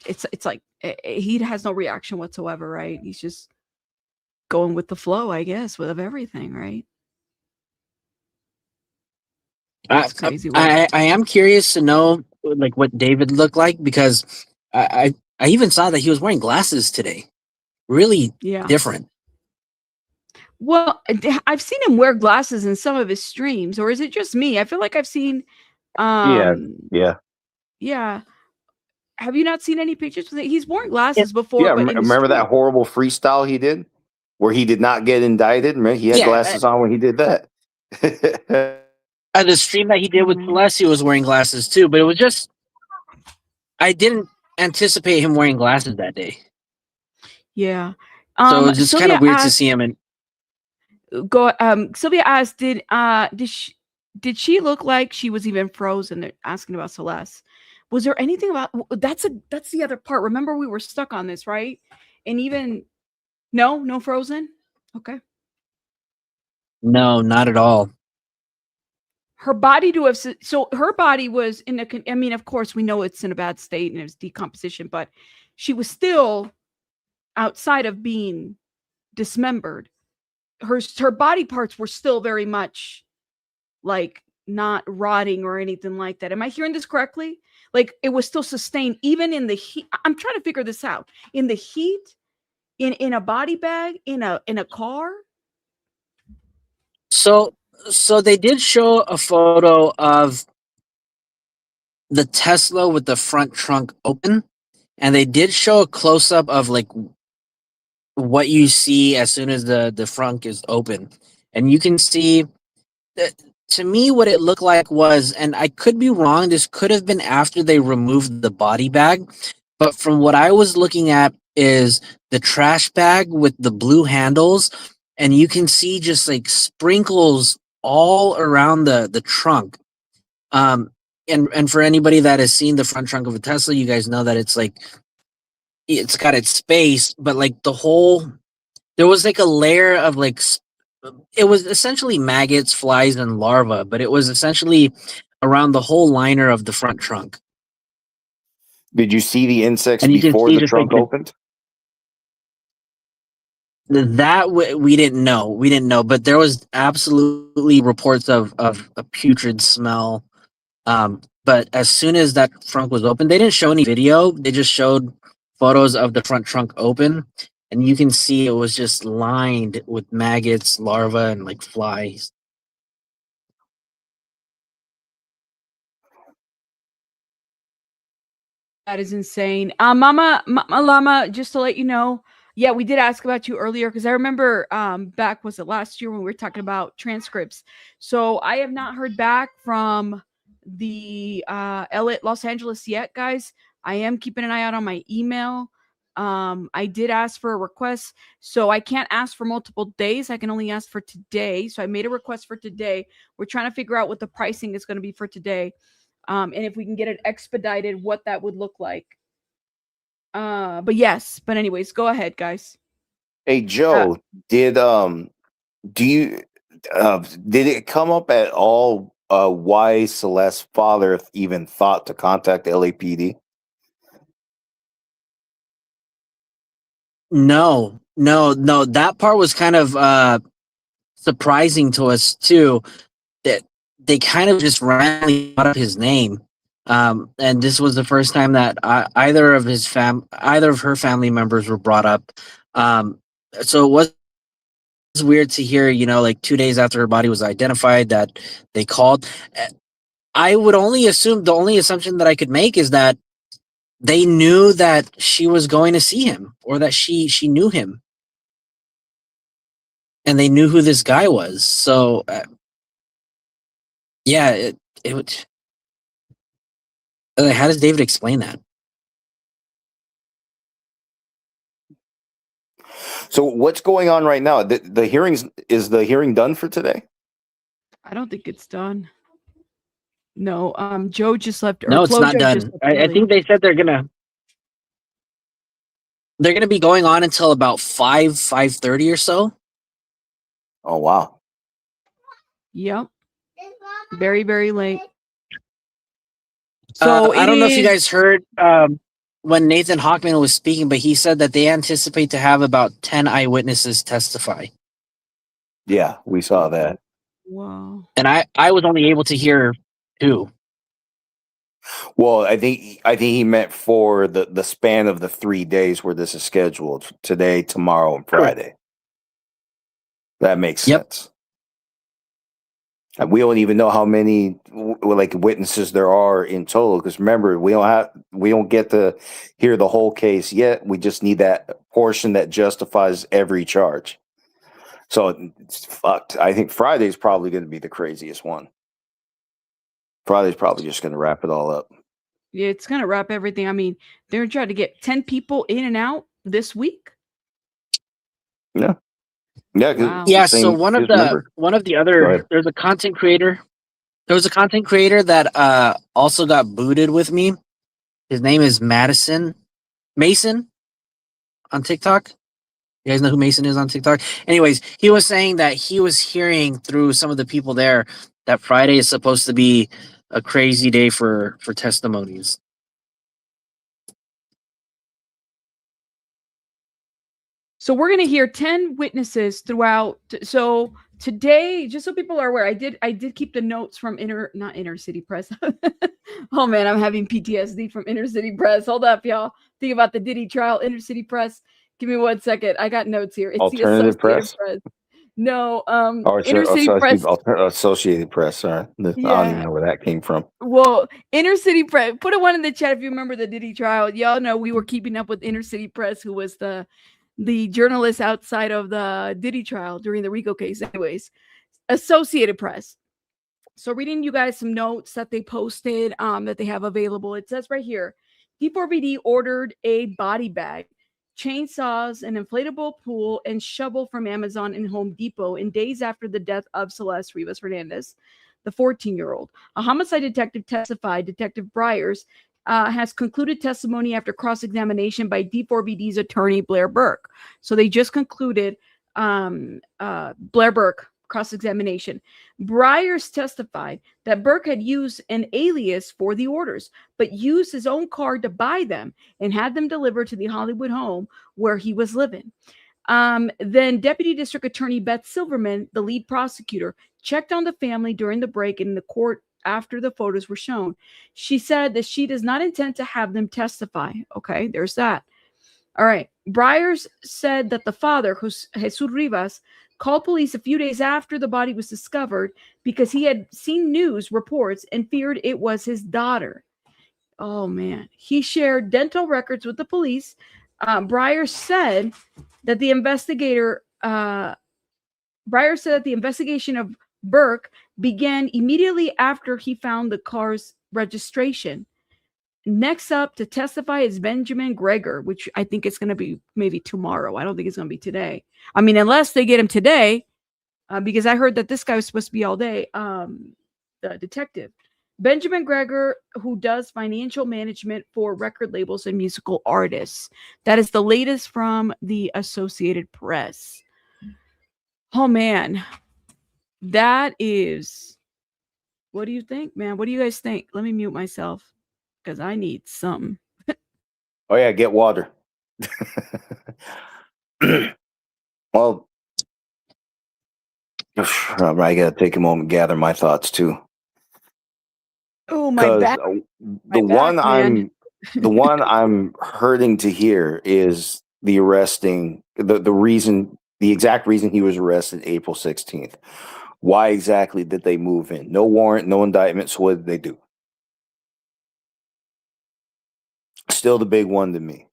It's like he has no reaction whatsoever, right? He's just going with the flow, I guess, of everything, right? That's crazy.
I am curious to know like what David looked like, because I even saw that he was wearing glasses today. Really different.
Well, I've seen him wear glasses in some of his streams, or is it just me? I feel like I've seen
Yeah.
Yeah. Have you not seen any pictures with it? He's worn glasses before,
Yeah,
but in the
remember that
street.
horrible freestyle he did, where he did not get indicted? Remember, he had glasses on when he did that.
The stream that he did with Celeste, he was wearing glasses too, but it was just, I didn't anticipate him wearing glasses that day.
Yeah.
So it was just kind
Sylvia
of weird to
asked-
see him in.
Sylvia asked, did she look like she was even frozen? They're asking about Celeste. Was there anything about that's the other part. Remember, we were stuck on this, right? And even no frozen. Okay.
No, not at all.
Her body her body was in I mean, of course, we know it's in a bad state and it was decomposition, but she was still outside of being dismembered. Her body parts were still very much like not rotting or anything like that. Am I hearing this correctly? Like it was still sustained even in the heat. I'm trying to figure this out. In the heat, in a body bag, in a car.
So they did show a photo of the Tesla with the front trunk open, and they did show a close up of like what you see as soon as the front is open, and you can see that. To me, what it looked like was, and I could be wrong, this could have been after they removed the body bag, but from what I was looking at is the trash bag with the blue handles, and you can see just like sprinkles all around the trunk. And for anybody that has seen the front trunk of a Tesla, you guys know that it's like, it's got its space, but like there was like a layer of like, it was essentially maggots, flies, and larvae, but it was essentially around the whole liner of the front trunk.
Did you see the insects
And you can
before
see
the
just
trunk
like
opened?
That we didn't know. We didn't know, but there was absolutely reports of a putrid smell. But as soon as that trunk was open, they didn't show any video. They just showed photos of the front trunk open, and you can see it was just lined with maggots, larvae, and like flies.
That is insane. Mama Llama, just to let you know, yeah, we did ask about you earlier because I remember back, was it last year when we were talking about transcripts? So I have not heard back from the Los Angeles yet, guys. I am keeping an eye out on my email. I did ask for a request, so I can't ask for multiple days. I can only ask for today. So I made a request for today. We're trying to figure out what the pricing is going to be for today. And if we can get it expedited, what that would look like. But anyways, go ahead, guys.
Hey Joe, did it come up at all why Celeste's father even thought to contact LAPD?
No. That part was kind of surprising to us too. That they kind of just randomly brought up his name, and this was the first time that either of her family members were brought up. So it was weird to hear, like 2 days after her body was identified, that they called. I would only assume, the only assumption that I could make is that they knew that she was going to see him, or that she knew him, and they knew who this guy was. So yeah, it would. How does David explain that?
So what's going on right now? The hearings, is the hearing done for today?
I don't think it's done. No, Joe just left.
No, it's not done. I think they said they're gonna be going on until about 5:30 or so.
Oh wow.
Yep. Very, very late. So
I don't know if you guys heard when Nathan Hockman was speaking, but he said that they anticipate to have about 10 eyewitnesses testify.
Yeah, we saw that.
Wow.
And I was only able to hear 2.
Well, I think he meant for the span of the 3 days where this is scheduled: today, tomorrow, and Friday. That makes sense. And we don't even know how many witnesses there are in total, because remember, we don't get to hear the whole case yet. We just need that portion that justifies every charge. So it's fucked. I think Friday's probably going to be the craziest one. Friday's probably just going to wrap it all up.
Yeah, it's going to wrap everything. I mean, they're trying to get 10 people in and out this week.
Yeah. Yeah.
Wow.
Yeah. So one of the other, there's a content creator. There was a content creator that also got booted with me. His name is Mason on TikTok. You guys know who Mason is on TikTok? Anyways, he was saying that he was hearing through some of the people there that Friday is supposed to be a crazy day for testimonies.
So we're going to hear 10 witnesses throughout. So today, just so people are aware, I did keep the notes from not Inner City Press. Oh man, I'm having PTSD from Inner City Press. Hold up, y'all. Think about the Diddy trial, Inner City Press. Give me 1 second. I got notes here. It's
Alternative
the
Press?
Associated Press. No,
Inner
City Press.
Associated Press. Sorry. I don't even know where that came from.
Well, Inner City Press. Put a 1 in the chat if you remember the Diddy trial. Y'all know we were keeping up with Inner City Press, who was the journalist outside of the Diddy trial during the RICO case. Anyways, Associated Press. So reading you guys some notes that they posted that they have available. It says right here, D4vd ordered a body bag, chainsaws, an inflatable pool, and shovel from Amazon and Home Depot in days after the death of Celeste Rivas Hernandez, the 14-year-old. A homicide detective testified. Detective Briers has concluded testimony after cross-examination by D4vd's attorney, Blair Burke. So they just concluded Blair Burke cross-examination. Briers testified that Burke had used an alias for the orders, but used his own card to buy them and had them delivered to the Hollywood home where he was living. Then Deputy District Attorney Beth Silverman, the lead prosecutor, checked on the family during the break in the court after the photos were shown. She said that she does not intend to have them testify. Okay, there's that. All right. Briers said that the father, Jesus Rivas, called police a few days after the body was discovered because he had seen news reports and feared it was his daughter. Oh, man. He shared dental records with the police. Briers said that the investigation of Burke began immediately after he found the car's registration. Next up to testify is Benjamin Gregor, which I think it's going to be maybe tomorrow. I don't think it's going to be today. I mean, unless they get him today, because I heard that this guy was supposed to be all day, the detective. Benjamin Gregor, who does financial management for record labels and musical artists. That is the latest from the Associated Press. Oh, man. That is What do you think, man? What do you guys think? Let me mute myself because I need some.
Oh yeah, get water. Well, I gotta take a moment, gather my thoughts too.
Oh, my
Because
back.
the one
man.
the one I'm hurting to hear is the arresting, the reason, the exact reason he was arrested April 16th. Why exactly did they move in? No warrant, no indictment. So what did they do? Still the big one to me.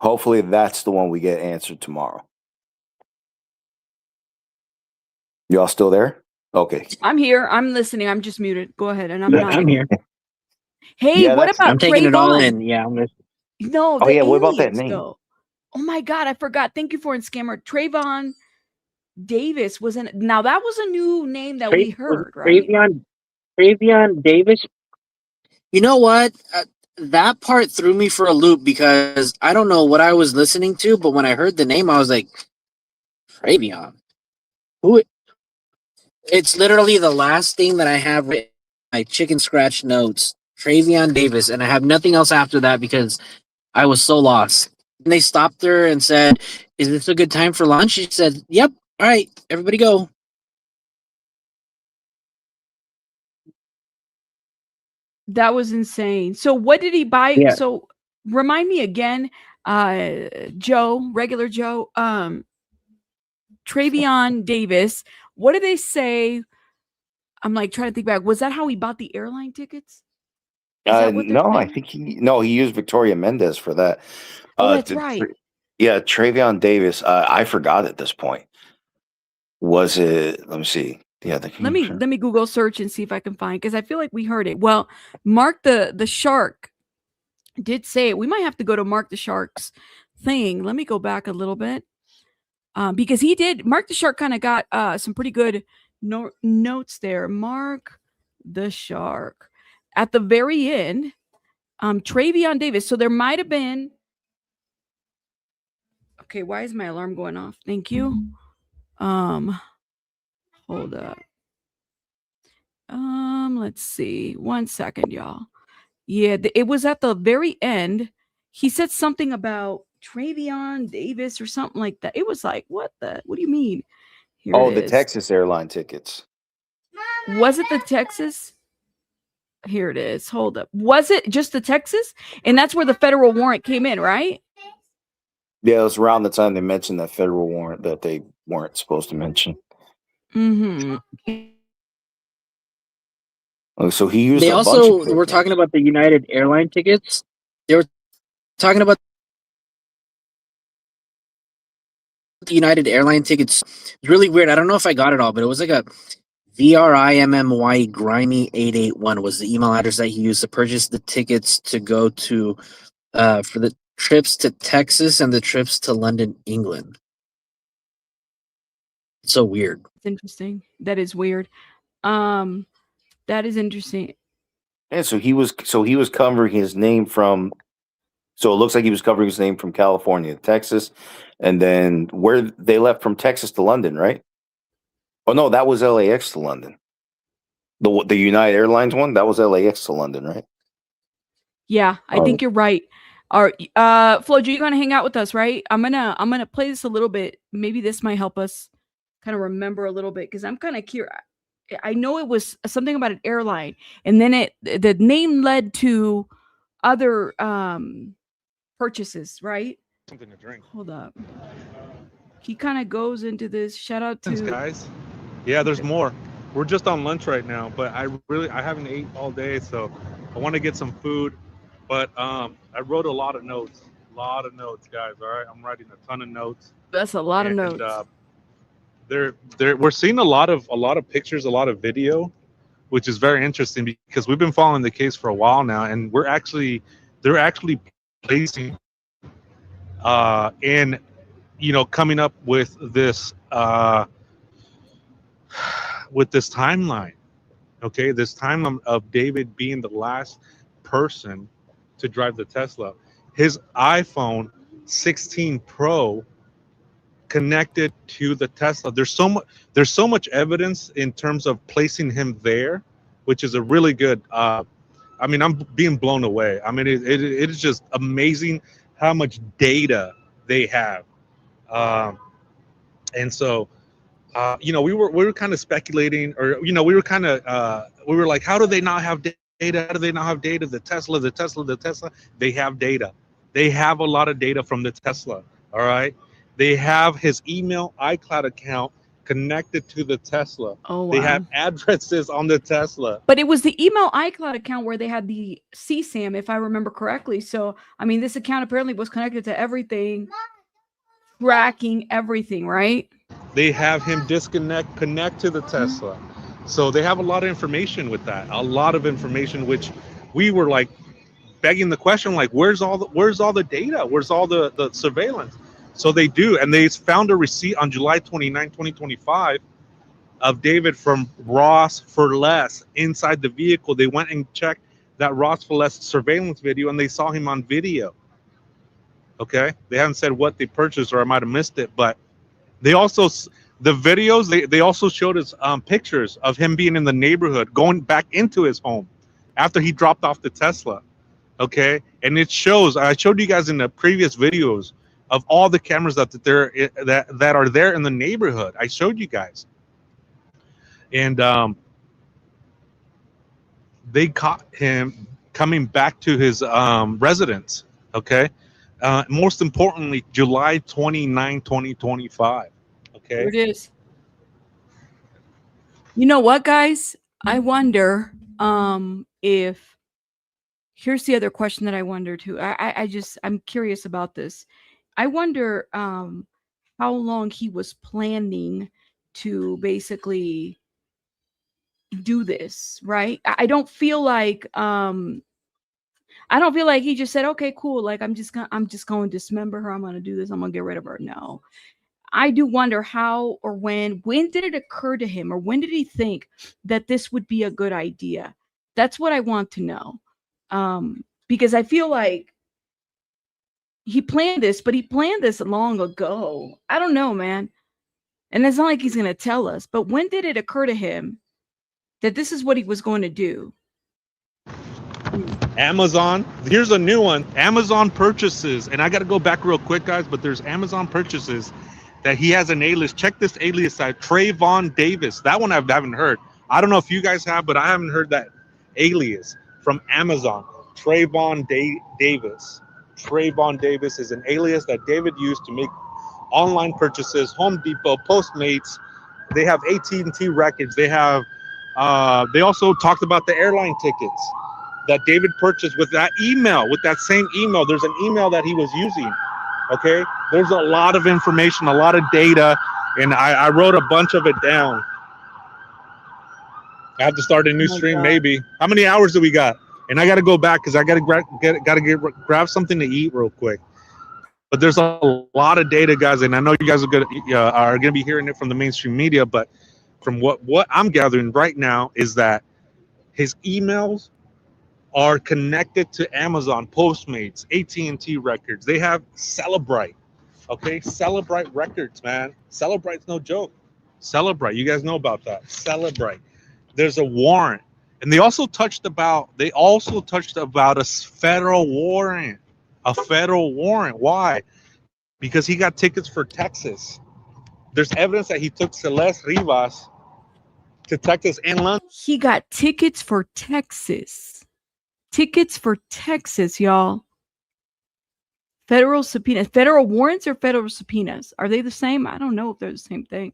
Hopefully that's the one we get answered tomorrow. Y'all still there? Okay.
I'm here. I'm listening. I'm just muted. Go ahead. And I'm not.
I'm here.
Hey,
Yeah,
what
that's-
about
I'm taking it all
Trayvon?
in. Yeah, I'm listening.
No,
Oh
the
yeah, what about that
aliens,
name?
though. Oh my God, I forgot. Thank you for in scammer. Trayvon Davis was in. Now that was a new name that we heard, right?
Travion Davis. You know what? That part threw me for a loop because I don't know what I was listening to, but when I heard the name, I was like, Travion. Who? It's literally the last thing that I have written in my chicken scratch notes. Travion Davis, and I have nothing else after that because I was so lost. And they stopped her and said, "Is this a good time for lunch?" She said, "Yep. All right, everybody go."
That was insane. So what did he buy?
Yeah.
So remind me again, Joe, regular Joe, Travion Davis. What did they say? I'm like trying to think back. Was that how he bought the airline tickets? Is that what they're
No, I
saying?
think he used Victoria Mendez for that.
Oh, that's right.
Yeah, Travion Davis. I forgot at this point. Was it? Let me see. Yeah,
Let me Google search and see if I can find, because I feel like we heard it. Well, Mark the Shark did say it. We might have to go to Mark the Shark's thing. Let me go back a little bit. Because he did. Mark the Shark kind of got some pretty good notes there. Mark the Shark at the very end. Travion Davis. So there might have been. Okay, why is my alarm going off? Thank you. Hold up. Let's see. 1 second, y'all. Yeah, it was at the very end. He said something about Travion Davis or something like that. It was like, what do you mean? Here
Oh,
it
the
is.
Texas airline tickets.
Was it the Texas? Here it is. Hold up. Was it just the Texas? And that's where the federal warrant came in, right?
Yeah, it was around the time they mentioned that federal warrant that they weren't supposed to mention.
Mm-hmm.
Oh, so he used
They
a bunch
also
of
were
fake
talking
names.
about the United airline tickets. They were talking about the United airline tickets. It's really weird. I don't know if I got it all, but it was like a VRIMMY grimy 881 was the email address that he used to purchase the tickets to go to for the trips to Texas and the trips to London, England. It's so weird.
It's interesting. That is weird. That is interesting.
Yeah, so he was covering his name from. So it looks like he was covering his name from California to Texas, and then where they left from Texas to London, right? Oh no, that was LAX to London. The United Airlines one, that was LAX to London, right?
Yeah, I think you're right. All right, Flojo, you're gonna hang out with us, right? I'm gonna play this a little bit. Maybe this might help us kind of remember a little bit, because I'm kind of curious. I know it was something about an airline, and then the name led to other purchases, right?
Something to drink.
Hold up. He kind of goes into this. Shout out
Thanks,
to
guys. Yeah, there's more. We're just on lunch right now, but I haven't ate all day, so I want to get some food. But I wrote a lot of notes, guys. All right, I'm writing a ton of notes.
That's a lot of notes.
We're seeing a lot of pictures, a lot of video, which is very interesting because we've been following the case for a while now, and they're actually placing in, coming up with this timeline. Okay, this timeline of David being the last person to drive the Tesla. His iPhone 16 Pro connected to the Tesla. There's so much evidence in terms of placing him there, which is a really good. I mean, I'm being blown away. I mean, it is just amazing how much data they have, and so. You know, we were kind of speculating, or you know, we were like, how do they not have data? How do they not have data? The Tesla. They have data. They have a lot of data from the Tesla. All right. They have his email iCloud account connected to the Tesla.
Oh, wow.
They have addresses on the Tesla.
But it was the email iCloud account where they had the CSAM, if I remember correctly. So, I mean, this account apparently was connected to everything, tracking everything, right?
They have him connect to the Tesla. So they have a lot of information with that. A lot of information, which we were like begging the question, like, where's all the data? Where's all the surveillance? So they do. And they found a receipt on July 29, 2025 of David from Ross for Less inside the vehicle. They went and checked that Ross for Less surveillance video, and they saw him on video. Okay. They haven't said what they purchased, or I might have missed it, but they also, the videos, they also showed us pictures of him being in the neighborhood, going back into his home after he dropped off the Tesla. Okay. And it shows, I showed you guys in the previous videos of all the cameras that are there in the neighborhood. I showed you guys. And they caught him coming back to his residence. Okay. Most importantly, July 29, 2025. Okay.
There it is. You know what, guys? I wonder if, here's the other question that I wonder too. I'm curious about this. I wonder how long he was planning to basically do this, right? I don't feel like he just said, okay, cool. Like, I'm just going to dismember her. I'm going to do this. I'm going to get rid of her. No, I do wonder how or when did it occur to him, or when did he think that this would be a good idea? That's what I want to know. Because I feel like he planned this, but he planned this long ago. I don't know, man. And it's not like he's going to tell us, but when did it occur to him that this is what he was going to do?
Amazon. Here's a new one. Amazon purchases. And I got to go back real quick, guys, but there's Amazon purchases that he has an alias. Check this alias site, Trayvon Davis. That one I haven't heard. I don't know if you guys have, but I haven't heard that alias from Amazon. Trayvon Davis. Trayvon Davis is an alias that David used to make online purchases. Home Depot, Postmates. They have AT&T records. They have. They also talked about the airline tickets that David purchased with that email, with that same email. There's an email that he was using. Okay, there's a lot of information, a lot of data, and I wrote a bunch of it down. I have to start a new stream, maybe. How many hours do we got? And I got to go back because I got to grab something to eat real quick. But there's a lot of data, guys, and I know you guys are gonna be hearing it from the mainstream media. But from what I'm gathering right now is that his emails are connected to Amazon, Postmates, AT&T records. They have Celebrite, okay? Celebrite records, man. Celebrite's no joke. Celebrite, you guys know about that. Celebrite. There's a warrant, and they also touched about a federal warrant. A federal warrant. Why? Because he got tickets for Texas. There's evidence that he took Celeste Rivas to Texas and London.
He got tickets for Texas. Tickets for Texas, y'all. Federal subpoenas. Federal warrants or federal subpoenas? Are they the same? I don't know if they're the same thing.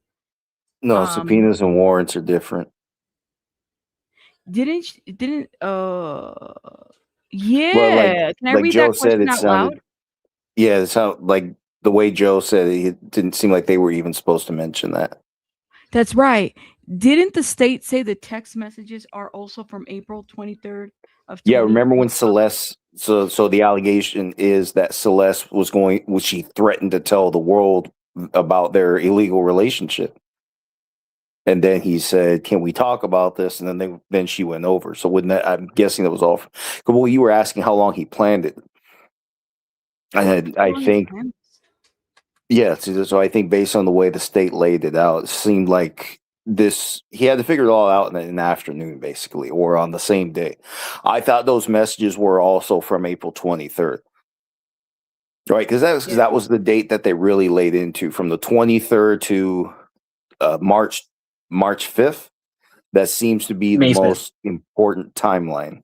No, subpoenas and warrants are different.
Yeah.
Well,
Can I read
Joe
that
said,
question out loud?
Yeah, it sounded like the way Joe said it, it didn't seem like they were even supposed to mention that.
That's right. Didn't the state say the text messages are also from April 23rd of
Yeah, remember when Celeste, so the allegation is that Celeste she threatened to tell the world about their illegal relationship. And then he said, "Can we talk about this?" And then she went over. So I'm guessing that was all. Well, you were asking how long he planned it. I think, Yeah, so I think based on the way the state laid it out, it seemed like he had to figure it all out in the afternoon, basically, or on the same day. I thought those messages were also from April 23rd, right? Because that was the date that they really laid into, from the 23rd to March 5th. That seems to be the
May 5th.
most important timeline.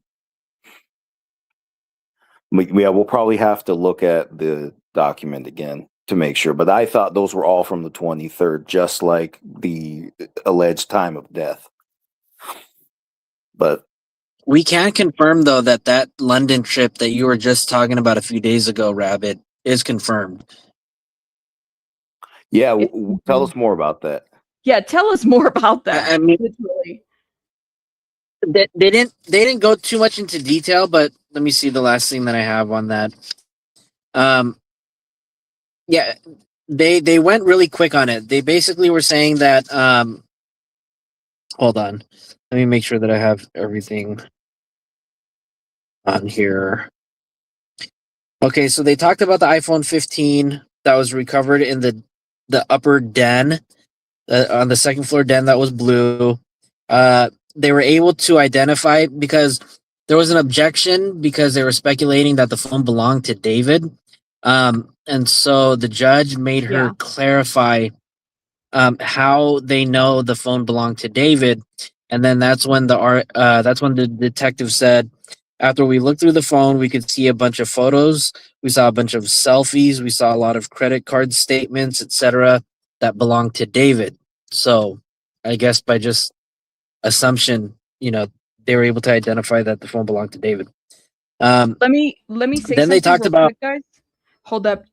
Yeah, we'll probably have to look at the document again to make sure, but I thought those were all from the 23rd, just like the alleged time of death. But
we can confirm, though, that London trip that you were just talking about a few days ago, Rabbit, is confirmed.
Yeah, tell us more about that.
Yeah, tell us more about that.
I mean,
literally.
They didn't go too much into detail, but let me see the last thing that I have on that. Yeah, they went really quick on it. They basically were saying that hold on. Let me make sure that I have everything on here. Okay, so they talked about the iPhone 15 that was recovered in the upper den, on the second floor den that was blue. They were able to identify, because there was an objection because they were speculating that the phone belonged to David. And so the judge made her clarify how they know the phone belonged to David. And then that's when the detective said, after we looked through the phone, we could see a bunch of photos. We saw a bunch of selfies. We saw a lot of credit card statements, etc., that belonged to David. So I guess by just assumption, they were able to identify that the phone belonged to David.
Let me say
then
something
they talked
real
about
quick, guys. Hold up,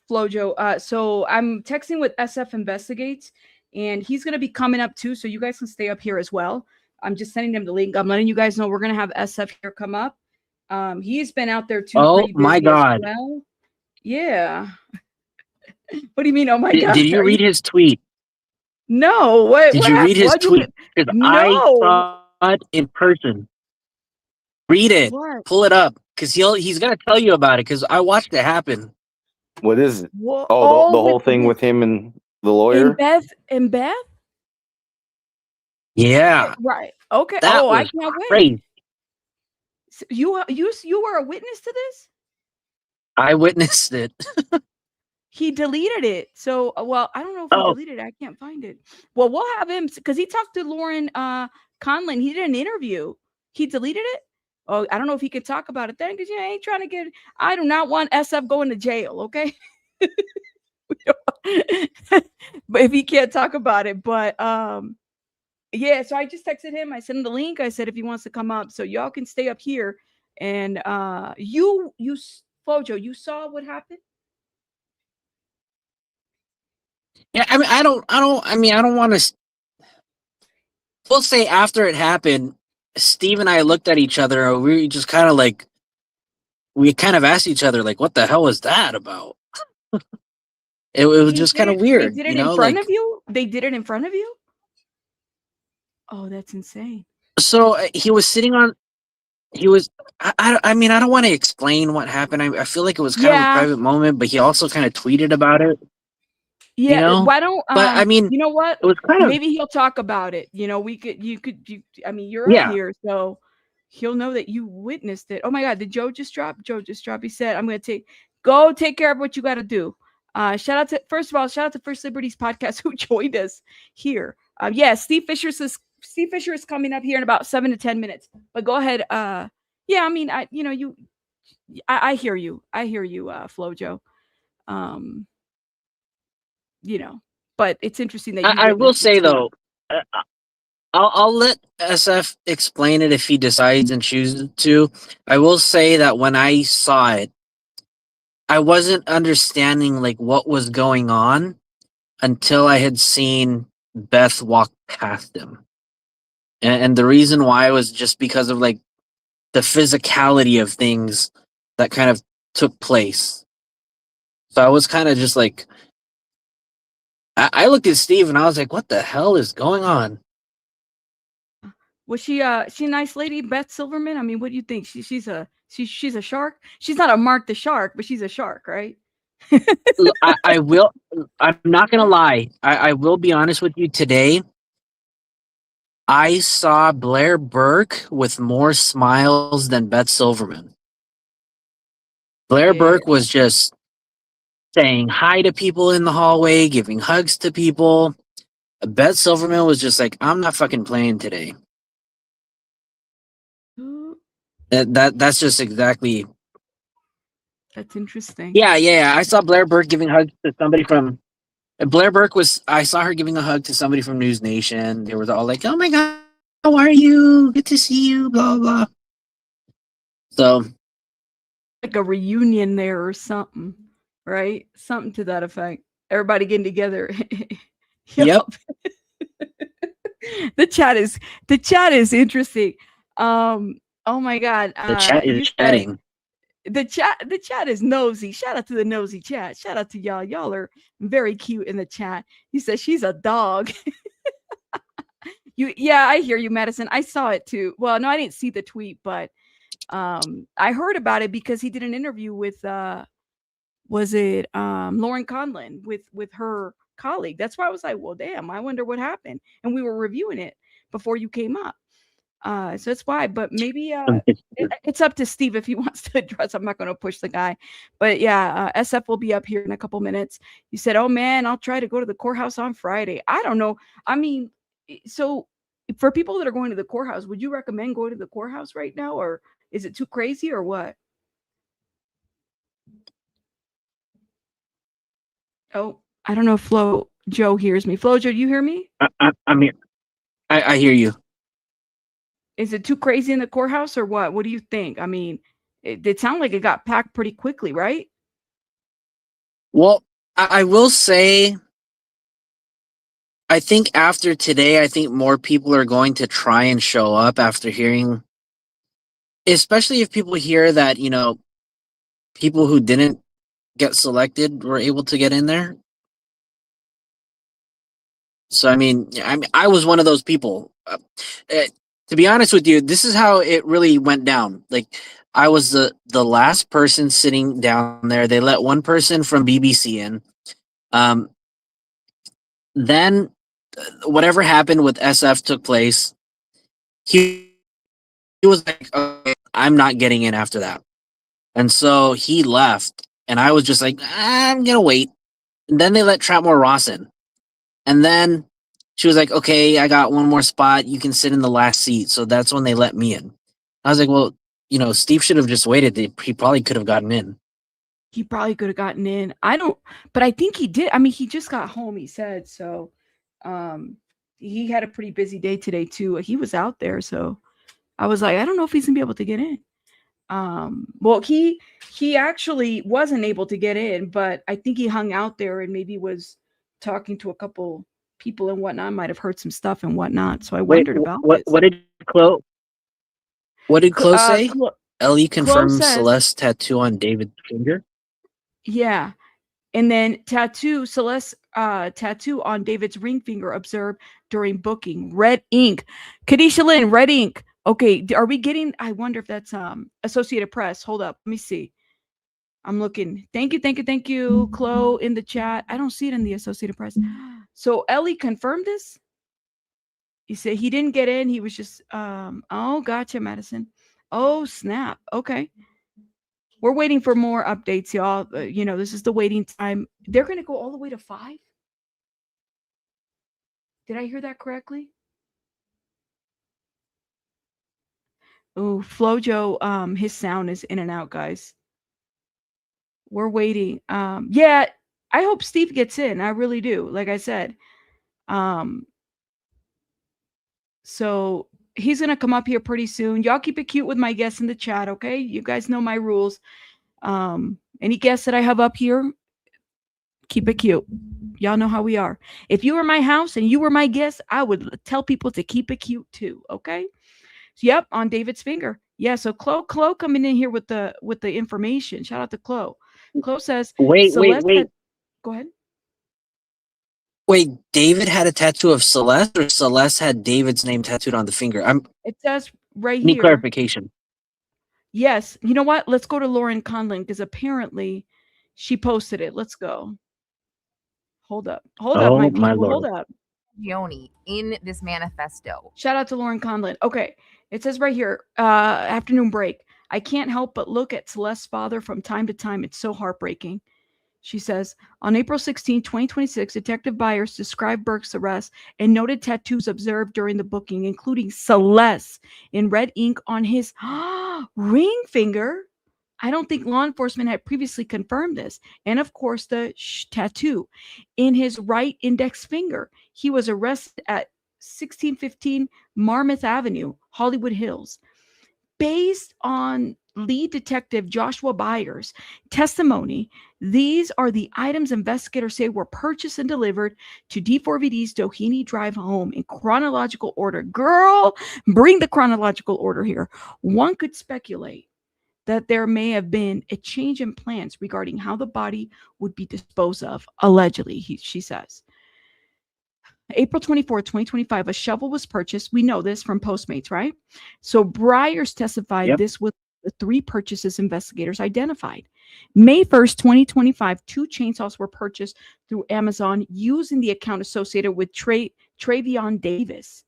Flojo. So I'm texting with SF Investigates, and he's gonna be coming up too. So you guys can stay up here as well. I'm just sending them the link. I'm letting you guys know we're gonna have SF here come up. He's been out there too.
Oh
pretty
my
busy as
God.
well. Yeah. What do you mean? Oh my
Did
God.
you read his tweet?
No. What?
Did you read his tweet? Because I
No.
saw it in person. Read it.
What?
Pull it up. Because he's gonna tell you about it. Because I watched it happen.
What is it?
What?
Oh, the whole thing with him and the lawyer?
And Beth?
Yeah.
Right. Okay.
That
I
was
can't wait.
crazy.
So you were a witness to this?
I witnessed it.
He deleted it. So, well, I don't know if he deleted it. I can't find it. Well, we'll have him, because he talked to Lauren Conlon. He did an interview. He deleted it. Oh, I don't know if he could talk about it then, because I ain't trying to get. I do not want SF going to jail. Okay. But if he can't talk about it, but yeah. So I just texted him. I sent him the link. I said if he wants to come up, so y'all can stay up here. And you Flojo, you saw what happened.
Yeah, I mean, I don't want to. We'll say after it happened, Steve and I looked at each other. And we just kind of asked each other, like, what the hell was that about? It was just kind of weird.
They did it in front of you? They did it in front of you? Oh, that's insane.
So he was sitting on. He was. I mean, I don't want to explain what happened. I feel like it was kind of a private moment, but he also kind of tweeted about it.
Yeah, why don't
But I mean,
you know what?
it was kind of
maybe he'll talk about it. I mean, you're up here, so he'll know that you witnessed it. Oh my God, did Joe just drop? Joe just dropped. He said, I'm gonna go take care of what you gotta do. Shout out to First Liberties podcast who joined us here. Steve Fisher is coming up here in about 7 to 10 minutes. But go ahead. I mean, I hear you. I hear you, Flojo. But it's interesting that
I will say though, I'll let SF explain it if he decides and chooses to. I will say that when I saw it, I wasn't understanding like what was going on until I had seen Beth walk past him. And the reason why was just because of like the physicality of things that kind of took place. So I was kind of just like, I looked at Steve and I was like, what the hell is going on?
Was she a nice lady, Beth Silverman? I mean, what do you think? She's a shark? She's not a Mark the Shark, but she's a shark, right?
I will. I'm not gonna lie. I will be honest with you today. I saw Blair Burke with more smiles than Beth Silverman. Blair Burke was just saying hi to people in the hallway, giving hugs to people. Beth Silverman was just like, I'm not fucking playing today. That's just exactly.
That's interesting.
Yeah. I saw Blair Burke giving hugs to somebody from. Blair Burke was. I saw her giving a hug to somebody from News Nation. They were all like, "Oh my god, how are you? Good to see you." Blah blah. So,
like a reunion there or something, right? Something to that effect. Everybody getting together.
Yep.
The chat is interesting. Oh my god.
The chat is chatting.
The chat is nosy. Shout out to the nosy chat. Shout out to y'all. Y'all are very cute in the chat. He says she's a dog. Yeah, I hear you, Madison. I saw it too. Well, no, I didn't see the tweet, but I heard about it because he did an interview with was it Lauren Conlon with her colleague. That's why I was like, well, damn, I wonder what happened. And we were reviewing it before you came up. So that's why, but maybe it's up to Steve if he wants to address. I'm not going to push the guy, but yeah, SF will be up here in a couple minutes. You said, oh man, I'll try to go to the courthouse on Friday. I don't know. I mean, so for people that are going to the courthouse, would you recommend going to the courthouse right now, or is it too crazy or what? Oh, I don't know if Flo Joe hears me. Flo Joe, do you hear me?
I'm here. I hear you.
Is it too crazy in the courthouse or what? What do you think? I mean, it sounded like it got packed pretty quickly, right?
Well, I will say, I think after today, I think more people are going to try and show up after hearing, especially if people hear that, you know, people who didn't get selected were able to get in there. So, I mean, I was one of those people. To be honest with you, this is how it really went down. Like, I was the last person sitting down there. They let one person from BBC in. Then whatever happened with SF took place. He was like, okay, I'm not getting in after that. And so he left. And I was just like, I'm going to wait. And then they let Trapmore Ross in. And then she was like, okay, I got one more spot. You can sit in the last seat. So that's when they let me in. I was like, well, you know, Steve should have just waited. He probably could have gotten in.
He probably could have gotten in. But I think he did. I mean, he just got home, he said. So he had a pretty busy day today too. He was out there. So I was like, I don't know if he's gonna be able to get in. Well, he actually wasn't able to get in, but I think he hung out there and maybe was talking to a couple people and whatnot. Might have heard some stuff and whatnot. So I wondered about this.
What did Chloe? What did Chloe say? Ellie confirmed
says,
Celeste tattoo on David's finger.
Yeah, and then Celeste tattoo on David's ring finger observed during booking. Red ink. Kadisha Lynn, red ink. Okay, are we getting? I wonder if that's Associated Press. Hold up, let me see. I'm looking. Thank you, Chloe, in the chat. I don't see it in the Associated Press. So Ellie confirmed this. He said he didn't get in. He was just oh, gotcha, Madison. Oh, snap. Okay. We're waiting for more updates, y'all. You know, this is the waiting time. They're going to go all the way to 5? Did I hear that correctly? Oh, Flojo, his sound is in and out, guys. We're waiting. Yeah, I hope Steve gets in. I really do. Like I said. So he's going to come up here pretty soon. Y'all keep it cute with my guests in the chat, okay? You guys know my rules. Any guests that I have up here, keep it cute. Y'all know how we are. If you were my house and you were my guest, I would tell people to keep it cute too, okay? So, yep, on David's finger. Yeah, so Chloe coming in here with the information. Shout out to Chloe. Chloe says,
wait.
Go ahead.
Wait, David had a tattoo of Celeste, or Celeste had David's name tattooed on the finger?
It says right
Need
here.
clarification.
Yes. You know what? Let's go to Lauren Conlon, because apparently She posted it. Let's go. Hold up, my
my
people. Hold
Lord.
up.
Gioni in this manifesto.
Shout out to Lauren Conlon. Okay, it says right here, afternoon break. I can't help but look at Celeste's father from time to time. It's so heartbreaking. She says, on April 16, 2026, Detective Byers described Burke's arrest and noted tattoos observed during the booking, including Celeste in red ink on his ring finger. I don't think law enforcement had previously confirmed this. And of course, the tattoo in his right index finger. He was arrested at 1615 Marmouth Avenue, Hollywood Hills. Based on lead detective Joshua Byers' testimony, these are the items investigators say were purchased and delivered to D4vd's Doheny Drive home in chronological order. Girl, bring the chronological order here. One could speculate that there may have been a change in plans regarding how the body would be disposed of, allegedly, she says. April 24, 2025, a shovel was purchased. We know this from Postmates, right? So Byers testified this was the 3 purchases investigators identified. May 1st, 2025, 2 chainsaws were purchased through Amazon using the account associated with Travion Davis.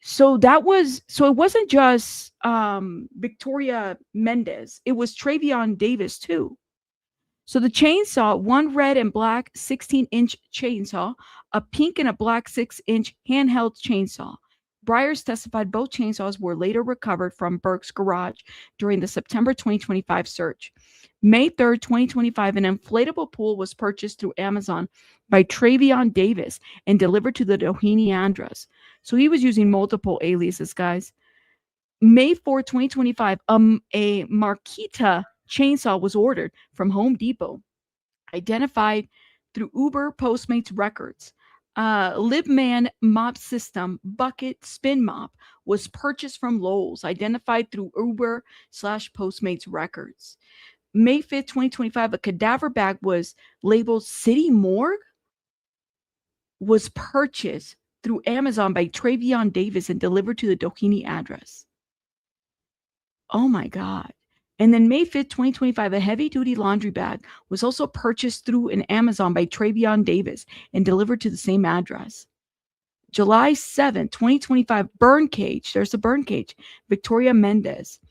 So it wasn't just Victoria Mendez. It was Travion Davis too. So the chainsaw, 1 red and black 16-inch chainsaw, a pink and a black 6-inch handheld chainsaw. Byers testified both chainsaws were later recovered from Burke's garage during the September 2025 search. May 3rd, 2025, an inflatable pool was purchased through Amazon by Travion Davis and delivered to the Doheny address. So he was using multiple aliases, guys. May 4th, 2025, a Marquita chainsaw was ordered from Home Depot, identified through Uber Postmates records. Libman mop system bucket spin mop was purchased from Lowe's, identified through Uber/Postmates records. May 5th, 2025, a cadaver bag was labeled City Morgue, was purchased through Amazon by Travion Davis and delivered to the Doheny address. Oh my God. And then May 5th, 2025, a heavy-duty laundry bag was also purchased through an Amazon by Travion Davis and delivered to the same address. July 7th, 2025, burn cage. There's a burn cage. Victoria Mendez.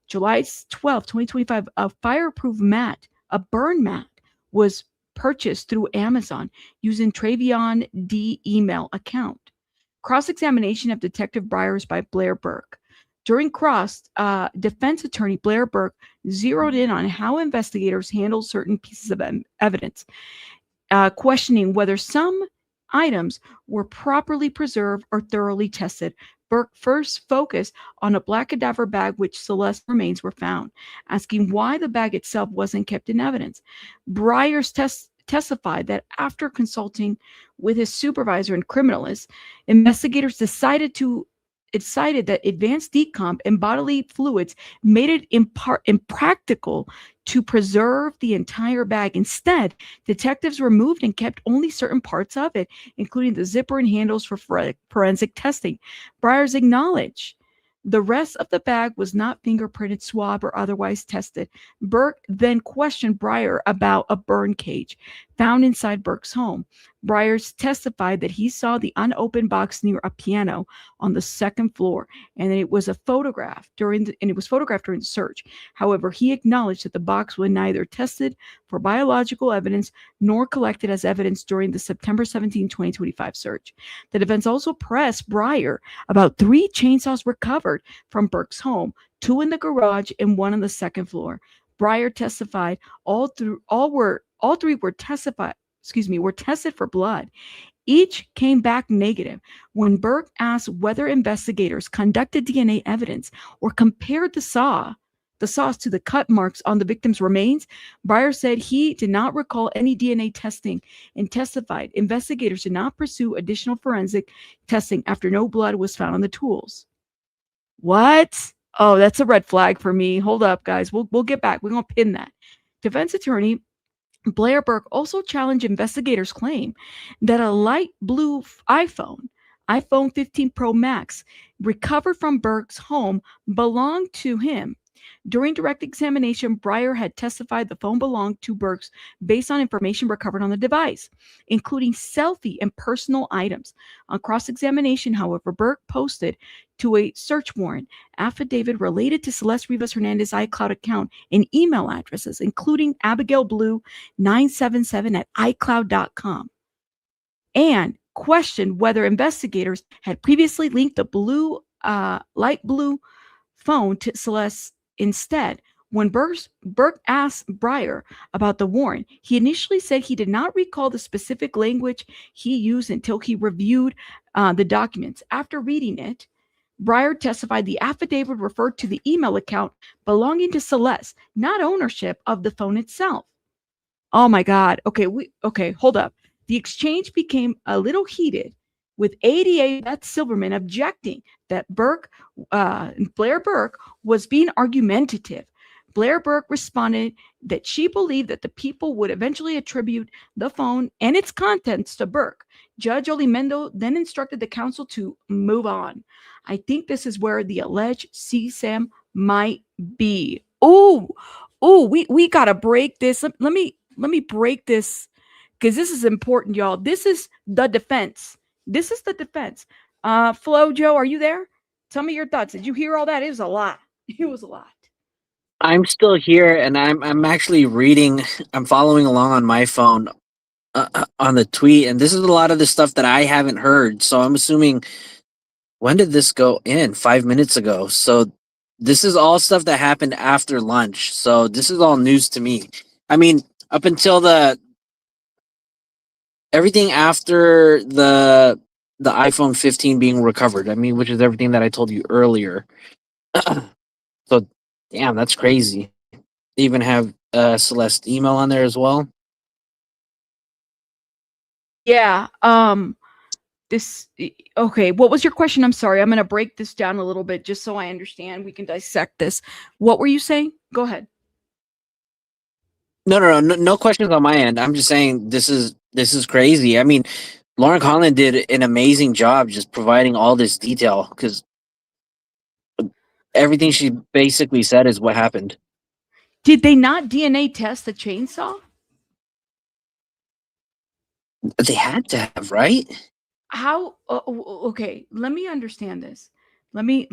July 12th, 2025, a fireproof mat, a burn mat, was purchased through Amazon using Travion D email account. Cross-examination of Detective Byers by Blair Burke. During cross, defense attorney Blair Burke zeroed in on how investigators handle certain pieces of evidence, questioning whether some items were properly preserved or thoroughly tested. Burke first focused on a black cadaver bag which Celeste remains were found, asking why the bag itself wasn't kept in evidence. Byers testified that after consulting with his supervisor and criminalist, investigators decided that advanced decomp and bodily fluids made it impractical to preserve the entire bag. Instead, detectives removed and kept only certain parts of it, including the zipper and handles for forensic testing. Byers acknowledged the rest of the bag was not fingerprinted, swabbed, or otherwise tested. Burke then questioned Byers about a burn cage found inside Burke's home. Byers testified that he saw the unopened box near a piano on the second floor, and it was photographed during the search. However, he acknowledged that the box was neither tested for biological evidence nor collected as evidence during the September 17, 2025 search. The defense also pressed Byers about 3 chainsaws recovered from Burke's home, 2 in the garage and 1 on the second floor. Byers testified all 3 were tested for blood. Each came back negative. When Burke asked whether investigators conducted DNA evidence or compared the saws to the cut marks on the victim's remains, Byers said he did not recall any DNA testing and testified investigators did not pursue additional forensic testing after no blood was found on the tools. What? Oh, that's a red flag for me. Hold up, guys. We'll get back. We're going to pin that. Defense attorney Blair Burke also challenged investigators' claim that a light blue iPhone 15 Pro Max, recovered from Burke's home belonged to him. During direct examination, Breyer had testified the phone belonged to Burke's based on information recovered on the device, including selfie and personal items. On cross-examination, however, Burke posted to a search warrant affidavit related to Celeste Rivas Hernandez iCloud account and email addresses, including abigailblue977@icloud.com, and questioned whether investigators had previously linked the light blue phone to Celeste. Instead, when Burke asked Breyer about the warrant, he initially said he did not recall the specific language he used until he reviewed the documents. After reading it, Breyer testified the affidavit referred to the email account belonging to Celeste, not ownership of the phone itself. Oh my God. Okay, hold up. The exchange became a little heated, with ADA Beth Silverman objecting that Blair Burke was being argumentative. Blair Burke responded that she believed that the people would eventually attribute the phone and its contents to Burke. Judge Olimendo then instructed the counsel to move on. I think this is where the alleged CSAM might be. We gotta break this. Let me break this, because this is important, y'all. This is the defense. Flo Joe, are you there? Tell me your thoughts. Did you hear all that? It was a lot.
I'm still here, and I'm actually reading. I'm following along on my phone on the tweet, and this is a lot of the stuff that I haven't heard. So I'm assuming, when did this go in? 5 minutes ago. So this is all stuff that happened after lunch. So this is all news to me. I mean, up until everything after the iPhone 15 being recovered. I mean, which is everything that I told you earlier. So, damn, that's crazy. They even have Celeste email on there as well.
Yeah. Okay. What was your question? I'm sorry. I'm going to break this down a little bit just so I understand. We can dissect this. What were you saying? Go ahead.
No questions on my end. I'm just saying this is crazy. I mean, Lauren Conlon did an amazing job just providing all this detail, because everything she basically said is what happened.
Did they not DNA test the chainsaw?
They had to have, right?
How? Okay, let me understand this. Let me.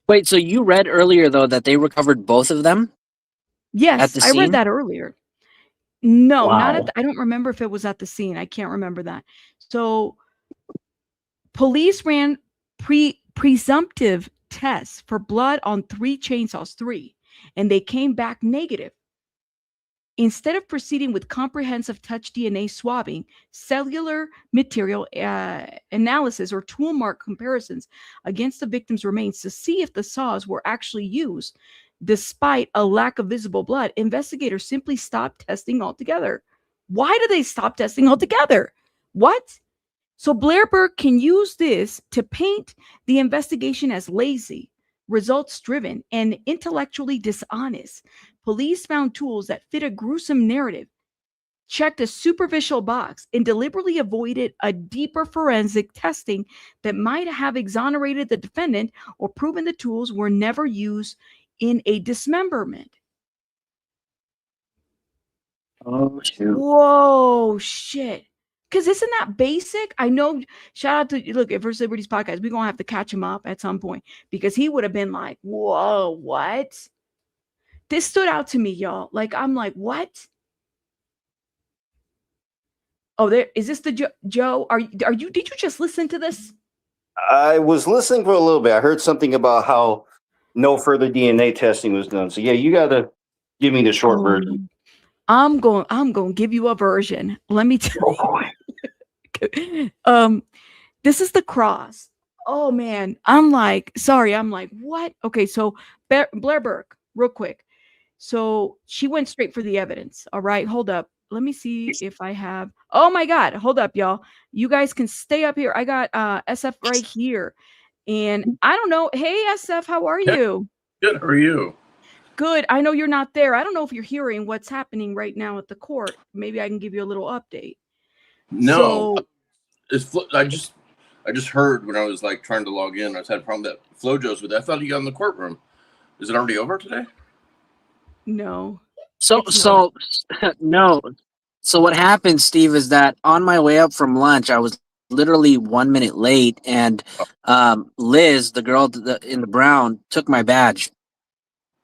Wait, so you read earlier though that they recovered both of them?
Yes,
At the
I read
scene?
that earlier. No, not at.
Wow.
I don't remember if it was at the scene. I can't remember that. So, police ran presumptive tests for blood on 3 chainsaws, and they came back negative. Instead of proceeding with comprehensive touch DNA swabbing, cellular material analysis, or tool mark comparisons against the victim's remains to see if the saws were actually used, despite a lack of visible blood, investigators simply stopped testing altogether. Why do they stop testing altogether? What? So Blair Burke can use this to paint the investigation as lazy, results-driven, and intellectually dishonest. Police found tools that fit a gruesome narrative, checked a superficial box, and deliberately avoided a deeper forensic testing that might have exonerated the defendant or proven the tools were never used in a dismemberment.
Oh, shoot.
Whoa, shit. Because isn't that basic? I know, shout out to, look, at First Liberties Podcast, we're going to have to catch him up at some point, because he would have been like, whoa, what? This stood out to me, y'all. Like, I'm like, what? Oh, there is this the Joe? Did you just listen to this?
I was listening for a little bit. I heard something about how no further DNA testing was done. So yeah, you got to give me the short version.
I'm going to give you a version. Let me tell you. This is the cross. Oh man, I'm like, what? Okay, so Blair Burke, real quick. So she went straight for the evidence. All right, hold up. Let me see if I have. Oh my God, hold up, y'all. You guys can stay up here. I got SF right here, and I don't know. Hey, SF, how are you?
Good. How are you?
Good. I know you're not there. I don't know if you're hearing what's happening right now at the court. Maybe I can give you a little update.
No, I just
I just heard when I was like trying to log in, I was had a problem that FloJo's with. I thought he got in the courtroom. Is it already over today?
No.
So no. So what happened, Steve, is that on my way up from lunch, I was literally 1 minute late, and Liz, the girl in the brown, took my badge.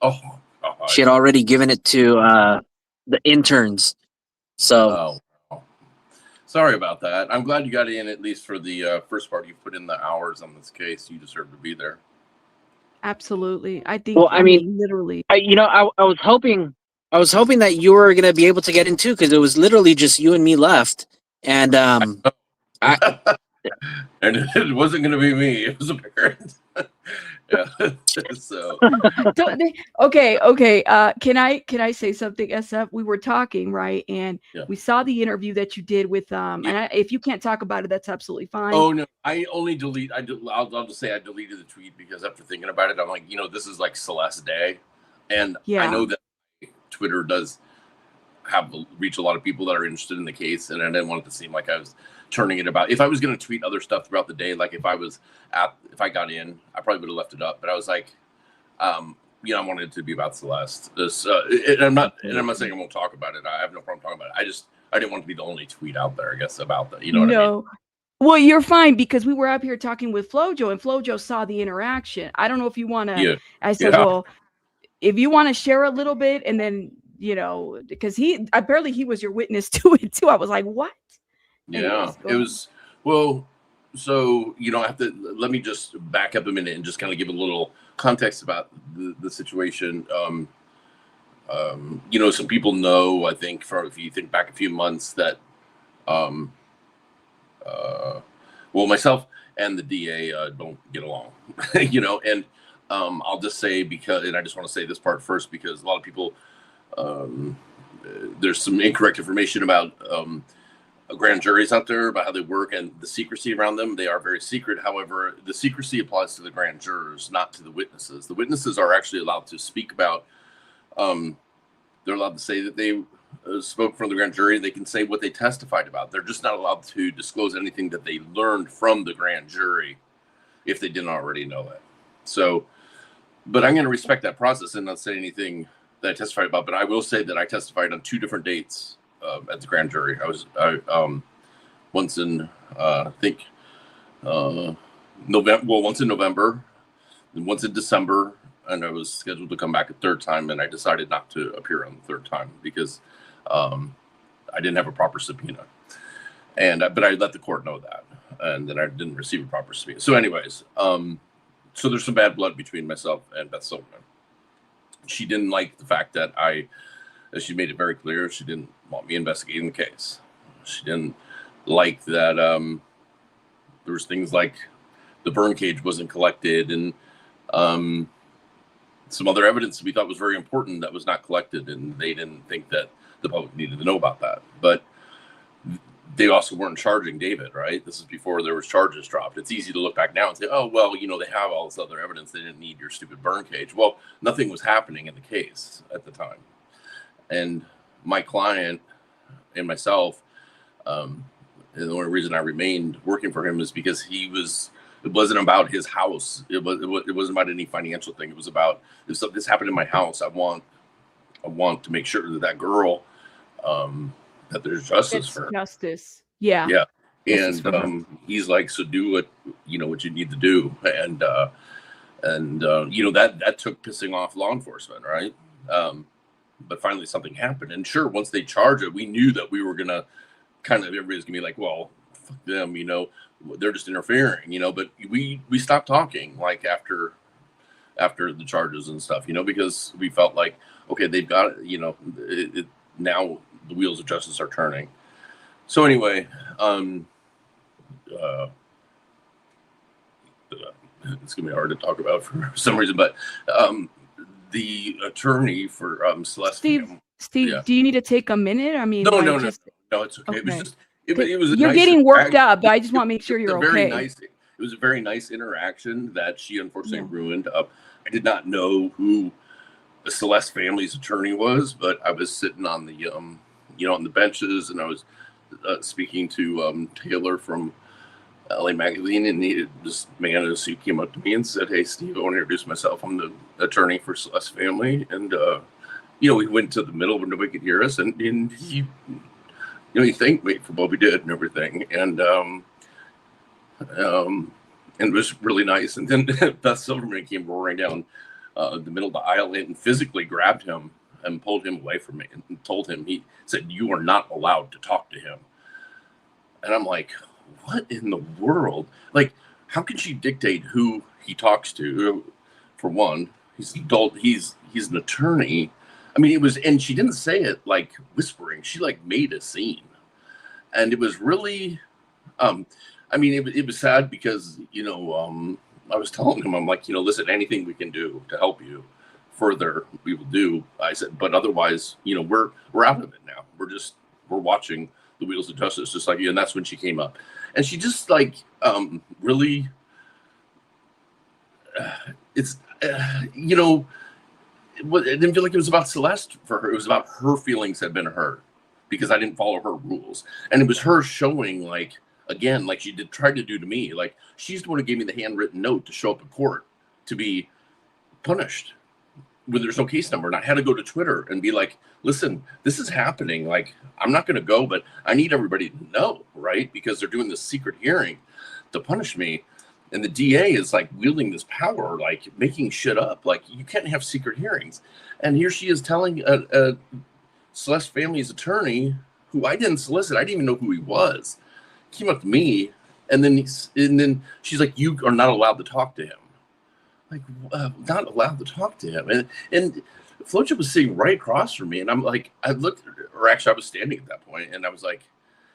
Oh,
she had already given it to the interns. So
sorry about that. I'm glad you got in at least for the first part. You put in the hours on this case. You deserve to be there.
Absolutely. I think.
Well,
I mean, literally.
I was hoping that you were gonna be able to get in too, because it was literally just you and me left, and
and it wasn't going to be me. It was a parent. Yeah. So.
Okay. Can I say something, SF? We were talking, right? And we saw the interview that you did with if you can't talk about it, that's absolutely fine.
Oh no, I only I'll just say I deleted the tweet because after thinking about it, I'm like, this is like Celeste Day, and I know that Twitter does reach a lot of people that are interested in the case, and I didn't want it to seem like I was turning it about. If I was going to tweet other stuff throughout the day, like if I got in, I probably would have left it up. But I was like, I wanted it to be about Celeste. And I'm not saying I won't talk about it. I have no problem talking about it. I didn't want to be the only tweet out there, I guess, about that. You know what I mean?
Well, you're fine, because we were up here talking with FloJo, and FloJo saw the interaction. I don't know if you want to.
Yeah.
I said, well, if you want to share a little bit, and then because apparently he was your witness to it too. I was like, what?
Yeah, it was. Well, so I have to let me just back up a minute and just kind of give a little context about the situation. Some people know, I think, if you think back a few months, that myself and the DA don't get along, and I'll just say, and I just want to say this part first, because a lot of people, there's some incorrect information about grand juries out there, about how they work and the secrecy around them. They are very secret. However, the secrecy applies to the grand jurors, not to the witnesses. The witnesses are actually allowed to speak about, they're allowed to say that they spoke from the grand jury. They can say what they testified about. They're just not allowed to disclose anything that they learned from the grand jury if they didn't already know it. So, but I'm going to respect that process and not say anything that I testified about. But I will say that I testified on 2 different dates at the grand jury. I was once in November. Well, once in November, and once in December, and I was scheduled to come back a 3rd time, and I decided not to appear on the 3rd time because I didn't have a proper subpoena, but I let the court know that, and then I didn't receive a proper subpoena. So, anyways, so there's some bad blood between myself and Beth Silverman. She didn't like the fact that as she made it very clear, she didn't want me investigating the case. She didn't like that there was things like the burn cage wasn't collected, and some other evidence we thought was very important that was not collected, and they didn't think that the public needed to know about that. But they also weren't charging David, right? This is before there was charges dropped. It's easy to look back now and say, oh, well, they have all this other evidence. They didn't need your stupid burn cage. Well, nothing was happening in the case at the time. And my client and myself, and the only reason I remained working for him is because it wasn't about his house. It wasn't about any financial thing. It was about, if this happened in my house, I want to make sure that girl, that there's justice for her.
Justice. Yeah.
Yeah. And he's like, so do what you need to do. And that took pissing off law enforcement, right? But finally something happened. And sure, once they charged it, we knew that we were going to everybody's going to be like, well, fuck them, they're just interfering, but we stopped talking like after the charges and stuff, because we felt like, okay, they've got it, now the wheels of justice are turning. So anyway, it's gonna be hard to talk about for some reason, but the attorney for Celeste.
Steve, do you need to take a minute? I mean,
no, it's okay. It was
you're getting worked up, but I just want to make sure you're okay.
It was a very nice interaction that she unfortunately ruined. I did not know who the Celeste family's attorney was, but I was sitting on the on the benches, and I was speaking to Taylor from LA Magazine, and this man who came up to me and said, "Hey, Steve, I want to introduce myself. I'm the attorney for Celeste family." And we went to the middle where nobody could hear us, and he, he thanked me for what we did and everything, and it was really nice. And then Beth Silverman came roaring down the middle of the aisle and physically grabbed him and pulled him away from me and told him, he said, "You are not allowed to talk to him." And I'm like, what in the world? Like, how can she dictate who he talks to? For one, he's an adult. He's an attorney. I mean, and she didn't say it like whispering. She like made a scene, and it was really, it was sad because I was telling him, I'm like, listen, anything we can do to help you further, we will do. I said, but otherwise, we're out of it now. We're watching the wheels of justice just like you. And that's when she came up, and she just like really, it didn't feel like it was about Celeste for her. It was about her feelings had been hurt because I didn't follow her rules, and it was her showing like, again, like she tried to do to me. Like, she's the one who gave me the handwritten note to show up in court to be punished when there's no case number. And I had to go to Twitter and be like, listen, this is happening. Like, I'm not going to go, but I need everybody to know, right? Because they're doing this secret hearing to punish me. And the DA is like wielding this power, like making shit up. Like, you can't have secret hearings. And here she is telling Celeste family's attorney, who I didn't solicit. I didn't even know who he was. Came up to me, and then she's like, "You are not allowed to talk to him." Like, not allowed to talk to him. And FloJo was sitting right across from me, and I'm like, I looked, or actually I was standing at that point, and I was like,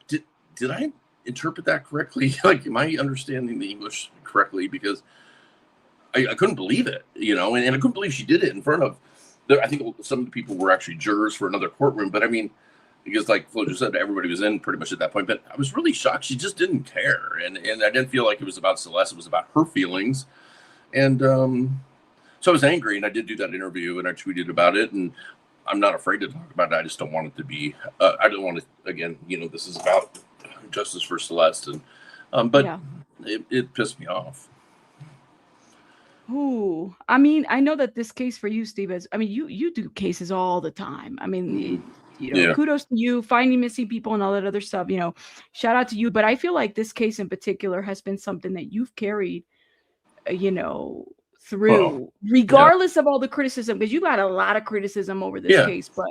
did I interpret that correctly? Like, am I understanding the English correctly? Because I couldn't believe it, and I couldn't believe she did it in front of, I think some of the people were actually jurors for another courtroom, but I mean, because like FloJo said, everybody was in pretty much at that point, but I was really shocked. She just didn't care. And I didn't feel like it was about Celeste. It was about her feelings. And so I was angry, and I did do that interview, and I tweeted about it, and I'm not afraid to talk about it. I just don't want it to be, I don't want to, again, this is about justice for Celeste. And, but yeah. It pissed me off.
Ooh, I mean, I know that this case for you, Steve, is, I mean, you do cases all the time. I mean, kudos to you, finding missing people and all that other stuff, shout out to you. But I feel like this case in particular has been something that you've carried, through, regardless of all the criticism, because you got a lot of criticism over this case, but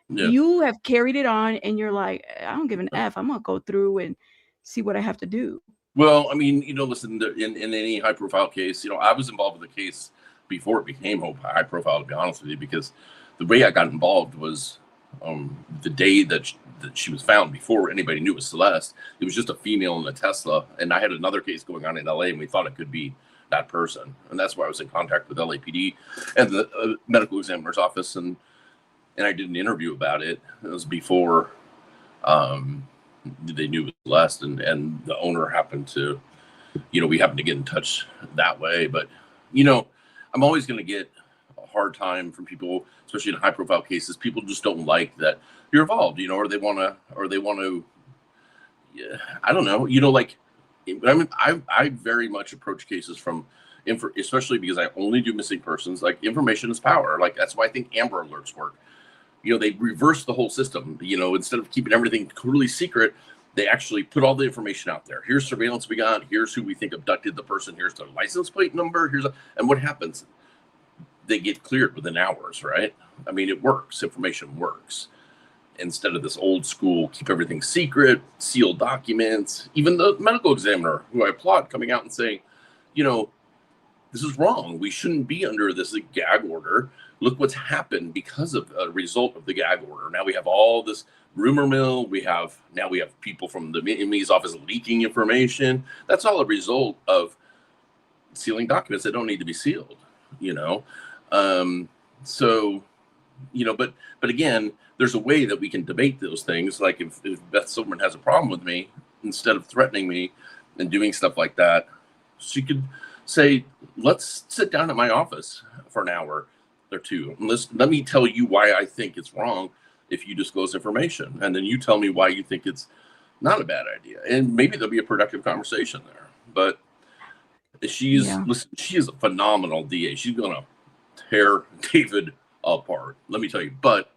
you have carried it on, and you're like, I don't give an F. I'm going to go through and see what I have to do.
Well, I mean, listen, in any high profile case, I was involved with the case before it became high profile, to be honest with you, because the way I got involved was, the day that she was found, before anybody knew it was Celeste, it was just a female in a Tesla, and I had another case going on in LA, and we thought it could be that person, and that's why I was in contact with LAPD and the medical examiner's office, and I did an interview about it. It was before they knew it was Celeste, and the owner happened to, we happened to get in touch that way. But I'm always going to get a hard time from people, especially in high profile cases. People just don't like that you're involved, or they want to, I don't know, like, I mean, I very much approach cases from, especially because I only do missing persons, like, information is power. Like, that's why I think Amber Alerts work. They reverse the whole system, instead of keeping everything totally secret, they actually put all the information out there. Here's surveillance we got. Here's who we think abducted the person. Here's their license plate number. And what happens? They get cleared within hours, right? I mean, it works. Information works. Instead of this old school, keep everything secret, sealed documents. Even the medical examiner, who I applaud, coming out and saying, this is wrong. We shouldn't be under this gag order. Look what's happened because of a result of the gag order. Now we have all this rumor mill. We have people from the ME's office leaking information. That's all a result of sealing documents that don't need to be sealed, but again, there's a way that we can debate those things. Like, if Beth Silverman has a problem with me, instead of threatening me and doing stuff like that, she could say, let's sit down at my office for an hour or two. And let me tell you why I think it's wrong if you disclose information. And then you tell me why you think it's
not a bad idea, and maybe there'll be a productive conversation there. But listen, she is a phenomenal DA. She's gonna tear David apart. Let me tell you. But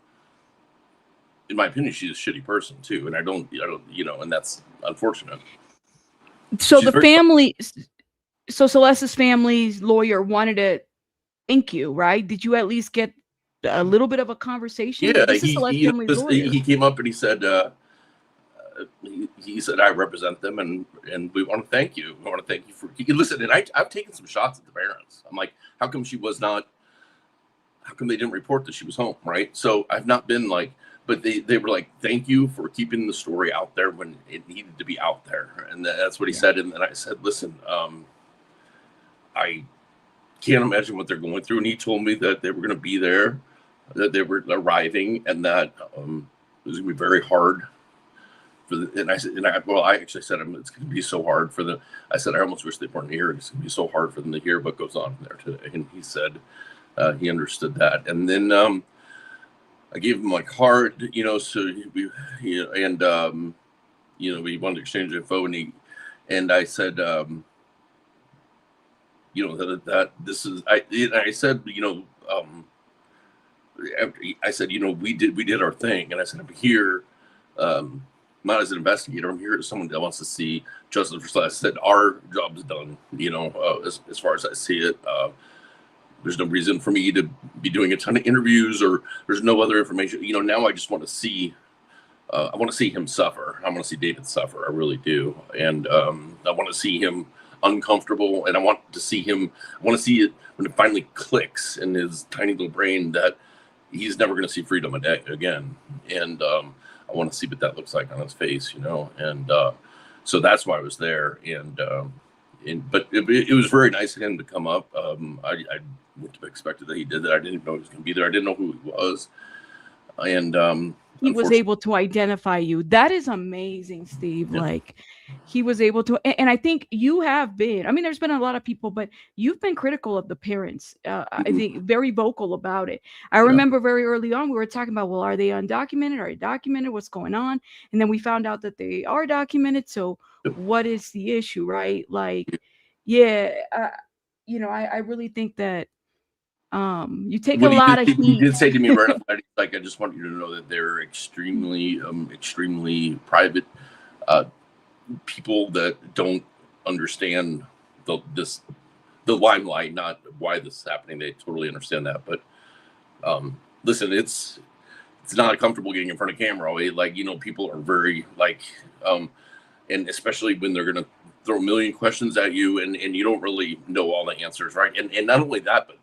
in my opinion, she's a shitty person too, and I don't, and that's unfortunate.
So the family, so Celeste's family's lawyer wanted to ink you, right? Did you at least get a little bit of a conversation?
Yeah,
This is Celeste's family's lawyer.
he came up and he said, I represent them, and we want to thank you. We want to thank you for listen. And I've taken some shots at the parents. I'm like, how come they didn't report that she was home, right? So I've not been like, but they were like, thank you for keeping the story out there when it needed to be out there, and that's what he said. And then I said, listen, I can't imagine what they're going through. And he told me that they were going to be there, that they were arriving, and that it was going to be very hard. I actually said, it's going to be so hard for them. I said, I almost wish they weren't here. It's going to be so hard for them to hear what goes on there today. And he said he understood that. And then I gave him my card, so we wanted to exchange info, and I said, that this is, I said, I said, we did our thing, and I said, I'm here. Not as an investigator, I'm here as someone that wants to see justice for Celeste. I said our job's done, as far as I see it. There's no reason for me to be doing a ton of interviews, or there's no other information. Now I just want to see, I want to see him suffer. I want to see David suffer. I really do. And I want to see him uncomfortable, and I want to see it when it finally clicks in his tiny little brain that he's never going to see freedom again. And I want to see what that looks like on his face, and so that's why I was there. But it was very nice of him to come up. I wouldn't have expected that he did that. I didn't know he was going to be there. I didn't know who he was, and
he was able to identify you. That is amazing, Steve. Yeah. Like, he was able to, and I think you have been, I mean, there's been a lot of people, but you've been critical of the parents. I think very vocal about it. I remember very early on, we were talking about, well, are they undocumented? Are they documented? What's going on? And then we found out that they are documented. So what is the issue, right? Like, I really think that you take a lot of heat.
He did say to me right after, like, I just want you to know that they're extremely private people that don't understand the limelight, not why this is happening. They totally understand that, but listen, it's not comfortable getting in front of camera. Like, people are very and especially when they're gonna throw a million questions at you, and you don't really know all the answers, right? And not only that, but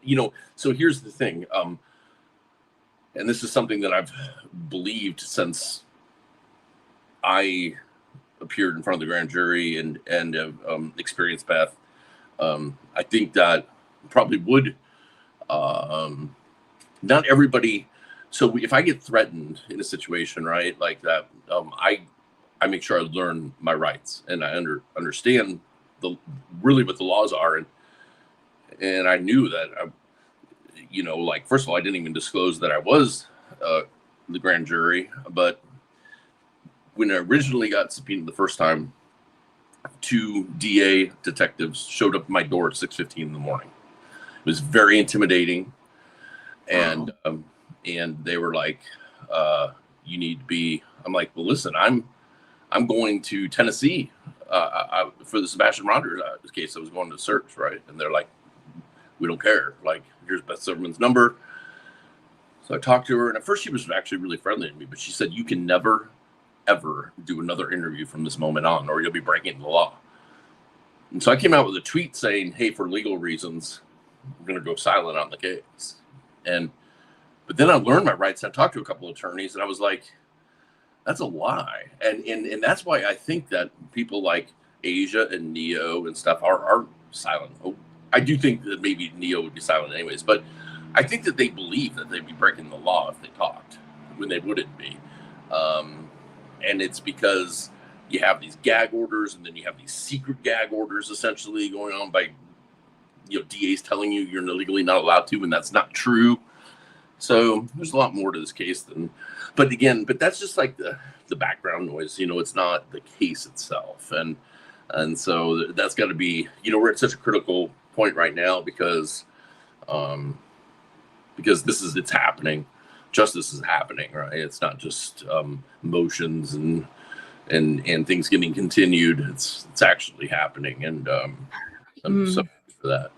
so here's the thing, and this is something that I've believed since I appeared in front of the grand jury and experienced Beth. I think that probably would not everybody. So if I get threatened in a situation, right, like that, I make sure I learn my rights, and I understand really what the laws are, and I knew that first of all, I didn't even disclose that I was the grand jury, but when I originally got subpoenaed the first time, 2 DA detectives showed up at my door at 6:15 in the morning. It was very intimidating, and they were like, "You need to be." I'm like, "Well, listen, I'm going to Tennessee for the Sebastian Rogers case. I was going to search, right?" And they're like, "We don't care. Like, here's Beth Silverman's number." So I talked to her, and at first she was actually really friendly to me, but she said, "You can never, ever do another interview from this moment on, or you'll be breaking the law." And so I came out with a tweet saying, "Hey, for legal reasons, I'm going to go silent on the case." But then I learned my rights. I talked to a couple of attorneys, and I was like, that's a lie. And that's why I think that people like Asia and Neo and stuff are silent. I do think that maybe Neo would be silent anyways, but I think that they believe that they'd be breaking the law if they talked when they wouldn't be. And it's because you have these gag orders, and then you have these secret gag orders essentially going on by DAs telling you you're legally not allowed to, and that's not true. So there's a lot more to this case than, but that's just like the background noise. It's not the case itself, and so that's got to be. We're at such a critical point right now because it's happening. Justice is happening, right? It's not just motions and things getting continued. It's actually happening, and I'm so happy for that.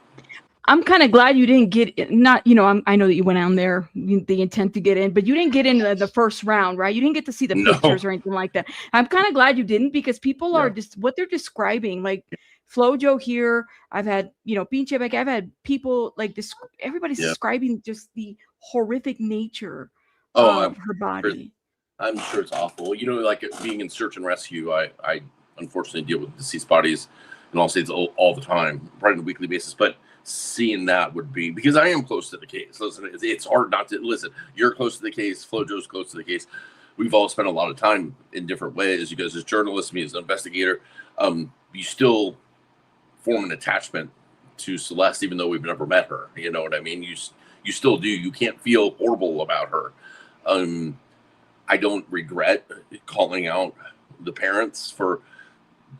I'm kind of glad you didn't get I know that you went on there, the intent to get in, but you didn't get in the first round, right? You didn't get to see the pictures or anything like that. I'm kind of glad you didn't, because people are just what they're describing, like Flojo here. I've had, Pinche Beck, I've had people like this. Everybody's describing just the horrific nature of her body.
I'm sure it's awful. Like being in search and rescue, I unfortunately deal with deceased bodies in all states all the time, right on a weekly basis. But seeing that would be, because I am close to the case. Listen, it's hard not to listen. You're close to the case. Flojo's close to the case. We've all spent a lot of time in different ways. You guys as journalists, me as an investigator, you still form an attachment to Celeste, even though we've never met her. You know what I mean? You still do. You can't feel horrible about her. I don't regret calling out the parents for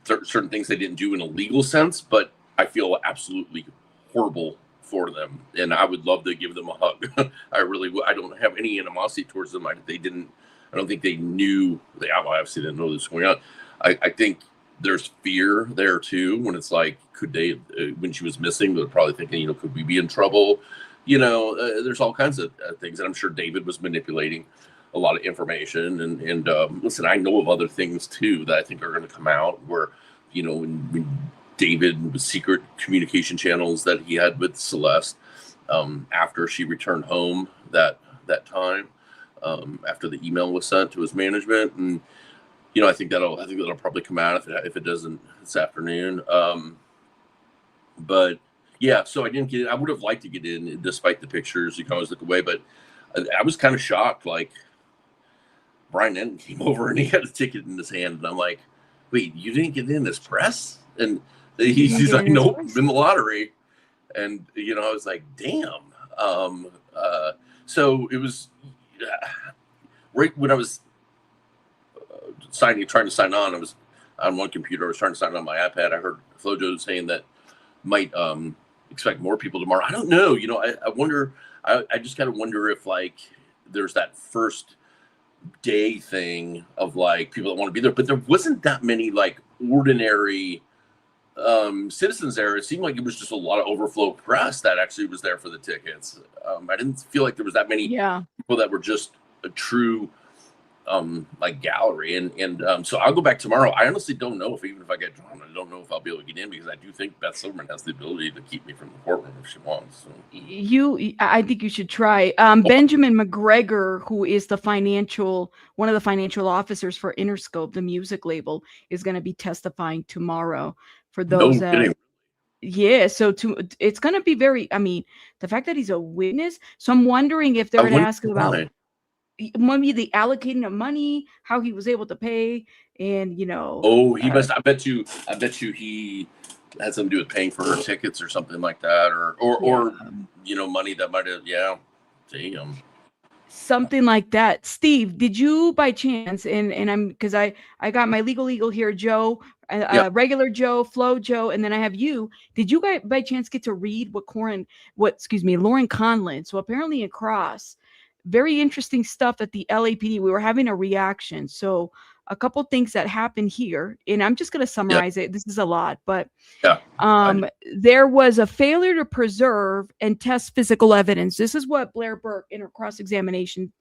certain things they didn't do in a legal sense, but I feel absolutely horrible for them, and I would love to give them a hug. I really would. I don't have any animosity towards them. I don't think they knew. They obviously didn't know this was going on. I think there's fear there too, when it's like, could they, when she was missing, they're probably thinking, could we be in trouble? There's all kinds of things, and I'm sure David was manipulating a lot of information. And listen, I know of other things too that I think are going to come out where, when David, with secret communication channels that he had with Celeste after she returned home that time, after the email was sent to his management, and I think that'll probably come out if it doesn't this afternoon. But yeah, so I didn't get in. I would have liked to get in, despite the pictures. You can always look away, but I was kind of shocked. Like, Brian Denton came over and he had a ticket in his hand, and I'm like, wait, you didn't get in this press? And he's like, nope, I'm in the lottery. And I was like, damn. So it was right when I was trying to sign on. I was on one computer. I was trying to sign on my iPad. I heard Flojo saying that might expect more people tomorrow. I don't know. I wonder. I just kind of wonder if like there's that first day thing of like people that want to be there, but there wasn't that many like ordinary citizens there. It seemed like it was just a lot of overflow press that actually was there for the tickets. I didn't feel like there was that many people that were just a true like gallery, and so I'll go back tomorrow. I honestly don't know even if I get drawn, I don't know if I'll be able to get in, because I do think Beth Silverman has the ability to keep me from the courtroom if she wants. So.
I think you should try. Benjamin McGregor, who is one of the financial officers for Interscope, the music label, is going to be testifying tomorrow. For those that, so it's going to be very. I mean, the fact that he's a witness. So I'm wondering if they're going to ask about. Maybe the allocating of money, how he was able to pay, and
he must. I bet you he had something to do with paying for her tickets or something like that, or money that might have. Yeah, damn.
Something like that. Steve, did you by chance? And I'm, because I got my legal eagle here, Joe, regular Joe, Flo Joe, and then I have you. Did you guys by chance get to read what Lauren Conlon? So apparently in Cross. Very interesting stuff at the LAPD. We were having a reaction. So a couple things that happened here, and I'm just going to summarize it. This is a lot, but there was a failure to preserve and test physical evidence. This is what Blair Burke in her cross-examination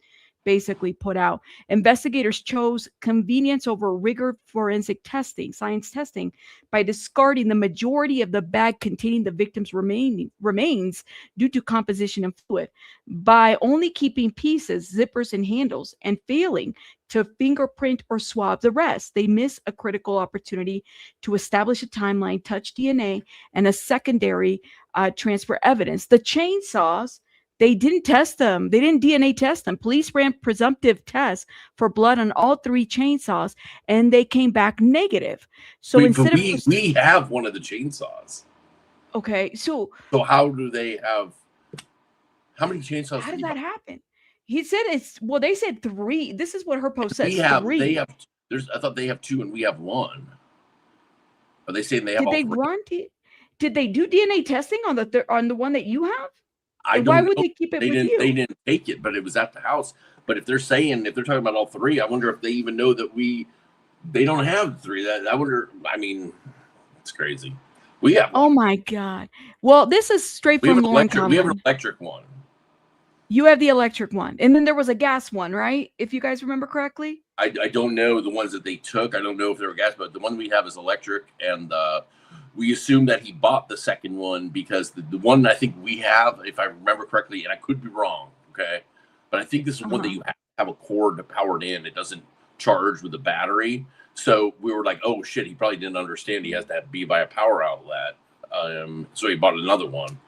basically put out. Investigators chose convenience over rigor forensic testing, science testing, by discarding the majority of the bag containing the victim's remains due to composition and fluid, by only keeping pieces, zippers, and handles, and failing to fingerprint or swab the rest. They miss a critical opportunity to establish a timeline, touch DNA, and a secondary transfer evidence. The chainsaws, they didn't test them. They didn't DNA test them. Police ran presumptive tests for blood on all three chainsaws, and they came back negative. So
we have one of the chainsaws.
Okay, so
how do they have? How many chainsaws?
How did that happen? He said they said 3. This is what her post says. 3.
I thought they have 2 and we have 1. Are they saying they have
Did
all
they
3?
Did they do DNA testing on the one that you have?
I don't
Why
know.
would they keep it with you?
They didn't take it, but it was at the house. But if they're talking about all 3, I wonder if they even know that they don't have 3. I wonder. I mean, it's crazy. We have.
Oh my God. Well, this is straight from Lauren Conlon.
We have an electric one.
You have the electric one, and then there was a gas one, right? If you guys remember correctly.
I don't know the ones that they took. I don't know if they were gas, but the one we have is electric, and we assume that he bought the second one because the one I think we have, if I remember correctly, and I could be wrong, okay, but I think this is one that you have a cord powered in. It doesn't charge with a battery. So we were like, oh shit, he probably didn't understand he has to be by a power outlet. So he bought another one.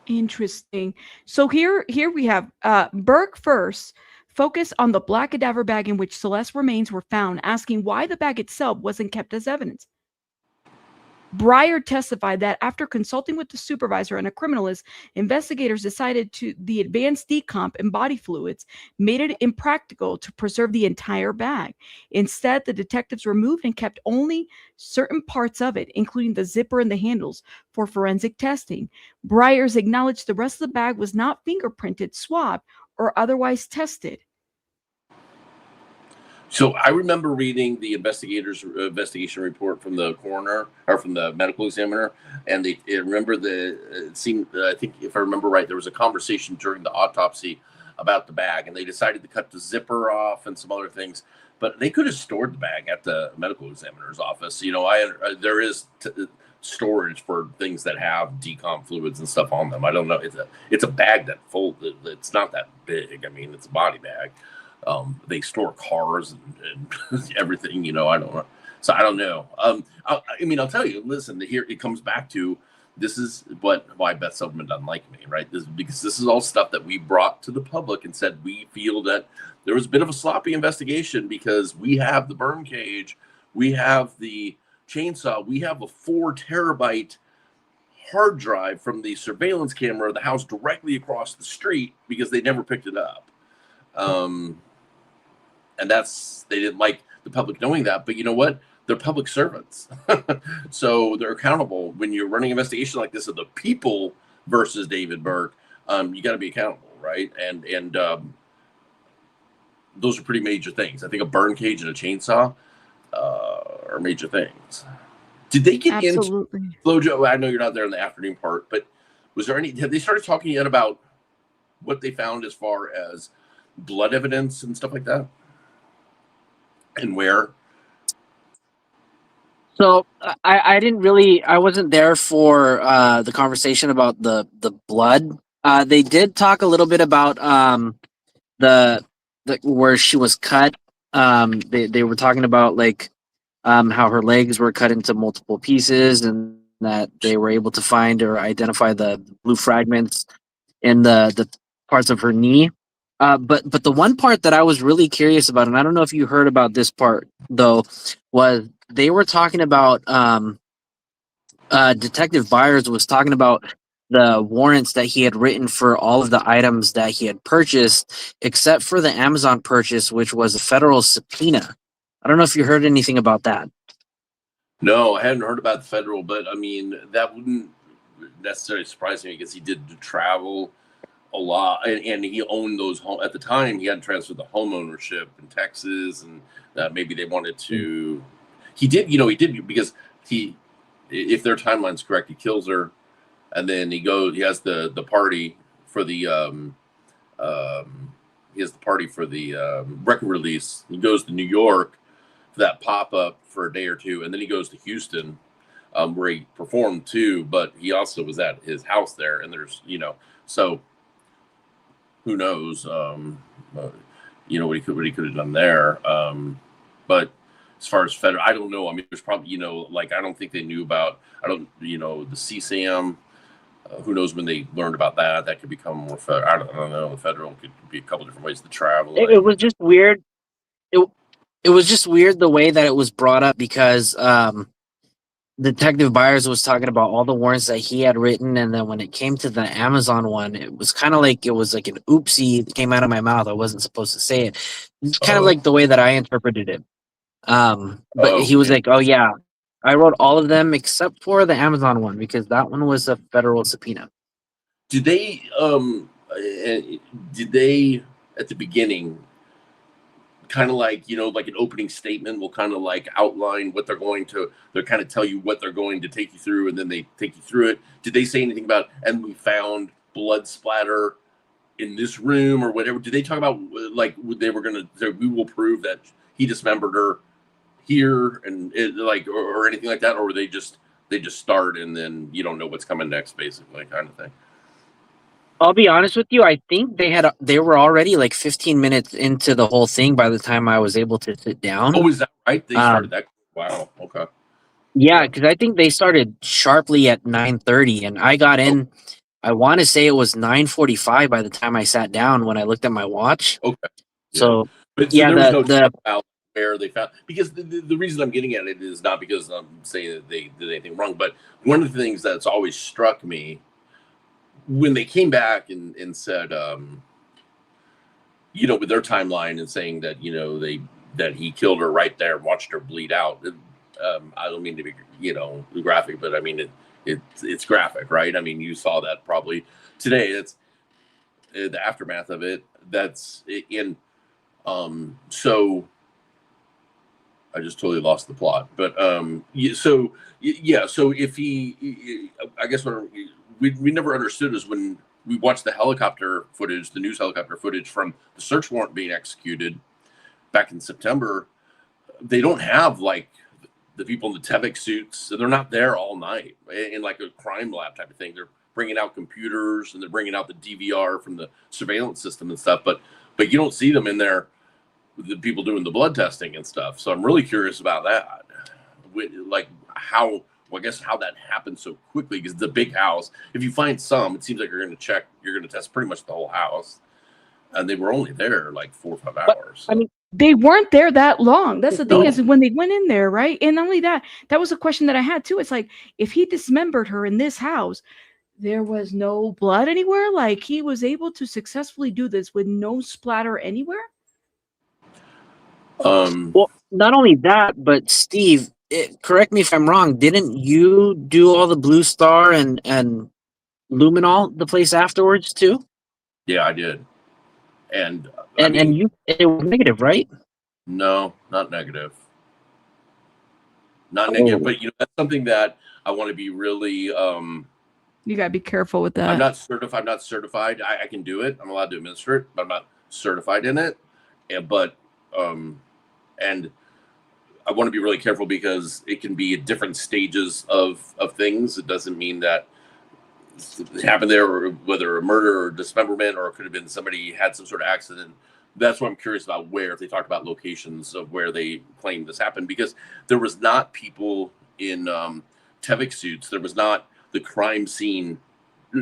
Interesting. So here we have Burke first focused on the black cadaver bag in which Celeste's remains were found, asking why the bag itself wasn't kept as evidence. Breyer testified that after consulting with the supervisor and a criminalist, investigators decided the advanced decomp in body fluids made it impractical to preserve the entire bag. Instead, the detectives removed and kept only certain parts of it, including the zipper and the handles, for forensic testing. Breyers acknowledged the rest of the bag was not fingerprinted, swabbed, or otherwise tested.
So I remember reading the investigation report from the coroner or from the medical examiner, and I think if I remember right, there was a conversation during the autopsy about the bag, and they decided to cut the zipper off and some other things, but they could have stored the bag at the medical examiner's office. You know, there is storage for things that have decomp fluids and stuff on them. I don't know. It's a bag that folds. It's not that big. I mean, it's a body bag. They store cars and everything, you know, I don't know. So I don't know. I mean, I'll tell you, listen, here it comes back to, this is why Beth Silverman doesn't like me, right? Because this is all stuff that we brought to the public and said, we feel that there was a bit of a sloppy investigation because we have the burn cage, we have the chainsaw, we have a 4 terabyte hard drive from the surveillance camera of the house directly across the street because they never picked it up. And they didn't like the public knowing that, but you know what? They're public servants. So they're accountable. When you're running an investigation like this of the people versus David Burke, you got to be accountable, right? And those are pretty major things. I think a burn cage and a chainsaw are major things. Did they get into Flojo? I know you're not there in the afternoon part, but have they started talking yet about what they found as far as blood evidence and stuff like that? And where?
So I wasn't there for the conversation about the blood. They did talk a little bit about the where she was cut. They were talking about like how her legs were cut into multiple pieces and that they were able to find or identify the blue fragments in the parts of her knee. But the one part that I was really curious about, and I don't know if you heard about this part though, was they were talking about Detective Byers was talking about the warrants that he had written for all of the items that he had purchased, except for the Amazon purchase, which was a federal subpoena. I don't know if you heard anything about that.
No, I hadn't heard about the federal, but I mean, that wouldn't necessarily surprise me because he did travel a lot, and he owned those home at the time. He hadn't transferred the home ownership in Texas, and maybe they wanted to. He did because if their timeline's correct, he kills her, and then he has the party for the record release. He goes to New York for that pop up for a day or two, and then he goes to Houston, where he performed too. But he also was at his house there, and there's so. Who knows? What he could have done there. But as far as federal, I don't know. I mean, there's probably I don't think they knew about. The CSAM. Who knows when they learned about that? That could become more federal. I don't know. The federal could be a couple different ways to travel.
It was just weird. It was just weird the way that it was brought up because Detective Byers was talking about all the warrants that he had written, and then when it came to the Amazon one, it was kind of like an oopsie that came out of my mouth. I wasn't supposed to say it. It's kind of like the way that I interpreted it. But he was like, "Oh yeah, I wrote all of them except for the Amazon one because that one was a federal subpoena."
Did they at the beginning kind of like, like an opening statement will kind of like outline what they'll kind of tell you what they're going to take you through, and then they take you through it? Did they say anything about, and we found blood splatter in this room or whatever? Did they talk about like they were going to, we will prove that he dismembered her here and or anything like that? Or were they just start and then you don't know what's coming next, basically, kind of thing?
I'll be honest with you. I think they were already like 15 minutes into the whole thing by the time I was able to sit down.
Oh, is that right? They started that. Wow. Okay.
Yeah, because I think they started sharply at 9:30, and I got in. I want to say it was 9:45 by the time I sat down when I looked at my watch.
Okay.
So,
But
yeah,
there was no talk about where they found, because the reason I'm getting at it is not because I'm saying that they did anything wrong, but one of the things that's always struck me when they came back and said, with their timeline and saying that, that he killed her right there, watched her bleed out. I don't mean to be, graphic, but I mean, it's graphic, right? I mean, you saw that probably today. It's the aftermath of it. That's in, so I just totally lost the plot, but, so if he, I guess what we never understood is when we watched the helicopter footage, the news helicopter footage from the search warrant being executed back in September, they don't have like the people in the TEVIC suits. So they're not there all night in like a crime lab type of thing. They're bringing out computers and they're bringing out the DVR from the surveillance system and stuff, but you don't see them in there, the people doing the blood testing and stuff. So I'm really curious about that. Like how that happened so quickly, because the big house, if you find some, it seems like you're going to test pretty much the whole house. And they were only there like 4 or 5 hours.
I mean, they weren't there that long. That's the thing, is when they went in there, right? And not only that, that was a question that I had too. It's like, if he dismembered her in this house, there was no blood anywhere. Like, he was able to successfully do this with no splatter anywhere.
Well, not only that, but Steve, correct me if I'm wrong. Didn't you do all the Blue Star and luminol the place afterwards too?
Yeah, I did. And
it was negative, right?
No, not negative. Not negative, but that's something that I want to be really.
You gotta be careful with that.
I'm not certified. I can do it. I'm allowed to administer it, but I'm not certified in it. And I want to be really careful because it can be at different stages of things. It doesn't mean that it happened there, or whether a murder or dismemberment, or it could have been somebody had some sort of accident. That's what I'm curious about, where, if they talked about locations of where they claim this happened, because there was not people in TEVIC suits. There was not the crime scene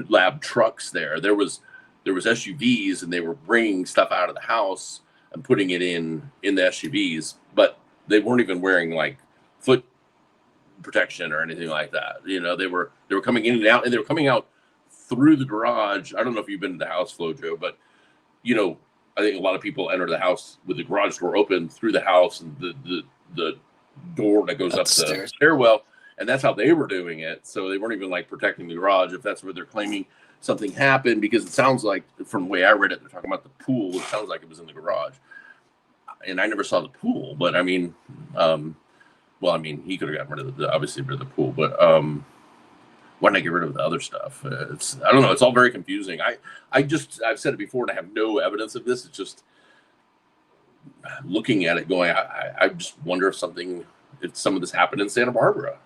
lab trucks there. There was SUVs, and they were bringing stuff out of the house and putting it in the SUVs, but they weren't even wearing like foot protection or anything like that. They were coming in and out, and they were coming out through the garage. I don't know if you've been to the house, Flojo, but I think a lot of people enter the house with the garage door open through the house and the door that goes up the stairwell, and that's how they were doing it. So they weren't even like protecting the garage, if that's where they're claiming something happened, because it sounds like, from the way I read it, they're talking about the pool. It sounds like it was in the garage, and I never saw the pool. But I mean, he could have gotten rid of obviously rid of the pool, but why not get rid of the other stuff? I don't know. It's all very confusing. I've said it before, and I have no evidence of this. It's just looking at it, going, I just wonder if some of this happened in Santa Barbara.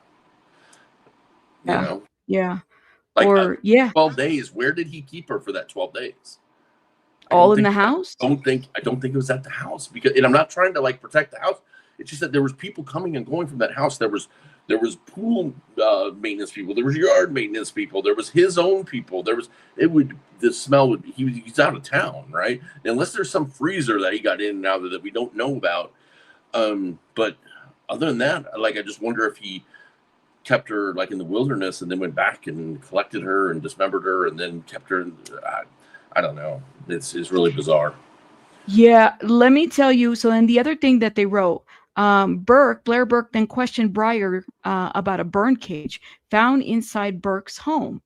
Yeah.
Like,
or
12 days. Where did he keep her for that 12 days?
All in the house?
I don't think it was at the house, and I'm not trying to like protect the house. It's just that there was people coming and going from that house. There was pool maintenance people. There was yard maintenance people. There was his own people. The smell would be, he's out of town, right? Unless there's some freezer that he got in and out of that we don't know about. But other than that, like, I just wonder if he kept her like in the wilderness and then went back and collected her and dismembered her and then kept her. I don't know. It's really bizarre.
Yeah, let me tell you. So then the other thing that they wrote, Blair Burke then questioned Breyer about a burn cage found inside Burke's home.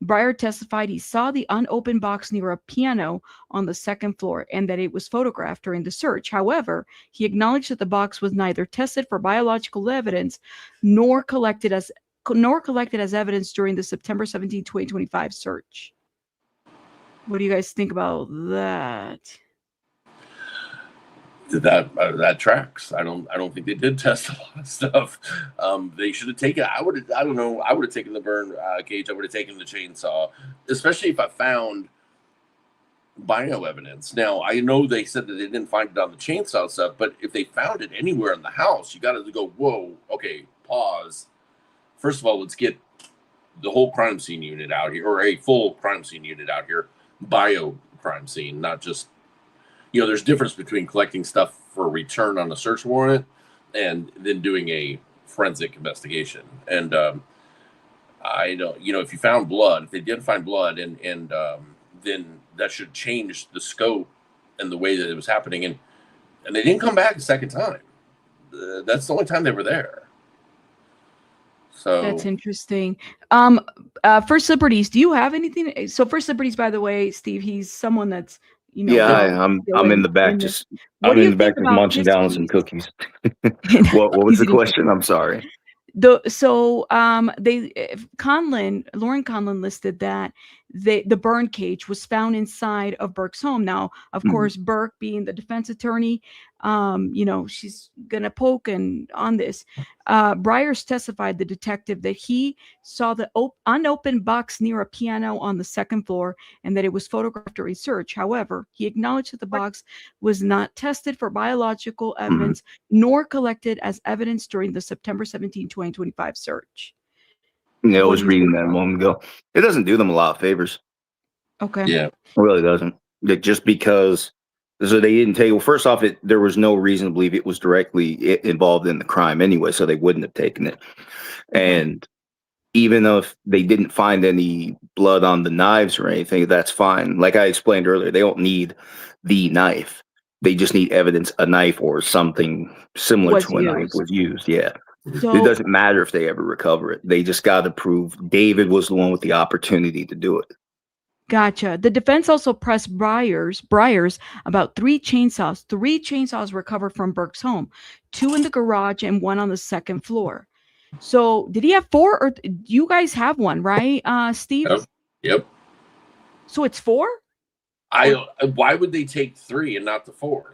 Breyer testified he saw the unopened box near a piano on the second floor and that it was photographed during the search. However, he acknowledged that the box was neither tested for biological evidence nor collected as evidence during the September 17, 2025 search. What do you guys think about that?
That tracks. I don't think they did test a lot of stuff. They should have taken. I would have taken the burn cage. I would have taken the chainsaw, especially if I found bio evidence. Now I know they said that they didn't find it on the chainsaw stuff, but if they found it anywhere in the house, you got to go. Whoa, okay, pause. First of all, let's get the whole crime scene unit out here, or a full crime scene unit out here, bio crime scene, not just. There's a difference between collecting stuff for return on a search warrant and then doing a forensic investigation. And I don't, if you found blood, if they did find blood, and then that should change the scope and the way that it was happening. And they didn't come back a second time. That's the only time they were there. So
That's interesting. First Liberties, do you have anything? So First Liberties, by the way, Steve, he's someone that's
I'm in the back, I'm in the back just munching down some cookies. What was the question? I'm sorry.
Lauren Conlon listed that the burn cage was found inside of Burke's home. Now, of course, Burke being the defense attorney, she's gonna poke on this. Breyers testified, the detective, that he saw the unopened box near a piano on the second floor and that it was photographed during search. However, he acknowledged that the box was not tested for biological evidence nor collected as evidence during the September 17, 2025 search.
Yeah, I was reading that a moment ago. It doesn't do them a lot of favors.
Okay.
Yeah, it really doesn't. Just because, so they didn't take. Well, first off, there was no reason to believe it was directly involved in the crime anyway, so they wouldn't have taken it. And even though if they didn't find any blood on the knives or anything, that's fine. Like I explained earlier, they don't need the knife. They just need evidence a knife or something similar to a knife was used. Yeah.
So,
it doesn't matter if they ever recover it. They just got to prove David was the one with the opportunity to do it.
Gotcha. The defense also pressed Breyers about three chainsaws. 3 chainsaws recovered from Burke's home, 2 in the garage and 1 on the second floor. So did he have 4, or you guys have 1, right, Steve?
Yep.
So it's 4?
Why would they take 3 and not the 4th?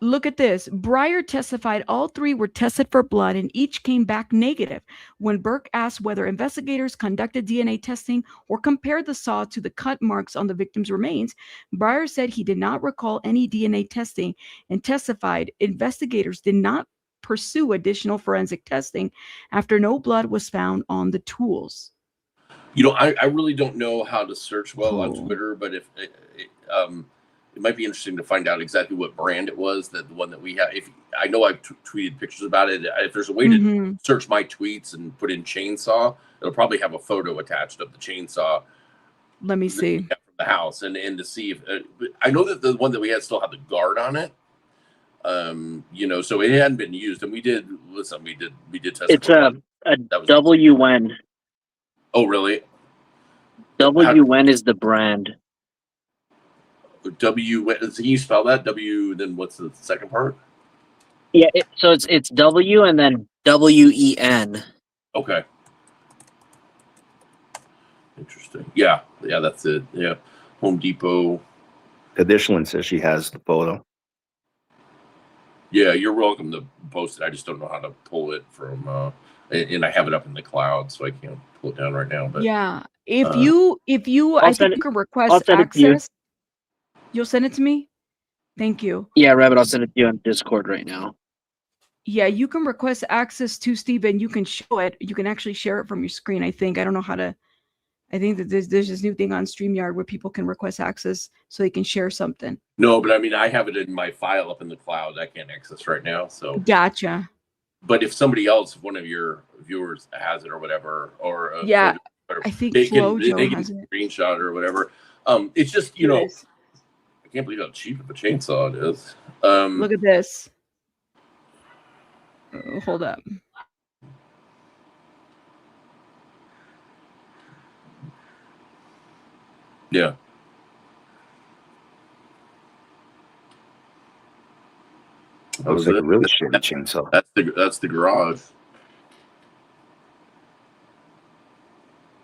Look at this. Breyer testified all 3 were tested for blood and each came back negative. When Burke asked whether investigators conducted DNA testing or compared the saw to the cut marks on the victim's remains, Breyer said he did not recall any DNA testing and testified investigators did not pursue additional forensic testing after no blood was found on the tools.
I really don't know how to search well on Twitter, but if it might be interesting to find out exactly what brand it was, the one that we have. If I know I've tweeted pictures about it. If there's a way to search my tweets and put in chainsaw, it'll probably have a photo attached of the chainsaw.
Let me see.
From the house and to see if I know that the one that we had still had the guard on it. So it hadn't been used, and we did test.
It's a WN.
Oh, really?
WN is the brand.
Can you spell that? W, then what's the second part?
Yeah, so it's W and then WEN.
Okay. Interesting. Yeah, that's it. Yeah. Home Depot.
Additionally says she has the photo.
Yeah, you're welcome to post it. I just don't know how to pull it from and I have it up in the cloud, so I can't pull it down right now. But
yeah, if you I think you can request access. You'll send it to me? Thank you.
Yeah, Rabbit, I'll send it to you on Discord right now.
Yeah, you can request access to Steve and you can show it. You can actually share it from your screen, I think. I don't know how to. I think that there's this new thing on StreamYard where people can request access so they can share something.
No, but I mean, I have it in my file up in the cloud. I can't access right now. So
Gotcha.
but if somebody else, one of your viewers has it or whatever, or
Yeah,
or
I think
they can
Flojo has it.
screenshot or whatever. It's just, you know, I can't believe how cheap of a chainsaw it is.
Look at this. Hold up.
Yeah.
That was like a really shitty chainsaw.
That's the garage.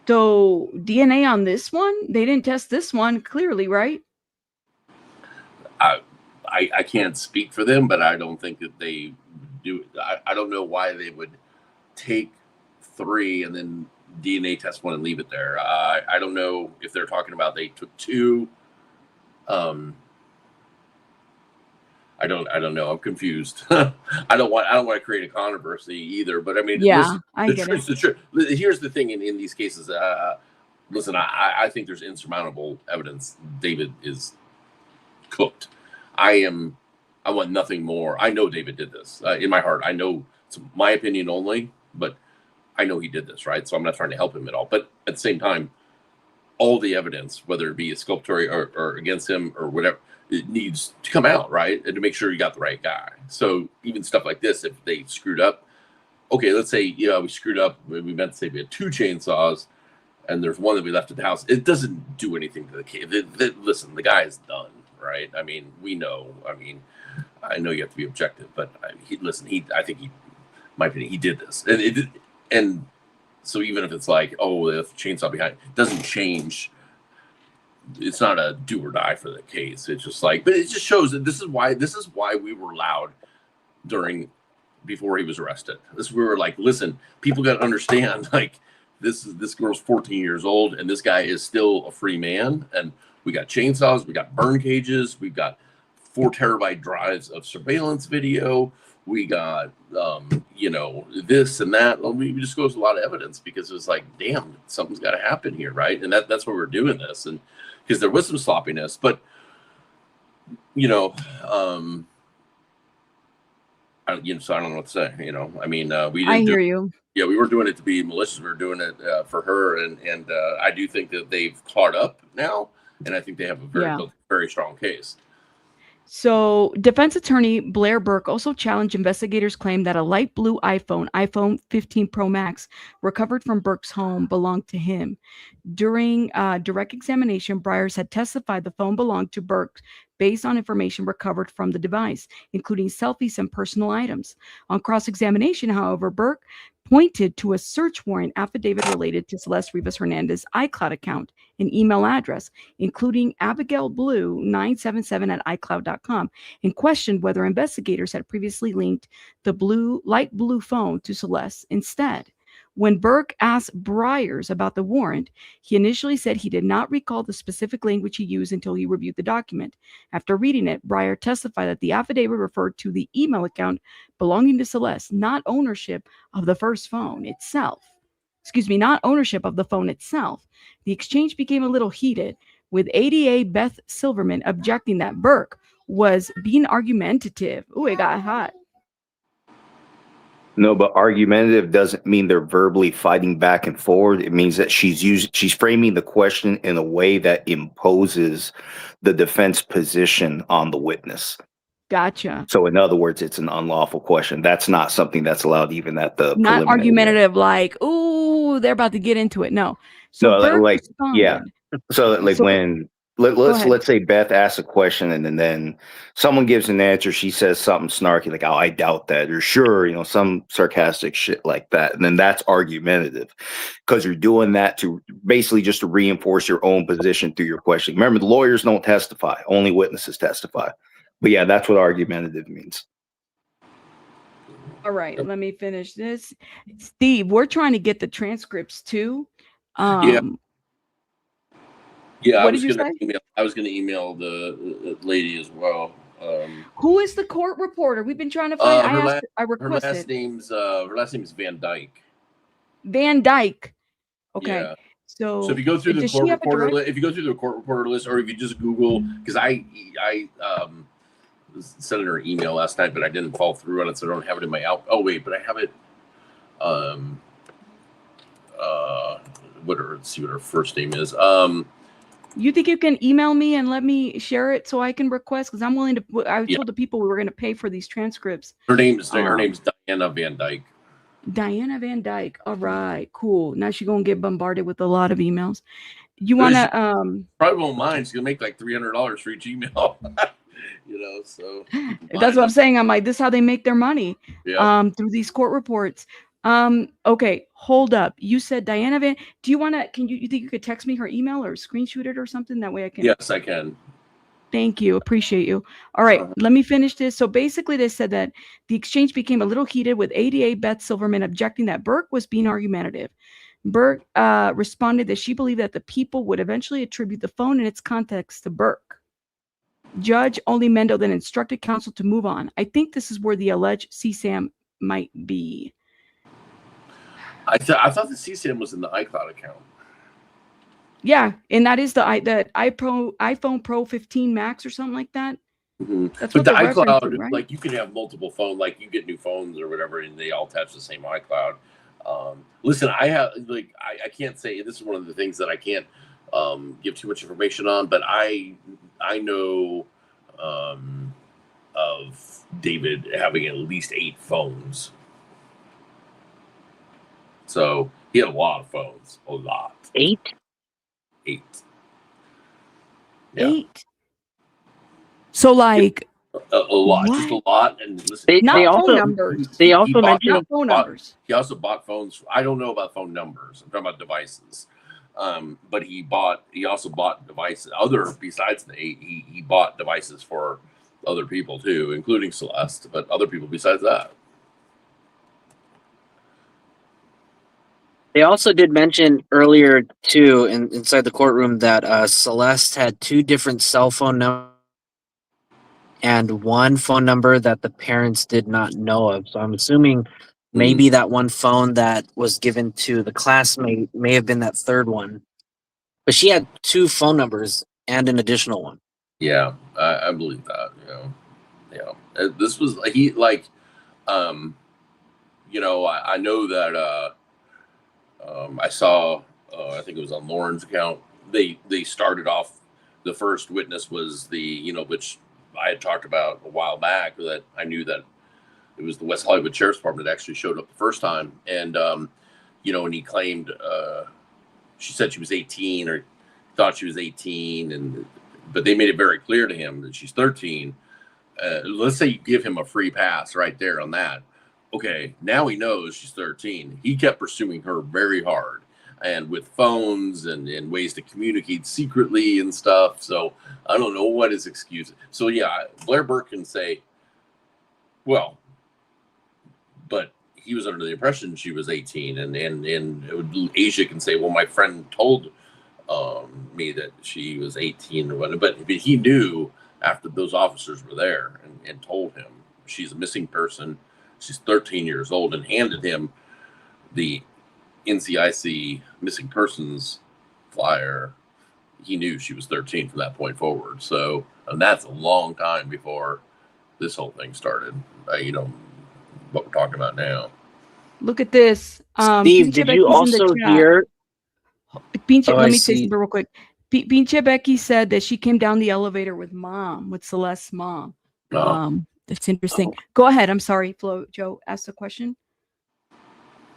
So DNA on this one? They didn't test this one clearly, right?
I can't speak for them, but I don't think that they do. I don't know why they would take 3 and then DNA test 1 and leave it there. I don't know if they're talking about they took 2. I don't know. I'm confused. I don't want to create a controversy either. But I mean,
yeah,
listen,
I get it.
Here's the thing in these cases. Listen, I think there's insurmountable evidence. David is cooked. I want nothing more. I know David did this. In my heart, I know it's my opinion only, but I know he did this, right? So I'm not trying to help him at all. But at the same time, all the evidence, whether it be exculpatory or against him or whatever, it needs to come out, right? And to make sure you got the right guy. So even stuff like this, if they screwed up, okay, let's say, yeah, we screwed up. We meant to say we had 2 chainsaws and there's one that we left at the house. It doesn't do anything to the case. Listen, the guy is done, right? I mean, we know. I mean, I know you have to be objective, but I think my opinion, he did this. And so even if it's like, oh, the chainsaw behind, it doesn't change. It's not a do or die for the case. It's just like, but it just shows that this is why we were loud before he was arrested. We were like, listen, people got to understand, like, this girl's 14 years old and this guy is still a free man. And we got chainsaws, we got burn cages, we got 4 terabyte drives of surveillance video. We got, this and that. Well, we just goes a lot of evidence because it was like, damn, something's got to happen here, right? And that's why we're doing this. And because there was some sloppiness, but so I don't know what to say. I mean, we didn't.
I hear you.
Yeah, we weren't doing it to be malicious. We were doing it for her, and I do think that they've caught up now, and I think they have a very strong case.
So defense attorney Blair Burke also challenged investigators' claim that a light blue iPhone 15 Pro Max, recovered from Burke's home belonged to him. During direct examination, Briers had testified the phone belonged to Burke based on information recovered from the device, including selfies and personal items. On cross-examination, however, Burke pointed to a search warrant affidavit related to Celeste Rivas Hernandez's iCloud account and email address, including abigailblue977@icloud.com, and questioned whether investigators had previously linked the light blue phone to Celeste instead. When Burke asked Briers about the warrant, he initially said he did not recall the specific language he used until he reviewed the document. After reading it, Brier testified that the affidavit referred to the email account belonging to Celeste, not ownership of the phone itself. The exchange became a little heated, with ADA Beth Silverman objecting that Burke was being argumentative. Ooh, it got hot.
No, but argumentative doesn't mean they're verbally fighting back and forward. It means that she's framing the question in a way that imposes the defense position on the witness.
Gotcha.
So in other words, it's an unlawful question. That's not something that's allowed even at the
not argumentative, like, ooh, they're about to get into it. No. So
no,
Burke
like
responded.
yeah. So like when let's say Beth asks a question and then someone gives an answer, she says something snarky like, "Oh, I doubt that," or "Sure," some sarcastic shit like that, and then that's argumentative because you're doing that to basically just to reinforce your own position through your question. Remember, the lawyers don't testify; only witnesses testify. But yeah, that's what argumentative means.
All right, let me finish this. Steve, we're trying to get the transcripts too.
Yeah,
what did you say?
I was going to email the lady as well.
Who is the court reporter? We've been trying to find. I requested.
Her last name is Van Dyke.
Van Dyke. Okay.
Yeah.
So
if you go through the court reporter list, or if you just Google, because sent her an email last night, but I didn't follow through on it, so I don't have it in my out. Oh wait, but I have it. Let's see what her first name is.
You think you can email me and let me share it so I can request? Because I'm willing to. I told the people we were going to pay for these transcripts.
Her name's Diana Van Dyke.
Diana Van Dyke. All right, cool. Now she's gonna get bombarded with a lot of emails. You wanna
probably won't mind. She's gonna make like $300 for each email. You know, so
that's what I'm saying. I'm like, this is how they make their money.
Yeah.
Through these court reports. Okay, hold up. You said Diana Van. Do you wanna? You think you could text me her email or screenshot it or something? That way I can.
Yes, I can.
Thank you. Appreciate you. All right, let me finish this. So basically, they said that the exchange became a little heated with ADA Beth Silverman objecting that Burke was being argumentative. Burke responded that she believed that the people would eventually attribute the phone and its context to Burke. Judge Oli Mendo then instructed counsel to move on. I think this is where the alleged CSAM might be.
I thought the CSAM was in the iCloud account.
Yeah, and that is the iPhone Pro 15 Max or something like that.
Mm-hmm.
That's
but
what
the iCloud,
to, right?
like you can have multiple phones, like you get new phones or whatever, and they all attach the same iCloud. Listen, I can't say this is one of the things that I can't give too much information on, but I know of David having at least 8 phones. So he had a lot of phones, a lot.
8?
8. Yeah.
8. So like
a lot,
what?
just a lot. And listen,
phone numbers.
They also mentioned
not phone numbers.
He also bought phones. I don't know about phone numbers. I'm talking about devices. But he also bought devices. Besides the 8, he bought devices for other people too, including Celeste, but other people besides that.
They also did mention earlier too, inside the courtroom, that Celeste had 2 different cell phone numbers and 1 phone number that the parents did not know of. So I'm assuming maybe that 1 phone that was given to the classmate may have been that 3rd one. But she had 2 phone numbers and an additional one.
Yeah, I believe that. This was I know that I saw. I think it was on Lauren's account. They started off. The first witness was which I had talked about a while back, that I knew that it was the West Hollywood Sheriff's Department that actually showed up the first time, and and he claimed she said she was 18 or thought she was 18, but they made it very clear to him that she's 13. Let's say you give him a free pass right there on that. Okay, now he knows she's 13. He kept pursuing her very hard, and with phones and ways to communicate secretly and stuff. So I don't know what his excuse is. So yeah, Blair Burke can say, well, but he was under the impression she was 18, and Asia can say, well, my friend told me that she was 18 or whatever, but he knew after those officers were there and told him she's a missing person. She's 13 years old, and handed him the NCIC missing persons flyer. He knew she was 13 from that point forward. So, and that's a long time before this whole thing started. What we're talking about now.
Look at this.
Steve, did you also hear?
Let me say something real quick. Pinche Becky said that she came down the elevator with Celeste's mom. That's interesting. Go ahead. I'm sorry, Flo. Joe asked a question.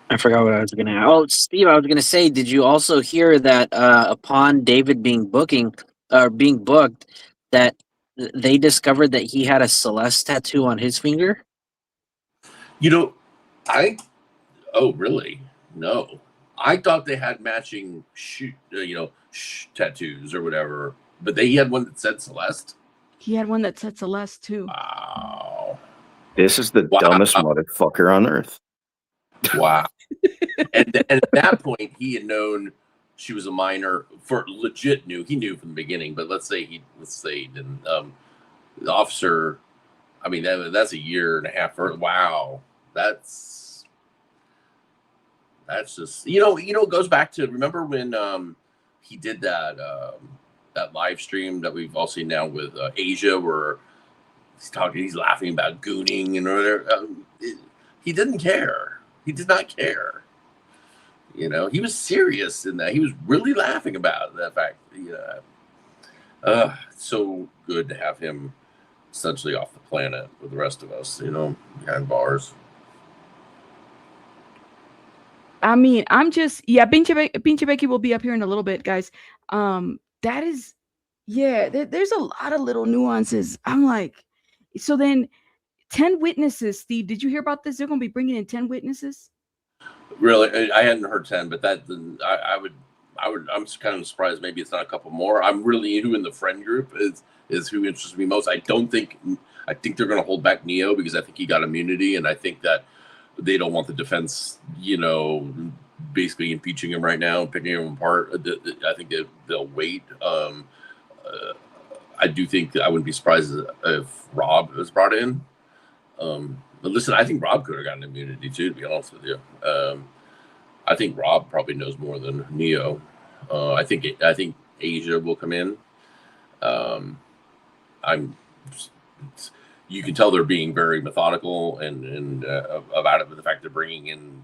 I forgot what I was going to ask. Oh, Steve, I was going to say, did you also hear that upon David being booked, that they discovered that he had a Celeste tattoo on his finger?
Oh, really? No. I thought they had matching tattoos or whatever, but he had one that said Celeste.
He had one that said Celeste too.
Wow.
This is the dumbest motherfucker on earth.
Wow. and at that point, he had known she was a minor. He knew from the beginning. But let's say he didn't. The officer, I mean, that's a year and a half. Wow, that's just it goes back to, remember when he did that live stream that we've all seen now with Asia, where he's laughing about gooning and whatever. He didn't care. He did not care. You know, he was serious in that. He was really laughing about that fact. So good to have him essentially off the planet with the rest of us, you know, behind bars.
I mean, I'm just, yeah, Pinche Becky will be up here in a little bit, guys. That is, yeah, there's a lot of little nuances. I'm like, so then 10 witnesses, Steve, did you hear about this? They're going to be bringing in 10 witnesses.
Really, I hadn't heard 10, but that I'm kind of surprised. Maybe it's not a couple more. I'm really who in the friend group is who interests me most. I think they're going to hold back Neo because I think he got immunity, and I think that they don't want the defense, you know, basically impeaching him right now, picking him apart. I think they'll wait. I do think I wouldn't be surprised if Rob was brought in. But listen, I think Rob could have gotten immunity too, to be honest with you. I think Rob probably knows more than Neo. I think Asia will come in. You can tell they're being very methodical and about it, with the fact they're bringing in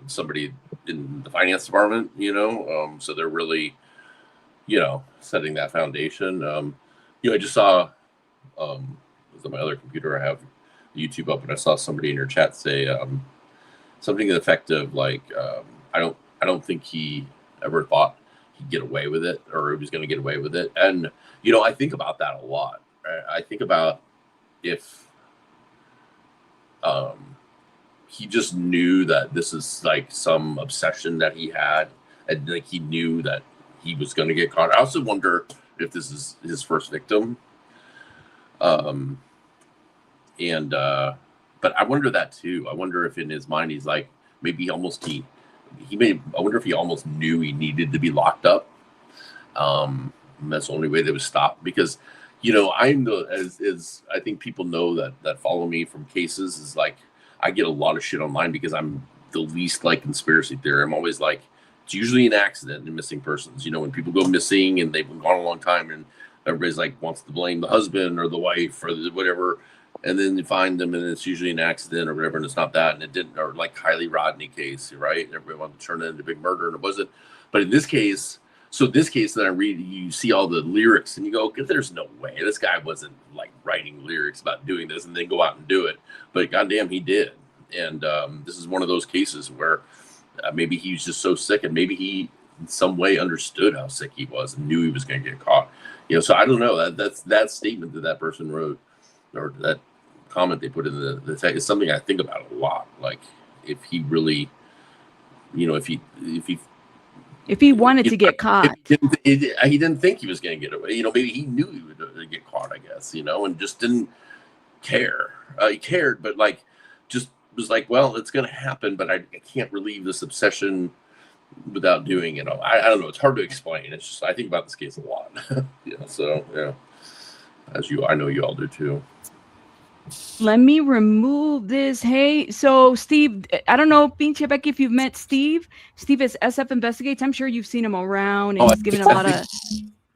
somebody in the finance department, you know, so they're really, you know, setting that foundation. I just saw, on my other computer, I have YouTube up, and I saw somebody in your chat say something to the effect of like, I don't think he ever thought he'd get away with it, or he was going to get away with it. And you know, I think about that a lot. I think about if he just knew that this is like some obsession that he had, and like he knew that he was going to get caught. I also wonder if this is his first victim. But I wonder that too. I wonder if in his mind he's like, maybe I wonder if he almost knew he needed to be locked up. And that's the only way they would stop, because, you know, as I think people know that follow me from cases, is like, I get a lot of shit online because I'm the least like conspiracy theory. I'm always like, it's usually an accident in missing persons. You know, when people go missing and they've been gone a long time, and everybody's like wants to blame the husband or the wife or whatever, and then you find them and it's usually an accident or whatever, and it's not that, and it didn't, or like Kylie Rodney case, right? Everybody wanted to turn it into a big murder, and it wasn't. But in this case, that I read, you see all the lyrics and you go, there's no way this guy wasn't like writing lyrics about doing this and then go out and do it. But goddamn, he did. And this is one of those cases where maybe he was just so sick, and maybe he in some way understood how sick he was and knew he was going to get caught. You know, so I don't know. That's that statement that person wrote, or that comment they put in the text, is something I think about a lot. Like, if he really, you know, if he wanted to get caught, he didn't think he was going to get away. You know, maybe he knew he would get caught, I guess, you know, and just didn't care. He cared, but like, just was like, well, it's going to happen, but I can't relieve this obsession without doing it. I don't know. It's hard to explain. It's just, I think about this case a lot. Yeah. So, yeah, I know you all do too.
Let me remove this. Hey, so Steve, I don't know, Pinche Becky, if you've met Steve. Steve is SF Investigates. I'm sure you've seen him around, and he's given a lot of.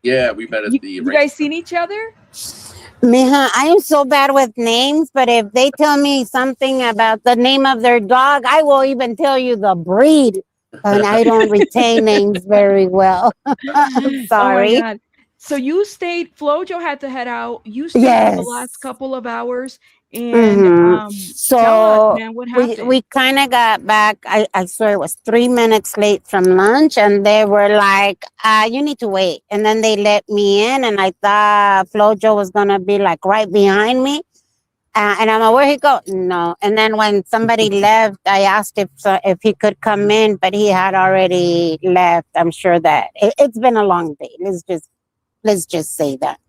Yeah, we met at the. You guys seen each other?
Mija, I am so bad with names, but if they tell me something about the name of their dog, I will even tell you the breed. And I don't retain names very well. I'm sorry.
Oh my God. So you stayed, Flojo had to head out. You stayed for the last couple of hours. And
so
tell us, man, what happened?
we kind of got back. I swear it was 3 minutes late from lunch, and they were like, you need to wait. And then they let me in, and I thought Flojo was going to be like right behind me. And I'm like, where'd he go? No. And then when somebody left, I asked if he could come in, but he had already left. I'm sure that it's been a long day. Let's just say that.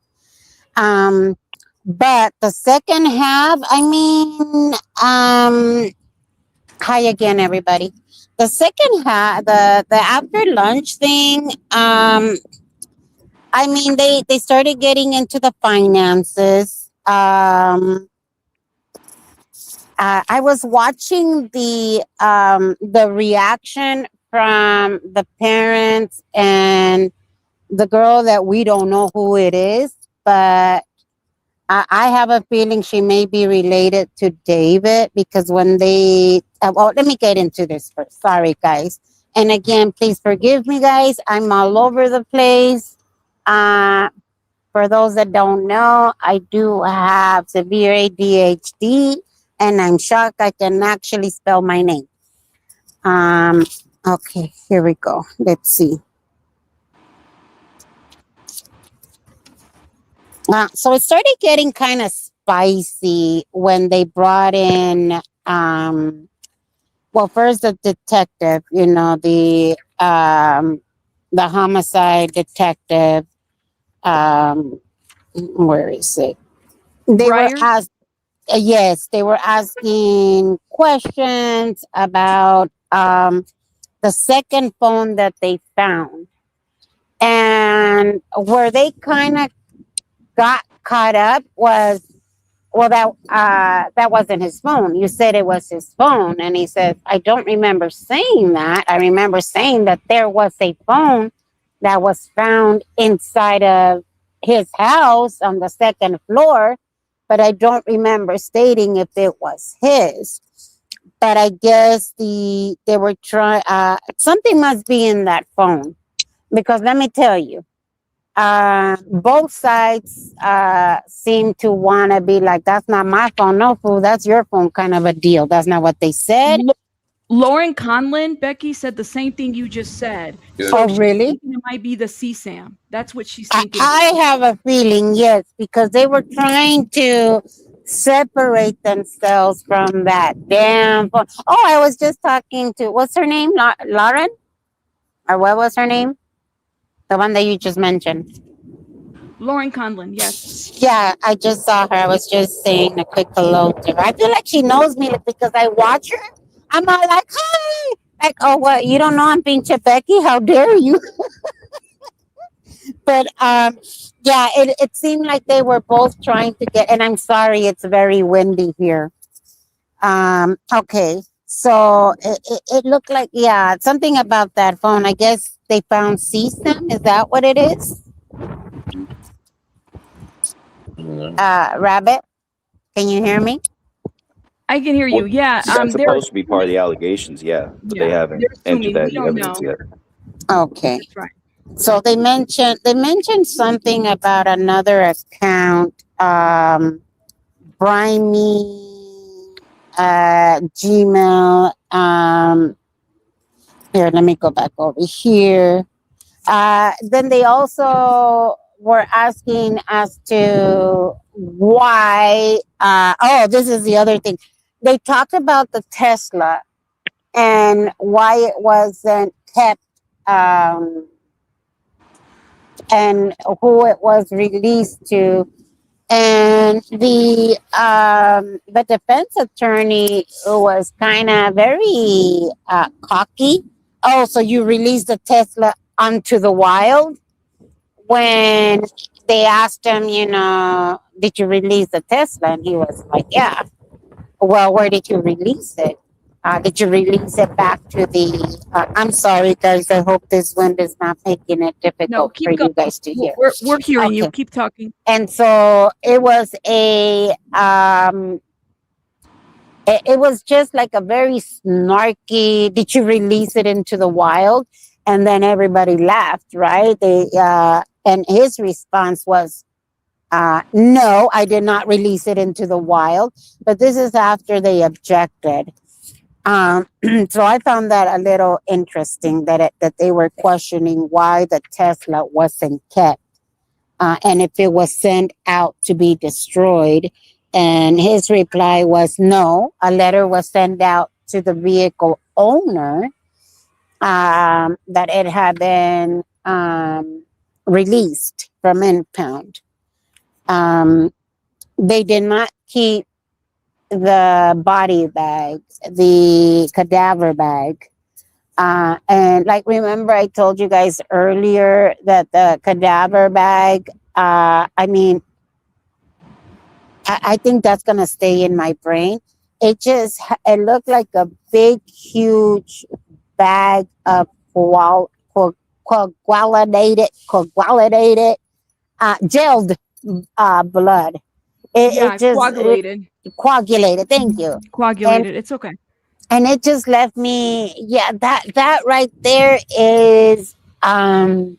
But the second half, I mean, hi again, everybody. The second half, the after lunch thing, I mean, they started getting into the finances. I was watching the reaction from the parents and the girl that we don't know who it is, but I have a feeling she may be related to David because when they, well, let me get into this first. Sorry, guys. And again, please forgive me, guys. I'm all over the place. For those that don't know, I do have severe ADHD, and I'm shocked I can actually spell my name. Okay, here we go. Let's see. So it started getting kind of spicy when they brought in, well, first the detective, you know, the homicide detective. Where is it? They were asked, yes, they were asking questions about the second phone that they found, and where they kind of got caught up was, well, that wasn't his phone. You said it was his phone, and he said, I don't remember saying that. I remember saying that there was a phone that was found inside of his house on the second floor, but I don't remember stating if it was his. But I guess they were trying, something must be in that phone, because let me tell you, both sides seem to want to be like, that's not my phone, no fool, that's your phone, kind of a deal. That's not what they said.
Lauren Conlon, Becky, said the same thing you just said.
Oh, really?
It might be the CSAM. That's what she's thinking.
I have a feeling, yes, because they were trying to separate themselves from that damn phone. Oh, I was just talking to, what's her name? Lauren? Or what was her name? The one that you just mentioned.
Lauren Conlon, yes.
Yeah, I just saw her. I was just saying a quick hello to her. I feel like she knows me because I watch her. I'm all like, hey! Like, oh, what? You don't know I'm pinche Becky? How dare you? But yeah, it seemed like they were both trying to get, and I'm sorry, it's very windy here. Okay, so it looked like, yeah, something about that phone. I guess they found CSAM. Is that what it is? Rabbit, can you hear me?
I can hear you.
Well,
Yeah.
That's supposed to be part of the allegations, yeah. But they haven't entered that in evidence yet.
Okay.
That's right.
So they mentioned something about another account, Brimy, Gmail. Here, let me go back over here. Then they also were asking as to why. Oh, this is the other thing. They talked about the Tesla and why it wasn't kept, and who it was released to. And the defense attorney was kind of very cocky. Oh, so you released the Tesla onto the wild? When they asked him, you know, did you release the Tesla? And he was like, yeah. Well, where did you release it? Did you release it back to the? I'm sorry, guys. I hope this wind is not making it difficult for you guys to hear.
We're hearing you.
Okay.
Keep talking.
And so it was it was just like a very snarky, did you release it into the wild? And then everybody laughed, right? And his response was, no, I did not release it into the wild. But this is after they objected. So I found that a little interesting that they were questioning why the Tesla wasn't kept, and if it was sent out to be destroyed. And his reply was no, a letter was sent out to the vehicle owner that it had been released from impound. They did not keep the body bags, the cadaver bag. And like, remember I told you guys earlier that the cadaver bag, I think that's going to stay in my brain. It looked like a big, huge bag of coagulated, gelled blood. It just
coagulated.
Thank you.
Coagulated. It's okay.
And it just left me. Yeah, that right there is. I'm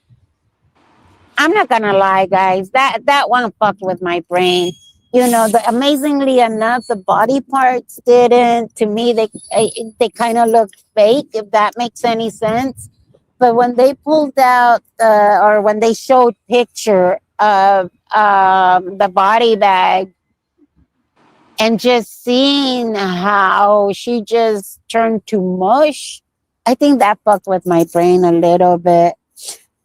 not gonna lie, guys. That one fucked with my brain. Amazingly enough, the body parts didn't. To me, they kind of looked fake, if that makes any sense. But when they pulled out, or when they showed picture of the body bag, and just seeing how she just turned to mush, I think that fucked with my brain a little bit.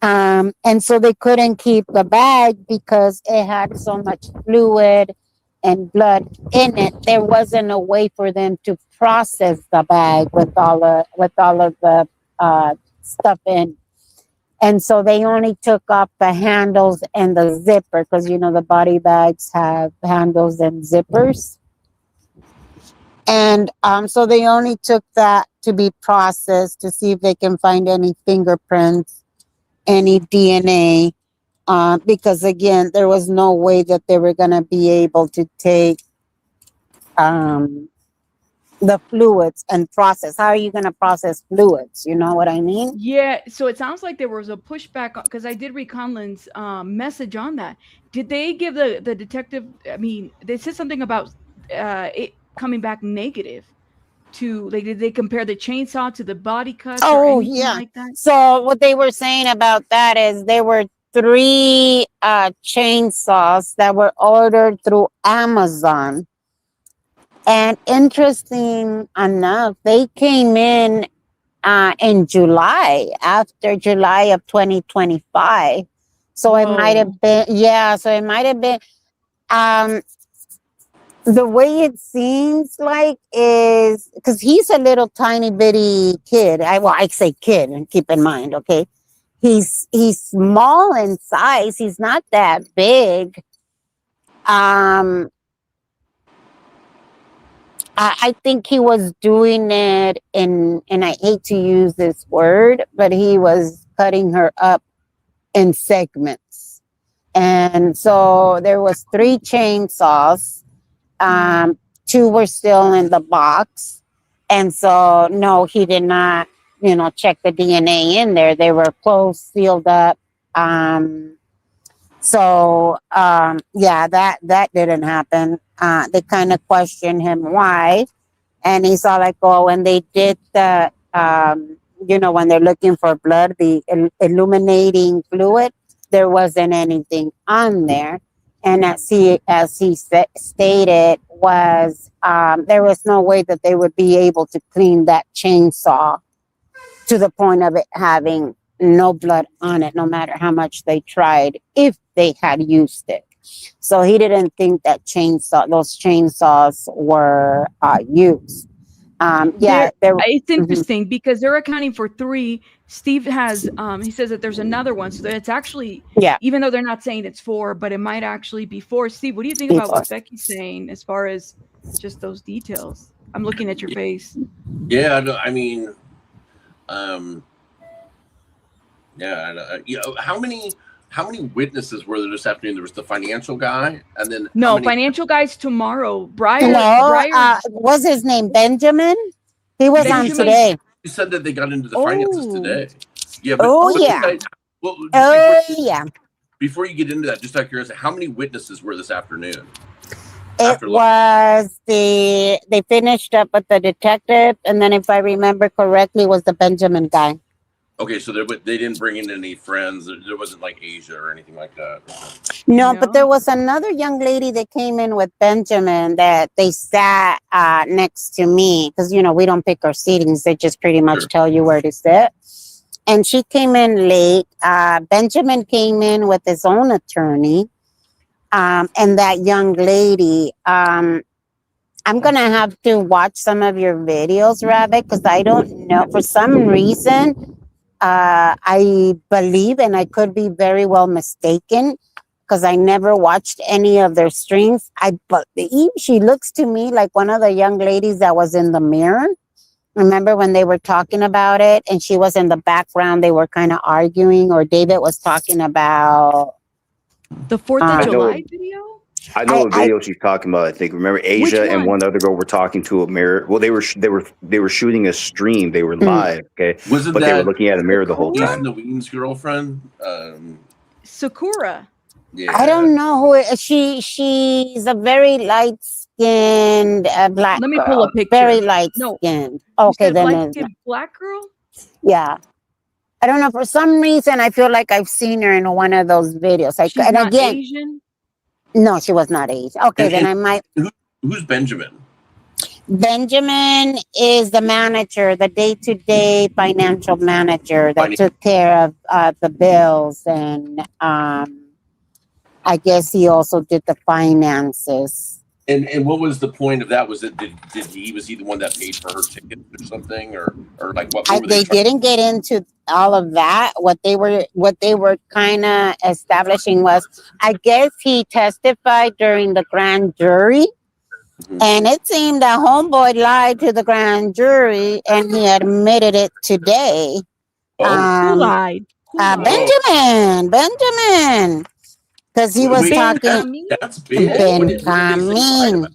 And so they couldn't keep the bag because it had so much fluid and blood in it. There wasn't a way for them to process the bag with all of the stuff in. And so they only took off the handles and the zipper because, the body bags have handles and zippers. And so they only took that to be processed to see if they can find any fingerprints, any DNA, because again, there was no way that they were going to be able to take the fluids and process. How are you going to process fluids? You know what I mean?
Yeah. So it sounds like there was a pushback because I did read Conlon's message on that. Did they give the detective? I mean, they said something about it coming back negative. Did they compare the chainsaw to the body cuts or anything like that?
So what they were saying about that is there were 3 chainsaws that were ordered through Amazon. And interesting enough, they came in July, after July of 2025. So it might have been, so it might have been, the way it seems like is, because he's a little tiny bitty kid. I say kid, and keep in mind, okay? He's small in size. He's not that big. I think he was doing it and I hate to use this word, but he was cutting her up in segments. And so there was 3 chainsaws. 2 were still in the box. And so, no, he did not, check the DNA in there. They were closed, sealed up. That didn't happen. They kind of questioned him why. And he's all like, oh, when they did the, when they're looking for blood, the illuminating fluid, there wasn't anything on there. And as he stated, was there was no way that they would be able to clean that chainsaw to the point of it having no blood on it, no matter how much they tried, if they had used it. So he didn't think that those chainsaws were used.
It's interesting because they're accounting for 3. Steve has, he says that there's another one. So it's actually, even though they're not saying it's 4, but it might actually be 4. Steve, what do you think about what Becky's saying as far as just those details? I'm looking at your face.
Yeah, no, I mean, how many witnesses were there this afternoon? There was the financial guy, and then
financial guys tomorrow.
What's his name? Benjamin? He was on today.
You said that they got into the finances today. Yeah. Before you get into that, just out of curiosity, how many witnesses were this afternoon?
They finished up with the detective, and then if I remember correctly, was the Benjamin guy.
Okay, so they didn't bring in any friends. There wasn't like Asia or anything like that.
No, but there was another young lady that came in with Benjamin that they sat next to me because, we don't pick our seatings. They just pretty much tell you where to sit. And she came in late. Benjamin came in with his own attorney. And that young lady, I'm going to have to watch some of your videos, Rabbit, because I don't know. For some reason, I believe, and I could be very well mistaken, because I never watched any of their streams. I believe she looks to me like one of the young ladies that was in the mirror. Remember when they were talking about it and she was in the background, they were kind of arguing, or David was talking about
the 4th of July video?
I know what video she's talking about. I think remember Asia and one other girl were talking to a mirror. Well, they were shooting a stream. They were live. Okay,
Wasn't
but
that
they were looking at a mirror the whole time.
Naveen's girlfriend?
Sakura.
Yeah.
I don't know who she's a very light skinned black
Let me
girl.
pull a picture.
Very light
No.
skinned. Okay, then
light
it's
skinned black girl.
yeah. I don't know. For some reason, I feel like I've seen her in one of those videos. Like,
She's
and
not
again,
Asian.
no, she was not Asian. Okay, then I might.
Who's Benjamin?
Benjamin is the manager, the day-to-day financial manager that took care of the bills, and I guess he also did the finances.
And what was the point of that? Was it was he the one that paid for her ticket or something, or like what? Were
They didn't get into all of that. What they were kind of establishing was, I guess he testified during the grand jury. And it seemed that homeboy lied to the grand jury, and he admitted it today.
Who lied?
Benjamin, because he was talking.
That's big.
Benjamin.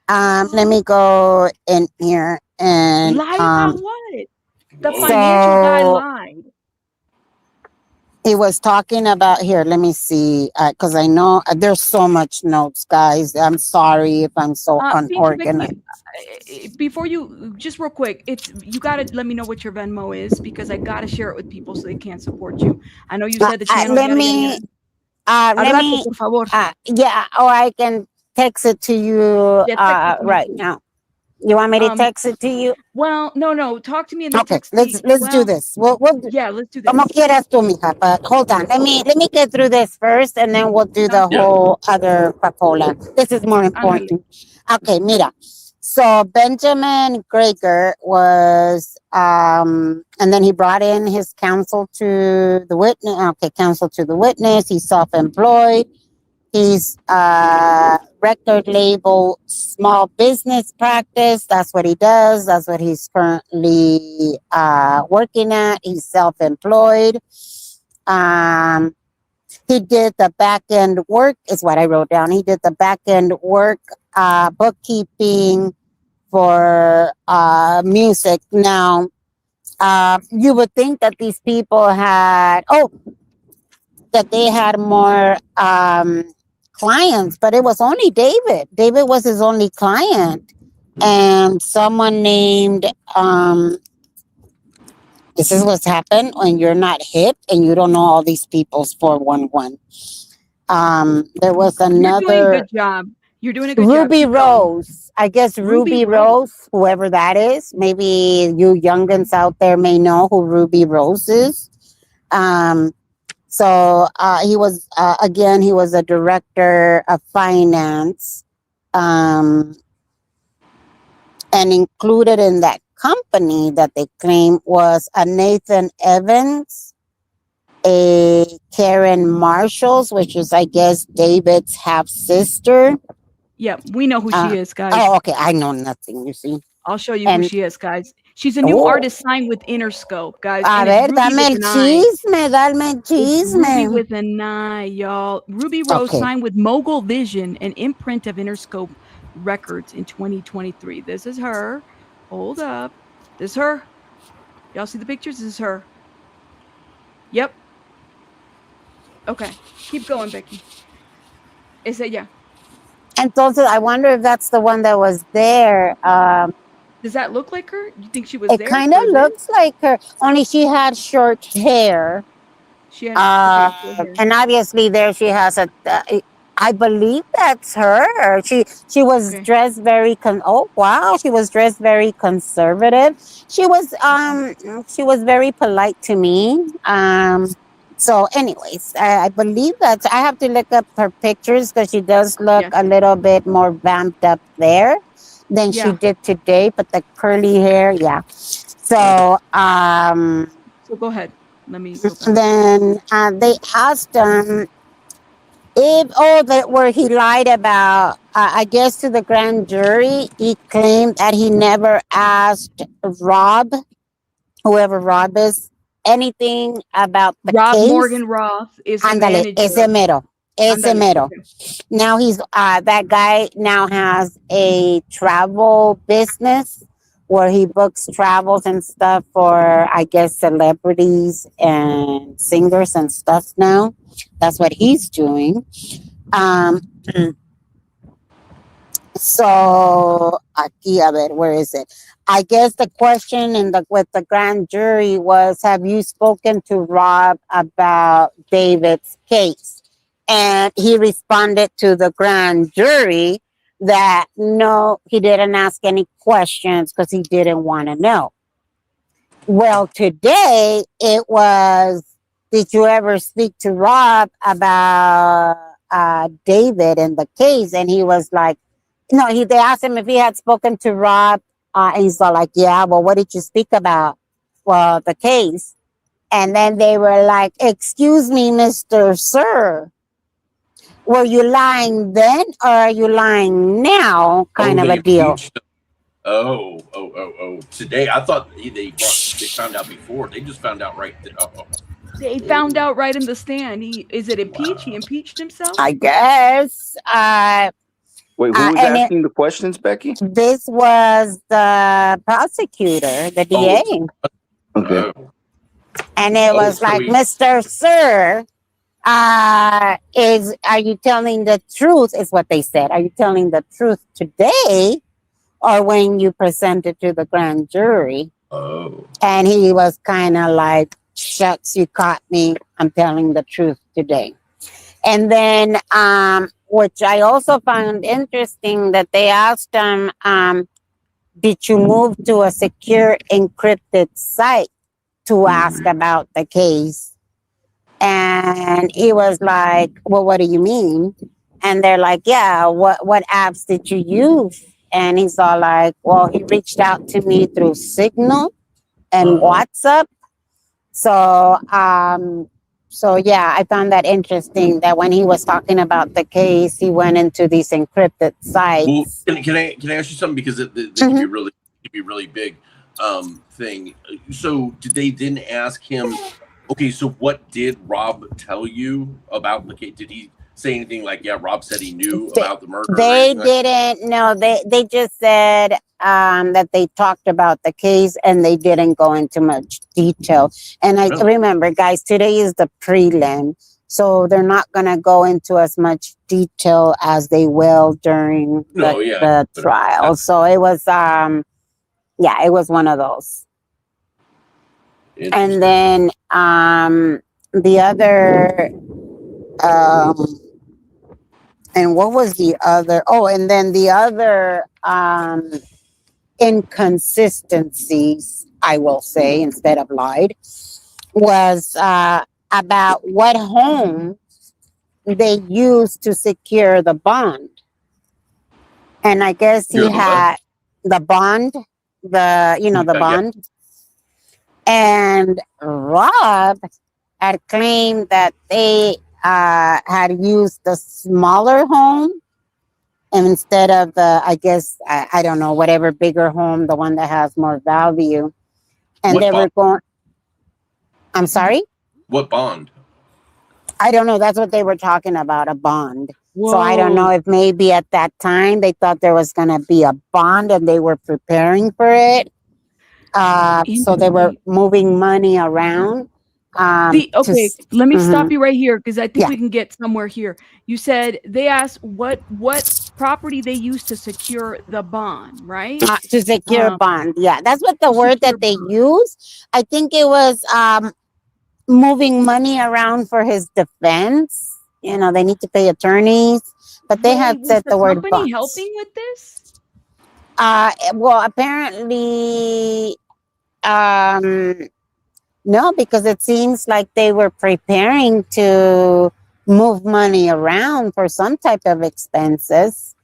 Let me go in here and
Lie about what? The financial guy lied.
He was talking about here. Let me see, because I know there's so much notes, guys. I'm sorry if I'm so unorganized.
Before you, just real quick, you gotta let me know what your Venmo is, because I gotta share it with people so they can't support you. I know you said the channel.
Let me,
por favor.
Yeah, or I can text it to you right now. You want me to text it to you?
Well, no. Talk to me.
Okay, let's do this. We'll
yeah, let's do this.
Como quieras tú, mija, but hold on. Let me get through this first, and then we'll do the whole other papola. This is more important. Okay, mira. So Benjamin Greger was, and then he brought in his counsel to the witness. Okay, counsel to the witness. He's self-employed. He's record label small business practice. That's what he does. That's what he's currently working at. He's self-employed. He did the back end work, is what I wrote down. He did the back end work, bookkeeping for music. Now, you would think that these people had, that they had more clients, but it was only David. David was his only client. And someone named, this is what's happened when you're not hip and you don't know all these people's 411. There was another.
You're doing a good job. You're doing a good job.
Ruby Rose. I guess Ruby Rose, whoever that is. Maybe you youngins out there may know who Ruby Rose is. So he was, again, he was a director of finance, and included in that company that they claim was a Nathan Evans, a Karen Marshalls, which is, I guess, David's half sister.
Yeah, we know who she is, guys.
Oh, okay. I know nothing, you see.
I'll show you who she is, guys. She's a new artist signed with Interscope, guys.
A ver, dame el chisme, dame el chisme.
Ruby with an I, y'all. Ruby Rose signed with Mogul Vision, an imprint of Interscope Records in 2023. This is her. Hold up. This is her. Y'all see the pictures? This is her. Yep. Okay. Keep going, Becky. Es ella.
Entonces, I wonder if that's the one that was there.
Does that look like her? You think she was there?
It kind of looks like her, only she had short hair.
She had short hair.
And obviously there she has a, I believe that's her. She was dressed very, she was dressed very conservative. She was very polite to me. So anyways, I believe that I have to look up her pictures because she does look a little bit more vamped up there than she did today, but the curly hair, So,
so go ahead. Let me.
Then they asked him where he lied about, I guess to the grand jury, he claimed that he never asked Rob, whoever Rob is, anything about the
Rob
case.
Morgan Roth is
Ándale, ese mero. It's a middle. Now he's that guy now has a travel business where he books travels and stuff for, I guess, celebrities and singers and stuff now. That's what he's doing. So aquí, a ver, where is it? I guess the question with the grand jury was, have you spoken to Rob about David's case? And he responded to the grand jury that no, he didn't ask any questions because he didn't want to know. Well, today it was, did you ever speak to Rob about David and the case? And he was like, no, they asked him if he had spoken to Rob. And he's all like, yeah, well, what did you speak about? Well, the case. And then they were like, excuse me, Mr. Sir, were you lying then or are you lying now? Kind of a deal.
Today, I thought they found out before. They just found out right then.
They found out right in the stand. Is it impeached? He impeached himself?
I guess.
Wait, who was asking the questions, Becky?
This was the prosecutor, the DA.
Okay.
And it was like, Mr. Sir, are you telling the truth, is what they said. Are you telling the truth today or when you presented to the grand jury? And he was kind of like, shucks, you caught me. I'm telling the truth today. And then, which I also found interesting, that they asked him, did you move to a secure encrypted site to ask about the case? And he was like, well, what do you mean? And they're like, yeah, what apps did you use? And he's all like, well, he reached out to me through Signal and WhatsApp. So, yeah, I found that interesting that when he was talking about the case, he went into these encrypted sites.
Well, can I ask you something, because it could be really big thing. So did they then ask him? Okay, so what did Rob tell you about the case? Did he say anything like, yeah, Rob said he knew about the murder?
They didn't. No, they just said that they talked about the case and they didn't go into much detail. And I remember, guys, today is the prelim, so they're not going to go into as much detail as they will during the trial. So it was, it was one of those. And then the other, and what was the other? Oh, and then the other inconsistencies, I will say, instead of lied, was about what home they used to secure the bond. And I guess he had the bond, the bond. And Rob had claimed that they had used the smaller home instead of the, I guess, I don't know, whatever bigger home, the one that has more value. And they were going, I'm sorry?
What bond?
I don't know. That's what they were talking about, a bond. Whoa. So I don't know if maybe at that time they thought there was going to be a bond and they were preparing for it. So they were moving money around.
Let me stop you right here, because I think we can get somewhere here. You said they asked what property they used to secure the bond, right?
To secure bond. Yeah, that's what the word that they use. I think it was moving money around for his defense. You know, they need to pay attorneys, but they had said the word bond.
Was the company helping with this?
Well, apparently, no, because it seems like they were preparing to move money around for some type of expenses.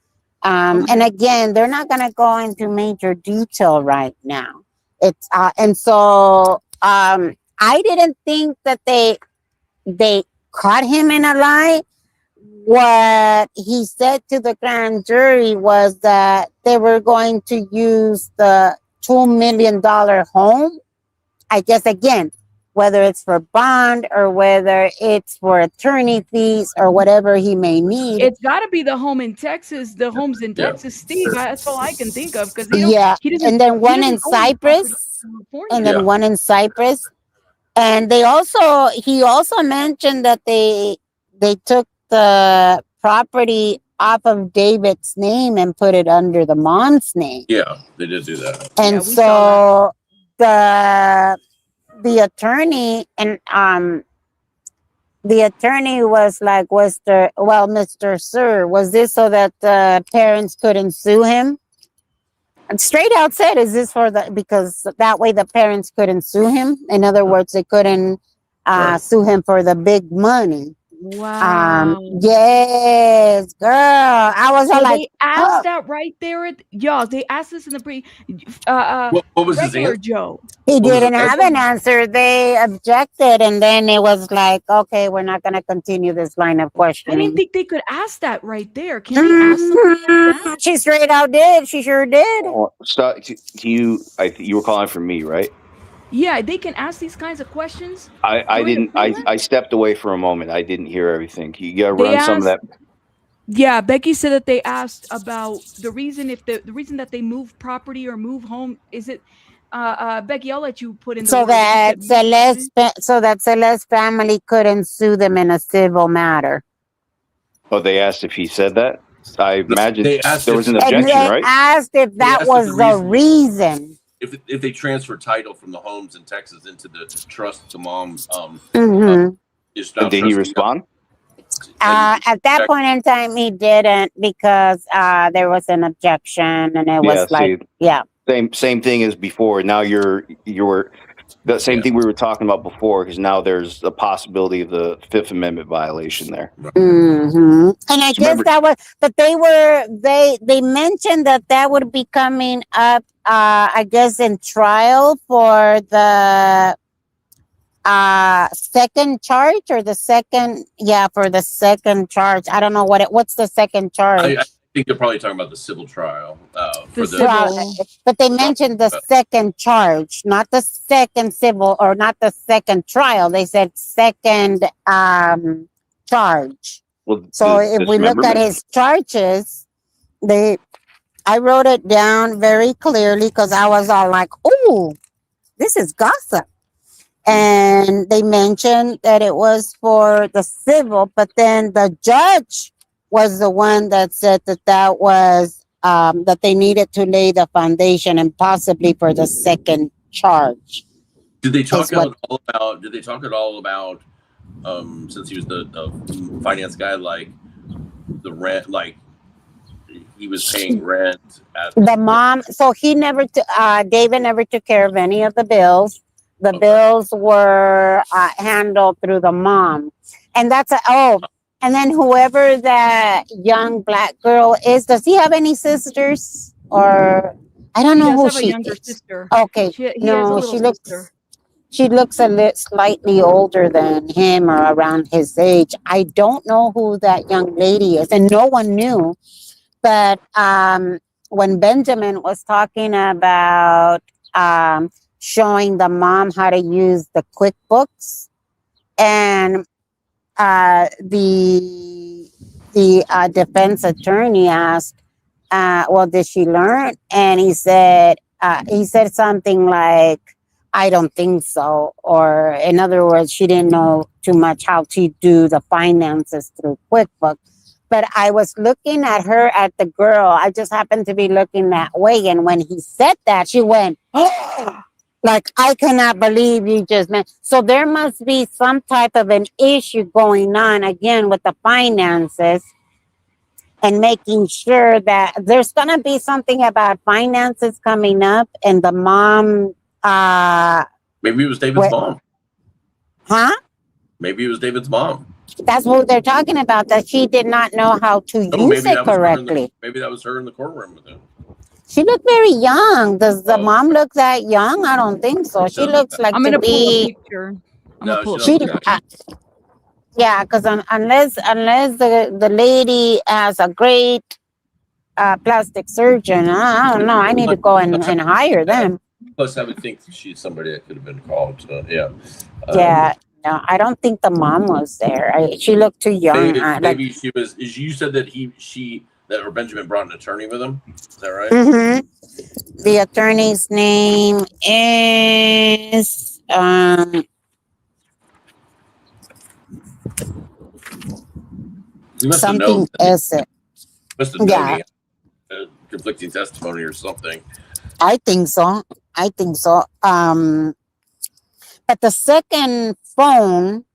And again, they're not going to go into major detail right now. It's and so I didn't think that they caught him in a lie. What he said to the grand jury was that they were going to use the $2 million home. I guess, again, whether it's for bond or whether it's for attorney fees or whatever he may need.
It's got to be the home in Texas, the homes in Texas, Steve. That's all I can think of because
Yeah,
he doesn't.
and then
he
one
doesn't
in
own the property
Cyprus,
in California.
and then one in Cyprus. And he also mentioned that they took the property off of David's name and put it under the mom's name.
Yeah, they did do that.
And so the attorney and the attorney was like, Mr. Sir, was this so that the parents couldn't sue him? And straight out said, is this because that way the parents couldn't sue him? In other words, they couldn't sue him for the big money.
Wow.
Yes, girl. I was all like,
they asked that right there. They asked this in the
what was his
regular
answer?
Joe.
He didn't have an answer. They objected, and then it was like, okay, we're not going to continue this line of
I
questioning.
didn't think they could ask that right there. Can they ask something like that?
She straight out did. She sure did.
Stop. You were calling for me, right?
Yeah, they can ask these kinds of questions.
I didn't. I stepped away for a moment. I didn't hear everything. You got to
They
run some of that.
Yeah, Becky said that they asked about the reason the reason that they move property or move home. Is it Becky, I'll let you put in the
So
word.
that Celeste family couldn't sue them in a civil matter.
Oh, they asked if he said that. I imagine
They asked
there was an
if-
And
objection,
they
right?
asked if that
asked if
was
the
the reason.
If they transfer title from the homes in Texas into the trust, the mom is now.
And did he
trustee.
respond?
At that point in time, he didn't because there was an objection, and it was
Same thing as before. Now you're the same thing we were talking about before, because now there's a possibility of the Fifth Amendment violation there.
Mm-hmm. And I guess that was, but they mentioned that would be coming up, I guess, in trial for the second charge or the second, for the second charge. I don't know what's the second charge.
I think you're probably talking about the civil trial. For
But they mentioned the second charge, not the second civil or not the second trial. They said second charge.
Well,
So if we look at his charges, I wrote it down very clearly because I was all like, "Ooh, this is gossip." And they mentioned that it was for the civil, but then the judge was the one that said that was that they needed to lay the foundation and possibly for the second charge.
Did they talk at all about? Did they talk at all about? Since he was the finance guy, like the rent, like he was paying rent at
The mom, so David never took care of any of the bills. The bills were handled through the mom. And and then whoever that young black girl is, does he have any sisters? Or I don't know who
have a
she
younger
is.
sister.
Okay.
He has a
No,
little
she looks
sister.
she looks a little slightly older than him or around his age. I don't know who that young lady is, and no one knew. But when Benjamin was talking about showing the mom how to use the QuickBooks, and the defense attorney asked, well, did she learn? And he said something like, I don't think so. Or in other words, she didn't know too much how to do the finances through QuickBooks. But I was looking at her, at the girl. I just happened to be looking that way. And when he said that, she went, oh, like, I cannot believe you just meant. So there must be some type of an issue going on, again, with the finances and making sure that there's going to be something about finances coming up and the mom.
maybe it was David's mom.
Huh?
Maybe it was David's mom.
That's what they're talking about, that she did not know how to use it correctly.
Maybe that was her in the courtroom with him.
She looked very young. Does the mom look that young? I don't think so. She looks like
I'm
to
gonna pull a
be.
picture.
Yeah, because unless the lady has a great plastic surgeon, I don't know. I need to go and hire them.
Plus, I would think she's somebody that could have been called. So, yeah.
Yeah. No, I don't think the mom was there. She looked too young.
Maybe she was. You said that or Benjamin brought an attorney with him. Is that right?
Mm-hmm. The attorney's name is something Esse.
Must have known he had conflicting testimony or something.
I think so. But the second phone,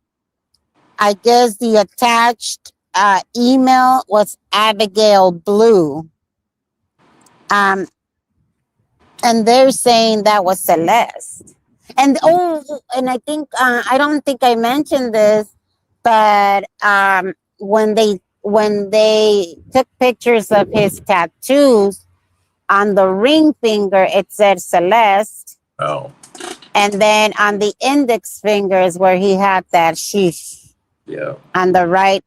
I guess the attached email was Abigail Blue. And they're saying that was Celeste. And and I think I don't think I mentioned this, but when they took pictures of his tattoos, on the ring finger it said Celeste.
Oh.
And then on the index fingers where he had that sheesh.
Yeah.
On the right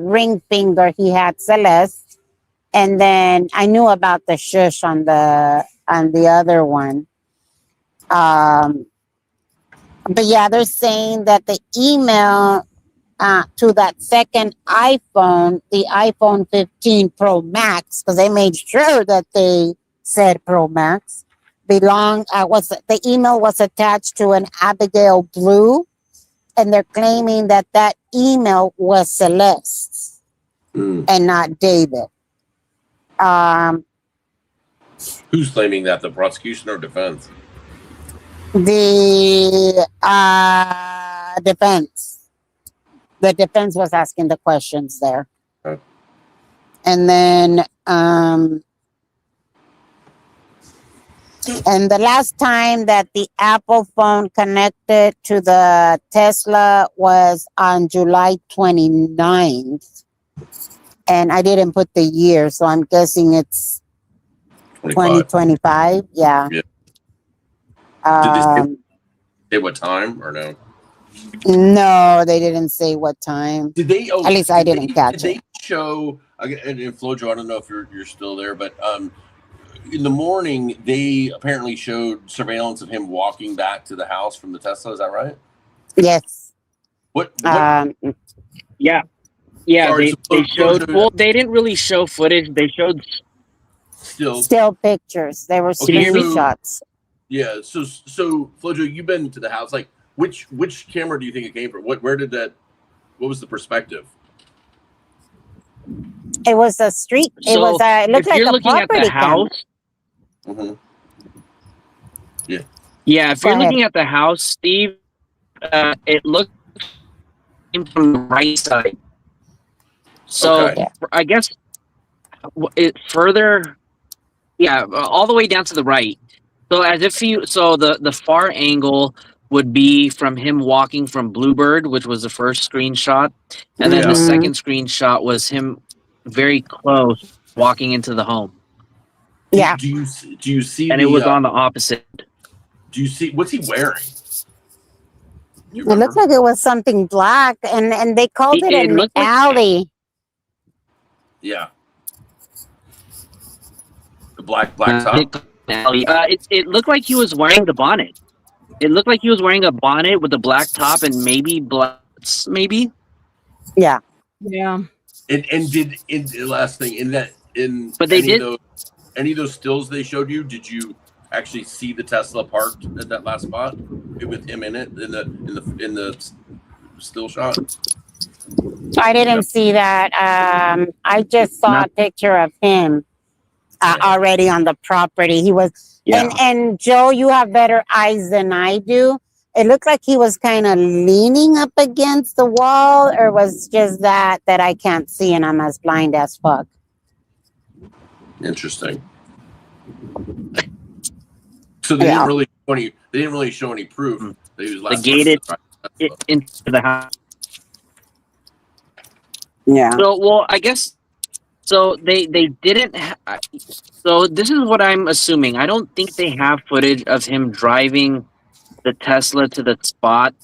ring finger he had Celeste. And then I knew about the shush on the other one. But yeah, they're saying that the email to that second iPhone, the iPhone 15 Pro Max, because they made sure that they said Pro Max, the email was attached to an Abigail Blue, and they're claiming that email was Celeste and not David.
Who's claiming that? The prosecution or defense?
The defense. The defense was asking the questions there.
Okay.
And then and the last time that the Apple phone connected to the Tesla was on July 29th. And I didn't put the year, so I'm guessing it's 2025. Yeah.
Did they say what time or no?
No, they didn't say what time.
Did they?
At least I didn't catch it.
Did they show? And Flojo, I don't know if you're still there, but in the morning they apparently showed surveillance of him walking back to the house from the Tesla. Is that right?
Yes.
What?
Yeah.
Sorry,
they showed. Well, they didn't really show footage. They showed
still pictures. They were screenshots.
Yeah. So Flojo, you've been to the house. Like, which camera do you think it came from? Where did that? What was the perspective?
It was a street. It was it looked like a property house.
Mm-hmm. Yeah.
Yeah. If you're looking at the house, Steve, it looked from the right side. So I guess it further, all the way down to the right. So as if the far angle would be from him walking from Bluebird, which was the first screenshot, and then the second screenshot was him very close walking into the home.
Yeah.
Do you see?
And it was on the opposite.
Do you see what's he wearing?
It looked like it was something black, and they called it an alley.
Yeah. The black top.
It looked like he was wearing the bonnet. It looked like he was wearing a bonnet with a black top and maybe maybe.
Yeah.
Yeah.
And did the last thing
but they did
any of those stills they showed you? Did you actually see the Tesla parked at that last spot with him in it in the still shot?
I didn't see that. I just saw a picture of him already on the property. He was, and Joe, you have better eyes than I do. It looked like he was kind of leaning up against the wall, or was just that I can't see and I'm as blind as fuck.
Interesting. So they didn't really show any proof that he was last
gated into the house.
Yeah.
So, well, I guess so. They didn't. So this is what I'm assuming. I don't think they have footage of him driving the Tesla to the spot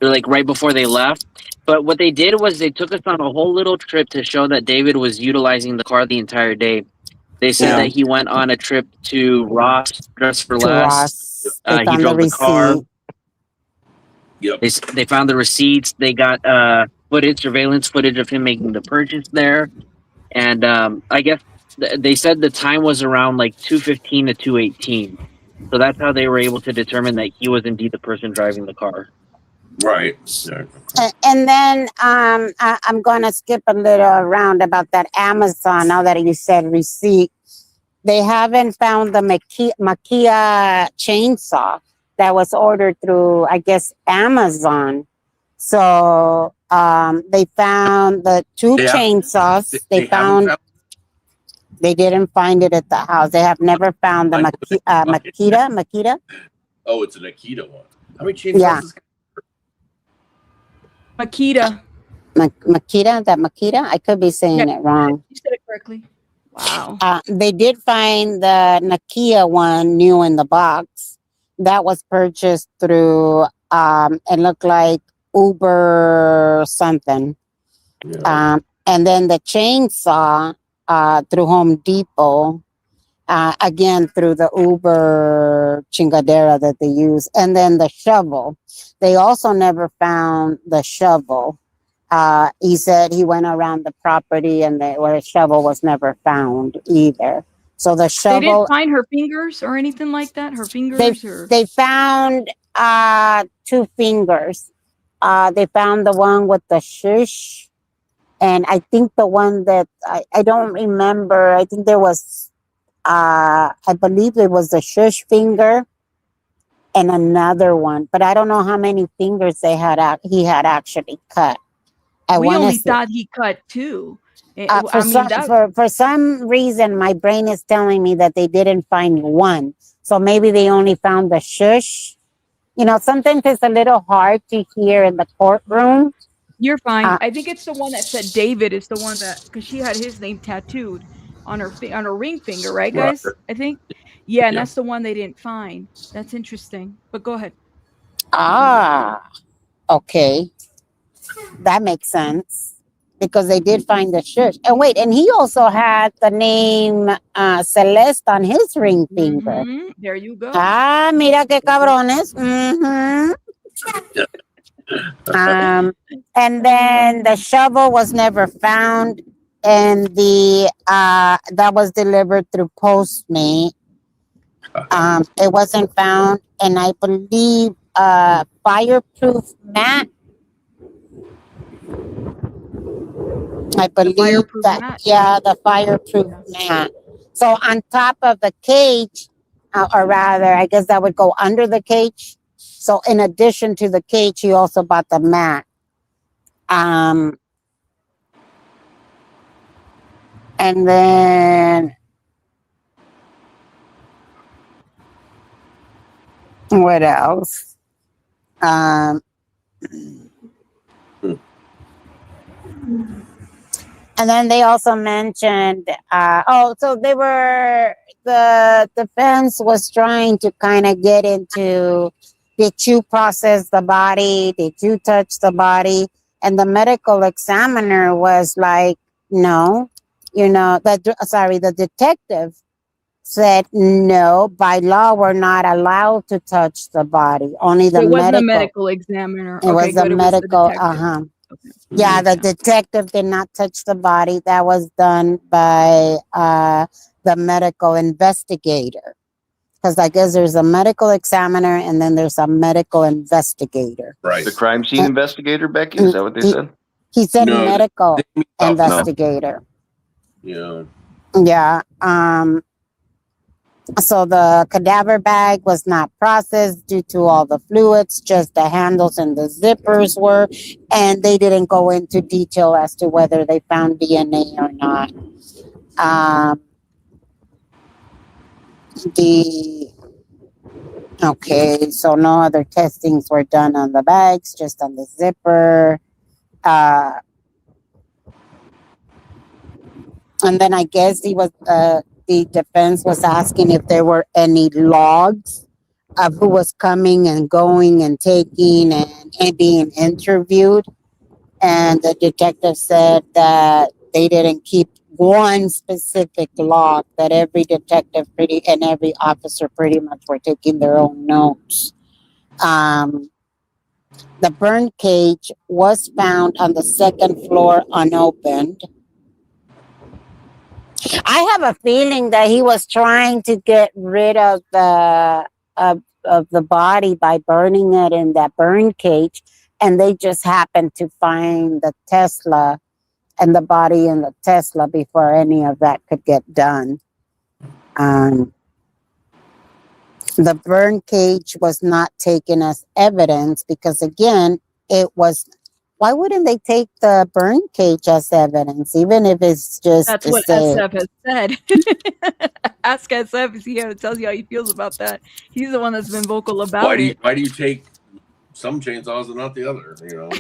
like right before they left. But what they did was they took us on a whole little trip to show that David was utilizing the car the entire day. They said
Yeah.
that he went on a trip to Ross, Dress for
To
Less.
Ross. They
He
found
drove
the
the car.
receipt.
Yep.
They found the receipts. They got surveillance footage of him making the purchase there. And I guess they said the time was around like 2:15 to 2:18. So that's how they were able to determine that he was indeed the person driving the car.
Right.
And then I'm going to skip a little around about that Amazon. Now that you said receipt, they haven't found the Makia chainsaw that was ordered through, I guess, Amazon. So they found the two chainsaws. They didn't find it at the house. They have never found the Makita.
Oh, it's an Akita one. How many chainsaws?
Yeah.
Makita.
Makita? I could be saying it wrong.
You said it correctly. Wow.
They did find the Nokia one new in the box. That was purchased through, it looked like Uber something.
Yeah.
And then the chainsaw through Home Depot, again through the Uber chingadera that they use. And then the shovel. They also never found the shovel. He said he went around the property and the shovel was never found either. So the shovel.
They didn't find her fingers or anything like that? Her fingers?
They found 2 fingers. They found the one with the shush. And I think the one that I don't remember. I think there was, I believe it was the shush finger and another one. But I don't know how many fingers he had actually cut.
We only thought he cut 2.
For some reason, my brain is telling me that they didn't find 1. So maybe they only found the shush. You know, sometimes it's a little hard to hear in the courtroom.
You're fine. I think it's the one that said David is the one that, because she had his name tattooed on her ring finger, right, guys?
Right.
I think. Yeah, and that's the one they didn't find. That's interesting. But go ahead.
Okay. That makes sense. Because they did find the shush. And wait, and he also had the name Celeste on his ring finger.
There you go.
Mira que cabrones. And then the shovel was never found, and that was delivered through Postmate. It wasn't found, and I believe fireproof mat. I believe the fireproof mat. So on top of the cage, or rather, I guess that would go under the cage. So in addition to the cage, he also bought the mat. And then what else? And then they also mentioned, so the defense was trying to kind of get into, did you process the body? Did you touch the body? And the medical examiner was like, no, the detective said, no, by law, we're not allowed to touch the body. Only the
It wasn't a medical examiner.
It was a medical, Yeah, the detective did not touch the body. That was done by the medical investigator. Because I guess there's a medical examiner and then there's a medical investigator.
Right. The crime scene investigator, Becky? Is that what they said?
He said medical investigator.
Yeah.
Yeah. So the cadaver bag was not processed due to all the fluids, just the handles and the zippers were, and they didn't go into detail as to whether they found DNA or not. Okay, so no other testings were done on the bags, just on the zipper. And then I guess the defense was asking if there were any logs of who was coming and going and taking and being interviewed. And the detective said that they didn't keep one specific log that every detective and every officer pretty much were taking their own notes. The burn cage was found on the second floor unopened. I have a feeling that he was trying to get rid of the body by burning it in that burn cage, and they just happened to find the Tesla and the body in the Tesla before any of that could get done. The burn cage was not taken as evidence because, again, it was. Why wouldn't they take the burn cage as evidence, even if it's just
That's
to
what
say?
SF has said. Ask SF, see how it tells you how he feels about that. He's the one that's been vocal about it.
Why do you take some chainsaws and not the other? You know.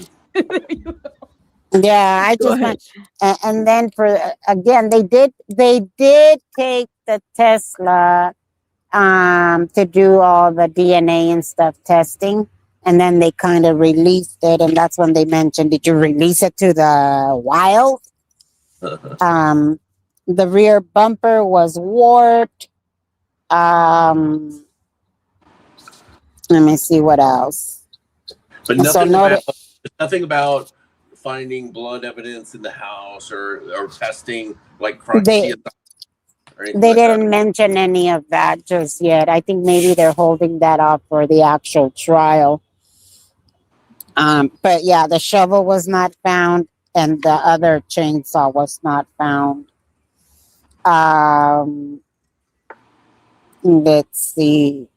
Yeah, I
Go
just
ahead.
want, and then for again, they did take the Tesla to do all the DNA and stuff testing, and then they kind of released it, and that's when they mentioned, did you release it to the wild? The rear bumper was warped. Let me see what else.
But
So
nothing about finding blood evidence in the house or testing like crime
They
CSI or anything
They
like
didn't
that.
mention any of that just yet. I think maybe they're holding that up for the actual trial. But yeah, the shovel was not found, and the other chainsaw was not found. Let's see.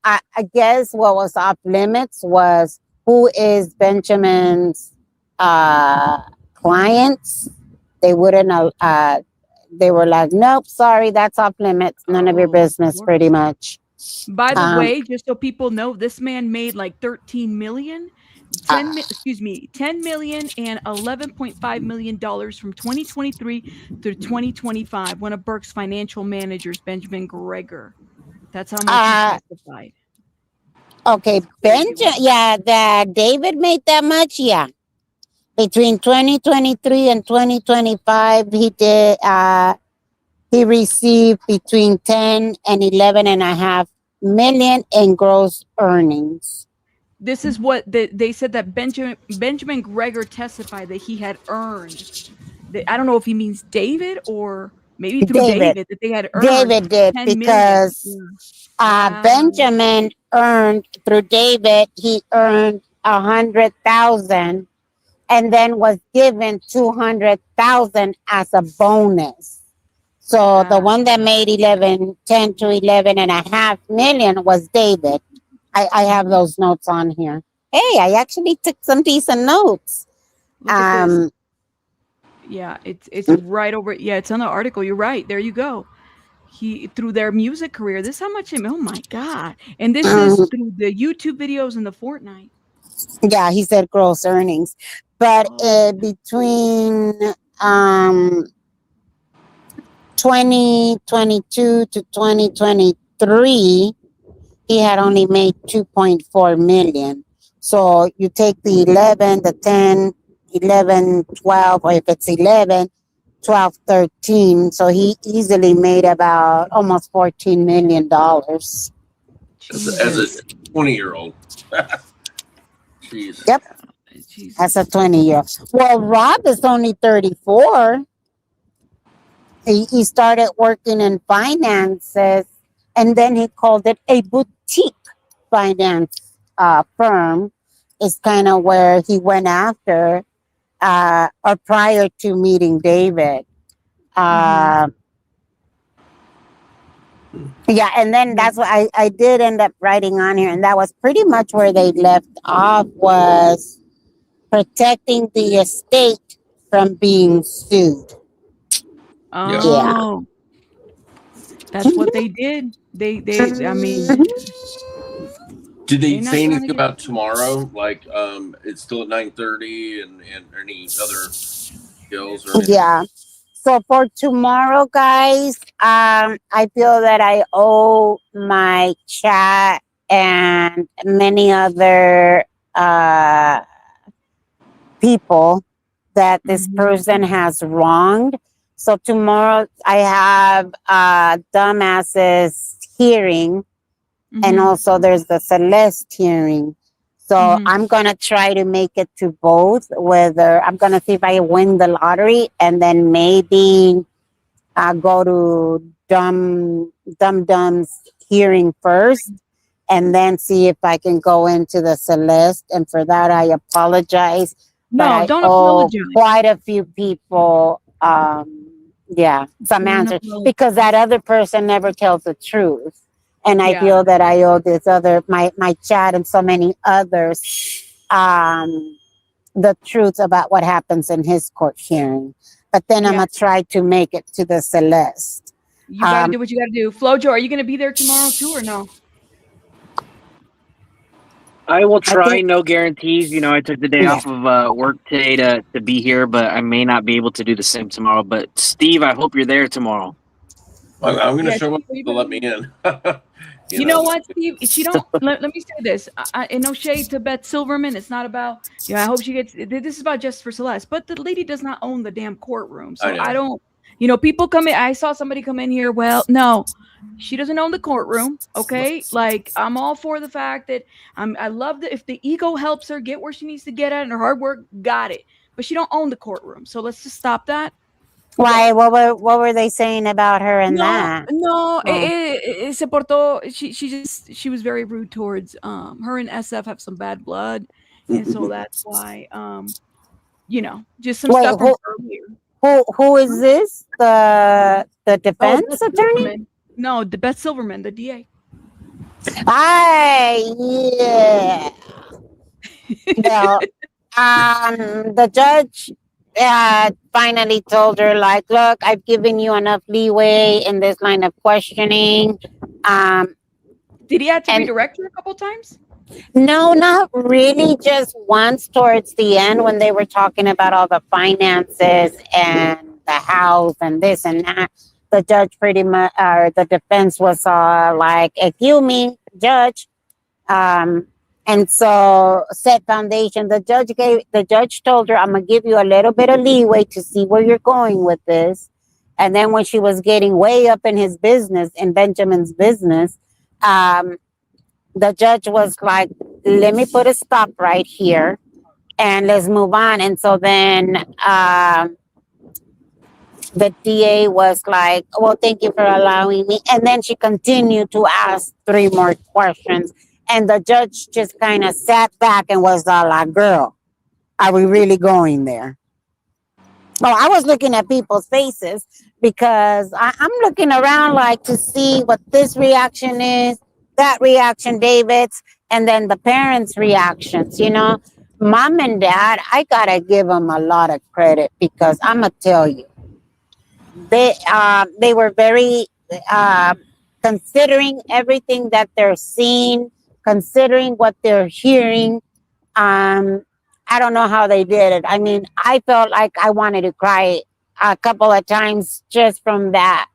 I guess what was off limits was who is Benjamin's clients. They wouldn't. They were like, nope, sorry, that's off limits. None of your business, pretty much.
By the way, just so people know, this man made like 13 million. 10 million and $11.5 million from 2023 to 2025. One of Burke's financial managers, Benjamin Gregor. That's how much he testified.
Okay, yeah, that David made that much, yeah. Between 2023 and 2025, he received between 10 and 11 and a half million in gross earnings.
This is what they said that Benjamin Gregor testified that he had earned. I don't know if he means David or maybe through David that they had earned.
David did,
10
because
million.
Benjamin earned through David. He earned 100,000, and then was given 200,000 as a bonus. So the one that made 10 to 11 and a half million was David. I have those notes on here. Hey, I actually took some decent notes.
Look at this. Yeah, it's right over. Yeah, it's on the article. You're right. There you go. He through their music career. This is how much. Oh my god! And this is through the YouTube videos and the Fortnite.
Yeah, he said gross earnings, but between 2022 to 2023, he had only made 2.4 million. So you take the 11, the 10, 11, 12, or if it's 11, 12, 13. So he easily made about almost $14 million.
As a 20-year-old. Jeez.
Yep. As a 20-year-old. Well, Rob is only 34. He started working in finances, and then he called it a boutique finance firm. Is kind of where he went after, or prior to meeting David. Yeah, and then that's what I did end up writing on here, and that was pretty much where they left off, was protecting the estate from being sued.
Oh, that's what they did. They I mean,
did they say anything about tomorrow? Like, it's still at 9:30, and any other skills or anything?
Yeah. So for tomorrow, guys, I feel that I owe my chat and many other people that this person has wronged. So tomorrow I have Dumbass's hearing, and also there's the Celeste hearing. So I'm going to try to make it to both, whether I'm going to see if I win the lottery, and then maybe I'll go to Dum's hearing first, and then see if I can go into the Celeste. And for that, I apologize.
No,
but I
don't
owe
apologize.
quite a few people, some answers, because that other person never tells the truth. And I feel that I owe this other, my chat and so many others, the truth about what happens in his court hearing. But then I'm going to try to make it to the Celeste.
You got to do what you got to do. Flojo, are you going to be there tomorrow too or no?
I will try. No guarantees. You know, I took the day off of work today to be here, but I may not be able to do the same tomorrow. But Steve, I hope you're there tomorrow.
I'm going to show up to let me in.
You know what, Steve? She don't. let me say this. And no shade to Beth Silverman. It's not about. I hope she gets. This is about Justice for Celeste. But the lady does not own the damn courtroom. So I don't. People come in. I saw somebody come in here. Well, no, she doesn't own the courtroom. Okay, like I'm all for the fact that I love that if the ego helps her get where she needs to get at and her hard work, got it. But she don't own the courtroom. So let's just stop that.
Why? What were they saying about her and that?
No, se portó. She was very rude towards her and SF have some bad blood, and so that's why just some stuff from earlier.
Who is this? The defense attorney?
No, the Beth Silverman, the DA.
Yeah. Well, the judge finally told her, like, look, I've given you enough leeway in this line of questioning.
Did he have to redirect her a couple times?
No, not really. Just once towards the end when they were talking about all the finances and the house and this and that. The judge pretty much, the defense was like, excuse me, judge. And so set foundation, the judge told her, I'm going to give you a little bit of leeway to see where you're going with this. And then when she was getting way up in his business, in Benjamin's business, the judge was like, let me put a stop right here and let's move on. And so then the DA was like, well, thank you for allowing me. And then she continued to ask 3 more questions. And the judge just kind of sat back and was like, girl, are we really going there? Well, I was looking at people's faces because I'm looking around like to see what this reaction is, that reaction, David's, and then the parents' reactions. Mom and dad, I got to give them a lot of credit because I'm going to tell you, they were very considering everything that they're seeing, considering what they're hearing. I don't know how they did it. I mean, I felt like I wanted to cry a couple of times just from that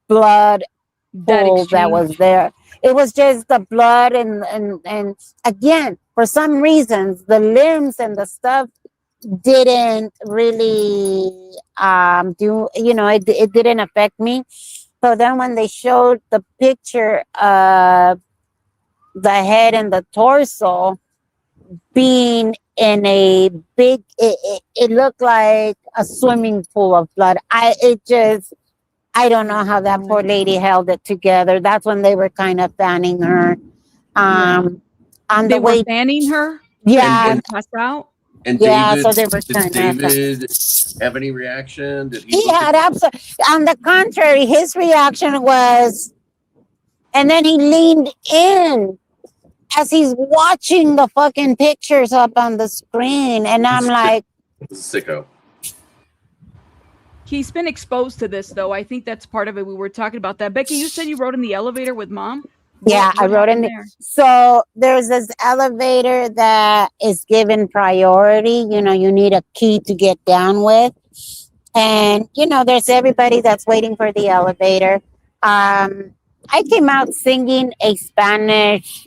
blood pool that was there. It was just the blood and again, for some reasons, the limbs and the stuff didn't really it didn't affect me. So then when they showed the picture of the head and the torso being in a big, it looked like a swimming pool of blood. I don't know how that poor lady held it together. That's when they were kind of fanning her.
They were fanning her?
Yeah.
And passed out?
And
Yeah,
David,
so they were
did David have any reaction? Did he?
He had absolutely. On the contrary, his reaction was, and then he leaned in as he's watching the fucking pictures up on the screen, and I'm like,
sicko.
He's been exposed to this, though. I think that's part of it. We were talking about that. Becky, you said you rode in the elevator with Mom?
Yeah, I wrote in there. So there's this elevator that is given priority. You need a key to get down with. And, there's everybody that's waiting for the elevator. I came out singing a Spanish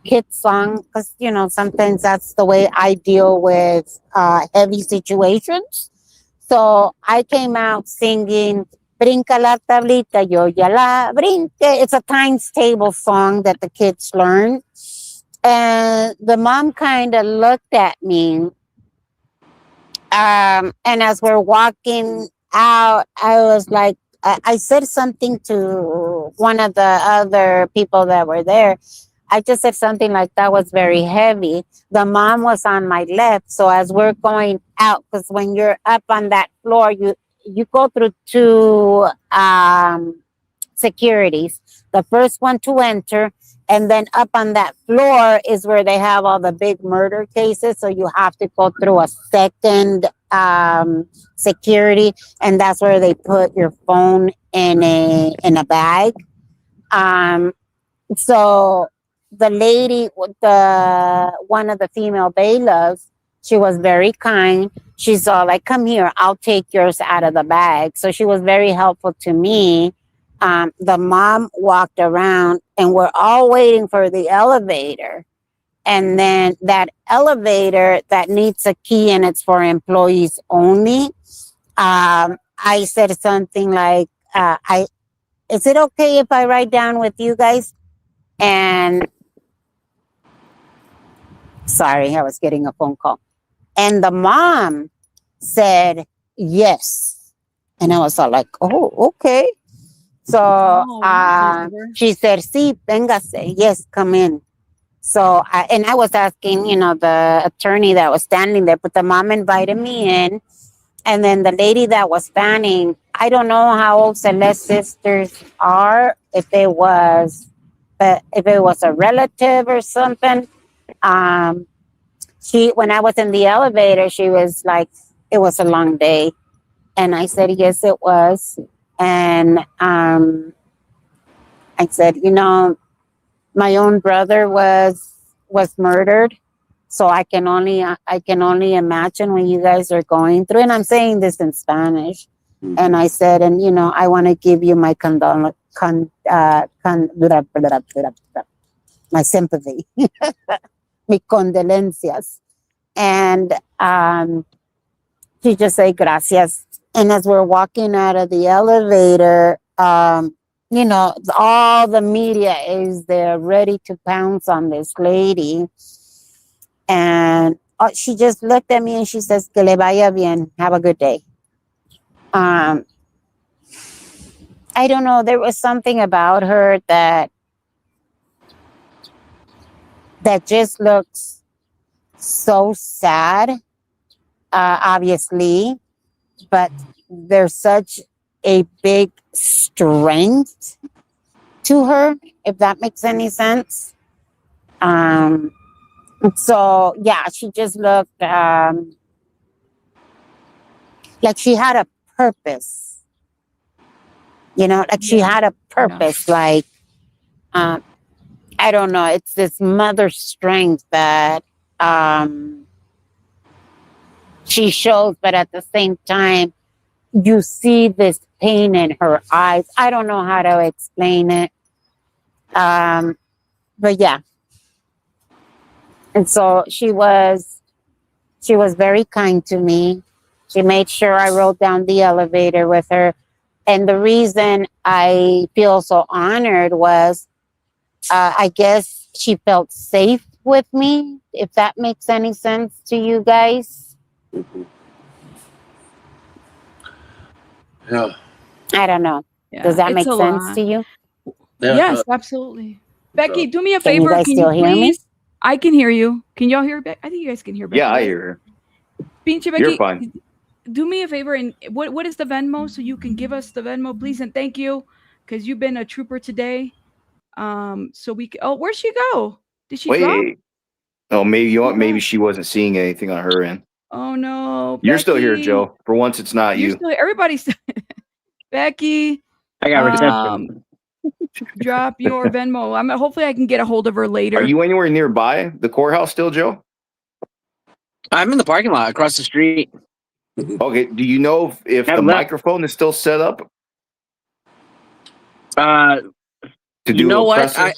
kid song, because sometimes that's the way I deal with heavy situations. So I came out singing Brinca la tablita, yo ya la brinque. It's a times table song that the kids learn. And the mom kind of looked at me. And as we're walking out, I was like, I said something to one of the other people that were there. I just said something like that was very heavy. The mom was on my left. So as we're going out, because when you're up on that floor, you go through two securities. The first one to enter, and then up on that floor is where they have all the big murder cases. So you have to go through a second security, and that's where they put your phone in a bag. So the lady, one of the female bailiffs, she was very kind. She's all like, "Come here, I'll take yours out of the bag." So she was very helpful to me. The mom walked around, and we're all waiting for the elevator. And then that elevator that needs a key and it's for employees only. I said something like, "Is it okay if I ride down with you guys?" And sorry, I was getting a phone call. And the mom said, "Yes." And I was all like, "Oh, okay." So she said, "Sí, véngase. Yes, come in." So, I was asking, the attorney that was standing there, but the mom invited me in. And then the lady that was standing, I don't know how old Celeste's sisters are, if it was a relative or something. When I was in the elevator, she was like, "It was a long day." And I said, "Yes, it was." And I said, my own brother was murdered. So I can only imagine what you guys are going through. And I'm saying this in Spanish. Mm-hmm. And I said, and I want to give you my my sympathy, mi condolencias. And she just said gracias. And as we're walking out of the elevator, all the media is there ready to pounce on this lady. And she just looked at me and she says, "Que le vaya bien. Have a good day." I don't know. There was something about her that just looks so sad, obviously, but there's such a big strength to her, if that makes any sense. So yeah, she just looked like she had a purpose, she had a purpose, like, I don't know, it's this mother strength that she shows, but at the same time, you see this pain in her eyes. I don't know how to explain it. But yeah. And so she was very kind to me. She made sure I rode down the elevator with her. And the reason I feel so honored was, I guess she felt safe with me, if that makes any sense to you guys.
Yeah.
I don't know.
Yeah,
does that
it's
make
a
sense
lot.
to you?
Yeah,
Yes, absolutely. Becky, do me a
Can you
favor.
guys still hear me?
please? I can hear you. Can y'all hear Becky? I think you guys can hear Becky.
Yeah, I
right?
hear her.
Pinche Becky,
You're fine.
do me a favor, and what is the Venmo, so you can give us the Venmo, please, and thank you, because you've been a trooper today. So we can, where'd she go? Did she drop?
Wait. Oh, maybe she wasn't seeing anything on her end.
Oh no,
You're still here,
Becky.
Joe. For once, it's not
You're
you.
still, everybody's Becky.
I got reception.
Drop your Venmo. Hopefully I can get a hold of her later.
Are you anywhere nearby the courthouse still, Joe?
I'm in the parking lot across the street.
Okay. Do you know if the microphone is still set up?
To
do
know
a
what?
presser?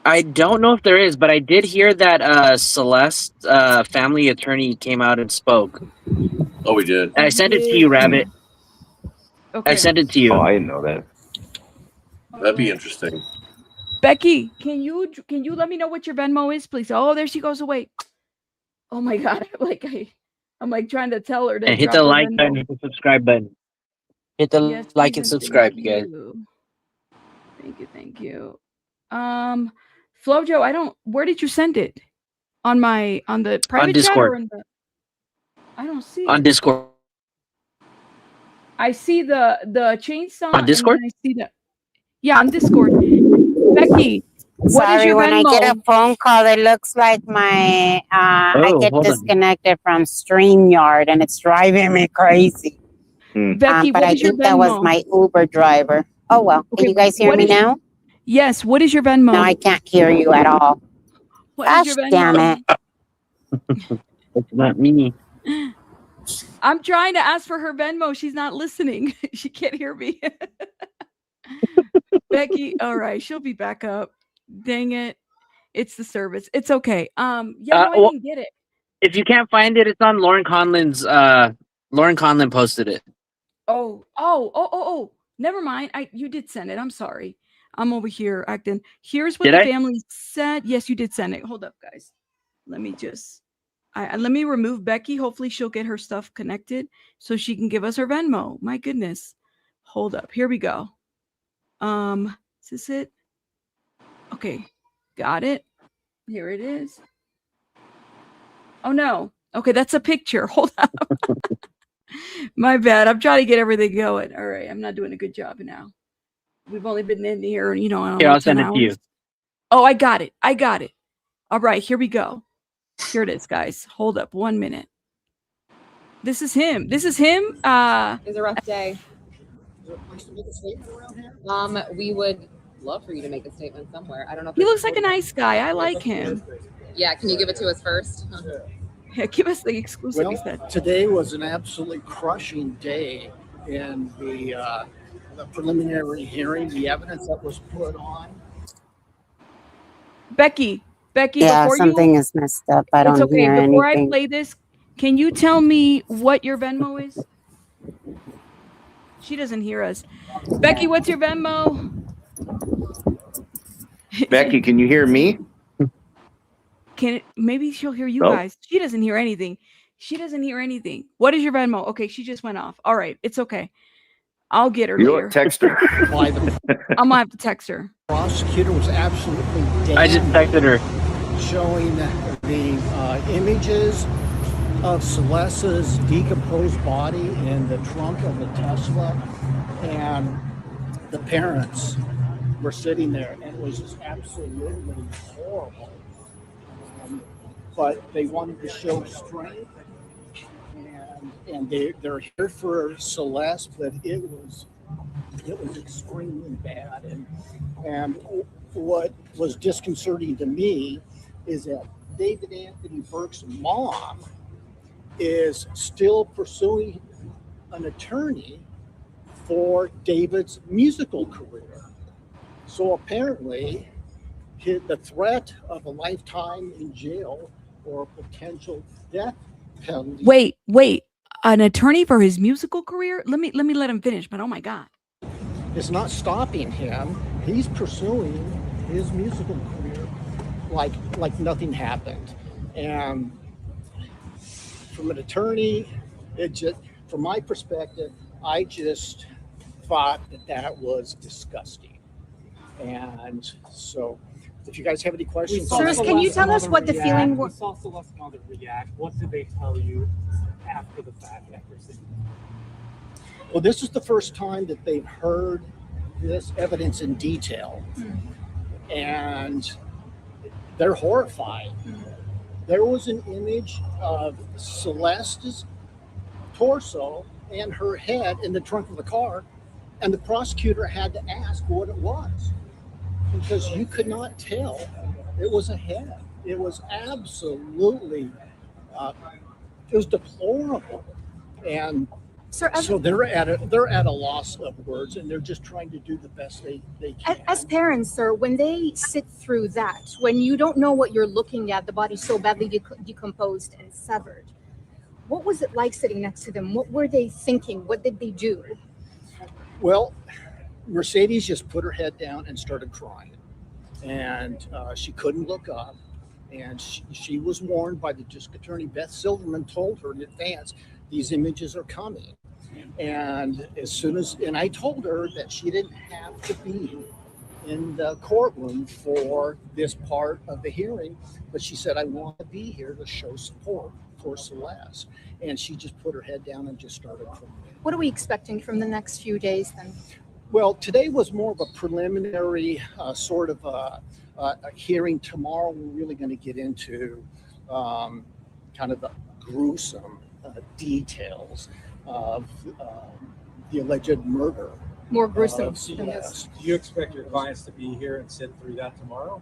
I don't know if there is, but I did hear that Celeste family attorney came out and spoke.
Oh, we did.
And I sent it to you, Rabbit.
Okay.
I sent it to you.
Oh, I didn't know that.
That'd be interesting.
Becky, can you let me know what your Venmo is, please? Oh, there she goes away. Oh my God! I'm like trying to tell her to
And hit
drop
the
her
like
Venmo.
button, hit the subscribe button. Hit the
Yes,
like
please,
and subscribe, you guys.
Thank you. Flojo, where did you send it? On the private chat or
Discord.
in the? I don't see
On
it.
Discord.
I see the chainsaw.
On Discord?
And then I see yeah, on Discord. Becky, what is
Sorry,
your
when I get a
Venmo?
phone call, it looks like I get
hold on.
disconnected from StreamYard, and it's driving me crazy.
Becky,
But
what
I
is your
think that was
Venmo?
my Uber driver. Oh well,
Okay,
can you guys hear
what
me
is-
now?
Yes. What is your Venmo?
No, I can't hear you at all.
What is
Gosh,
your Venmo?
damn it!
It's not me.
I'm trying to ask for her Venmo. She's not listening. She can't hear me. Becky, all right, she'll be back up. Dang it. It's the service. It's okay. Yeah, no, I
well,
didn't get it.
If you can't find it, it's on Lauren Conlon's. Lauren Conlon posted it.
Oh. Never mind. You did send it. I'm sorry. I'm over here acting. Here's what
Did
the
I?
family said. Yes, you did send it. Hold up, guys. Let me just let me remove Becky. Hopefully she'll get her stuff connected so she can give us her Venmo. My goodness. Hold up. Here we go. Is this it? Okay. Got it. Here it is. Oh no. Okay, that's a picture. Hold up. My bad. I'm trying to get everything going. All right. I'm not doing a good job now. We've only been in here, I don't
Here,
know,
I'll
10
send it
hours.
to you.
Oh, I got it. All right, here we go. Here it is, guys. Hold up 1 minute. This is him. It was a rough day.
We would love for you to make a statement somewhere. I don't know if
He looks like a nice guy. I like him.
Yeah, can you give it to us first?
Yeah, give us the exclusive, he said.
Today was an absolutely crushing day in the preliminary hearing, the evidence that was put on.
Becky,
Yeah,
before
something is messed up. I
it's
don't
okay.
hear
Before
anything.
I play this, can you tell me what your Venmo is? She doesn't hear us. Becky, what's your Venmo?
Becky, can you hear me?
Maybe she'll hear you
No.
guys. She doesn't hear anything. What is your Venmo? Okay, she just went off. All right, it's okay. I'll get her
You know
later.
what? Text her.
By the
I'm gonna have to text her.
prosecutor was absolutely damned,
I just texted her.
showing the images of Celeste's decomposed body in the trunk of the Tesla, and the parents were sitting there, and it was just absolutely horrible. But they wanted to show strength, and they're here for Celeste, but it was extremely bad. And what was disconcerting to me is that David Anthony Burke's mom is still pursuing an attorney for David's musical career. So apparently, the threat of a lifetime in jail or potential death penalty.
Wait. An attorney for his musical career? Let me let him finish, but oh my God.
It's not stopping him. He's pursuing his musical career like nothing happened. And from an attorney, from my perspective, I just thought that was disgusting. And so, if you guys have any questions,
Sirs, can you tell us what the feeling was?
We saw Celeste mother react. What did they tell you after the fact, after seeing it?
well, this is the first time that they've heard this evidence in detail, and they're horrified. There was an image of Celeste's torso and her head in the trunk of the car, and the prosecutor had to ask what it was because you could not tell it was a head. It was absolutely, it was deplorable. And
Sir,
So they're at a loss of words, and they're just trying to do the best they can.
as parents, sir, when they sit through that, when you don't know what you're looking at, the body's so badly decomposed and severed, what was it like sitting next to them? What were they thinking? What did they do?
Well, Mercedes just put her head down and started crying, and she couldn't look up. And she was warned by the district attorney. Beth Silverman told her in advance, these images are coming. And I told her that she didn't have to be in the courtroom for this part of the hearing, but she said, I want to be here to show support for Celeste. And she just put her head down and just started crying.
What are we expecting from the next few days then?
Well, today was more of a preliminary sort of a hearing. Tomorrow, we're really going to get into kind of the gruesome details of the alleged murder.
More gruesome
of
than this.
Celeste.
Do you expect your clients to be here and sit through that tomorrow?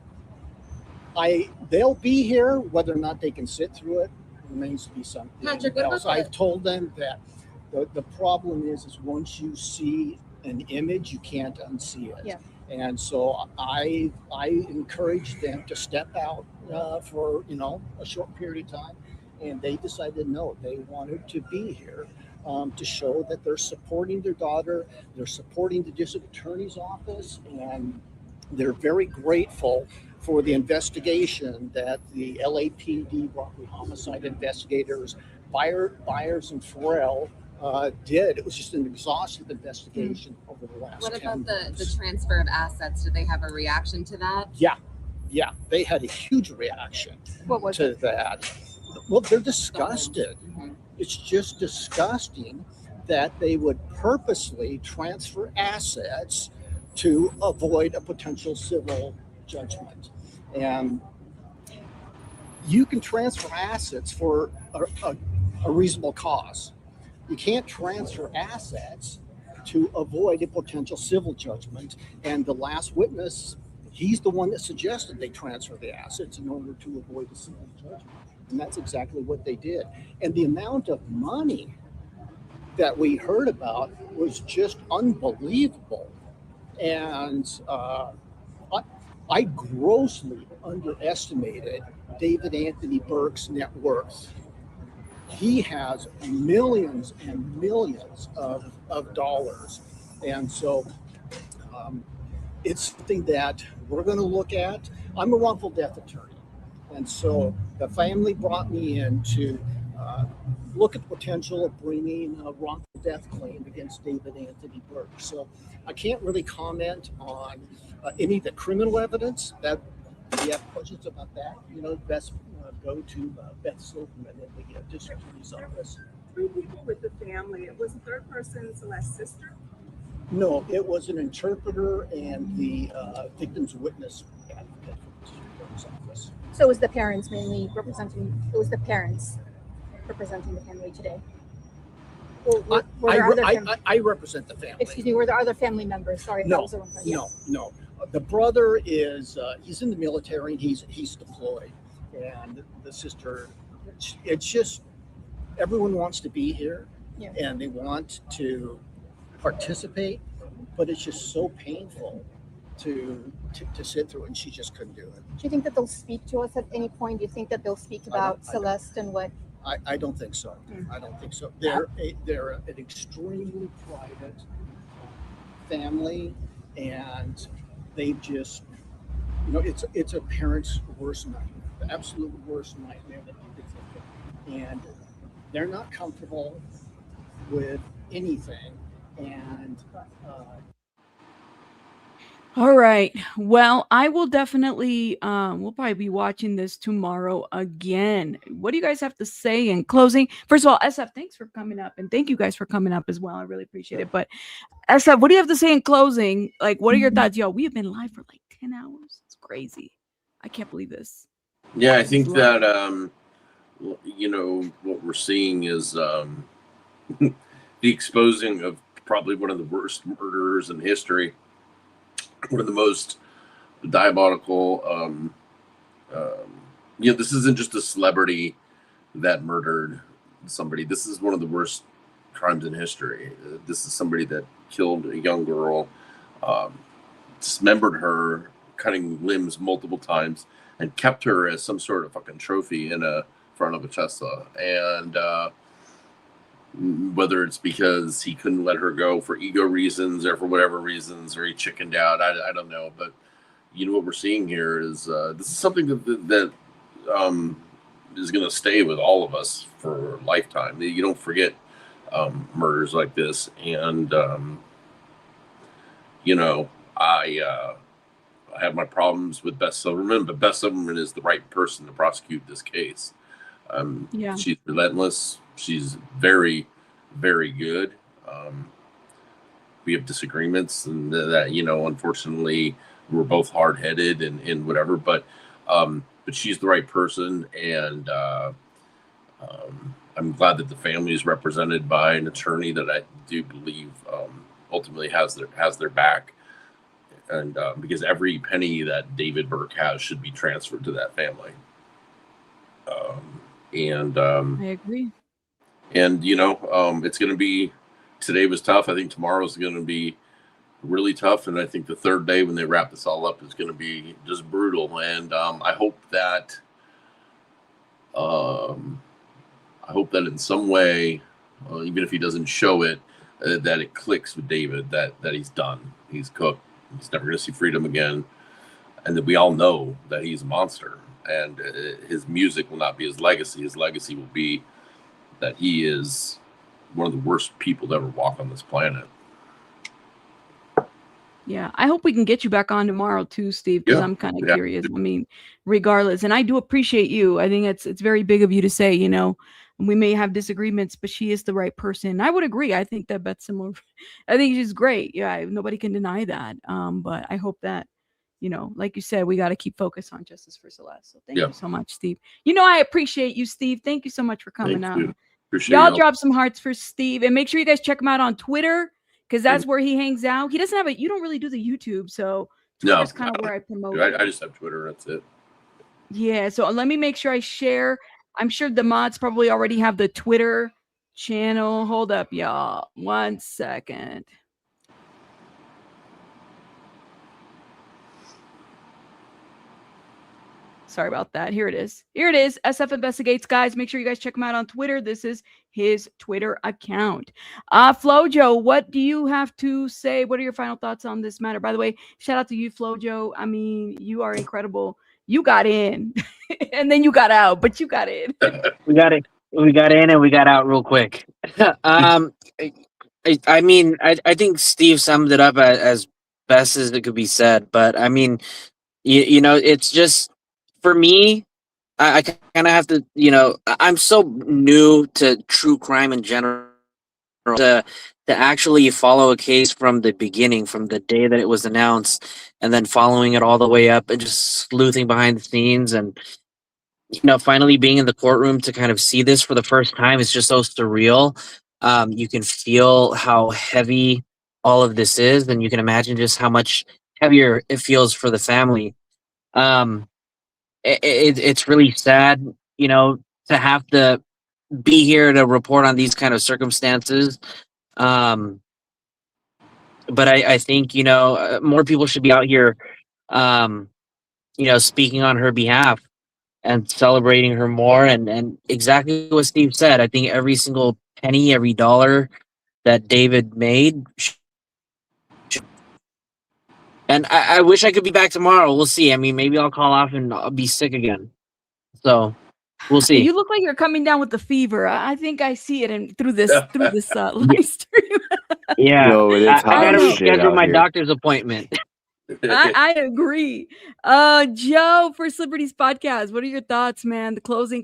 They'll be here. Whether or not they can sit through it remains to be something
Patrick, what
else.
about
I've told them that the problem is once you see an image, you can't unsee it.
Yeah.
And so I encouraged them to step out for a short period of time, and they decided no, they wanted to be here to show that they're supporting their daughter, they're supporting the district attorney's office, and they're very grateful for the investigation that the LAPD Rockland homicide investigators, Byers and Farrell, did. It was just an exhaustive investigation over the last
What
10
about the
months.
transfer of assets? Did they have a reaction to that?
Yeah, they had a huge reaction
What was
to
it?
that. Well, they're disgusted.
Mhm.
It's just disgusting that they would purposely transfer assets to avoid a potential civil judgment. And you can transfer assets for a reasonable cause. You can't transfer assets to avoid a potential civil judgment. And the last witness, he's the one that suggested they transfer the assets in order to avoid a civil judgment. And that's exactly what they did. And the amount of money that we heard about was just unbelievable. And I grossly underestimated David Anthony Burke's net worth. He has millions and millions of dollars. And so it's something that we're going to look at. I'm a wrongful death attorney. And so the family brought me in to look at the potential of bringing a wrongful death claim against David Anthony Burke. So I can't really comment on any of the criminal evidence. That if you have questions about that, best go to Beth Silverman at the district attorney's office.
3 people with the family. It was the third person, Celeste's sister.
No, it was an interpreter and the victim's witness advocate from the district attorney's office.
So it was the parents mainly representing, it was the parents representing the family today? Or were there other
I represent the family.
Excuse me, were there other family members? Sorry, that
No,
was the wrong question.
no. The brother is he's in the military and he's deployed, and the sister. It's just everyone wants to be here,
Yeah.
and they want to participate, but it's just so painful to sit through, and she just couldn't do it.
Do you think that they'll speak to us at any point? Do you think that they'll speak about Celeste and what?
I don't think so. I don't think so. They're an extremely private family, and they've just, it's a parent's worst nightmare, the absolute worst nightmare that you could think of. And they're not comfortable with anything. And
All right. Well, I will definitely, we'll probably be watching this tomorrow again. What do you guys have to say in closing? First of all, SF, thanks for coming up. And thank you guys for coming up as well. I really appreciate it. But SF, what do you have to say in closing? Like, what are your thoughts? Yo, we have been live for like 10 hours. It's crazy. I can't believe this.
Yeah, I think that, what we're seeing is the exposing of probably one of the worst murderers in history. One of the most diabolical, this isn't just a celebrity that murdered somebody. This is one of the worst crimes in history. This is somebody that killed a young girl, dismembered her, cutting limbs multiple times, and kept her as some sort of fucking trophy in a front of a Tesla. And whether it's because he couldn't let her go for ego reasons or for whatever reasons, or he chickened out, I don't know. But you know what we're seeing here is this is something that is going to stay with all of us for a lifetime. You don't forget murders like this. And you know, I have my problems with Beth Silverman, but Beth Silverman is the right person to prosecute this case.
Yeah.
She's relentless. She's very, very good. We have disagreements, and that, you know, unfortunately, we're both hard-headed and whatever. But she's the right person, and I'm glad that the family is represented by an attorney that I do believe ultimately has their back. And because every penny that David Burke has should be transferred to that family.
I agree.
And you know, it's going to be, today was tough. I think tomorrow's going to be really tough. And I think the third day when they wrap this all up is going to be just brutal. And I hope that in some way, even if he doesn't show it, that it clicks with David, that he's done. He's cooked. He's never going to see freedom again. And that we all know that he's a monster. And his music will not be his legacy. His legacy will be that he is one of the worst people to ever walk on this planet.
Yeah, I hope we can get you back on tomorrow too, Steve, because I'm kind of curious. I mean, regardless, and I do appreciate you. I think it's very big of you to say, you know, we may have disagreements, but she is the right person. I would agree. I think that Beth Silverman, I think she's great. Yeah, nobody can deny that. But I hope that, you know, like you said, we got to keep focused on justice for Celeste. So thank you so much, Steve. You know, I appreciate you, Steve. Thank you so much for coming out. Y'all drop some hearts for Steve, and make sure you guys check him out on Twitter, because that's where he hangs out. He doesn't have you don't really do the YouTube, so Twitter's kind of where I promote.
I just have Twitter. That's it.
Yeah, so let me make sure I share. I'm sure the mods probably already have the Twitter channel. Hold up, y'all. 1 second. Sorry about that. Here it is. Here it is. SF Investigates, guys. Make sure you guys check him out on Twitter. This is his Twitter account. Flojo, what do you have to say? What are your final thoughts on this matter? By the way, shout out to you, Flojo. I mean, you are incredible. You got in and then you got out, but you got in.
We got it. We got in and we got out real quick. I mean, I think Steve summed it up as best as it could be said. But I mean, you know, it's just, for me, I kind of have to, you know, I'm so new to true crime in general to actually follow a case from the beginning, from the day that it was announced, and then following it all the way up and just sleuthing behind the scenes, and, you know, finally being in the courtroom to kind of see this for the first time. It's just so surreal. You can feel how heavy all of this is, and you can imagine just how much heavier it feels for the family. It's really sad, you know, to have to be here to report on these kind of circumstances. But I think, you know, more people should be out here, you know, speaking on her behalf and celebrating her more. And exactly what Steve said, I think every single penny, every dollar that David made. And I wish I could be back tomorrow. We'll see. I mean, maybe I'll call off and I'll be sick again. So we'll see.
You look like you're coming down with the fever. I think I see it through this live stream.
Yeah,
No, it's
I
hot
gotta
as shit
reschedule
out
my
here.
doctor's appointment.
I agree. Joe, for Liberty's podcast, what are your thoughts, man? The closing.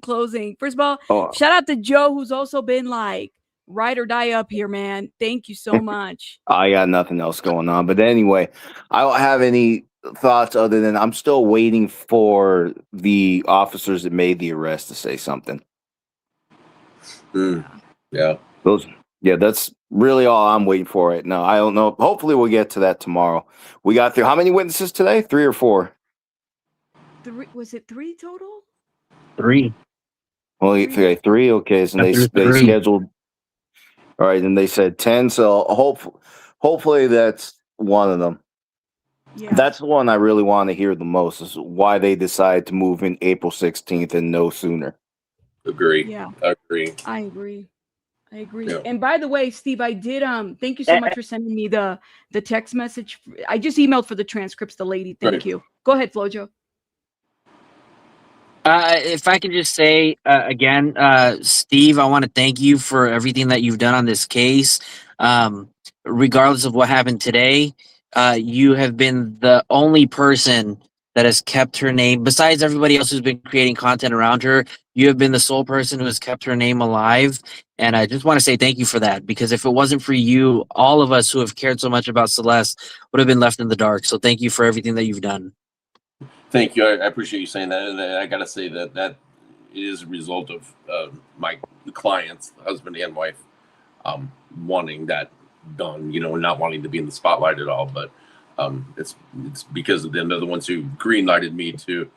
First of all, shout out to Joe, who's also been like ride or die up here, man. Thank you so much.
I got nothing else going on. But anyway, I don't have any thoughts other than I'm still waiting for the officers that made the arrest to say something.
Yeah.
That's really all I'm waiting for right now. I don't know. Hopefully we'll get to that tomorrow. We got through how many witnesses today? 3 or 4?
3, was it 3 total?
3.
Only 3. Okay, so they scheduled All right, and they said 10, so hopefully that's one of them.
Yeah.
That's the one I really want to hear the most, is why they decided to move in April 16th and no sooner.
Agree.
Yeah.
Agree.
I agree. I agree.
Yeah.
And by the way, Steve, I did thank you so much for sending me the text message. I just emailed for the transcripts, the lady. Thank
Right.
you. Go ahead, Flojo.
If I can just say again, Steve, I want to thank you for everything that you've done on this case. Regardless of what happened today, you have been the only person that has kept her name, besides everybody else who's been creating content around her. You have been the sole person who has kept her name alive. And I just want to say thank you for that, because if it wasn't for you, all of us who have cared so much about Celeste would have been left in the dark. So thank you for everything that you've done.
Thank you. I appreciate you saying that. And I got to say that is a result of my clients, husband and wife, wanting that done, and not wanting to be in the spotlight at all. But it's because of them. They're the ones who green-lighted me to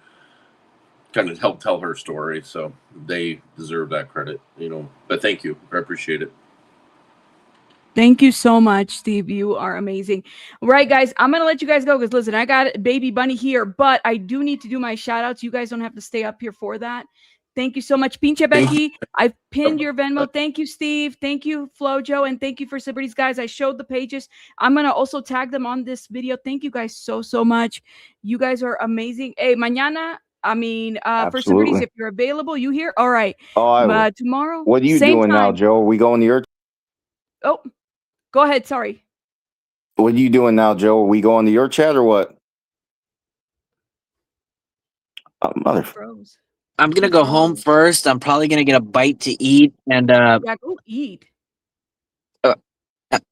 kind of help tell her story. So they deserve that credit, But thank you. I appreciate it.
Thank you so much, Steve. You are amazing. All right, guys, I'm going to let you guys go because, listen, I got Baby Bunny here, but I do need to do my shout-outs. You guys don't have to stay up here for that. Thank you so much, Pinche Becky. I've pinned your Venmo. Thank you, Steve. Thank you, Flojo, and thank you for celebrities, guys. I showed the pages. I'm going to also tag them on this video. Thank you guys so much. You guys are amazing. Hey, mañana, for celebrities, if you're available, you here? All right.
Oh,
tomorrow,
what are you
same
doing
time.
now, Joe? Are we going to your...
Oh, go ahead. Sorry.
What are you doing now, Joe? Are we going to your chat or what? Mother...
I'm gonna go home first. I'm probably gonna get a bite to eat, and
Yeah, go eat.
am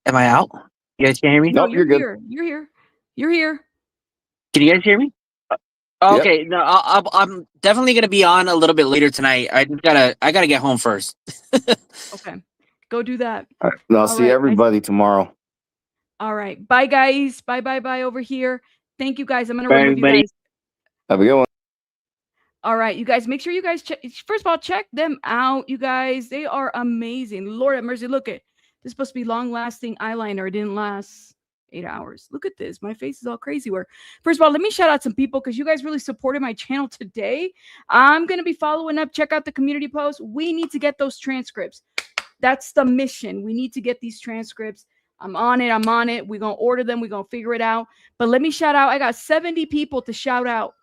I out? You guys can hear me?
No, you're here. You're here. You're here.
Can you guys hear me? Okay, no, I'm definitely gonna be on a little bit later tonight. I gotta get home first.
Okay, go do that.
All right. I'll see everybody tomorrow.
All right, bye guys. Bye over here. Thank you guys. I'm gonna
Bye,
remove
everybody.
you guys.
Have a good one.
All right, you guys, make sure you guys check. First of all, check them out, you guys. They are amazing. Lord have mercy. Look at this. Is supposed to be long-lasting eyeliner. It didn't last 8 hours. Look at this. My face is all crazy. First of all, let me shout out some people because you guys really supported my channel today. I'm gonna be following up. Check out the community post. We need to get those transcripts. That's the mission. We need to get these transcripts. I'm on it. We're gonna order them. We're gonna figure it out. But let me shout out. I got 70 people to shout out.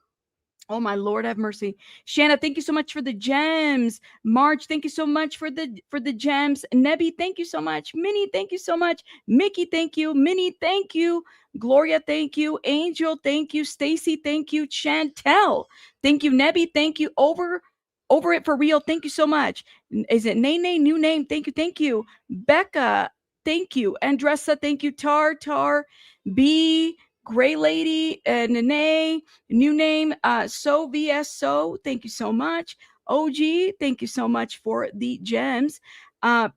Oh my Lord, have mercy. Shanna, thank you so much for the gems. Marge, thank you so much for the gems. Nebby, thank you so much. Minnie, thank you so much. Mickey, thank you. Minnie, thank you. Gloria, thank you. Angel, thank you. Stacy, thank you. Chantel, thank you. Nebby, thank you. Over it for real. Thank you so much. Is it Nene? New name. Thank you. Thank you. Becca, thank you. Andressa, thank you. Tar, B, Gray Lady, Nene, new name, So VS So, thank you so much. OG, thank you so much for the gems.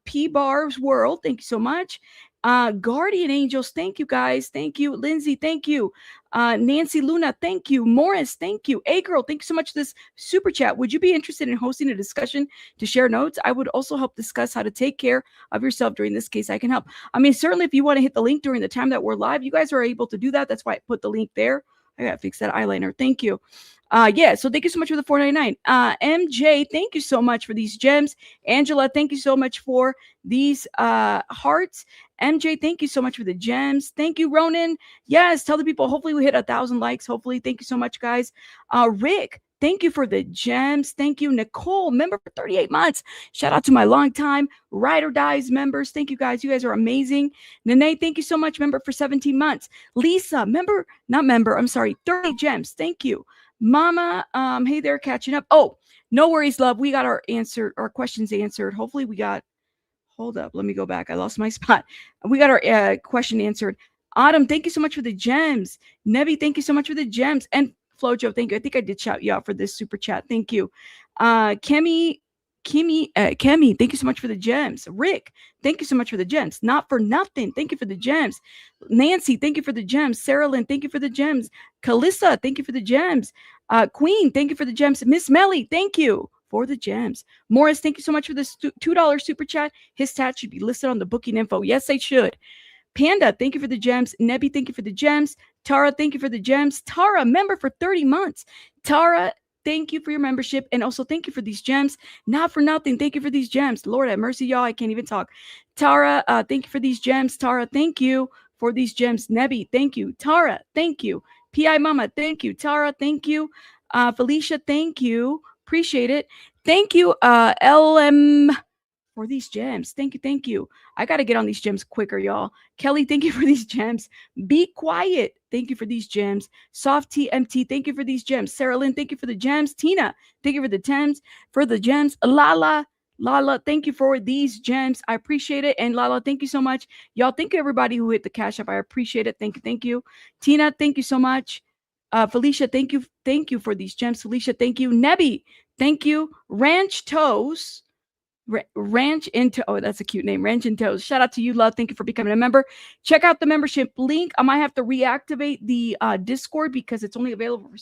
P Barb's World, thank you so much. Guardian Angels, thank you guys. Thank you. Lindsay, thank you. Nancy Luna, thank you. Morris, thank you. A Girl, thank you so much for this super chat. Would you be interested in hosting a discussion to share notes? I would also help discuss how to take care of yourself during this case. I can help. Certainly if you want to hit the link during the time that we're live, you guys are able to do that. That's why I put the link there. I gotta fix that eyeliner. Thank you. So thank you so much for the $4.99. MJ, thank you so much for these gems. Angela, thank you so much for these hearts. MJ, thank you so much for the gems. Thank you, Ronan. Yes, tell the people. Hopefully we hit 1,000 likes. Hopefully. Thank you so much, guys. Rick, thank you for the gems. Thank you, Nicole, member for 38 months. Shout out to my longtime Ride or Dies members. Thank you, guys. You guys are amazing. Nene, thank you so much, member for 17 months. Lisa, not member, I'm sorry, 30 gems. Thank you. Mama, hey there, catching up. Oh, no worries, love. We got our questions answered. Hopefully we got, hold up, let me go back. I lost my spot. We got our question answered. Autumn, thank you so much for the gems. Nevi, thank you so much for the gems. And Flojo, thank you. I think I did shout you out for this super chat. Thank you. Kemi, thank you so much for the gems. Rick, thank you so much for the gems. Not for nothing. Thank you for the gems. Nancy, thank you for the gems. Sarah Lynn, thank you for the gems. Kalissa, thank you for the gems. Queen, thank you for the gems. Miss Melly, thank you for the gems. Morris, thank you so much for this $2 super chat. His stats should be listed on the booking info. Yes, they should. Panda, thank you for the gems. Nebby, thank you for the gems. Tara, thank you for the gems. Tara, member for 30 months. Tara, thank you for your membership. And also thank you for these gems. Not for nothing. Thank you for these gems. Lord have mercy, y'all. I can't even talk. Tara, thank you for these gems. Tara, thank you for these gems. Nebby, thank you. Tara, thank you. PI Mama, thank you. Tara, thank you. Felicia, thank you. Appreciate it. Thank you, LM, for these gems. Thank you. Thank you. I got to get on these gems quicker, y'all. Kelly, thank you for these gems. Be quiet. Thank you for these gems. Soft TMT, thank you for these gems. Sarah Lynn, thank you for the gems. Tina, thank you for the gems. Lala, thank you for these gems. I appreciate it. And Lala, thank you so much. Y'all, thank you everybody who hit the cash app. I appreciate it. Thank you. Thank you. Tina, thank you so much. Felicia, thank you. Thank you for these gems. Felicia, thank you. Nebby, thank you. Ranch Toes. Ranch into, oh, that's a cute name. Ranch and Toes. Shout out to you, love. Thank you for becoming a member. Check out the membership link. I might have to reactivate the Discord because it's only available for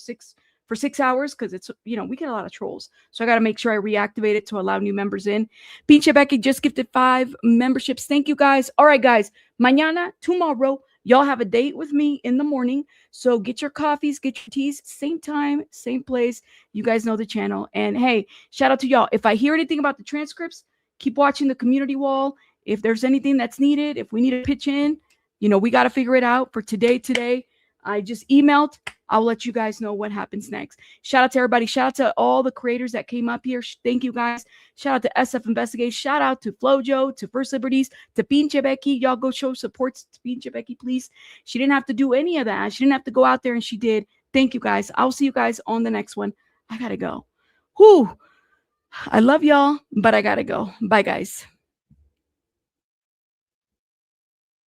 6 hours because it's, you know, we get a lot of trolls. So I got to make sure I reactivate it to allow new members in. Pinche Becky just gifted 5 memberships. Thank you guys. All right, guys. Mañana, tomorrow, y'all have a date with me in the morning. So get your coffees, get your teas, same time, same place. You guys know the channel. And hey, shout out to y'all. If I hear anything about the transcripts, keep watching the community wall. If there's anything that's needed, if we need to pitch in, you know, we got to figure it out for today. I just emailed. I'll let you guys know what happens next. Shout out to everybody. Shout out to all the creators that came up here. Thank you guys. Shout out to SF Investigate. Shout out to Flojo, to First Liberties, to Pinche Becky. Y'all go show support to Pinche Becky, please. She didn't have to do any of that. She didn't have to go out there, and she did. Thank you guys. I'll see you guys on the next one. I gotta go. Whew. I love y'all, but I gotta go. Bye, guys.